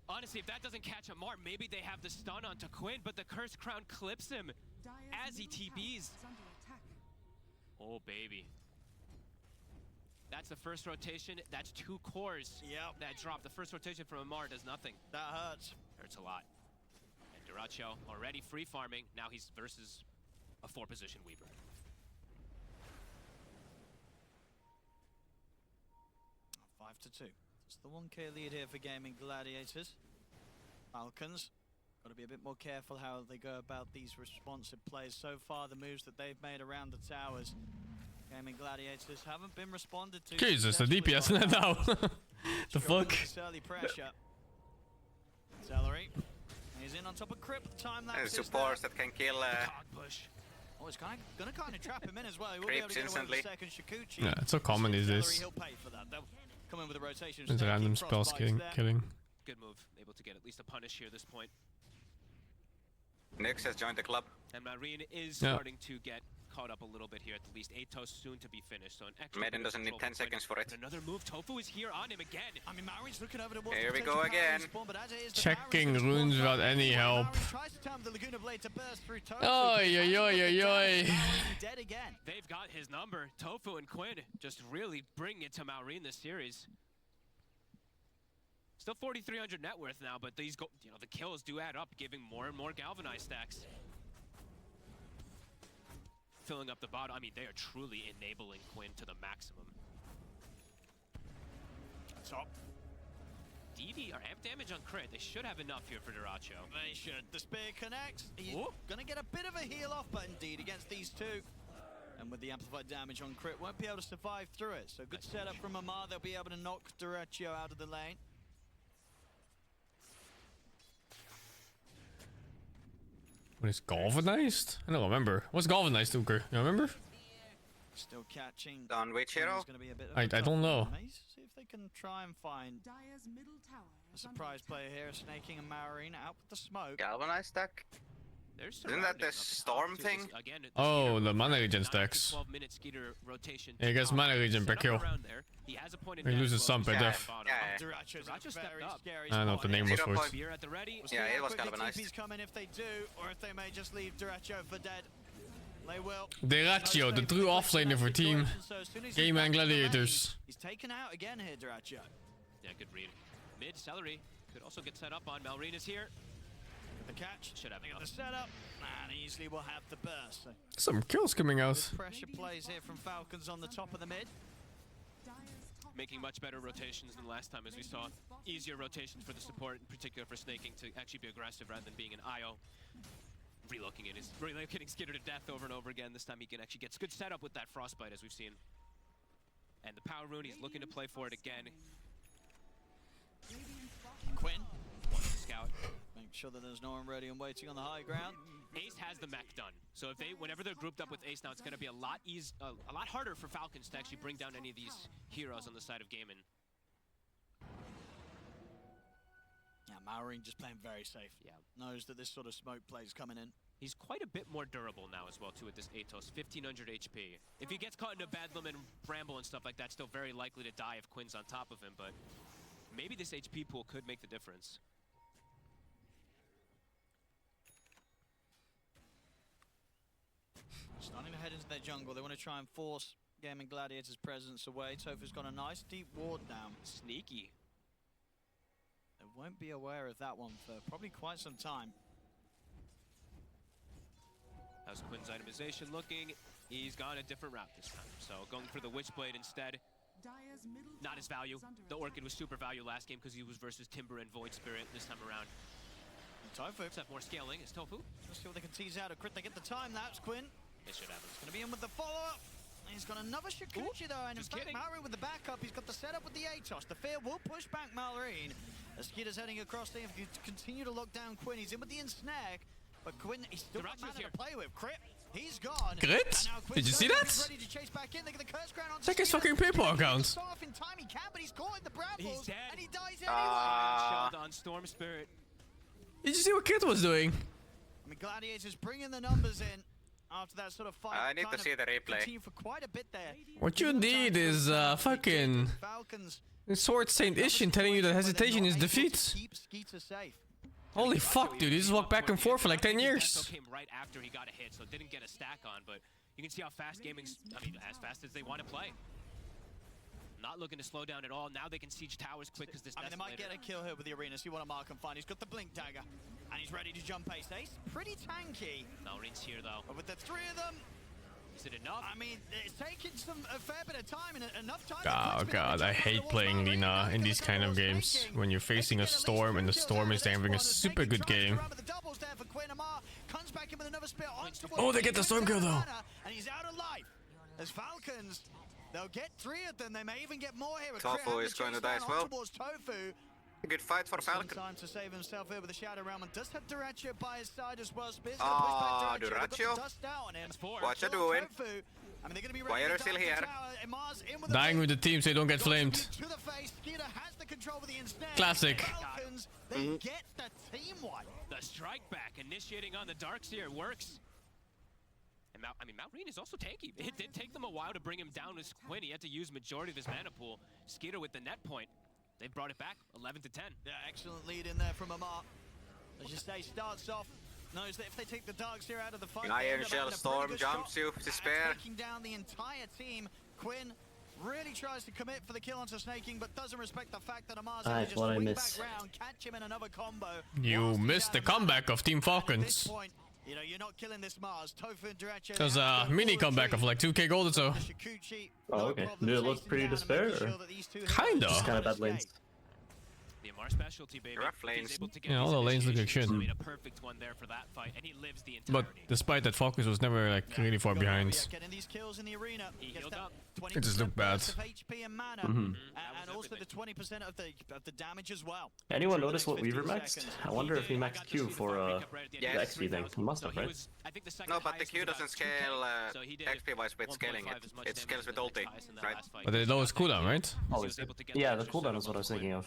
Honestly, if that doesn't catch Amar, maybe they have the stun onto Quinn, but the cursed crown clips him as he TBs. Oh, baby. That's the first rotation. That's 2 cores. Yep. That drop. The first rotation from Amar does nothing. That hurts. Hurts a lot. And Duracho already free farming. Now he's versus a 4-position Weaver. Oh, 5-2. It's the 1K lead here for Gaming Gladiators. Falcons. Got to be a bit more careful how they go about these responsive plays. So far, the moves that they've made around the towers, Gaming Gladiators haven't been responded to. Jesus, the DPS now. The fuck? Early pressure. Celery. He's in on top of Crip. Time that And supports that can kill. Push. Oh, it's gonna kind of trap him in as well. He will be able to get away with the second Shikuchi. Yeah, it's so common these days. He'll pay for that. They'll come in with a rotation. There's random spells killing. Good move. Able to get at least a punish here at this point. Nyx has joined the club. And Marine is starting to get caught up a little bit here at the least. Atos soon to be finished, so an extra Maiden doesn't need 10 seconds for it. But another move. Tofu is here on him again. I mean, Marine's looking over the Here we go again. Checking runes without any help. Oi, oi, oi, oi, oi. Dead again. They've got his number. Tofu and Quinn just really bring it to Marine this series. Still 4,300 net worth now, but these the kills do add up, giving more and more galvanized stacks. Filling up the bottom. I mean, they are truly enabling Quinn to the maximum. Top. DD or amp damage on crit. They should have enough here for Duracho. They should. The spear connects. He's gonna get a bit of a heal off, but indeed against these two. And with the amplified damage on crit, won't be able to survive through it. So good setup from Amar. They'll be able to knock Duracho out of the lane. What is galvanized? I don't remember. What's galvanized, Uker? You remember? Still catching. On which hero? I don't know. See if they can try and find a surprise player here. Snaking and Marine out with the smoke. Galvanized stack? Isn't that the storm thing? Oh, the mana regen stacks. Yeah, he gets mana regen per kill. He loses some per death. I don't know what the name was for it. Yeah, it was galvanized. TP's coming if they do, or if they may just leave Duracho for dead. They will. Duracho, the true offlaner for team Gaming Gladiators. He's taken out again here, Duracho. Yeah, good read. Mid Celery could also get set up on. Malrine is here. The catch. Should have the setup. And easily will have the burst. So some kills coming out. Pressure plays here from Falcons on the top of the mid. Making much better rotations than last time, as we saw. Easier rotations for the support, in particular for Snaking, to actually be aggressive rather than being an IO. Relocating Skitter to death over and over again. This time he can actually get good setup with that Frostbite, as we've seen. And the Power Rune, he's looking to play for it again. Quinn. Scout. Make sure that there's no one ready and waiting on the high ground. Ace has the mech done, so if whenever they're grouped up with Ace now, it's going to be a lot harder for Falcons to actually bring down any of these heroes on the side of Gaimin. Yeah, Marine just playing very safe. Yeah, knows that this sort of smoke play is coming in. He's quite a bit more durable now as well too with this Atos, 1500 HP. If he gets caught in a Bedlam and Bramble and stuff like that, still very likely to die if Quinn's on top of him, but maybe this HP pool could make the difference. Starting to head into their jungle. They want to try and force Gaming Gladiators' presence away. Tofu's got a nice deep ward down. Sneaky. They won't be aware of that one for probably quite some time. How's Quinn's itemization looking? He's gone a different route this time. So going for the Witchblade instead. Not his value. The Orchid was super value last game because he was versus Timber and Void Spirit this time around. Tofu. Let's have more scaling. It's Tofu. Let's see what they can tease out. A crit. They get the time. That's Quinn. It should happen. He's going to be in with the follow-up. He's got another Shikuchi though, and in fact, Malrine with the backup. He's got the setup with the Atos. The fear will push back Malrine. As Skeeter's heading across there, if you continue to lock down Quinn, he's in with the ensnare. But Quinn, he's still got mana to play with. Crit, he's gone. Crit? Did you see that? Ready to chase back in. They get the curse crown on. Check his fucking PayPal account. Off in time, he can, but he's caught in the brambles. He's dead. And he dies anyway. Shot on Storm Spirit. Did you see what Kit was doing? I mean, Gladiators bringing the numbers in. after that sort of fight. I need to see the replay. Continued for quite a bit there. What you need is fucking Sword Saint Ishin telling you that hesitation is defeat. Keep Skeeter safe. Holy fuck, dude! He just walked back and forth for like 10 years. Came right after he got a hit, so didn't get a stack on. But you can see how fast gaming's. I mean, as fast as they want to play. Not looking to slow down at all. Now they can siege towers quick because this. I mean, they might get a kill here with the arena. See what a mark and find. He's got the blink dagger, and he's ready to jump ace. Ace, pretty tanky. Malreen's here though. But with the three of them, is it enough? I mean, it's taking a fair bit of time and enough time. Oh god, I hate playing Lina in these kind of games when you're facing a storm and the storm is having a super good game. Oh, they get the storm kill though. And he's out of life. As Falcons, they'll get three of them. They may even get more here. Tofu is going to die as well. Tofu. A good fight for Falcon. Time to save himself here with the Shadow Realm, and does have Duracio by his side as well. Ah, Duracio. What you doing? I mean, they're gonna be why are you still here? Dying with the team so they don't get flamed. Classic. They get the team wipe. The strike back initiating on the Darkseer works. And I mean, Malreen is also tanky. It did take them a while to bring him down with Quinn. He had to use majority of his mana pool. Skeeter with the net point. They brought it back 11 to 10. Yeah, excellent lead in there from Amar. As you say, starts off, knows that if they take the Darkseer out of the fight, Iron Shell Storm jumps you to spare. Taking down the entire team. Quinn really tries to commit for the kill onto Snaking, but doesn't respect the fact that Amar's going to just swing back round, catch him in another combo. You missed the comeback of Team Falcons. You know, you're not killing this Mars. Tofu and Duracio. There's a mini comeback of like 2k gold or so. Oh, okay. Did it look pretty despair? Or? Kinda. Just kind of bad lanes. The Amar specialty, baby. Rough lanes. Yeah, all the lanes look like shit. So a perfect one there for that fight, and he lives the entirety. But despite that, Falcons was never like really far behind. Getting these kills in the arena. He healed up. It just looked bad. HP and mana, and also the 20% of the damage as well. Anyone notice what Weaver maxed? I wonder if he maxed Q for the XP thing. He must have, right? No, but the Q doesn't scale XP wise with scaling it. It scales with ulti, right? But the lowest cooldown, right? Oh, yeah, the cooldown is what I was thinking of.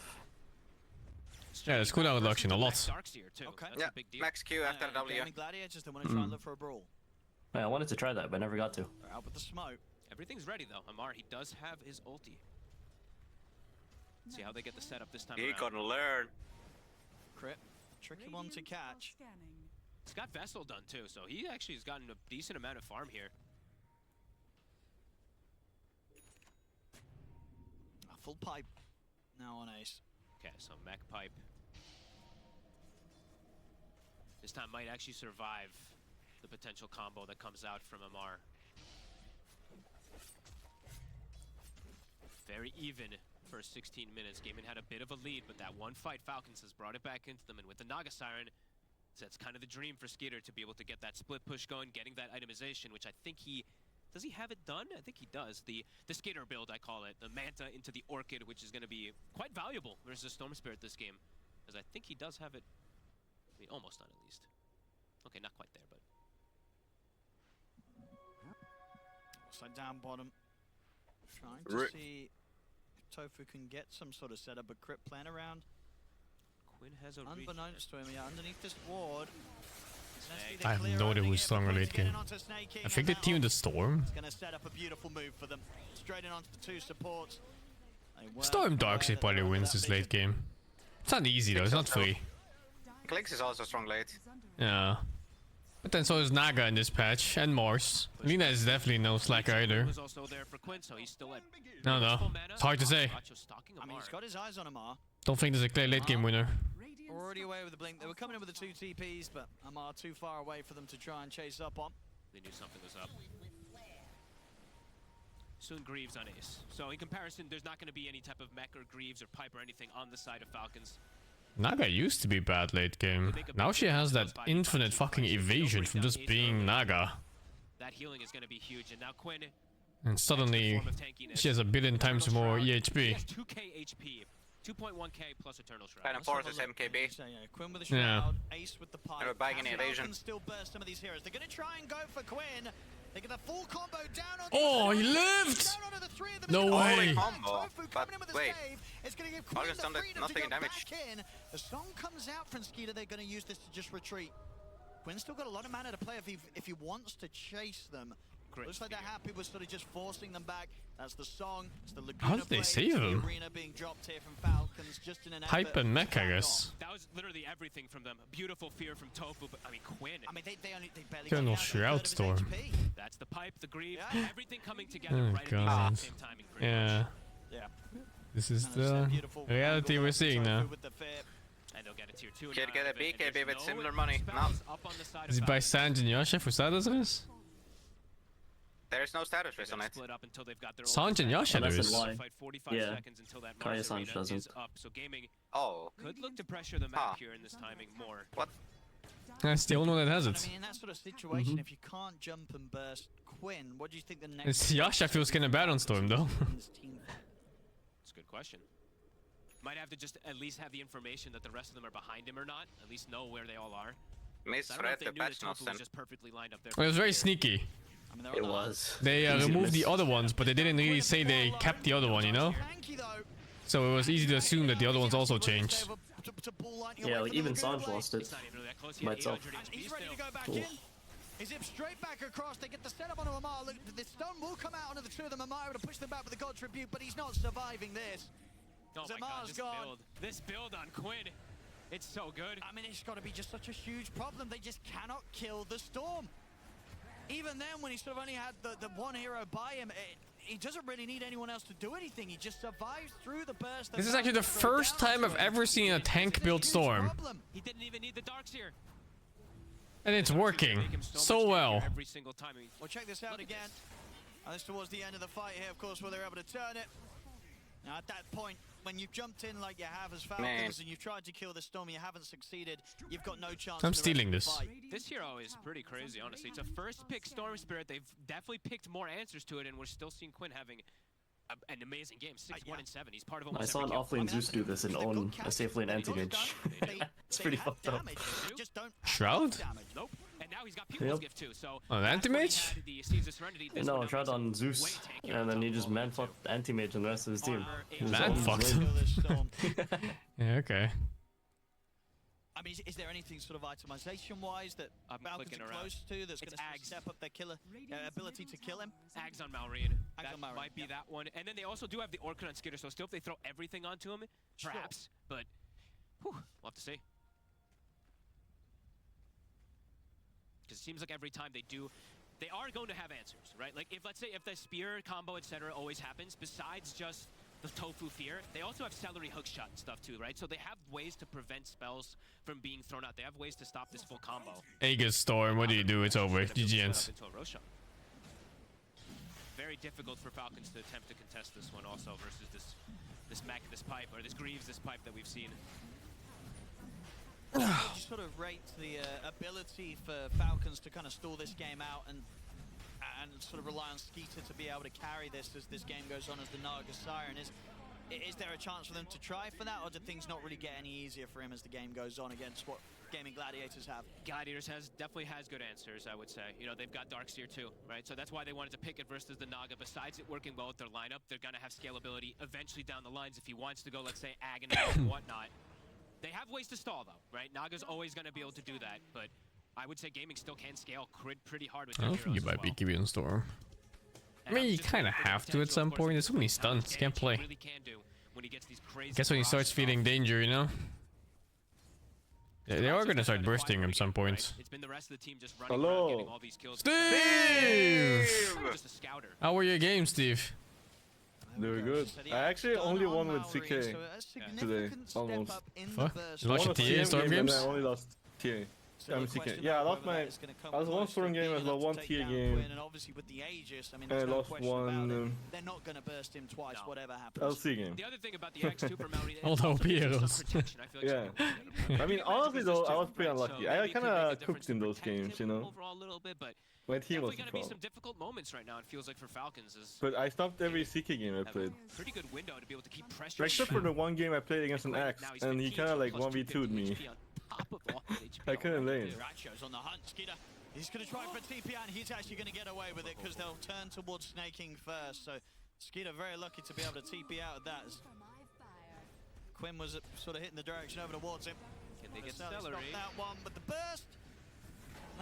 Yeah, it's cooldown reduction a lot. Okay. Yeah, max Q after W. Gladiators, they want to try and look for a brawl. Yeah, I wanted to try that, but I never got to. Out with the smoke. Everything's ready though. Amar, he does have his ulti. See how they get the setup this time He around. gonna learn. Crit. Tricky one to catch. He's got Vessel done too, so he actually has gotten a decent amount of farm here. A full pipe now on Ace. Okay, so mech pipe. This time might actually survive the potential combo that comes out from Amar. Very even first 16 minutes. Gaimin had a bit of a lead, but that one fight Falcons has brought it back into them, and with the Naga Siren, that's kind of the dream for Skeeter to be able to get that split push going, getting that itemization, which I think he... Does he have it done? I think he does. The Skater build, I call it. The Manta into the Orchid, which is going to be quite valuable versus Storm Spirit this game. Because I think he does have it, I mean, almost done at least. Okay, not quite there, but... Side down bottom. Trying to see if Tofu can get some sort of setup, but Crypt playing around. Quinn has a unbeknownst to him, yeah, underneath this ward. I have no idea who's stronger late game. I think the team in the Storm. It's gonna set up a beautiful move for them. Straight in onto the two supports. Storm Darkseid probably wins this late game. It's not easy though, it's not free. Clinks is also strong late. Yeah. But then so is Naga in this patch, and Morse. Lina is definitely no slacker either. No, it's hard to say. I mean, he's got his eyes on Amar. Don't think there's a clear late game winner. Already away with the blink. They were coming in with the two TPs, but Amar too far away for them to try and chase up on. They knew something was up. Soon Greaves on Ace. So in comparison, there's not going to be any type of mech or Greaves or pipe or anything on the side of Falcons. Naga used to be bad late game. Now she has that infinite fucking evasion from just being Naga. That healing is going to be huge, and now Quinn. And suddenly she has a billion times more EHP. 2k HP. 2.1k plus Eternal Shroud. Kind of forces MKB. So, yeah, Quinn with the shroud, Ace with the pipe. And we're buying an evasion. Still burst some of these heroes. They're going to try and go for Quinn. They get a full combo down on oh, he lived! No way! Combo. But wait, it's going to give Quinn August the freedom not to taking go damage. back in. The song comes out from Skeeter. They're going to use this to just retreat. Quinn's still got a lot of mana to play if he wants to chase them. Looks like they're happy with sort of just forcing them back. That's the song. It's the Laguna. How did they save him? Arena being dropped here from Falcons, just in an Hype and mech, I guess. That was literally everything from them. Beautiful fear from Tofu, but I mean Quinn. I mean they barely Colonel Shroud Storm. That's the pipe, the grieve, everything coming together Oh right god. at the same timing. Yeah. Yeah. This is the reality we're seeing now. And they'll get a tier 2. Could get a BKB with similar money. No. Is it by Sanj and Yasha for status? There is no status risk on it. Sanj and Yasha there is. Yeah. Kaya Sanj doesn't. Oh. Could look to pressure the map here in this timing more. What? That's the only one that has I it. mean, in that sort of situation, if you can't jump and burst Quinn, what do you think the next? It's Yasha feels kind of bad on Storm though. It's a good question. Might have to just at least have the information that the rest of them are behind him or not. At least know where they all are. Misread the patch notes then. Just perfectly lined up there. It was very sneaky. It was. They removed the other ones, but they didn't really say they kept the other one, you know? So it was easy to assume that the other ones also changed. Yeah, like even Sanj lost it by itself. He's ready to go back in. He zips straight back across. They get the setup onto Amar. Look, the stun will come out onto the two of them. Amar able to push them back with the God Tribute, but he's not surviving this. Oh my god, this build on Quinn, it's so good. I mean, it's got to be just such a huge problem. They just cannot kill the Storm. Even then, when he sort of only had the one hero by him, he doesn't really need anyone else to do anything. He just survives through the burst. This is actually the first time I've ever seen a tank build Storm. He didn't even need the Darkseer. And it's working so well. Every single time. Well, check this out again. This towards the end of the fight here, of course, where they're able to turn it. Now, at that point, when you've jumped in like you have as Falcons and you've tried to kill the Storm, you haven't succeeded, you've got no chance. I'm stealing this. This hero is pretty crazy, honestly. It's a first pick Storm Spirit. They've definitely picked more answers to it, and we're still seeing Quinn having an amazing game. 6-1 and 7. He's part of almost I saw an offlane Zeus do this and own a safe lane anti-mage. It's pretty fucked up. Shroud? Nope. And now he's got Pupil's Gift too, so an anti-mage? No, Shroud on Zeus, and then he just man-fucked anti-mage and the rest of his team. Man-fucked him? Yeah, okay. I mean, is there anything sort of itemization-wise that Falcons are close to that's going to step up their killer ability to kill him? Ags on Malrine. That might be that one. And then they also do have the Orchid on Skitter, so still if they throw everything onto him, perhaps. But, we'll have to see. Because it seems like every time they do, they are going to have answers, right? Like, let's say if the spear combo, etc. always happens, besides just the Tofu Fear, they also have Celery Hookshot and stuff too, right? So they have ways to prevent spells from being thrown out. They have ways to stop this full combo. Aegis Storm, what do you do? It's over. GG's. Very difficult for Falcons to attempt to contest this one also versus this mech, this pipe, or this Greaves, this pipe that we've seen. You sort of rate the ability for Falcons to kind of stall this game out and sort of rely on Skeeter to be able to carry this as this game goes on as the Naga Siren. Is there a chance for them to try for that, or do things not really get any easier for him as the game goes on against what Gaming Gladiators have? Gladiators definitely has good answers, I would say. You know, they've got Darkseer too, right? So that's why they wanted to pick it versus the Naga. Besides it working well with their lineup, they're going to have scalability eventually down the lines if he wants to go, let's say, Agonize and whatnot. They have ways to stall though, right? Naga's always going to be able to do that, but I would say Gaming still can scale pretty hard with their I don't think you might be Gibeon Storm. I mean, you kind of have to at some point. There's so many stunts. Can't play. Guess when he starts feeling danger, you know? Yeah, they are gonna start bursting at some point. Hello! Steve! How were your games, Steve? They were good. I actually only won with CK today, almost. Fuck? You lost your TA in Storm games? I only lost TA. CK. Yeah, I lost my... I was one Storm game, I lost one TA game. And obviously with the Aegis, I mean, I lost one... They're not going to burst him twice, whatever happens. LC game. The other thing about the X2 for Maori all the OP heroes. Yeah. I mean, honestly though, I was pretty unlucky. I kind of cooked in those games, you know? Overall a little bit, but my team was going to be some difficult moments right now, it feels like, for Falcons. But I stopped every CK game I played. Pretty good window to be able to keep pressure. Except for the one game I played against an Axe, and he kind of like 1v2'd me. I couldn't lane. On the hunt, Skeeter. He's going to try for TP, and he's actually going to get away with it because they'll turn towards snaking first. So Skeeter very lucky to be able to TP out of that. Quinn was sort of hitting the direction over towards him. Can they get Stop Celery? that one, but the burst.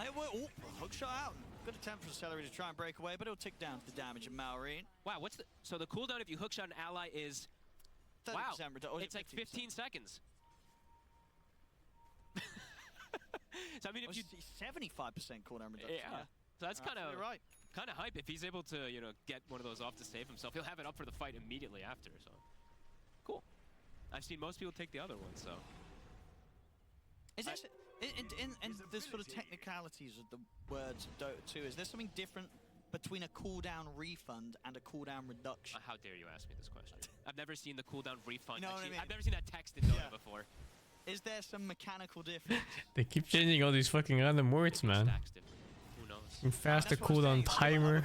Oh, hook shot out. Good attempt from Celery to try and break away, but it'll tick down to the damage of Maureen. Wow, so the cooldown if you hookshot an ally is 30% wow, it's like 15 seconds. So I mean, if you 75% cooldown reduction. Yeah. So that's kind of right. Kind of hype. If he's able to, you know, get one of those off to save himself, he'll have it up for the fight immediately after. So cool. I've seen most people take the other one. So is this in the sort of technicalities of the words of Dota 2? Is there something different between a cooldown refund and a cooldown reduction? How dare you ask me this question? I've never seen the cooldown refund. You know what I mean? I've never seen that text in Dota before. Is there some mechanical difference? They keep changing all these fucking random words, man. Who knows? Faster cooldown timer,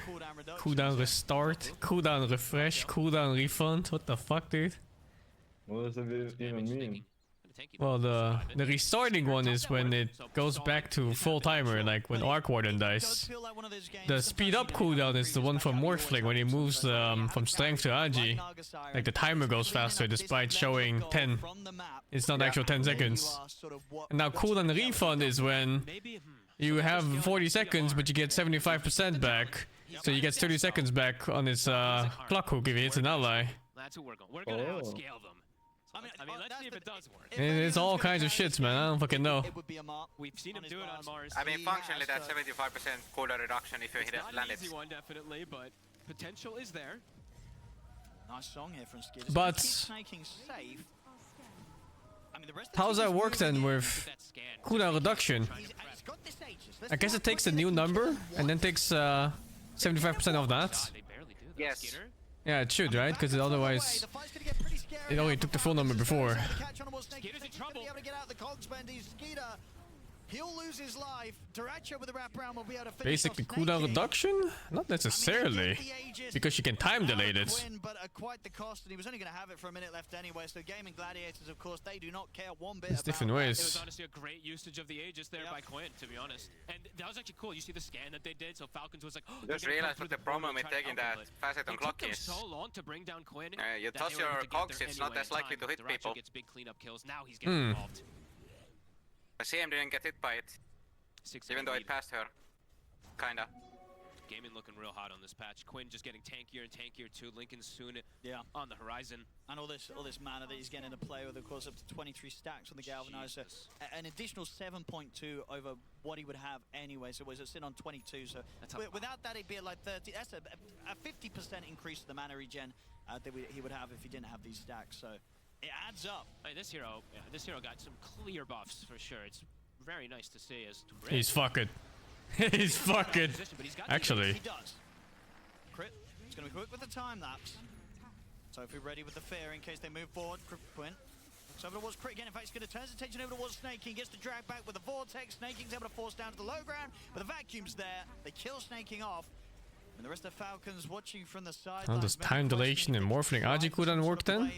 cooldown restart, cooldown refresh, cooldown refund. What the fuck, dude? What does it even mean? Well, the restarting one is when it goes back to full timer, like when Arc Warden dies. The speed up cooldown is the one from Morphling when he moves from strength to Agi. Like the timer goes faster despite showing 10. It's not actual 10 seconds. And now cooldown refund is when you have 40 seconds but you get 75% back. So you get 30 seconds back on his clock hook if he hits an ally. That's what we're gonna outscale them. I mean, let's see if it does work. It's all kinds of shits, man. I don't fucking know. We've seen him do it on Mars. I mean, functionally, that's 75% cooldown reduction if you hit it, land it. It's not an easy one, definitely, but potential is there. Nice song here from Skid. But how's that work then with cooldown reduction? I guess it takes the new number and then takes 75% of that. Yes. Yeah, it should, right? Because otherwise, it only took the full number before. Skeeter's in trouble. He'll lose his life. Duracho with the wraparound will be able to finish. Basically, cooldown reduction? Not necessarily, because you can time delay it. But at quite the cost, and he was only going to have it for a minute left anyway. So Gaming Gladiators, of course, they do not care one bit. There's different ways. It was honestly a great usage of the Aegis there by Quinn, to be honest. And that was actually cool. You see the scan that they did. So Falcons was like, oh, just realized what the problem with taking that facet on clock is. So long to bring down Quinn. You toss your cogs, it's not as likely to hit people. Gets big cleanup kills. Now he's getting involved. CM didn't get hit by it. Even though it passed her. Kinda. Gaming looking real hot on this patch. Quinn just getting tankier and tankier too. Lincoln soon on the horizon. And all this mana that he's getting to play with, of course, up to 23 stacks on the Galvanizer. An additional 7.2 over what he would have anyway. So it was sitting on 22. So without that, it'd be at like 30. That's a 50% increase to the mana regen that he would have if he didn't have these stacks. So it adds up. I mean, this hero got some clear buffs for sure. It's very nice to see as he's fucking. He's fucking. Actually. He does. Crit. He's going to be quick with the time lapse. Sophie ready with the fear in case they move forward. Quinn. So over towards Crit again. In fact, he's going to turn his attention over towards Snaking. Gets the drag back with the Vortex. Snaking's able to force down to the low ground. But the vacuum's there. They kill Snaking off. And the rest of the Falcons watching from the side. How does time dilation and morphling Agi cooldown work then?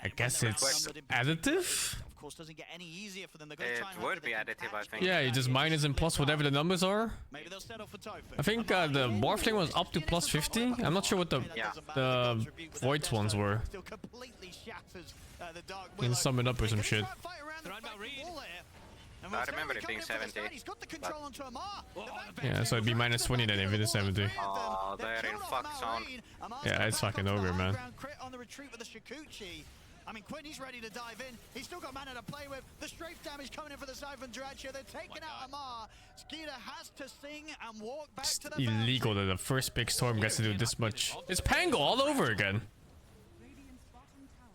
I guess it's additive? Of course, doesn't get any easier for them. It would be additive, I think. Yeah, you just minus and plus whatever the numbers are. Maybe they'll settle for Tofu. I think the morphling was up to plus 50. I'm not sure what the Voids ones were. Still completely shatters the Dark You can sum it up or some shit. I remember it being 70. Yeah, so it'd be minus 20 then if it is 70. Oh, they're in fuck zone. Yeah, it's fucking over, man. On the retreat with the Shikuchi. I mean, Quinn, he's ready to dive in. He's still got mana to play with. The strafe damage coming in for the side from Duracho. They're taking out Amar. Skeeter has to sing and walk back to the illegal that the first big storm gets to do this much. It's Pango all over again.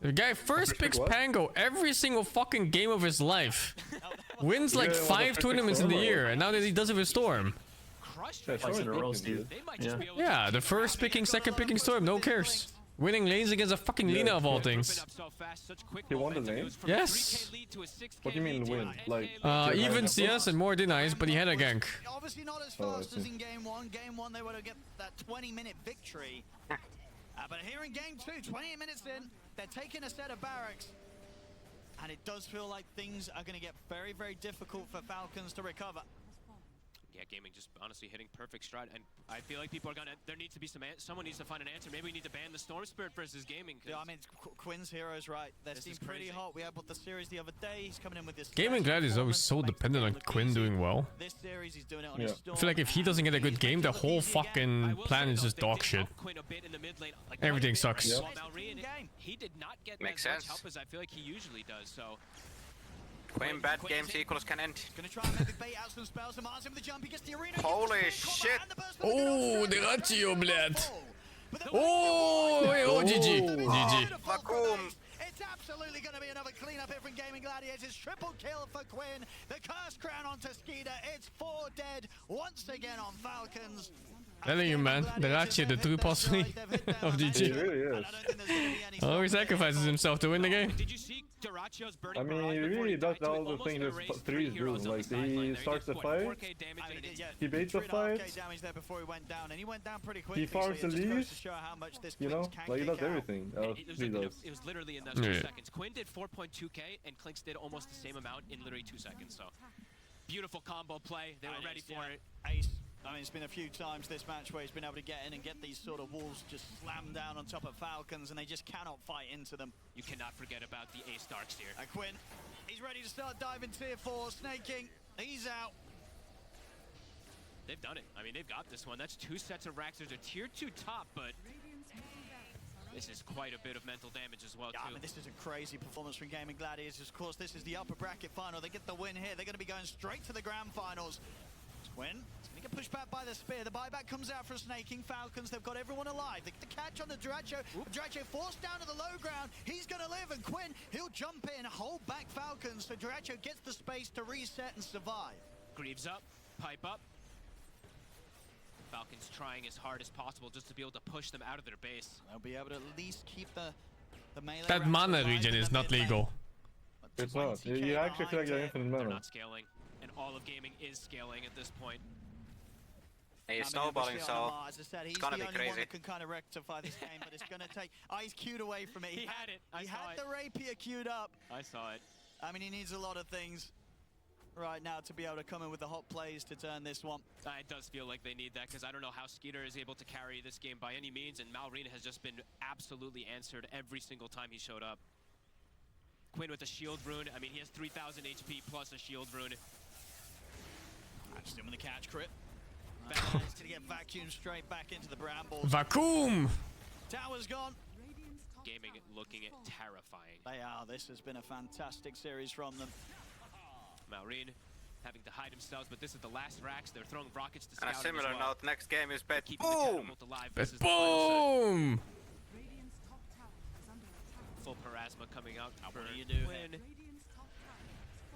The guy first picks Pango every single fucking game of his life. Wins like 5 tournaments in the year, and now that he does it with Storm. Yeah, the first picking, second picking Storm, no cares. Winning lanes against a fucking Lina of all things. He won the lane? Yes. What do you mean win? Like even CS and more denies, but he had a gank. Obviously not as fast as in game one. Game one they would have get that 20-minute victory. But here in game two, 28 minutes in, they're taking a set of barracks. And it does feel like things are going to get very, very difficult for Falcons to recover. Yeah, gaming just honestly hitting perfect stride, and I feel like people are gonna. There needs to be someone needs to find an answer. Maybe we need to ban the Storm Spirit versus gaming. Yeah, I mean, Quinn's heroes, right? They're steam pretty hot. We had the series the other day. He's coming in with this. Gaming Glad is always so dependent on Quinn doing well. This series, he's doing it on his Storm. I feel like if he doesn't get a good game, the whole fucking plan is just dog shit. Everything sucks. Yep. He did not get as much help as I feel like he usually does. So. Quinn bad games equals can end. Gonna try and maybe bait out some spells. Martin with the jump. He gets the arena. Holy shit! Oh, the ratio, blad. Oh, GG. GG. Vacuum. It's absolutely going to be another cleanup here from Gaming Gladiators. Triple kill for Quinn. The curse crown onto Skeeter. It's 4 dead once again on Falcons. Telling you, man, the ratio, the true possibly of GG. He really is. Oh, he sacrifices himself to win the game. Did you see Duracio's burning I mean, he really does all the things that threes do. Like, he starts the fight, he baits the fight, he farms the leaves, you know? Like, he does everything. He does. It was literally in those 2 seconds. Quinn did 4.2k, and Clinks did almost the same amount in literally 2 seconds. So, beautiful combo play. They were ready for it. Ace. I mean, it's been a few times this match where he's been able to get in and get these sort of wolves just slammed down on top of Falcons, and they just cannot fight into them. You cannot forget about the Ace Darkseer. Quinn, he's ready to start diving tier 4, snaking. He's out. They've done it. I mean, they've got this one. That's 2 sets of racks. There's a tier 2 top, but this is quite a bit of mental damage as well, too. I mean, this is a crazy performance from Gaming Gladiators. Of course, this is the upper bracket final. They get the win here. They're going to be going straight to the grand finals. Quinn. Get pushed back by the spear. The buyback comes out for snaking. Falcons, they've got everyone alive. They get the catch on the Duracho. Duracho forced down to the low ground. He's going to live, and Quinn, he'll jump in, hold back Falcons, so Duracho gets the space to reset and survive. Greaves up, pipe up. Falcons trying as hard as possible just to be able to push them out of their base. They'll be able to at least keep the melee. That mana regen is not legal. It's not. You actually feel like you're infinite mana. They're not scaling, and all of gaming is scaling at this point. He's snowballing, so as I said, it's gonna be crazy. One that can kind of rectify this game, but it's gonna take. He's queued away from it. He had it. He had the rapier queued up. I saw it. I mean, he needs a lot of things right now to be able to come in with the hot plays to turn this one. It does feel like they need that, because I don't know how Skeeter is able to carry this game by any means, and Malrina has just been absolutely answered every single time he showed up. Quinn with a shield rune. I mean, he has 3,000 HP plus a shield rune. Just him with the catch crit. It's to get vacuumed straight back into the brambles. Vacuum! Tower's gone. Gaming looking terrifying. They are. This has been a fantastic series from them. Malrine having to hide themselves, but this is the last racks. They're throwing rockets to scout. On a similar note, next game is Bet Boom! Boom! Full Parasma coming out. What do you do? Win.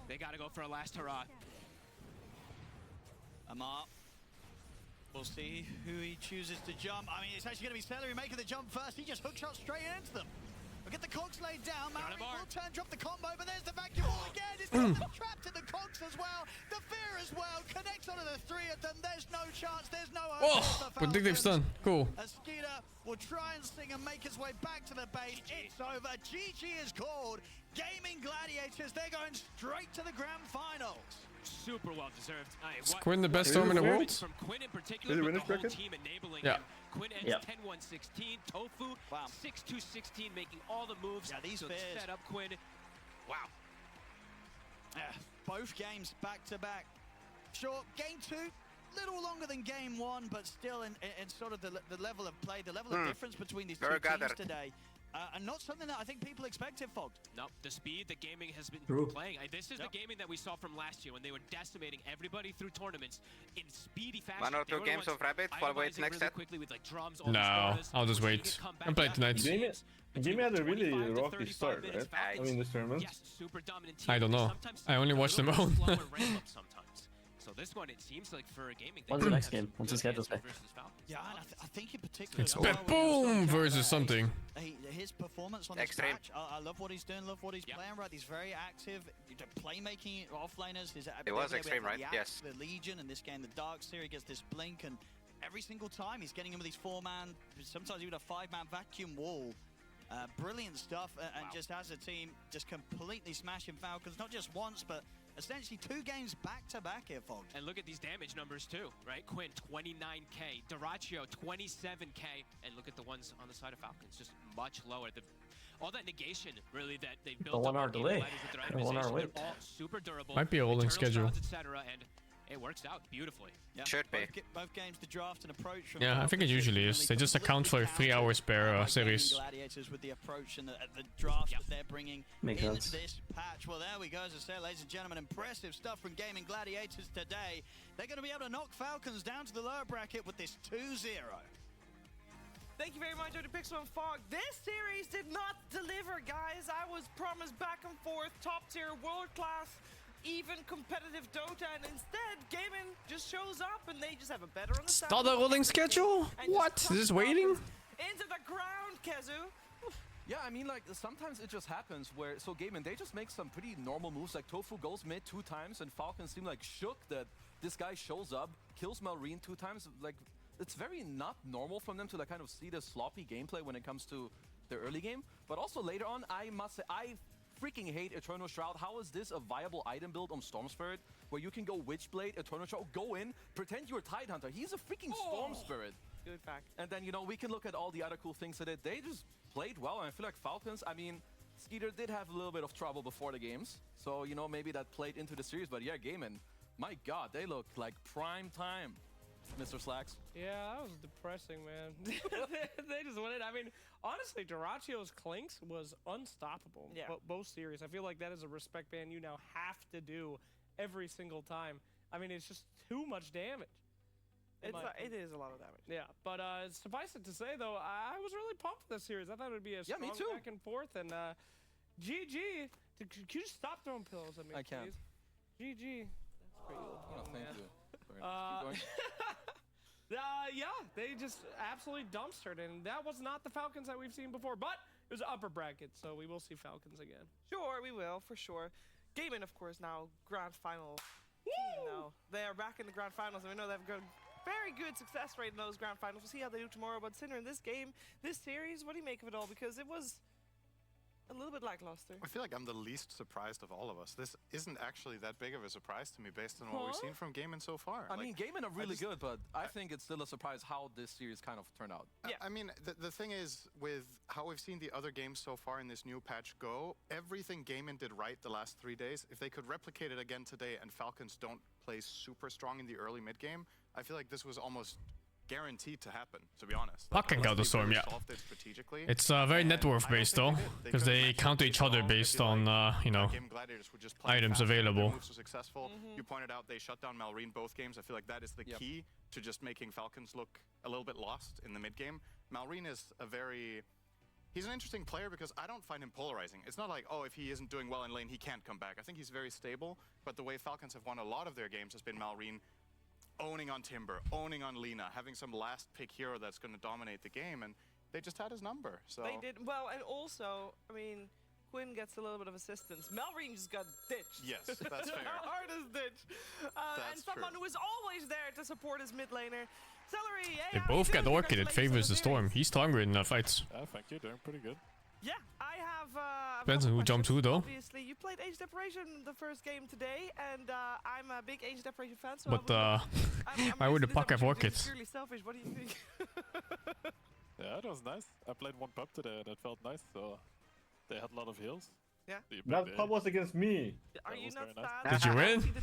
They gotta go for a last hurrah. Amar. We'll see who he chooses to jump. I mean, it's actually going to be Celery making the jump first. He just hook shot straight into them. We'll get the cogs laid down. Malrine will turn, drop the combo, but there's the vacuum wall again. It's got them trapped in the cogs as well. The fear as well connects onto the 3 of them. There's no chance. There's no hope. Oh, predictive stun. Cool. Skeeter will try and sing and make his way back to the base. It's over. GG is called. Gaming Gladiators, they're going straight to the grand finals. Super well deserved. Is Quinn the best storm in the world? From Quinn in particular, with the whole team enabling him. Quinn ends 10-1-16. Tofu 6-2-16, making all the moves. Yeah, these set up Quinn. Wow. Both games back to back. Sure, game 2, little longer than game 1, but still in sort of the level of play, the level of difference between these two teams today. And not something that I think people expected, Fogged. No, the speed that gaming has been playing. This is the gaming that we saw from last year when they were decimating everybody through tournaments in speedy fashion. 1 or 2 games of Rabbit while wait next set. With, like, drums, no, I'll just wait and play tonight. Jamie had a really rocky start, right? I mean, this tournament. Yes, super dominant team. I don't know. I only watched them own. So this one, it seems like for a gaming. When's the next game? What's the schedule say? Yeah, and I think in particular. It's Bet Boom versus something. His performance on this match, I love what he's doing, love what he's playing, right? He's very active, playmaking offlaners. It was extreme, right? Yes. The Legion, in this game, the Darkseer, he gets this blink, and every single time he's getting in with these 4-man, sometimes even a 5-man vacuum wall. Brilliant stuff, and just as a team, just completely smashing Falcons, not just once, but essentially 2 games back-to-back here, Fog. And look at these damage numbers too, right? Quinn, 29k. Dyrachyo, 27k. And look at the ones on the side of Falcons, just much lower. All that negation, really, that they've built up. 1 hour delay. 1 hour wait. All super durable. Might be a rolling schedule. Etc. And it works out beautifully. Yeah, Should be. Both games to draft and approach from Yeah, I think it Falcons usually is. They just account for 3 hours per series. Gladiators with the approach and the draft that they're bringing Makes in sense. this patch. Well, there we go, as I say, ladies and gentlemen, impressive stuff from Gaming Gladiators today. They're going to be able to knock Falcons down to the lower bracket with this 2-0. Thank you very much, Pixel and Fog. This series did not deliver, guys. I was promised back and forth, top tier, world class, even competitive Dota, and instead, Gaming just shows up and they just have a better understanding. Start a rolling schedule? What? Is this waiting? Into the ground, Kezu. Yeah, I mean, like, sometimes it just happens where, so Gaming, they just make some pretty normal moves, like Tofu goes mid 2 times, and Falcons seem like shook that this guy shows up, kills Malrine 2 times, like, it's very not normal from them to, like, kind of see the sloppy gameplay when it comes to their early game, but also later on, I must say, I freaking hate Eternal Shroud. How is this a viable item build on Storm Spirit, where you can go Witchblade, Eternal Shroud, go in, pretend you're a Tidehunter. He's a freaking Storm Spirit. Good fact. And then, you know, we can look at all the other cool things that they just played well, and I feel like Falcons, I mean, Skeeter did have a little bit of trouble before the games, so, you know, maybe that played into the series, but yeah, Gaming, my god, they look like prime time, Mr. Slacks. Yeah, that was depressing, man. They just won it. I mean, honestly, Dyrachyo's Clinks was unstoppable. Yeah. Both series. I feel like that is a respect ban you now have to do every single time. I mean, it's just too much damage. It is a lot of damage. Yeah, but suffice it to say, though, I was really pumped for this series. I thought it would be a strong me too. back and forth. And GG. Can you stop throwing pillows at me, I can't. please? GG. That's pretty old. Oh, thank you. Sorry, keep going. Yeah, they just absolutely dumpstered, and that was not the Falcons that we've seen before, but it was upper bracket, so we will see Falcons again. Sure, we will, for sure. Gaming, of course, now grand final team now. They are back in the grand finals, and we know they've got very good success rate in those grand finals. We'll see how they do tomorrow, but Sinner, in this game, this series, what do you make of it all? Because it was a little bit lackluster. I feel like I'm the least surprised of all of us. This isn't actually that big of a surprise to me based on what we've seen from Gaming so far. I mean, Gaming are really good, but I think it's still a surprise how this series kind of turned out. Yeah. I mean, the thing is, with how we've seen the other games so far in this new patch go, everything Gaming did right the last 3 days, if they could replicate it again today and Falcons don't play super strong in the early mid game, I feel like this was almost guaranteed to happen, to be honest. Fucking Counter Storm, yeah. Solved it strategically. It's very net worth based though, because they counter each other based on, you know, items available. Moves were successful. You pointed out they shut down Malrine both games. I feel like that is the key to just making Falcons look a little bit lost in the mid game. Malrine is he's an interesting player because I don't find him polarizing. It's not like, oh, if he isn't doing well in lane, he can't come back. I think he's very stable, but the way Falcons have won a lot of their games has been Malrine owning on Timber, owning on Lina, having some last pick hero that's going to dominate the game, and they just had his number. So they did well, and also, I mean, Quinn gets a little bit of assistance. Malrine just got ditched. Yes, that's fair. The hardest ditch. And someone who is always there to support his mid laner. Celery, They both got Orchid, it favors the Storm. He's stronger in fights. Thank you, doing pretty good. Yeah, I have Depends on who jumped who though. Obviously, you played Age Desperation the first game today, and I'm a big Age Desperation fan. So But why would the puck have Orchid? It's purely selfish. What do you think? Yeah, that was nice. I played one pub today and it felt nice, so they had a lot of heals. Yeah. That pub was against me. Are you not Did you win?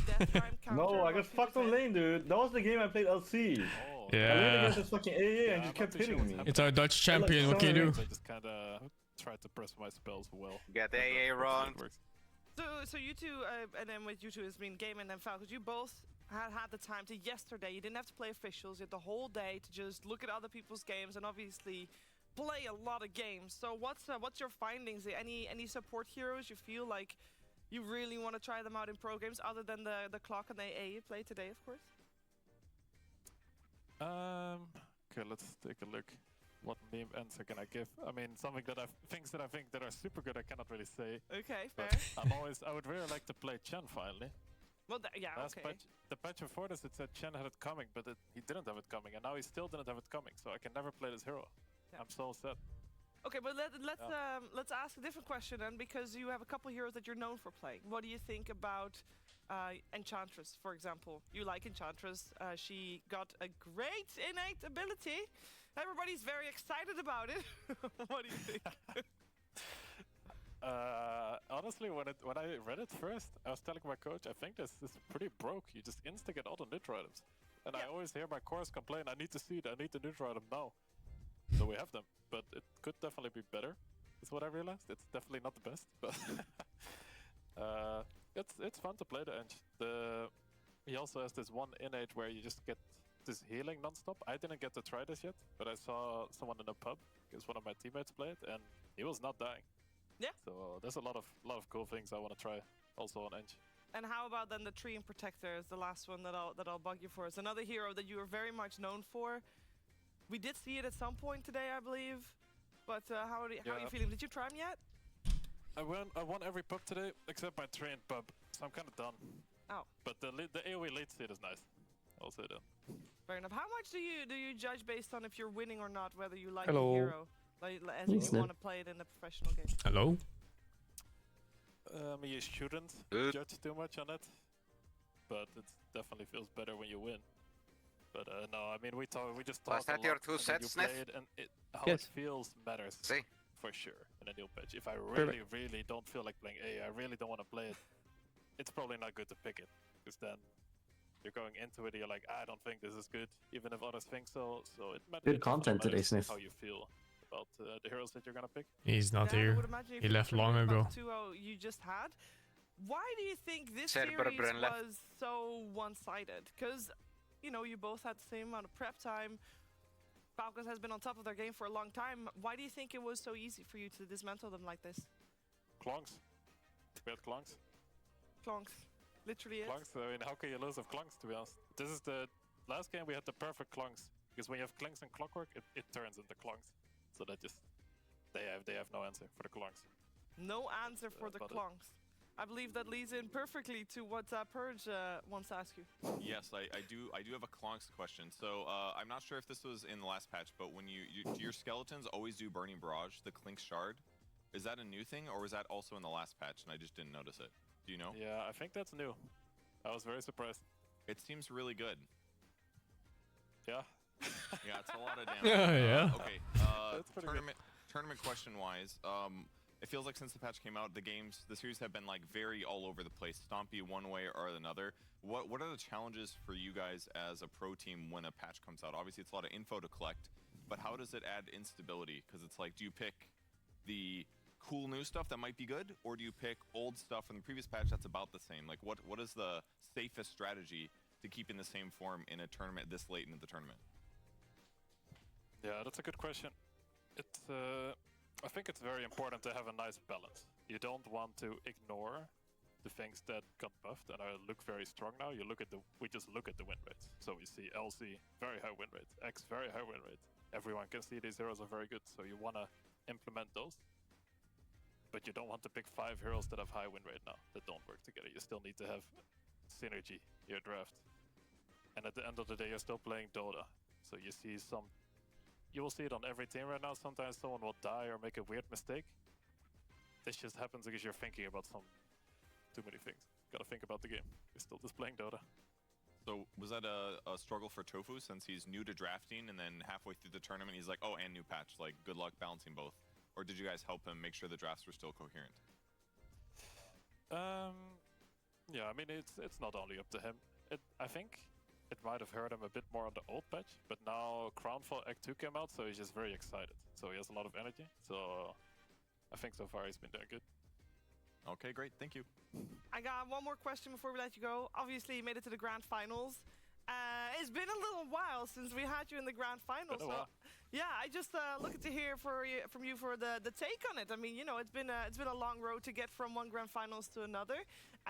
No, I got fucked on lane, dude. That was the game I played LC. Oh. I Yeah. laid against this fucking AA and just kept hitting me. It's our Dutch champion, what can you do? I just kinda tried to press my spells well. Get AA round. So you two, and then with you two, has been Gaming and Falcons. You both had the time to yesterday. You didn't have to play officials. You had the whole day to just look at other people's games and obviously play a lot of games. So what's your findings? Any support heroes you feel like you really want to try them out in pro games other than the Clock and the AA you played today, of course? Okay, let's take a look. What meme answer can I give? I mean, something that things that I think that are super good, I cannot really say. Okay, fair. But I would really like to play Chen finally. Well, yeah, Last okay. the patch before this, it said Chen had it coming, but he didn't have it coming, and now he still didn't have it coming, so I can never play this hero. Yeah. I'm so sad. Okay, but let's ask a different question then, because you have a couple heroes that you're known for playing. What do you think about Enchantress, for example? You like Enchantress. She got a great innate ability. Everybody's very excited about it. What do you think? Honestly, when I read it first, I was telling my coach, I think this is pretty broke. You just insta-get all the neutral items. And I always hear my cores complain, I need to see it, I need the neutral item now. So we have them, but it could definitely be better, is what I realized. It's definitely not the best, but it's fun to play the Eng. He also has this one innate where you just get this healing non-stop. I didn't get to try this yet, but I saw someone in a pub, because one of my teammates played, and he was not dying. Yeah. So there's a lot of cool things I want to try also on Eng. And how about then the Treant Protector is the last one that I'll bug you for. It's another hero that you are very much known for. We did see it at some point today, I believe. But how are you feeling? Did you try him yet? I won every pub today except my Treant pub, so I'm kind of done. Oh. But the AoE late seed is nice. I'll say that. Fair enough. How much do you judge based on if you're winning or not, whether you like Hello. the hero, as if you want to play it in a professional game? Hello. You shouldn't judge too much on it, but it definitely feels better when you win. But no, I mean we just talked. Was that your 2 sets, Sniff? And how it feels matters for sure in a new patch. If I really don't feel like playing A, I really don't want to play it. It's probably not good to pick it, because then you're going into it, you're like, I don't think this is good, even if others think so. So it matters. Good content today, Sniff. How you feel about the heroes that you're gonna pick. He's not here. He left long ago. 2-0 you just had. Why do you think this series was so one-sided? Because, you know, you both had the same amount of prep time. Falcons has been on top of their game for a long time. Why do you think it was so easy for you to dismantle them like this? Klonks. We had Klonks. Klonks. Literally it. Klonks, I mean, how can you lose with Klonks, to be honest? This is the last game we had the perfect Klonks. Because when you have Klonks and Clockwork, it turns into Klonks. So that just, they have no answer for the Klonks. No answer for the Klonks. I believe that leads in perfectly to what Purge wants to ask you. Yes, I do have a Klonks question. So I'm not sure if this was in the last patch, but when do your skeletons always do Burning Barrage, the Clink Shard? Is that a new thing, or was that also in the last patch and I just didn't notice it? Do you know? Yeah, I think that's new. I was very surprised. It seems really good. Yeah. Yeah, it's a lot of damage. Yeah. Okay. Tournament question-wise, it feels like since the patch came out, the series have been like very all over the place, stompy one way or another. What are the challenges for you guys as a pro team when a patch comes out? Obviously, it's a lot of info to collect, but how does it add instability? Because it's like, do you pick the cool new stuff that might be good, or do you pick old stuff from the previous patch that's about the same? Like, what is the safest strategy to keep in the same form in a tournament this late into the tournament? Yeah, that's a good question. I think it's very important to have a nice balance. You don't want to ignore the things that got buffed and are look very strong now. We just look at the win rates. So we see LC, very high win rate, X, very high win rate. Everyone can see these heroes are very good, so you want to implement those. But you don't want to pick 5 heroes that have high win rate now, that don't work together. You still need to have synergy in your draft. And at the end of the day, you're still playing Dota. So you see you will see it on every team right now. Sometimes someone will die or make a weird mistake. This just happens because you're thinking about too many things. Gotta think about the game. You're still just playing Dota. So was that a struggle for Tofu since he's new to drafting, and then halfway through the tournament he's like, oh, and new patch, like good luck balancing both? Or did you guys help him make sure the drafts were still coherent? Yeah, I mean, it's not only up to him. I think it might have hurt him a bit more on the old patch, but now Crownfall Act 2 came out, so he's just very excited. So he has a lot of energy, so I think so far he's been doing good. Okay, great, thank you. I got one more question before we let you go. Obviously, you made it to the Grand Finals. It's been a little while since we had you in the Grand Finals. So, yeah, I just looking to hear from you for the take on it. I mean, you know, it's been a long road to get from one Grand Finals to another,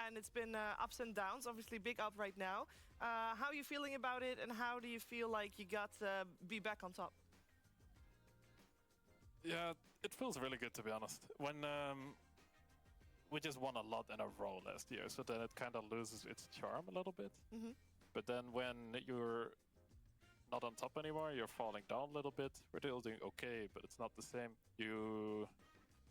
and it's been ups and downs. Obviously, big up right now. How are you feeling about it, and how do you feel like you got to be back on top? Yeah, it feels really good, to be honest. When we just won a lot in a row last year, so then it kind of loses its charm a little bit. Mm-hmm. But then when you're not on top anymore. You're falling down a little bit. We're still doing okay, but it's not the same. You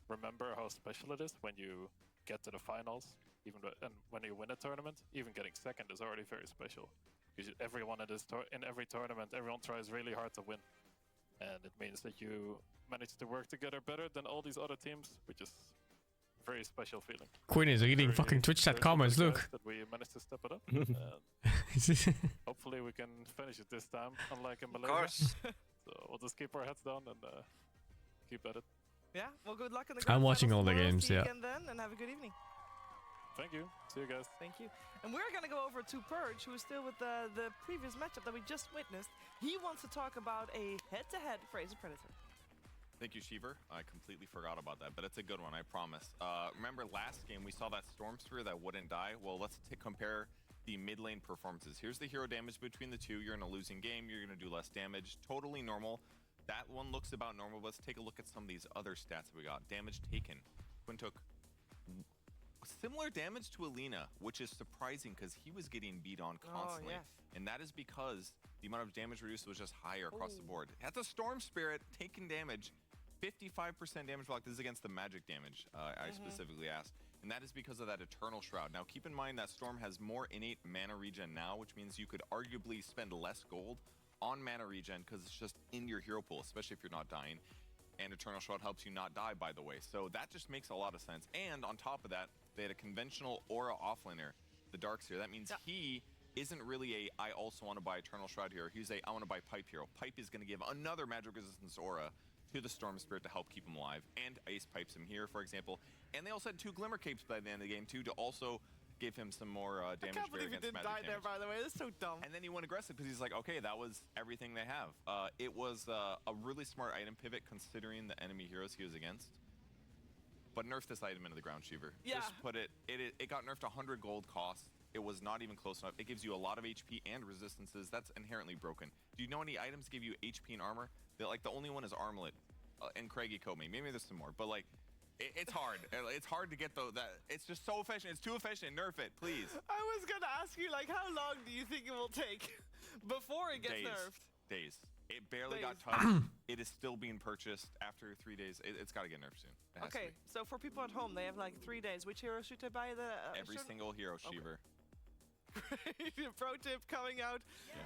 remember how special it is when you get to the finals, and when you win a tournament. Even getting second is already very special. Because everyone in every tournament, everyone tries really hard to win, and it means that you manage to work together better than all these other teams, which is a very special feeling. Quinn is reading fucking Twitch chat comments. Look. That we managed to step it up. Hopefully we can finish it this time, unlike in Malaysia. Of course. So we'll just keep our heads down and keep at it. Yeah, well, good luck in the I'm watching all the tomorrow. games, See you yeah. again then, and have a good evening. Thank you. See you guys. Thank you. And we're going to go over to Purge, who is still with the previous matchup that we just witnessed. He wants to talk about a head-to-head Fraser Predator. Thank you, Sheever. I completely forgot about that, but it's a good one, I promise. Remember last game we saw that Storm Spear that wouldn't die? Well, let's compare the mid lane performances. Here's the hero damage between the two. You're in a losing game. You're going to do less damage. Totally normal. That one looks about normal. Let's take a look at some of these other stats we got. Damage taken. Quinn took similar damage to Alina, which is surprising because he was getting beat on constantly. Oh, yes. And that is because the amount of damage reduced was just higher across the board. At the Storm Spirit, taking damage, 55% damage block. This is against the magic damage, I specifically asked. And that is because of that Eternal Shroud. Now, keep in mind that Storm has more innate mana regen now, which means you could arguably spend less gold on mana regen because it's just in your hero pool, especially if you're not dying. And Eternal Shroud helps you not die, by the way. So that just makes a lot of sense. And on top of that, they had a conventional aura offlaner, the Darkseer. That means he isn't really a I also want to buy Eternal Shroud hero. He's a I want to buy Pipe hero. Pipe is going to give another magic resistance aura to the Storm Spirit to help keep him alive. And Ace pipes him here, for example. And they also had 2 Glimmer Capes by the end of the game, too, to also give him some more damage. I can't believe he didn't die there, by the way. That's so dumb. And then he went aggressive because he's like, okay, that was everything they have. It was a really smart item pivot considering the enemy heroes he was against. But nerf this item into the ground, Sheever. Yeah. Just put it got nerfed 100 gold cost. It was not even close enough. It gives you a lot of HP and resistances. That's inherently broken. Do you know any items give you HP and armor? Like the only one is Armlet and Craigie Comey. Maybe there's some more, but like, it's hard. It's hard to get that. It's just so efficient. It's too efficient. Nerf it, please. I was going to ask you, like, how long do you think it will take before it gets nerfed? Days. It barely got touched. It is still being purchased after 3 days. It's got to get nerfed soon. Okay, so for people at home, they have like 3 days. Which hero should they buy? Every single hero, Sheever. Pro tip coming out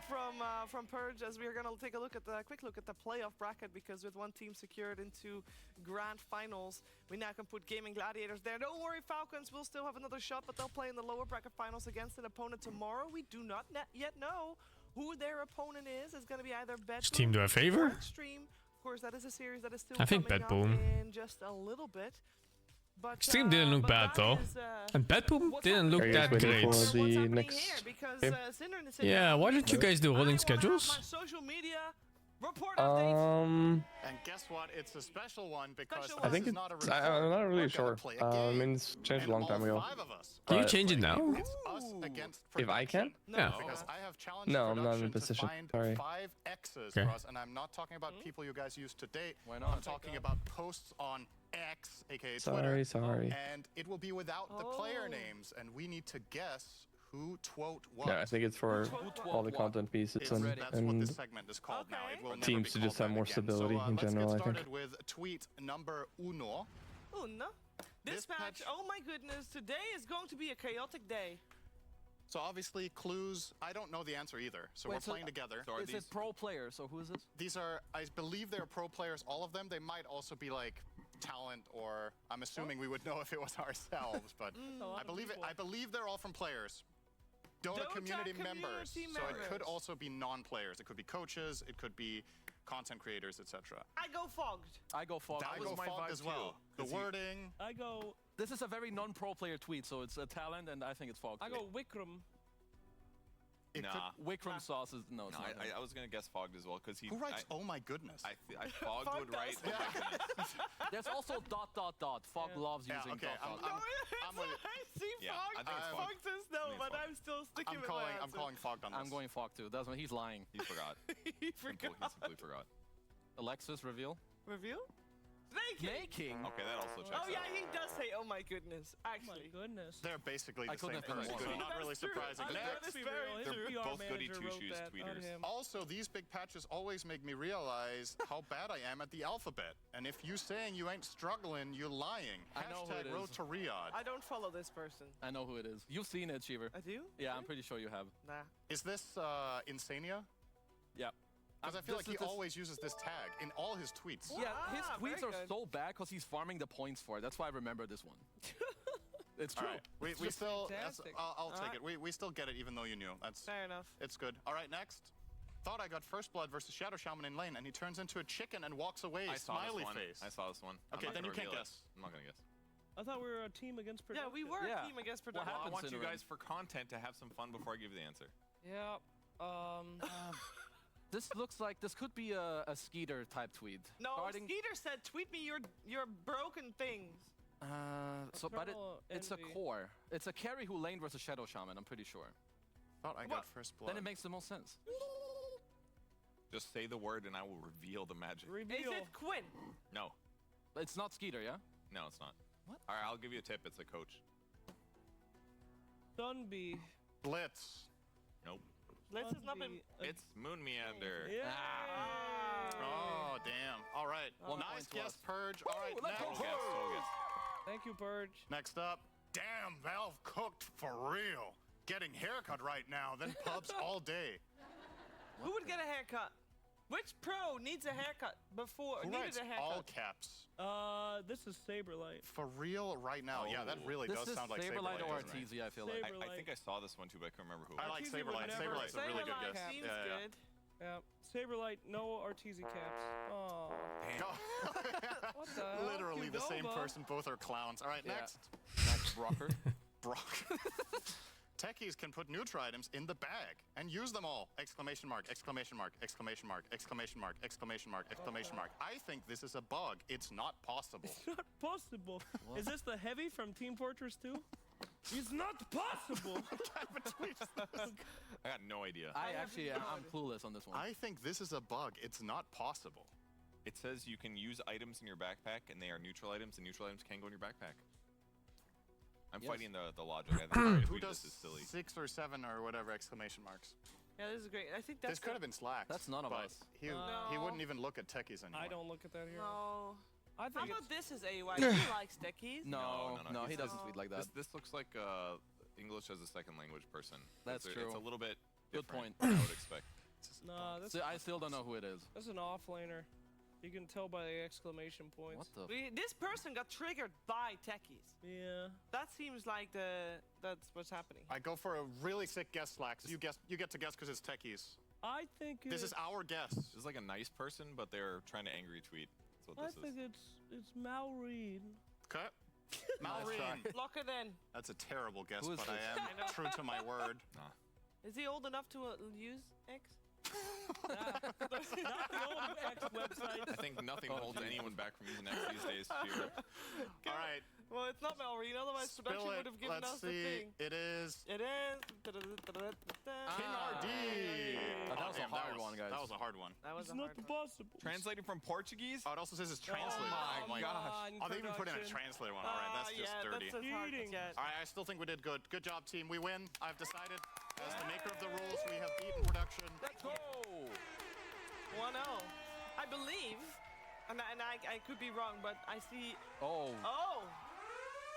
from Purge, as we're gonna take a quick look at the playoff bracket, because with one team secured into grand finals, we now can put Gaming Gladiators there. Don't worry, Falcons will still have another shot, but they'll play in the lower bracket finals against an opponent tomorrow. We do not yet know who their opponent is. It's gonna be either Bad Does team do a favor? Extreme. Of course, that is a series that is still I think coming Bad up Boom. in just a little bit. But, Stream didn't look bad though, and Bad Boom didn't look that great. For the next game? Yeah, why don't you guys do rolling schedules? Social media report And guess what? It's a special one because I think this is it's, not a I'm not really sure. I mean, it's changed a long time ago. Can you change it now? It's us against If I can? Yeah. Because I have challenged No, I'm not in a production position. to find Sorry. 5 X's Okay. for us, and I'm not talking about people you guys use to date. Why not? I'm talking about posts on X, aka Twitter. Sorry. And it will be without the player names, and we need to guess who twote what. Yeah, I think it's for all the content pieces That's what and this segment is called now. It will never teams be to just called have more that again. stability in Let's general, I get think. started with tweet number uno. Uno. This patch, oh my goodness, today is going to be a chaotic day. So obviously clues, I don't know the answer either. So Wait, we're so playing together. Is it pro players? So who is this? These are, I believe they're pro players, all of them. They might also be like talent, or I'm assuming we would know if it was ourselves, but I believe they're all from players. Dota community members. So it could also be non-players. It could be coaches, it could be content creators, etc. I go Fogged. I go Fogged. I go Fogged as well. The wording. I go. This is a very non-pro player tweet, so it's a talent, and I think it's Fogged. I go Wikram. Wikram sauce is no. It's not I was gonna guess Fogged as well because he. Who writes? Oh my goodness. I Fogged would write. Oh my goodness. There's also ... Fogg loves using okay, I'm with it. I see Yeah, Fogged. I think it's Fogged. Fogged says no, but I'm still sticking with my answer. I'm calling Fogged on this. I'm going Fogged too. That's when he's lying. He forgot. He He simply forgot. Alexis, reveal. Reveal? Making. Okay, that also checks Oh yeah, out. he does say, "Oh my goodness." Actually. Oh my goodness. They're basically the I same couldn't have person, finished so it. not really surprising. That's very They're true. both goody two-shoes tweeters. Also, these big patches always make me realize how bad I am at the alphabet. And if you saying you ain't struggling, you're lying. I know who it Hashtag road is. to Riyadh. I don't follow this person. I know who it is. You've seen it, Cheever. I do? Yeah, I'm pretty sure you have. Nah. Is this Insania? Yeah. Because I feel like he always uses this tag in all his tweets. Yeah, his tweets very are good. so bad because he's farming the points for it. That's why I remember this one. It's true. All right. We still. fantastic. I'll take it. We still get it, even though you knew. That's Fair enough. It's good. All right, next. Thought I got first blood versus Shadow Shaman in lane, and he turns into a chicken and walks away. I saw Smiley this one. face. I saw this one. Okay, then you can't guess. I'm not gonna guess. I thought we were a team against Yeah, production. we were a team against Well, production. I want in you a guys for content to have some fun before I give you the answer. Yeah. This looks like this could be a Skeeter type tweet. No, Skeeter said, "Tweet me your broken things." But it's a Envy. core. It's a carry who laned versus Shadow Shaman, I'm pretty sure. Thought I got first blood. Then it makes the most sense. Just say the word and I will reveal the magic. Is it Quinn? No. It's not Skeeter, yeah? No, it's not. What? All right, I'll give you a tip. It's a coach. Dunby. Blitz. Nope. Blitz has not been. It's Moon Meander. Yeah. Oh, damn. All right. One Nice point to guess, us. Purge. All right, let's next. go, Thank you, Purge. Next up. Damn, Valve cooked for real. Getting haircut right now, then pubs all day. Who would get a haircut? Which pro needs a haircut before Who needed writes a haircut? all caps? This is Saberlight. For real right now. Yeah, that really This does is sound like Saberlight Saberlight. or doesn't it? Arteezy, I feel like. I think I saw this one too, but I can't remember who. I like Arteezy would Saberlight. never- Saberlight's a really good Saberlight guess. seems Yeah, good. Yeah. Saberlight, no Arteezy caps. Oh. What the hell? Literally the same Qdoba. person. Both are clowns. All right, Yeah. next. Next, Brocker. Brock. Techies can put neutral items in the bag and use them all! Exclamation mark, exclamation mark, exclamation mark, exclamation mark, exclamation mark, exclamation mark. I think this is a bug. It's not possible. It's not possible. Is this the heavy from Team Fortress 2? It's not possible. I got no idea. I'm clueless on this one. I think this is a bug. It's not possible. It says you can use items in your backpack, and they are neutral items, and neutral items can go in your backpack. I'm fighting the logic. I think Who does this is silly. 6 or 7 or whatever exclamation marks? Yeah, this is great. I think that's. This could have been Slacks. That's none of but us. He No. wouldn't even look at techies anymore. I don't look at that here. No. I How think about it's... this is AY? He likes deckies. No, he he's doesn't just- tweet like that. This looks like English as a second language person. That's It's true. a little bit Good different point. than I would expect. Nah, this, I still don't know who it is. this is an offlaner. You can tell by the exclamation points. What the? This person got triggered by techies. Yeah. That seems like that's what's happening. I go for a really sick guess, Slacks. You get to guess because it's techies. I think This is our guess. This is like a nice person, but they're trying to angry tweet. That's what I this is. think it's Malreed. Okay. Malreen. Lock it in. That's a terrible guess, Who is but this? I am true to my word. Is he old enough to use X? Not the old X website. I think nothing holds anyone back from using X these days. All right. Well, it's not Malreen, otherwise production Spill it. would have given Let's us the see. thing. It is It is. King RD. That was a hard one, guys. That was a hard one. That was It's a not hard one. possible. Translated from Portuguese? Oh, it also says it's translated. Oh my gosh. Oh, they even put in a translated one. All right, that's just yeah, dirty. That's hard to get. All right, I still think we did good. Good job, team. We win. I've decided. As the maker of the rules, we have beaten production. Let's go. 1-0. I believe, and I could be wrong, but I see. Oh. Oh.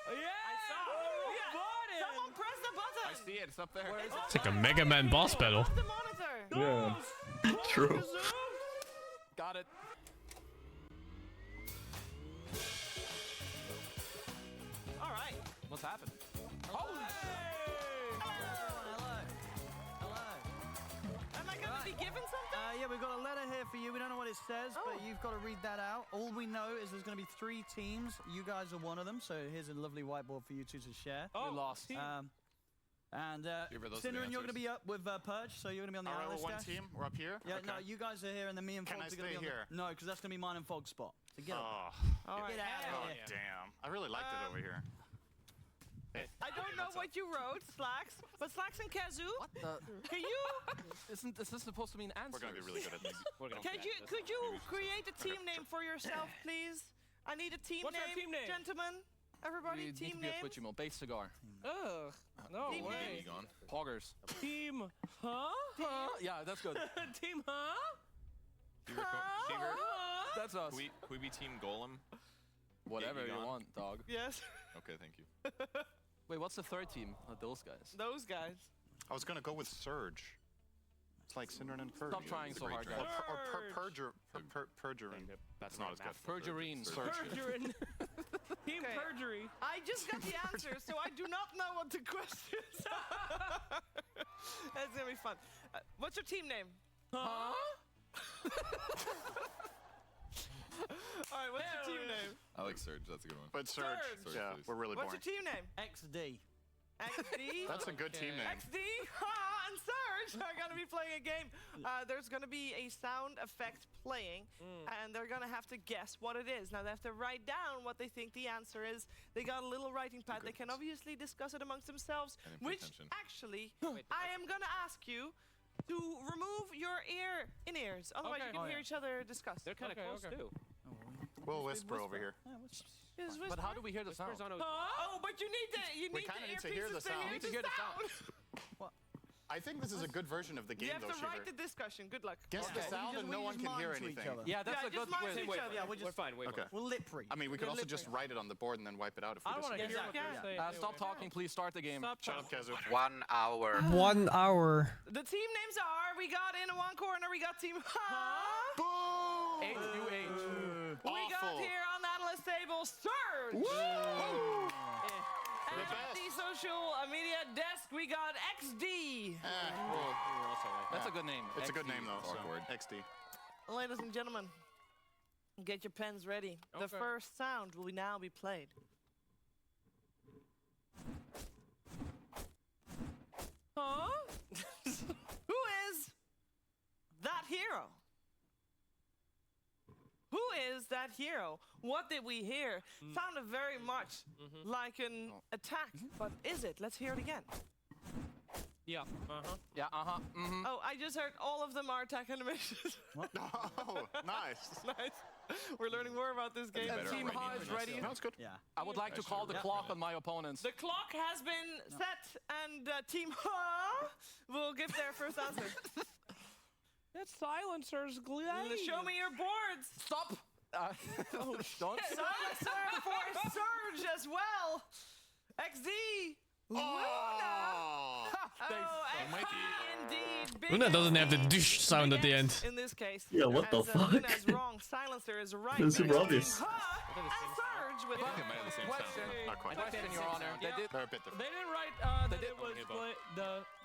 Yeah! I saw. Yeah. Someone press the button. I see it. It's up there. It's like a Mega Man boss battle. Off the monitor. Yeah. True. Got it. All right. What's happened? Hello. Am I going to be given something? Yeah, we've got a letter here for you. We don't know what it says, but you've got to read that out. All we know is there's going to be 3 teams. You guys are one of them, so here's a lovely whiteboard for you two to share. We lost. And those Cinder, are the and you're going to answers. be up with Purge, so you're going to be on the All right, analyst we're one desk. team. We're up here. Yeah, Okay. no, you guys are here, and then me and Can Fogs I are going to stay be on here? No, because that's going to be mine and Fog's spot. So get up. Oh, All right. Get out oh of here. damn. I really liked it over here. I don't know what you wrote, Slacks, but Slacks and Kazoo. What the? Can you? Isn't this supposed to mean answers? We're gonna be really good at this. Could you create a team name for yourself, please? I need a team What's name. our team name? Gentlemen, everybody, We need team to be a name. Twitch emote. Base cigar. Ugh. No Team way. name. Poggers. Team, huh? Yeah, that's good. Team, huh? That's us. Can we be Team Golem? Whatever Yeah, you Egon? want, dog. Yes. Okay, thank you. Wait, what's the third team? Those guys. Those guys. I was gonna go with Surge. It's like Synderen and Purge. Stop trying so hard, guys. Or Perjuring. That's not as good. Perjurine. Perjuring. Team perjury. I just got the answer, so I do not know what the question is. That's gonna be fun. What's your team name? Huh? Alright, what's your team name? I like Surge. That's a good one. But Surge, Surge. yeah, please. we're really What's boring. your team name? XD. XD? That's a good team name. XD and Surge are gonna be playing a game. There's gonna be a sound effect playing, and they're gonna have to guess what it is. Now they have to write down what they think the answer is. They got a little writing pad. They can obviously discuss it amongst themselves, which actually I am gonna ask you to remove your in-ears. Otherwise you can hear each other discuss. They're kind of close too. We'll whisper over here. But how do we hear the sound? Oh, but you need We kinda need to hear the sound. We need to hear the sound. I think this is a good version of the game, You have though, to Shiver. write the discussion. Good luck. Guess the sound and no one can hear anything. Yeah, that's a good win. We're fine. Wait, Okay. We'll lip read. I mean, we could also just write it on the board and then wipe it out if we I want to disagree. hear what they're saying. Stop talking, please start the game. Shut up, Kazu. 1 hour. 1 hour. The team names are, we got in one corner, we got team Boom! H-U-H. We got here on the analyst table, Surge! Woo! And at the social media desk, we got XD. That's a good name. It's a good name, though. So. Awkward. XD. Ladies and gentlemen, get your pens ready. The first sound will now be played. Huh? Who is that hero? Who is that hero? What did we hear? Sounded very much like an attack, but is it? Let's hear it again. Yeah. Yeah, Oh, I just heard all of them are attack animations. Oh, nice. Nice. We're learning more about this game. And Team Ha is ready. That's good. Yeah. I would like to call the clock on my opponents. The clock has been set, and Team Ha will give their first answer. That silencer's glade. Show me your boards. Stop! Don't. Silencer for Surge as well. XD. Luna. XD indeed. Big Luna doesn't have the XD. douche sound Big at the X end. In this case. Yeah, what the as, fuck? Luna is wrong. Silencer is right. That's super Team obvious. Ha and Surge with They might have the same sound. Not quite. Question, Your Honor. Yeah. They're a bit different. They didn't write that it was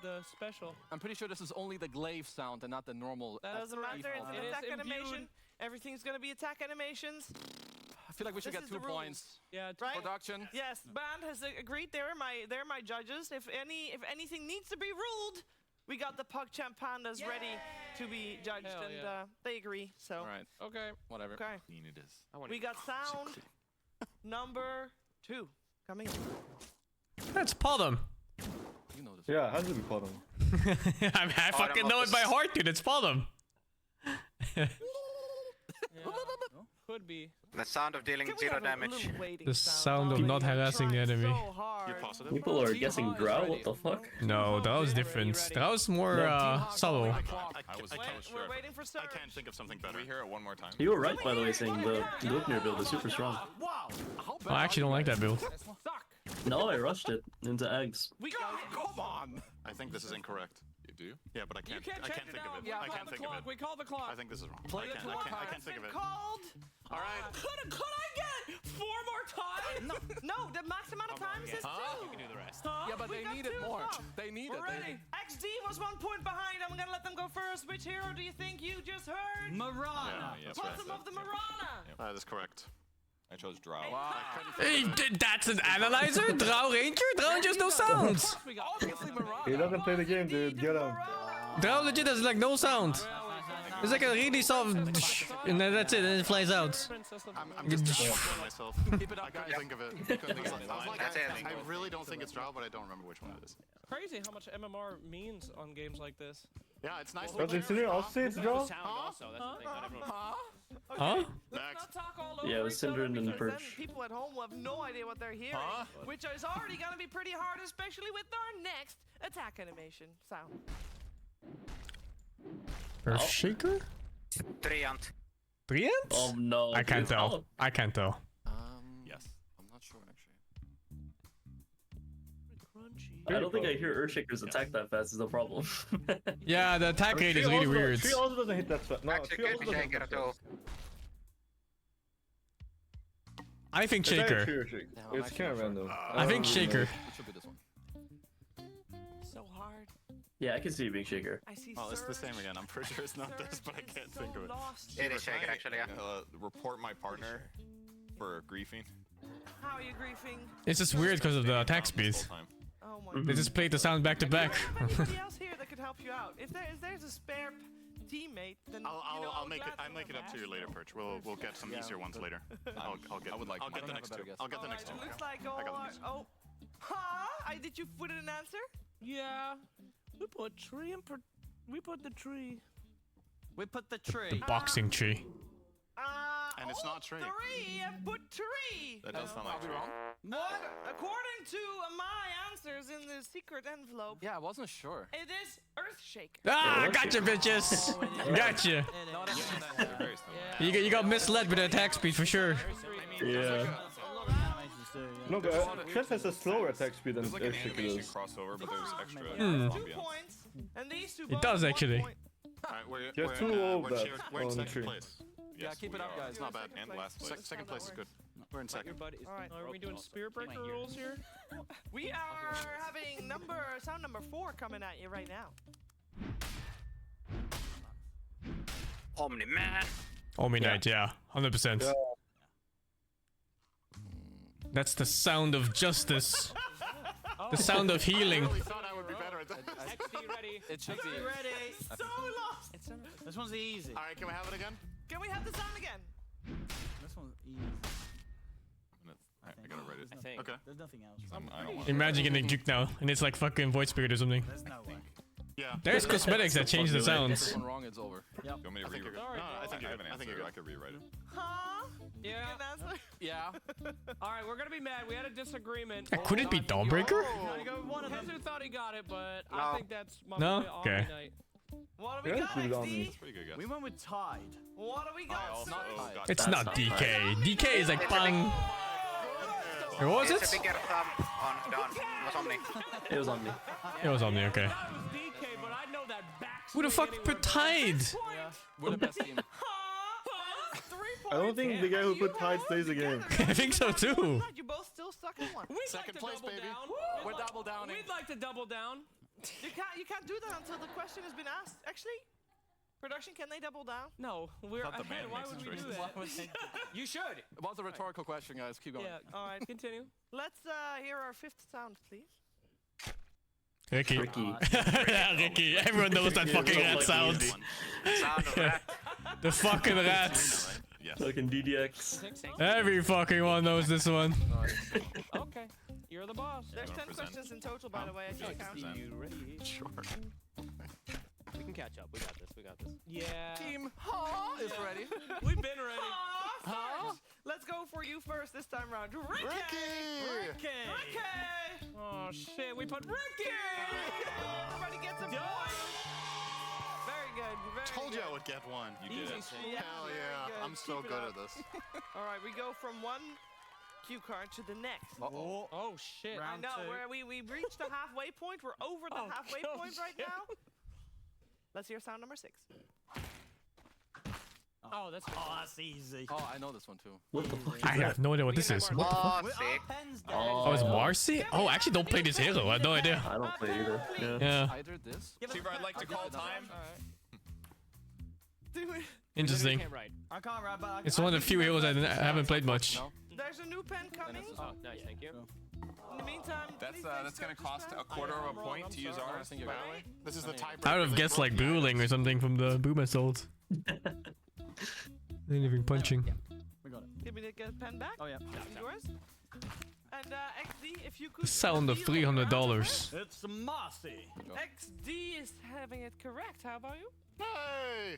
the special. I'm pretty sure this is only the glaive sound and not the normal. That doesn't matter. It's an It is attack imbued. animation. Everything's gonna be attack animations. I feel like we should This get is 2 the rules. points. Yeah. Right? Production. Yes, band has agreed. They're my judges. If anything needs to be ruled, we got the PogChamp Pandas ready to be judged, Hell and yeah. they agree. So All right. Okay. Whatever. okay, Clean it is. we got sound number 2 coming in. That's Podum. You know this. Yeah, it has to be Podum. I fucking know it by heart, dude. It's Podum. Could be. The sound of dealing Can we 0 have a damage. little waiting The sound of while not we harassing the try enemy. So hard. You're positive? People are Team guessing Ha is Drow, ready. what the fuck? No, that was different. That was more subtle. I Wait, we're waiting for Surge. I can't think of something Can better. we hear it one more time? You were right, by the way, saying the Glipnir build is super strong. Wow. I actually don't like that build. Suck. No, I rushed it into eggs. We got it. Come on! I think this is incorrect. You do? Yeah, but I You can't. can't I change can't it think now. of it. We I call can't the think of clock. it. We call the clock. I think this is wrong. Play I the can't. clock. I Has can't think of been it. called. All right. Could I get 4 more times? No, the max amount of times is 2. You can do the rest. Yeah, but We they got needed 2 more. as well. They needed We're ready. XD was 1 point behind. I'm gonna let them go first. Which hero do you think you just heard? Marana. Yeah, Bottom of the Marana. That is correct. I chose Drow. Hey, that's an analyzer? Drow Ranger? Drow Ranger's no sounds. Obviously, Marana. He doesn't play the game, dude. Get him. Drow legit has like no sound. It's like a really soft and then that's it, and it flies out. I'm just disappointed in myself. Keep it up, I couldn't guys. think of it. I couldn't think of it. I was like, That's it. I really don't think it's Drow, but I don't remember which one it is. Crazy how much MMR means on games like this. Yeah, it's nice. But considering I'll say it's Drow. Sound also. That's the thing. Not everyone. Huh? Let's not talk all all over Yeah, with each other, Synderen and because then Perch. people at home will have no idea what they're hearing, which is already going to be pretty hard, especially with our next attack animation sound. Earth Shaker? Triant. Triant? Oh no. I can't dude. tell. I can't tell. Yes. I'm not sure actually. I don't think I hear Earthshaker's attack that fast is the problem. Yeah, the attack rate is really weird. Tree also doesn't hit that fast. No, Actually, Tree could also be doesn't Shaker hit too. that fast. I think Shaker. It's kind of random. I think Shaker. It should be this one. So hard. Yeah, I can see it being Shaker. I see Well, it's the same again. I'm pretty sure it's not this, but I can't think of it. It is Shaker actually, yeah. Report my partner for griefing. How are you griefing? It's just weird because of the attack speed. Oh my They just played the sound back to back. Anybody else here that could help you out? If there's a spare teammate, then I'll make it up to you later, Perch. We'll get some easier ones later. I'll get. I'll get the next two. I'll get the next two. Looks like I got the next two. Huh? Did you put an answer? Yeah. We put tree and we put the tree. We put the tree. The boxing tree. And it's not tree. 3 and put tree. That does sound like tree. What? According to my answers in the secret envelope. Yeah, I wasn't sure. It is Earthshaker. Ah, gotcha, bitches. Gotcha. You got misled with the attack speed for sure. Yeah. No, but Chef has a slower attack speed than There's like an Earthshaker animation does. crossover, but there's extra. 2 ambiance. points. And these two It does actually. Alright, You're too low that we're in on second tree. place. Yeah, keep it up, guys. It's not bad. And last place. Second place is good. We're in second. Alright. Are we doing Spirit Breaker rules here? We are having sound number 4 coming at you right now. Omni Man. Omni Knight, yeah. 100%. Yeah. That's the sound of justice. The sound of healing. I really thought I would be better at that. XD ready. It should be. Ready. So lost. This one's easy. Alright, can we have it again? Can we have the sound again? This one's easy. I gotta write it. I think. Okay. There's nothing else. I don't want Imagine getting juked now, and it's like fucking Void Spirit or something. There's no way. Yeah. There's cosmetics that change the If sounds. this one wrong, it's over. Yep. You want me to I think you're rewrite? good. No, I think you're I have good. an I think answer. you're I good. could rewrite it. Huh? Yeah. Good answer? Yeah. All right, we're gonna be mad. We had a disagreement. Could it be Dawnbreaker? Hezzer thought he got it, but No. I think that's my No? boy Okay. Omni Knight. What do we Yeah, got, put it on XD? me. It's pretty good guess. We went with Tide. What do we got, also sir? got It's That's not not DK. DK is like bang. What was It's a it? bigger thumb on Dawn. It was Omni. It was on me. It was Omni, okay. That was DK, but I know that back. Who the fuck put Tide? We're the best team. I don't think the guy who put Tide stays again. I think so too. You both still stuck in one. We'd Second like to place, double baby. down. We're double downing. We'd like to double down. You can't do that until the question has been asked. Actually, production, can they double down? No, we're thought the ahead. man Why makes would the we do choices. that? You should. It was a rhetorical question, guys. Keep going. Yeah. All right, continue. Let's hear our 5th sound, please. Ricky. Ricky. Yeah, Ricky. Everyone knows that fucking rat sound. Sound of rat. The fucking rats. Yes. Fucking DDX. Every fucking one knows this one. Okay, you're the boss. There's 10 present. questions in total, by the way. I can't count. You ready? Sure. We can catch up. We got this. We got this. Yeah. Team Ha is ready. We've been ready. Huh? Let's go for you first this time round. Ricky! Ricky! Ricky! Oh shit, we put Ricky! Everybody gets a point. Very good. Very Told you good. I would get one. You did it. Yeah, Hell very yeah. good. I'm so Keep it good up. at this. All right, we go from one cue card to the next. Oh shit. I know, where we reached the halfway point. We're over the halfway point right now. Let's hear sound number 6. Oh, that's easy. Oh, I know this one too. What the fuck? I have no idea what this is. What the fuck? Oh, it's Marcy? Oh, I actually don't play this hero. I have no idea. I don't play either. Yeah. Yeah. Either this. Seaver, I'd like to call time. Do it. Interesting. I can't rap, but It's one of the few heroes I haven't played much. No. There's a new pen coming. Oh, nice. Thank you. In the meantime, That's gonna cost a quarter of a point to use ours. By the way. This is the tiebreaker. I would have guessed like Booling or something from the Boom Assault. Anything punching. we got it. Give me the pen back. Oh, yeah. This is yours. And XD, if you could. The sound of $300. It's Marcy. XD is having it correct. How about you? Hey!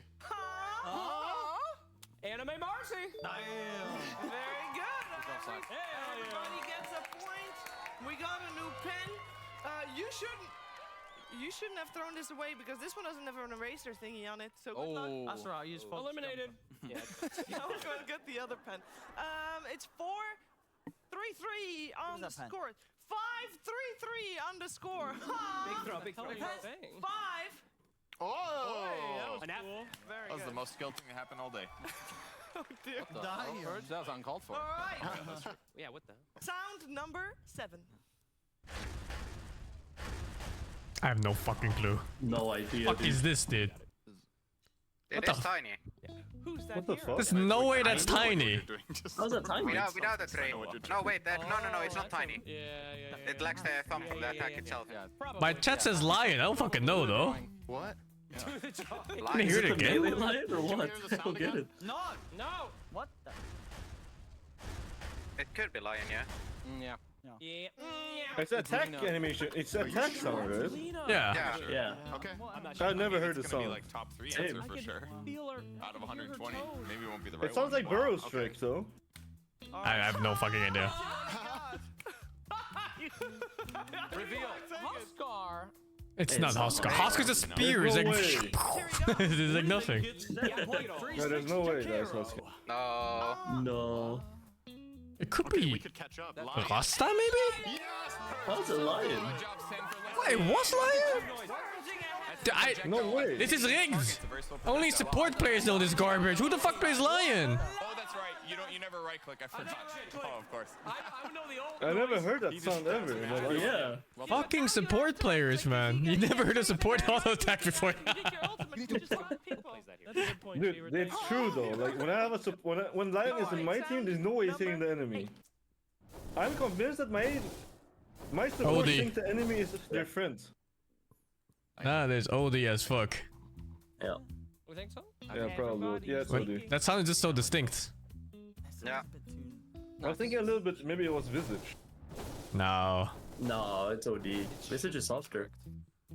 And Anime Marcy. Very good. Everybody gets a point. We got a new pen. You shouldn't have thrown this away because this one doesn't have an eraser thingy on it. So good luck. That's right. I use Fox. Eliminated. Yeah. Now we're going to get the other pen. It's 4-3-3 on the score. 5-3-3 on the score. Big throw. Five. Oh! That was cool. Very That was good. the most skilled thing that happened all day. Oh dear. That was uncalled for. All right. Yeah, what the? Sound number 7. I have no fucking clue. No idea. Fuck is this, dude? It is tiny. Who's that? What the fuck? There's no way that's tiny. How's that tiny? Without the train. No, wait, no, it's not tiny. Yeah. It lacks the thumb from the attack itself. My chat says lion. I don't fucking know though. What? Can you hear it again? Melee lion or what? I don't get it. No. What the? It could be lion, yeah. Yeah. Yeah. It's attack animation. It's attack sound, right? Yeah. Yeah. Okay. I've never heard the It's gonna be song. like top 3 Same. answer for sure. Out of 120, maybe it won't be the right It sounds one. like Burrow's trick, though. I have no fucking idea. Reveal. Huskar. It's not Huskar. Huskar's a spear. It's There's like, no it's like nothing. No, there's no way that's Huskar. No. No. It could We be could catch up. Rasta, maybe? How's it lion? Wait, what's lion? No way. This is rigged. Only support players know this garbage. Who the fuck plays lion? Oh, that's right. You never right click. I forgot. Oh, of course. I know the old. I never heard that sound ever. Oh, yeah. Fucking support players, man. You never heard a support auto attack before. You get your ultimate. You just lock people. That's a good point. Dude, it's true though. Like when I have when Lion is in my team, there's no way he's hitting the enemy. I'm convinced that my support Odie. thinks the enemy is their friend. Nah, there's OD as fuck. Yeah. We think so? Yeah, probably. Yeah, it's Wait, Odie. that sounded just so distinct. Yeah. I was thinking a little bit. Maybe it was Visage. No. No, it's OD. Visage is softer.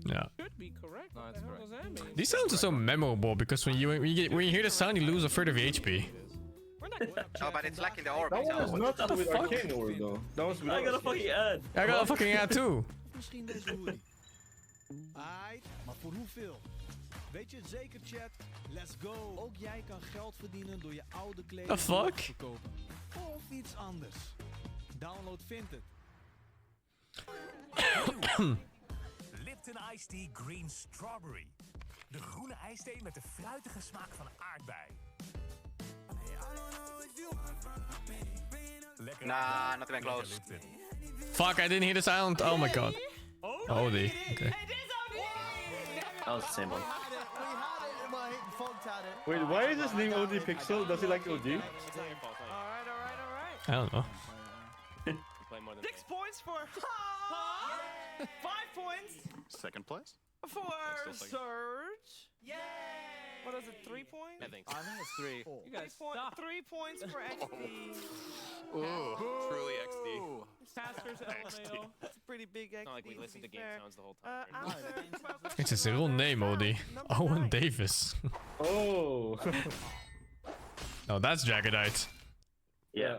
Yeah. Could be correct. What the hell does that mean? These sounds are so memorable because when you hear the sound, you lose a third of your HP. No, but it's lacking the orb. That one is itself. not with Arcane Orb though. That was I got a fucking ad. I got a fucking ad too. Misschien deze hoodie. Aight, maar voor hoeveel? Weet je het zeker, chat? Let's go. Ook jij kan geld verdienen door je oude kleding The fuck? te verkopen. Of iets anders. Download Vinted. Lipton Iced Tea Green Strawberry. De groene ijsthee met de fruitige smaak van aardbei. Lekker Nah, not even close. Fuck, I didn't hear the sound. Oh my god. OD. Okay. That was the same one. We had it, but Fogged had it. Wait, why is his name OD Pixel? Does he like OD? Alright. I don't know. 6 points for 5 points Second place? for Still second. Surge. Yay! What is it? 3 points? I think. I think it's 3. You guys 3 points for XP. Ooh, truly XD. Pastors LMAO. That's a pretty big XP. It's not like we listened to game fair. sounds the whole time. After It's his real name, OD. Owen Davis. Oh. No, that's Jaggedite. Yeah.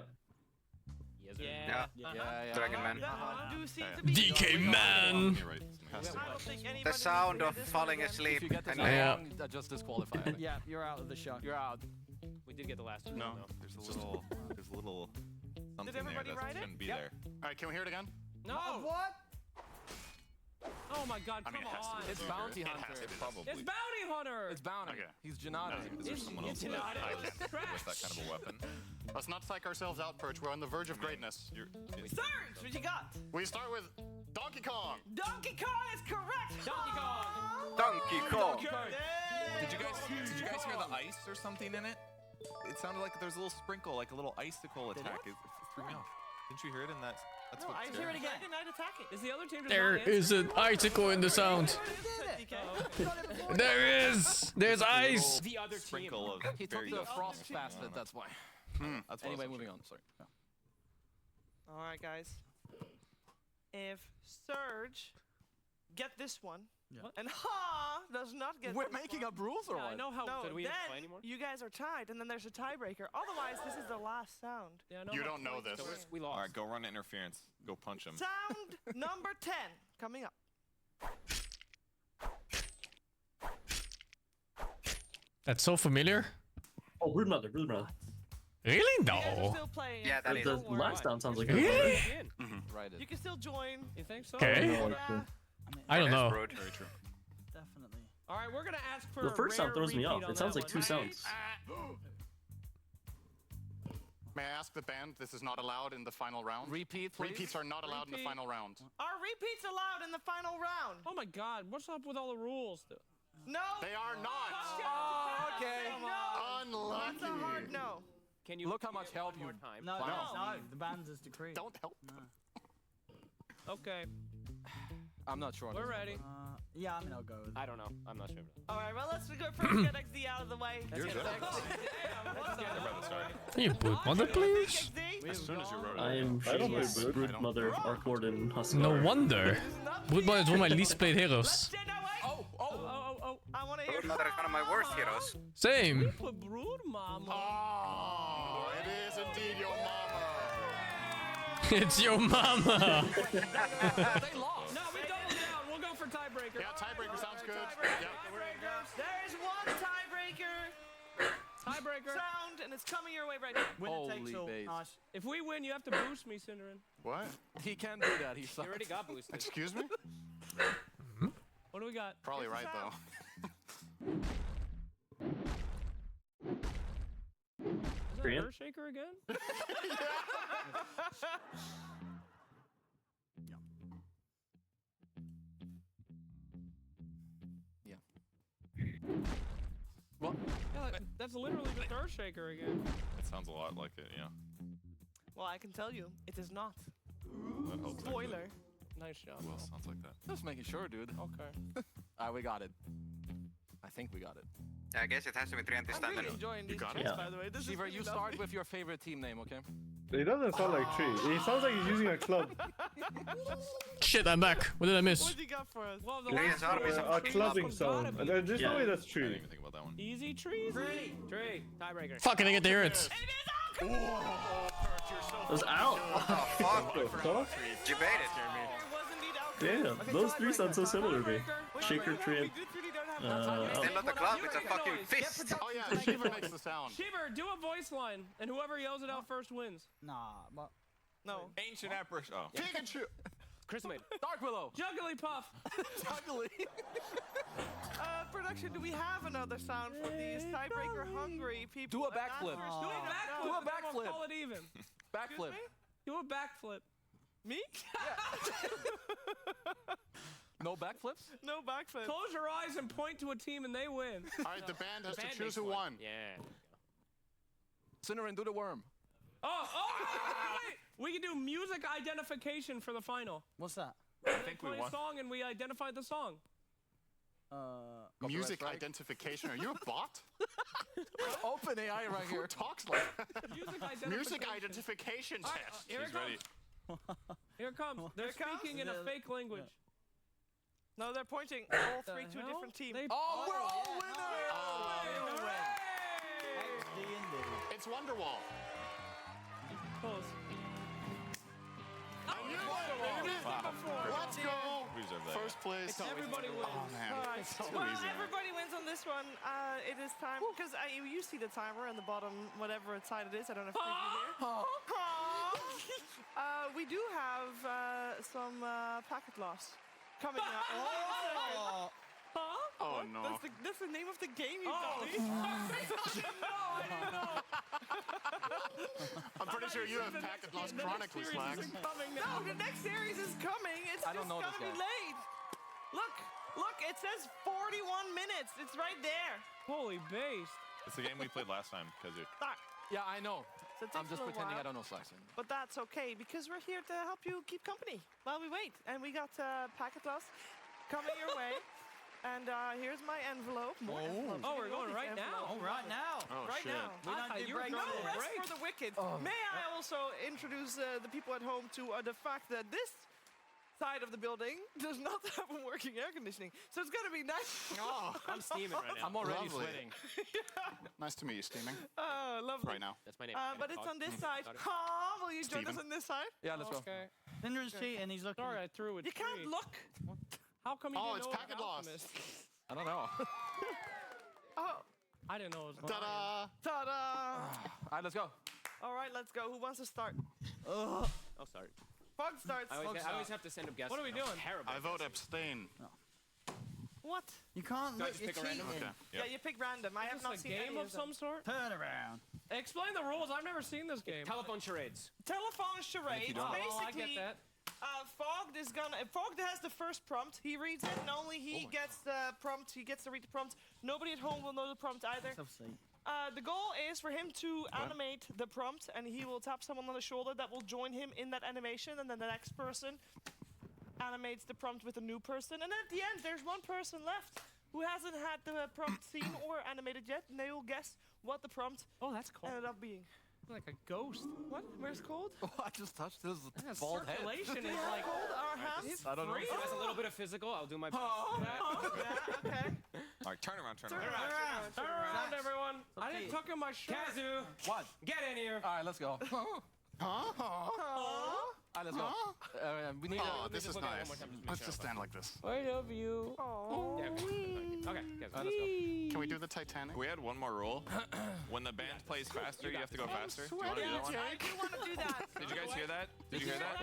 Yeah. Yeah. Dragon Man. Do seem to be DK Man. I don't think anybody The sound of did this falling one. asleep. If you get this and Yeah. wrong, just disqualify it. Yeah, you're out of the shot. You're out. We did get the last one. No. though. There's a little something there everybody that write it? shouldn't be Yep. there. Alright, can we hear it again? No. What? Oh my god, I mean, come it has to on. be. It's Bounty It has Hunter. to be. Probably. It's Bounty Hunter. It's Bounty. Okay. He's Janata. Is there someone else with not it. It's that kind of a weapon? Let's not psych ourselves out, Perch. We're on the verge of greatness. Surge, what you got? We start with Donkey Kong. Donkey Kong is correct. Donkey Kong. Donkey Kong. Did you guys hear the ice or something in it? It sounded like there's a little sprinkle, like a little icicle attack. It threw me off. Didn't you hear it in that? That's No, what I scared hear it me. again. I did not attack it. Is the other team just There not answering? is an icicle in the sound. There is. There's ice. The other team. Sprinkle of He took very the frost facet, that's why. That's what Anyway, I was moving on. Sorry. All right, guys. If Surge get this one, What? And Ha does not get. We're making up rules or Yeah, what? I know how. No, Did we then even play anymore? you guys are tied, and then there's a tiebreaker. Otherwise, this is the last sound. Yeah, I know You how don't know points this. go. We lost. All right, go run interference. Go punch him. Sound number 10 coming up. That's so familiar. Oh, Brood Mother, Brood Mother. Really? You guys are No. still playing. Yeah, that is. The last sound sounds like Really? Right. You can still join. You think so? Okay. Yeah. I don't know. Very true. Definitely. All right, we're gonna ask for. The first a rare sound throws me repeat off. on It sounds that like one. two sounds. May I ask the band? This is not allowed in the final round. Repeat, please. Repeats are not allowed in the Repeat. final round. Are repeats allowed in the final round? Oh my God, what's up with all the rules? No. They are not. Oh, okay. No. That's a hard Unlucky. no. Can you Look how much help you. more time? No, Wow. no, the band is decreed. Don't help. Okay, I'm not sure. on we're this one, ready. Yeah, I mean, I'll go with I don't know. I'm not sure. All right, well, let's go first get XD out of the way. You're good. Can you Brood Mother, please? As soon as you wrote it. I am I don't play shameless Brood. Brood Mother, Arc Warden, Huskar. No wonder. Brood Mother is one of my least played heroes. Oh. I want to hear. Brood Mother is one of my worst heroes. Same. Put Brood Mama. Oh, it is indeed your mama. It's your mama. They lost. No, we double down. We'll go for tiebreaker. Yeah, tiebreaker sounds good. There is one tiebreaker sound, and it's coming your way right now. Winner takes all. base. Nice. If we win, you have to boost me, Cinderin. What? He can do that. He You sucks. already got boosted. Excuse me? What do we got? Probably It's a right, though. Is that Korean? Earthshaker again? Well, Yeah, that's literally just Earthshaker again. It sounds a lot like it, yeah. Well, I can tell you, it is not. That helps. Spoiler. Nice job. Who else sounds like that? just making sure, dude. Okay. We got it. I think we got it. I guess it has to be 3 I'm really standard. enjoying these got tricks, it? by the way. This is Shiva, really you lovely. start with your favorite team name, okay? He doesn't sound like Tree. He sounds like he's using a club. Shit, I'm back. What did I miss? What do you got for us? Well, the Leah's last army is one- a A fucking clubbing gotta sound. be. There's no way that's I didn't Tree. even think about that one. Easy trees. Tree. Tiebreaker. Fuck, I didn't get to hear it. It is Alchemy! It was out. Oh, fuck. The fuck? Debated. It was indeed Alchemy. Damn, Okay, those three tiebreaker. sound so similar to me. Wait, Shaker, wait, Tree, we and literally don't have oh. It's not a club, it's a fucking noise. fist. Oh, yeah, Shiva makes the sound. Shiver, do a voice line, and whoever yells it out first wins. Nah, but No. Ancient Empress. Oh. Pikachu! Christmas. Dark Willow. Jigglypuff. Ugly. Production, do we have another sound for these tiebreaker hungry people? Do a backflip. Do a backflip. Do a and then we'll backflip. Call it even. Backflip. Do a backflip. Me? No backflips? No backflip. Close your eyes and point to a team, and they win. All right, the band has to Band choose makes who one. won. Yeah. Cinderin, do the worm. Wait. We can do music identification for the final. what's that? I think we play a song, and we identify the song. Music identification. Are you a bot? Open AI right Who here. talks like that? Music Music identification. identification All right, test. here it comes. Here it comes. They're speaking in a fake language. No, they're pointing all three to a different team. Oh, we're all winners! It's Wonderwall. Close. I knew it, baby. Let's go. We deserve that. First place. Everybody wins. Oh, man. All right. It's so Well, easy. everybody wins on this one. It is time because you see the timer on the bottom, whatever side it is. I don't know if you hear. We do have some packet loss coming up. Oh, no. That's the name of the game, you dummy. I didn't know. I'm pretty sure you have Packet Lost Chronicles, Slags. No, the next series is coming. It's I just don't know gonna this be guy. late. Look, it says 41 minutes. It's right there. Holy base. It's the game we played last time, Kazu. Yeah, I know. So it I'm takes just a little pretending while. I don't know Slags. But that's okay because we're here to help you keep company while we wait. And we got packet loss coming your way. And here's my envelope. More envelopes. Oh, You we're can going open right these now. envelopes. Right now. Oh, Right shit. now. We don't do you were breaks going here. No rest break. for the wicked. May I also introduce the people at home to the fact that this side of the building does not have a working air conditioning. So it's gonna be nice. Oh, I'm steaming right now. I'm already Lovely. sweating. Nice to meet you, steaming. Lovely. Right now. That's my name. But it's on this side. Will you join us on this side? Yeah, let's go. Okay. Ninja's cheating. He's looking. Sorry, I threw it. You can't look. How come you Oh, didn't it's know packet it was loss. Alchemist? I don't know. Oh. I didn't know it was. Ta-da! Ta-da! All right, let's go. All right, let's go. Who wants to start? I'll start. Fog starts. I always have to send up guesses. What are we doing? Terrible. I vote abstain. What? You can't Do I look. just You're pick a random? cheating. Okay. Yeah, you pick random. I have Is not this a seen game any of some sort? Turn around. Explain the rules. I've never seen this game. Telephone charades. Telephone charades. Oh, I Basically, get that. Fogged is gonna. Fogged has the first prompt. He reads it, and only he gets the prompt. He gets to read the prompt. Nobody at home will know the prompt either. The goal is for him to animate the prompt, and he will tap someone on the shoulder that will join him in that animation, and then the next person animates the prompt with a new person, and then at the end there's one person left who hasn't had the prompt seen or animated yet, and they will guess what the prompt that's cool. ended up being. Like a ghost. What? Where's cold? Oh, I just touched his bald head. Circulation is like. Cold, our hands. I don't know. It has a little bit of physical. I'll do my best. Yeah, okay. All right, turn around. Turn around, everyone. I didn't tuck in my shirt. Kazu, What? get in here. All right, let's go. All right, let's go. We need Oh, a... this is look at it one nice. more time just to make Let's sure just I'm stand like this. I love you. Oh. Yeah, okay, All right, let's go. Can we do the Titanic? We had one more rule. When the band plays faster, you have to go faster. Do you want to do that one? I do want to do that. Did you guys hear that? Did you hear that?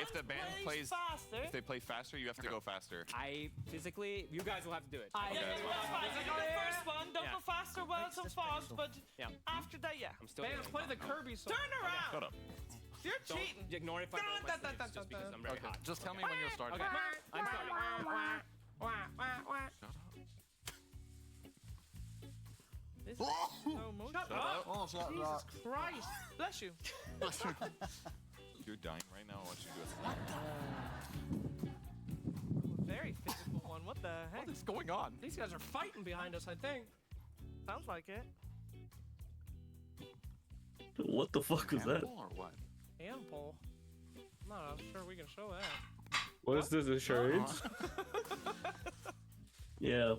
If the band plays faster. if they play faster, you have to go faster. I physically, you guys will have to do it. Yeah, Okay. that's fine. You do the first one. Don't Yeah. go faster while it's on fog, but Yeah. after that, yeah. I'm still Bam, doing play it. the Kirby song. Turn around. Shut up. You're Don't cheating. ignore it if I don't my sleeves, just because I'm very Okay, hot. just tell me when you're starting. Okay, I'm starting. This is slow motion. Shut up. Oh, Jesus Christ. Bless you. You're dying right now. I want you to do it. Very physical one. What the heck? What is going on? These guys are fighting behind us, I think. Sounds like it. What the fuck was that? Or what? Hand pole. I'm not sure we can show that. What is this? A charades? Yeah.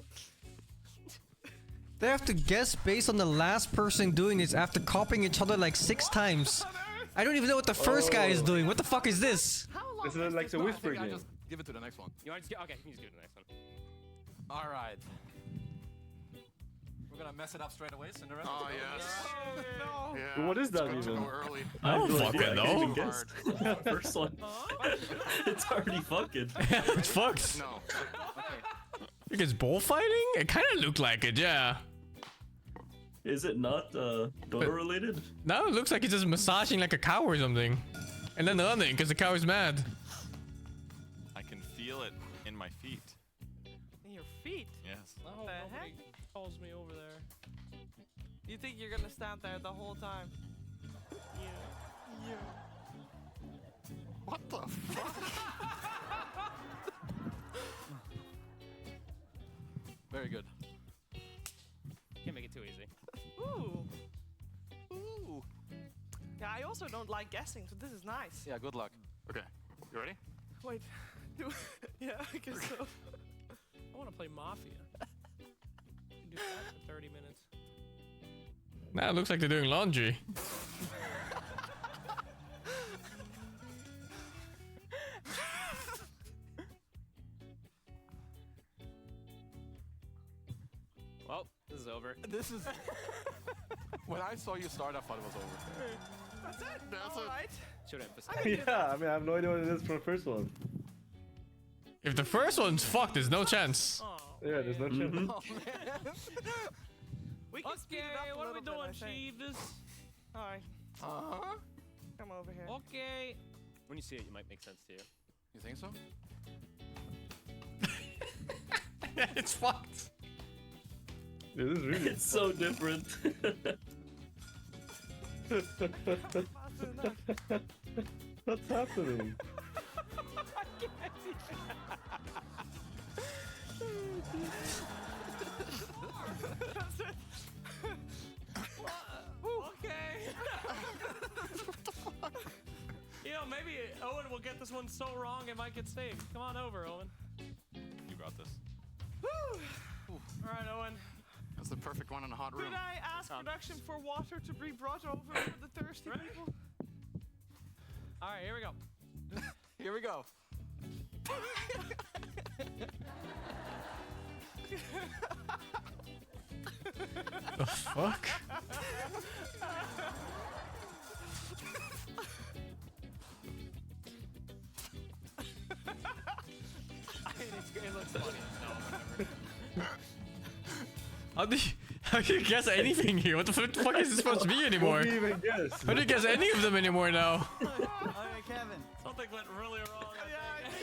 They have to guess based on the last person doing this after copying each other like 6 times. I don't even know what the first guy is doing. What the fuck is this? This is like the whisper I game. just give it to the next one. You want to okay, you can just do the next one. All right. We're gonna mess it up straight away, Cinderella. Oh, yes. No. Yeah. What is that it's good even? to go early. I don't fucking I can't know. even guess. First one. It's already fucking. It's fucked. No. Think it's bullfighting? It kind of looked like it, yeah. Is it not Dota related? No, it looks like he's just massaging like a cow or something. And then running because the cow is mad. I can feel it in my feet. In your feet? Yes. I hope The nobody heck? calls me over there. You think you're gonna stand there the whole time? Yeah. What the fuck? Very good. Can't make it too easy. Ooh. Ooh. Yeah, I also don't like guessing, so this is nice. Yeah, good luck. Okay, you ready? Wait. Yeah, I guess so. I want to play Mafia. You can do that for 30 minutes. Nah, it looks like they're doing laundry. Well, this is over. This is... When I saw you start, I thought it was over. That's it. That's All it. right. Should emphasize. Yeah, I mean, I have no idea what it is from the first one. If the first one's fucked, there's no chance. Oh, Yeah, there's no chance. Oh, man. We can speed it up a what are we little doing, bit, I think. Jeeves? All right. Uh-huh. Come over here. Okay. When you see it, it might make sense to you. You think so? It's fucked. This is really. It's so different. What's happening? That's it. Okay. You know, maybe Owen will get this one so wrong it might get saved. Come on over, Owen. You got this. Woo! All right, Owen. That's the perfect one in a hot room. Could I ask production for water to be brought over for the thirsty people? All right, here we go. Here we go. The fuck? It looks funny. No, whatever. How do you guess anything here? What the fuck is this supposed to be anymore? What do you even guess? How do you guess any of them anymore now? Alright, Kevin. Something went really wrong.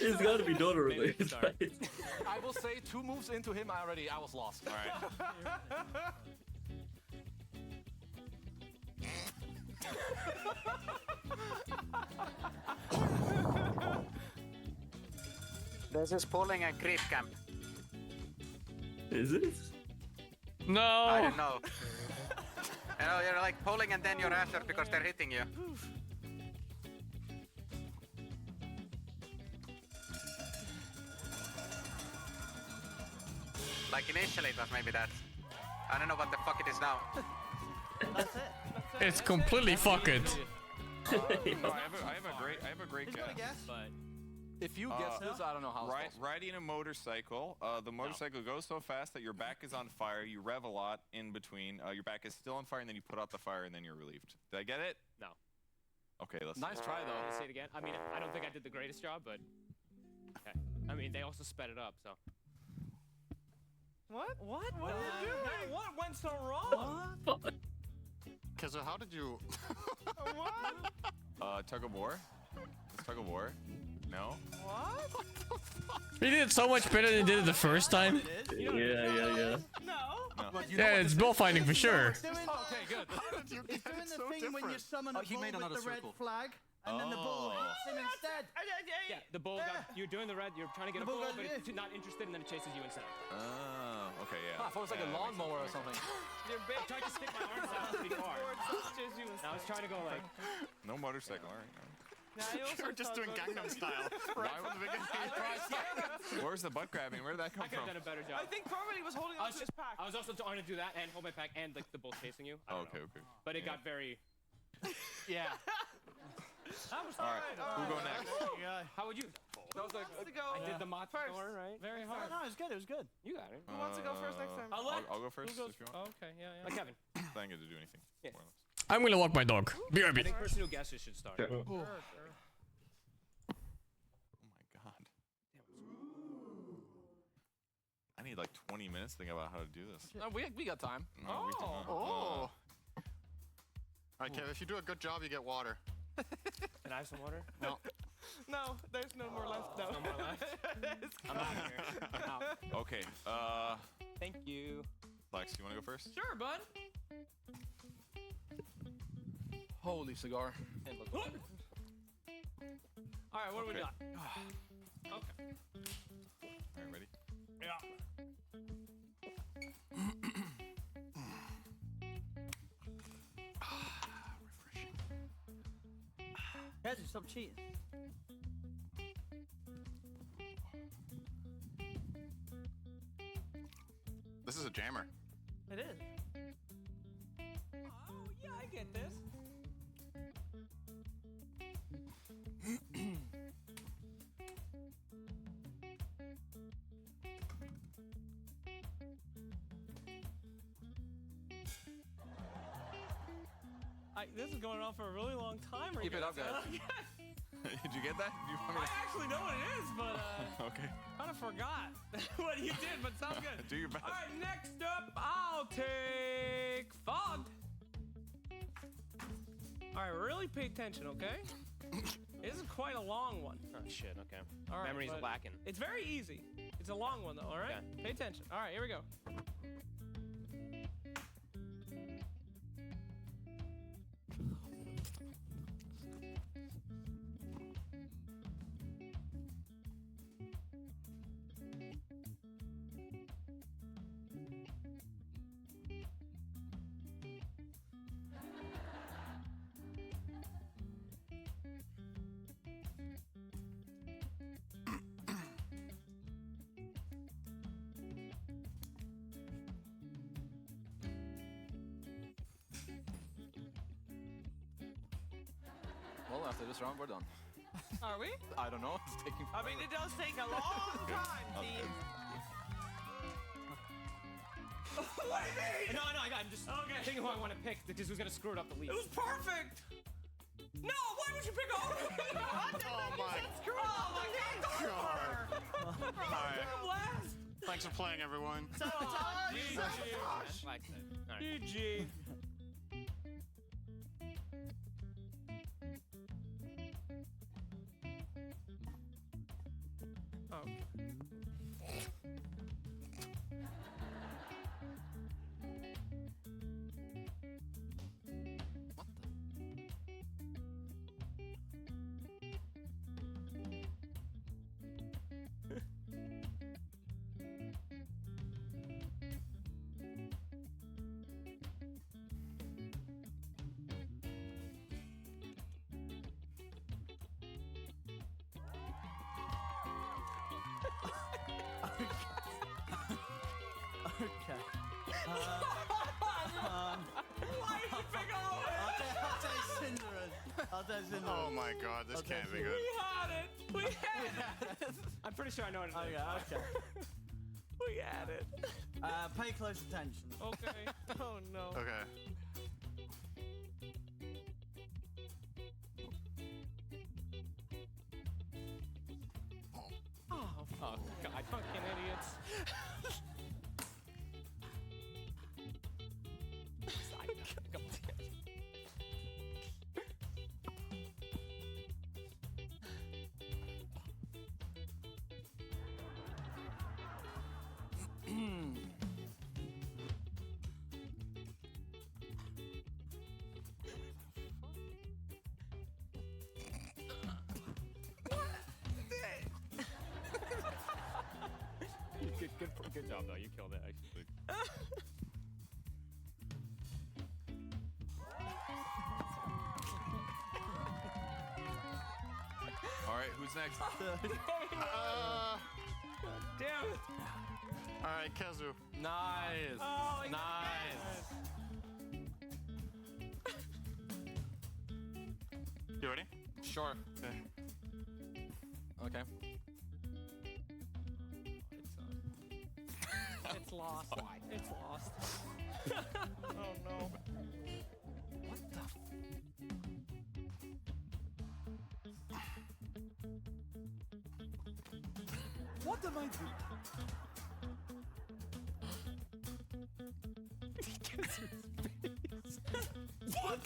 It's gotta be Dota related, right? I will say 2 moves into him already, I was lost. All right. This is pulling a creep camp. Is it? No. I don't know. You know, you're like pulling and then you're Asher because they're hitting you. Like initially it was maybe that. I don't know what the fuck it is now. That's it. It's completely fucked. I have a great guess. But if you guess this, I don't know how. Riding a motorcycle, the motorcycle goes so fast that your back is on fire. You rev a lot in between. Your back is still on fire, and then you put out the fire, and then you're relieved. Did I get it? No. Okay, let's. Nice try though. Let's say it again. I mean, I don't think I did the greatest job, but okay. I mean, they also sped it up, so. What? What are you doing? What went so wrong? Kizzo, how did you... Tug of war? It's tug of war? No? What? He did it so much better than he did it the first time. Yeah. No. Yeah, it's ball finding for sure. Okay, good. He's doing the thing when you summon a bull with the red flag, and then the bull hits him instead. Yeah, the bull you're doing the red, you're trying to get a bull, but it's not interested, and then it chases you instead. Oh, okay, yeah. I thought it was like a lawnmower or something. I tried to stick my arms out before. Now it's trying to go like... No motorcycle, alright. You're just doing Gangnam Style. Right from the beginning. Where's the butt grabbing? Where did that come I could from? have done a better job. I think probably he was holding on to his pack. I was also trying to do that and hold my pack and like the bull chasing you. I don't know. Okay. But it got very... Yeah. That was alright. Who go next? How would you? That was like I did the mod first. Right? Very hard. No, it was good. It was good. You got it. Who wants to go first next time? I'll go first if you want. Oh, okay, yeah. Like Kevin. I didn't get to do anything. Yeah. I'm gonna walk my dog. BRB. I think person who guesses should start. Sure. Oh my god. I need like 20 minutes to think about how to do this. No, we got time. No, we don't. Oh. Alright, Kev, if you do a good job, you get water. Can I have some water? No. No, there's no more left. No. No more left. I'm out of here. I'm out. Okay, Thank you. Lex, you wanna go first? Sure, bud. Holy cigar. And look. All right, what do we got? Okay. Alright, ready? Yeah. Guys, stop cheating. This is a jammer. It is. Oh, yeah, I get this. This is going on for a really long time. Keep it up, guys. Did you get that? Do you want me I to... actually know what it is, but Okay. kind of forgot what you did, but sounds good. Do your best. All right, next up, I'll take Fogged. All right, really pay attention, okay? This is quite a long one. Oh shit. Okay. All right, Memory's but lacking. It's very easy. It's a long one though. All right. Okay. Pay attention. All right, here we go. after this round, we're done. Are we? I don't know. It's taking I mean, it does take a long time, team. What do you mean? No, I'm just thinking who I want to pick because who's gonna screw it up the least. It was perfect. No, why would you pick over? Oh my God. Alright. Thanks for playing, everyone. GG. Okay. Why did you pick over? I'll take Synderen. Oh my God, this can't be good. We had it. We had it. I'm pretty sure I know what it is. Okay. We had it. Pay close attention. Okay. Oh no. Okay. Oh God, fucking idiots. Good job, though. You killed it, actually. All right, who's next? Damn it. All right, Kezu. Nice. Oh, nice. You ready? Sure. Okay. Okay. It's lost. It's lost. Oh no. What the? What am I doing? What?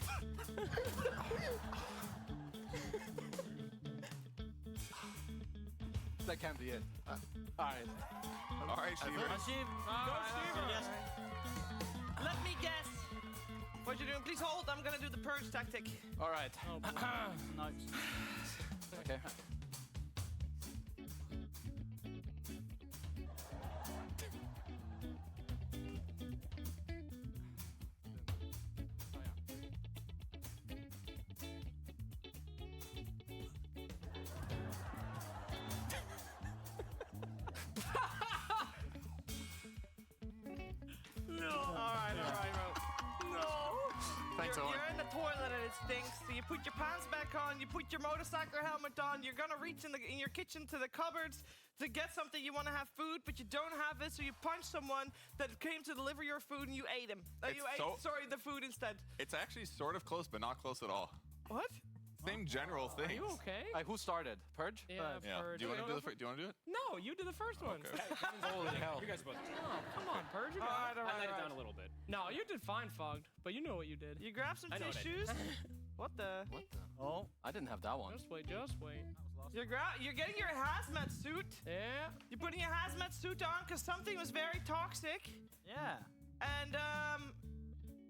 That can't be it. All right. All right, Steven. Go, Steven. Yes. Let me guess. What you're doing? Please hold. I'm gonna do the purge tactic. All right. Nice. Okay. You're in the toilet and it stinks. So you put your pants back on, you put your motorcycle helmet on, you're gonna reach in your kitchen to the cupboards to get something. You want to have food, but you don't have it, so you punch someone that came to deliver your food and you ate him. The food instead. It's actually sort of close, but not close at all. What? Same general thing. Are you okay? Who started? Purge? Yeah, Purge. Do you want to do the? Do you want to do it? No, you did the first one. Okay. Holy hell. You guys both. Oh, come on, Purge. You All right. I let it down a little bit. No, you did fine, Fogged. But you know what you did. You grabbed some I know what I tissues. did. What the? What the? Oh. I didn't have that one. Just wait. You're getting your hazmat suit. Yeah. You're putting your hazmat suit on because something was very toxic. Yeah. And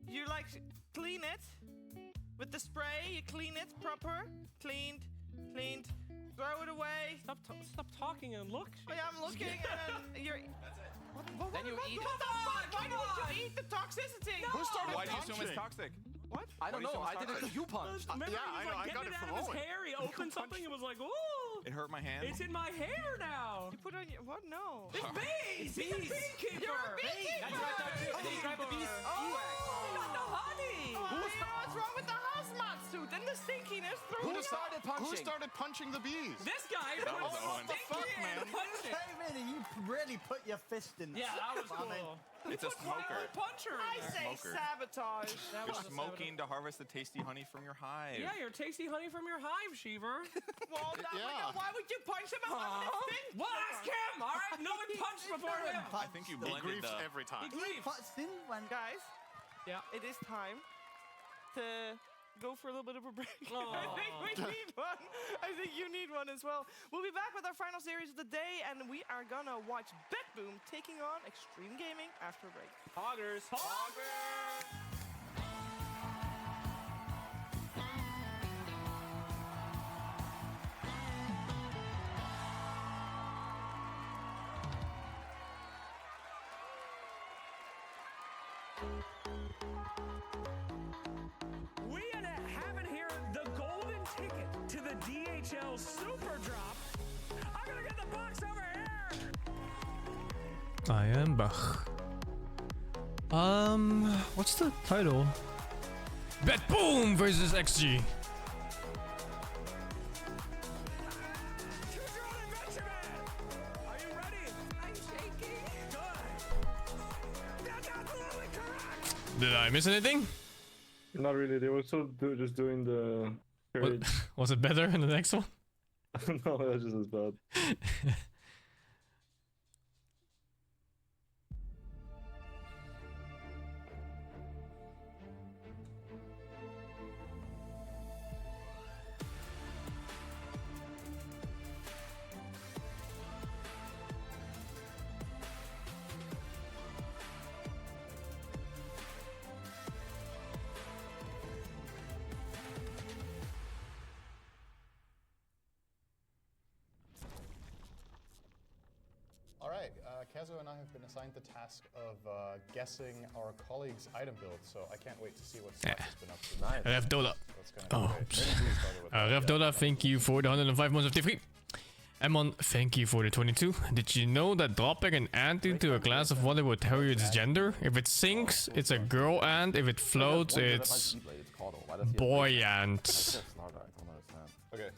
you like clean it with the spray. You clean it proper. Cleaned. Throw it away. Stop talking and look. Oh, yeah, I'm looking and then you're. That's it. What Then you eat What the fuck? Why don't you eat the toxicity? Who started Why do you assume punching? it's toxic? What? I don't know. I did it because you punched. Remember, Yeah, he was I know, like I got getting it it from out of his Owen. hair. He opened something and was like, "Ooh, It hurt my hand. it's in my hair now." You put on your what? No. It's bees. He's a beekeeper. You're a beekeeper. That's right, Dr. Then you grab the beast. He got the honey. Oh, you know what's wrong with the hazmat suit? truth and the stinkiness through. Who started punching the bees? This guy That was put Owen. stinky and punched it. Hey, man, you really put your fist in there. Yeah, that was cool. It's a smoker. Puncher. I say sabotage. You're smoking to harvest the tasty honey from your hive. Yeah, your tasty honey from your hive, Sheever. Well, why would you punch him out? Well, ask him. All right, no one punched before him. I think you blended the... every time. Guys, yeah, it is time to go for a little bit of a break. I think we need one. I think you need one as well. We'll be back with our final series of the day, and we are gonna watch BetBoom taking on Extreme Gaming after a break. Hoggers. We have it here, the golden ticket to the DHL Super Drop. I'm gonna get the box over here. I am Bach. What's the title? BetBoom versus XG. Are you ready? I'm shaking. Good. That's absolutely correct. Did I miss anything? Not really. They were still just doing the. Was it better in the next one? No, that's just as bad. All right, Kazo and I have been assigned the task of guessing our colleagues' item build, so I can't wait to see what Scott has been up to. Rev Dola. Rev Dola, thank you for the 105 months of T3. Emon, thank you for the 22. Did you know that dropping an ant into a glass of water will tell you its gender? If it sinks, it's a girl ant. If it floats, it's boy ant. Okay.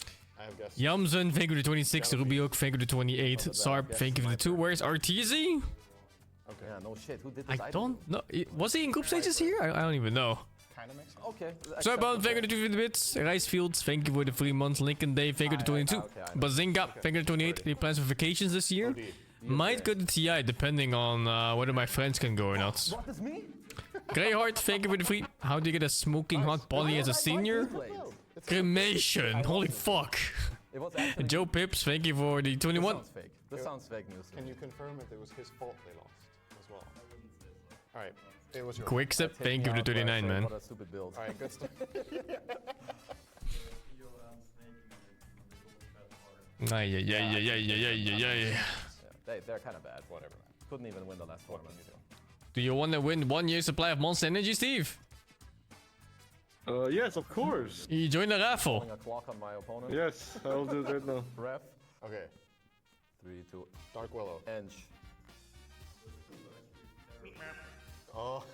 Yamsun, thank you for the 26. Rubiok, thank you for the 28. Sarp, thank you for the 2. Where's Arteezy? Okay, yeah, no shit. Who did this? I don't know. Was he in group stages here? I don't even know. Kind of makes sense. Okay. Sarbound, thank you for the 250 bits. Ricefields, thank you for the 3 months. Lincoln Day, thank you for the 22. Bazinga, thank you for the 28. Any plans for vacations this year? Might go to TI depending on whether my friends can go or not. What is me? Greyheart, thank you for the 3. How do you get a smoking hot poly as a senior? Cremation, holy fuck. Joe Pips, thank you for the 21. This sounds fake. This sounds fake news. Can you confirm if it was his fault they lost as well? All right, it was your Quickstep, thank you for the 39, man. What a stupid build. All right, good stuff. They're kind of bad. Whatever, man. Couldn't even win the last tournament. Do you want to win 1 year supply of Monster Energy, Steve? Yes, of course. You join the raffle. A clock on my opponent. Yes, I'll do it right now. Ref. Okay. 3, 2. Dark Willow. Eng. Oh.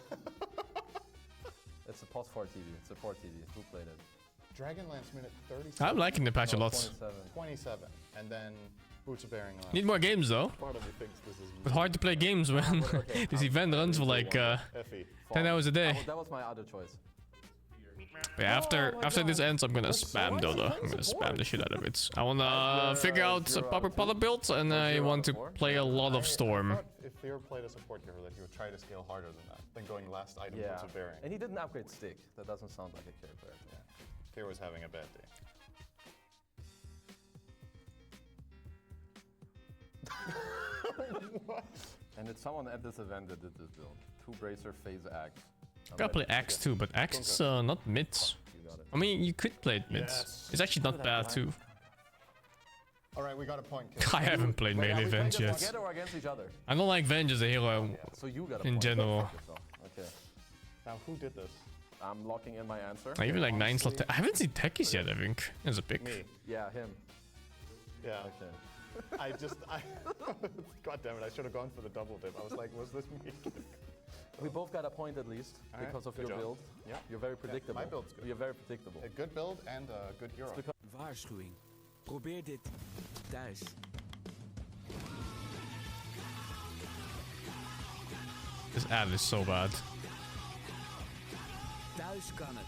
It's a pos 4 TV. It's a 4 TV. Who played it? Dragonlance minute 37. I'm liking the patch a lot. 27. And then Boots of Bearing. Need more games though. Part of me thinks this is It's hard to play games when this event runs for like 10 hours a day. That was my other choice. But after this ends, I'm gonna spam Dota. I'm gonna spam the shit out of it. I wanna figure out a proper power build, and I want to play a lot of Storm. I thought if Fear played a support hero, that he would try to scale harder than that, than going last item Boots of Bearing. And he didn't upgrade Stick. That doesn't sound like a Fear player. Yeah. Fear was having a bad day. What? And it's someone at this event that did this build. 2 Bracer, Phase Axe. Gotta play Axe too, but Axe is not mids. I mean, you could play it mids. Yes. It's actually not bad too. All right, we got a point. I haven't played melee Venge yet. Together or against each other? I don't like Venge as a hero So you got a in point. general. Okay. Now, who did this? I'm locking in my answer. I even like 9 slot. I haven't seen Techies yet, I think, as a pick. Me. Yeah, him. Yeah. Okay. God damn it, I should have gone for the double dip. I was like, was this me? We both got a point at least because of your build. Yeah. You're very predictable. My build's good. You're very predictable. A good build and a good hero. Waarschuwing. Probeer dit thuis. This ad is so bad. Thuis kan het.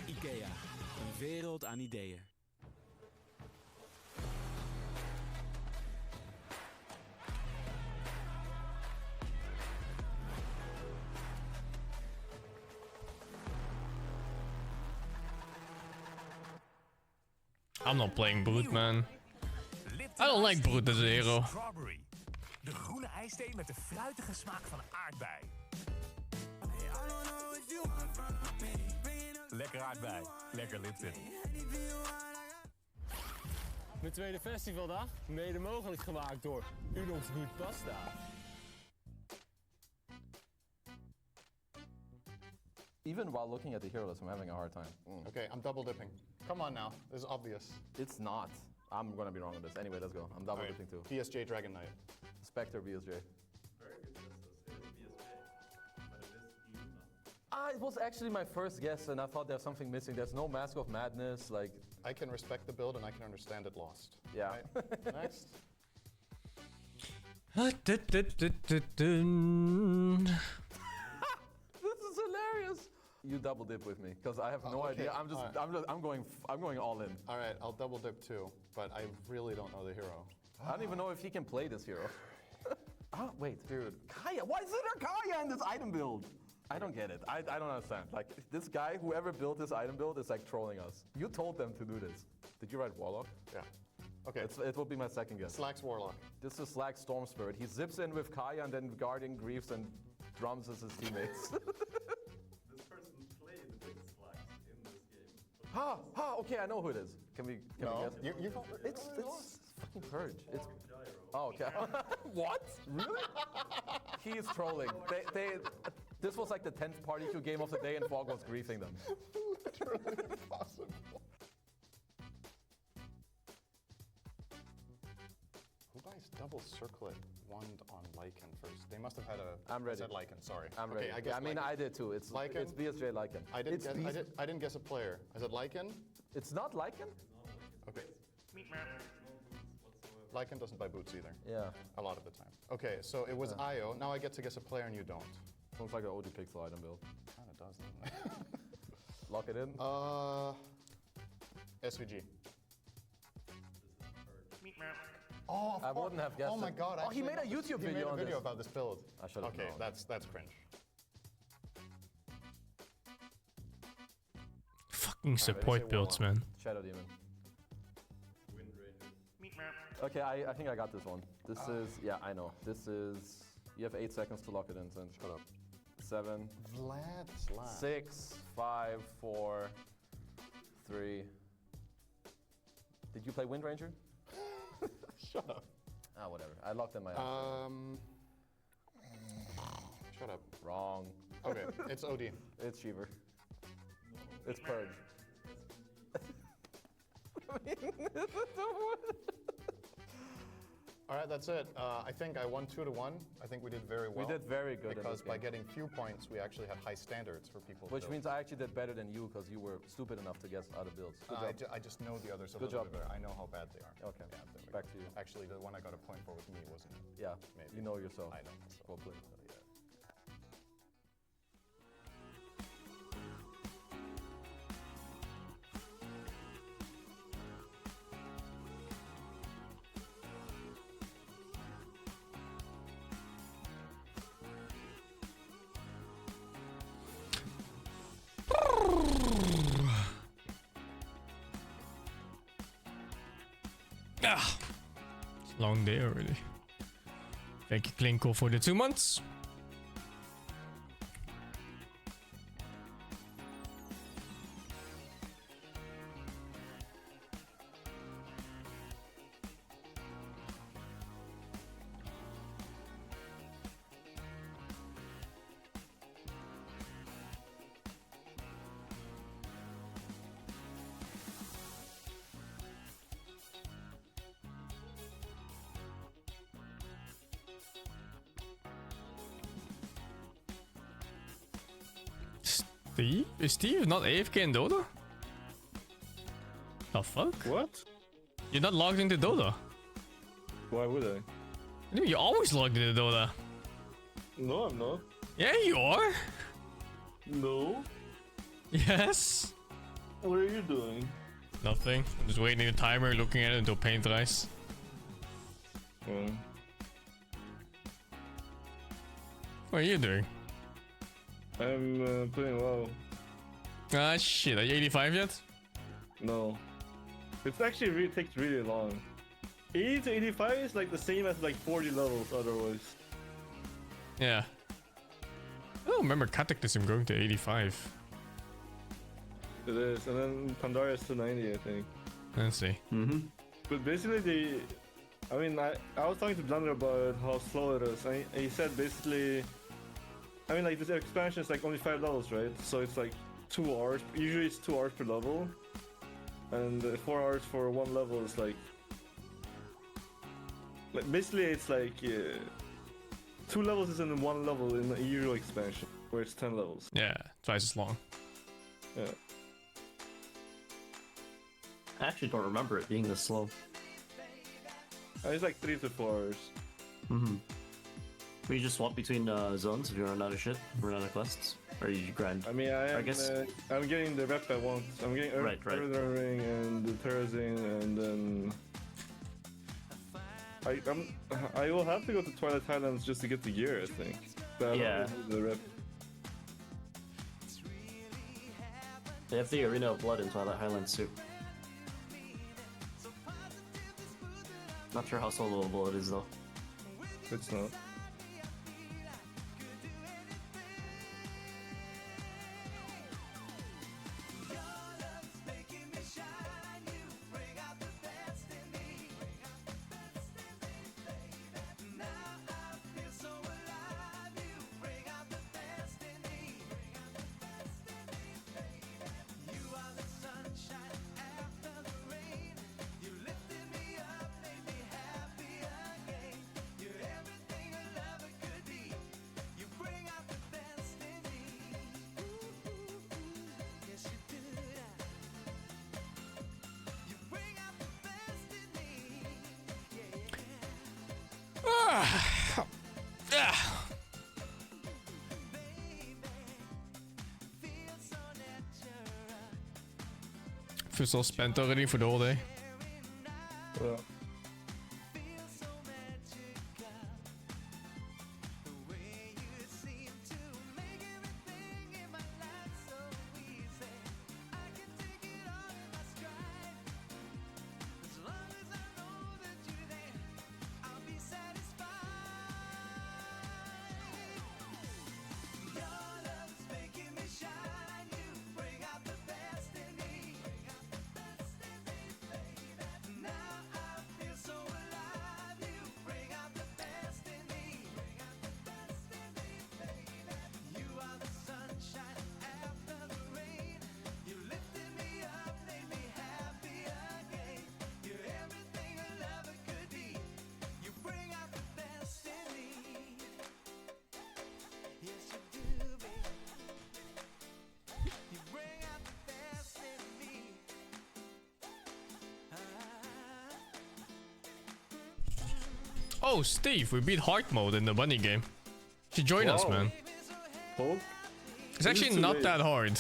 IKEA. Een wereld aan ideeën. I'm not playing Brute, man. I don't like Brute as a hero. Strawberry. De groene ijsthee met de fruitige smaak van aardbei. Lekker aardbei. Lekker Lipton. Mijn tweede festivaldag, mede mogelijk gemaakt door Unox Good Pasta. Even while looking at the hero list, I'm having a hard time. Okay, I'm double dipping. Come on now, this is obvious. It's not. I'm gonna be wrong on this. Anyway, let's go. I'm double dipping too. BSJ Dragon Knight. Spectre BSJ. It was actually my first guess, and I thought there's something missing. There's no Mask of Madness, like... I can respect the build, and I can understand it lost. Yeah. Right? Next. This is hilarious. You double dip with me, because I have no idea. I'm going all in. All right, I'll double dip too, but I really don't know the hero. I don't even know if he can play this hero. Oh, wait, dude. Kaya, why is there Kaya in this item build? I don't get it. I don't understand. Like, this guy, whoever built this item build is like trolling us. You told them to do this. Did you write Warlock? Yeah. Okay. It will be my second guess. Slack's Warlock. This is Slack's Storm Spirit. He zips in with Kaya and then Guardian Griefs and drums as his teammates. Okay, I know who it is. Can we guess? It's fucking Purge. It's okay. What? Really? He is trolling. This was like the 10th party queue game of the day and Fog was griefing them. Literally impossible. Who buys double circlet wand on Lycan first? They must have had a... I'm ready. I said Lycan, sorry. I'm ready. I mean, I did too. It's Lycan? It's BSJ Lycan. I didn't guess a player. I said Lycan. It's not Lycan? Okay. Lycan doesn't buy boots either. Yeah. A lot of the time. Okay, so it was Io. Now I get to guess a player and you don't. Sounds like an OG Pixel item build. Kinda does, doesn't it? Lock it in. SVG. Oh, I wouldn't have guessed. Oh my god! He made a YouTube video. He made a on video this. about this build. I should have Okay, known. that's cringe. Fucking support builds, man. Shadow Demon. Okay, I think I got this one. This is, yeah, I know. This is, you have 8 seconds to lock it in, Sin. Shut up. 7. Vlad Slav. 6, 5, 4, 3. Did you play Wind Ranger? Shut up. Ah, whatever. I locked in my Shut up. Wrong. Okay, it's OD. It's Shiver. It's Purge. All right, that's it. I think I won 2-1. I think we did very well. We did very good because in this by game. getting few points, we actually had high standards for people. Which means I actually did better than you because you were stupid enough to guess other builds. Good job. I just know the others a Good little job. bit better. I know how bad they are. Okay. Yeah, there we Back go. to you. Actually, the one I got a point for with me wasn't it? Yeah. Maybe. You know yourself. I know myself. Well played. Ah, it's a long day already. Thank you, Klinko, for the 2 months. Steve? Is Steve not AFK in Dota? The fuck? What? You're not logged into Dota. Why would I? Dude, you're always logged into Dota. No, I'm not. Yeah, you are. No. Yes. What are you doing? Nothing. I'm just waiting the timer, looking at it until paint dries. What are you doing? I'm playing WoW. Ah shit, are you 85 yet? No. It's actually really takes really long. 80 to 85 is like the same as like 40 levels otherwise. Yeah. I don't remember Cataclysm going to 85. It is, and then Pandaria is to 90, I think. Let's see. But basically, I was talking to Blunder about how slow it is. He said basically, like this expansion is like only 5 levels, right? So it's like 2 hours. Usually it's 2 hours per level, and 4 hours for one level is like basically it's like 2 levels is in one level in a usual expansion, where it's 10 levels. Yeah, twice as long. Yeah. I actually don't remember it being this slow. It's like 3 to 4 hours. Will you just swap between zones if you run out of shit, run out of quests? Or you grind? I guess I'm getting the rep I want. I'm getting right. Earthen Ring and the Terrazine, and then I will have to go to Twilight Highlands just to get the gear, I think. But yeah. The rep. They have the Arena of Blood in Twilight Highlands too. Not sure how soloable it is though. It's not. Feel so spent already for the whole day. Yeah. Oh, Steve, we beat hard mode in the bunny game. You should join us, man. Hope? It's actually not that hard.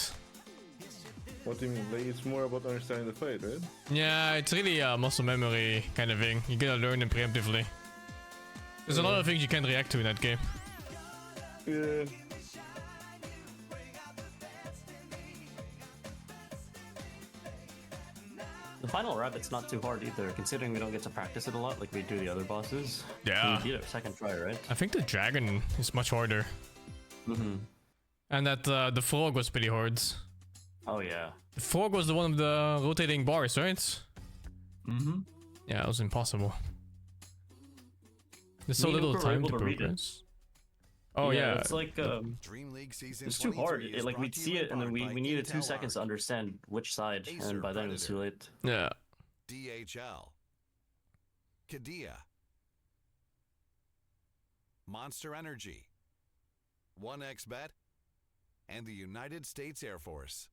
What do you mean? Like, it's more about understanding the fight, right? Yeah, it's really a muscle memory kind of thing. You gotta learn it preemptively. There's a lot of things you can't react to in that game. Yeah. The final rabbit's not too hard either, considering we don't get to practice it a lot like we do the other bosses. Yeah. We beat it second try, right? I think the dragon is much harder. And that the frog was pretty hard. Oh yeah. The frog was the one of the rotating bars, right? Yeah, it was impossible. There's so little time to progress. Oh yeah. It's like it's too hard. Like we'd see it and then we needed 2 seconds to understand which side, and by then it was too late. Yeah. DHL. Kadia. Monster Energy. 1xBet. and the United States Air Force.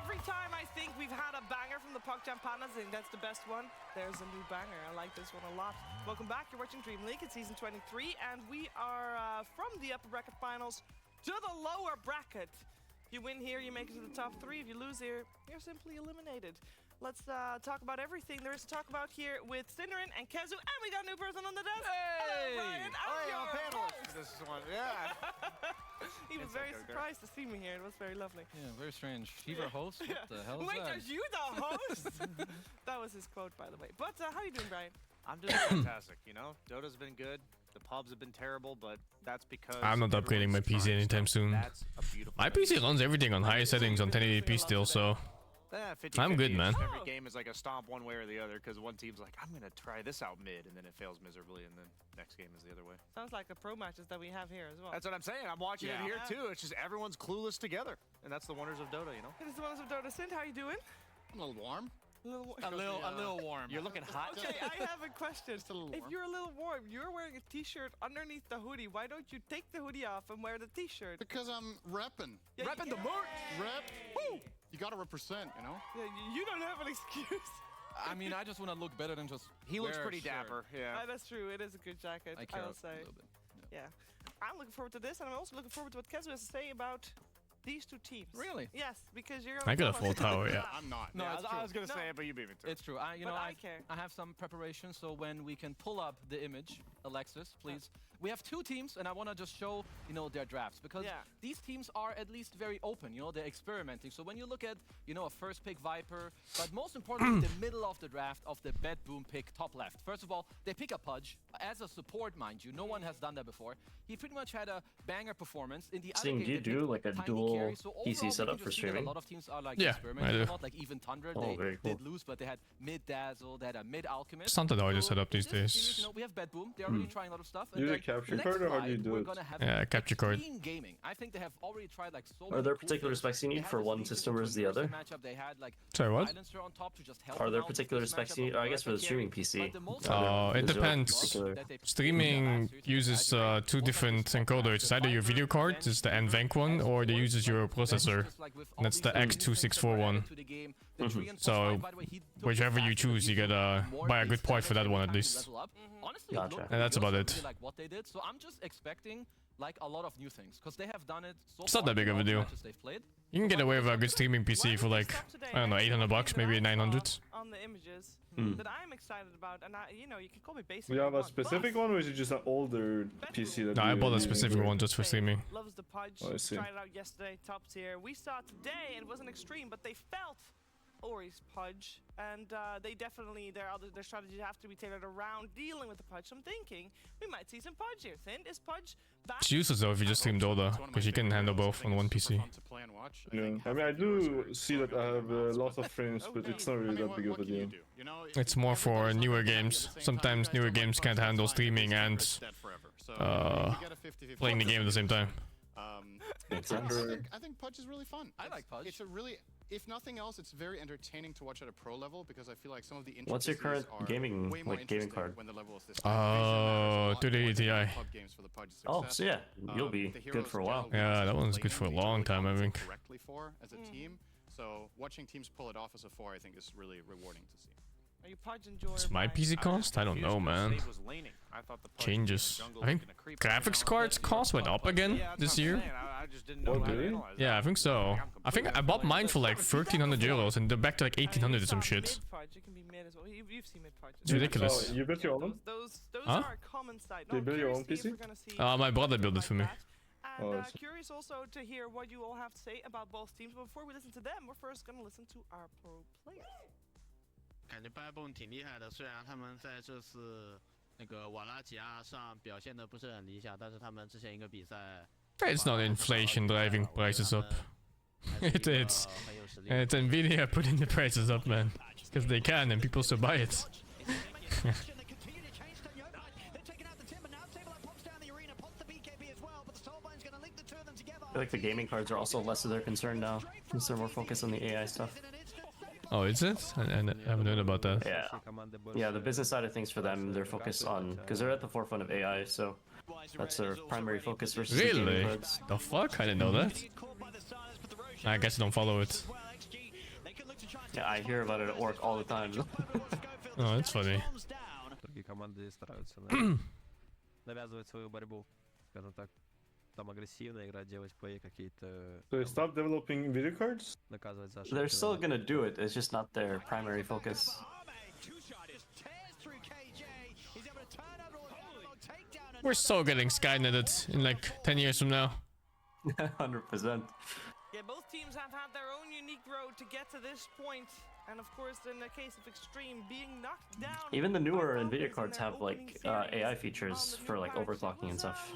Every time I think we've had a banger from the PogChamp Pandas, I think that's the best one. There's a new banger. I like this one a lot. Welcome back. You're watching DreamLeague. It's season 23, and we are from the upper bracket finals to the lower bracket. If you win here, you make it to the top 3. If you lose here, you're simply eliminated. Let's talk about everything there is to talk about here with Cinderin and Kezu, and we got a new person on the desk. Hey! Hello, Brian. I'm your panelist host. for this one. Yeah. He was very surprised to see me here. It was very lovely. Yeah, very strange. Fever host? What the hell is Wait, that? are you the host? That was his quote, by the way. But how are you doing, Brian? I'm doing fantastic, you know? Dota's been good. The pubs have been terrible, but that's because I'm not upgrading my PC anytime soon. My PC runs everything on high settings on 1080p still, so I'm good, man. Every game is like a stomp one way or the other because one team's like, I'm going to try this out mid, and then it fails miserably, and then next game is the other way. Sounds like the pro matches that we have here as well. That's what I'm saying. I'm watching it here, too. It's just everyone's clueless together, and that's the wonders of Dota, you know? It is the ones of Dota. Sint, how you doing? I'm a little warm. A little warm. You're looking hot. Okay, I have a question. Just a little if warm. you're a little warm, you're wearing a t-shirt underneath the hoodie. Why don't you take the hoodie off and wear the t-shirt? Because I'm repping. Yeah, Repping the merch. Rep. Woo! You gotta represent, you know? Yeah, you don't have an excuse. I mean, I just want to look better than just He looks wear a pretty shirt. dapper, yeah. That's true. It is a good jacket, I care will a say. little bit. Yeah. I'm looking forward to this, and I'm also looking forward to what Kezu has to say about these two teams. Really? Yes, because you're. I got a full tower, yeah. I'm not. No, Yeah, it's I true. was gonna say it, but you beat me to it. It's true. I have some preparation, so when we can pull up the image, Alexis, please. We have two teams, and I want to just show, you know, their drafts because these teams are at least very open. You know, they're experimenting. So when you look at, you know, a first pick Viper, but most importantly, the middle of the draft of the bed boom pick top left. First of all, they pick a Pudge as a support, mind you. No one has done that before. He pretty much had a banger performance in the other Sing, game. do you do like a dual PC setup for streaming? A lot of teams are like Yeah, experimenting I a do. lot, like even Thunder. Oh, They very cool. did lose, but they had mid Dazzle, they had a mid Alchemist. It's not that hard to set up these Series, days. you know, we have bed boom. They're already trying a lot of stuff. Do you capture card or how do you do it? Yeah, capture card. Gaming. I think they have already tried like so Are there particular specs you need for one system versus the other? They had like Sorry, what? Silencer on top to just help Are there them out. particular specs you need? I guess for the streaming PC. It depends. Streaming uses two different encoders. It's either your video card, it's the NVENC one, or it uses your processor. And that's the X264 one. So whichever you choose, you gotta buy a good part for that one at least. Honestly, Gotcha. And that's about it. Like what they did. So I'm just expecting like a lot of new things because they have done it so It's not that big of a deal. Played. You can get away with a good streaming PC for like, I don't know, 800 bucks, maybe 900. On the images that I'm excited about, and you know, you can call me basic. Do you have a specific one, or is it just an older PC that No, I you- bought a specific one just for streaming. Loves the Pudge. Oh, I see. Tried it out yesterday, top tier. We saw it today, and it wasn't extreme, but they felt Ori's Pudge, and they definitely their strategies have to be tailored around dealing with the Pudge. So I'm thinking we might see some Pudge here. Thin is Pudge back? It's useless though if you just stream Dota, because you can handle both on one PC. Yeah, I mean, I do see that I have lots of frames, but it's not really that big of a deal. It's more for newer games. Sometimes newer games can't handle streaming and playing the game at the same time. I think Pudge is really fun. I like Pudge. It's a really, if nothing else, it's very entertaining to watch at a pro level because I feel like some of the What's your current are gaming way more gaming interesting card? when the level is this 3080 Ti. Oh, so yeah, you'll be good for a while. Yeah, that one's good for a long time, I think. correctly for as a team. So watching teams pull it off as a 4, I think, is really rewarding to see. Are you Pudge enjoyer? What's my PC cost? I don't know, man. Changes. I think graphics cards cost went up again this year. Yeah, I think so. I think I bought mine for like 1,300 euros and they're back to like 1,800 or some shit. It can be mid as well. You've seen mid Pudge. It's ridiculous. Oh, you built your own? Those Huh? are a common sight. Do you build your own PC? My brother built it for me. And curious also to hear what you all have to say about both teams. But before we listen to them, we're first going to listen to our pro players. 感觉 Backbone 挺厉害的，虽然他们在这次那个瓦拉吉亚上表现的不是很理想，但是他们之前一个比赛 It's not inflation driving prices up. It's Nvidia putting the prices up, man. Because they can and people still buy it. I feel like the gaming cards are also less of their concern now. Is there more focus on the AI stuff? Oh, is it? I haven't heard about that. Yeah. Yeah, the business side of things for them, they're focused on, because they're at the forefront of AI, so that's their primary focus versus the gaming Really? cards. The fuck? I didn't know that. I guess I don't follow it. Yeah, I hear about it at work all the time. Oh, that's funny. Другие команды стараются навязывать свою борьбу, скажем так. Там агрессивно играть, делать плей какие-то. So they stop developing video cards? Наказывать за They're still gonna do it, it's just not their primary focus. We're so getting Skynetted in like 10 years from now. 100%. Yeah, both teams have had their own unique road to get to this point. And of course, in the case of Extreme, being knocked down. Even the newer NVIDIA cards have like AI features for like overclocking and stuff.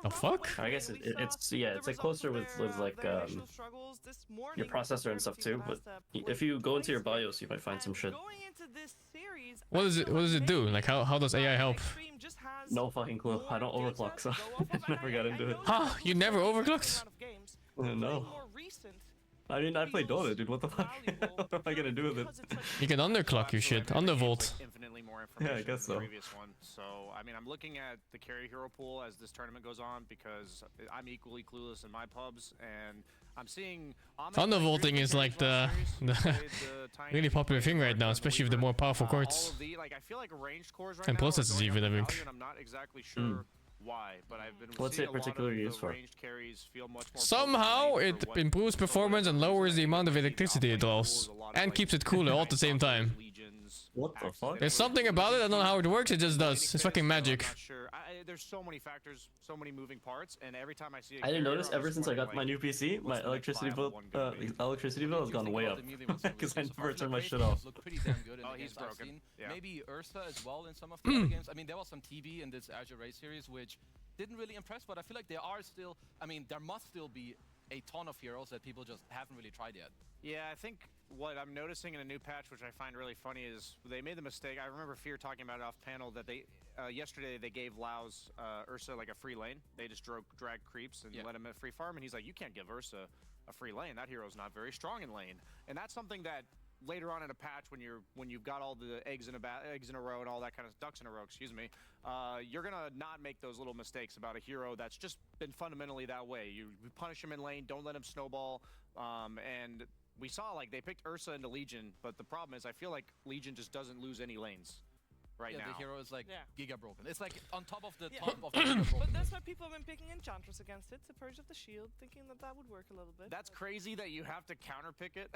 The fuck? I guess it's like closer with like your processor and stuff too. But if you go into your BIOS, you might find some shit. What does it do? Like how does AI help? No fucking clue. I don't overclock, so I never got into it. Huh? You never overclocked? No. I mean, I play Dota, dude. What the fuck? What am I gonna do with it? You can underclock your shit. Undervolt. Infinitely more Yeah, I information guess than so. the previous one. So, I mean, I'm looking at the carry hero pool as this tournament goes on because I'm equally clueless in my pubs, and I'm seeing Undervolting is like the really popular thing right now, especially with the more powerful cards. like I feel like ranged cores right And now are processors going even, up I in think. value, and I'm not exactly sure why, but I've been What's seeing it a lot of particularly the used for? ranged carries feel much more Somehow it improves performance and lowers the amount of electricity it draws, and keeps it cooler all at the same time. What the fuck? There's something about it, I don't know how it works, it just does. It's fucking magic. Sure. There's so many factors, so many moving parts, and every time I see a I didn't carrier, notice I'm ever just since I got wondering, my new PC, my what's the next electricity viable bill has gone way up because I never turned my shit off. Look pretty damn good in Oh, the he's games I've broken. seen. Yeah. Maybe Ursa as well in some of the other games. I mean, there was some TV in this Azure Race series which didn't really impress, but I feel like there are still, I mean, there must still be a ton of heroes that people just haven't really tried yet. Yeah, I think what I'm noticing in a new patch, which I find really funny, is they made the mistake. I remember Fear talking about it off panel that they yesterday they gave Lao's Ursa like a free lane. They just drag creeps and let him at free farm, and he's like, you can't give Ursa a free lane. That hero's not very strong in lane, and that's something that later on in a patch when you've got all the eggs in a row and all that kind of ducks in a row, excuse me, you're gonna not make those little mistakes about a hero that's just been fundamentally that way. You punish him in lane, don't let him snowball, and we saw like they picked Ursa into Legion, but the problem is I feel like Legion just doesn't lose any lanes right now. The hero is like giga broken. It's like on top of the Yeah. top of the giga broken. But that's why people have been picking Enchantress against it, to Purge of the Shield, thinking that that would work a little bit. That's crazy that you have to counterpick it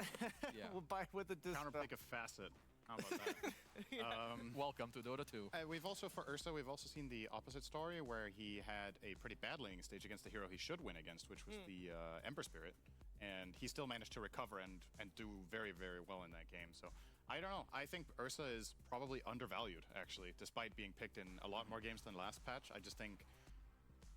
with a counterpick a facet. How about that? Welcome to Dota 2. We've also, for Ursa, we've also seen the opposite story where he had a pretty bad laning stage against the hero he should win against, which was the Ember Spirit. And he still managed to recover and do very, very well in that game. So I don't know. I think Ursa is probably undervalued, actually, despite being picked in a lot more games than last patch. I just think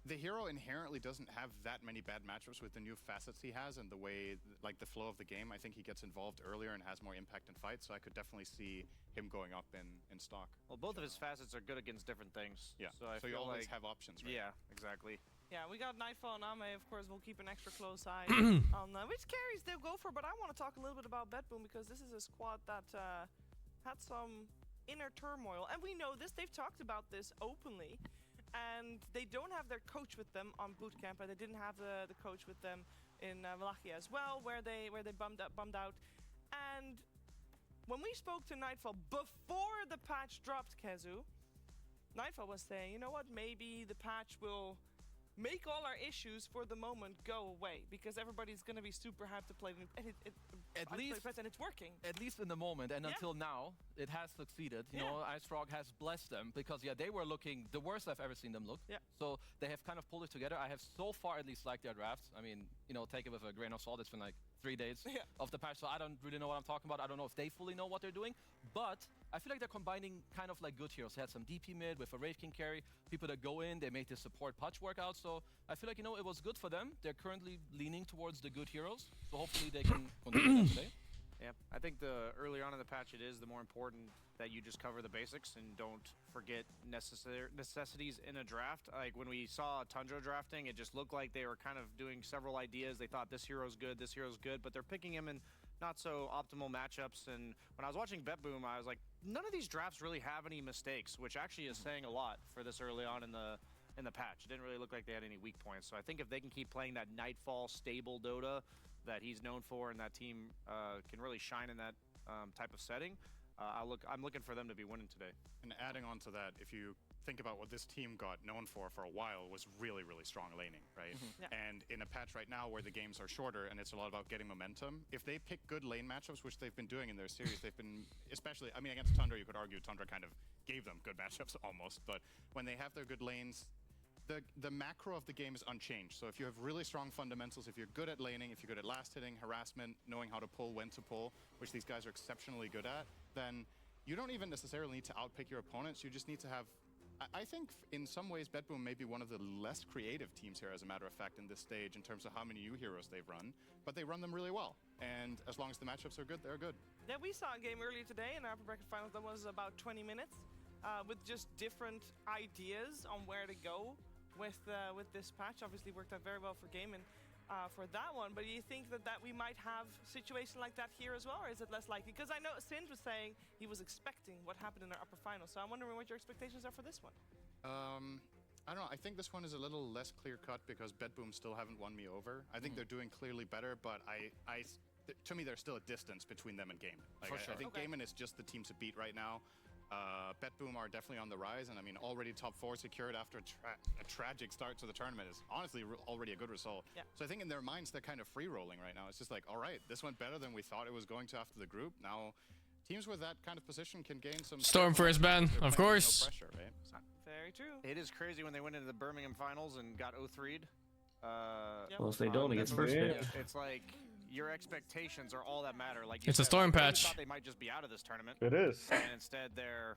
the hero inherently doesn't have that many bad matchups with the new facets he has and the way, like the flow of the game. I think he gets involved earlier and has more impact in fights, so I could definitely see him going up in stock. Well, both of his facets are good against different things. Yeah, So, I so you feel always like, have options, right? Yeah, exactly. Yeah, we got Nightfall and Ame, of course, we'll keep an extra close eye on which carries they'll go for, but I want to talk a little bit about Bedboom because this is a squad that had some inner turmoil, and we know this, they've talked about this openly, and they don't have their coach with them on bootcamp, and they didn't have the coach with them in Wallachia as well, where they bummed out, and when we spoke to Nightfall before the patch dropped, Kezu, Nightfall was saying, you know what, maybe the patch will make all our issues for the moment go away because everybody's gonna be super hyped to play the new, and it's working. At least in the moment, and until now, it has succeeded. You know, IceFrog has blessed them because they were looking the worst I've ever seen them look. Yeah. So they have kind of pulled it together. I have so far at least liked their drafts. I mean, take it with a grain of salt. It's been like 3 days of the patch, so I don't really know what I'm talking about. I don't know if they fully know what they're doing, but I feel like they're combining kind of like good heroes. They had some DP mid with a Wraith King carry, people that go in, they made the support patch work out, so I feel like, it was good for them. They're currently leaning towards the good heroes, so hopefully they can continue that today. Yeah, I think the earlier on in the patch it is, the more important that you just cover the basics and don't forget necessities in a draft. Like when we saw Tundra drafting, it just looked like they were kind of doing several ideas. They thought this hero's good, but they're picking him in not so optimal matchups. And when I was watching BetBoom, I was like, none of these drafts really have any mistakes, which actually is saying a lot for this early on in the patch. It didn't really look like they had any weak points. So I think if they can keep playing that Nightfall stable Dota that he's known for, and that team can really shine in that type of setting, I'm looking for them to be winning today. And adding on to that, if you think about what this team got known for a while, was really, really strong laning, right? Yeah. And in a patch right now where the games are shorter and it's a lot about getting momentum, if they pick good lane matchups, which they've been doing in their series, they've been, especially, I mean, against Tundra, you could argue Tundra kind of gave them good matchups almost, but when they have their good lanes, the macro of the game is unchanged. So if you have really strong fundamentals, if you're good at laning, if you're good at last hitting, harassment, knowing how to pull, when to pull, which these guys are exceptionally good at, then you don't even necessarily need to outpick your opponents. You just need to have, I think in some ways BetBoom may be one of the less creative teams here, as a matter of fact, in this stage in terms of how many new heroes they've run, but they run them really well. And as long as the matchups are good, they're good. Yeah, we saw a game earlier today in our upper bracket finals that was about 20 minutes with just different ideas on where to go with this patch. Obviously worked out very well for Game and for that one, but do you think that we might have a situation like that here as well, or is it less likely? Because I know Singh was saying he was expecting what happened in our upper final, so I'm wondering what your expectations are for this one. I don't know. I think this one is a little less clear-cut because BetBoom still haven't won me over. I think they're doing clearly better, but to me, there's still a distance between them and Game. Like, For sure. I think Okay. Game is just the team to beat right now. BetBoom are definitely on the rise, and I mean, already top 4 secured after a tragic start to the tournament is honestly already a good result. Yeah. So I think in their minds, they're kind of free-rolling right now. It's just like, all right, this went better than we thought it was going to after the group. Now, teams with that kind of position can gain some... Storm first ban, of course. No pressure, right? So. Very true. It is crazy when they went into the Birmingham finals and got 0-3'd. Well, if they don't against first pick. It's like your expectations are all that matter. Like It's a storm I patch. thought they might just be out of this tournament. It is. And instead they're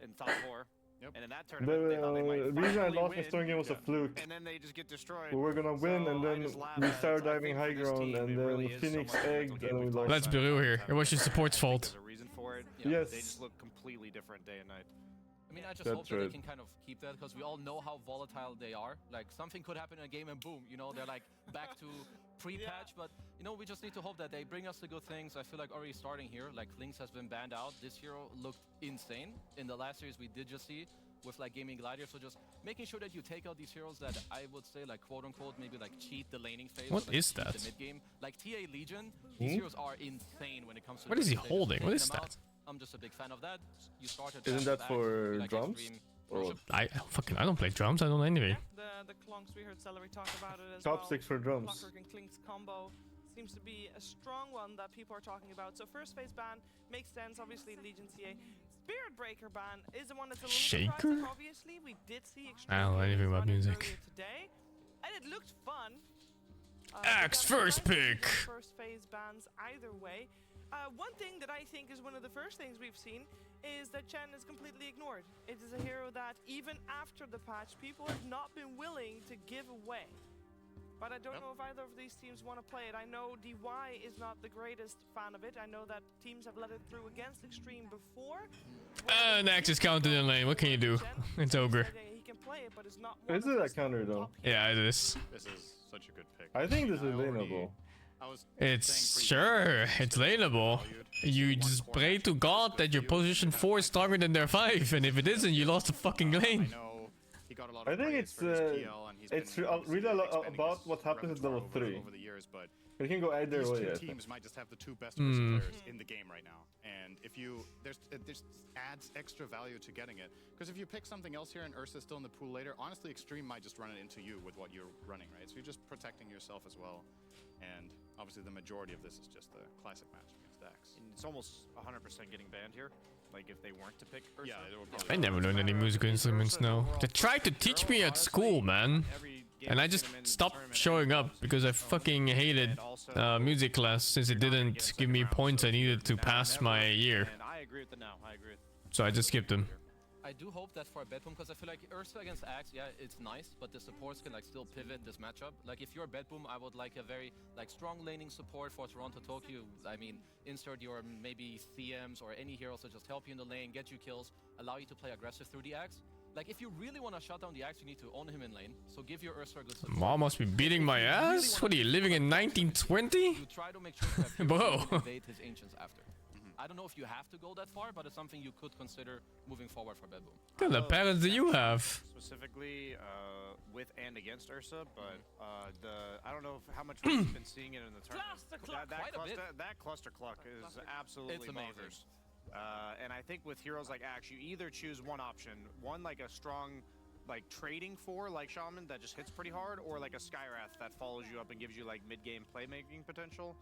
in top 4. Yep. And in that tournament, they thought they might The reason I finally lost my win, storm game was a fluke. and then they just get destroyed. We were gonna win, So and I then just laugh we at it. started So I diving think high for this ground, team, and it then really is Phoenix so much mental egged, game. and we We lost. That's Beru here. It was your support's fault. There's a reason for it. Yes. They just look completely different day and night. I mean, I just That's hope that right. they can kind of keep that, because we all know how volatile they are. Like, something could happen in a game and boom, you know, they're like back to pre-patch. But, you know, we just need to hope that they bring us the good things. I feel like already starting here, like Lynx has been banned out. This hero looked insane. In the last series we did just see with like Gaming Glider. So just making sure that you take out these heroes that I would say like quote unquote maybe like cheat the laning phase. What like is cheat that? The mid game. Like TA Legion, these heroes are insane when it comes to What the is he mid phase. holding? What Taking is them that? out, I'm just a big fan of that. You started Isn't that with for like drums? extreme Or I don't play drums. I don't anyway. The Clonks, we heard Celery talk about it as Top well. 6 for drums. Clockwork and Klink's combo seems to be a strong one that people are talking about. So first phase ban makes sense, obviously Legion TA. Spirit Breaker ban is the one that's a little Shaker? surprising, obviously. We did see I don't know anything about music. today, and it looked fun. Axe first pick. First phase bans either way. One thing that I think is one of the first things we've seen is that Chen is completely ignored. It is a hero that even after the patch, people have not been willing to give away. But I don't know if either of these teams want to play it. I know DY is not the greatest fan of it. I know that teams have let it through against Extreme before. An axe is counted in lane. What can you do? It's ogre. He can play it, but it's not Is it that counter though? Yeah, it is. This is such a good pick. I think this is laneable. It's sure, it's laneable. You just pray to God that your position 4 is stronger than their 5, and if it isn't, you lost the fucking lane. I think it's really about what happens at level 3. It can go either These way. two I think. teams might just have the 2 best Ursa players in the game right now, and if you there's adds extra value to getting it, because if you pick something else here and Ursa's still in the pool later, honestly Extreme might just run it into you with what you're running, right? So you're just protecting yourself as well, and obviously the majority of this is just the classic match against Dax. And it's almost 100% getting banned here. Like if they weren't to pick Ursa. Yeah, it would probably I never learned any musical instruments now. They tried to teach me at school, man. And I just stopped showing up because I fucking hated music class since it didn't give me points I needed to pass my year. And I agree with the now. I agree with So I just skipped them. I do hope that for a Bedboom, because I feel like Ursa against Axe, yeah, it's nice, but the supports can like still pivot this matchup. Like if you're Bedboom, I would like a very like strong laning support for Toronto Tokyo. I mean, insert your maybe CMs or any heroes to just help you in the lane, get you kills, allow you to play aggressive through the Axe. Like if you really want to shut down the Axe, you need to own him in lane. So give your Ursa a good support. Mom must be beating my ass. What are you living in 1920? You try to make sure you have Bro. evade his ancients after. I don't know if you have to go that far, but it's something you could consider moving forward for Bedboom. What kind of parents do you have? Specifically with and against Ursa, but I don't know how much we've been seeing it in the tournament. That cluster cluck is absolutely bonkers. And I think with heroes like Axe, you either choose one option, one like a strong like trading for like Shaman that just hits pretty hard, or like a Skywrath that follows you up and gives you like mid-game playmaking potential.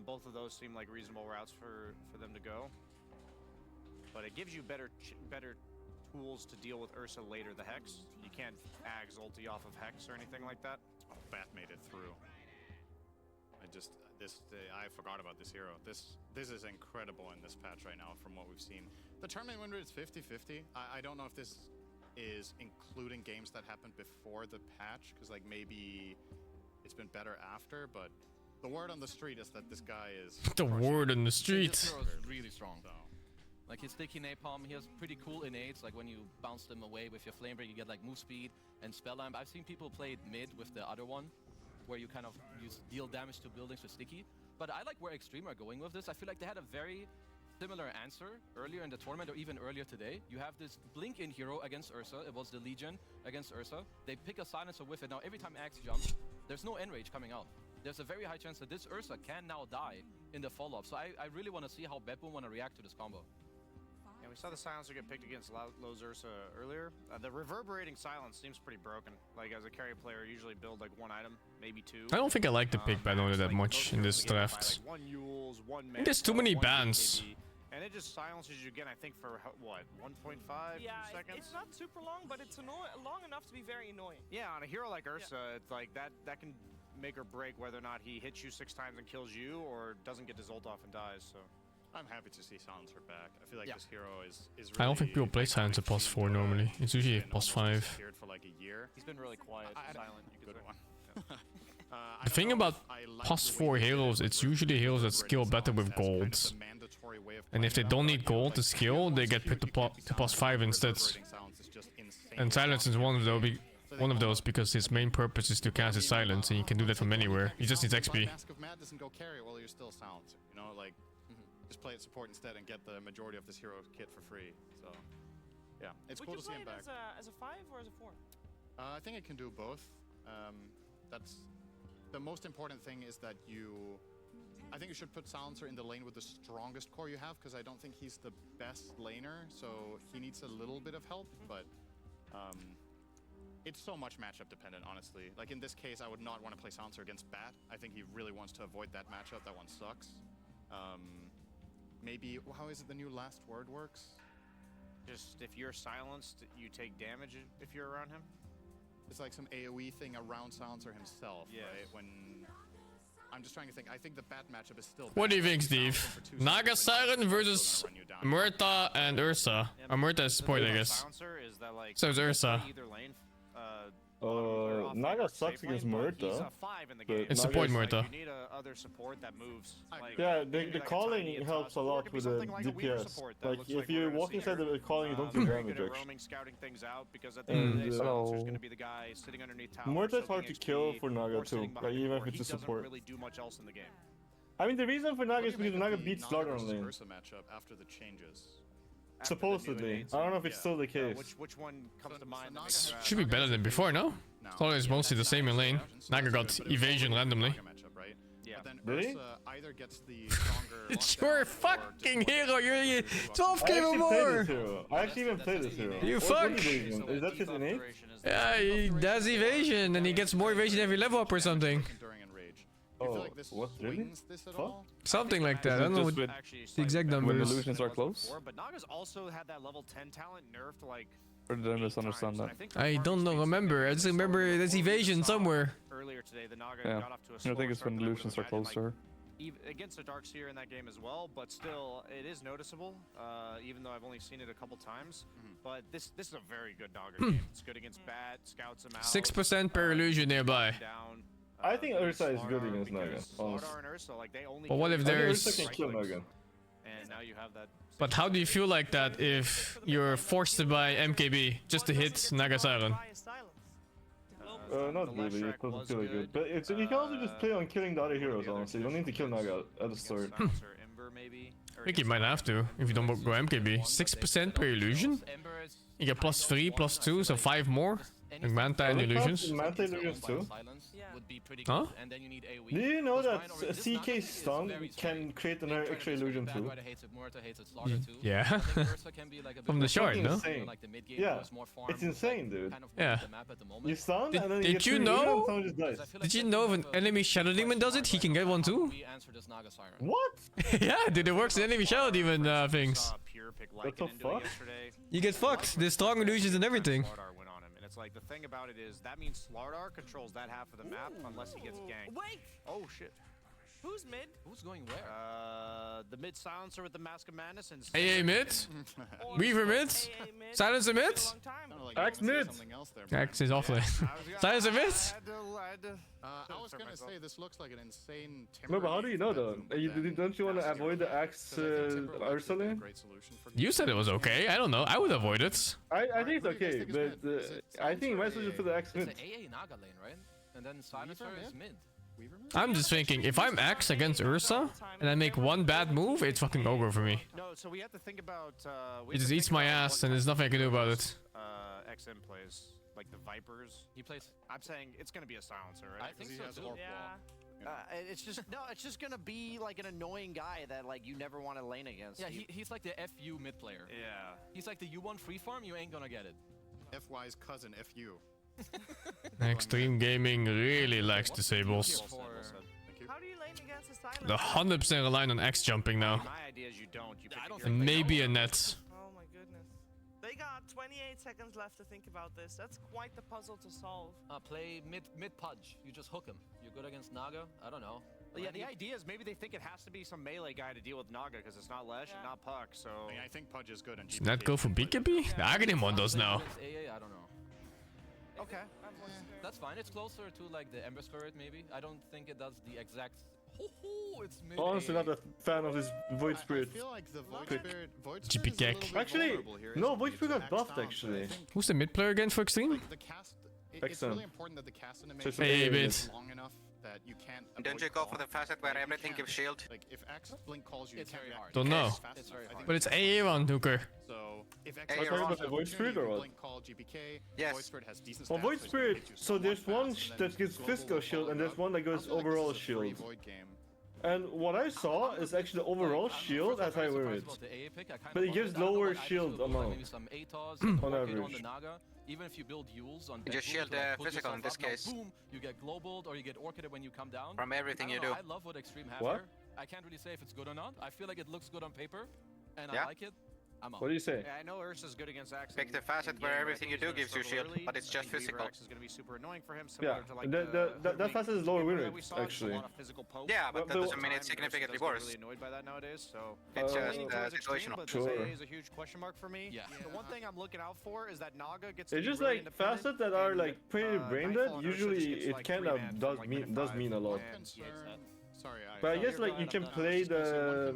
Both of those seem like reasonable routes for them to go. But it gives you better tools to deal with Ursa later, the Hex. You can't Ags ulti off of Hex or anything like that. Oh, Bat made it through. I forgot about this hero. This is incredible in this patch right now from what we've seen. The tournament win rate is 50-50. I don't know if this is including games that happened before the patch, because like maybe it's been better after, but the word on the street is that this guy is... The word on the street. This hero is really strong. Like his sticky napalm, he has pretty cool innates. Like when you bounce them away with your flame break, you get like move speed and spell lamp. I've seen people play it mid with the other one, where you kind of deal damage to buildings with sticky. But I like where Extreme are going with this. I feel like they had a very similar answer earlier in the tournament, or even earlier today. You have this blink in hero against Ursa. It was the Legion against Ursa. They pick a silencer with it. Now every time Axe jumps, there's no enrage coming out. There's a very high chance that this Ursa can now die in the follow-up. So I really want to see how Bedboom want to react to this combo. Yeah, we saw the silencer get picked against Lowe's Ursa earlier. The reverberating silence seems pretty broken. Like as a carry player, usually build like one item, maybe two. I don't think I like the pick Bedboom that much in this draft. Like one Yules, one I think there's too many bans. And it just silences you again, I think, for what, 1.5 seconds? It's not super long, but it's long enough to be very annoying. Yeah, on a hero like Ursa, it's like that can make or break whether or not he hits you 6 times and kills you, or doesn't get his ult off and dies. So I'm happy to see Silencer back. I feel like this hero is really I don't think people play Silencer plus 4 normally. It's usually plus 5. For like a year. He's been really quiet, silent. Good one. The thing about plus 4 heroes, it's usually heroes that skill better with golds. And if they don't need gold to skill, they get put to plus 5 instead. And Silence is one of those because his main purpose is to cast his silence, and you can do that from anywhere. He just needs XP. Mask of Mad doesn't go carry while you're still Silencer. You know, like just play it support instead and get the majority of this hero kit for free. So yeah, it's cool to see him back. Would you play it as a 5 or as a 4? I think it can do both. That's the most important thing is that I think you should put Silencer in the lane with the strongest core you have, because I don't think he's the best laner, so he needs a little bit of help, but it's so much matchup dependent, honestly. Like in this case, I would not want to play Silencer against Bat. I think he really wants to avoid that matchup. That one sucks. Maybe, how is it the new last word works? Just if you're silenced, you take damage if you're around him? It's like some AoE thing around Silencer himself, right? When I'm just trying to think. I think the Bat matchup is still... What do you think, Steve? Naga Siren versus Murta and Ursa. Or Murta is support, I guess. So it's Ursa. Naga sucks against Murta. It's support Murta. You need other support that moves. Yeah, the calling helps a lot with the DPS. Like if you walk inside the calling, you don't do damage actually. Scouting things out, because at the end of the day, Silencer's going to be the guy sitting underneath tower. Murta is hard to kill for Naga too, like even if it's a support. Really do much else in the game. I mean, the reason for Naga is because Naga beats Slaughter on lane. Matchup after the changes. Supposedly. I don't know if it's still the case. Which one comes to mind? Should be better than before, no? Slaughter is mostly the same in lane. Naga got evasion randomly. Really? It's your fucking hero. You're 12 game or more. I actually even played this hero. You fuck. Is that his innate? Yeah, he does evasion and he gets more evasion every level up or something. Oh, what really? Something like that. I don't know what the exact number when is. illusions are close? But Naga's also had that level 10 talent nerfed like... Or did I misunderstand that? I don't know, remember. I just remember there's evasion somewhere. Earlier today, the Naga Yeah, got off to a I think it's when illusions are closer. against a Darkseer in that game as well, but still, it is noticeable, even though I've only seen it a couple times. But this is a very good Naga game. It's good against Bat, scouts him out. 6% per illusion nearby. I think Ursa is good against Naga. But what if there's... Ursa can kill Naga. And now you have that. But how do you feel like that if you're forced to buy MKB just to hit Naga Siren? Not really, it doesn't feel good. But you can also just play on killing the other heroes, honestly. You don't need to kill Naga at the start. I think you might have to, if you don't go MKB. 6% per illusion? You get +3, +2, so 5 more. Like Manta and illusions. Manta illusions too. Huh? Do you know that CK stun can create another extra illusion too? Yeah. From the shard, no? Yeah. It's insane, dude. Yeah. You stun and then Did you know? Did you know if an enemy Shadow Demon does it, he can get one too? What? Yeah, dude, it works in enemy Shadow Demon things. What the fuck? You get fucked. There's strong illusions and everything. It's like the thing about it is that means Slardar controls that half of the map unless he gets ganked. Wait! Oh shit. Who's mid? Who's going where? The mid silencer with the Mask of Madness and AA mid? Weaver mid? Silencer mid? Axe mid? Axe is offlane. Silencer mid? I was gonna say this looks like an insane. No, but how do you know though? Don't you want to avoid the Axe Ursa lane? You said it was okay. I don't know. I would avoid it. I think it's okay, but I think you might as well just put the Axe mid. It's the AA Naga lane, right? And then Silencer is mid. I'm just thinking, if I'm Axe against Ursa and I make one bad move, it's fucking over for me. No, so we have to think about. It just eats my ass and there's nothing I can do about it. XM plays like the Vipers. He plays. I'm saying it's gonna be a silencer, right? I think so too. It's just gonna be like an annoying guy that like you never want to lane against. Yeah, he's like the FU mid player. Yeah. He's like the U1 free farm, you ain't gonna get it. FY's cousin, FU. Extreme Gaming really likes disables. How do you lane against a silencer? The 100% reliant on X jumping now. My idea is you don't. And maybe a net. Oh my goodness. They got 28 seconds left to think about this. That's quite the puzzle to solve. Play mid pudge. You just hook him. You're good against Naga? I don't know. Yeah, the idea is maybe they think it has to be some melee guy to deal with Naga because it's not Lesh and not Puck, so... I think Pudge is good on Does that go for BKB? The Aghanim does now. AA, I don't know. Okay. That's fine. It's closer to like the Ember Spirit, maybe. I don't think it does the exact. It's mid. Honestly, not a fan of this Void Spirit. I feel like the Void Spirit GP Actually, no, Void Spirit got buffed actually. Who's the mid player again for Extreme? The cast, it's really important that the cast animation is long enough that you can't. Don't you go for the facet where everything gives shield? Like if Axe Blink calls you, it's very hard. Don't know. It's very hard. But it's AA round, Hooker. So if Are you talking about the Void Spirit or what? Blink call GPK, yes. Void Spirit has decent Well, stats, Void so Spirit, so there's one that gives physical shield and there's one that goes overall shield. And what I saw is actually the overall shield as I wear it. But it gives lower shield amount on average. Even if you build Yules on just shield physical in this case. Boom, you get globaled or you get orchided when you come down. From everything you do. I love what Extreme have here. I can't really say if it's good or not. I feel like it looks good on paper, and I like it. I'm What do you say? Yeah, I know Ursa's good against Axe. Pick the facet where everything you do gives you shield, but it's just physical. Axe is going to be super annoying for him, Yeah, similar to like that facet is lower win rate, actually. Yeah, but that doesn't mean it's significantly worse. Really annoyed by that nowadays, so it's just situational. Sure. Is a huge question mark for me. Yeah. The one thing I'm looking out for is that Naga gets. It's just like facets that are like pretty brain dead. Usually, it kind of does mean a lot. Sorry, but I guess like you can play the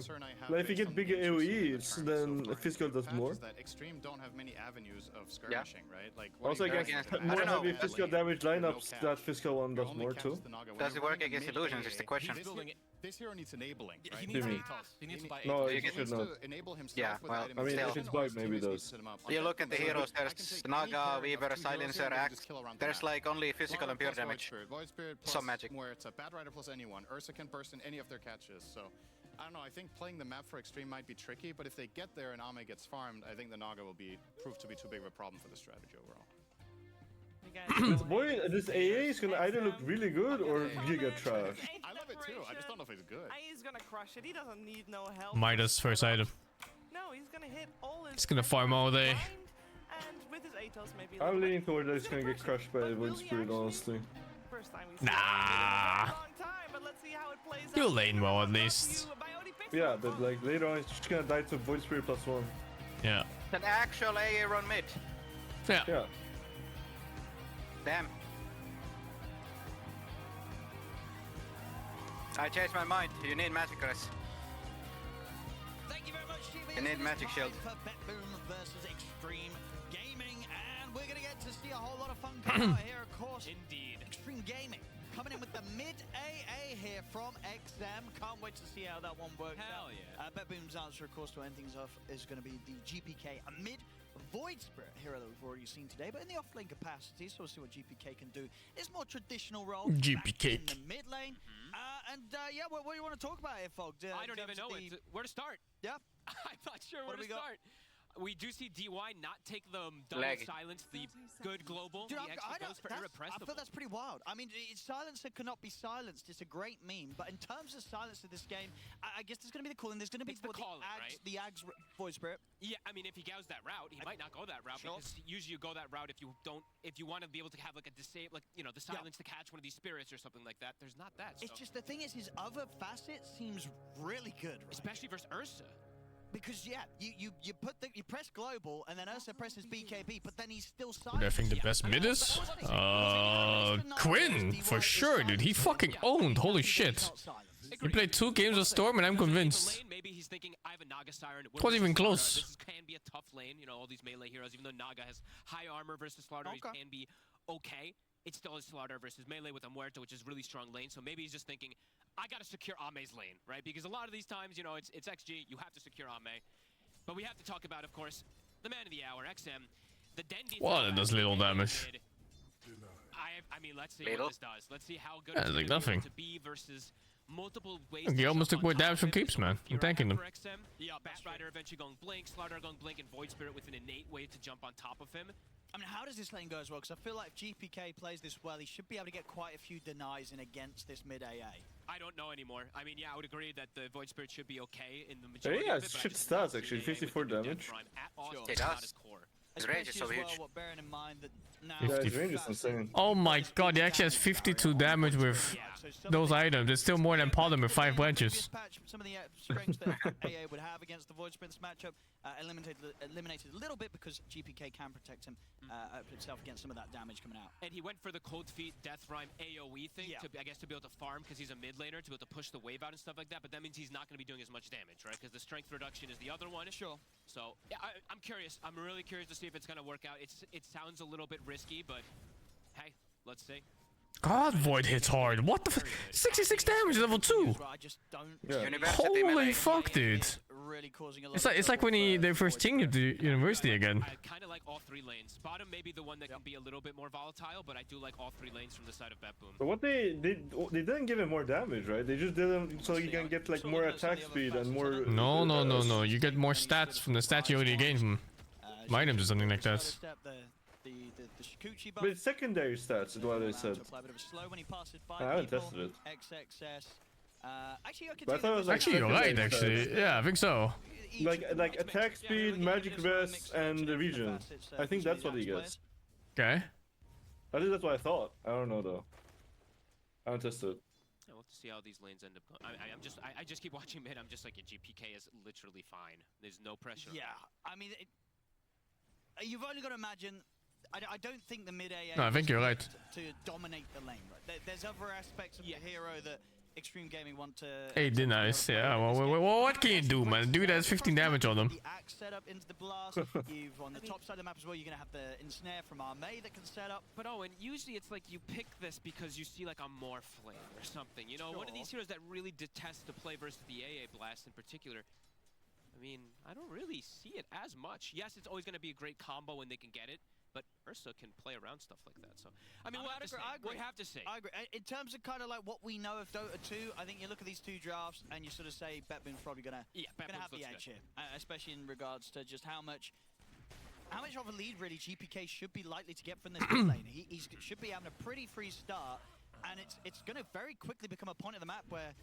like if you get bigger AoEs, then physical does more. That Extreme don't have many avenues of skirmishing, right? Like also against more heavy physical damage lineups, that physical one does more too. Does it work against illusions? Is the question. This hero needs enabling. Right? He needs ATOS. He needs to buy ATOS. No, he should not. Yeah, well, I mean, if it's bugged, maybe it does. You look at the heroes, there's Naga, Weaver, Silencer, Axe. There's like only physical and pure damage. Void Spirit plus some magic. Where it's a Bad Rider plus anyone. Ursa can burst in any of their catches, so... I don't know, I think playing the map for Extreme might be tricky, but if they get there and Ame gets farmed, I think the Naga will prove to be too big of a problem for the strategy overall. Boy, this AA is gonna either look really good or giga trash. I love it too, I just don't know if he's good. He's gonna crush it, he doesn't need no help. Midas first item. No, he's gonna hit all his... He's gonna farm all day. And with his ATOS maybe... I'm leaning toward that he's gonna get crushed by the Void Spirit, honestly. First time we see nah. it. Long time, but let's see how it plays You out. lane well at least. Yeah, but like later on, it's just gonna die to Void Spirit +1. Yeah. An actual AA run mid. Yeah. Yeah. Damn. I changed my mind. You need magic, Chris. Thank you very much, GB. You need magic shield. For BetBoom versus Extreme Gaming, and we're gonna get to see a whole lot of fun come out here, of course. Indeed. Extreme Gaming coming in with the mid AA here from XM. Can't wait to see how that one works Hell out. yeah. BetBoom's answer, of course, to end things off is going to be the GPK, a mid Void Spirit hero that we've already seen today, but in the off-lane capacity, so we'll see what GPK can do. It's more traditional role GPK. in the mid lane. Yeah, what do you want to talk about here, Fog? I don't even know where to start. Yeah. I'm not sure where to start. We do see DY not take the double Leg. silence, the good global. Dude, he actually goes for I irrepressible. feel that's pretty wild. I mean, silencer cannot be silenced. It's a great meme, but in terms of silence of this game, I guess there's going to be the calling. There's going to be the calling, right? The Ags Void Spirit. Yeah, I mean, if he goes that route, he might not go that route because usually you go that route if you want to be able to have like a disable, like the silence to catch one of these spirits or something like that. There's not that. It's just the thing is, his other facet seems really good, right? Especially versus Ursa. Because you press global and then Ursa presses BKB, but then he's still silent. I think the best mid is Quinn for sure, dude. He fucking owned. Holy shit. He played 2 games of Storm, and I'm convinced. Maybe he's thinking, I have a Naga Siren. It wasn't even close. This can be a tough lane. All these melee heroes, even though Naga has high armor versus Slaughter, he can be okay. It's still a Slaughter versus melee with a Muerto, which is really strong lane. So maybe he's just thinking, I gotta secure Ame's lane, right? Because a lot of these times, it's XG, you have to secure Ame. But we have to talk about, of course, the man of the hour, XM. The Dendy. Well, it does little damage. I mean, let's see what this does. Let's see how good Yeah, it's like nothing. to be versus multiple ways. He almost took more damage from keeps, man. I'm tanking them. Yeah, Bat Rider eventually going blink, Slaughter going blink, and Void Spirit with an innate way to jump on top of him. I mean, how does this lane go as well? Because I feel like if GPK plays this well, he should be able to get quite a few denies in against this mid AA. I don't know anymore. I mean, yeah, I would agree that the Void Spirit should be okay in the majority Yeah, of it. it should stats actually, 54 damage. It does. His range is so Especially as huge. well, bearing in mind that now Yeah, his range is insane. Oh my god, he actually has 52 damage with those items. It's still more than Pollum with 5 branches. some of the strengths that AA would have against the Void Spirit's matchup eliminated a little bit because GPK can protect himself against some of that damage coming out. And he went for the Cold Feet Death Rhyme AoE thing, I guess to be able to farm because he's a mid laner, to be able to push the wave out and stuff like that, but that means he's not going to be doing as much damage, right? Because the strength reduction is the other one. Sure. So, yeah, I'm curious. I'm really curious to see if it's going to work out. It sounds a little bit risky, but hey, let's see. God, Void hits hard. What the 66 damage level 2. I just don't. Yeah. Holy fuck, dude. Really causing a lot It's like when they first teamed him to university again. I kind of like all 3 lanes. Bottom may be the one that can be a little bit more volatile, but I do like all 3 lanes from the side of BetBoom. But what they didn't give him more damage, right? They just did him so he can get like more attack speed and more. No. You get more stats from the stats you already gained from items or something like that. But it's secondary stats is what I said. I haven't tested it. But I thought it was like Actually, you're right, actually. Yeah, I think so. Like attack speed, magic rest, and the region. I think that's what he gets. Okay. I think that's what I thought. I don't know though. I haven't tested. Yeah, we'll have to see how these lanes end up going. I just keep watching mid. I'm just like, GPK is literally fine. There's no pressure. Yeah, I mean, you've only got to imagine. I don't think the mid AA. No, I think you're right. To dominate the lane, right? There's other aspects of the hero that Extreme Gaming want to. Hey, did nice. Yeah. Well, what can you do, man? Dude has 15 damage on them. The axe set up into the blast. You've on the top side of the map as well. You're gonna have the ensnare from Armay that can set up. But Owen, usually it's like you pick this because you see like a more flame or something. One of these heroes that really detests to play versus the AA blast in particular. I mean, I don't really see it as much. Yes, it's always gonna be a great combo when they can get it. But Ursa can play around stuff like that, so I mean, we'll have to see. We have to see. I agree. In terms of kind of like what we know of Dota 2, I think you look at these 2 drafts and you sort of say BetBoom's probably gonna have the edge here, especially in regards to just how much of a lead really GPK should be likely to get from this mid lane. He should be having a pretty free start, and it's gonna very quickly become a point of the map where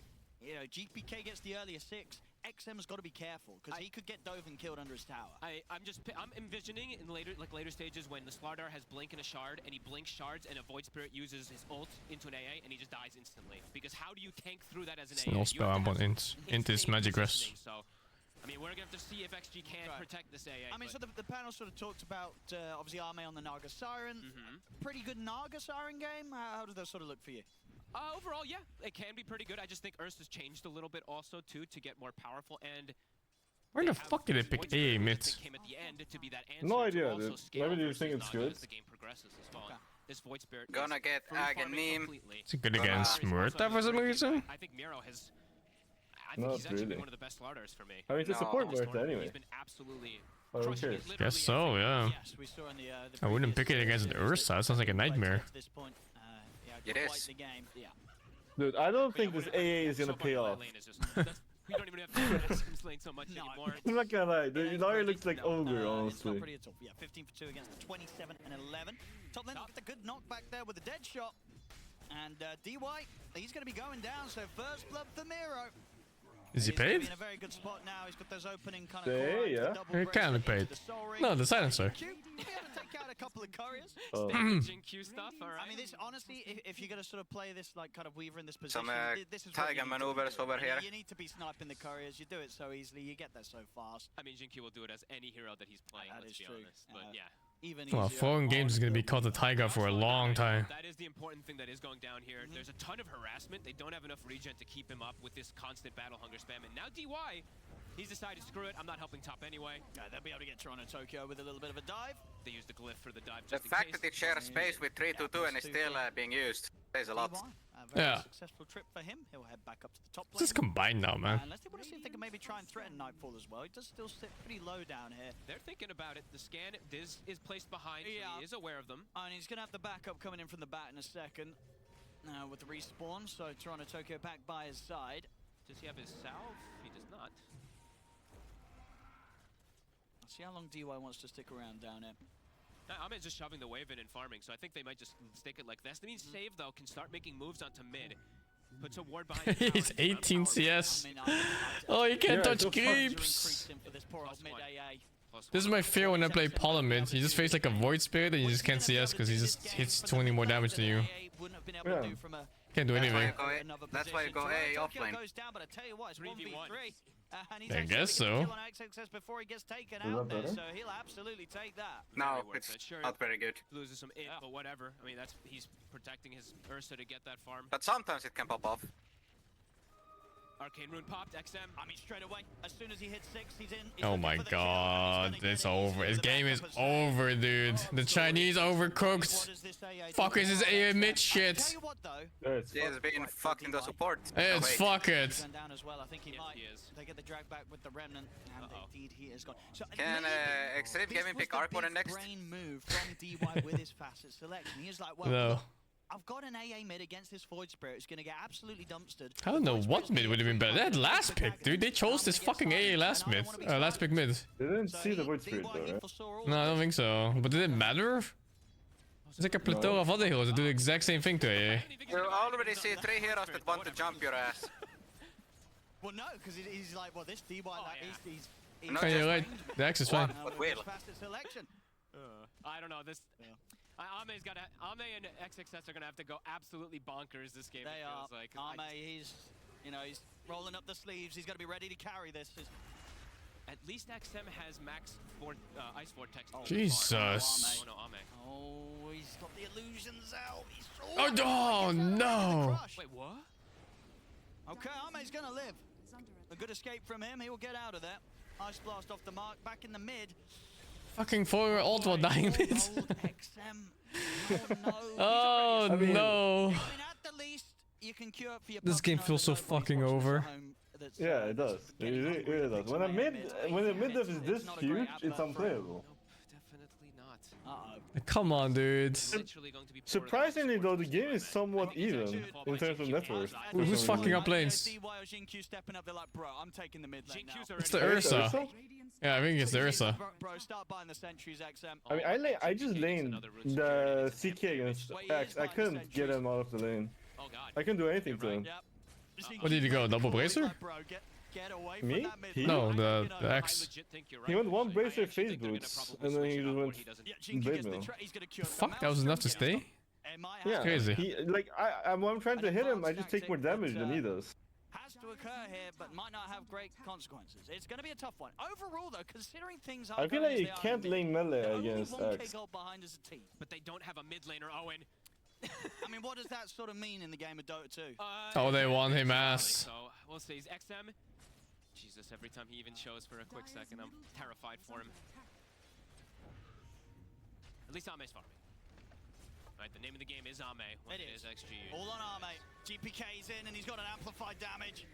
GPK gets the earlier 6. XM's got to be careful because he could get dove and killed under his tower. I'm envisioning in later stages when the Slardar has blink and a shard, and he blinks shards, and a Void Spirit uses his ult into an AA, and he just dies instantly. Because how do you tank through that as an AA? No spell I'm on int is magic rest. So, I mean, we're gonna have to see if XG can protect this AA. I mean, so the panel sort of talked about obviously Arme on the Naga Siren. Pretty good Naga Siren game. How does that sort of look for you? Overall, yeah, it can be pretty good. I just think Ursa's changed a little bit also too to get more powerful. And where the fuck did they pick AA mid? Came at the end to be that answer No idea, to dude. scale Maybe you think it's Naga good. as the game progresses as well. This Void Spirit Gonna get Aghanim. It's good against Murta for some reason. I think Miro has. I Not think he's actually really. one of the best Slardars for me. I mean, to support Murta anyway. He's been absolutely. I don't care. Guess so, yeah. I wouldn't pick it against Ursa. It sounds like a nightmare. It is. Dude, I don't think this AA is gonna pay off. We don't even have to Maxim's lane so much anymore. I'm not gonna lie, the Ilaria looks like ogre, It's not honestly. pretty at all. Yeah, 15 for 2 against the 27 and 11. Top lane gets a good knockback there with a dead shot. And DY, he's going to be going down, so first blood for Miro. Is he He's gonna paid? be in a very good spot now. He's got those opening kind of Yeah. He kind of paid. No, the silencer. He'll be able to take out a couple of couriers. Oh. Q stuff, all right. I mean, this honestly, if you're going to sort of play this like kind of Weaver in this position, Some this is what Tiger you need to maneuvers do. over here. You need to be sniping the couriers. You do it so easily. You get there so fast. I mean, Jinky will do it as any hero that he's playing, let's be honest. But yeah. Even Well, easier. foreign games is gonna be called the Tiger for a long time. That is the important thing that is going down here. There's a ton of harassment. They don't have enough regen to keep him up with this constant battle hunger spam. And now DY, he's decided, screw it, I'm not helping top anyway. They'll be able to get Toronto Tokyo with a little bit of a dive. They use the glyph for the dive The just in fact case. that it shares space with 322 and is still being used says a lot. A very Yeah. successful trip for him. He'll head back up to the top lane. This is combined now, man. Unless they want to see if they can maybe try and threaten Nightfall as well. He does still sit pretty low down here. They're thinking about it. The scan is placed behind, so he is aware of them. And he's going to have the backup coming in from the bat in a second. Now with the respawn, so Toronto Tokyo back by his side. Does he have his salve? He does not. Let's see how long DY wants to stick around down here. Ahmed's just shoving the wave in and farming, so I think they might just stick it like this. That means Save, though, can start making moves onto mid. Puts a ward behind the He's 18 CS. Oh, you can't touch creeps. This is my fear when I play Pollen mid. You just face like a Void Spirit and you just can't CS because he just hits 20 more damage than you. Yeah. Can't do anything. That's why you go A offlane. I guess so. Before he gets taken Is out that there, better? so he'll absolutely take that. No, it's not very good. Loses some int, but whatever. I mean, he's protecting his Ursa to get that farm. But sometimes it can pop off. Arcane Rune popped, XM. I mean, straight away, as soon as he hits 6, he's in. Oh my god, it's over. His game is over, dude. The Chinese overcooked. Fuck is this AA mid shit? It's being fucked into support. It's fuck it. Down as well. I think he might. They get the drag back with the remnant, and indeed he is gone. So Can Extreme Gaming pick Arcor next? Brain move from DY with his facet selection. He is like, well, No. look, I've got an AA mid against this Void Spirit. It's going to get absolutely dumpstered. I don't know what mid would have been better. That last pick, dude. They chose this fucking AA last mid. Last pick mid. They didn't see the Void Spirit though, right? No, I don't think so. But did it matter? It's like a plethora of other heroes that do the exact same thing to AA. You already see 3 heroes that want to jump your ass. Well, no, because he's like, well, this DY, he's Oh, you're right. The X is fine. Facet selection. I don't know. Ame and XXS are gonna have to go absolutely bonkers this game. They it are. feels like. Ame, he's rolling up the sleeves. He's got to be ready to carry this. At least XM has max ice vortex. Jesus. Oh no, Ame. Oh, he's got the illusions out. Oh no. Wait, what? Okay, Ame's gonna live. A good escape from him. He will get out of there. Ice blast off the mark. Back in the mid. Fucking 4-year-old while dying mid. XM. Oh no. At the least, you can cure for your This game feels so fucking over. Yeah, it does. It really does. When a mid diff is this huge, it's unplayable. Definitely not. Come on, dude. Surprisingly though, the game is somewhat even in terms of net worth. Who's fucking up lanes? It's the Ursa. Yeah, I think it's the Ursa. Bro, start buying the sentries, XM. I mean, I just laned the CK against X. I couldn't get him out of the lane. I couldn't do anything to him. Where did he go? Double bracer? get away Me? from that mid. He? No, the X. He went one bracer phase boots, and then he just went blade mail. Fuck, that was enough to stay? Yeah, crazy. He, like, I'm trying to hit him, I just take more damage than he does. Has to occur here, but might not have great consequences. It's going to be a tough one. Overall, though, considering things are I feel like he can't lane melee against X. behind as a team. But they don't have a mid laner, Owen. I mean, what does that sort of mean in the game of Dota 2? Oh, they want him ass. So we'll see. He's XM. Jesus, every time he even shows for a quick second, I'm terrified for him. At least Ame's farming. Right, the name of the game is Ame. It is XG. All on Ame. GPK's in, and he's got an amplified damage.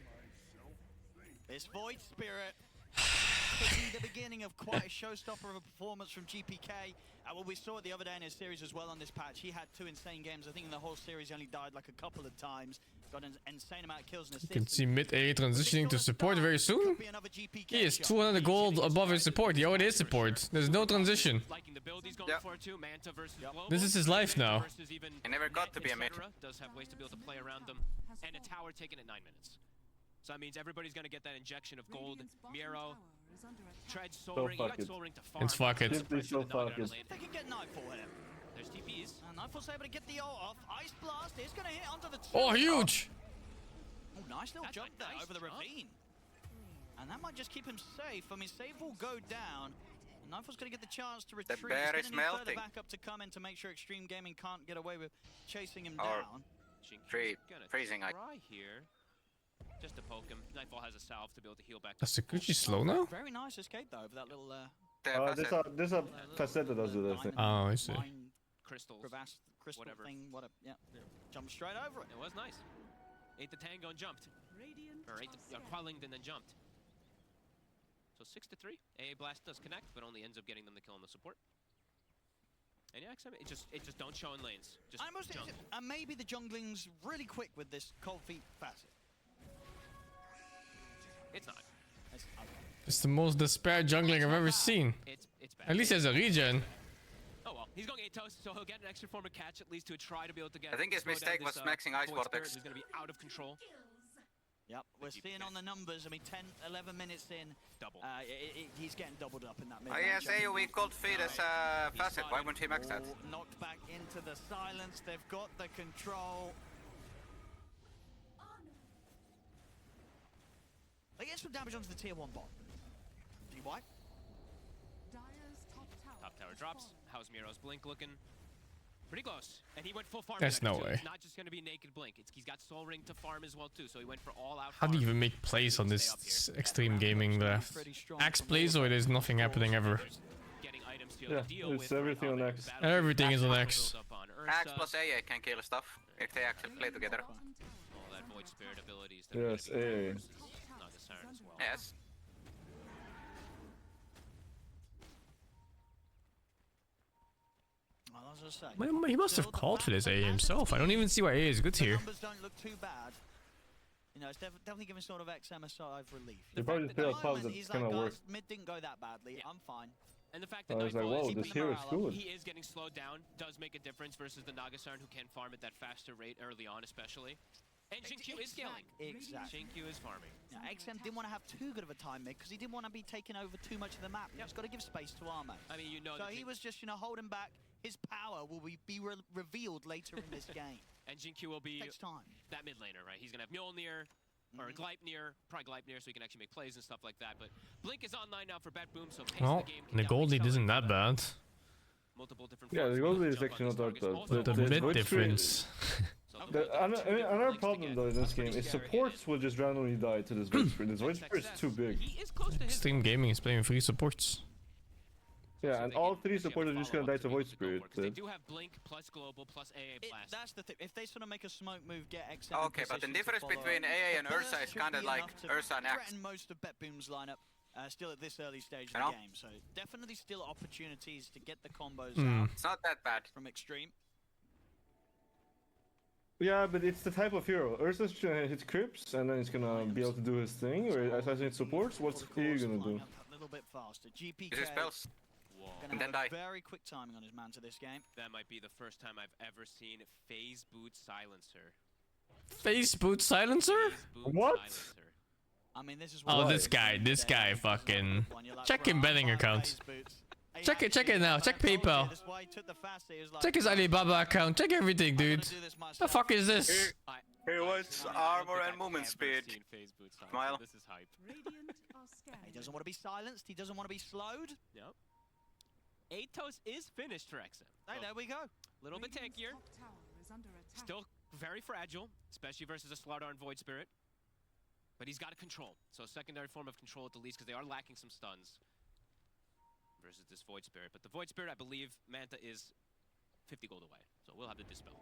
This Void Spirit could be the beginning of quite a showstopper of a performance from GPK. Well, we saw it the other day in his series as well on this patch. He had 2 insane games. I think in the whole series he only died like a couple of times. Got an insane amount of kills and assists. You can see mid A transitioning to support very soon. He is 200 gold above his support. Yo, it is support. There's no transition. This is his life now. He never got to be a mid. Does have ways to be able to play around them. And a tower taken at 9 minutes. So that means everybody's gonna get that injection of gold. Miro, Tread, Soul Ring. You got Soul Ring to farm. It's fuck it. They can get Nightfall here. There's TPs. And Nightfall's able to get the ult off. Ice Blast is gonna hit onto the Oh, huge! Oh, nice little jump there over the ravine. And that might just keep him safe. I mean, save will go down. And Nightfall's gonna get the chance to retreat. The bear He's is gonna need further melting. backup to come in to make sure Extreme Gaming can't get away with chasing him down. Freezing. Try here. Just to poke him. Nightfall has a salve to be able to heal back. Is Sakuchi slow now? Very nice escape though over that little There's a facet that does it, I think. Oh, I see. Crystals. Crystal whatever. thing, yeah. Jump straight over it. It was nice. Ate the tango and jumped. Or ate the Quellinged and then jumped. So 6-3. AA Blast does connect, but only ends up getting them the kill on the support. And yeah, it just don't show in lanes. Just junk. And maybe the jungling's really quick with this cold feet facet. It's not. It's the most despair jungling I've ever seen. It's bad. At least as a regen. Oh well, he's going Atos, so he'll get an extra form of catch at least to try to be able to get. I think his mistake was maxing Ice Vortex. He's going to be out of control. Yep, we're seeing on the numbers, I mean 10, 11 minutes in, double. He's getting doubled up in that mid. Oh yes, AoE cold feed as a facet. Why wouldn't he max that? Knocked back into the silence. They've got the control. They get some damage onto the tier 1 bot. DY. Top tower drops. How's Miro's blink looking? Pretty close. And he went full farm. There's no way. It's not just going to be naked blink. He's got Soul Ring to farm as well too, so he went for all out. How do you even make plays on this extreme gaming left? Axe plays or there's nothing happening ever? Yeah, it's everything on X. Everything is on X. Axe plus AA can kill stuff if they actually play together. All that Void Spirit abilities. Yes, AA. Yes. Well, he must have called for this AA himself. I don't even see why AA is good here. Numbers don't look too bad. You know, it's definitely giving sort of XMSI relief. They probably just played a pub that's gonna work. Mid didn't go that badly. I'm fine. And the fact that I was like, whoa, this hero is good. he is getting slowed down does make a difference versus the Nagasarn who can farm at that faster rate early on, especially. And Xingqiu is scaling. Exactly. Xingqiu is farming. Now, XM didn't want to have too good of a time mid because he didn't want to be taking over too much of the map. He's got to give space to Arme. I mean, you know. So he was just, you know, holding back. His power will be revealed later in this game. And Xingqiu will be Takes time. that mid laner, right? He's going to have Mjolnir or Gleipnir, probably Gleipnir, so he can actually make plays and stuff like that. But Blink is online now for Bet Boom, so pace Well, the game the gold lead isn't that bad. Multiple different Yeah, the gold lead is actually not that bad. The mid difference. Another problem though in this game is supports will just randomly die to this Void Spirit. This Void Spirit is too big. Extreme Gaming is playing 3 supports. Yeah, and all 3 supports are just gonna die to Void Spirit. They do have Blink plus Global plus AA Blast. That's the thing. If they sort of make a smoke move, get XM. Okay, but the difference between AA and Ursa is kind of like Ursa and Axe. Threaten most of Bet Boom's lineup. Still at this early stage of the game, so definitely still opportunities to get the combos out. It's not that bad. From Extreme. Yeah, but it's the type of hero. Ursa's gonna hit Crips and then he's gonna be able to do his thing, or Assassin supports, what's he gonna do? A little bit faster. GPK. Use his spells. Gonna And then have die. very quick timing on his man to this game. That might be the first time I've ever seen Phase Boot Silencer. Face boot silencer? What? I mean, this is Oh, this guy fucking... Check his betting account. Check it now. Check PayPal. Check his Alibaba account. Check everything, dude. The fuck is this? He wants armor and movement speed. Smile. This is hype. He doesn't want to be silenced. He doesn't want to be slowed. Yep. Atos is finished for XM. Hey, there we go. Little bit tankier. Still very fragile, especially versus a Slardar and Void Spirit. But he's got a control. So a secondary form of control at the least, because they are lacking some stuns. Versus this Void Spirit. But the Void Spirit, I believe, Manta is 50 gold away. So we'll have the Dispel.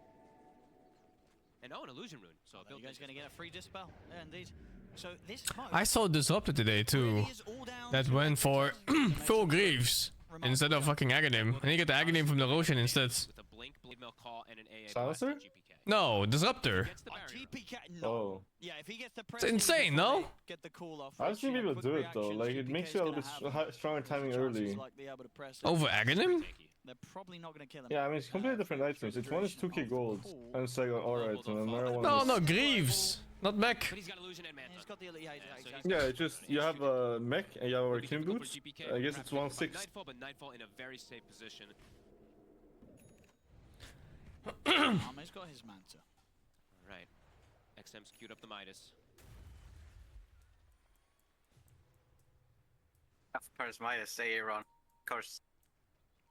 And an Illusion Rune. So you guys going to get a free Dispel. Yeah, indeed. So this I saw Disruptor today too. That went for full Greaves instead of fucking Aghanim. And you get the Aghanim from the Roshan instead. With a Blink, Blade Mail Call, and an AA. Silencer? No, Disruptor. Oh. Yeah, if he gets the It's insane, no? Get the call off. I've seen people do it though. Like it makes you a little bit stronger timing early. Over Aghanim? They're probably not going to kill him. Yeah, I mean it's completely different items. It's one is 2k gold and it's like alright, and another one No, is... no, Greaves. Not mech. But he's got Illusion and Manta. He's got the Yeah, it's just you have a mech and you have a King boots. I guess it's 1/6. Nightfall, but Nightfall in a very safe position. He's got his Manta. Right. XM's queued up the Midas. Of course, Midas, stay here on. Of course.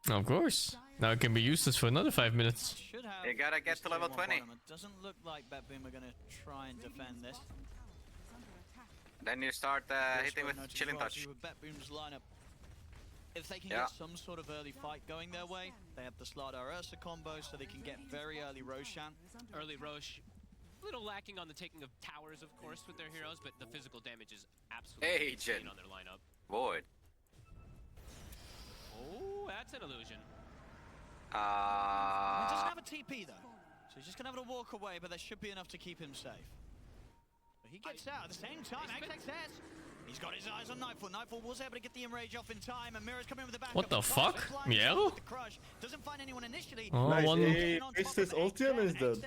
Of course. Now it can be useless for another 5 minutes. You gotta get to level 20. It doesn't look like BetBoom are going to try and defend this. Then you start hitting with Chilling Touch. With BetBoom's lineup, if they can get some sort of early fight going their way, they have the Slardar Ursa combo, so they can get very early Roshan. Early Rosh. A little lacking on the taking of towers, of course, with their heroes, but the physical damage is absolutely insane on their lineup. Void. Oh, that's an illusion. He doesn't have a TP though, so he's just gonna have to walk away, but that should be enough to keep him safe. But he gets out at the same time. XXS. He's got his eyes on Nightfall. Nightfall was able to get the enrage off in time, and Mirror's coming in with the back. What the fuck? Miero? Doesn't find anyone initially. Oh, nice. one. It's this ulti is dead.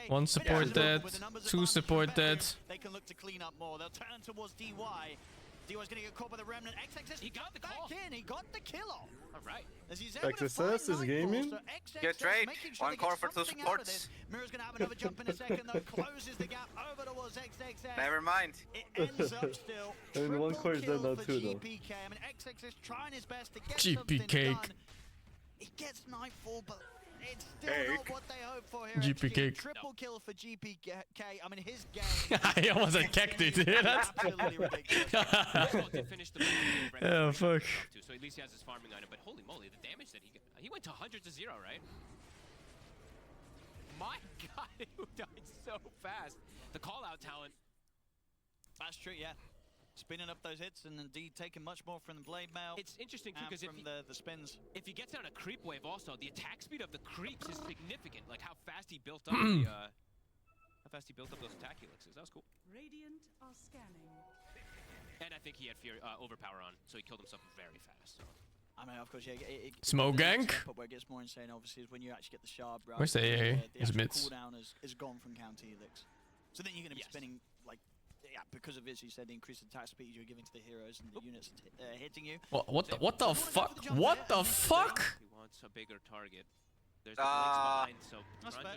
One support dead. Two support dead. They can look to clean up more. They'll turn towards DY. DY's gonna get caught by the Remnant. XXS. He got the call. He got the kill off. All right. XSS is gaming. Good trade. One core for two supports. Mirror's gonna have another jump in a second though. Closes the gap over towards XXS. Never mind. It ends up still. I mean, one core is dead now too though. GPK. I mean, XXS trying his best to get something done. He gets Nightfall, but it's still not what they hoped for here. GPK. Triple kill for GPK. I mean, his game. He almost had kecked it. Did you hear that? Oh, fuck. So at least he has his farming item, but holy moly, the damage that he went to 100 to 0, right? My god, he died so fast. The call-out talent. That's true, yeah. Spinning up those hits and indeed taking much more from the blade mail. It's interesting too because from the spins. If he gets on a creep wave, also the attack speed of the creeps is significant. Like how fast he built up those attack elixirs. That was cool. Radiant are scanning. And I think he had fear overpower on, so he killed himself very fast. So. I mean, of course, yeah. Smoke gank. But where it gets more insane, obviously, is when you actually get the shard. Where's the AA? His mids. Cooldown is gone from counter helix. So then you're going to be spinning like. Yeah, because of this, you said the increased attack speed you're giving to the heroes and the units hitting you. What the fuck? What the fuck? He wants a bigger target. There's the behind, so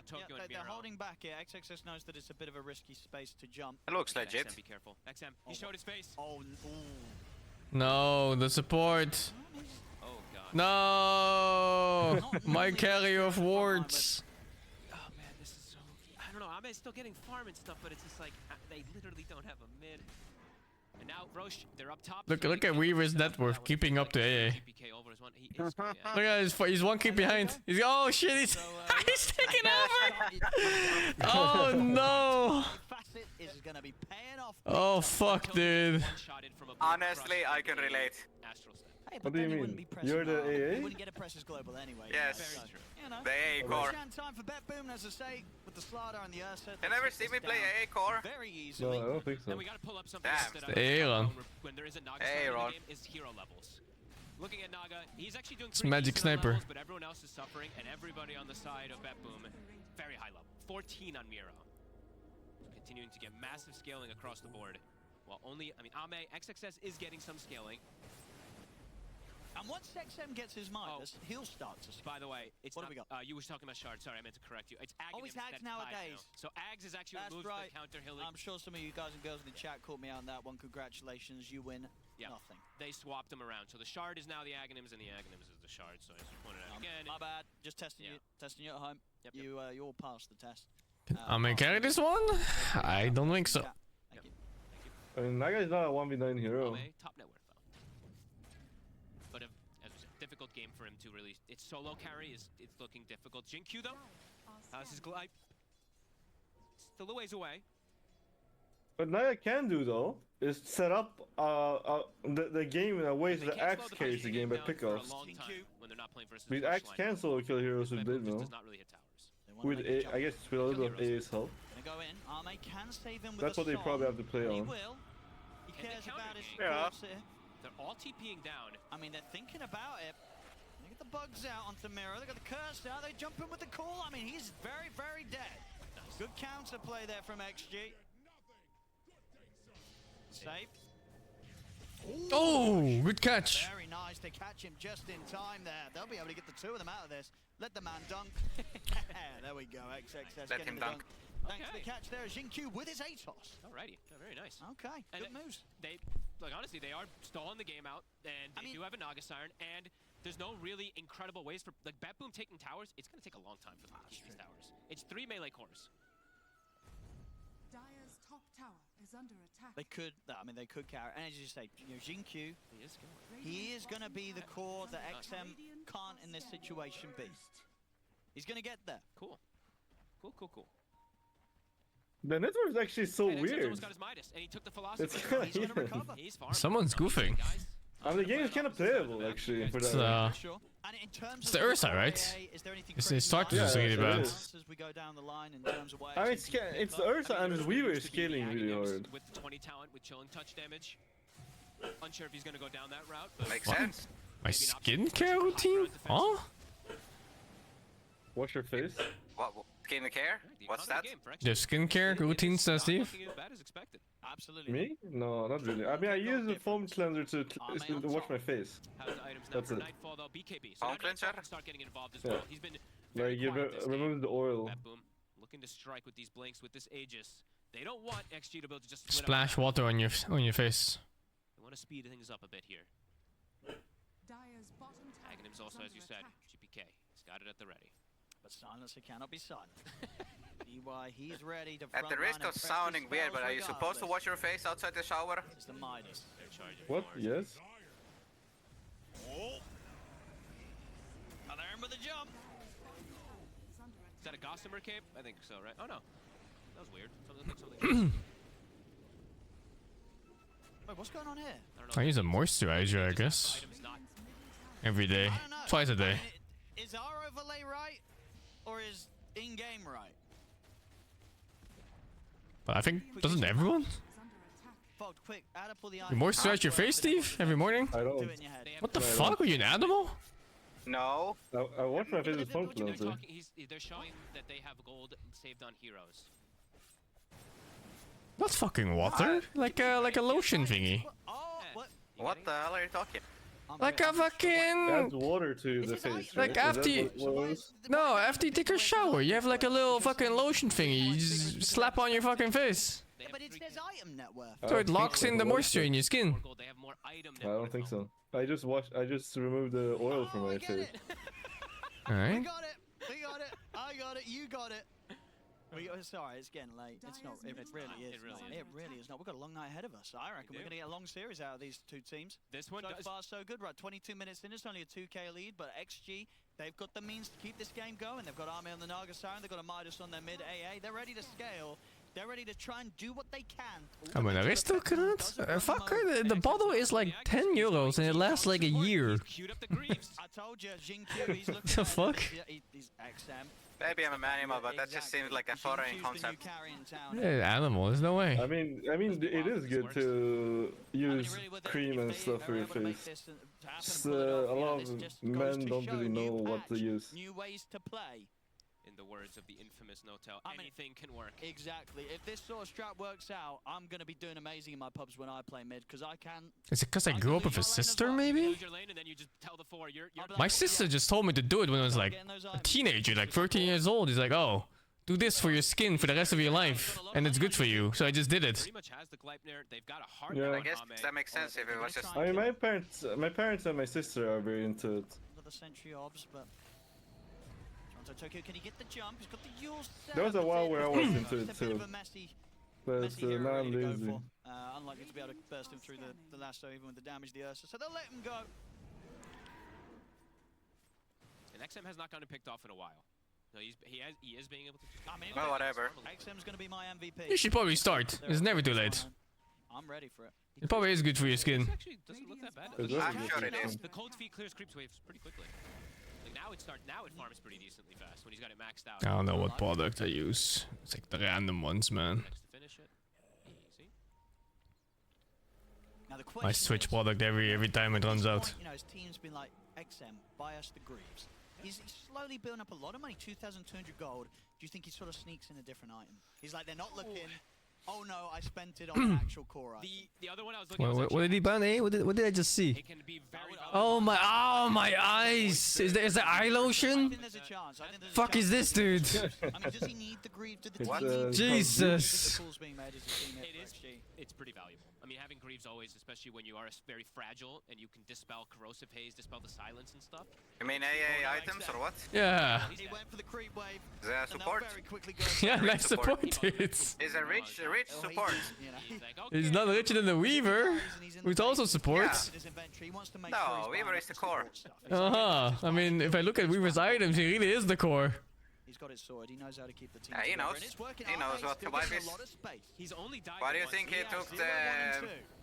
Tokyo and they're holding back here. XXS knows that it's a bit of a risky space to jump. It looks legit. XM, be careful. XM, he showed his face. Oh, no, the support. Oh god. No, my carry of wards. I don't know, Ame's still getting farm and stuff, but it's just like, they literally don't have a mid. And now, Roche, they're up top. Look at Weaver's net worth keeping up to AA. Look at he's one keep behind. He's, oh shit, he's, he's taking over! Oh no! Oh fuck, dude. Honestly, I can relate. Hey, what do you mean? You're the AA? You wouldn't get a Precious Global anyway. Yes. You know, the AA core. Time for BetBoom, as I say, with the Slardar and the Ursa. You never see me play AA core? Very easily. No, I don't think so. And we gotta pull up something the AA run. When there is a Naga in the game is hero levels. Looking at Naga, he's actually doing it's magic sniper. Levels, but everyone else is suffering, and everybody on the side of BetBoom, very high level. 14 on Miro. Continuing to get massive scaling across the board. Well, only, I mean, Ame, XXS is getting some scaling. And once XM gets his Midas, he'll start to scale. By the way, it's what not, do we got? You were talking about Shard. Sorry, I meant to correct you. It's Aghanim's. Oh, it's Ags nowadays. Now. So Ags is actually That's removed right. from the counter hilling. I'm sure some of you guys and girls in the chat caught me out on that one. Congratulations, you win nothing. They swapped them around. So the Shard is now the Aghanims, and the Aghanims is the Shard. So I just pointed out again. My bad. Just testing you at home. Yep, you all passed the test. Ame carry this one? I don't think so. Thank you. I mean, that guy's not a 1v9 hero. Ame, top net worth though. But as we said, difficult game for him to really. Its solo carry it's looking difficult. Jinkyu though, how's his glide? Still a ways away. What Naga can do though is set up the game in a way so that Axe carries the game by pickoffs. Because Axe can solo kill heroes with Blade Mill. With I guess with a little bit of AA's help. Go in. Ame can save him with That's what they probably have to play on. He will. He cares about his supports here. They're all TPing down. I mean, they're thinking about it. They get the bugs out onto Mirror. They got the curse out. They jump in with the call. I mean, he's very, very dead. Good counter play there from XG. Safe. Oh, good catch. Very nice. They catch him just in time there. They'll be able to get the two of them out of this. Let the man dunk. There we go. XXS Let getting him the dunk. Thanks for the catch there, Jinkyu with his Atos. Alrighty, very nice. Okay, and good moves. They, like honestly, they are stalling the game out, and they do have a Naga Siren, and there's no really incredible ways for, like, Bet Boom taking towers, it's gonna take a long time for them to keep these towers. It's 3 melee cores. Dire's top tower is under attack. They could, I mean, they could carry, and as you say, you know, Jinkyu, he is gonna be the core that XM can't in this situation be. He's gonna get there. Cool. Cool. The network is actually so and weird. Almost got his Midas, and he took the philosophy. He's gonna recover. He's farming. Someone's goofing. I mean, the game is kind of playable actually for It's, that. it's the Ursa, right? It's started to really bad. I mean, it's the Ursa and his Weaver is scaling really hard. With 20 talent, with chilling touch damage. Unsure if he's gonna go down that route. But Makes sense. My skincare routine? Huh? Wash your face. What? Skincare? What's that? The skincare routine, says Steve. Absolutely. Me? No, not really. I mean, I use the foam cleanser to wash my face. That's it. Foam cleanser? Yeah. Like you remove the oil. Looking to strike with these blinks with this Aegis. They don't want XG to be able to just Splash water on your face. They want to speed things up a bit here. Aghanim's also, as you said, GPK. He's got it at the ready. But Silencer cannot be silent. EY, he's ready to At the risk of sounding weird, but are you supposed to wash your face outside the shower? It's the Midas. What? Yes. Oh. Another with a jump. Is that a Gossamer cape? I think so, right? Oh no. That was weird. Something Wait, what's going on here? I use a moisturizer, I guess. Every day. Twice a day. Is our overlay right? Or is in-game right? But I think, doesn't everyone? Fold, quick, add up all the You moisturize your face, Steve, every morning? I don't. What the fuck? Are you an animal? No. I wash my face with foam cleanser. They're showing that they have gold saved on heroes. That's fucking water. Like a lotion thingy. What the hell are you talking? Like a fucking... Adds water to the face, right? Like after you... No, after you take a shower, you have like a little fucking lotion thingy. You just slap on your fucking face. Yeah, but it says item net worth. So it locks in the moisture in your skin. I don't think so. I just removed the oil from my face. Alright. We got it. I got it. You got it. Sorry, it's getting late. It's not. It really is. It really is not. We've got a long night ahead of us. I reckon we're going to get a long series out of these two teams. This one so far so good. Right, 22 minutes in. It's only a 2K lead, but XG, they've got the means to keep this game going. They've got Ame on the Naga Siren. They've got a Midas on their mid AA. They're ready to scale. They're ready to try and do what they can. I mean, are they still correct? Fuck, the bottle is like 10 euros and it lasts like a year. I told you, Jinkyu, he's looking the fuck? He's XM. Maybe I'm an animal, but that just seems like a foreign concept. Yeah, animal, there's no way. I mean, it is good to use cream and stuff for your face. Just, a lot of men don't really know what to use. New ways to play. In the words of the infamous Notel, anything can work. Exactly. If this sort of strat works out, I'm going to be doing amazing in my pubs when I play mid, because I can... Is it because I grew up with a sister, maybe? My sister just told me to do it when I was like a teenager, like 13 years old. He's like, oh, do this for your skin for the rest of your life, and it's good for you. So I just did it. Yeah. I guess that makes sense if it was just... I mean, my parents and my sister are very into it. The Sentry Obs, but... Tokyo, can he get the jump? He's got the Yule set. There was a while where I was into it too. But now I'm lazy. Unlikely to be able to burst him through the lasso even with the damage the Ursa, so they'll let him go. And XM has not gotten picked off in a while. So he is being able to... I mean, well, whatever. XM's going to be my MVP. You should probably start. It's never too late. I'm ready for it. It probably is good for your skin. It actually doesn't look that bad. I'm sure it is. The cold feet clears creeps waves pretty quickly. Like now it farms pretty decently fast when he's got it maxed out. I don't know what product I use. It's like the random ones, man. I switch product every time it runs out. You know, his team's been like, XM, buy us the Greaves. He's slowly building up a lot of money, 2,200 gold. Do you think he sort of sneaks in a different item? He's like, they're not looking. Oh no, I spent it on an actual core item. The other one I was looking at. What did he ban? Eh? What did I just see? Oh my eyes! Is there eye lotion? Fuck is this, dude? I mean, does he need the Greaves? Jesus! It's pretty valuable. I mean, having Greaves always, especially when you are very fragile and you can dispel corrosive haze, dispel the silence and stuff. You mean AA items or what? Yeah. He went for the creep wave. Is that support? Yeah, nice support, dude. Is a rich support. He's not richer than the Weaver, who's also support. No, Weaver is the core. I mean, if I look at Weaver's items, he really is the core. He's got it sorted. He knows how to keep the team he together. knows. He knows what the vibe is. He's only died. Why do you think he took the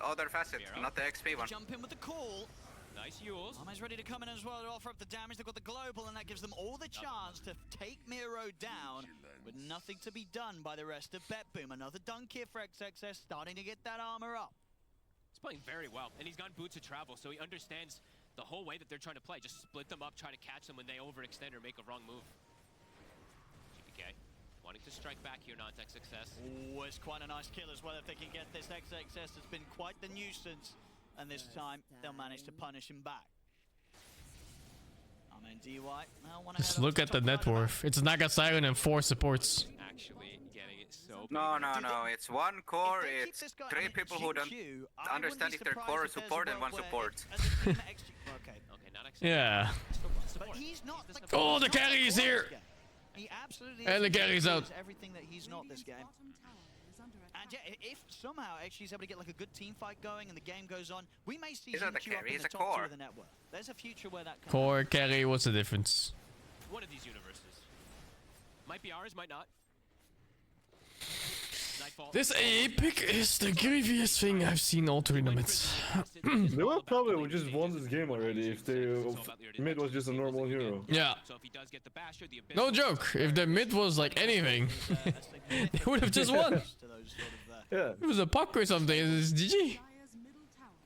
other facet, not the XP one? Jump in with the call. Nice Yules. Arme's ready to come in as well to offer up the damage. They've got the global, and that gives them all the chance to take Miro down with nothing to be done by the rest of BetBoom. Another dunk here for XXS, starting to get that armor up. He's playing very well, and he's got boots of travel, so he understands the whole way that they're trying to play. Just split them up, try to catch them when they overextend or make a wrong move. GPK wanting to strike back here, not XXS. Oh, it's quite a nice kill as well if they can get this. XXS has been quite the nuisance. And this time, they'll manage to punish him back. I mean, DY. Just look at the net worth. It's Naga Siren and 4 supports. Actually, getting it so. No. It's one core. It's 3 people who don't understand if they're core or support and 1 support. Okay, not yeah. But he's not the oh, the carry is here. He absolutely and the carry's out. Everything that he's not this game. And yeah, if somehow actually he's able to get like a good team fight going and the game goes on, we may see him up in the top 2 of the network. There's a future where that core carry, what's the difference? One of these universes. Might be ours, might not. Nightfall. This epic is the grieviest thing I've seen all tournaments. They would probably just won this game already if the mid was just a normal hero. Yeah. No joke. If the mid was like anything, they would have just won. Yeah. It was a puck or something. It's GG.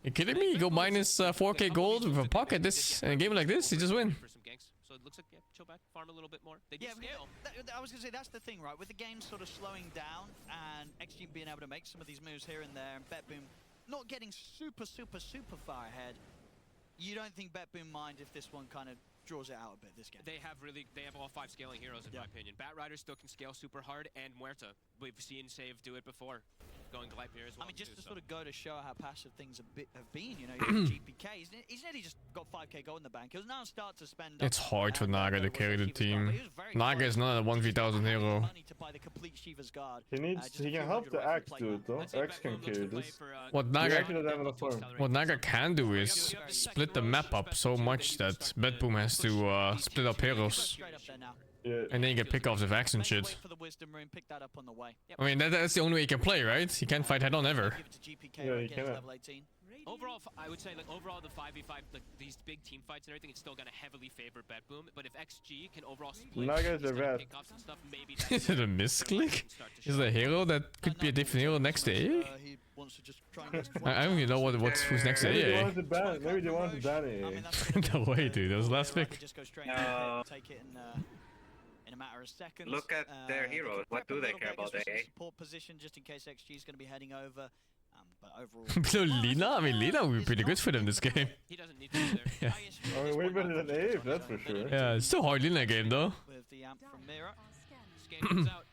You kidding me? You go minus 4k gold with a puck at this in a game like this, you just win. So it looks like chill back, farm a little bit more. They yeah, scale. I was gonna say that's the thing, right? With the game sort of slowing down and XG being able to make some of these moves here and there, and BetBoom not getting super far ahead. You don't think BetBoom mind if this one kind of draws it out a bit this game? They have all 5 scaling heroes in my opinion. Batrider still can scale super hard, and Muerta. We've seen Save do it before. Going Gleipnir as well. I mean, just to sort of go to show how passive things have been, you know, GPK, he's nearly just got 5k gold in the bank. He'll now start to spend. It's hard for Naga to carry the team. Naga is not a 1v1000 hero. He can help the Axe do it though. Axe can carry this. What Naga can do is split the map up so much that BetBoom has to split up heroes. Yeah. And then you get pick-offs of Axe and shit. I mean, that's the only way you can play, right? You can't fight head-on ever. Yeah, you cannot. Overall, I would say, like, overall, the 5v5, like, these big team fights and everything, it's still gonna heavily favor BetBoom. But if XG can overall split pick-offs and stuff, maybe is it a misclick? Is it a hero that could be a different hero next to AA? I don't even know who's next to AA. Maybe they wanted to ban AA. No way, dude. That was last pick. in a matter of seconds. Look at their hero. What do they care about AA? Support position just in case XG is going to be heading over. But overall, So Lina, I mean, Lina would be pretty good for them this game. He doesn't need to be there. Yeah. I mean, way better than Abe, that's for sure. Yeah, it's still hard in that game though. With the amp from Mira. Scan comes out.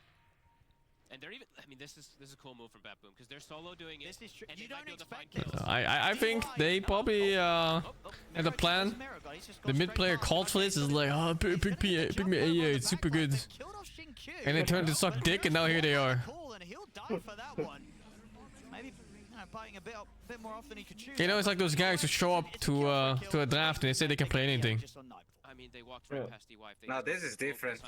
And they're even, I mean, this is a cool move from Batboom because they're solo doing it. And you don't expect kills. I think they probably had a plan. The mid player called for this, is like, oh, pick me AA, it's super good. And they turned to suck dick, and now here they are. You know, it's like those guys who show up to a draft and they say they can play anything. I mean, they walked right past DY. No, this is different.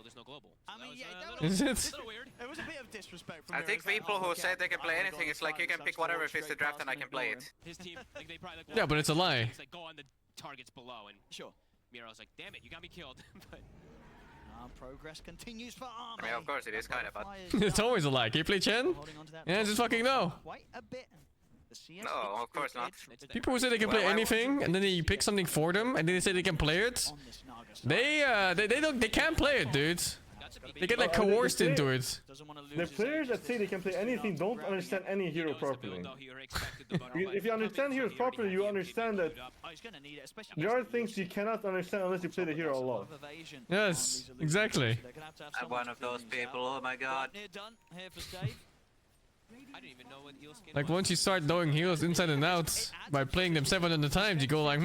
There's no global. I mean, Is it? It was a bit of disrespect from I think people who say they can play anything, it's like you can pick whatever fits the draft and I can play it. His team, like, they probably, like, Yeah, but it's a lie. It's like, go on the targets below, and sure. Miro's like, damn it, you got me killed. But progress continues for Army. I mean, of course it is kind of, but It's always a lie. Can you play Chen? Yeah, just fucking no. Quite a bit. no, of course not. People who say they can play anything and then you pick something for them and then they say they can play it. They can't play it, dude. They get like coerced into it. The players that say they can play anything don't understand any hero properly. If you understand heroes properly, you understand that there are things you cannot understand unless you play the hero a lot. Yes, exactly. I'm one of those people, oh my god. I didn't even know what heal skin Like once you start knowing heroes inside and out by playing them 700 times, you go like,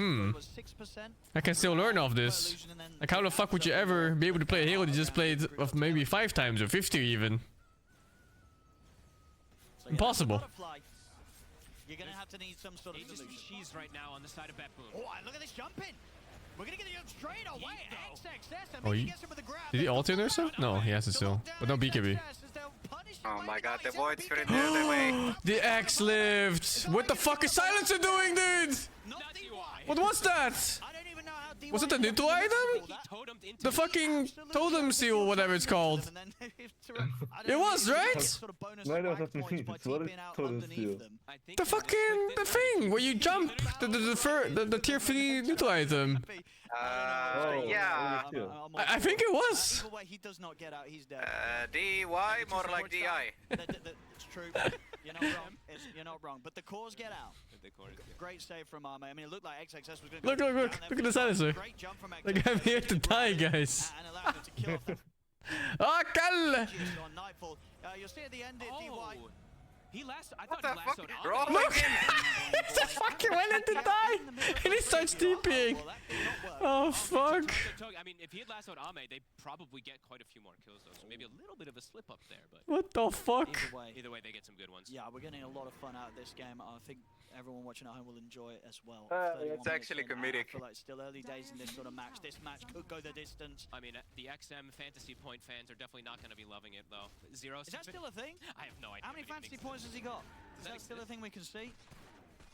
I can still learn off this. Like how the fuck would you ever be able to play a hero that you just played of maybe 5 times or 50 even? Impossible. You're gonna have to need some sort of solution. She's right now on the side of Batboom. Oh, look at this jumping. We're gonna get the jump straight away. XXS, Oh, did he ult in or so? No, he has to still. But no BKB. Oh my god, the void's getting their way. The X lived! What the fuck is Silencer doing, dude? What was that? Was it a neutral item? The fucking totem seal, whatever it's called. It was, right? No, no, that's me. What is totem seal? The fucking thing where you jump. The tier 3 neutral item. Yeah. I think it was. Either way, he does not get out. He's dead. DY, more like DI. It's true. You're not wrong. You're not wrong. But the cores get out. Great save from Arme. I mean, it looked like XXS was going to Look at the Silencer. Like, I'm here to die, guys. And allowed him to kill. Oh, Kal! You'll see at the end, DY. He lasted. I thought he lasted. Look! He just fucking went into die! And he starts TPing! Oh, fuck. I mean, if he had lasted Ame, they probably get quite a few more kills, though. So maybe a little bit of a slip up there, but... What the fuck? Either way, they get some good ones. Yeah, we're getting a lot of fun out of this game. I think everyone watching at home will enjoy it as well. It's actually comedic. I feel like it's still early days in this sort of match. This match could go the distance. I mean, the XM Fantasy Point fans are definitely not going to be loving it, though. Zero. Is that still a thing? I have no idea. How many fantasy points has he got? Is that still a thing we can see?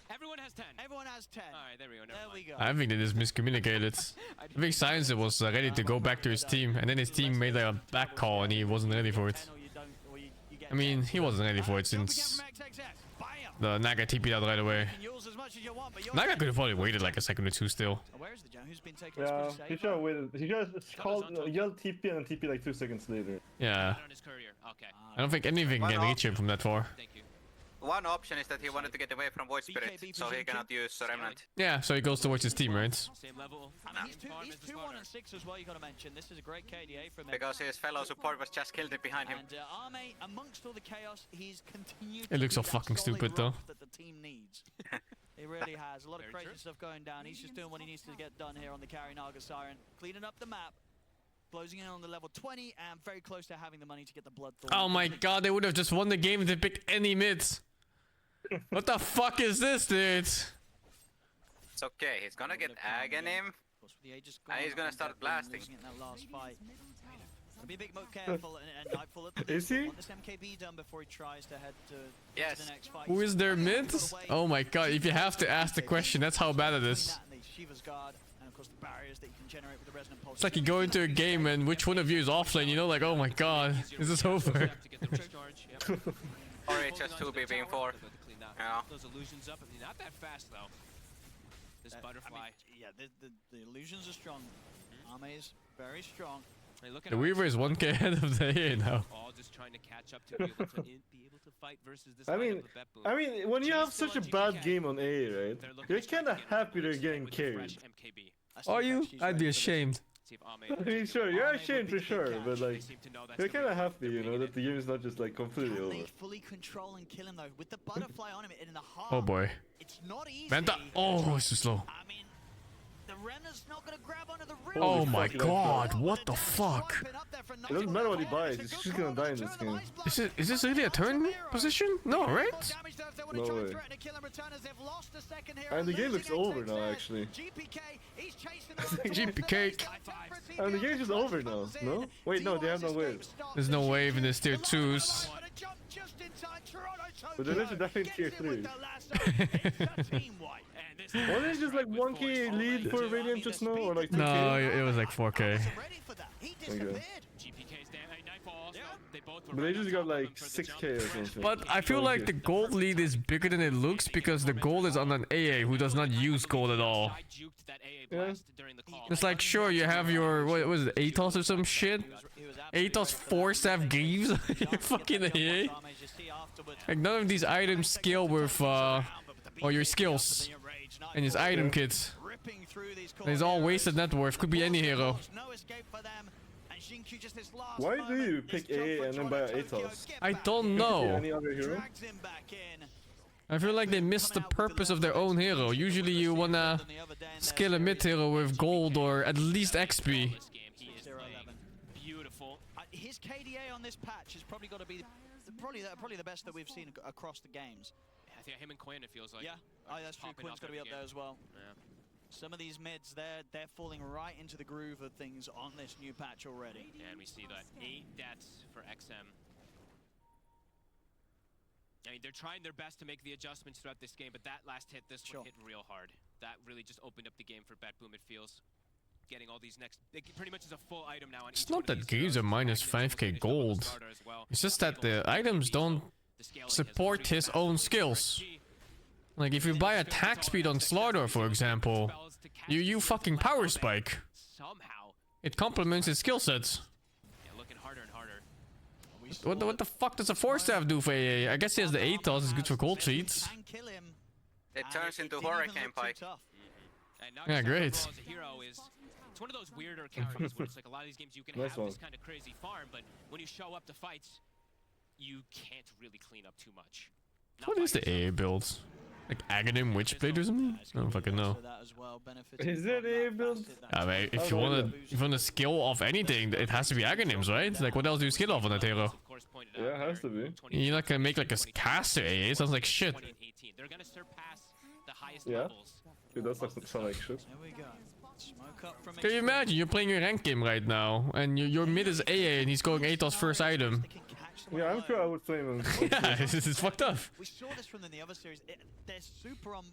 Everyone has 10. Everyone has 10. Alright, there we go. There we go. I think they just miscommunicated. I think Silencer was ready to go back to his team, and then his team made a back call and he wasn't ready for it. I mean, he wasn't ready for it since the Naga TP'd out right away. Naga could have probably waited like a second or two still. Yeah, he should have waited. He just yelled TP and then TP like 2 seconds later. Yeah. I don't think anything can reach him from that far. One option is that he wanted to get away from Void Spirit, so he cannot use Remnant. Yeah, so he goes towards his team, right? Same level. He's 2-1 and 6 as well, you gotta mention. This is a great KDA from him. Because his fellow support was just killed it behind him. And Arme, amongst all the chaos, he's continued It looks so fucking stupid though. That the team needs. It really has. A lot of crazy stuff going down. He's just doing what he needs to get done here on the carry Naga Siren. Cleaning up the map. Closing in on the level 20 and very close to having the money to get the Bloodthorn. Oh my god, they would have just won the game if they picked any mids. What the fuck is this, dude? It's okay, he's gonna get Ag in him. And he's gonna start blasting. Be a bit more careful and Nightfall at the Is he? Want this MKB done before he tries to head to the next fight. Who is their mid? Oh my god, if you have to ask the question, that's how bad it is. It's like you go into a game and which one of you is offlane, you know, like, oh my god, this is over. Or it's just 2B being 4. Yeah. Those illusions up. I mean, not that fast, though. This butterfly. I mean, yeah, the illusions are strong. Arme is very strong. The Weaver is 1k ahead of the AA now. All just trying to catch up to be able to fight versus this I mean, when you have such a bad game on AA, right? You're kind of happy they're getting carried. Are you? I'd be ashamed. I mean, sure, you're ashamed for sure, but like, you're kind of happy, you know, that the game is not just like completely over. Fully control and kill him though. With the butterfly on him in the heart. Oh boy. It's not easy. Venta. Oh, it's too slow. I mean, the Renner's not gonna grab onto the Oh my god, what the fuck? It doesn't matter what he buys, he's just gonna die in this game. Is this really a turn position? No, right? No way. And the game looks over now, actually. GPK. And the game's just over now, no? Wait, no, they have no wave. There's no wave in this tier 2s. But they're just dying tier 3. Wasn't it just like 1k lead for Radiant just now, or like 2k? No, it was like 4k. Okay. But they just got like 6k or something. But I feel like the gold lead is bigger than it looks because the gold is on an AA who does not use gold at all. Yeah. It's like, sure, you have your, what was it, Atos or some shit? Atos 4-staff Greaves? Fucking AA. Like, none of these items scale with, or your skills. And his item kits. And it's all wasted net worth. Could be any hero. Why do you pick AA and then buy Atos? I don't know. Any other hero? I feel like they missed the purpose of their own hero. Usually you wanna skill a mid hero with gold or at least XP. Beautiful. His KDA on this patch has probably got to be probably the best that we've seen across the games. I think him and Quinn, it feels like. Yeah, that's true. Quinn's got to be up there as well. Yeah. Some of these mids, they're falling right into the groove of things on this new patch already. Yeah, and we see that 8 deaths for XM. I mean, they're trying their best to make the adjustments throughout this game, but that last hit, this one hit real hard. That really just opened up the game for BetBoom, it feels. Getting all these next, it pretty much is a full item now. On it's not that Games are minus 5k gold. It's just that the items don't support his own skills. Like if you buy attack speed on Slaughter, for example, you fucking power spike. It complements his skill sets. Yeah, looking harder and harder. What the fuck does a 4-staff do for AA? I guess he has the Atos, it's good for cold treats. It turns into Hurricane Pike. Yeah, great. As a hero is, it's one of those weirder characters where it's like a lot of these games you can have this kind of crazy farm, but when you show up to fights, you can't really clean up too much. What is the AA build? Like Aghanim Witchblade or something? I don't fucking know. Is there an AA build? I mean, if you wanna skill off anything, it has to be Aghanims, right? Like what else do you skill off on that hero? Yeah, it has to be. You're not gonna make like a caster AA, sounds like shit. They're gonna surpass the highest yeah. levels. It does sound like shit. There we go. Smoke up from Can you imagine you're playing a rank game right now and your mid is AA and he's going Atos first item? Yeah, I'm sure I would flame him. Yeah, this is fucked up. We saw this from the other series. They're super on,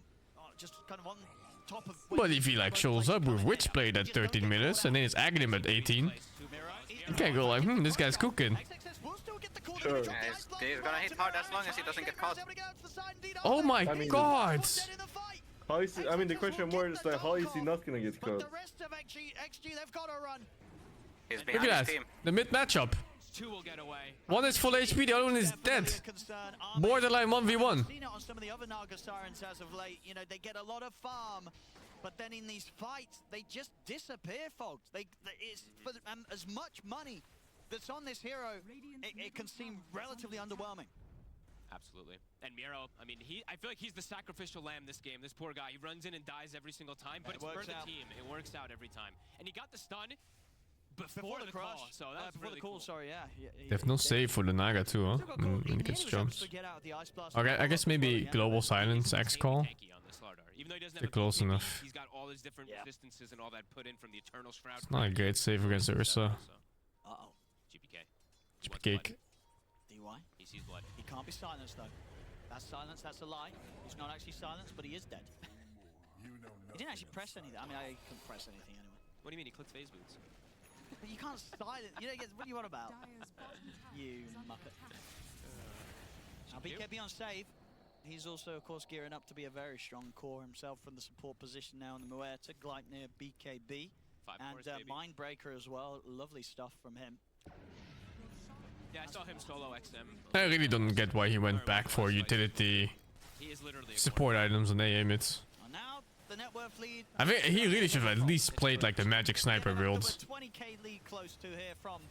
just kind of on top of. But if he like shows up with Witchblade at 13 minutes and then it's Aghanim at 18, you can't go like, this guy's cooking. Sure. Yeah, he's gonna hit hard as long as he doesn't get caught. Oh my god! How is he, I mean, the question more is like, how is he not gonna get caught? He's Look behind at his that, team. the mid matchup. 2 will get away. One is full HP, the other one is dead. Borderline 1v1. Seen it on some of the other Naga Sirens as of late. You know, they get a lot of farm, but then in these fights, they just disappear, folks. It's for as much money that's on this hero, it can seem relatively underwhelming. Absolutely. And Miro, I mean, I feel like he's the sacrificial lamb this game. This poor guy, he runs in and dies every single time, but it's for the team. It works out every time. And he got the stun before the call, so that's before really the call, cool. Sorry, yeah. They have no save for the Naga too, huh? When he gets jumps. Okay, I guess maybe Global Silence X call. They're close enough. He's got all his different resistances and all that put in from the Eternal Shroud. It's not a great save against Ursa. Uh-oh. GPK. DY. He sees blood. He can't be silenced though. That's silence, that's a lie. He's not actually silenced, but he is dead. He didn't actually press anything. I mean, I couldn't press anything anyway. What do you mean? He clicked phase boots. But you can't silence. You don't get. What do you want about? You muppet. Now BKB on save. He's also, of course, gearing up to be a very strong core himself from the support position now in the Muerta. Gleipnir BKB. And Mindbreaker as well. Lovely stuff from him. Yeah, I saw him solo XM. I really don't get why he went back for utility support items on AA mids. Now the net worth lead. I think he really should have at least played like the Magic Sniper builds. 20k lead close to here from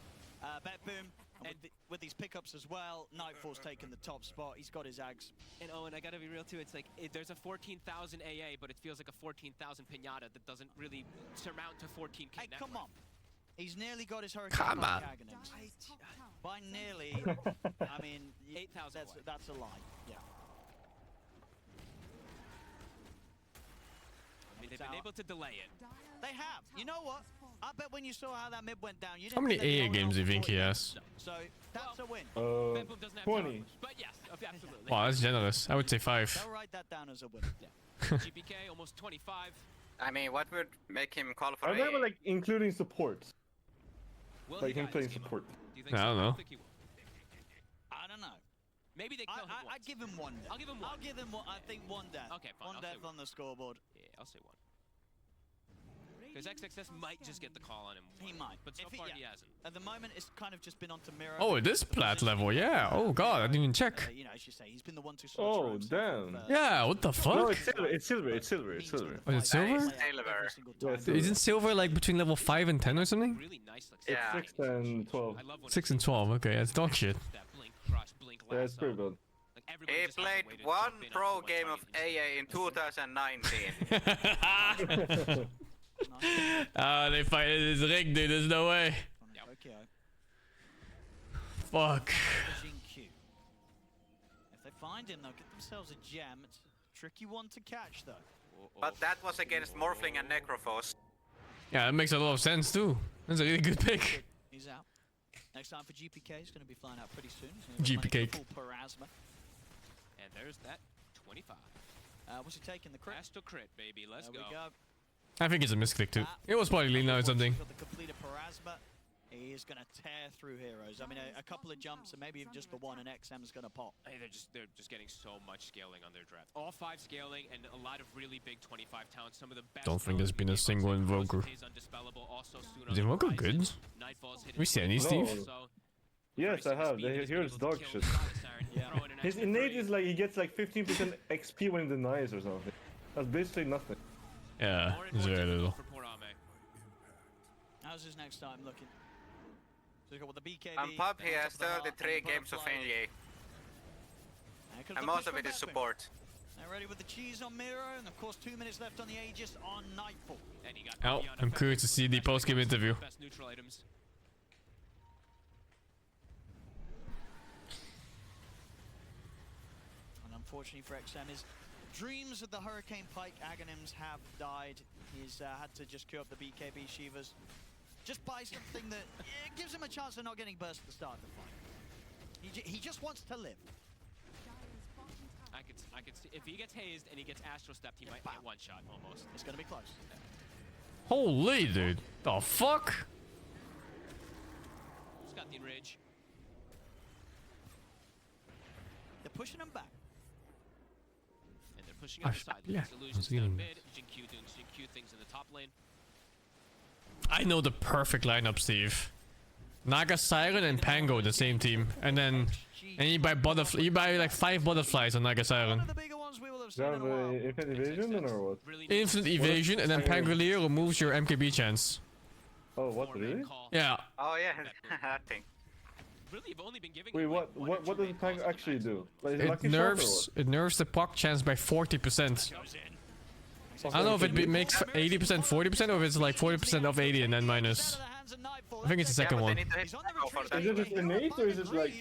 BetBoom. And with these pickups as well, Nightfall's taken the top spot. He's got his Ags. And Owen, I gotta be real too. It's like there's a 14,000 AA, but it feels like a 14,000 pinata that doesn't really surmount to 14k. Hey, come on. He's nearly got his Hurricane. Come on. By nearly, I mean 8,000. That's a lie. Yeah. I mean, they've been able to delay it. They have. You know what? I bet when you saw how that mid went down, you didn't. How many AA games do you think he has? So that's a win. 20. But yes, absolutely. Wow, that's generous. I would say 5. I'll write that down as a win. GPK almost 25. I mean, what would make him call for I AA? remember like including support. Will Like he him guys playing game support. Do you think I so? don't know. think he will. I don't know. Maybe they kill him once. I'd give him one death. I'll give him one. I'll give him one. I think one death. Okay, fine. One I'll say death on the scoreboard. Yeah, I'll say 1. Because XXS might just get the call on him. He might. But so If far he hasn't. At the moment, it's kind of just been onto Mirror. Oh, it is plat level, yeah. Oh god, I didn't even check. You know, as you say, he's been the one to Oh, damn. Yeah, what the fuck? No, it's silver. It's silver. It's silver. It's silver. Oh, is it silver? Silver. Yeah, it's silver. Isn't silver like between level 5 and 10 or something? Really nice. Like, Yeah. 6 and 12. 6 and 12, okay, that's dog shit. that blink, crush, blink, Yeah, it's pretty lasso. good. Like, everybody He just hasn't played waited to one jump in pro on so game much of time. AA in 2019. They fight it is rigged, dude, there's no way. Okay. Fuck. Q. If they find him, they'll get themselves a gem. It's a tricky one to catch, though. But that was against Morphling and Necrophos. Yeah, that makes a lot of sense too. That's a really good pick. He's out. Next time for GPK, he's going to be flying out pretty soon. GPK. Full Parasma. And there's that 25. What's he taking? The crit? Astro crit, baby. Let's There go. we go. I think it's a misclick too. It was probably lean out or something. Got the completed Parasma. He is going to tear through heroes. I mean, a couple of jumps and maybe even just the one, and XM's going to pop. Hey, they're just getting so much scaling on their draft. All 5 scaling and a lot of really big 25 talents. Some of the best. Don't think there's been a single Invoker. Is Invoker good? We see any, Steve? Yes, I have. Here's dog shit. His innate is like he gets like 15% XP when he denies or something. That's basically nothing. Yeah, it's very little. How's his next time looking? So he's got the BKB. And Pub, he has 33 games of NA. And most of it is support. They're ready with the cheese on Miro, and of course 2 minutes left on the Aegis on Nightfall. Oh, I'm curious to see the post-game interview. Best neutral items. And unfortunately for XM, his dreams of the Hurricane Pike Aghanims have died. He's had to just queue up the BKB Shivas. Just buy something that gives him a chance of not getting burst at the start of the fight. He just wants to live. I could see if he gets hazed and he gets Astro stepped, he might get one shot almost. It's gonna be close. Holy dude, the fuck? He's got the enrage. They're pushing him back. And they're pushing on the side. Yeah, Illusions down mid. Jinq doing Jinq things in the top lane. I know the perfect lineup, Steve. Naga Siren and Pango, the same team, and you buy butterfly. You buy like 5 butterflies on Naga Siren. Is that infinite evasion or what? Infinite evasion, and then Pangolier removes your MKB chance. Oh, what really? Yeah. Oh yeah, that thing. Really, you've only been giving. Wait, what does Pango actually do? Like, is It nerfs the puck chance by 40%. I don't know if it makes 80%, 40%, or if it's like 40% of 80 and then minus. I think it's the second one. Is it just innate or is it like?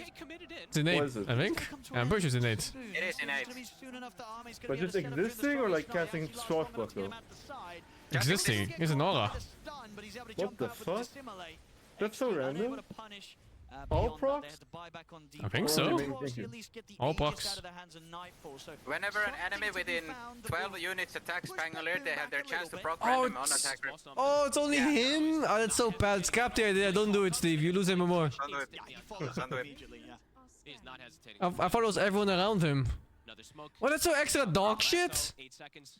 It's innate, I think. I'm pretty sure it's innate. It is innate. But just existing or like casting Swashbuckle? Existing. It's an aura. What the fuck? That's so random. All procs? I think so. All procs. Whenever an enemy within 12 units attacks Pangolier, they have their chance to proc Oh, random on attacker. Oh, it's only him? Oh, that's so bad. Scrap the idea. Don't do it, Steve. You lose him more. Don't do it. Don't do it. He's not hesitating. I thought it was everyone around him. Well, that's so extra dog shit.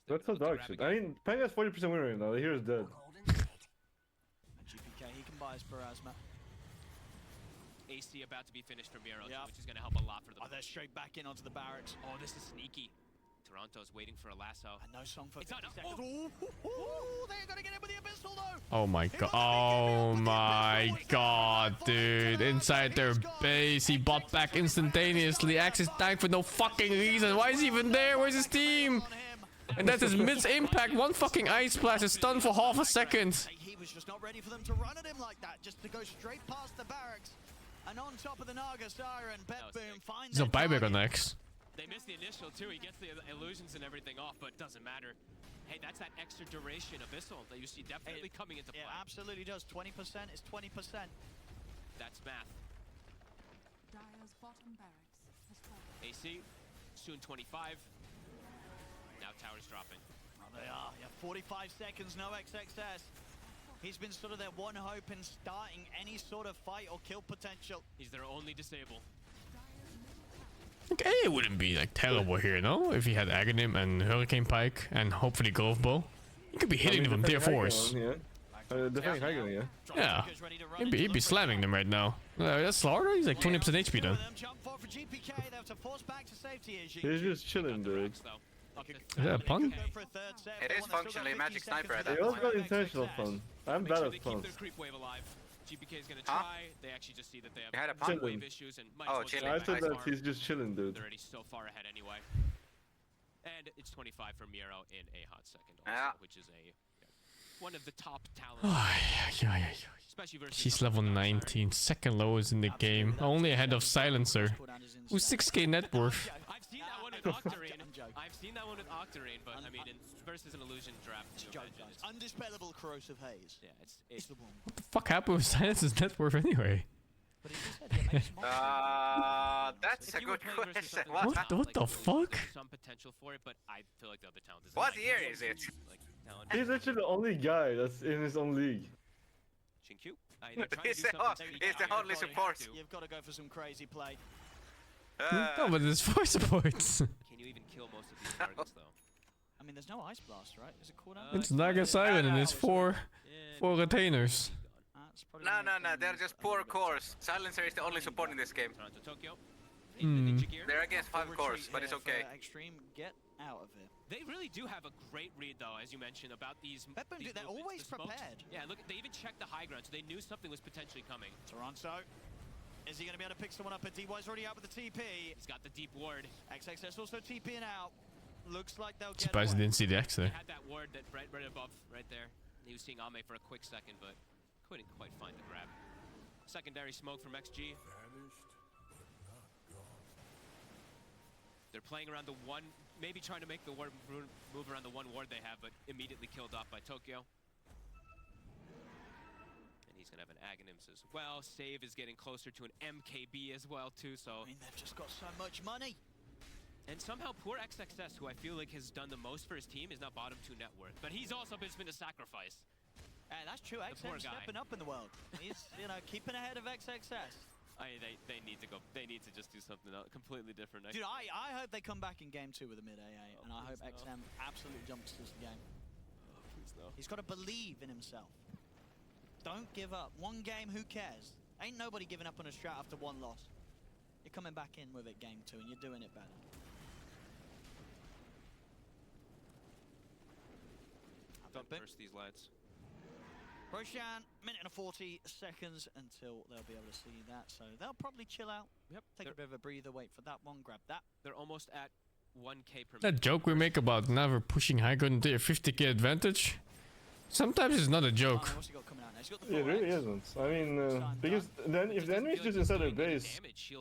That's so dog shit. I mean, Pang has 40% win rate now. The hero's dead. unbiased Parasma. AC about to be finished from Miro, which is going to help a lot for them. Oh, they're straight back in onto the barracks. Oh, this is sneaky. Toronto's waiting for a lasso. And no song for 50 seconds. Oh, they're going to get in with the Abyssal, though. Oh my god. Oh my god, dude. Inside their base. He bought back instantaneously. Axe is dying for no fucking reason. Why is he even there? Where's his team? And that's his mid impact. One fucking ice splash is stunned for half a second. He was just not ready for them to run at him like that. Just to go straight past the barracks. And on top of the Naga Siren, Betboom finds He's on buyback on X. They missed the initial too. He gets the illusions and everything off, but it doesn't matter. Hey, that's that extra duration Abyssal that you see definitely coming into play. It absolutely does. 20% is 20%. That's math. Dire's bottom barracks has fallen. AC, soon 25. Now tower's dropping. Oh, they are. Yeah, 45 seconds, no XXS. He's been sort of their one hope in starting any sort of fight or kill potential. He's their only disable. Okay, it wouldn't be like terrible here, no? If he had Aghanim and Hurricane Pike and hopefully Glove Bow. He could be hitting them from tier 4s. Yeah. He'd be slamming them right now. That's Slaughter? He's like 20% HP then. He's just chilling, dude. Is that a pun? It is functionally a magic sniper at that He also point. got intentional fun. I'm bad at fun. GPK is gonna try. They actually just see that they You had a have pump? wave issues and might Oh, as well chilling. I get said ice that farm. he's just chilling, dude. They're already so far ahead anyway. And it's 25 for Miro in a hot second also, which is one of the top talents. Especially versus He's level 19, second lowest in the game, only ahead of Silencer, who's 6k net worth. I've seen that one with Octarine. I've seen that one with Octarine, but I mean, versus an illusion draft. It's undispellable corrosive haze. Yeah, it's the one. What the fuck happened with Silencer's net worth anyway? That's a good question. What the fuck? Some potential for it, but I feel like the other talent is. What year is it? He's actually the only guy that's in his own league. Chinkyu? He's the only support. You've got to go for some crazy play. No, but there's 4 supports. Can you even kill most of these targets though? I mean, there's no ice blast, right? Is it cooldown? It's Naga Siren and it's 4 retainers. No, they're just poor cores. Silencer is the only support in this game. Toronto, Tokyo. They're against 5 cores, but it's okay. Extreme, get out of it. They really do have a great read, though, as you mentioned, about these. They're always prepared. Yeah, look, they even checked the high ground, so they knew something was potentially coming. Toronto. Is he going to be able to pick someone up? But DY's already out with the TP. He's got the deep ward. XXS also TPing out. Looks like they'll get Surprised I didn't see the X there. He had that ward that right above, right there. He was seeing Ame for a quick second, but couldn't quite find the grab. Secondary smoke from XG. They're playing around the one, maybe trying to make the ward move around the one ward they have, but immediately killed off by Tokyo. And he's gonna have an Aghanims as well. Save is getting closer to an MKB as well too, so. I mean, they've just got so much money. And somehow poor XXS, who I feel like has done the most for his team, is now bottom 2 net worth. But he's also been a sacrifice. That's true. XM stepping up in the world. He's, keeping ahead of XXS. They need to go. They need to just do something else, completely different. Dude, I hope they come back in game 2 with a mid AA, and I hope XM absolutely jumps this game. Please no. He's got to believe in himself. Don't give up. One game, who cares? Ain't nobody giving up on a strat after 1 loss. You're coming back in with it game 2, and you're doing it better. Don't burst these lights. Roshan, minute and 40 seconds until they'll be able to see that. So they'll probably chill out. Yep. Take a bit of a breather, wait for that one, grab that. They're almost at 1k per minute. That joke we make about never pushing high ground into a 50k advantage, sometimes it's not a joke. What's he got coming out now? He's got the It really isn't. I mean, because then if the enemy is just inside their base,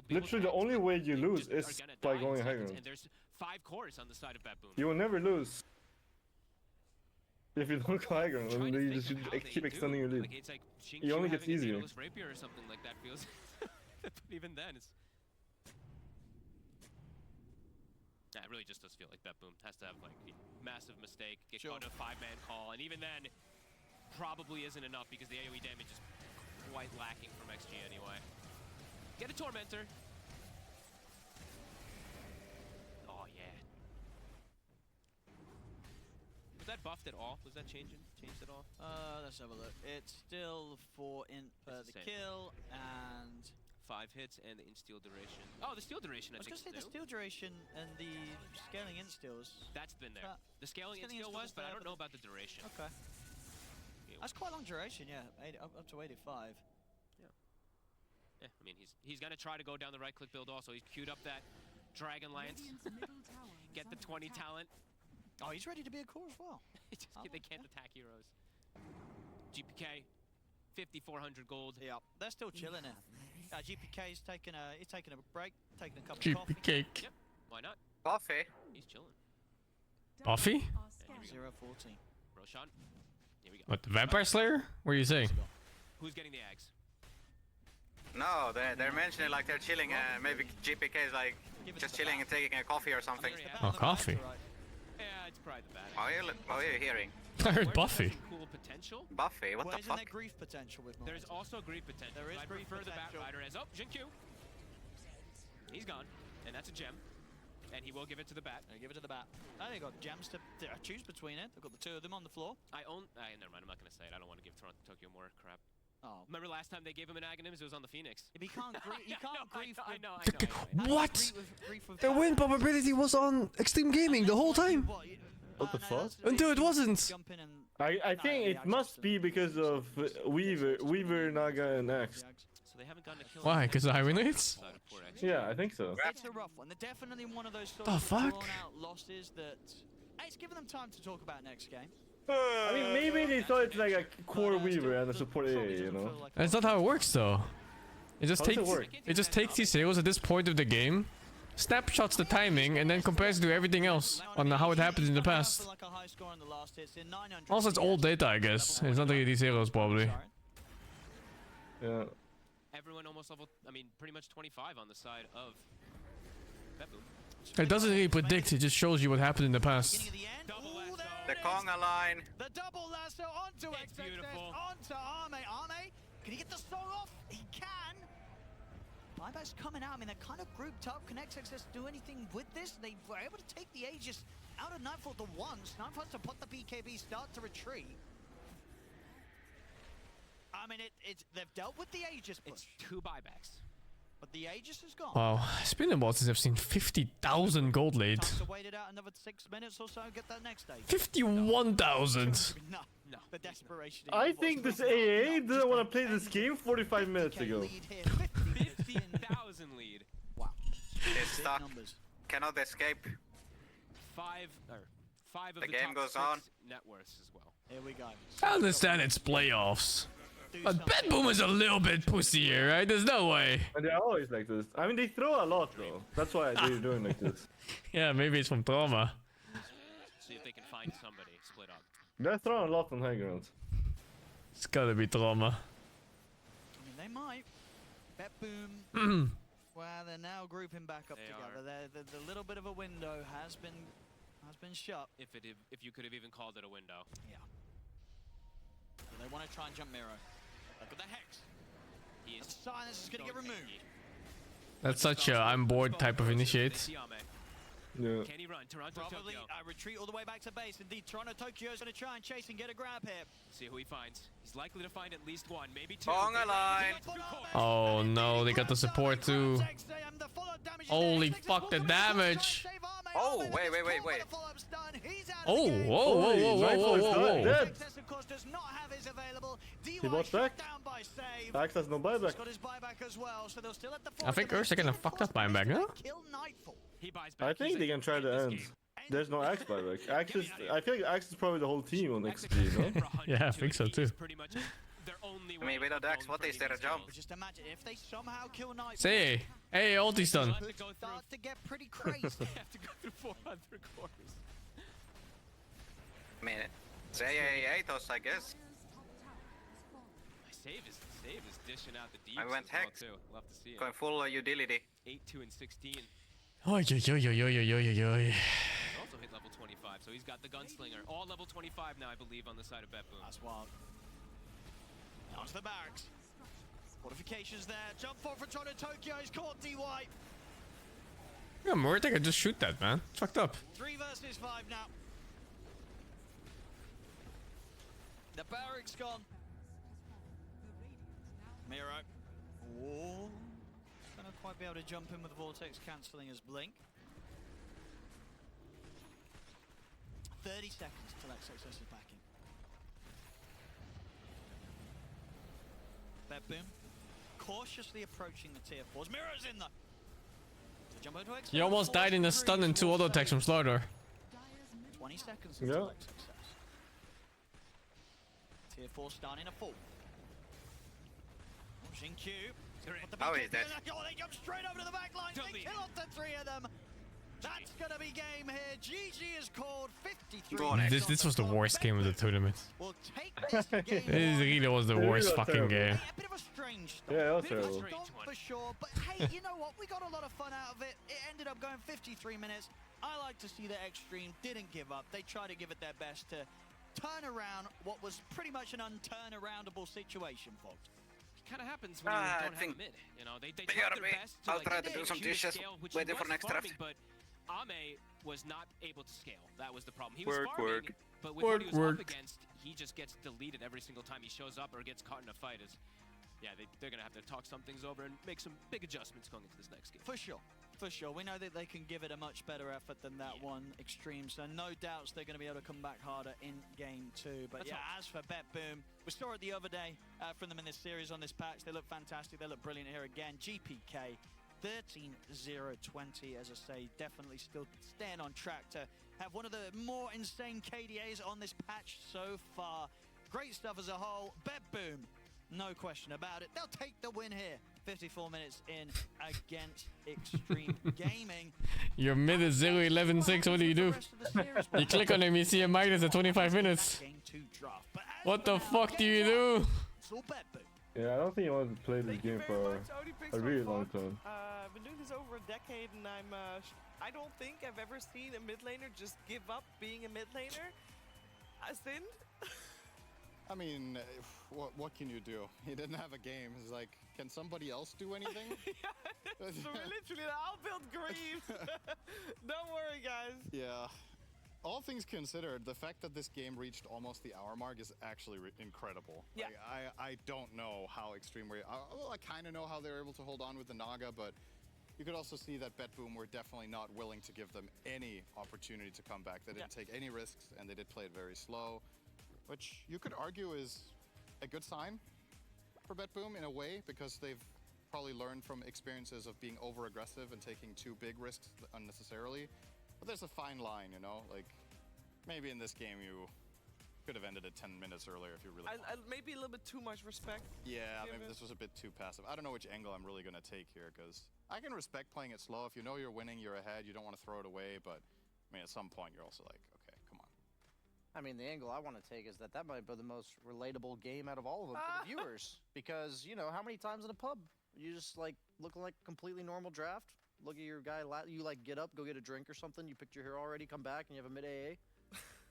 literally the only way you lose is by going high ground. And there's 5 cores on the side of Baboon. You will never lose if you don't go high ground, and you just keep extending your lead. It's like It only gets easier. Rapier or something like that feels. But even then, it's. Yeah, it really just does feel like Baboon has to have like a massive mistake, get caught in a 5-man call, and even then, probably isn't enough because the AoE damage is quite lacking from XG anyway. Get a Tormentor. Oh yeah. Was that buffed at all? Was that changed at all? Let's have a look. It's still 4 in the kill and 5 hits and the in-steal duration. Oh, the steal duration, I think. I was going to say the steal duration and the scaling in-steals. That's been there. The scaling in-steal was, but I don't know about the duration. Okay. That's quite a long duration, yeah. Up to 85. Yeah, I mean, he's going to try to go down the right-click build also. He's queued up that Dragon Lance. Get the 20 talent. Oh, he's ready to be a core as well. They can't attack heroes. GPK, 5,400 gold. Yeah, they're still chilling it. GPK's taking a break, taking a cup of GPK. coffee. Yep, why not? Buffy. He's chilling. Buffy? 0-14. Roshan, here we go. What, the Vampire Slayer? What are you saying? Who's getting the eggs? No, they're mentioning like they're chilling. Maybe GPK is like just chilling and taking a coffee or something. Oh, coffee. Yeah, it's probably the bad. What are you hearing? I heard Buffy. Cool potential. Buffy, what the Isn't fuck? there grief potential with Momentum? There's also grief potential. There is I grief prefer the Bat potential. Rider as Jinkyu. He's gone, and that's a gem. And he will give it to the Bat. Give it to the Bat. Now they've got gems to choose between it. They've got the two of them on the floor. Never mind, I'm not going to say it. I don't want to give Tokyo more crap. Oh. Remember last time they gave him an Aghanims? It was on the Phoenix. If he can't grief. I know. What? The win probability was on Extreme Gaming the whole time. What the fuck? Until it wasn't. I think it must be because of Weaver, Naga, and X. So they haven't gotten a kill. Why? Because of high win rates? Yeah, I think so. It's a rough one. They're definitely one of those sort The of fuck? drawn-out losses that... Hey, it's giving them time to talk about next game. I mean, maybe they thought it's like a core Weaver and a support AA, you know? That's not how it works, though. It just How does takes it work? it just takes these heroes at this point of the game, snapshots the timing, and then compares it to everything else on how it happened in the past. Also, it's old data, I guess. It's not really these heroes, probably. Yeah. Everyone almost level, pretty much 25 on the side of Beppu. It doesn't really predict, it just shows you what happened in the past. The Konga line. The double lasso onto XXS, onto Arme. Arme, can he get the song off? He can. Buyback's coming out. They're kind of grouped up. Can XXS do anything with this? They were able to take the Aegis out of Nightfall the once. Nightfall has to put the BKB, start to retreat. They've dealt with the Aegis push. It's 2 buybacks. But the Aegis is gone. Wow, it's been a while since I've seen 50,000 gold lead. Time to wait it out another 6 minutes or so and get that next stage. 51,000. No. The desperation. I think this AA didn't want to play this game 45 minutes ago. 15,000 lead. Wow. They're stuck. Cannot escape. 5 of The the game top goes 6 on. net worths as well. Here we go. I understand it's playoffs. But Bet Boom is a little bit pussy here, right? There's no way. And they're always like this. They throw a lot though. That's why they're doing like this. Yeah, maybe it's from trauma. See if they can find somebody split up. They're throwing a lot on high ground. It's gotta be trauma. They might. Bet Boom. Well, they're now grouping back up together. The little bit of a window has been shut. If you could have even called it a window. Yeah. So they want to try and jump Miro. Look at the Hex. Silence is going to get removed. That's such a I'm bored type of initiate. Yeah. Can he run? Toronto, Probably Tokyo. retreat all the way back to base. Indeed, Toronto Tokyo is going to try and chase and get a grab here. See who he finds. He's likely to find at least one, maybe 2. Konga line. Oh no, they got the support too. Holy fuck, the damage. Oh, wait. Oh, whoa. He bought back. Axe has no buyback. I think Ursa kind of fucked up buying back, no? I think they can try the end. There's no Axe buyback. Axe is, I feel like Axe is probably the whole team on XP, no? Yeah, I think so too. Without Axe, what is their jump? Just imagine if they somehow kill Nightfall. Say, hey, ulti's done. Start to get pretty crazy. They have to go through 400 cores. It's AA Atos, I guess. Save is dishing out the deep. I went Hex. Too. Love to see it. Going full utility. 8, 2, and 16. Oi. He also hit level 25, so he's got the gunslinger. All level 25 now, I believe, on the side of Bet Boom. That's wild. Now to the barracks. Fortifications there. Jump forward for Toronto Tokyo. He's caught DY. Yeah, Murray, I could just shoot that, man. It's fucked up. 3 versus 5 now. The barracks gone. Miro. Oh. Gonna quite be able to jump in with Vortex cancelling his blink. 30 seconds till XXS is back in. Bet Boom cautiously approaching the tier 4s. Miro's in though. So jump over to XXS. He almost died in a stun and 2 auto attacks from Slaughter. 20 seconds until XXS. Tier 4 starting a full. Pushing Q. Oh, he's dead. Oh, they jump straight over to the back line. They kill off the 3 of them. That's gonna be game here. GG is called 53. This was the worst game of the tournament. We'll take this game. This really was the worst fucking game. A bit of a strange start. Yeah, it was terrible. For sure, but hey, you know what? We got a lot of fun out of it. It ended up going 53 minutes. I like to see that Extreme didn't give up. They tried to give it their best to turn around what was pretty much an unturnaroundable situation, folks. Kind of happens when you don't have a mid. You know, they tried their best to I'll like try to do some dishes, scale, which waiting he for was next farming, draft. but Ame was not able to scale. That was the problem. He was farming, but with Work, what he was work. up against, he just gets deleted every single time he shows up or gets caught in a fight. Yeah, they're gonna have to talk some things over and make some big adjustments going into this next game. For sure. For sure. We know that they can give it a much better effort than that one Extreme, so no doubts they're going to be able to come back harder in game 2. But as for Bet Boom, we saw it the other day from them in this series on this patch. They look fantastic. They look brilliant here again. GPK 13-0-20, as I say, definitely still staying on track to have one of the more insane KDAs on this patch so far. Great stuff as a whole. Bet Boom, no question about it. They'll take the win here. 54 minutes in against Extreme Gaming. Your mid is 0-11-6. What do? You click on him, you see a minus at 25 minutes. What the fuck do you do? Yeah, I don't think he wanted to play this game for a really long time. I've been doing this over a decade, and I don't think I've ever seen a mid laner just give up being a mid laner. Isnt? I mean, what can you do? He didn't have a game. He's like, can somebody else do anything? So literally, I'll build Greaves. Don't worry, guys. Yeah. All things considered, the fact that this game reached almost the hour mark is actually incredible. Yeah. Like, I don't know how Extreme were. Well, I kind of know how they were able to hold on with the Naga, but you could also see that Bet Boom were definitely not willing to give them any opportunity to come back. They didn't take any risks, and they did play it very slow, which you could argue is a good sign for Bet Boom in a way, because they've probably learned from experiences of being over-aggressive and taking too big risks unnecessarily. But there's a fine line, you know? Like, maybe in this game you could have ended it 10 minutes earlier if you really wanted. Maybe a little bit too much respect. Yeah, maybe this was a bit too passive. I don't know which angle I'm really going to take here, because I can respect playing it slow. If you know you're winning, you're ahead, you don't want to throw it away, but I mean, at some point you're also like, okay, come on. I mean, the angle I want to take is that might be the most relatable game out of all of them for the viewers. Because, you know, how many times in a pub you just, like, looking like a completely normal draft? Look at your guy, you, like, get up, go get a drink or something, you picked your hero already, come back, and you have a mid-AA.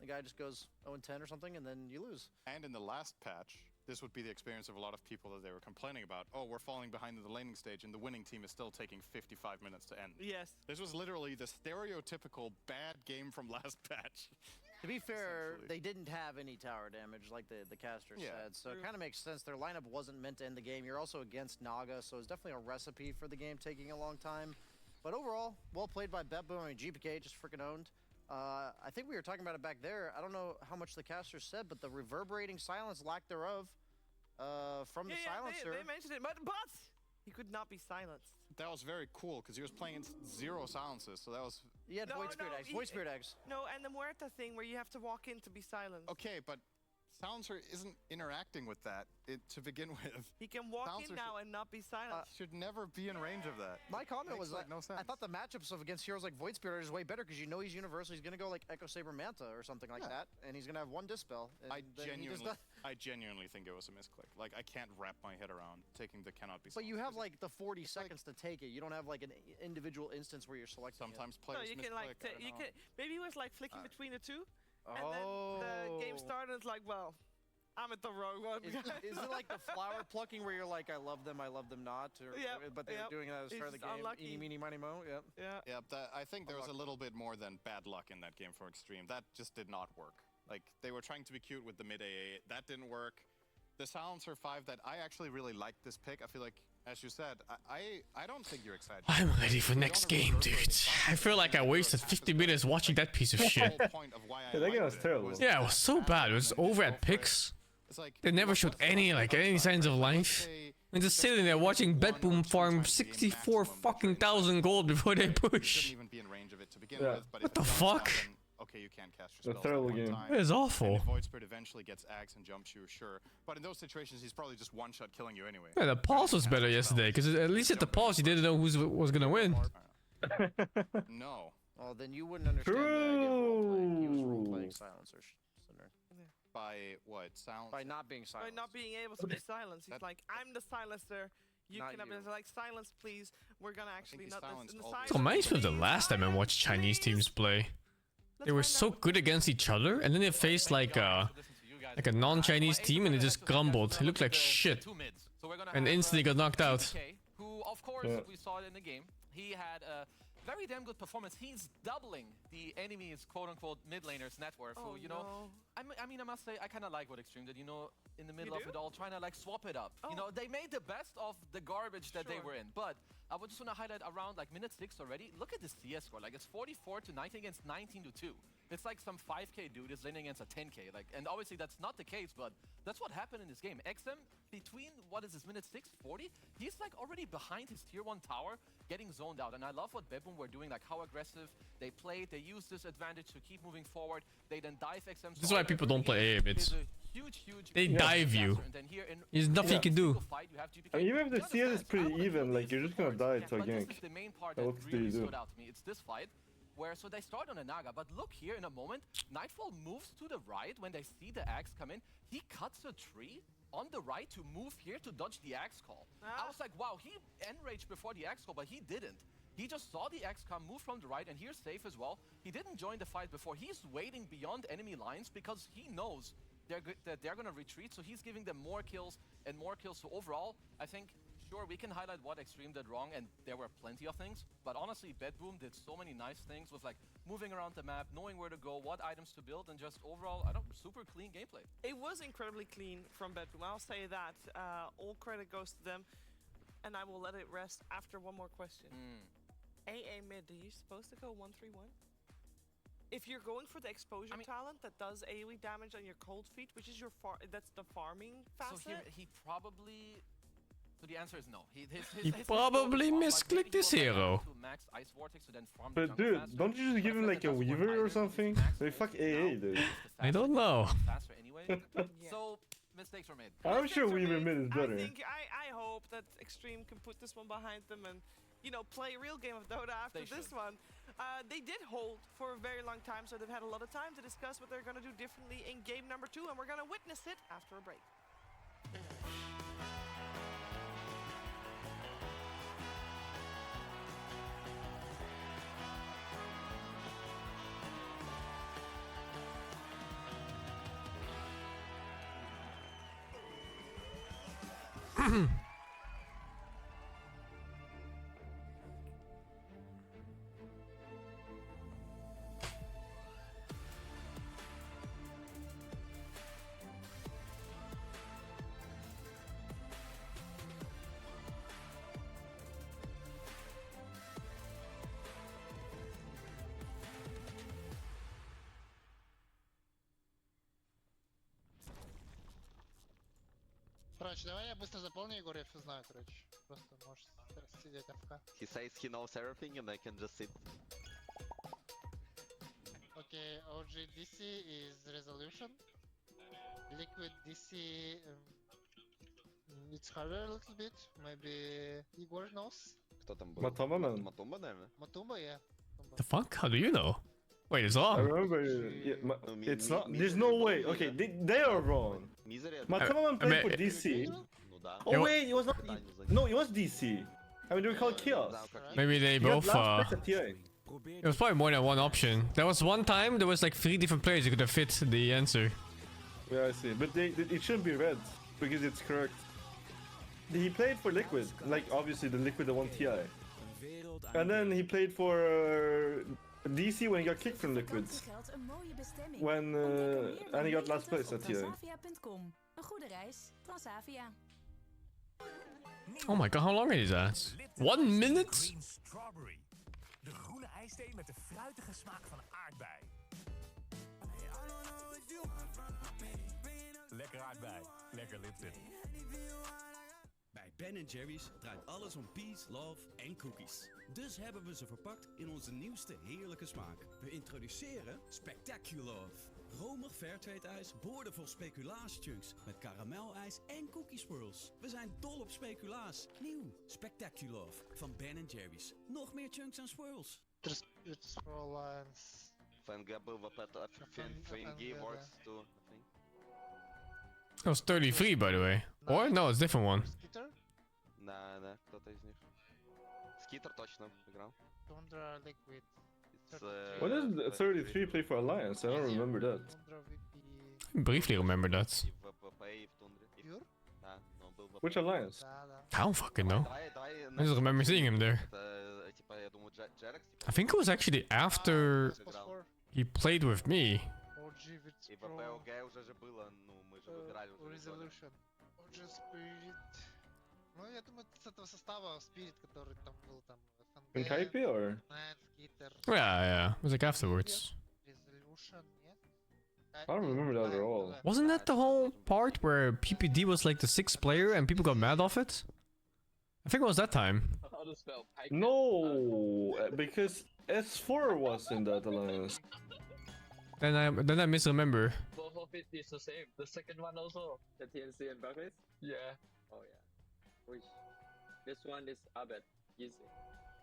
The guy just goes 0-10 or something, and then you lose. And in the last patch, this would be the experience of a lot of people that they were complaining about. Oh, we're falling behind in the laning stage, and the winning team is still taking 55 minutes to end. Yes. This was literally the stereotypical bad game from last patch. To be fair, they didn't have any tower damage like the caster said, so it kind of makes sense. Their lineup wasn't meant to end the game. You're also against Naga, so it's definitely a recipe for the game taking a long time. But overall, well played by Bet Boom. I mean, GPK just freaking owned. I think we were talking about it back there. I don't know how much the caster said, but the reverberating silence, lack thereof, from the silencer. They mentioned it, but he could not be silenced. That was very cool, because he was playing in 0 silences, so that was... He had Void Spirit Eggs. No, and the Muerta thing where you have to walk in to be silenced. Okay, but Silencer isn't interacting with that to begin with. He can walk in now and not be silenced. Should never be in range of that. My comment was like no sense. I thought the matchups of against heroes like Void Spirit is way better because you know he's universal. He's going to go like Echo Saber Manta or something like that, and he's going to have one Dispel. I genuinely think it was a misclick. Like, I can't wrap my head around taking the cannot be silenced. But you have like the 40 seconds to take it. You don't have like an individual instance where you're selecting Sometimes players you can like, maybe he was like flicking between the two, and then the game started and it's like, well, I'm at the wrong one. Is it like the flower plucking where you're like, I love them not? Or, but they're doing that at the start of the game. Unlucky. Eeny, meeny, miny, mo. Yeah. I think there was a little bit more than bad luck in that game for Extreme. That just did not work. Like, they were trying to be cute with the mid AA. That didn't work. The Silencer 5, that I actually really liked this pick. I feel like, as you said, I don't think you're excited. I'm ready for next game, dude. I feel like I wasted 50 minutes watching that piece of shit. Yeah, that game was terrible. Yeah, it was so bad. It was over at picks. They never showed any signs of life. And just sitting there watching Bedboom farm 64 fucking thousand gold before they push. Yeah. What the fuck? Okay, you can't cast your A terrible game. It is awful. Void Spirit eventually gets Axe and jumps you, sure. But in those situations, he's probably just one-shot killing you anyway. Yeah, the pulse was better yesterday, because at least at the pulse you didn't know who was gonna win. No. Well, then you wouldn't understand the idea of role-playing. He was role-playing Silencer. By what? Silence? By not being silenced. By not being able to be silenced. He's like, I'm the silencer. You Not can have you. been like, silence, please. We're gonna actually not listen to It silence. reminds me of the last time I watched Chinese teams play. They were so good against each other, and then they faced like a non-Chinese team, and it just crumbled. It looked like shit, and instantly got knocked out. Who, of course, we saw it in the game. He had a very damn good performance. He's doubling the enemy's quote-unquote mid laner's net worth. Who, you know, I mean, I must say, I kind of like what Extreme did. You know, in the middle of it all, trying to like swap it up. You know, they made the best of the garbage that they were in. But I would just want to highlight around like minute 6 already. Look at the CS score. Like it's 44-19 against 19-2. It's like some 5k dude is laning against a 10k. Like, and obviously that's not the case, but that's what happened in this game. XM between what is this minute 6:40? He's like already behind his tier 1 tower, getting zoned out. And I love what Bedboom were doing, like how aggressive they played. They used this advantage to keep moving forward. They then dive XM. This is why people don't play AA mids. They dive you. There's nothing you can do. I mean, even if the CS is pretty even, like you're just gonna die to a gank. The main part What that do really you do? stood out to me, it's this fight. Where so they start on a Naga, but look here in a moment, Nightfall moves to the right when they see the axe come in. He cuts a tree on the right to move here to dodge the axe call. I was like, wow, he enraged before the axe call, but he didn't. He just saw the axe come, move from the right, and here's safe as well. He didn't join the fight before. He's waiting beyond enemy lines because he knows that they're gonna retreat, so he's giving them more kills and more kills. So overall, I think, sure, we can highlight what Extreme did wrong, and there were plenty of things, but honestly, Bedboom did so many nice things with like moving around the map, knowing where to go, what items to build, and just overall, super clean gameplay. It was incredibly clean from Bedboom. I'll say that. All credit goes to them, and I will let it rest after one more question. AA mid, are you supposed to go 1-3-1? If you're going for the exposure talent that does AoE damage on your cold feet, which is that's the farming facet. So he probably. So the answer is no. He probably misclicked his hero. But dude, don't you just give him like a Weaver or something? They fuck AA, dude. I don't know. So mistakes were made. I'm sure Weaver mid is better. I hope that Extreme can put this one behind them and, you know, play a real game of Dota after this one. They did hold for a very long time, so they've had a lot of time to discuss what they're going to do differently in game number 2, and we're going to witness it after a break. Короче, давай я быстро заполню, Егор, я все знаю, короче. Просто можешь сидеть АФК. He says he knows everything and I can just sit. Okay, OG DC is Resolution. Liquid DC, it's harder a little bit. Maybe Igor knows. Кто там был? Matumba, man. Matumba, наверное. Matumba, yeah. The fuck? How do you know? Wait, it's on. I remember. Yeah, it's not. There's no way. Okay, they are wrong. Matumba played for DC. Oh wait, it was not. No, it was DC. I mean, they were called Chaos. Maybe they both. It was probably more than one option. There was one time there was like 3 different players who could have fit the answer. Yeah, I see. But it shouldn't be red because it's correct. He played for Liquid, like obviously the Liquid that won TI. And then he played for DC when he got kicked from Liquid. When and he got last place at TA. Oh my god, how long is that? 1 minute? De groene ijsthee met de fruitige smaak van aardbei. Lekker aardbei, lekker Lipton. Bij Ben & Jerry's draait alles om peace, love en cookies. Dus hebben we ze verpakt in onze nieuwste heerlijke smaak. We introduceren Spectaculove. Romig fairtrade ijs, boordevol speculaaschunks met karamelijs en cookie swirls. We zijn dol op speculaas. Nieuw Spectaculove van Ben & Jerry's. Nog meer chunks en swirls. It's for Alliance. That was 33, by the way. Or? No, it's a different one. Да, кто-то из них. Скитер точно играл. Tundra Liquid. When did 33 play for Alliance? I don't remember that. Briefly remember that. Which Alliance? I don't fucking know. I just remember seeing him there. I think it was actually after he played with me. Resolution. OG Spirit. Ну, я думаю, с этого состава Spirit, который там был там. In Kaipi or? Yeah. It was like afterwards. Resolution, I don't remember that at all. Wasn't that the whole part where PPD was like the 6th player and people got mad off it? I think it was that time. No, because S4 was in that alliance. Then I misremember. Both of it is the same. The second one also, the TNC and Buckets? Yeah. Oh yeah. Which? This one is Abed. Easy.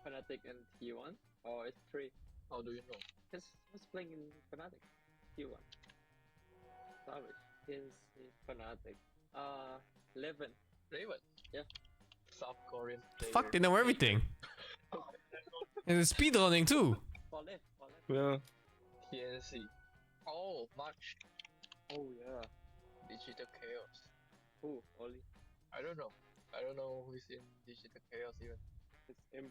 Fnatic and T1? Or it's 3? How do you know? Because I was playing in Fnatic. T1. Savage. TNC, Fnatic. 11. Raven? Yeah. South Korean player. Fuck, they know everything. And the speedrunning too. Yeah. TNC. Oh, March. Oh yeah. Digital Chaos. Who? Oli? I don't know. I don't know who's in Digital Chaos even.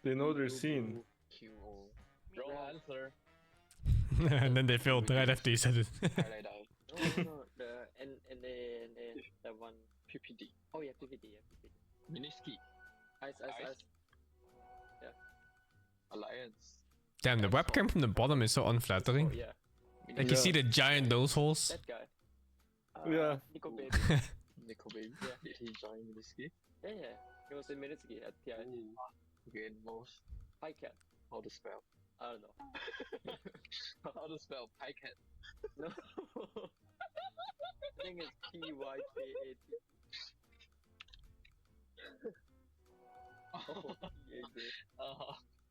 They know their scene. Wrong answer. And then they failed right after you said it. No, the one PPD. Oh yeah, PPD, yeah, PPD. Miniski. Ice. Yeah. Alliance. Damn, the webcam from the bottom is so unflattering. Oh, yeah. Like you see the giant nose holes. That guy. Yeah. Nico Baby. Nico Baby. Yeah. Did he join Miniski? Yeah. He was in Miniski at TI. Okay, most. Pycat. How to spell? I don't know. How to spell Pycat? No. I think it's Pykat. Oh, yeah.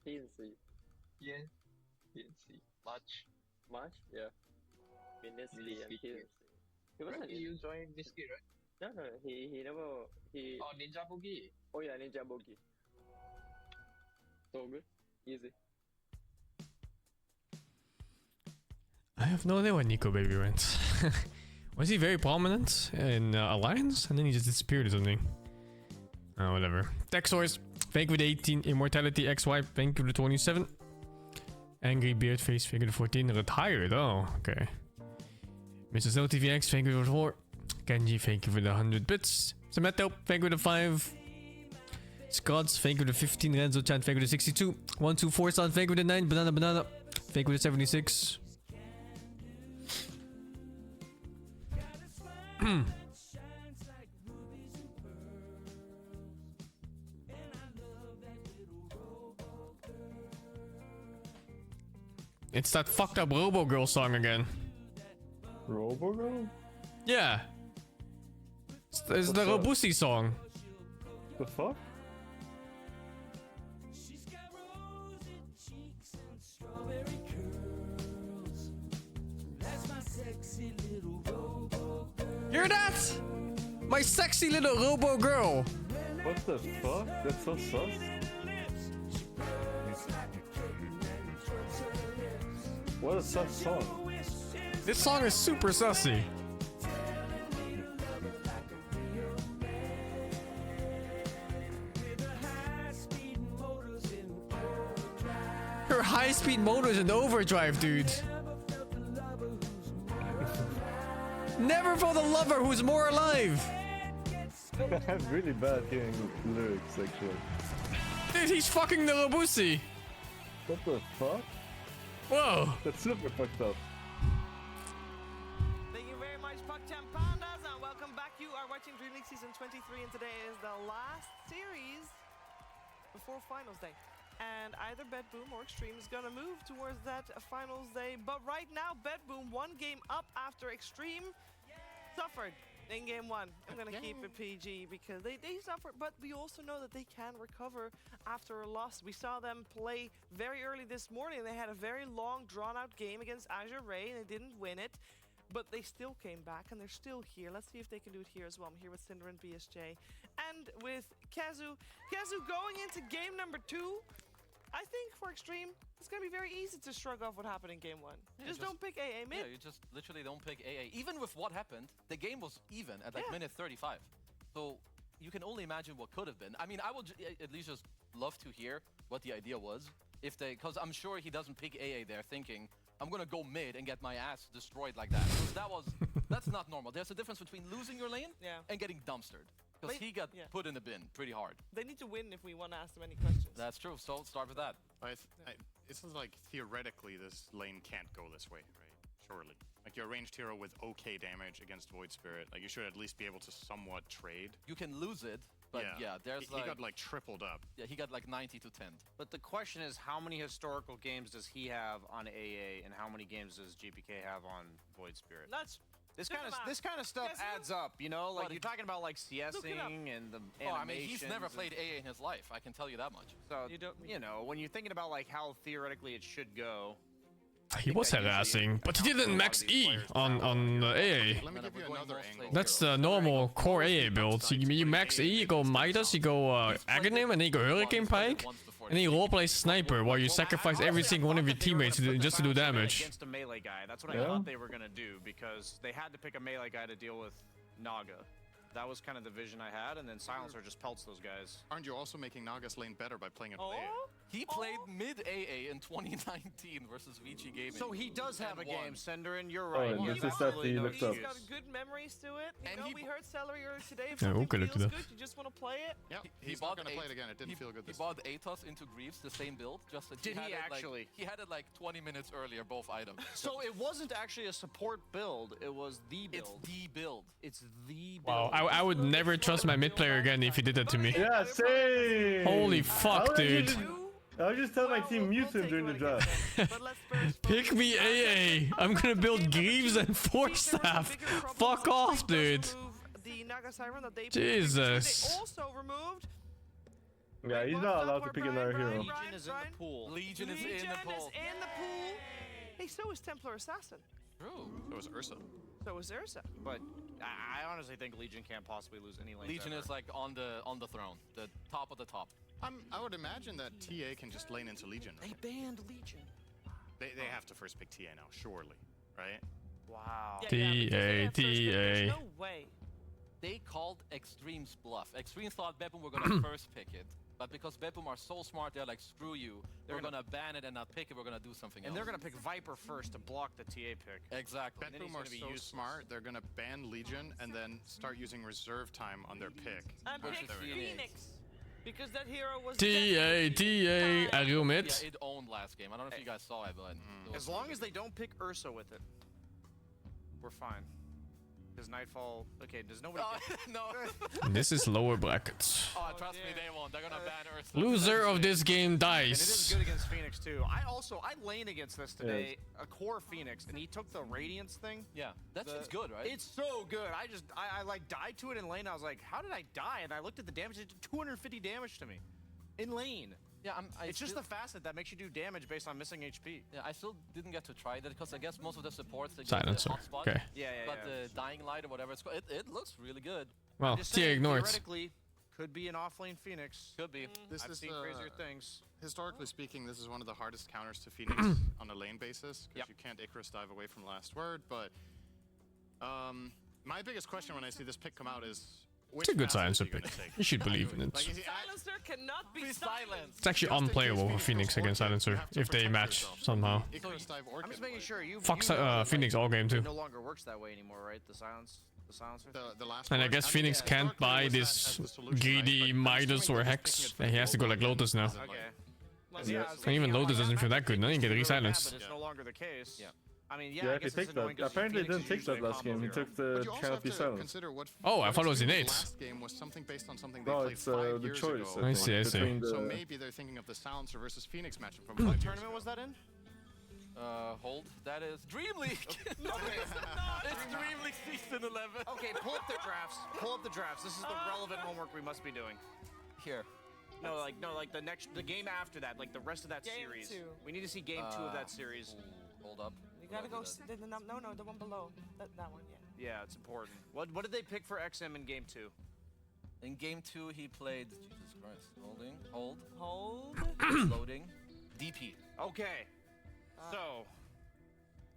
PNC. Yeah. PNC. March? Yeah. Miniski and PNC. You joined Miniski, right? No, he never. Oh, Ninja Boogie. Oh yeah, Ninja Boogie. So good. Easy. I have no idea where Nico Baby went. Was he very prominent in Alliance? And then he just disappeared or something. Oh, whatever. Texors, thank you for the 18. Immortality XY, thank you for the 27. Angry Beardface, thank you for the 14. Retired, oh, okay. Mr. Snow TVX, thank you for the 4. Kenji, thank you for the 100 bits. Sameto, thank you for the 5. Scots, thank you for the 15. Renzo Chan, thank you for the 62. 124 Stan, thank you for the 9. Banana, thank you for the 76. It's that fucked up Robo Girl song again. Robo Girl? Yeah. It's the Robusti song. The fuck? Hear that? My sexy little Robo Girl. What the fuck? That's so sus. What a sus song. This song is super sussy. Her never high-speed motors in overdrive, dude. Never for the lover who's more alive. I'm really bad hearing lyrics, actually. Dude, he's fucking the Robusi. What the fuck? Whoa. That's super fucked up. Thank you very much, PogChamp Pandas, and welcome back. You are watching DreamLeague Season 23, and today is the last series before Finals Day. And either BetBoom or Extreme is going to move towards that Finals Day. But right now, BetBoom 1 game up after Extreme suffered in game 1. I'm going to keep it PG because they suffered, but we also know that they can recover after a loss. We saw them play very early this morning. They had a very long, drawn-out game against Azure Ray, and they didn't win it. But they still came back, and they're still here. Let's see if they can do it here as well. I'm here with Cinder and BSJ. And with Kazu. Kazu going into game number 2. I think for Extreme, it's going to be very easy to shrug off what happened in game 1. Yeah, just don't pick AA mid. Yeah, you just literally don't pick AA. Even with what happened, the game was even at like minute 35. So you can only imagine what could have been. I mean, I would at least just love to hear what the idea was. If they, because I'm sure he doesn't pick AA there thinking, I'm going to go mid and get my ass destroyed like that. Because that's not normal. There's a difference between losing your lane and getting dumpstered. Because he got put in the bin pretty hard. They need to win if we want to ask them any questions. That's true, so start with that. It's like theoretically this lane can't go this way, right? Surely. Like your ranged hero with okay damage against Void Spirit, like you should at least be able to somewhat trade. You can lose it, but there's he got like tripled up. Yeah, he got like 90 to 10. But the question is, how many historical games does he have on AA, and how many games does GPK have on Void Spirit? This kind of stuff adds up, you know. Like you're talking about like CSing and the animations. I mean, he's never played AA in his life. I can tell you that much. So you know, when you're thinking about like how theoretically it should go. He was harassing, but he didn't max E on AA. Let me give you another angle. That's the normal core AA build. You max E, you go Midas, you go Aghanim, and then you go Hurricane Pike, and then you roleplay Sniper while you sacrifice every single one of your teammates just to do damage. Against a melee guy. That's what I thought they were gonna do because they had to pick a melee guy to deal with Naga. That was kind of the vision I had, and then Silencer just pelts those guys. Aren't you also making Naga's lane better by playing it AA? He played mid AA in 2019 versus Vici Gaming. So he does have a game, Senderin. You're right. Oh, this is that he looked up. He's got good memories to it. You know, we heard Celery earlier today. If Yeah, something okay, feels look at good, you just want to play it. Yeah, he's not going to play it again. It didn't feel good this time. He bought Atos into Greaves, the same build. Just that Did he actually? He had it like 20 minutes earlier, both items. So it wasn't actually a support build. It was the build. It's the build. It's the build. Wow, I would never trust my mid player again if he did that to me. Yeah, same. Holy fuck, dude. I was just telling my team mute him during the draft. Pick me AA. I'm gonna build Greaves and Force Staff. Fuck off, dude. Jesus. Also removed. Yeah, he's not allowed to pick another hero. Legion is in the pool. Legion is in the pool. Hey, so is Templar Assassin. True. So was Ursa. So is Ursa. But I honestly think Legion can't possibly lose any lanes. Legion is like on the throne, the top of the top. I would imagine that TA can just lane into Legion. Right? They banned Legion. They have to first pick TA now, surely, right? Wow. TA. No way. They called Extreme's bluff. Extreme thought BetBoom were gonna first pick it. But because BetBoom are so smart, they're like, screw you. We're gonna ban it and not pick it. We're gonna do something else. And they're gonna pick Viper first to block the TA pick. Exactly. BetBoom are so smart, they're gonna ban Legion and then start using reserve time on their pick. And pick Phoenix. Because that hero was TA, Ariel mid. Yeah, it owned last game. I don't know if you guys saw it, but... As long as they don't pick Ursa with it, we're fine. Because Nightfall... Okay, does nobody... no. This is lower brackets. Oh, trust me, they won't. They're gonna ban Ursa. Loser of this game dies. And it is good against Phoenix, too. I lane against this today, a core Phoenix, and he took the Radiance thing. Yeah, that's good, right? It's so good. I like died to it in lane. I was like, how did I die? And I looked at the damage. It did 250 damage to me. In lane. Yeah, it's just the facet that makes you do damage based on missing HP. Yeah, I still didn't get to try that because I guess most of the supports they Silencer. Get the hotspot. Okay. Yeah. But the Dying Light or whatever it's called, it looks really good. Well, TA ignored. Theoretically, could be an offlane Phoenix. Could be. I've seen crazier things. Historically speaking, this is one of the hardest counters to Phoenix on a lane basis because you can't Icarus dive away from last word. But my biggest question when I see this pick come out is, it's a good silencer pick. You should believe in it. Silencer cannot be silenced. It's actually unplayable for Phoenix against Silencer if they match somehow. I'm just making sure you. Fuck Phoenix all game too. It no longer works that way anymore, right? The silencer. And I guess Phoenix can't buy this greedy Midas or Hex. He has to go like Lotus now. Yeah. And even Lotus doesn't feel that good. Now you get re-silenced. It's no longer the case. Yeah. I mean, Yeah, if he takes that. Apparently, he didn't take that last game. He took the canopy silence. Oh, I thought it was innate. Last game was something based on something they No, played it's 5 the years choice. ago. I see, I see. So maybe they're thinking of the Silencer versus Phoenix matchup from 5 years tournament ago. was that in? Hold. That is DreamLeague. No, It's DreamLeague season 11. Okay, pull up the drafts. Pull up the drafts. This is the relevant homework we must be doing. Here. No, like the game after that, like the rest of that Game series. 2. We need to see game 2 of that series. Hold up. You gotta go. No, the one below. That one, yeah. Yeah, it's important. What did they pick for XM in game 2? In game 2, he played. Jesus Christ. Holding. Hold. Hold. Loading. DP. Okay. So,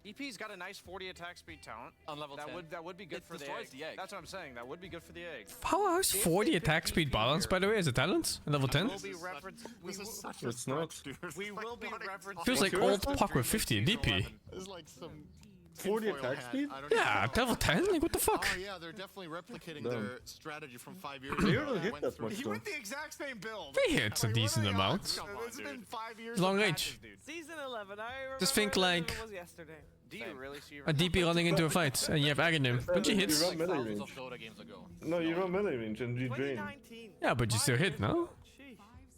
DP's got a nice 40 attack speed talent. On level 10. That would be good It for the destroys egg. the egg. That's what I'm saying. That would be good for the egg. How is 40 attack speed balance, by the way, as a talent? At level 10? We'll be referenced. It's not. We will be referenced. Feels like old puck with 50 DP. It's like some 40 attack speed? Yeah, level 10? Like, what the fuck? Oh yeah, they're definitely replicating their strategy from 5 years They ago. don't hit that much He though. went the exact same build. He hits a decent amount. It's been 5 years. Long of range. matches, dude. Season 11. I remember. Just think like it was yesterday. Do you really see a DP running into a fight and you have Aghanim. Don't you hit? You run melee range. Dota games ago. No, you run melee range and you drain. 2019. Yeah, but you still hit, no?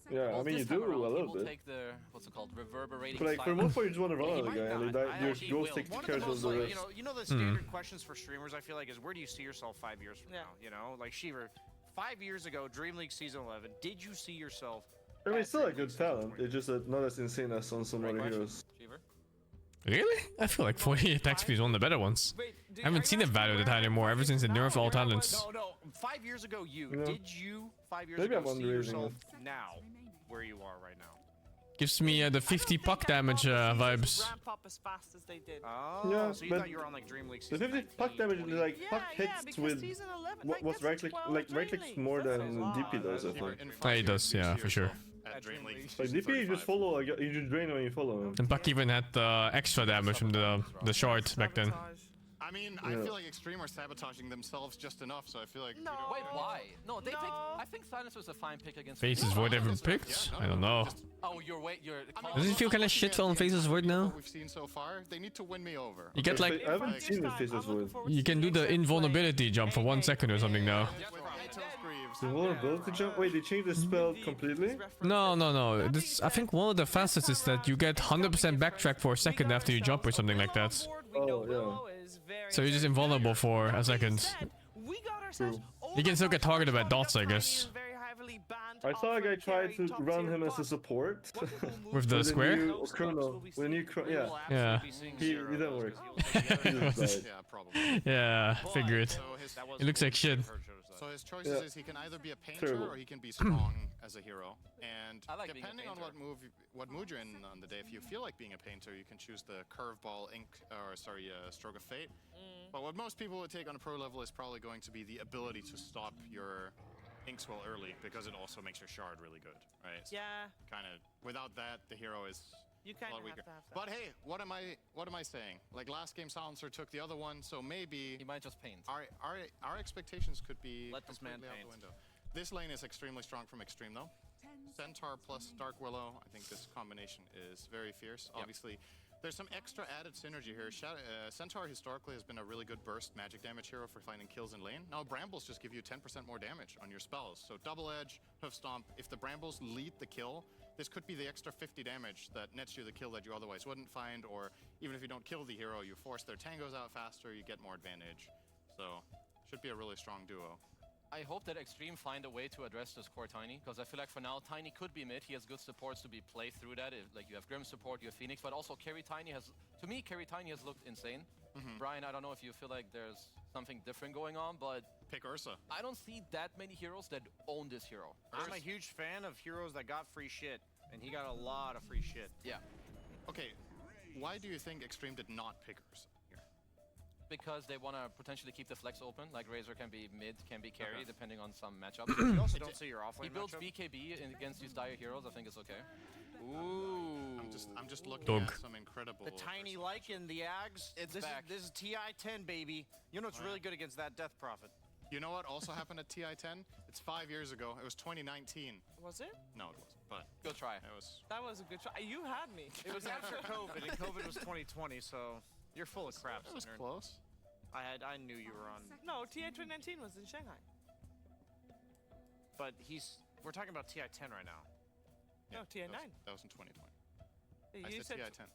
Yeah, I mean you do a little bit. Take the what's it called, reverberating. But like for the most part, you just want to run on the guy, and your ghost takes care of the rest. You know the standard questions for streamers. I feel like is where do you see yourself 5 years from now? You know, like Shiver, 5 years ago, DreamLeague season 11. Did you see yourself? I mean, it's still a good talent. It's just not as insane as on some other heroes. Really? I feel like 40 attack speed is one of the better ones. I haven't seen it valued that high anymore ever since they nerfed all talents. No. 5 years ago, Yeah. did you 5 years Maybe ago I'm see underrating yourself now where you are right now? Gives me the 50 puck damage vibes. Ramp up as fast as they did. Oh, Yeah, so you but thought you were on like DreamLeague the season 50 puck damage is like puck hits because with season 11, what's right click, like right clicks more than DP does, I think. Yeah, he does, yeah, for sure. At DreamLeague. Like DP, you just follow, you just drain when you follow him. And Puck even had extra damage from the short back then. I mean, I feel like Extreme are sabotaging themselves just enough, so I feel like. No. Wait, why? No, they picked. I think Silencer was a fine pick against. Faces Void ever picked? I don't know. Oh, you're. Does it feel kind of shit on Faces Void now? What we've seen so far, they need to win me over. You get like. I haven't seen the Faces Void. You can do the invulnerability jump for 1 second or something now. The vulnerability jump? Wait, they changed the spell completely? No. This, I think one of the fastest is that you get 100% backtrack for a second after you jump or something like that. Oh, yeah. So you're just invulnerable for a second. True. You can still get targeted by dots, I guess. I saw a guy try to run him as a support. With the square? Yeah. He didn't work. He just died. Yeah, probably. Yeah, figured. It looks like shit. So his choices is he can either be a painter or he can be strong as a hero. And depending on what mood you're in on the day, if you feel like being a painter, you can choose the curveball stroke of fate. But what most people would take on a pro level is probably going to be the ability to stop your Inkswell early, because it also makes your shard really good, right? Yeah. Kind of without that, the hero is You a lot weaker. have to have that. But hey, what am I saying? Like last game, Silencer took the other one, so maybe he might just paint. Our expectations could be Let this man completely out paint. the window. This lane is extremely strong from Extreme though. Centaur plus Dark Willow, I think this combination is very fierce. Obviously, there's some extra added synergy here. Centaur historically has been a really good burst magic damage hero for finding kills in lane. Now Brambles just give you 10% more damage on your spells. So Double Edge, Hoof Stomp, if the Brambles lead the kill, this could be the extra 50 damage that nets you the kill that you otherwise wouldn't find, or even if you don't kill the hero, you force their tangos out faster, you get more advantage. So, should be a really strong duo. I hope that Extreme find a way to address this core Tiny, because I feel like for now Tiny could be mid. He has good supports to be played through that. Like you have Grim support, you have Phoenix, but also Carry Tiny has, to me, Carry Tiny has looked insane. Brian, I don't know if you feel like there's something different going on, but pick Ursa. I don't see that many heroes that own this hero. I'm a huge fan of heroes that got free shit, and he got a lot of free shit. Yeah. Okay, why do you think Extreme did not pick Ursa here? because they want to potentially keep the flex open. Like Razor can be mid, can be carry, depending on some matchups. You also don't see your offlane He builds matchup. BKB against these dire heroes. I think it's okay. Ooh. I'm just looking Dog. at some incredible. The tiny Lycan, the Ags. This is TI-10, baby. You know it's really good against that Death Prophet. You know what also happened at TI-10? It's 5 years ago. It was 2019. Was it? No, it wasn't. But good try. It was. That was a good try. You had me. It was after COVID, and COVID was 2020, so you're full of crap. It was Sinner. close. I knew you were on. No, TI 2019 was in Shanghai. But we're talking about TI-10 right now. No, TI 9. That was in 2020. Yeah, I you said said TI-10.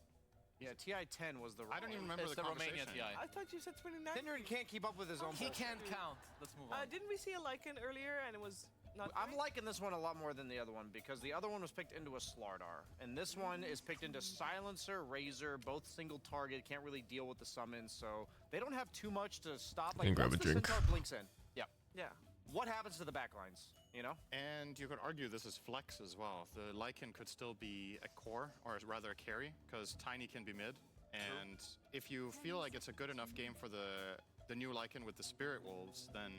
Yeah, TI-10 was the. I don't even remember It's the the Romanian conversation. TI. I thought you said 2019. Tinder can't keep up with his own. He can't count. Let's move on. Didn't we see a Lycan earlier and it was not I'm great? liking this one a lot more than the other one because the other one was picked into a Slardar, and this one is picked into Silencer, Razor, both single target, can't really deal with the summons, so they don't have too much to stop. Like, Can grab once a the drink. Centaur blinks in, Yeah. what happens to the backlines? You know? And you could argue this is flex as well. The Lycan could still be a core, or rather a carry, because Tiny can be mid. And if you feel like it's a good enough game for the new Lycan with the Spirit Wolves, then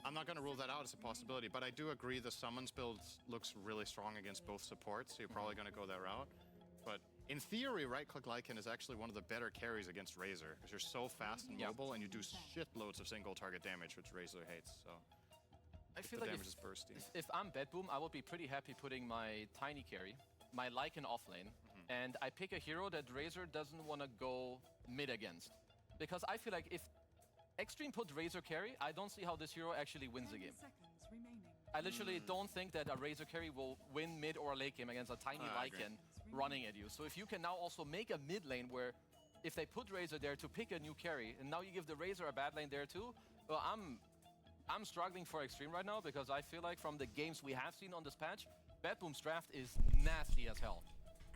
I'm not going to rule that out as a possibility. But I do agree the summons build looks really strong against both supports, so you're probably going to go that route. But in theory, right-click Lycan is actually one of the better carries against Razor, because you're so fast and mobile, and you do shitloads of single target damage, which Razor hates. So I feel the like damage is bursty. if I'm Bedboom, I would be pretty happy putting my Tiny carry, my Lycan offlane, and I pick a hero that Razor doesn't want to go mid against. Because I feel like if Extreme put Razor carry, I don't see how this hero actually wins the game. I literally don't think that a Razor carry will win mid or late game against a tiny Lycan running at you. So if you can now also make a mid lane where if they put Razor there to pick a new carry, and now you give the Razor a bad lane there too, well, I'm struggling for Extreme right now because I feel like from the games we have seen on this patch, Bedboom's draft is nasty as hell.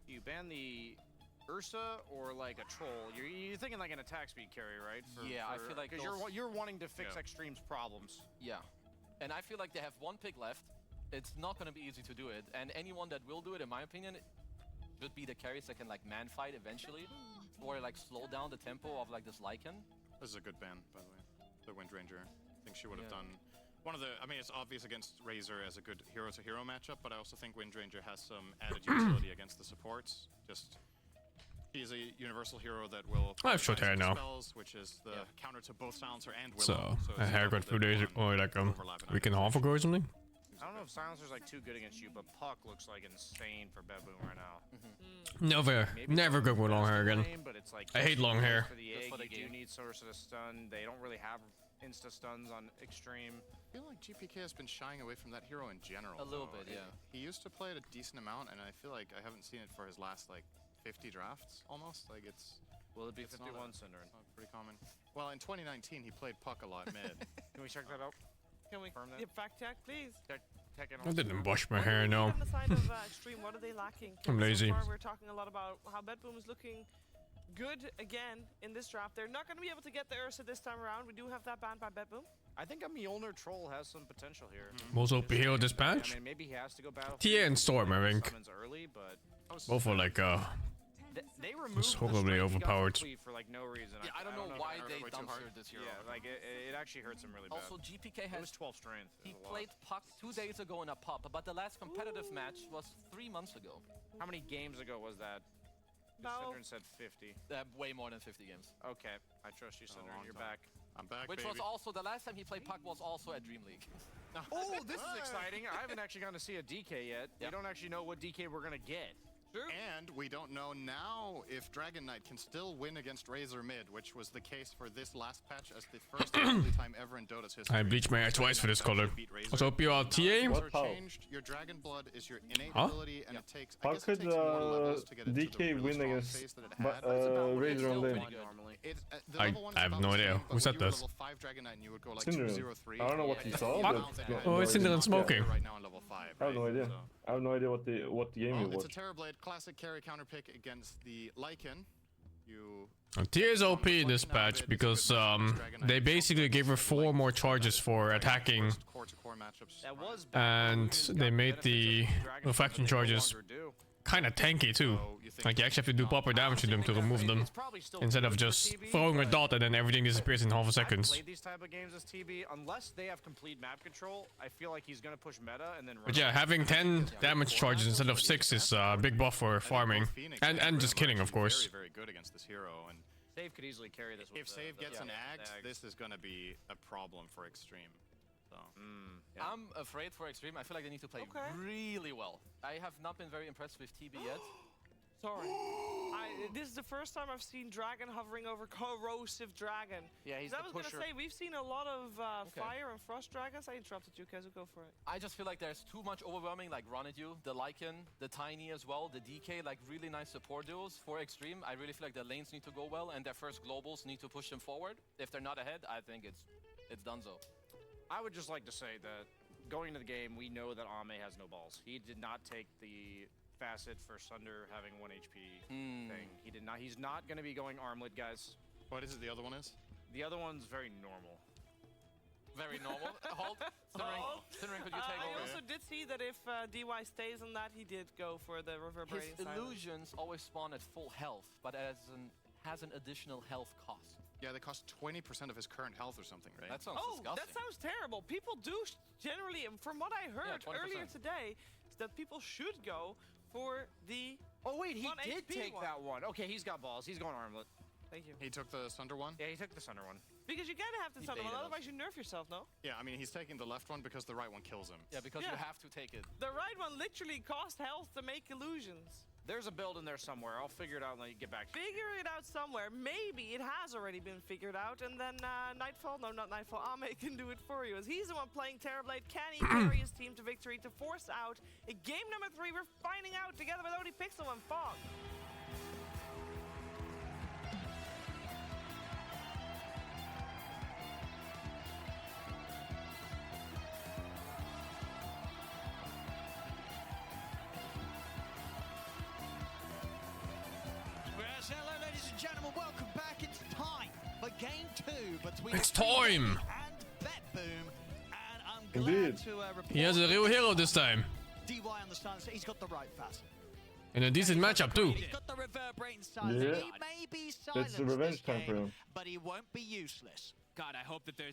You ban the Ursa or like a troll. You're thinking like an attack speed carry, right? I feel like because you're wanting to fix Extreme's problems. Yeah, and I feel like they have one pick left. It's not going to be easy to do it, and anyone that will do it, in my opinion, should be the carries that can like man fight eventually, or like slow down the tempo of like this Lycan. This is a good ban, by the way. The Wind Ranger. I think she would have done one of the. I mean, it's obvious against Razor as a good hero-to-hero matchup, but I also think Wind Ranger has some added utility against the supports. Just he's a universal hero that will. I have short hair now. Spells, which is the counter to both Silencer and Willow. So a haircut for days or like we can half ago or something. I don't know if Silencer's like too good against you, but Puck looks like insane for Bedboom right now. Never good with long hair again. But it's like I hate long hair. For the egg, you do need source of stun. They don't really have insta stuns on Extreme. I feel like GPK has been shying away from that hero in general. A little bit, yeah. He used to play it a decent amount, and I feel like I haven't seen it for his last like 50 drafts almost. Like it's. Will it be it's 51, Synderen? Pretty common. Well, in 2019 he played Puck a lot mid. Can we check that out? Can we confirm that? fact check, please? I didn't wash my hair, no. On the side of Extreme, what are they lacking? I'm lazy. So far, we're talking a lot about how Bedboom is looking good again in this draft. They're not going to be able to get the Ursa this time around. We do have that banned by Bedboom. I think a Mjolnir Troll has some potential here. Most OP hero this patch. I mean, maybe he has to go battle. TA and Storm, I think. Early, but Both are like they removed horribly overpowered. for like no reason. Yeah, I don't know why they dumpstered this hero. Yeah, like it actually hurts him really bad. Also, GPK has. It was 12 strength. He played Puck 2 days ago in a pop, but the last competitive match was 3 months ago. How many games ago was that? Synderen said 50. Way more than 50 games. Okay, I trust you, Synderen. You're back. I'm back, Which was also the last time he played Puck was also at DreamLeague. Oh, this is exciting! I haven't actually gotten to see a DK yet. We don't actually know what DK we're gonna get. And we don't know now if Dragon Knight can still win against Razor mid, which was the case for this last patch as the first and only time ever in Dota's history. I bleached my hair twice for this color. Also, hope you are TA. What changed? Your Dragon Blood is your innate ability, and it takes. How could DK win against Razor on lane? I have no idea. Who's that does? Synderen. I don't know what he saw. Oh, it's Synderen smoking. I have no idea. I have no idea what the game Well, was. it's a Terrorblade classic carry counter pick against the Lycan. TA is OP in this patch because they basically gave her 4 more charges for attacking, and they made the reflection charges kind of tanky too. Like you actually have to do proper damage to them to remove them, instead of just throwing a dot and then everything disappears in half a second. Played these type of games as TB, unless they have complete map control, I feel like he's gonna push meta and then. But yeah, having 10 damage charges instead of 6 is a big buff for farming and just killing, of course. Very good against this hero, and Save could easily carry this. If Save gets an axe, this is gonna be a problem for Extreme. So. I'm afraid for Extreme. I feel like they need to play really well. I have not been very impressed with TB yet. Sorry. This is the first time I've seen Dragon hovering over Corrosive Dragon. Yeah, he's I was gonna say, we've seen a lot of Fire and Frost Dragons. I interrupted you, Kezu, go for it. I just feel like there's too much overwhelming, like Ronadu, the Lycan, the Tiny as well, the DK, like really nice support duos for Extreme. I really feel like their lanes need to go well and their first globals need to push them forward. If they're not ahead, I think it's donezo. I would just like to say that going into the game, we know that Ame has no balls. He did not take the facet for Sunder having 1 HP thing. He did not. He's not going to be going armlet, guys. What is it the other one is? The other one's very normal. Very normal. Hold. Cinering, could you take over? I also did see that if DY stays on that, he did go for the reverberating His illusions always spawn at full health, but has an additional health cost. Yeah, they cost 20% of his current health or something, right? That sounds disgusting. That sounds terrible. People do generally, from what I heard earlier today, is that people should go for the. Oh wait, he did HP take that one. Okay, he's got balls. He's going armlet. Thank you. He took the Sunder one? Yeah, he took the Sunder one. Because you gotta have the Sunder one, otherwise you nerf yourself, no? Yeah, I mean, he's taking the left one because the right one kills him. Yeah, because you have to take it. The right one literally costs health to make illusions. There's a build in there somewhere. I'll figure it out and let you get back to you. Figure it out somewhere. Maybe it has already been figured out, and then Nightfall, no, not Nightfall, Ame can do it for you. As he's the one playing Terrorblade, can he carry his team to victory to force out a game number 3? We're finding out together with Odie Pixel and Fog. Hello, ladies and gentlemen, welcome back. It's time for game 2 between It's time. and BetBoom. And I'm glad to report he has a real hero this time. DY understands he's got the right fast. In a decent matchup too. He's got the reverberating silence. Yeah. He may be silenced It's the revenge time for him. but he won't be useless. God, I hope that their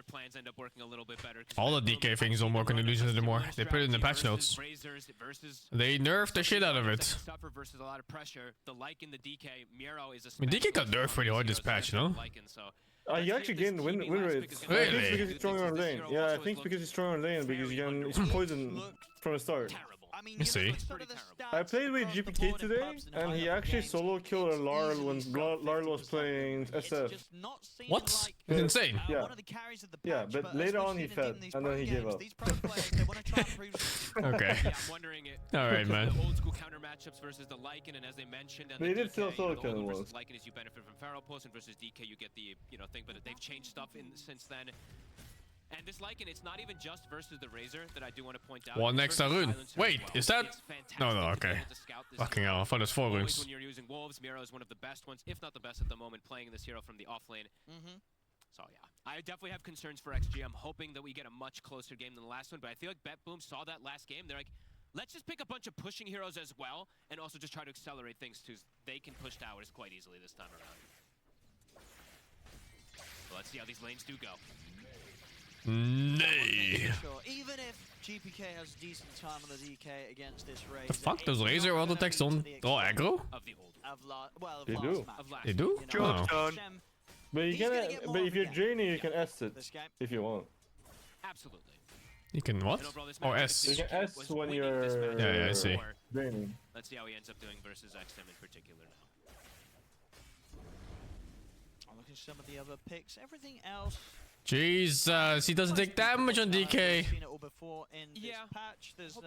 plans end up working a little bit better. All the DK things don't work on illusions anymore. They put it in the patch notes. They nerfed the shit out of it. Suffer versus a lot of pressure. The Lycan, the DK, Miro is a. I mean, DK got nerfed pretty hard this patch, no? He actually gained win rates. Really? I think it's because he's strong on lane. Yeah, I think because he's strong on lane because he's poisoned from the start. I mean, you see. I played with GPK today, and he actually solo killed a Larl when Larl was playing SF. What? It's insane. Yeah. Yeah, but later on he fed, and then he gave up. Okay. Yeah, I'm wondering it. All right, man. The old school counter matchups versus the Lycan, and as they mentioned, and They the did still DK, solo the kill old him versus once. Lycan is you benefit from Pharaoh Pulse, and versus DK you get the thing, but they've changed stuff since then. And this Lycan, it's not even just versus the Razor that I do want to point out. One It's extra versus rune. Silencer Wait, as well. is that? It's fantastic No, to be okay. able to scout this Fucking hero. hell, I thought it was 4 Always runes. when you're using Wolves, Miro is one of the best ones, if not the best at the moment, playing this hero from the off lane. So yeah, I definitely have concerns for XG. I'm hoping that we get a much closer game than the last one, but I feel like BetBoom saw that last game. They're like, let's just pick a bunch of pushing heroes as well, and also just try to accelerate things too. They can push towers quite easily this time around. So let's see how these lanes do go. Nay. Sure. Even if GPK has decent time on the DK against this Razor. The fuck does Razor auto text on draw aggro? They do. They do? Oh. But you can, but if you're draining, you can S it if you want. Absolutely. You can what? Oh, S. You can S when you're Yeah, I see. draining. Let's see how he ends up doing versus XM in particular now. I'll look at some of the other picks. Everything else. Jesus, he doesn't take damage on DK. Seen it all before in this patch. There's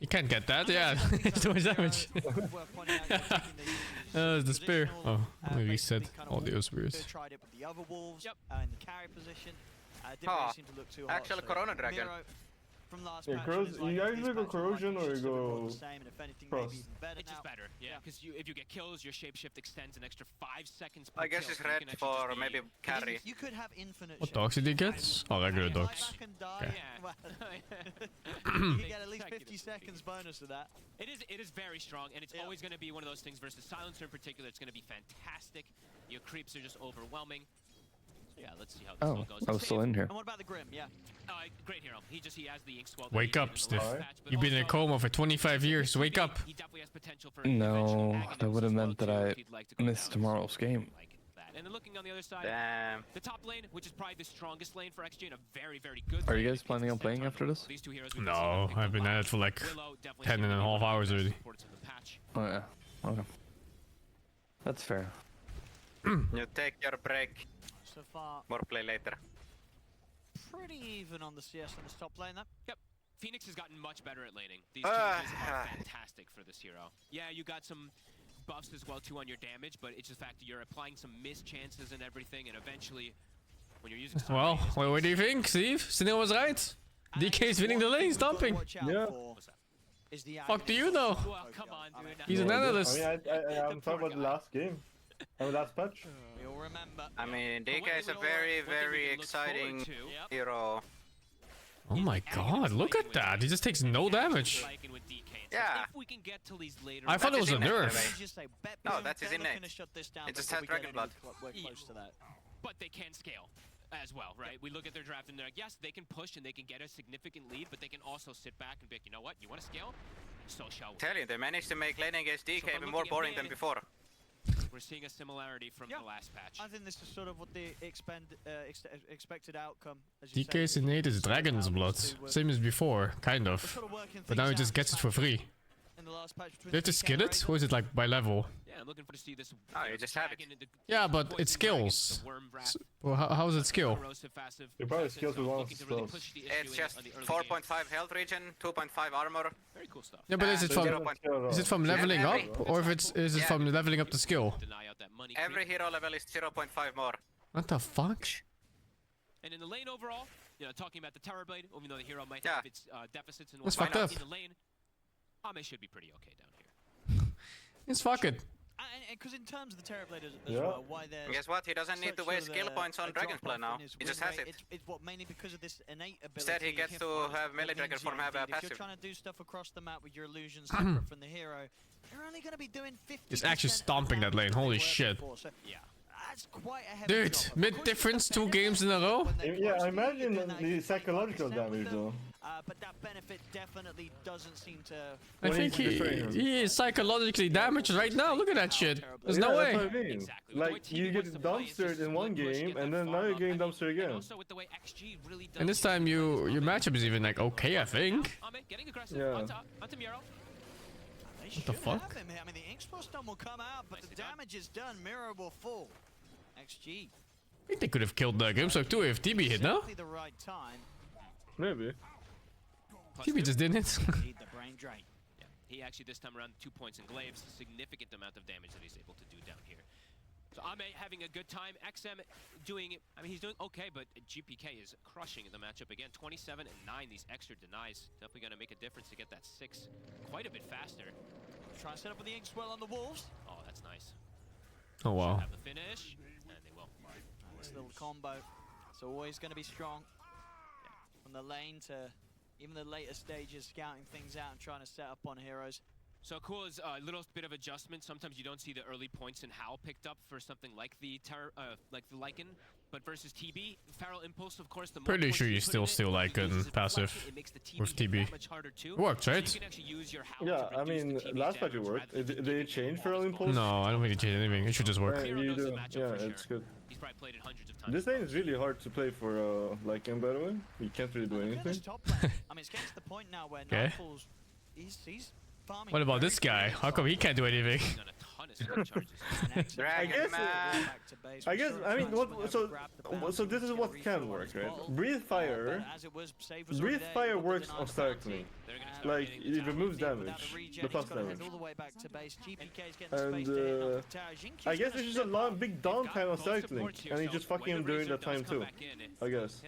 You can't get that, yeah. It's too much damage. The spear. Oh, let me reset all the spears. tried it with the other wolves in the carry position. Didn't really seem to look too hot. Actual Corona Dragon. from last Yeah, patch. you either go corrosion or you go cross. It's just better, yeah, because if you get kills, your shapeshift extends an extra 5 seconds per I guess kill, it's so you red can actually for just maybe carry. You could have infinite What dogs did he get? Oh, regular dogs. Okay. You get at least 50 seconds bonus to that. It is very strong, and it's always going to be one of those things versus Silencer in particular. It's going to be fantastic. Your creeps are just overwhelming. So yeah, let's see how this one goes. I was still in here. And what about the Grim? Yeah. Great hero. He has the ink swell. Wake up, Stiff. You've been in a coma for 25 years. Wake up. He definitely has potential for No, that would have meant that I missed tomorrow's game. And then looking on the other side, the top lane, which is probably the strongest lane for XG, and a very, very good. Are you guys planning on playing after this? These two heroes No, I've been at it for like 10.5 hours already. Oh yeah. Okay. That's fair. You take your break. So far, more play later. Pretty even on the CS on this top lane, though. Yep. Phoenix has gotten much better at laning. These changes are fantastic for this hero. Yeah, you got some buffs as well too on your damage, but it's the fact that you're applying some missed chances and everything, and eventually, when you're using. Well, what do you think, Steve? Sinil was right. DK is winning the lane, stomping. Yeah. Fuck do you know? Well, come on, dude. He's an analyst. I mean, I'm talking about the last game. I mean, last patch. You'll remember. I mean, DK is a very, very exciting hero. Oh my god, look at that. He just takes no damage. Yeah. I thought it was a nerf. No, that's his innate. It just has Dragon Blood. But they can scale as well, right? We look at their draft and they're like, yes, they can push and they can get a significant lead, but they can also sit back and be like, you know what? You want to scale? So shall we. Tell you, they managed to make laning against DK even more boring than before. We're seeing a similarity from the last patch. I think this is sort of what the expected outcome. DK's innate is Dragon's Blood. Same as before, kind of. But now he just gets it for free. In the last patch Do you have to skill it? Or is it like by level? Yeah, I'm looking for to see this. Oh, you just have it. Yeah, but it skills. Well, how is it skill? You probably skills with one of the spells. It's just 4.5 health regen, 2.5 armor. Very cool stuff. Yeah, but is it from leveling up, or if is it from leveling up the skill? Every hero level is 0.5 more. What the fuck? And in the lane overall, you know, talking about the Tower Blade, even though the hero might have its deficits and That's fucked up. In the lane, Ame should be pretty okay down here. It's fucking. Because in terms of the Terrorblade as well, why they're. Guess what? He doesn't need to waste skill points on Dragon's Blood now. He just has it. It's what mainly because of this innate ability. Instead, he gets to have melee Dragon form have a If passive. you're trying to do stuff across the map with your illusions separate from the hero, you're only going to be doing 50%. He's actually stomping that lane. Holy shit. Yeah. That's quite a heavy Dude, drop. mid difference 2 games in a row? Yeah, I imagine the psychological damage though. But that benefit definitely doesn't seem to. I think he is psychologically damaged right now. Look at that shit. There's no way. That's what I mean. Like, you get dumpstered in one game, and then now you're getting dumpstered again. And this time your matchup is even like okay, I think. Yeah. What the fuck? I mean, the Ink Stone will come out, but the damage is done. Mirror will fall. XG. I think they could have killed the Grimstock too if TB hit, no? The right time. Maybe. TB just didn't. Need the brain drain. Yeah, he actually this time around 2 points in glaives, significant amount of damage that he's able to do down here. So Ame having a good time. XM doing, I mean, he's doing okay, but GPK is crushing in the matchup again. 27 and 9. These extra denies definitely going to make a difference to get that 6 quite a bit faster. Try and set up with the Inkswell on the wolves. Oh, that's nice. Oh wow. Have the finish, and they will. This little combo. It's always going to be strong. Yeah. From the lane to even the later stages, scouting things out and trying to set up on heroes. So cool is a little bit of adjustment. Sometimes you don't see the early points in Howl picked up for something like the Lycan, but versus TB, Feral Impulse, of course. The more Pretty points sure you put still in it, steal Lycan passive it makes the TB with TB. that much harder too. It worked, right? So you can actually use your Howl Yeah, to I reduce mean, the TB last patch it damage worked. rather than Did they change Feral Impulse? No, I don't think it changed anything. It should just work. You knows the do. matchup Yeah, for it's sure. good. He's probably played it hundreds of times. This lane is really hard to play for Lycan, by the way. You can't really do anything. I mean, it's getting to the point now where Okay. Nightfall's he's farming. What about this guy? How come he can't do anything? I guess. I mean, so this is what can work, right? Breathe fire. Breathe fire works on Starkly. Like it removes damage, the plus damage. And I guess there's just a long, big downtime on Starkly, and he's just fucking him during that time too. I guess.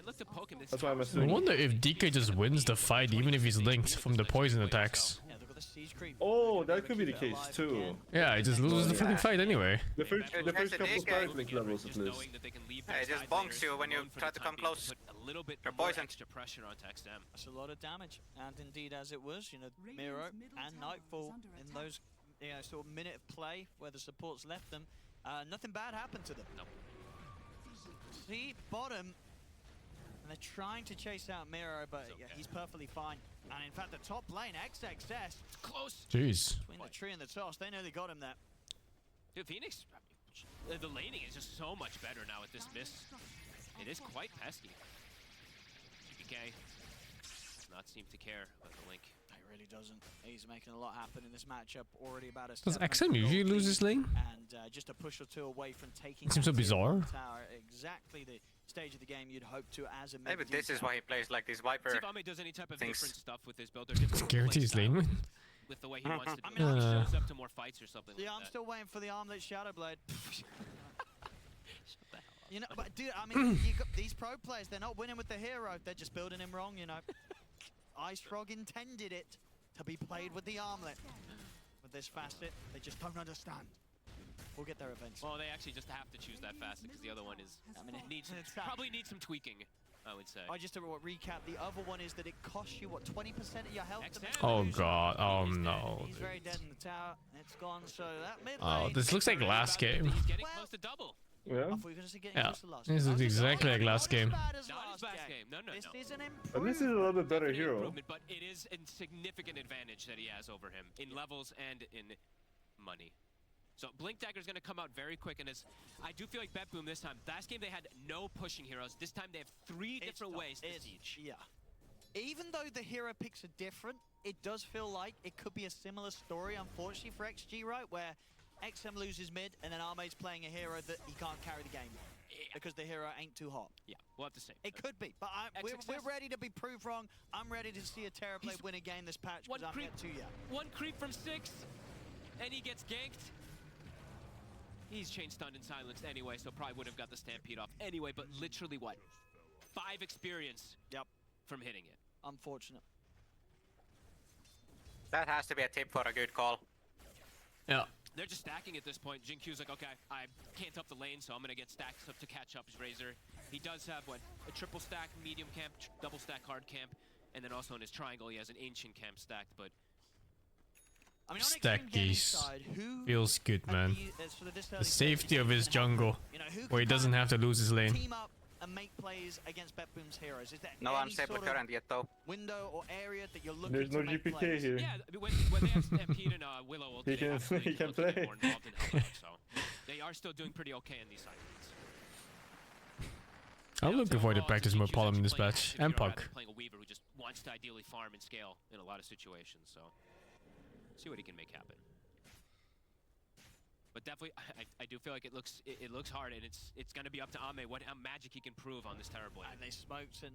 That's why I'm I assuming. wonder if DK just wins the fight even if he's linked from the poison attacks. Oh, that could be the case too. Yeah, he just loses the fucking fight anyway. The first couple Starlink levels at least. Yeah, it just bonks you when you try to come close. A little bit You're more poisoned. extra pressure on TechStem. That's a lot of damage, and indeed as it was, you know, Miro and Nightfall in those, you know, sort of minute of play where the supports left them, nothing bad happened to them. No. See, bottom, and they're trying to chase out Miro, but yeah, he's perfectly fine. And in fact, the top lane, XXS, close. Jeez. Between the tree and the toss, they nearly got him there. Dude, Phoenix, the laning is just so much better now with this miss. It is quite pesky. GPK does not seem to care about the link. He really doesn't. He's making a lot happen in this matchup. Already about a Does XM usually lose his lane? And just a push or two away from taking. It seems so bizarre. Tower. Exactly the stage of the game you'd hope to as a. Maybe this is why he plays like this Viper. See if Ame does any type of different stuff with his build. Guarantees lane win. With the way he wants to do it. He shows up to more fights or something Yeah, like I'm that. still waiting for the Armlet Shadowblade. You know, but dude, I mean, you got these pro players, they're not winning with the hero, they're just building him wrong, you know. Ice Frog intended it to be played with the Armlet. With this facet, they just don't understand. We'll get there eventually. Well, they actually just have to choose that facet because the other one is, I mean, it needs probably needs some tweaking, I would say. Just to recap, the other one is that it costs you, what, 20% of your health? Oh god, oh no. He's very dead in the tower, it's gone, so that mid Oh, this looks like last game. He's getting close to double. Yeah. Yeah, this looks exactly like last game. Not his last game. No. This is an But this is a little bit better hero. improvement, but it is a significant advantage that he has over him in levels and in money. So Blink Dagger is going to come out very quick, and I do feel like Bet Boom this time. Last game they had no pushing heroes. This time they have three different ways to siege. Yeah. Even though the hero picks are different, it does feel like it could be a similar story, unfortunately, for XG, right? Where XM loses mid, and then Arme's playing a hero that he can't carry the game because the hero ain't too hot. Yeah, we'll have to see. It could be, but we're ready to be proved wrong. I'm ready to see a Terrorblade win a game this patch because I'm yet to yet. One creep from 6, and he gets ganked. He's chain stunned and silenced anyway, so probably would have got the Stampede off anyway, but literally what? 5 experience from hitting it. Unfortunate. That has to be a tip for a good call. Yeah. They're just stacking at this point. Jinkyu's like, okay, I can't up the lane, so I'm going to get stacks up to catch up his Razor. He does have, what, a triple stack medium camp, double stack hard camp, and then also in his triangle he has an ancient camp stacked, but... I mean, Stack geese. Feels good, man. The safety of his jungle, where he doesn't have to lose his lane. Team up and make plays against Bet Boom's heroes. Is there no unstable current yet, though. Window or area that you're looking There's to no make GPK plays? here. Yeah, when they have Stampede and Willow, he can play. More involved in Hellbound, so they are still doing pretty okay in these side lanes. I'm looking forward to practice more Pollen in this batch, and Puck. Playing a Weaver who just wants to ideally farm and scale in a lot of situations, so see what he can make happen. But definitely, I do feel like it looks hard, and it's going to be up to Ame how magic he can prove on this Terrorblade. And they smoked, and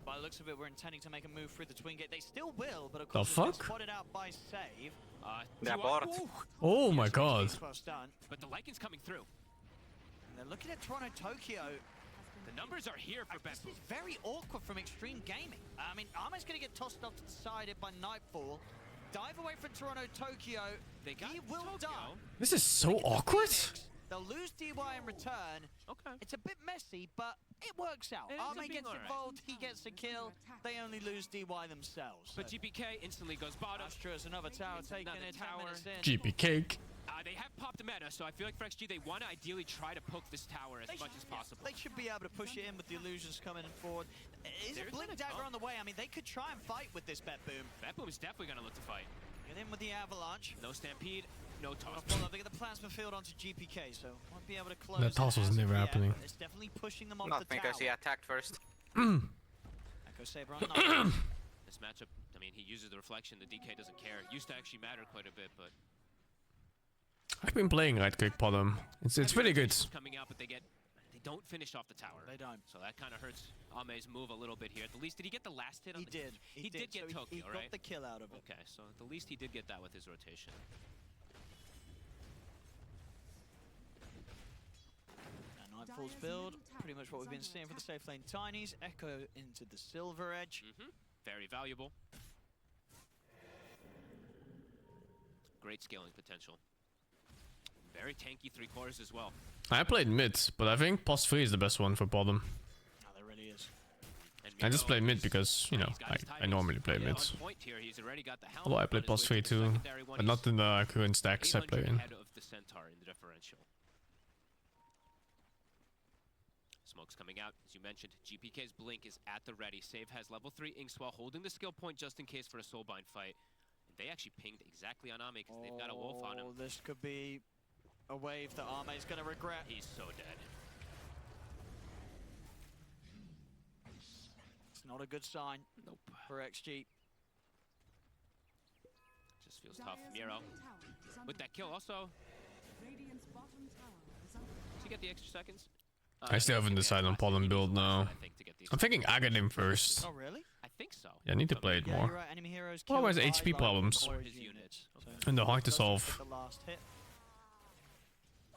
by the looks of it, we're intending to make a move through the twin gate. They still will, but of The course, it's fuck? spotted out by Save. They're bored. Oh my god. But the Lycan's coming through. And they're looking at Toronto Tokyo. The numbers are here for Bet Boom. This is very awkward from Extreme Gaming. I mean, Ame's going to get tossed off to the side by Nightfall. Dive away from Toronto Tokyo. He will die. This is so awkward. They'll lose DY in return. Okay. It's a bit messy, but it works out. Ame gets involved, he gets a kill. They only lose DY themselves. But GPK instantly goes bottom. That's true. It's another tower taken in 10 minutes in. GP cake. They have popped the meta, so I feel like for XG they want to ideally try to poke this tower as much as possible. They should be able to push it in with the illusions coming forward. Is it Blink Dagger on the way? I mean, they could try and fight with this Bet Boom. Bet Boom is definitely going to look to fight. Get in with the Avalanche. No Stampede, no toss. They get the plasma field onto GPK, so won't be able to close. That toss was never happening. It's definitely pushing them off Not the tower. because he attacked first. Echo Saber on This matchup, I mean, he uses the reflection. The DK doesn't care. It used to actually matter quite a bit, but I've been playing right click bottom. It's really good. coming out, but they don't finish off the tower. They don't. So that kind of hurts Ame's move a little bit here. At the least, did he get the last hit on He did. He did get so Tokyo, he right? got the kill out of it. Okay, so at the least he did get that with his rotation. Nightfall's build, pretty much what we've been seeing for the safe lane Tinies. Echo into the Silver Edge. Very valuable. Great scaling potential. Very tanky 3-cores as well. I played mid, but I think post 3 is the best one for bottom. Oh, there really is. I just play mid because, you know, I normally play mid. Although I played post 3 too, but not in the current stacks I play in. Ahead of the Centaur in the differential. Smoke's coming out. As you mentioned, GPK's Blink is at the ready. Save has level 3 Inkswell holding the skill point just in case for a Soulbind fight. And they actually pinged exactly on Ame because they've got a wolf on him. This could be a wave that Ame's going to regret. He's so dead. It's not a good sign for XG. Just feels tough. Miro with that kill also. Does he get the extra seconds? I still haven't decided on bottom build now. I'm thinking Aghanim first. Oh, really? I think so. Yeah, I need to play it more. You're right. Enemy heroes Otherwise, killed HP by problems. or his units. And they're hard to solve. The last hit.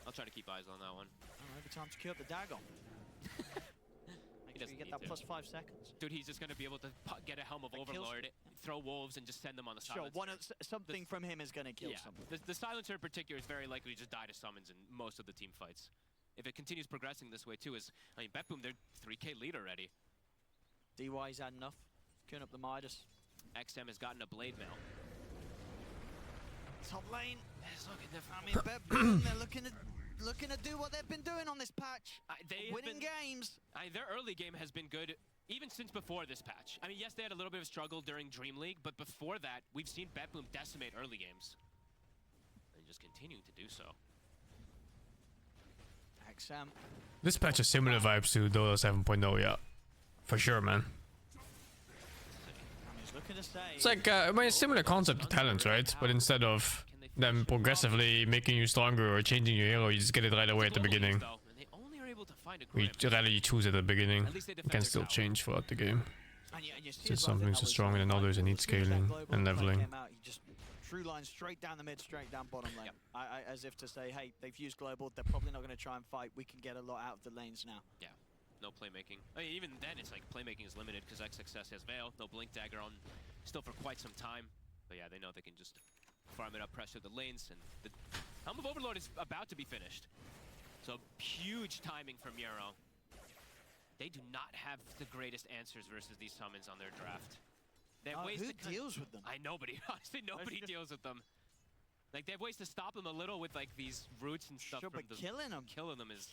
I'll try to keep eyes on that one. Every time to queue up the Dagon. Make sure you get that plus 5 seconds. Dude, he's just going to be able to get a Helm of Overlord, throw wolves, and just send them on the Sure, silence. something from him is going to kill Yeah, someone. the silencer in particular is very likely to just die to summons in most of the team fights. If it continues progressing this way too, I mean, Betboom, they're 3k lead already. DY's had enough. Queuing up the Midas. XM has gotten a Blade Mail. Top lane. It's looking different. I mean, Betboom, they're looking to do what they've been doing on this patch. Winning games. Their early game has been good, even since before this patch. I mean, yes, they had a little bit of struggle during DreamLeague, but before that, we've seen Betboom decimate early games. And just continuing to do so. XM. This patch has similar vibes to Dota 7.0, yeah. For sure, man. He's looking to stay. It's like, I mean, it's similar concept to talents, right? But instead of them progressively making you stronger or changing your hero, you just get it right away at the beginning. We rarely choose at the beginning. It can still change throughout the game. Since some things are stronger than others, and need scaling and leveling. True line straight down the mid, straight down bottom lane. As if to say, hey, they've used global, they're probably not going to try and fight. We can get a lot out of the lanes now. Yeah, no playmaking. I mean, even then, it's like playmaking is limited because XXS has Veil, no Blink Dagger on still for quite some time. But yeah, they know they can just farm it up, pressure the lanes, and the Helm of Overlord is about to be finished. So huge timing from Miro. They do not have the greatest answers versus these summons on their draft. They have ways who to deals with them? I know, but honestly, nobody deals with them. Like, they have ways to stop them a little with, like, these roots and stuff. Sure, but killing them is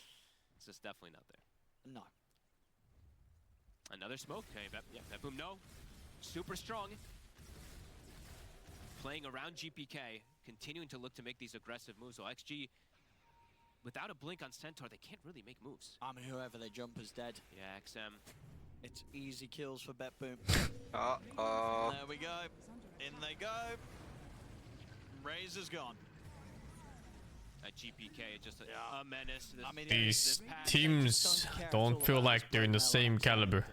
just definitely not there. No. Another smoke. Okay, Betboom, no. Super strong. Playing around GPK, continuing to look to make these aggressive moves. So XG, without a blink on Centaur, they can't really make moves. I mean, whoever they jump is dead. Yeah, XM. It's easy kills for Betboom. Uh-oh. There we go. In they go. Razor's gone. At GPK, just a menace. These teams don't feel like they're in the same caliber.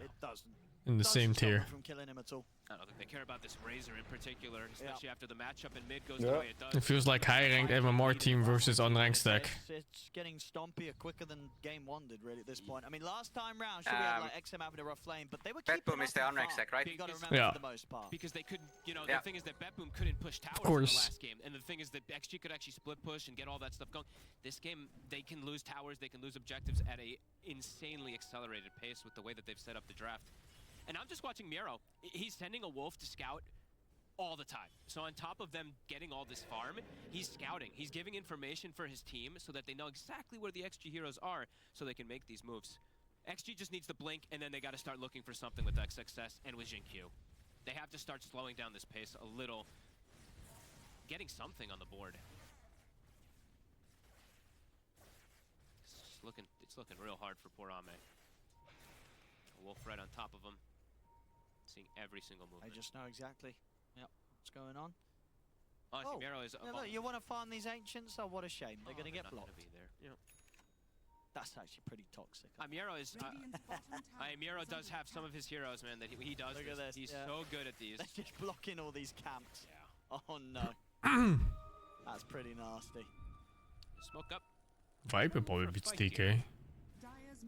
In the same tier. From killing him at all. I don't think they care about this Razor in particular, especially after the matchup in mid goes Yeah. the way it does. It feels like high-ranked MMR team versus unranked stack. It's getting stompier quicker than game 1 did, really, at this point. I mean, last time round, sure, we had like XM having a rough lane, but they were keeping Betboom is the unranked stack, right? You got to remember for the most part. Because they couldn't, the thing is that Betboom couldn't push towers in the last game, and the thing is that XG could actually split push and get all that stuff going. This game, they can lose towers, they can lose objectives at a insanely accelerated pace with the way that they've set up the draft. And I'm just watching Miro. He's sending a wolf to scout all the time. So on top of them getting all this farm, he's scouting. He's giving information for his team so that they know exactly where the XG heroes are so they can make these moves. XG just needs to blink, and then they got to start looking for something with XXS and with Jin-Q. They have to start slowing down this pace a little, getting something on the board. It's looking real hard for poor Ame. A wolf right on top of him. Seeing every single move. I just know exactly Yep. What's going on? Oh, Miro is. Yeah, look, you want to farm these ancients? Oh, what a shame. They're going to get blocked. Be there. Yep. That's actually pretty toxic. Miro is. Miro does have some of his heroes, man. That he does. Look at this. He's so good at these. They're just blocking all these camps. Yeah. Oh no. That's pretty nasty. Smoke up. Viper probably beats DK.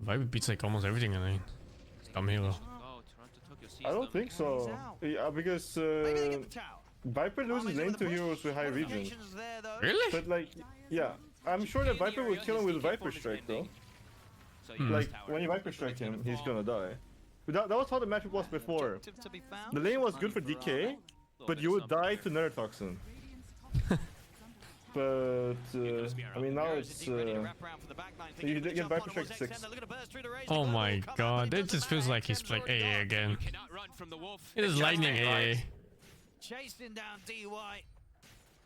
Viper beats like almost everything in lane. Dumb hero. Oh, Toronto Tokyo sees I don't think so. Yeah, because Viper loses lane to heroes with high regen. Really? But like, yeah, I'm sure that Viper will kill him with Viper Strike though. Like when you Viper Strike him, he's gonna die. But that was how the matchup was before. The lane was good for DK, but you would die to Nether Toxin. But I mean now it's you get Viper Strike 6. Oh my god, it just feels like he's playing AA again. It is lightning AA. Chasing down DY.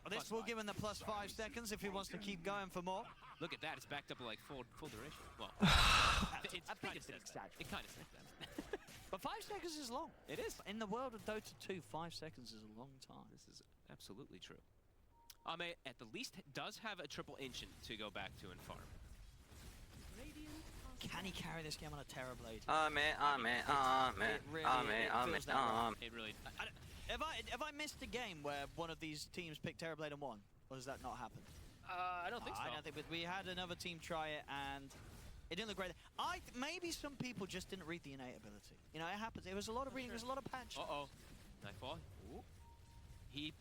This will give him the +5 seconds if he wants to keep going for more. Look at that, it's backed up to like full duration. Well, I think it's exaggerated. It kind of says that. But 5 seconds is long. It is. In the world of Dota 2, 5 seconds is a long time. This is absolutely true. Ame at the least does have a triple ancient to go back to and farm. Can he carry this game on a Terrorblade? It really. Have I missed a game where one of these teams picked Terrorblade and won, or has that not happened? I don't think so. I don't think, but we had another team try it and it didn't look great. Maybe some people just didn't read the innate ability. You know, it happens. It was a lot of reading. There was a lot of patch. Nightfall. Ooh. He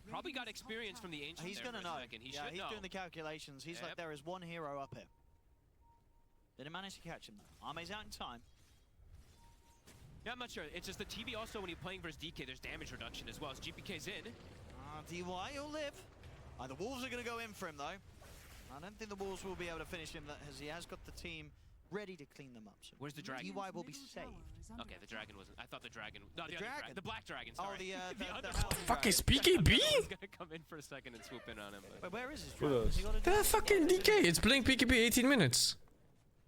probably got experience from the ancient. He's gonna know. He should know. He's doing the calculations. He's like, there is one hero up here. Didn't manage to catch him though. Ame's out in time. Yeah, I'm not sure. It's just the TV also when you're playing versus DK, there's damage reduction as well as GPK's in. DY will live. The Wolves are going to go in for him though. I don't think the Wolves will be able to finish him as he has got the team ready to clean them up. So where's the dragon? DY will be saved. Okay, the dragon wasn't. I thought the dragon. No, the dragon. The black dragon. Sorry. Oh, the fuck is BKB? I was gonna come in for a second and swoop in on him. But where is his dragon? The fucking DK. It's playing BKB 18 minutes.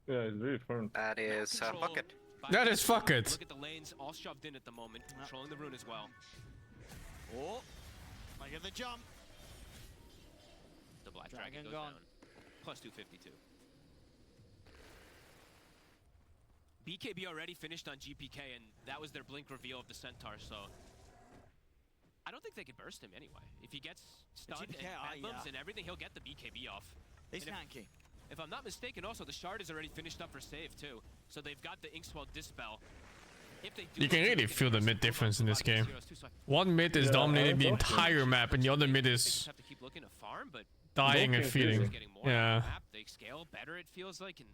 Yeah, it's really fun. That is bucket. That is fuck it. Look at the lanes all shoved in at the moment, controlling the rune as well. Oh, might get the jump. The black dragon goes down. Plus 252. BKB already finished on GPK, and that was their blink reveal of the Centaur, so I don't think they can burst him anyway. If he gets stunned and bedlams and everything, he'll get the BKB off. He's tanky. If I'm not mistaken, also the shard is already finished up for save too, so they've got the Inkswell dispel. If they do, you can really feel the mid difference in this game. One mid is dominating the entire map, and the other mid is have to keep looking to farm, but dying and feeding. Yeah. They scale better, it feels like, and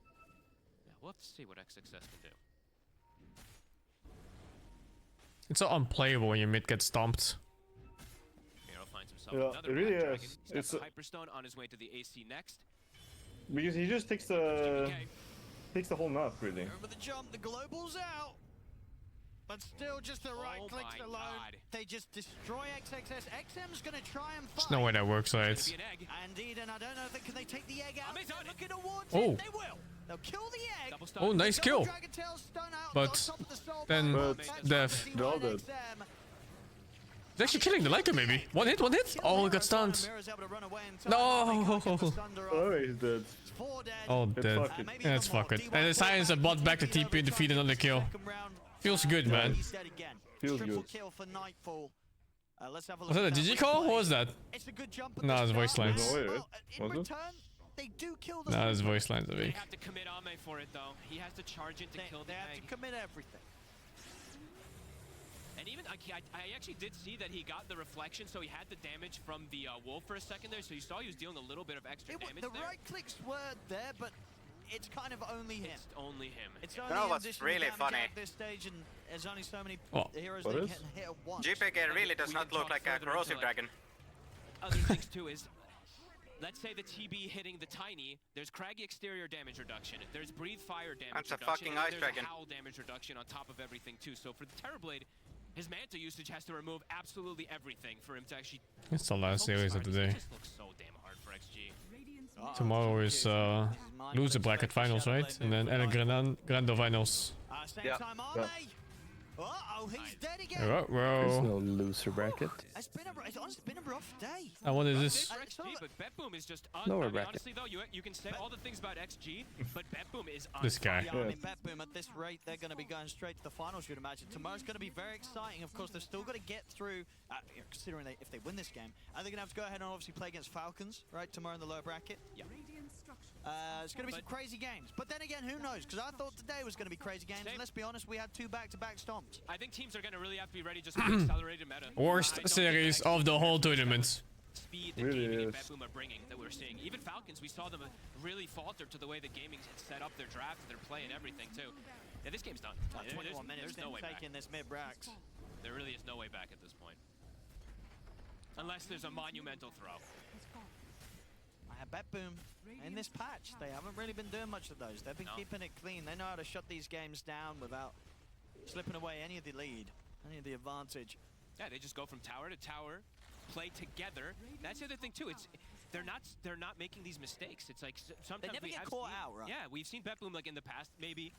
yeah, we'll have to see what XXS can do. It's so unplayable when your mid gets stomped. Finds himself it really is. It's a Hyperstone on his way to the AC next. Because he just takes the whole map, really. Remember the jump, the global's out. But still just the right clicks alone. They just destroy XXS. XM's gonna try and fight. There's no way that works, right? Indeed, and I don't know if can they take the egg out. They're looking towards it. They will. They'll kill the egg. Oh, nice kill. But then death. They're all dead. He's actually killing the Leica, maybe. One hit. Oh, he got stunned. No. Oh, he's dead. Oh, dead. Yeah, it's fuck it. And the Science a bot back to TP and defeat another kill. Feels good, man. Feels good. Was that a GG call? What was that? Nah, it's voice lines. Was it? They do kill the Nah, it's voice lines, I They think. have to commit Ame for it though. He has to charge it to kill the They have egg. to commit everything. And even I actually did see that he got the reflection, so he had the damage from the wolf for a second there. So you saw he was dealing a little bit of extra damage. The right clicks were there, but it's kind of only him. It's only him. It's only that was really funny. At this stage, and there's only so many heroes what that is? can hit at once. GPK really does not look like a corrosive dragon. Other things too is, let's say the TB hitting the tiny, there's craggy exterior damage reduction, there's breathe fire damage reduction, a fucking ice there's dragon. Howl damage reduction on top of everything too. So for the Terrorblade, his Manta usage has to remove absolutely everything for him to actually. It's the last series of the day. It just looks so damn hard for XG. Tomorrow is loser bracket finals, right? And then El Grando finals. Yeah. Uh-oh, he's dead again. There's no loser bracket. It's honestly been a rough day. And what is this? For XG, but BetBoom is just Lower I mean, bracket. honestly though, you can say all the things about XG, but BetBoom is This guy. Yeah, I mean, BetBoom at this rate, they're going to be going straight to the finals, you'd imagine. Tomorrow's going to be very exciting. Of course, they've still got to get through, considering if they win this game, they're going to have to go ahead and obviously play against Falcons, right, tomorrow in the lower bracket. Yeah. It's going to be some crazy games. But then again, who knows? Because I thought today was going to be crazy games. And let's be honest, we had 2 back-to-back stomps. I think teams are going to really have to be ready just for the accelerated meta. Worst series of the whole tournament. Speed that gaming and BetBoom are bringing that we're seeing. Even Falcons, we saw them really falter to the way the gaming had set up their draft, their play, and everything too. Yeah, this game's done. 21 minutes there's no way back. taking this mid-brax. There really is no way back at this point. Unless there's a monumental throw. I have BetBoom in this patch. They haven't really been doing much of those. They've been keeping it clean. They know how to shut these games down without slipping away any of the lead, any of the advantage. Yeah, they just go from tower to tower, play together. That's the other thing too. It's they're not making these mistakes. It's like sometimes they never we get have caught seen, out, right? Yeah, we've seen BetBoom like in the past, maybe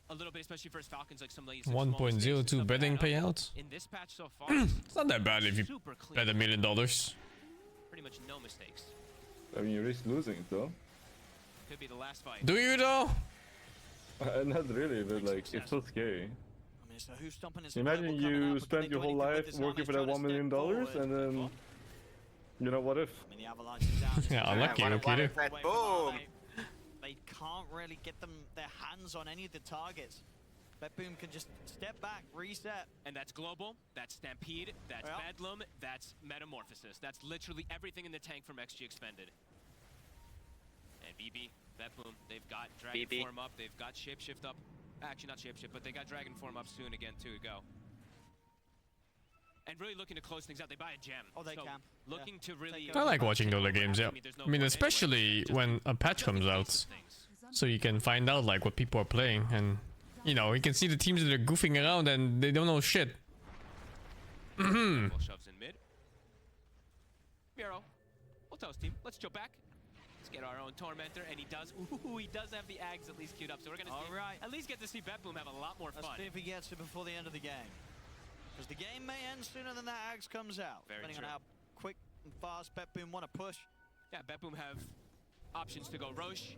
a little bit, especially for Falcons, like some late 1.02 betting payout. In this patch so far, It's not that bad if you bet $1 million. pretty much no mistakes. I mean, you risk losing it though. Could be the last fight. Do you though? Not really, but like, it's so scary. I mean, so who's stomping his Imagine you spend your whole life working for that $1 million and then, you know, what if? I mean, the Avalanche is down. Yeah, unlucky, What boom! They can't really get their hands on any of the targets. BetBoom can just step back, reset. And that's Global, that's Stampede, that's Bedlam, that's Metamorphosis. That's literally everything in the tank from XG Expended. And BB, BetBoom, they've got Dragon Form up, they've got Shapeshift up. Actually, not Shapeshift, but they got Dragon Form up soon again, too, to go. And really looking to close things out. They buy a gem. Oh, they can. Looking to really... I like watching Dota games, yeah. I mean, especially when a patch comes out. So you can find out, like, what people are playing. And, you know, you can see the teams that are goofing around and they don't know shit. Shoves in mid. Miro, we'll toast team. Let's jump back. Let's get our own Tormentor, and he does have the Ags at least queued up, so we're gonna at least get to see BetBoom have a lot more fun. Let's see if he gets it before the end of the game. Because the game may end sooner than that Ags comes out, depending on how quick and fast BetBoom want to push. Yeah, BetBoom have options to go Roche,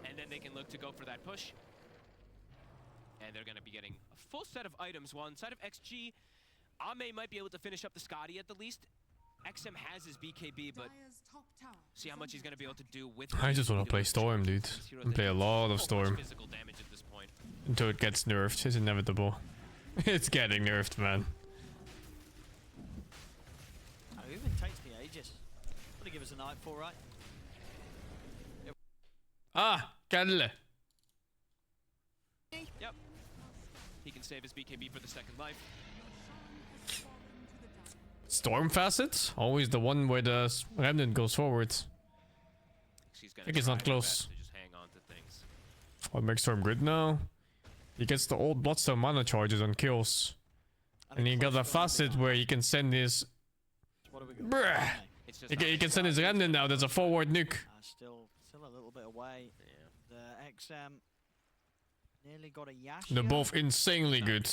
and then they can look to go for that push. And they're gonna be getting a full set of items. While inside of XG, Ame might be able to finish up the Scotty at the least. XM has his BKB, but see how much he's going to be able to do with I just want to play Storm, dude. And play a lot of Storm. Physical damage at this point. Until it gets nerfed. It's inevitable. It's getting nerfed, man. Oh, it even takes me ages. Gonna give us a nightfall, right? Ah, Kadle. Yep. He can save his BKB for the second life. Storm facet? Always the one where the remnant goes forward. I think it's not close. Just hang on to things. What makes Storm good now? He gets the old Bloodstone mana charges on kills. And he got a facet where he can send his... Bruh! He can send his remnant now, that's a forward nuke. Still a little bit away. Yeah. The XM nearly got a Yash. They're both insanely good.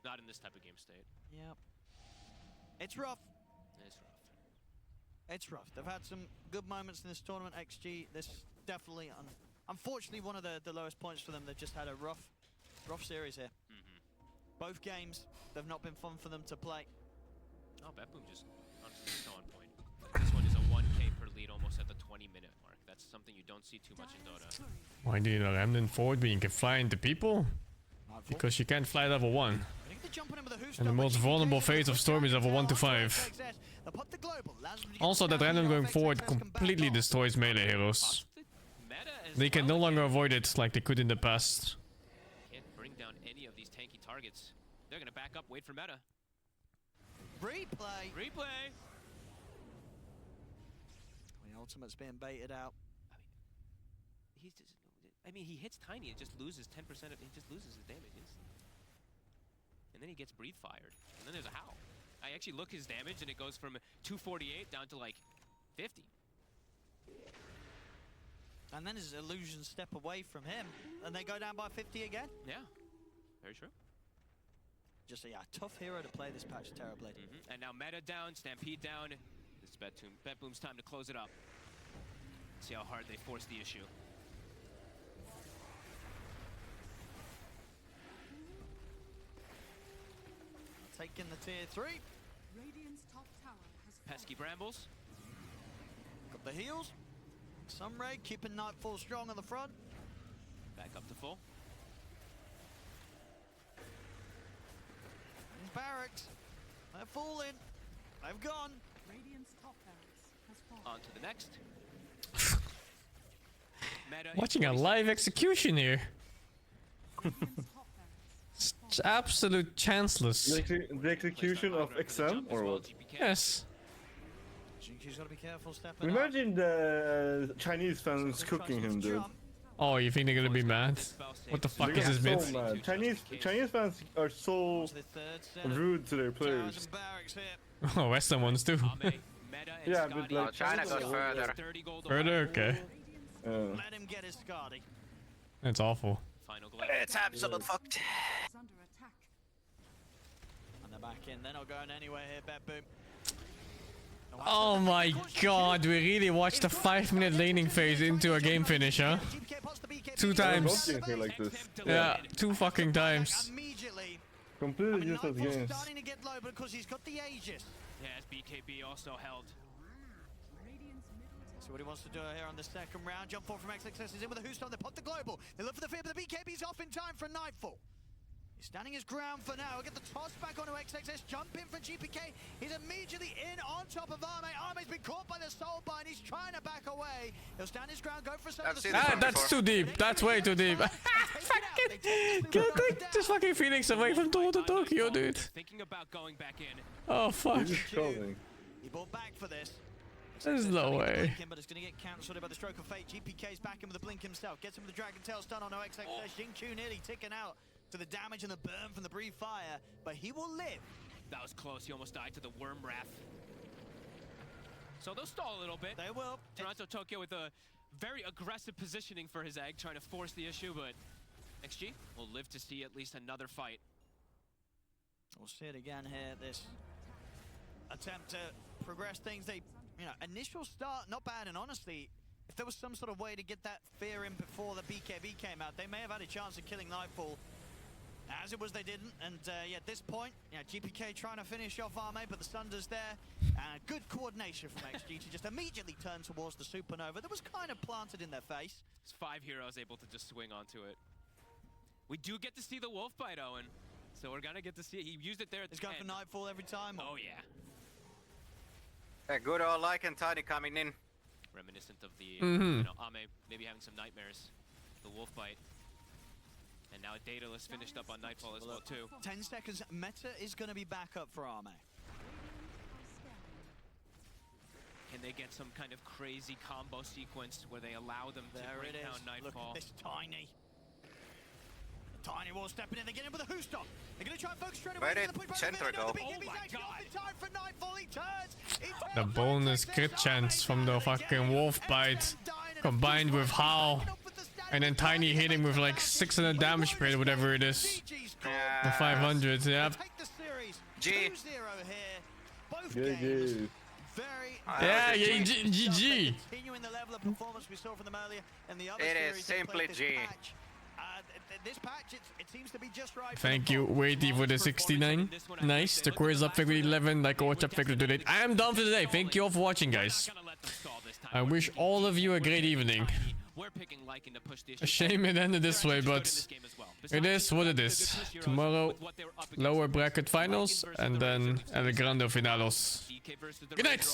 Not in this type of game state. Yep. It's rough. It's rough. It's rough. They've had some good moments in this tournament. XG, this definitely, unfortunately, one of the lowest points for them. They've just had a rough series here. Both games, they've not been fun for them to play. Oh, BetBoom just honestly so on point. This one is a 1K per lead almost at the 20-minute mark. That's something you don't see too much in Dota. Why do you know remnant forward but you can fly into people? Because you can't fly level 1. And the most vulnerable phase of Storm is level 1 to 5. Also, that random going forward completely destroys melee heroes. They can no longer avoid it like they could in the past. Can't bring down any of these tanky targets. They're gonna back up, wait for meta. Replay! Replay! The ultimate's being baited out. I mean, he hits Tiny and just loses 10% of, he just loses his damage instantly. And then he gets breathe fired. And then there's a howl. I actually look his damage and it goes from 248 down to like 50. And then his illusions step away from him and they go down by 50 again. Yeah, very true. Just a tough hero to play this patch, Terrorblade. And now Meta down, Stampede down. It's BetBoom's time to close it up. See how hard they force the issue. Taking the tier 3. Radiant's top tower has Pesky Brambles. Got the heals. Sunray keeping Nightfall strong on the front. Back up to full. These barracks. They're falling. They've gone. Radiant's top barracks has fallen. On to the next. Watching a live execution here. It's absolute chanceless. The execution of XM or what? Yes. Jinky's got to be careful stepping up. Imagine the Chinese fans cooking him, dude. Oh, you think they're gonna be mad? What the fuck is this mid? So mad. Chinese fans are so rude to their players. Oh, Western ones too. Yeah, but like China goes further. Further, okay. Let him get his Scardy. That's awful. It's absolute fucked. Under attack. And they're back in. They're not going anywhere here, BetBoom. Oh my god, we really watched a 5-minute laning phase into a game finish, huh? 2 times. Like this. Yeah, 2 fucking times. Completely useless games. Starting to get low because he's got the Aegis. Yes, BKB also held. See what he wants to do here on the second round. Jump forward from XXS is in with a Houston. They pop the global. They look for the fear, but the BKB's off in time for Nightfall. He's standing his ground for now. Get the toss back onto XXS. Jump in for GPK. He's immediately in on top of Arme. Arme's been caught by the soul bind. He's trying to back away. He'll stand his ground, go for some of the That's too deep. That's way too deep. Get this fucking Phoenix away from Dota Tokyo, dude. Thinking about going back in. Oh fuck. He bought back for this. There's no way. But it's going to get cancelled by the stroke of fate. GPK's back in with the blink himself. Gets him with the Dragon Tail stun on XXS. Xingqiu nearly ticking out to the damage and the burn from the Breathe Fire, but he will live. That was close. He almost died to the Worm Wrath. So they'll stall a little bit. They will. Toronto Tokyo with a very aggressive positioning for his egg, trying to force the issue, but XG will live to see at least another fight. We'll see it again here. This attempt to progress things. They, initial start, not bad, and honestly, if there was some sort of way to get that fear in before the BKB came out, they may have had a chance of killing Nightfall. As it was, they didn't, and at this point, GPK trying to finish off Arme, but the Sunder's there. Good coordination from XG to just immediately turn towards the Supernova that was kind of planted in their face. There's 5 heroes able to just swing onto it. We do get to see the Wolf Bite, Owen, so we're gonna get to see it. He used it there at the end. He's going for Nightfall every time. Oh yeah. A good old Lycan Tiny coming in. Reminiscent of the, Ame maybe having some nightmares. The Wolf Bite. And now Daedalus finished up on Nightfall as well too. 10 seconds. Meta is going to be back up for Arme. Can they get some kind of crazy combo sequence where they allow them to bring down Nightfall? Look at this Tiny. Tiny Wall stepping in. They get in with a Hooston. They're going to try and focus straight away. Where did Centra go? Oh my God. The bonus crit chance from the fucking Wolf Bite combined with Howl. And then Tiny hitting with like 600 damage per hit, whatever it is. The 500s, yep. G. GG. Yeah, GG. Continuing the level of performance we saw from them earlier in the other It series is simply G. This patch, it seems to be just right. Thank you, Waity, for the 69. Nice. The core is up with 11. Like, watch up with today. I am done for today. Thank you all for watching, guys. I wish all of you a great evening. A shame it ended this way, but it is what it is. Tomorrow, lower bracket finals, and then El Grande Finalos. Good night!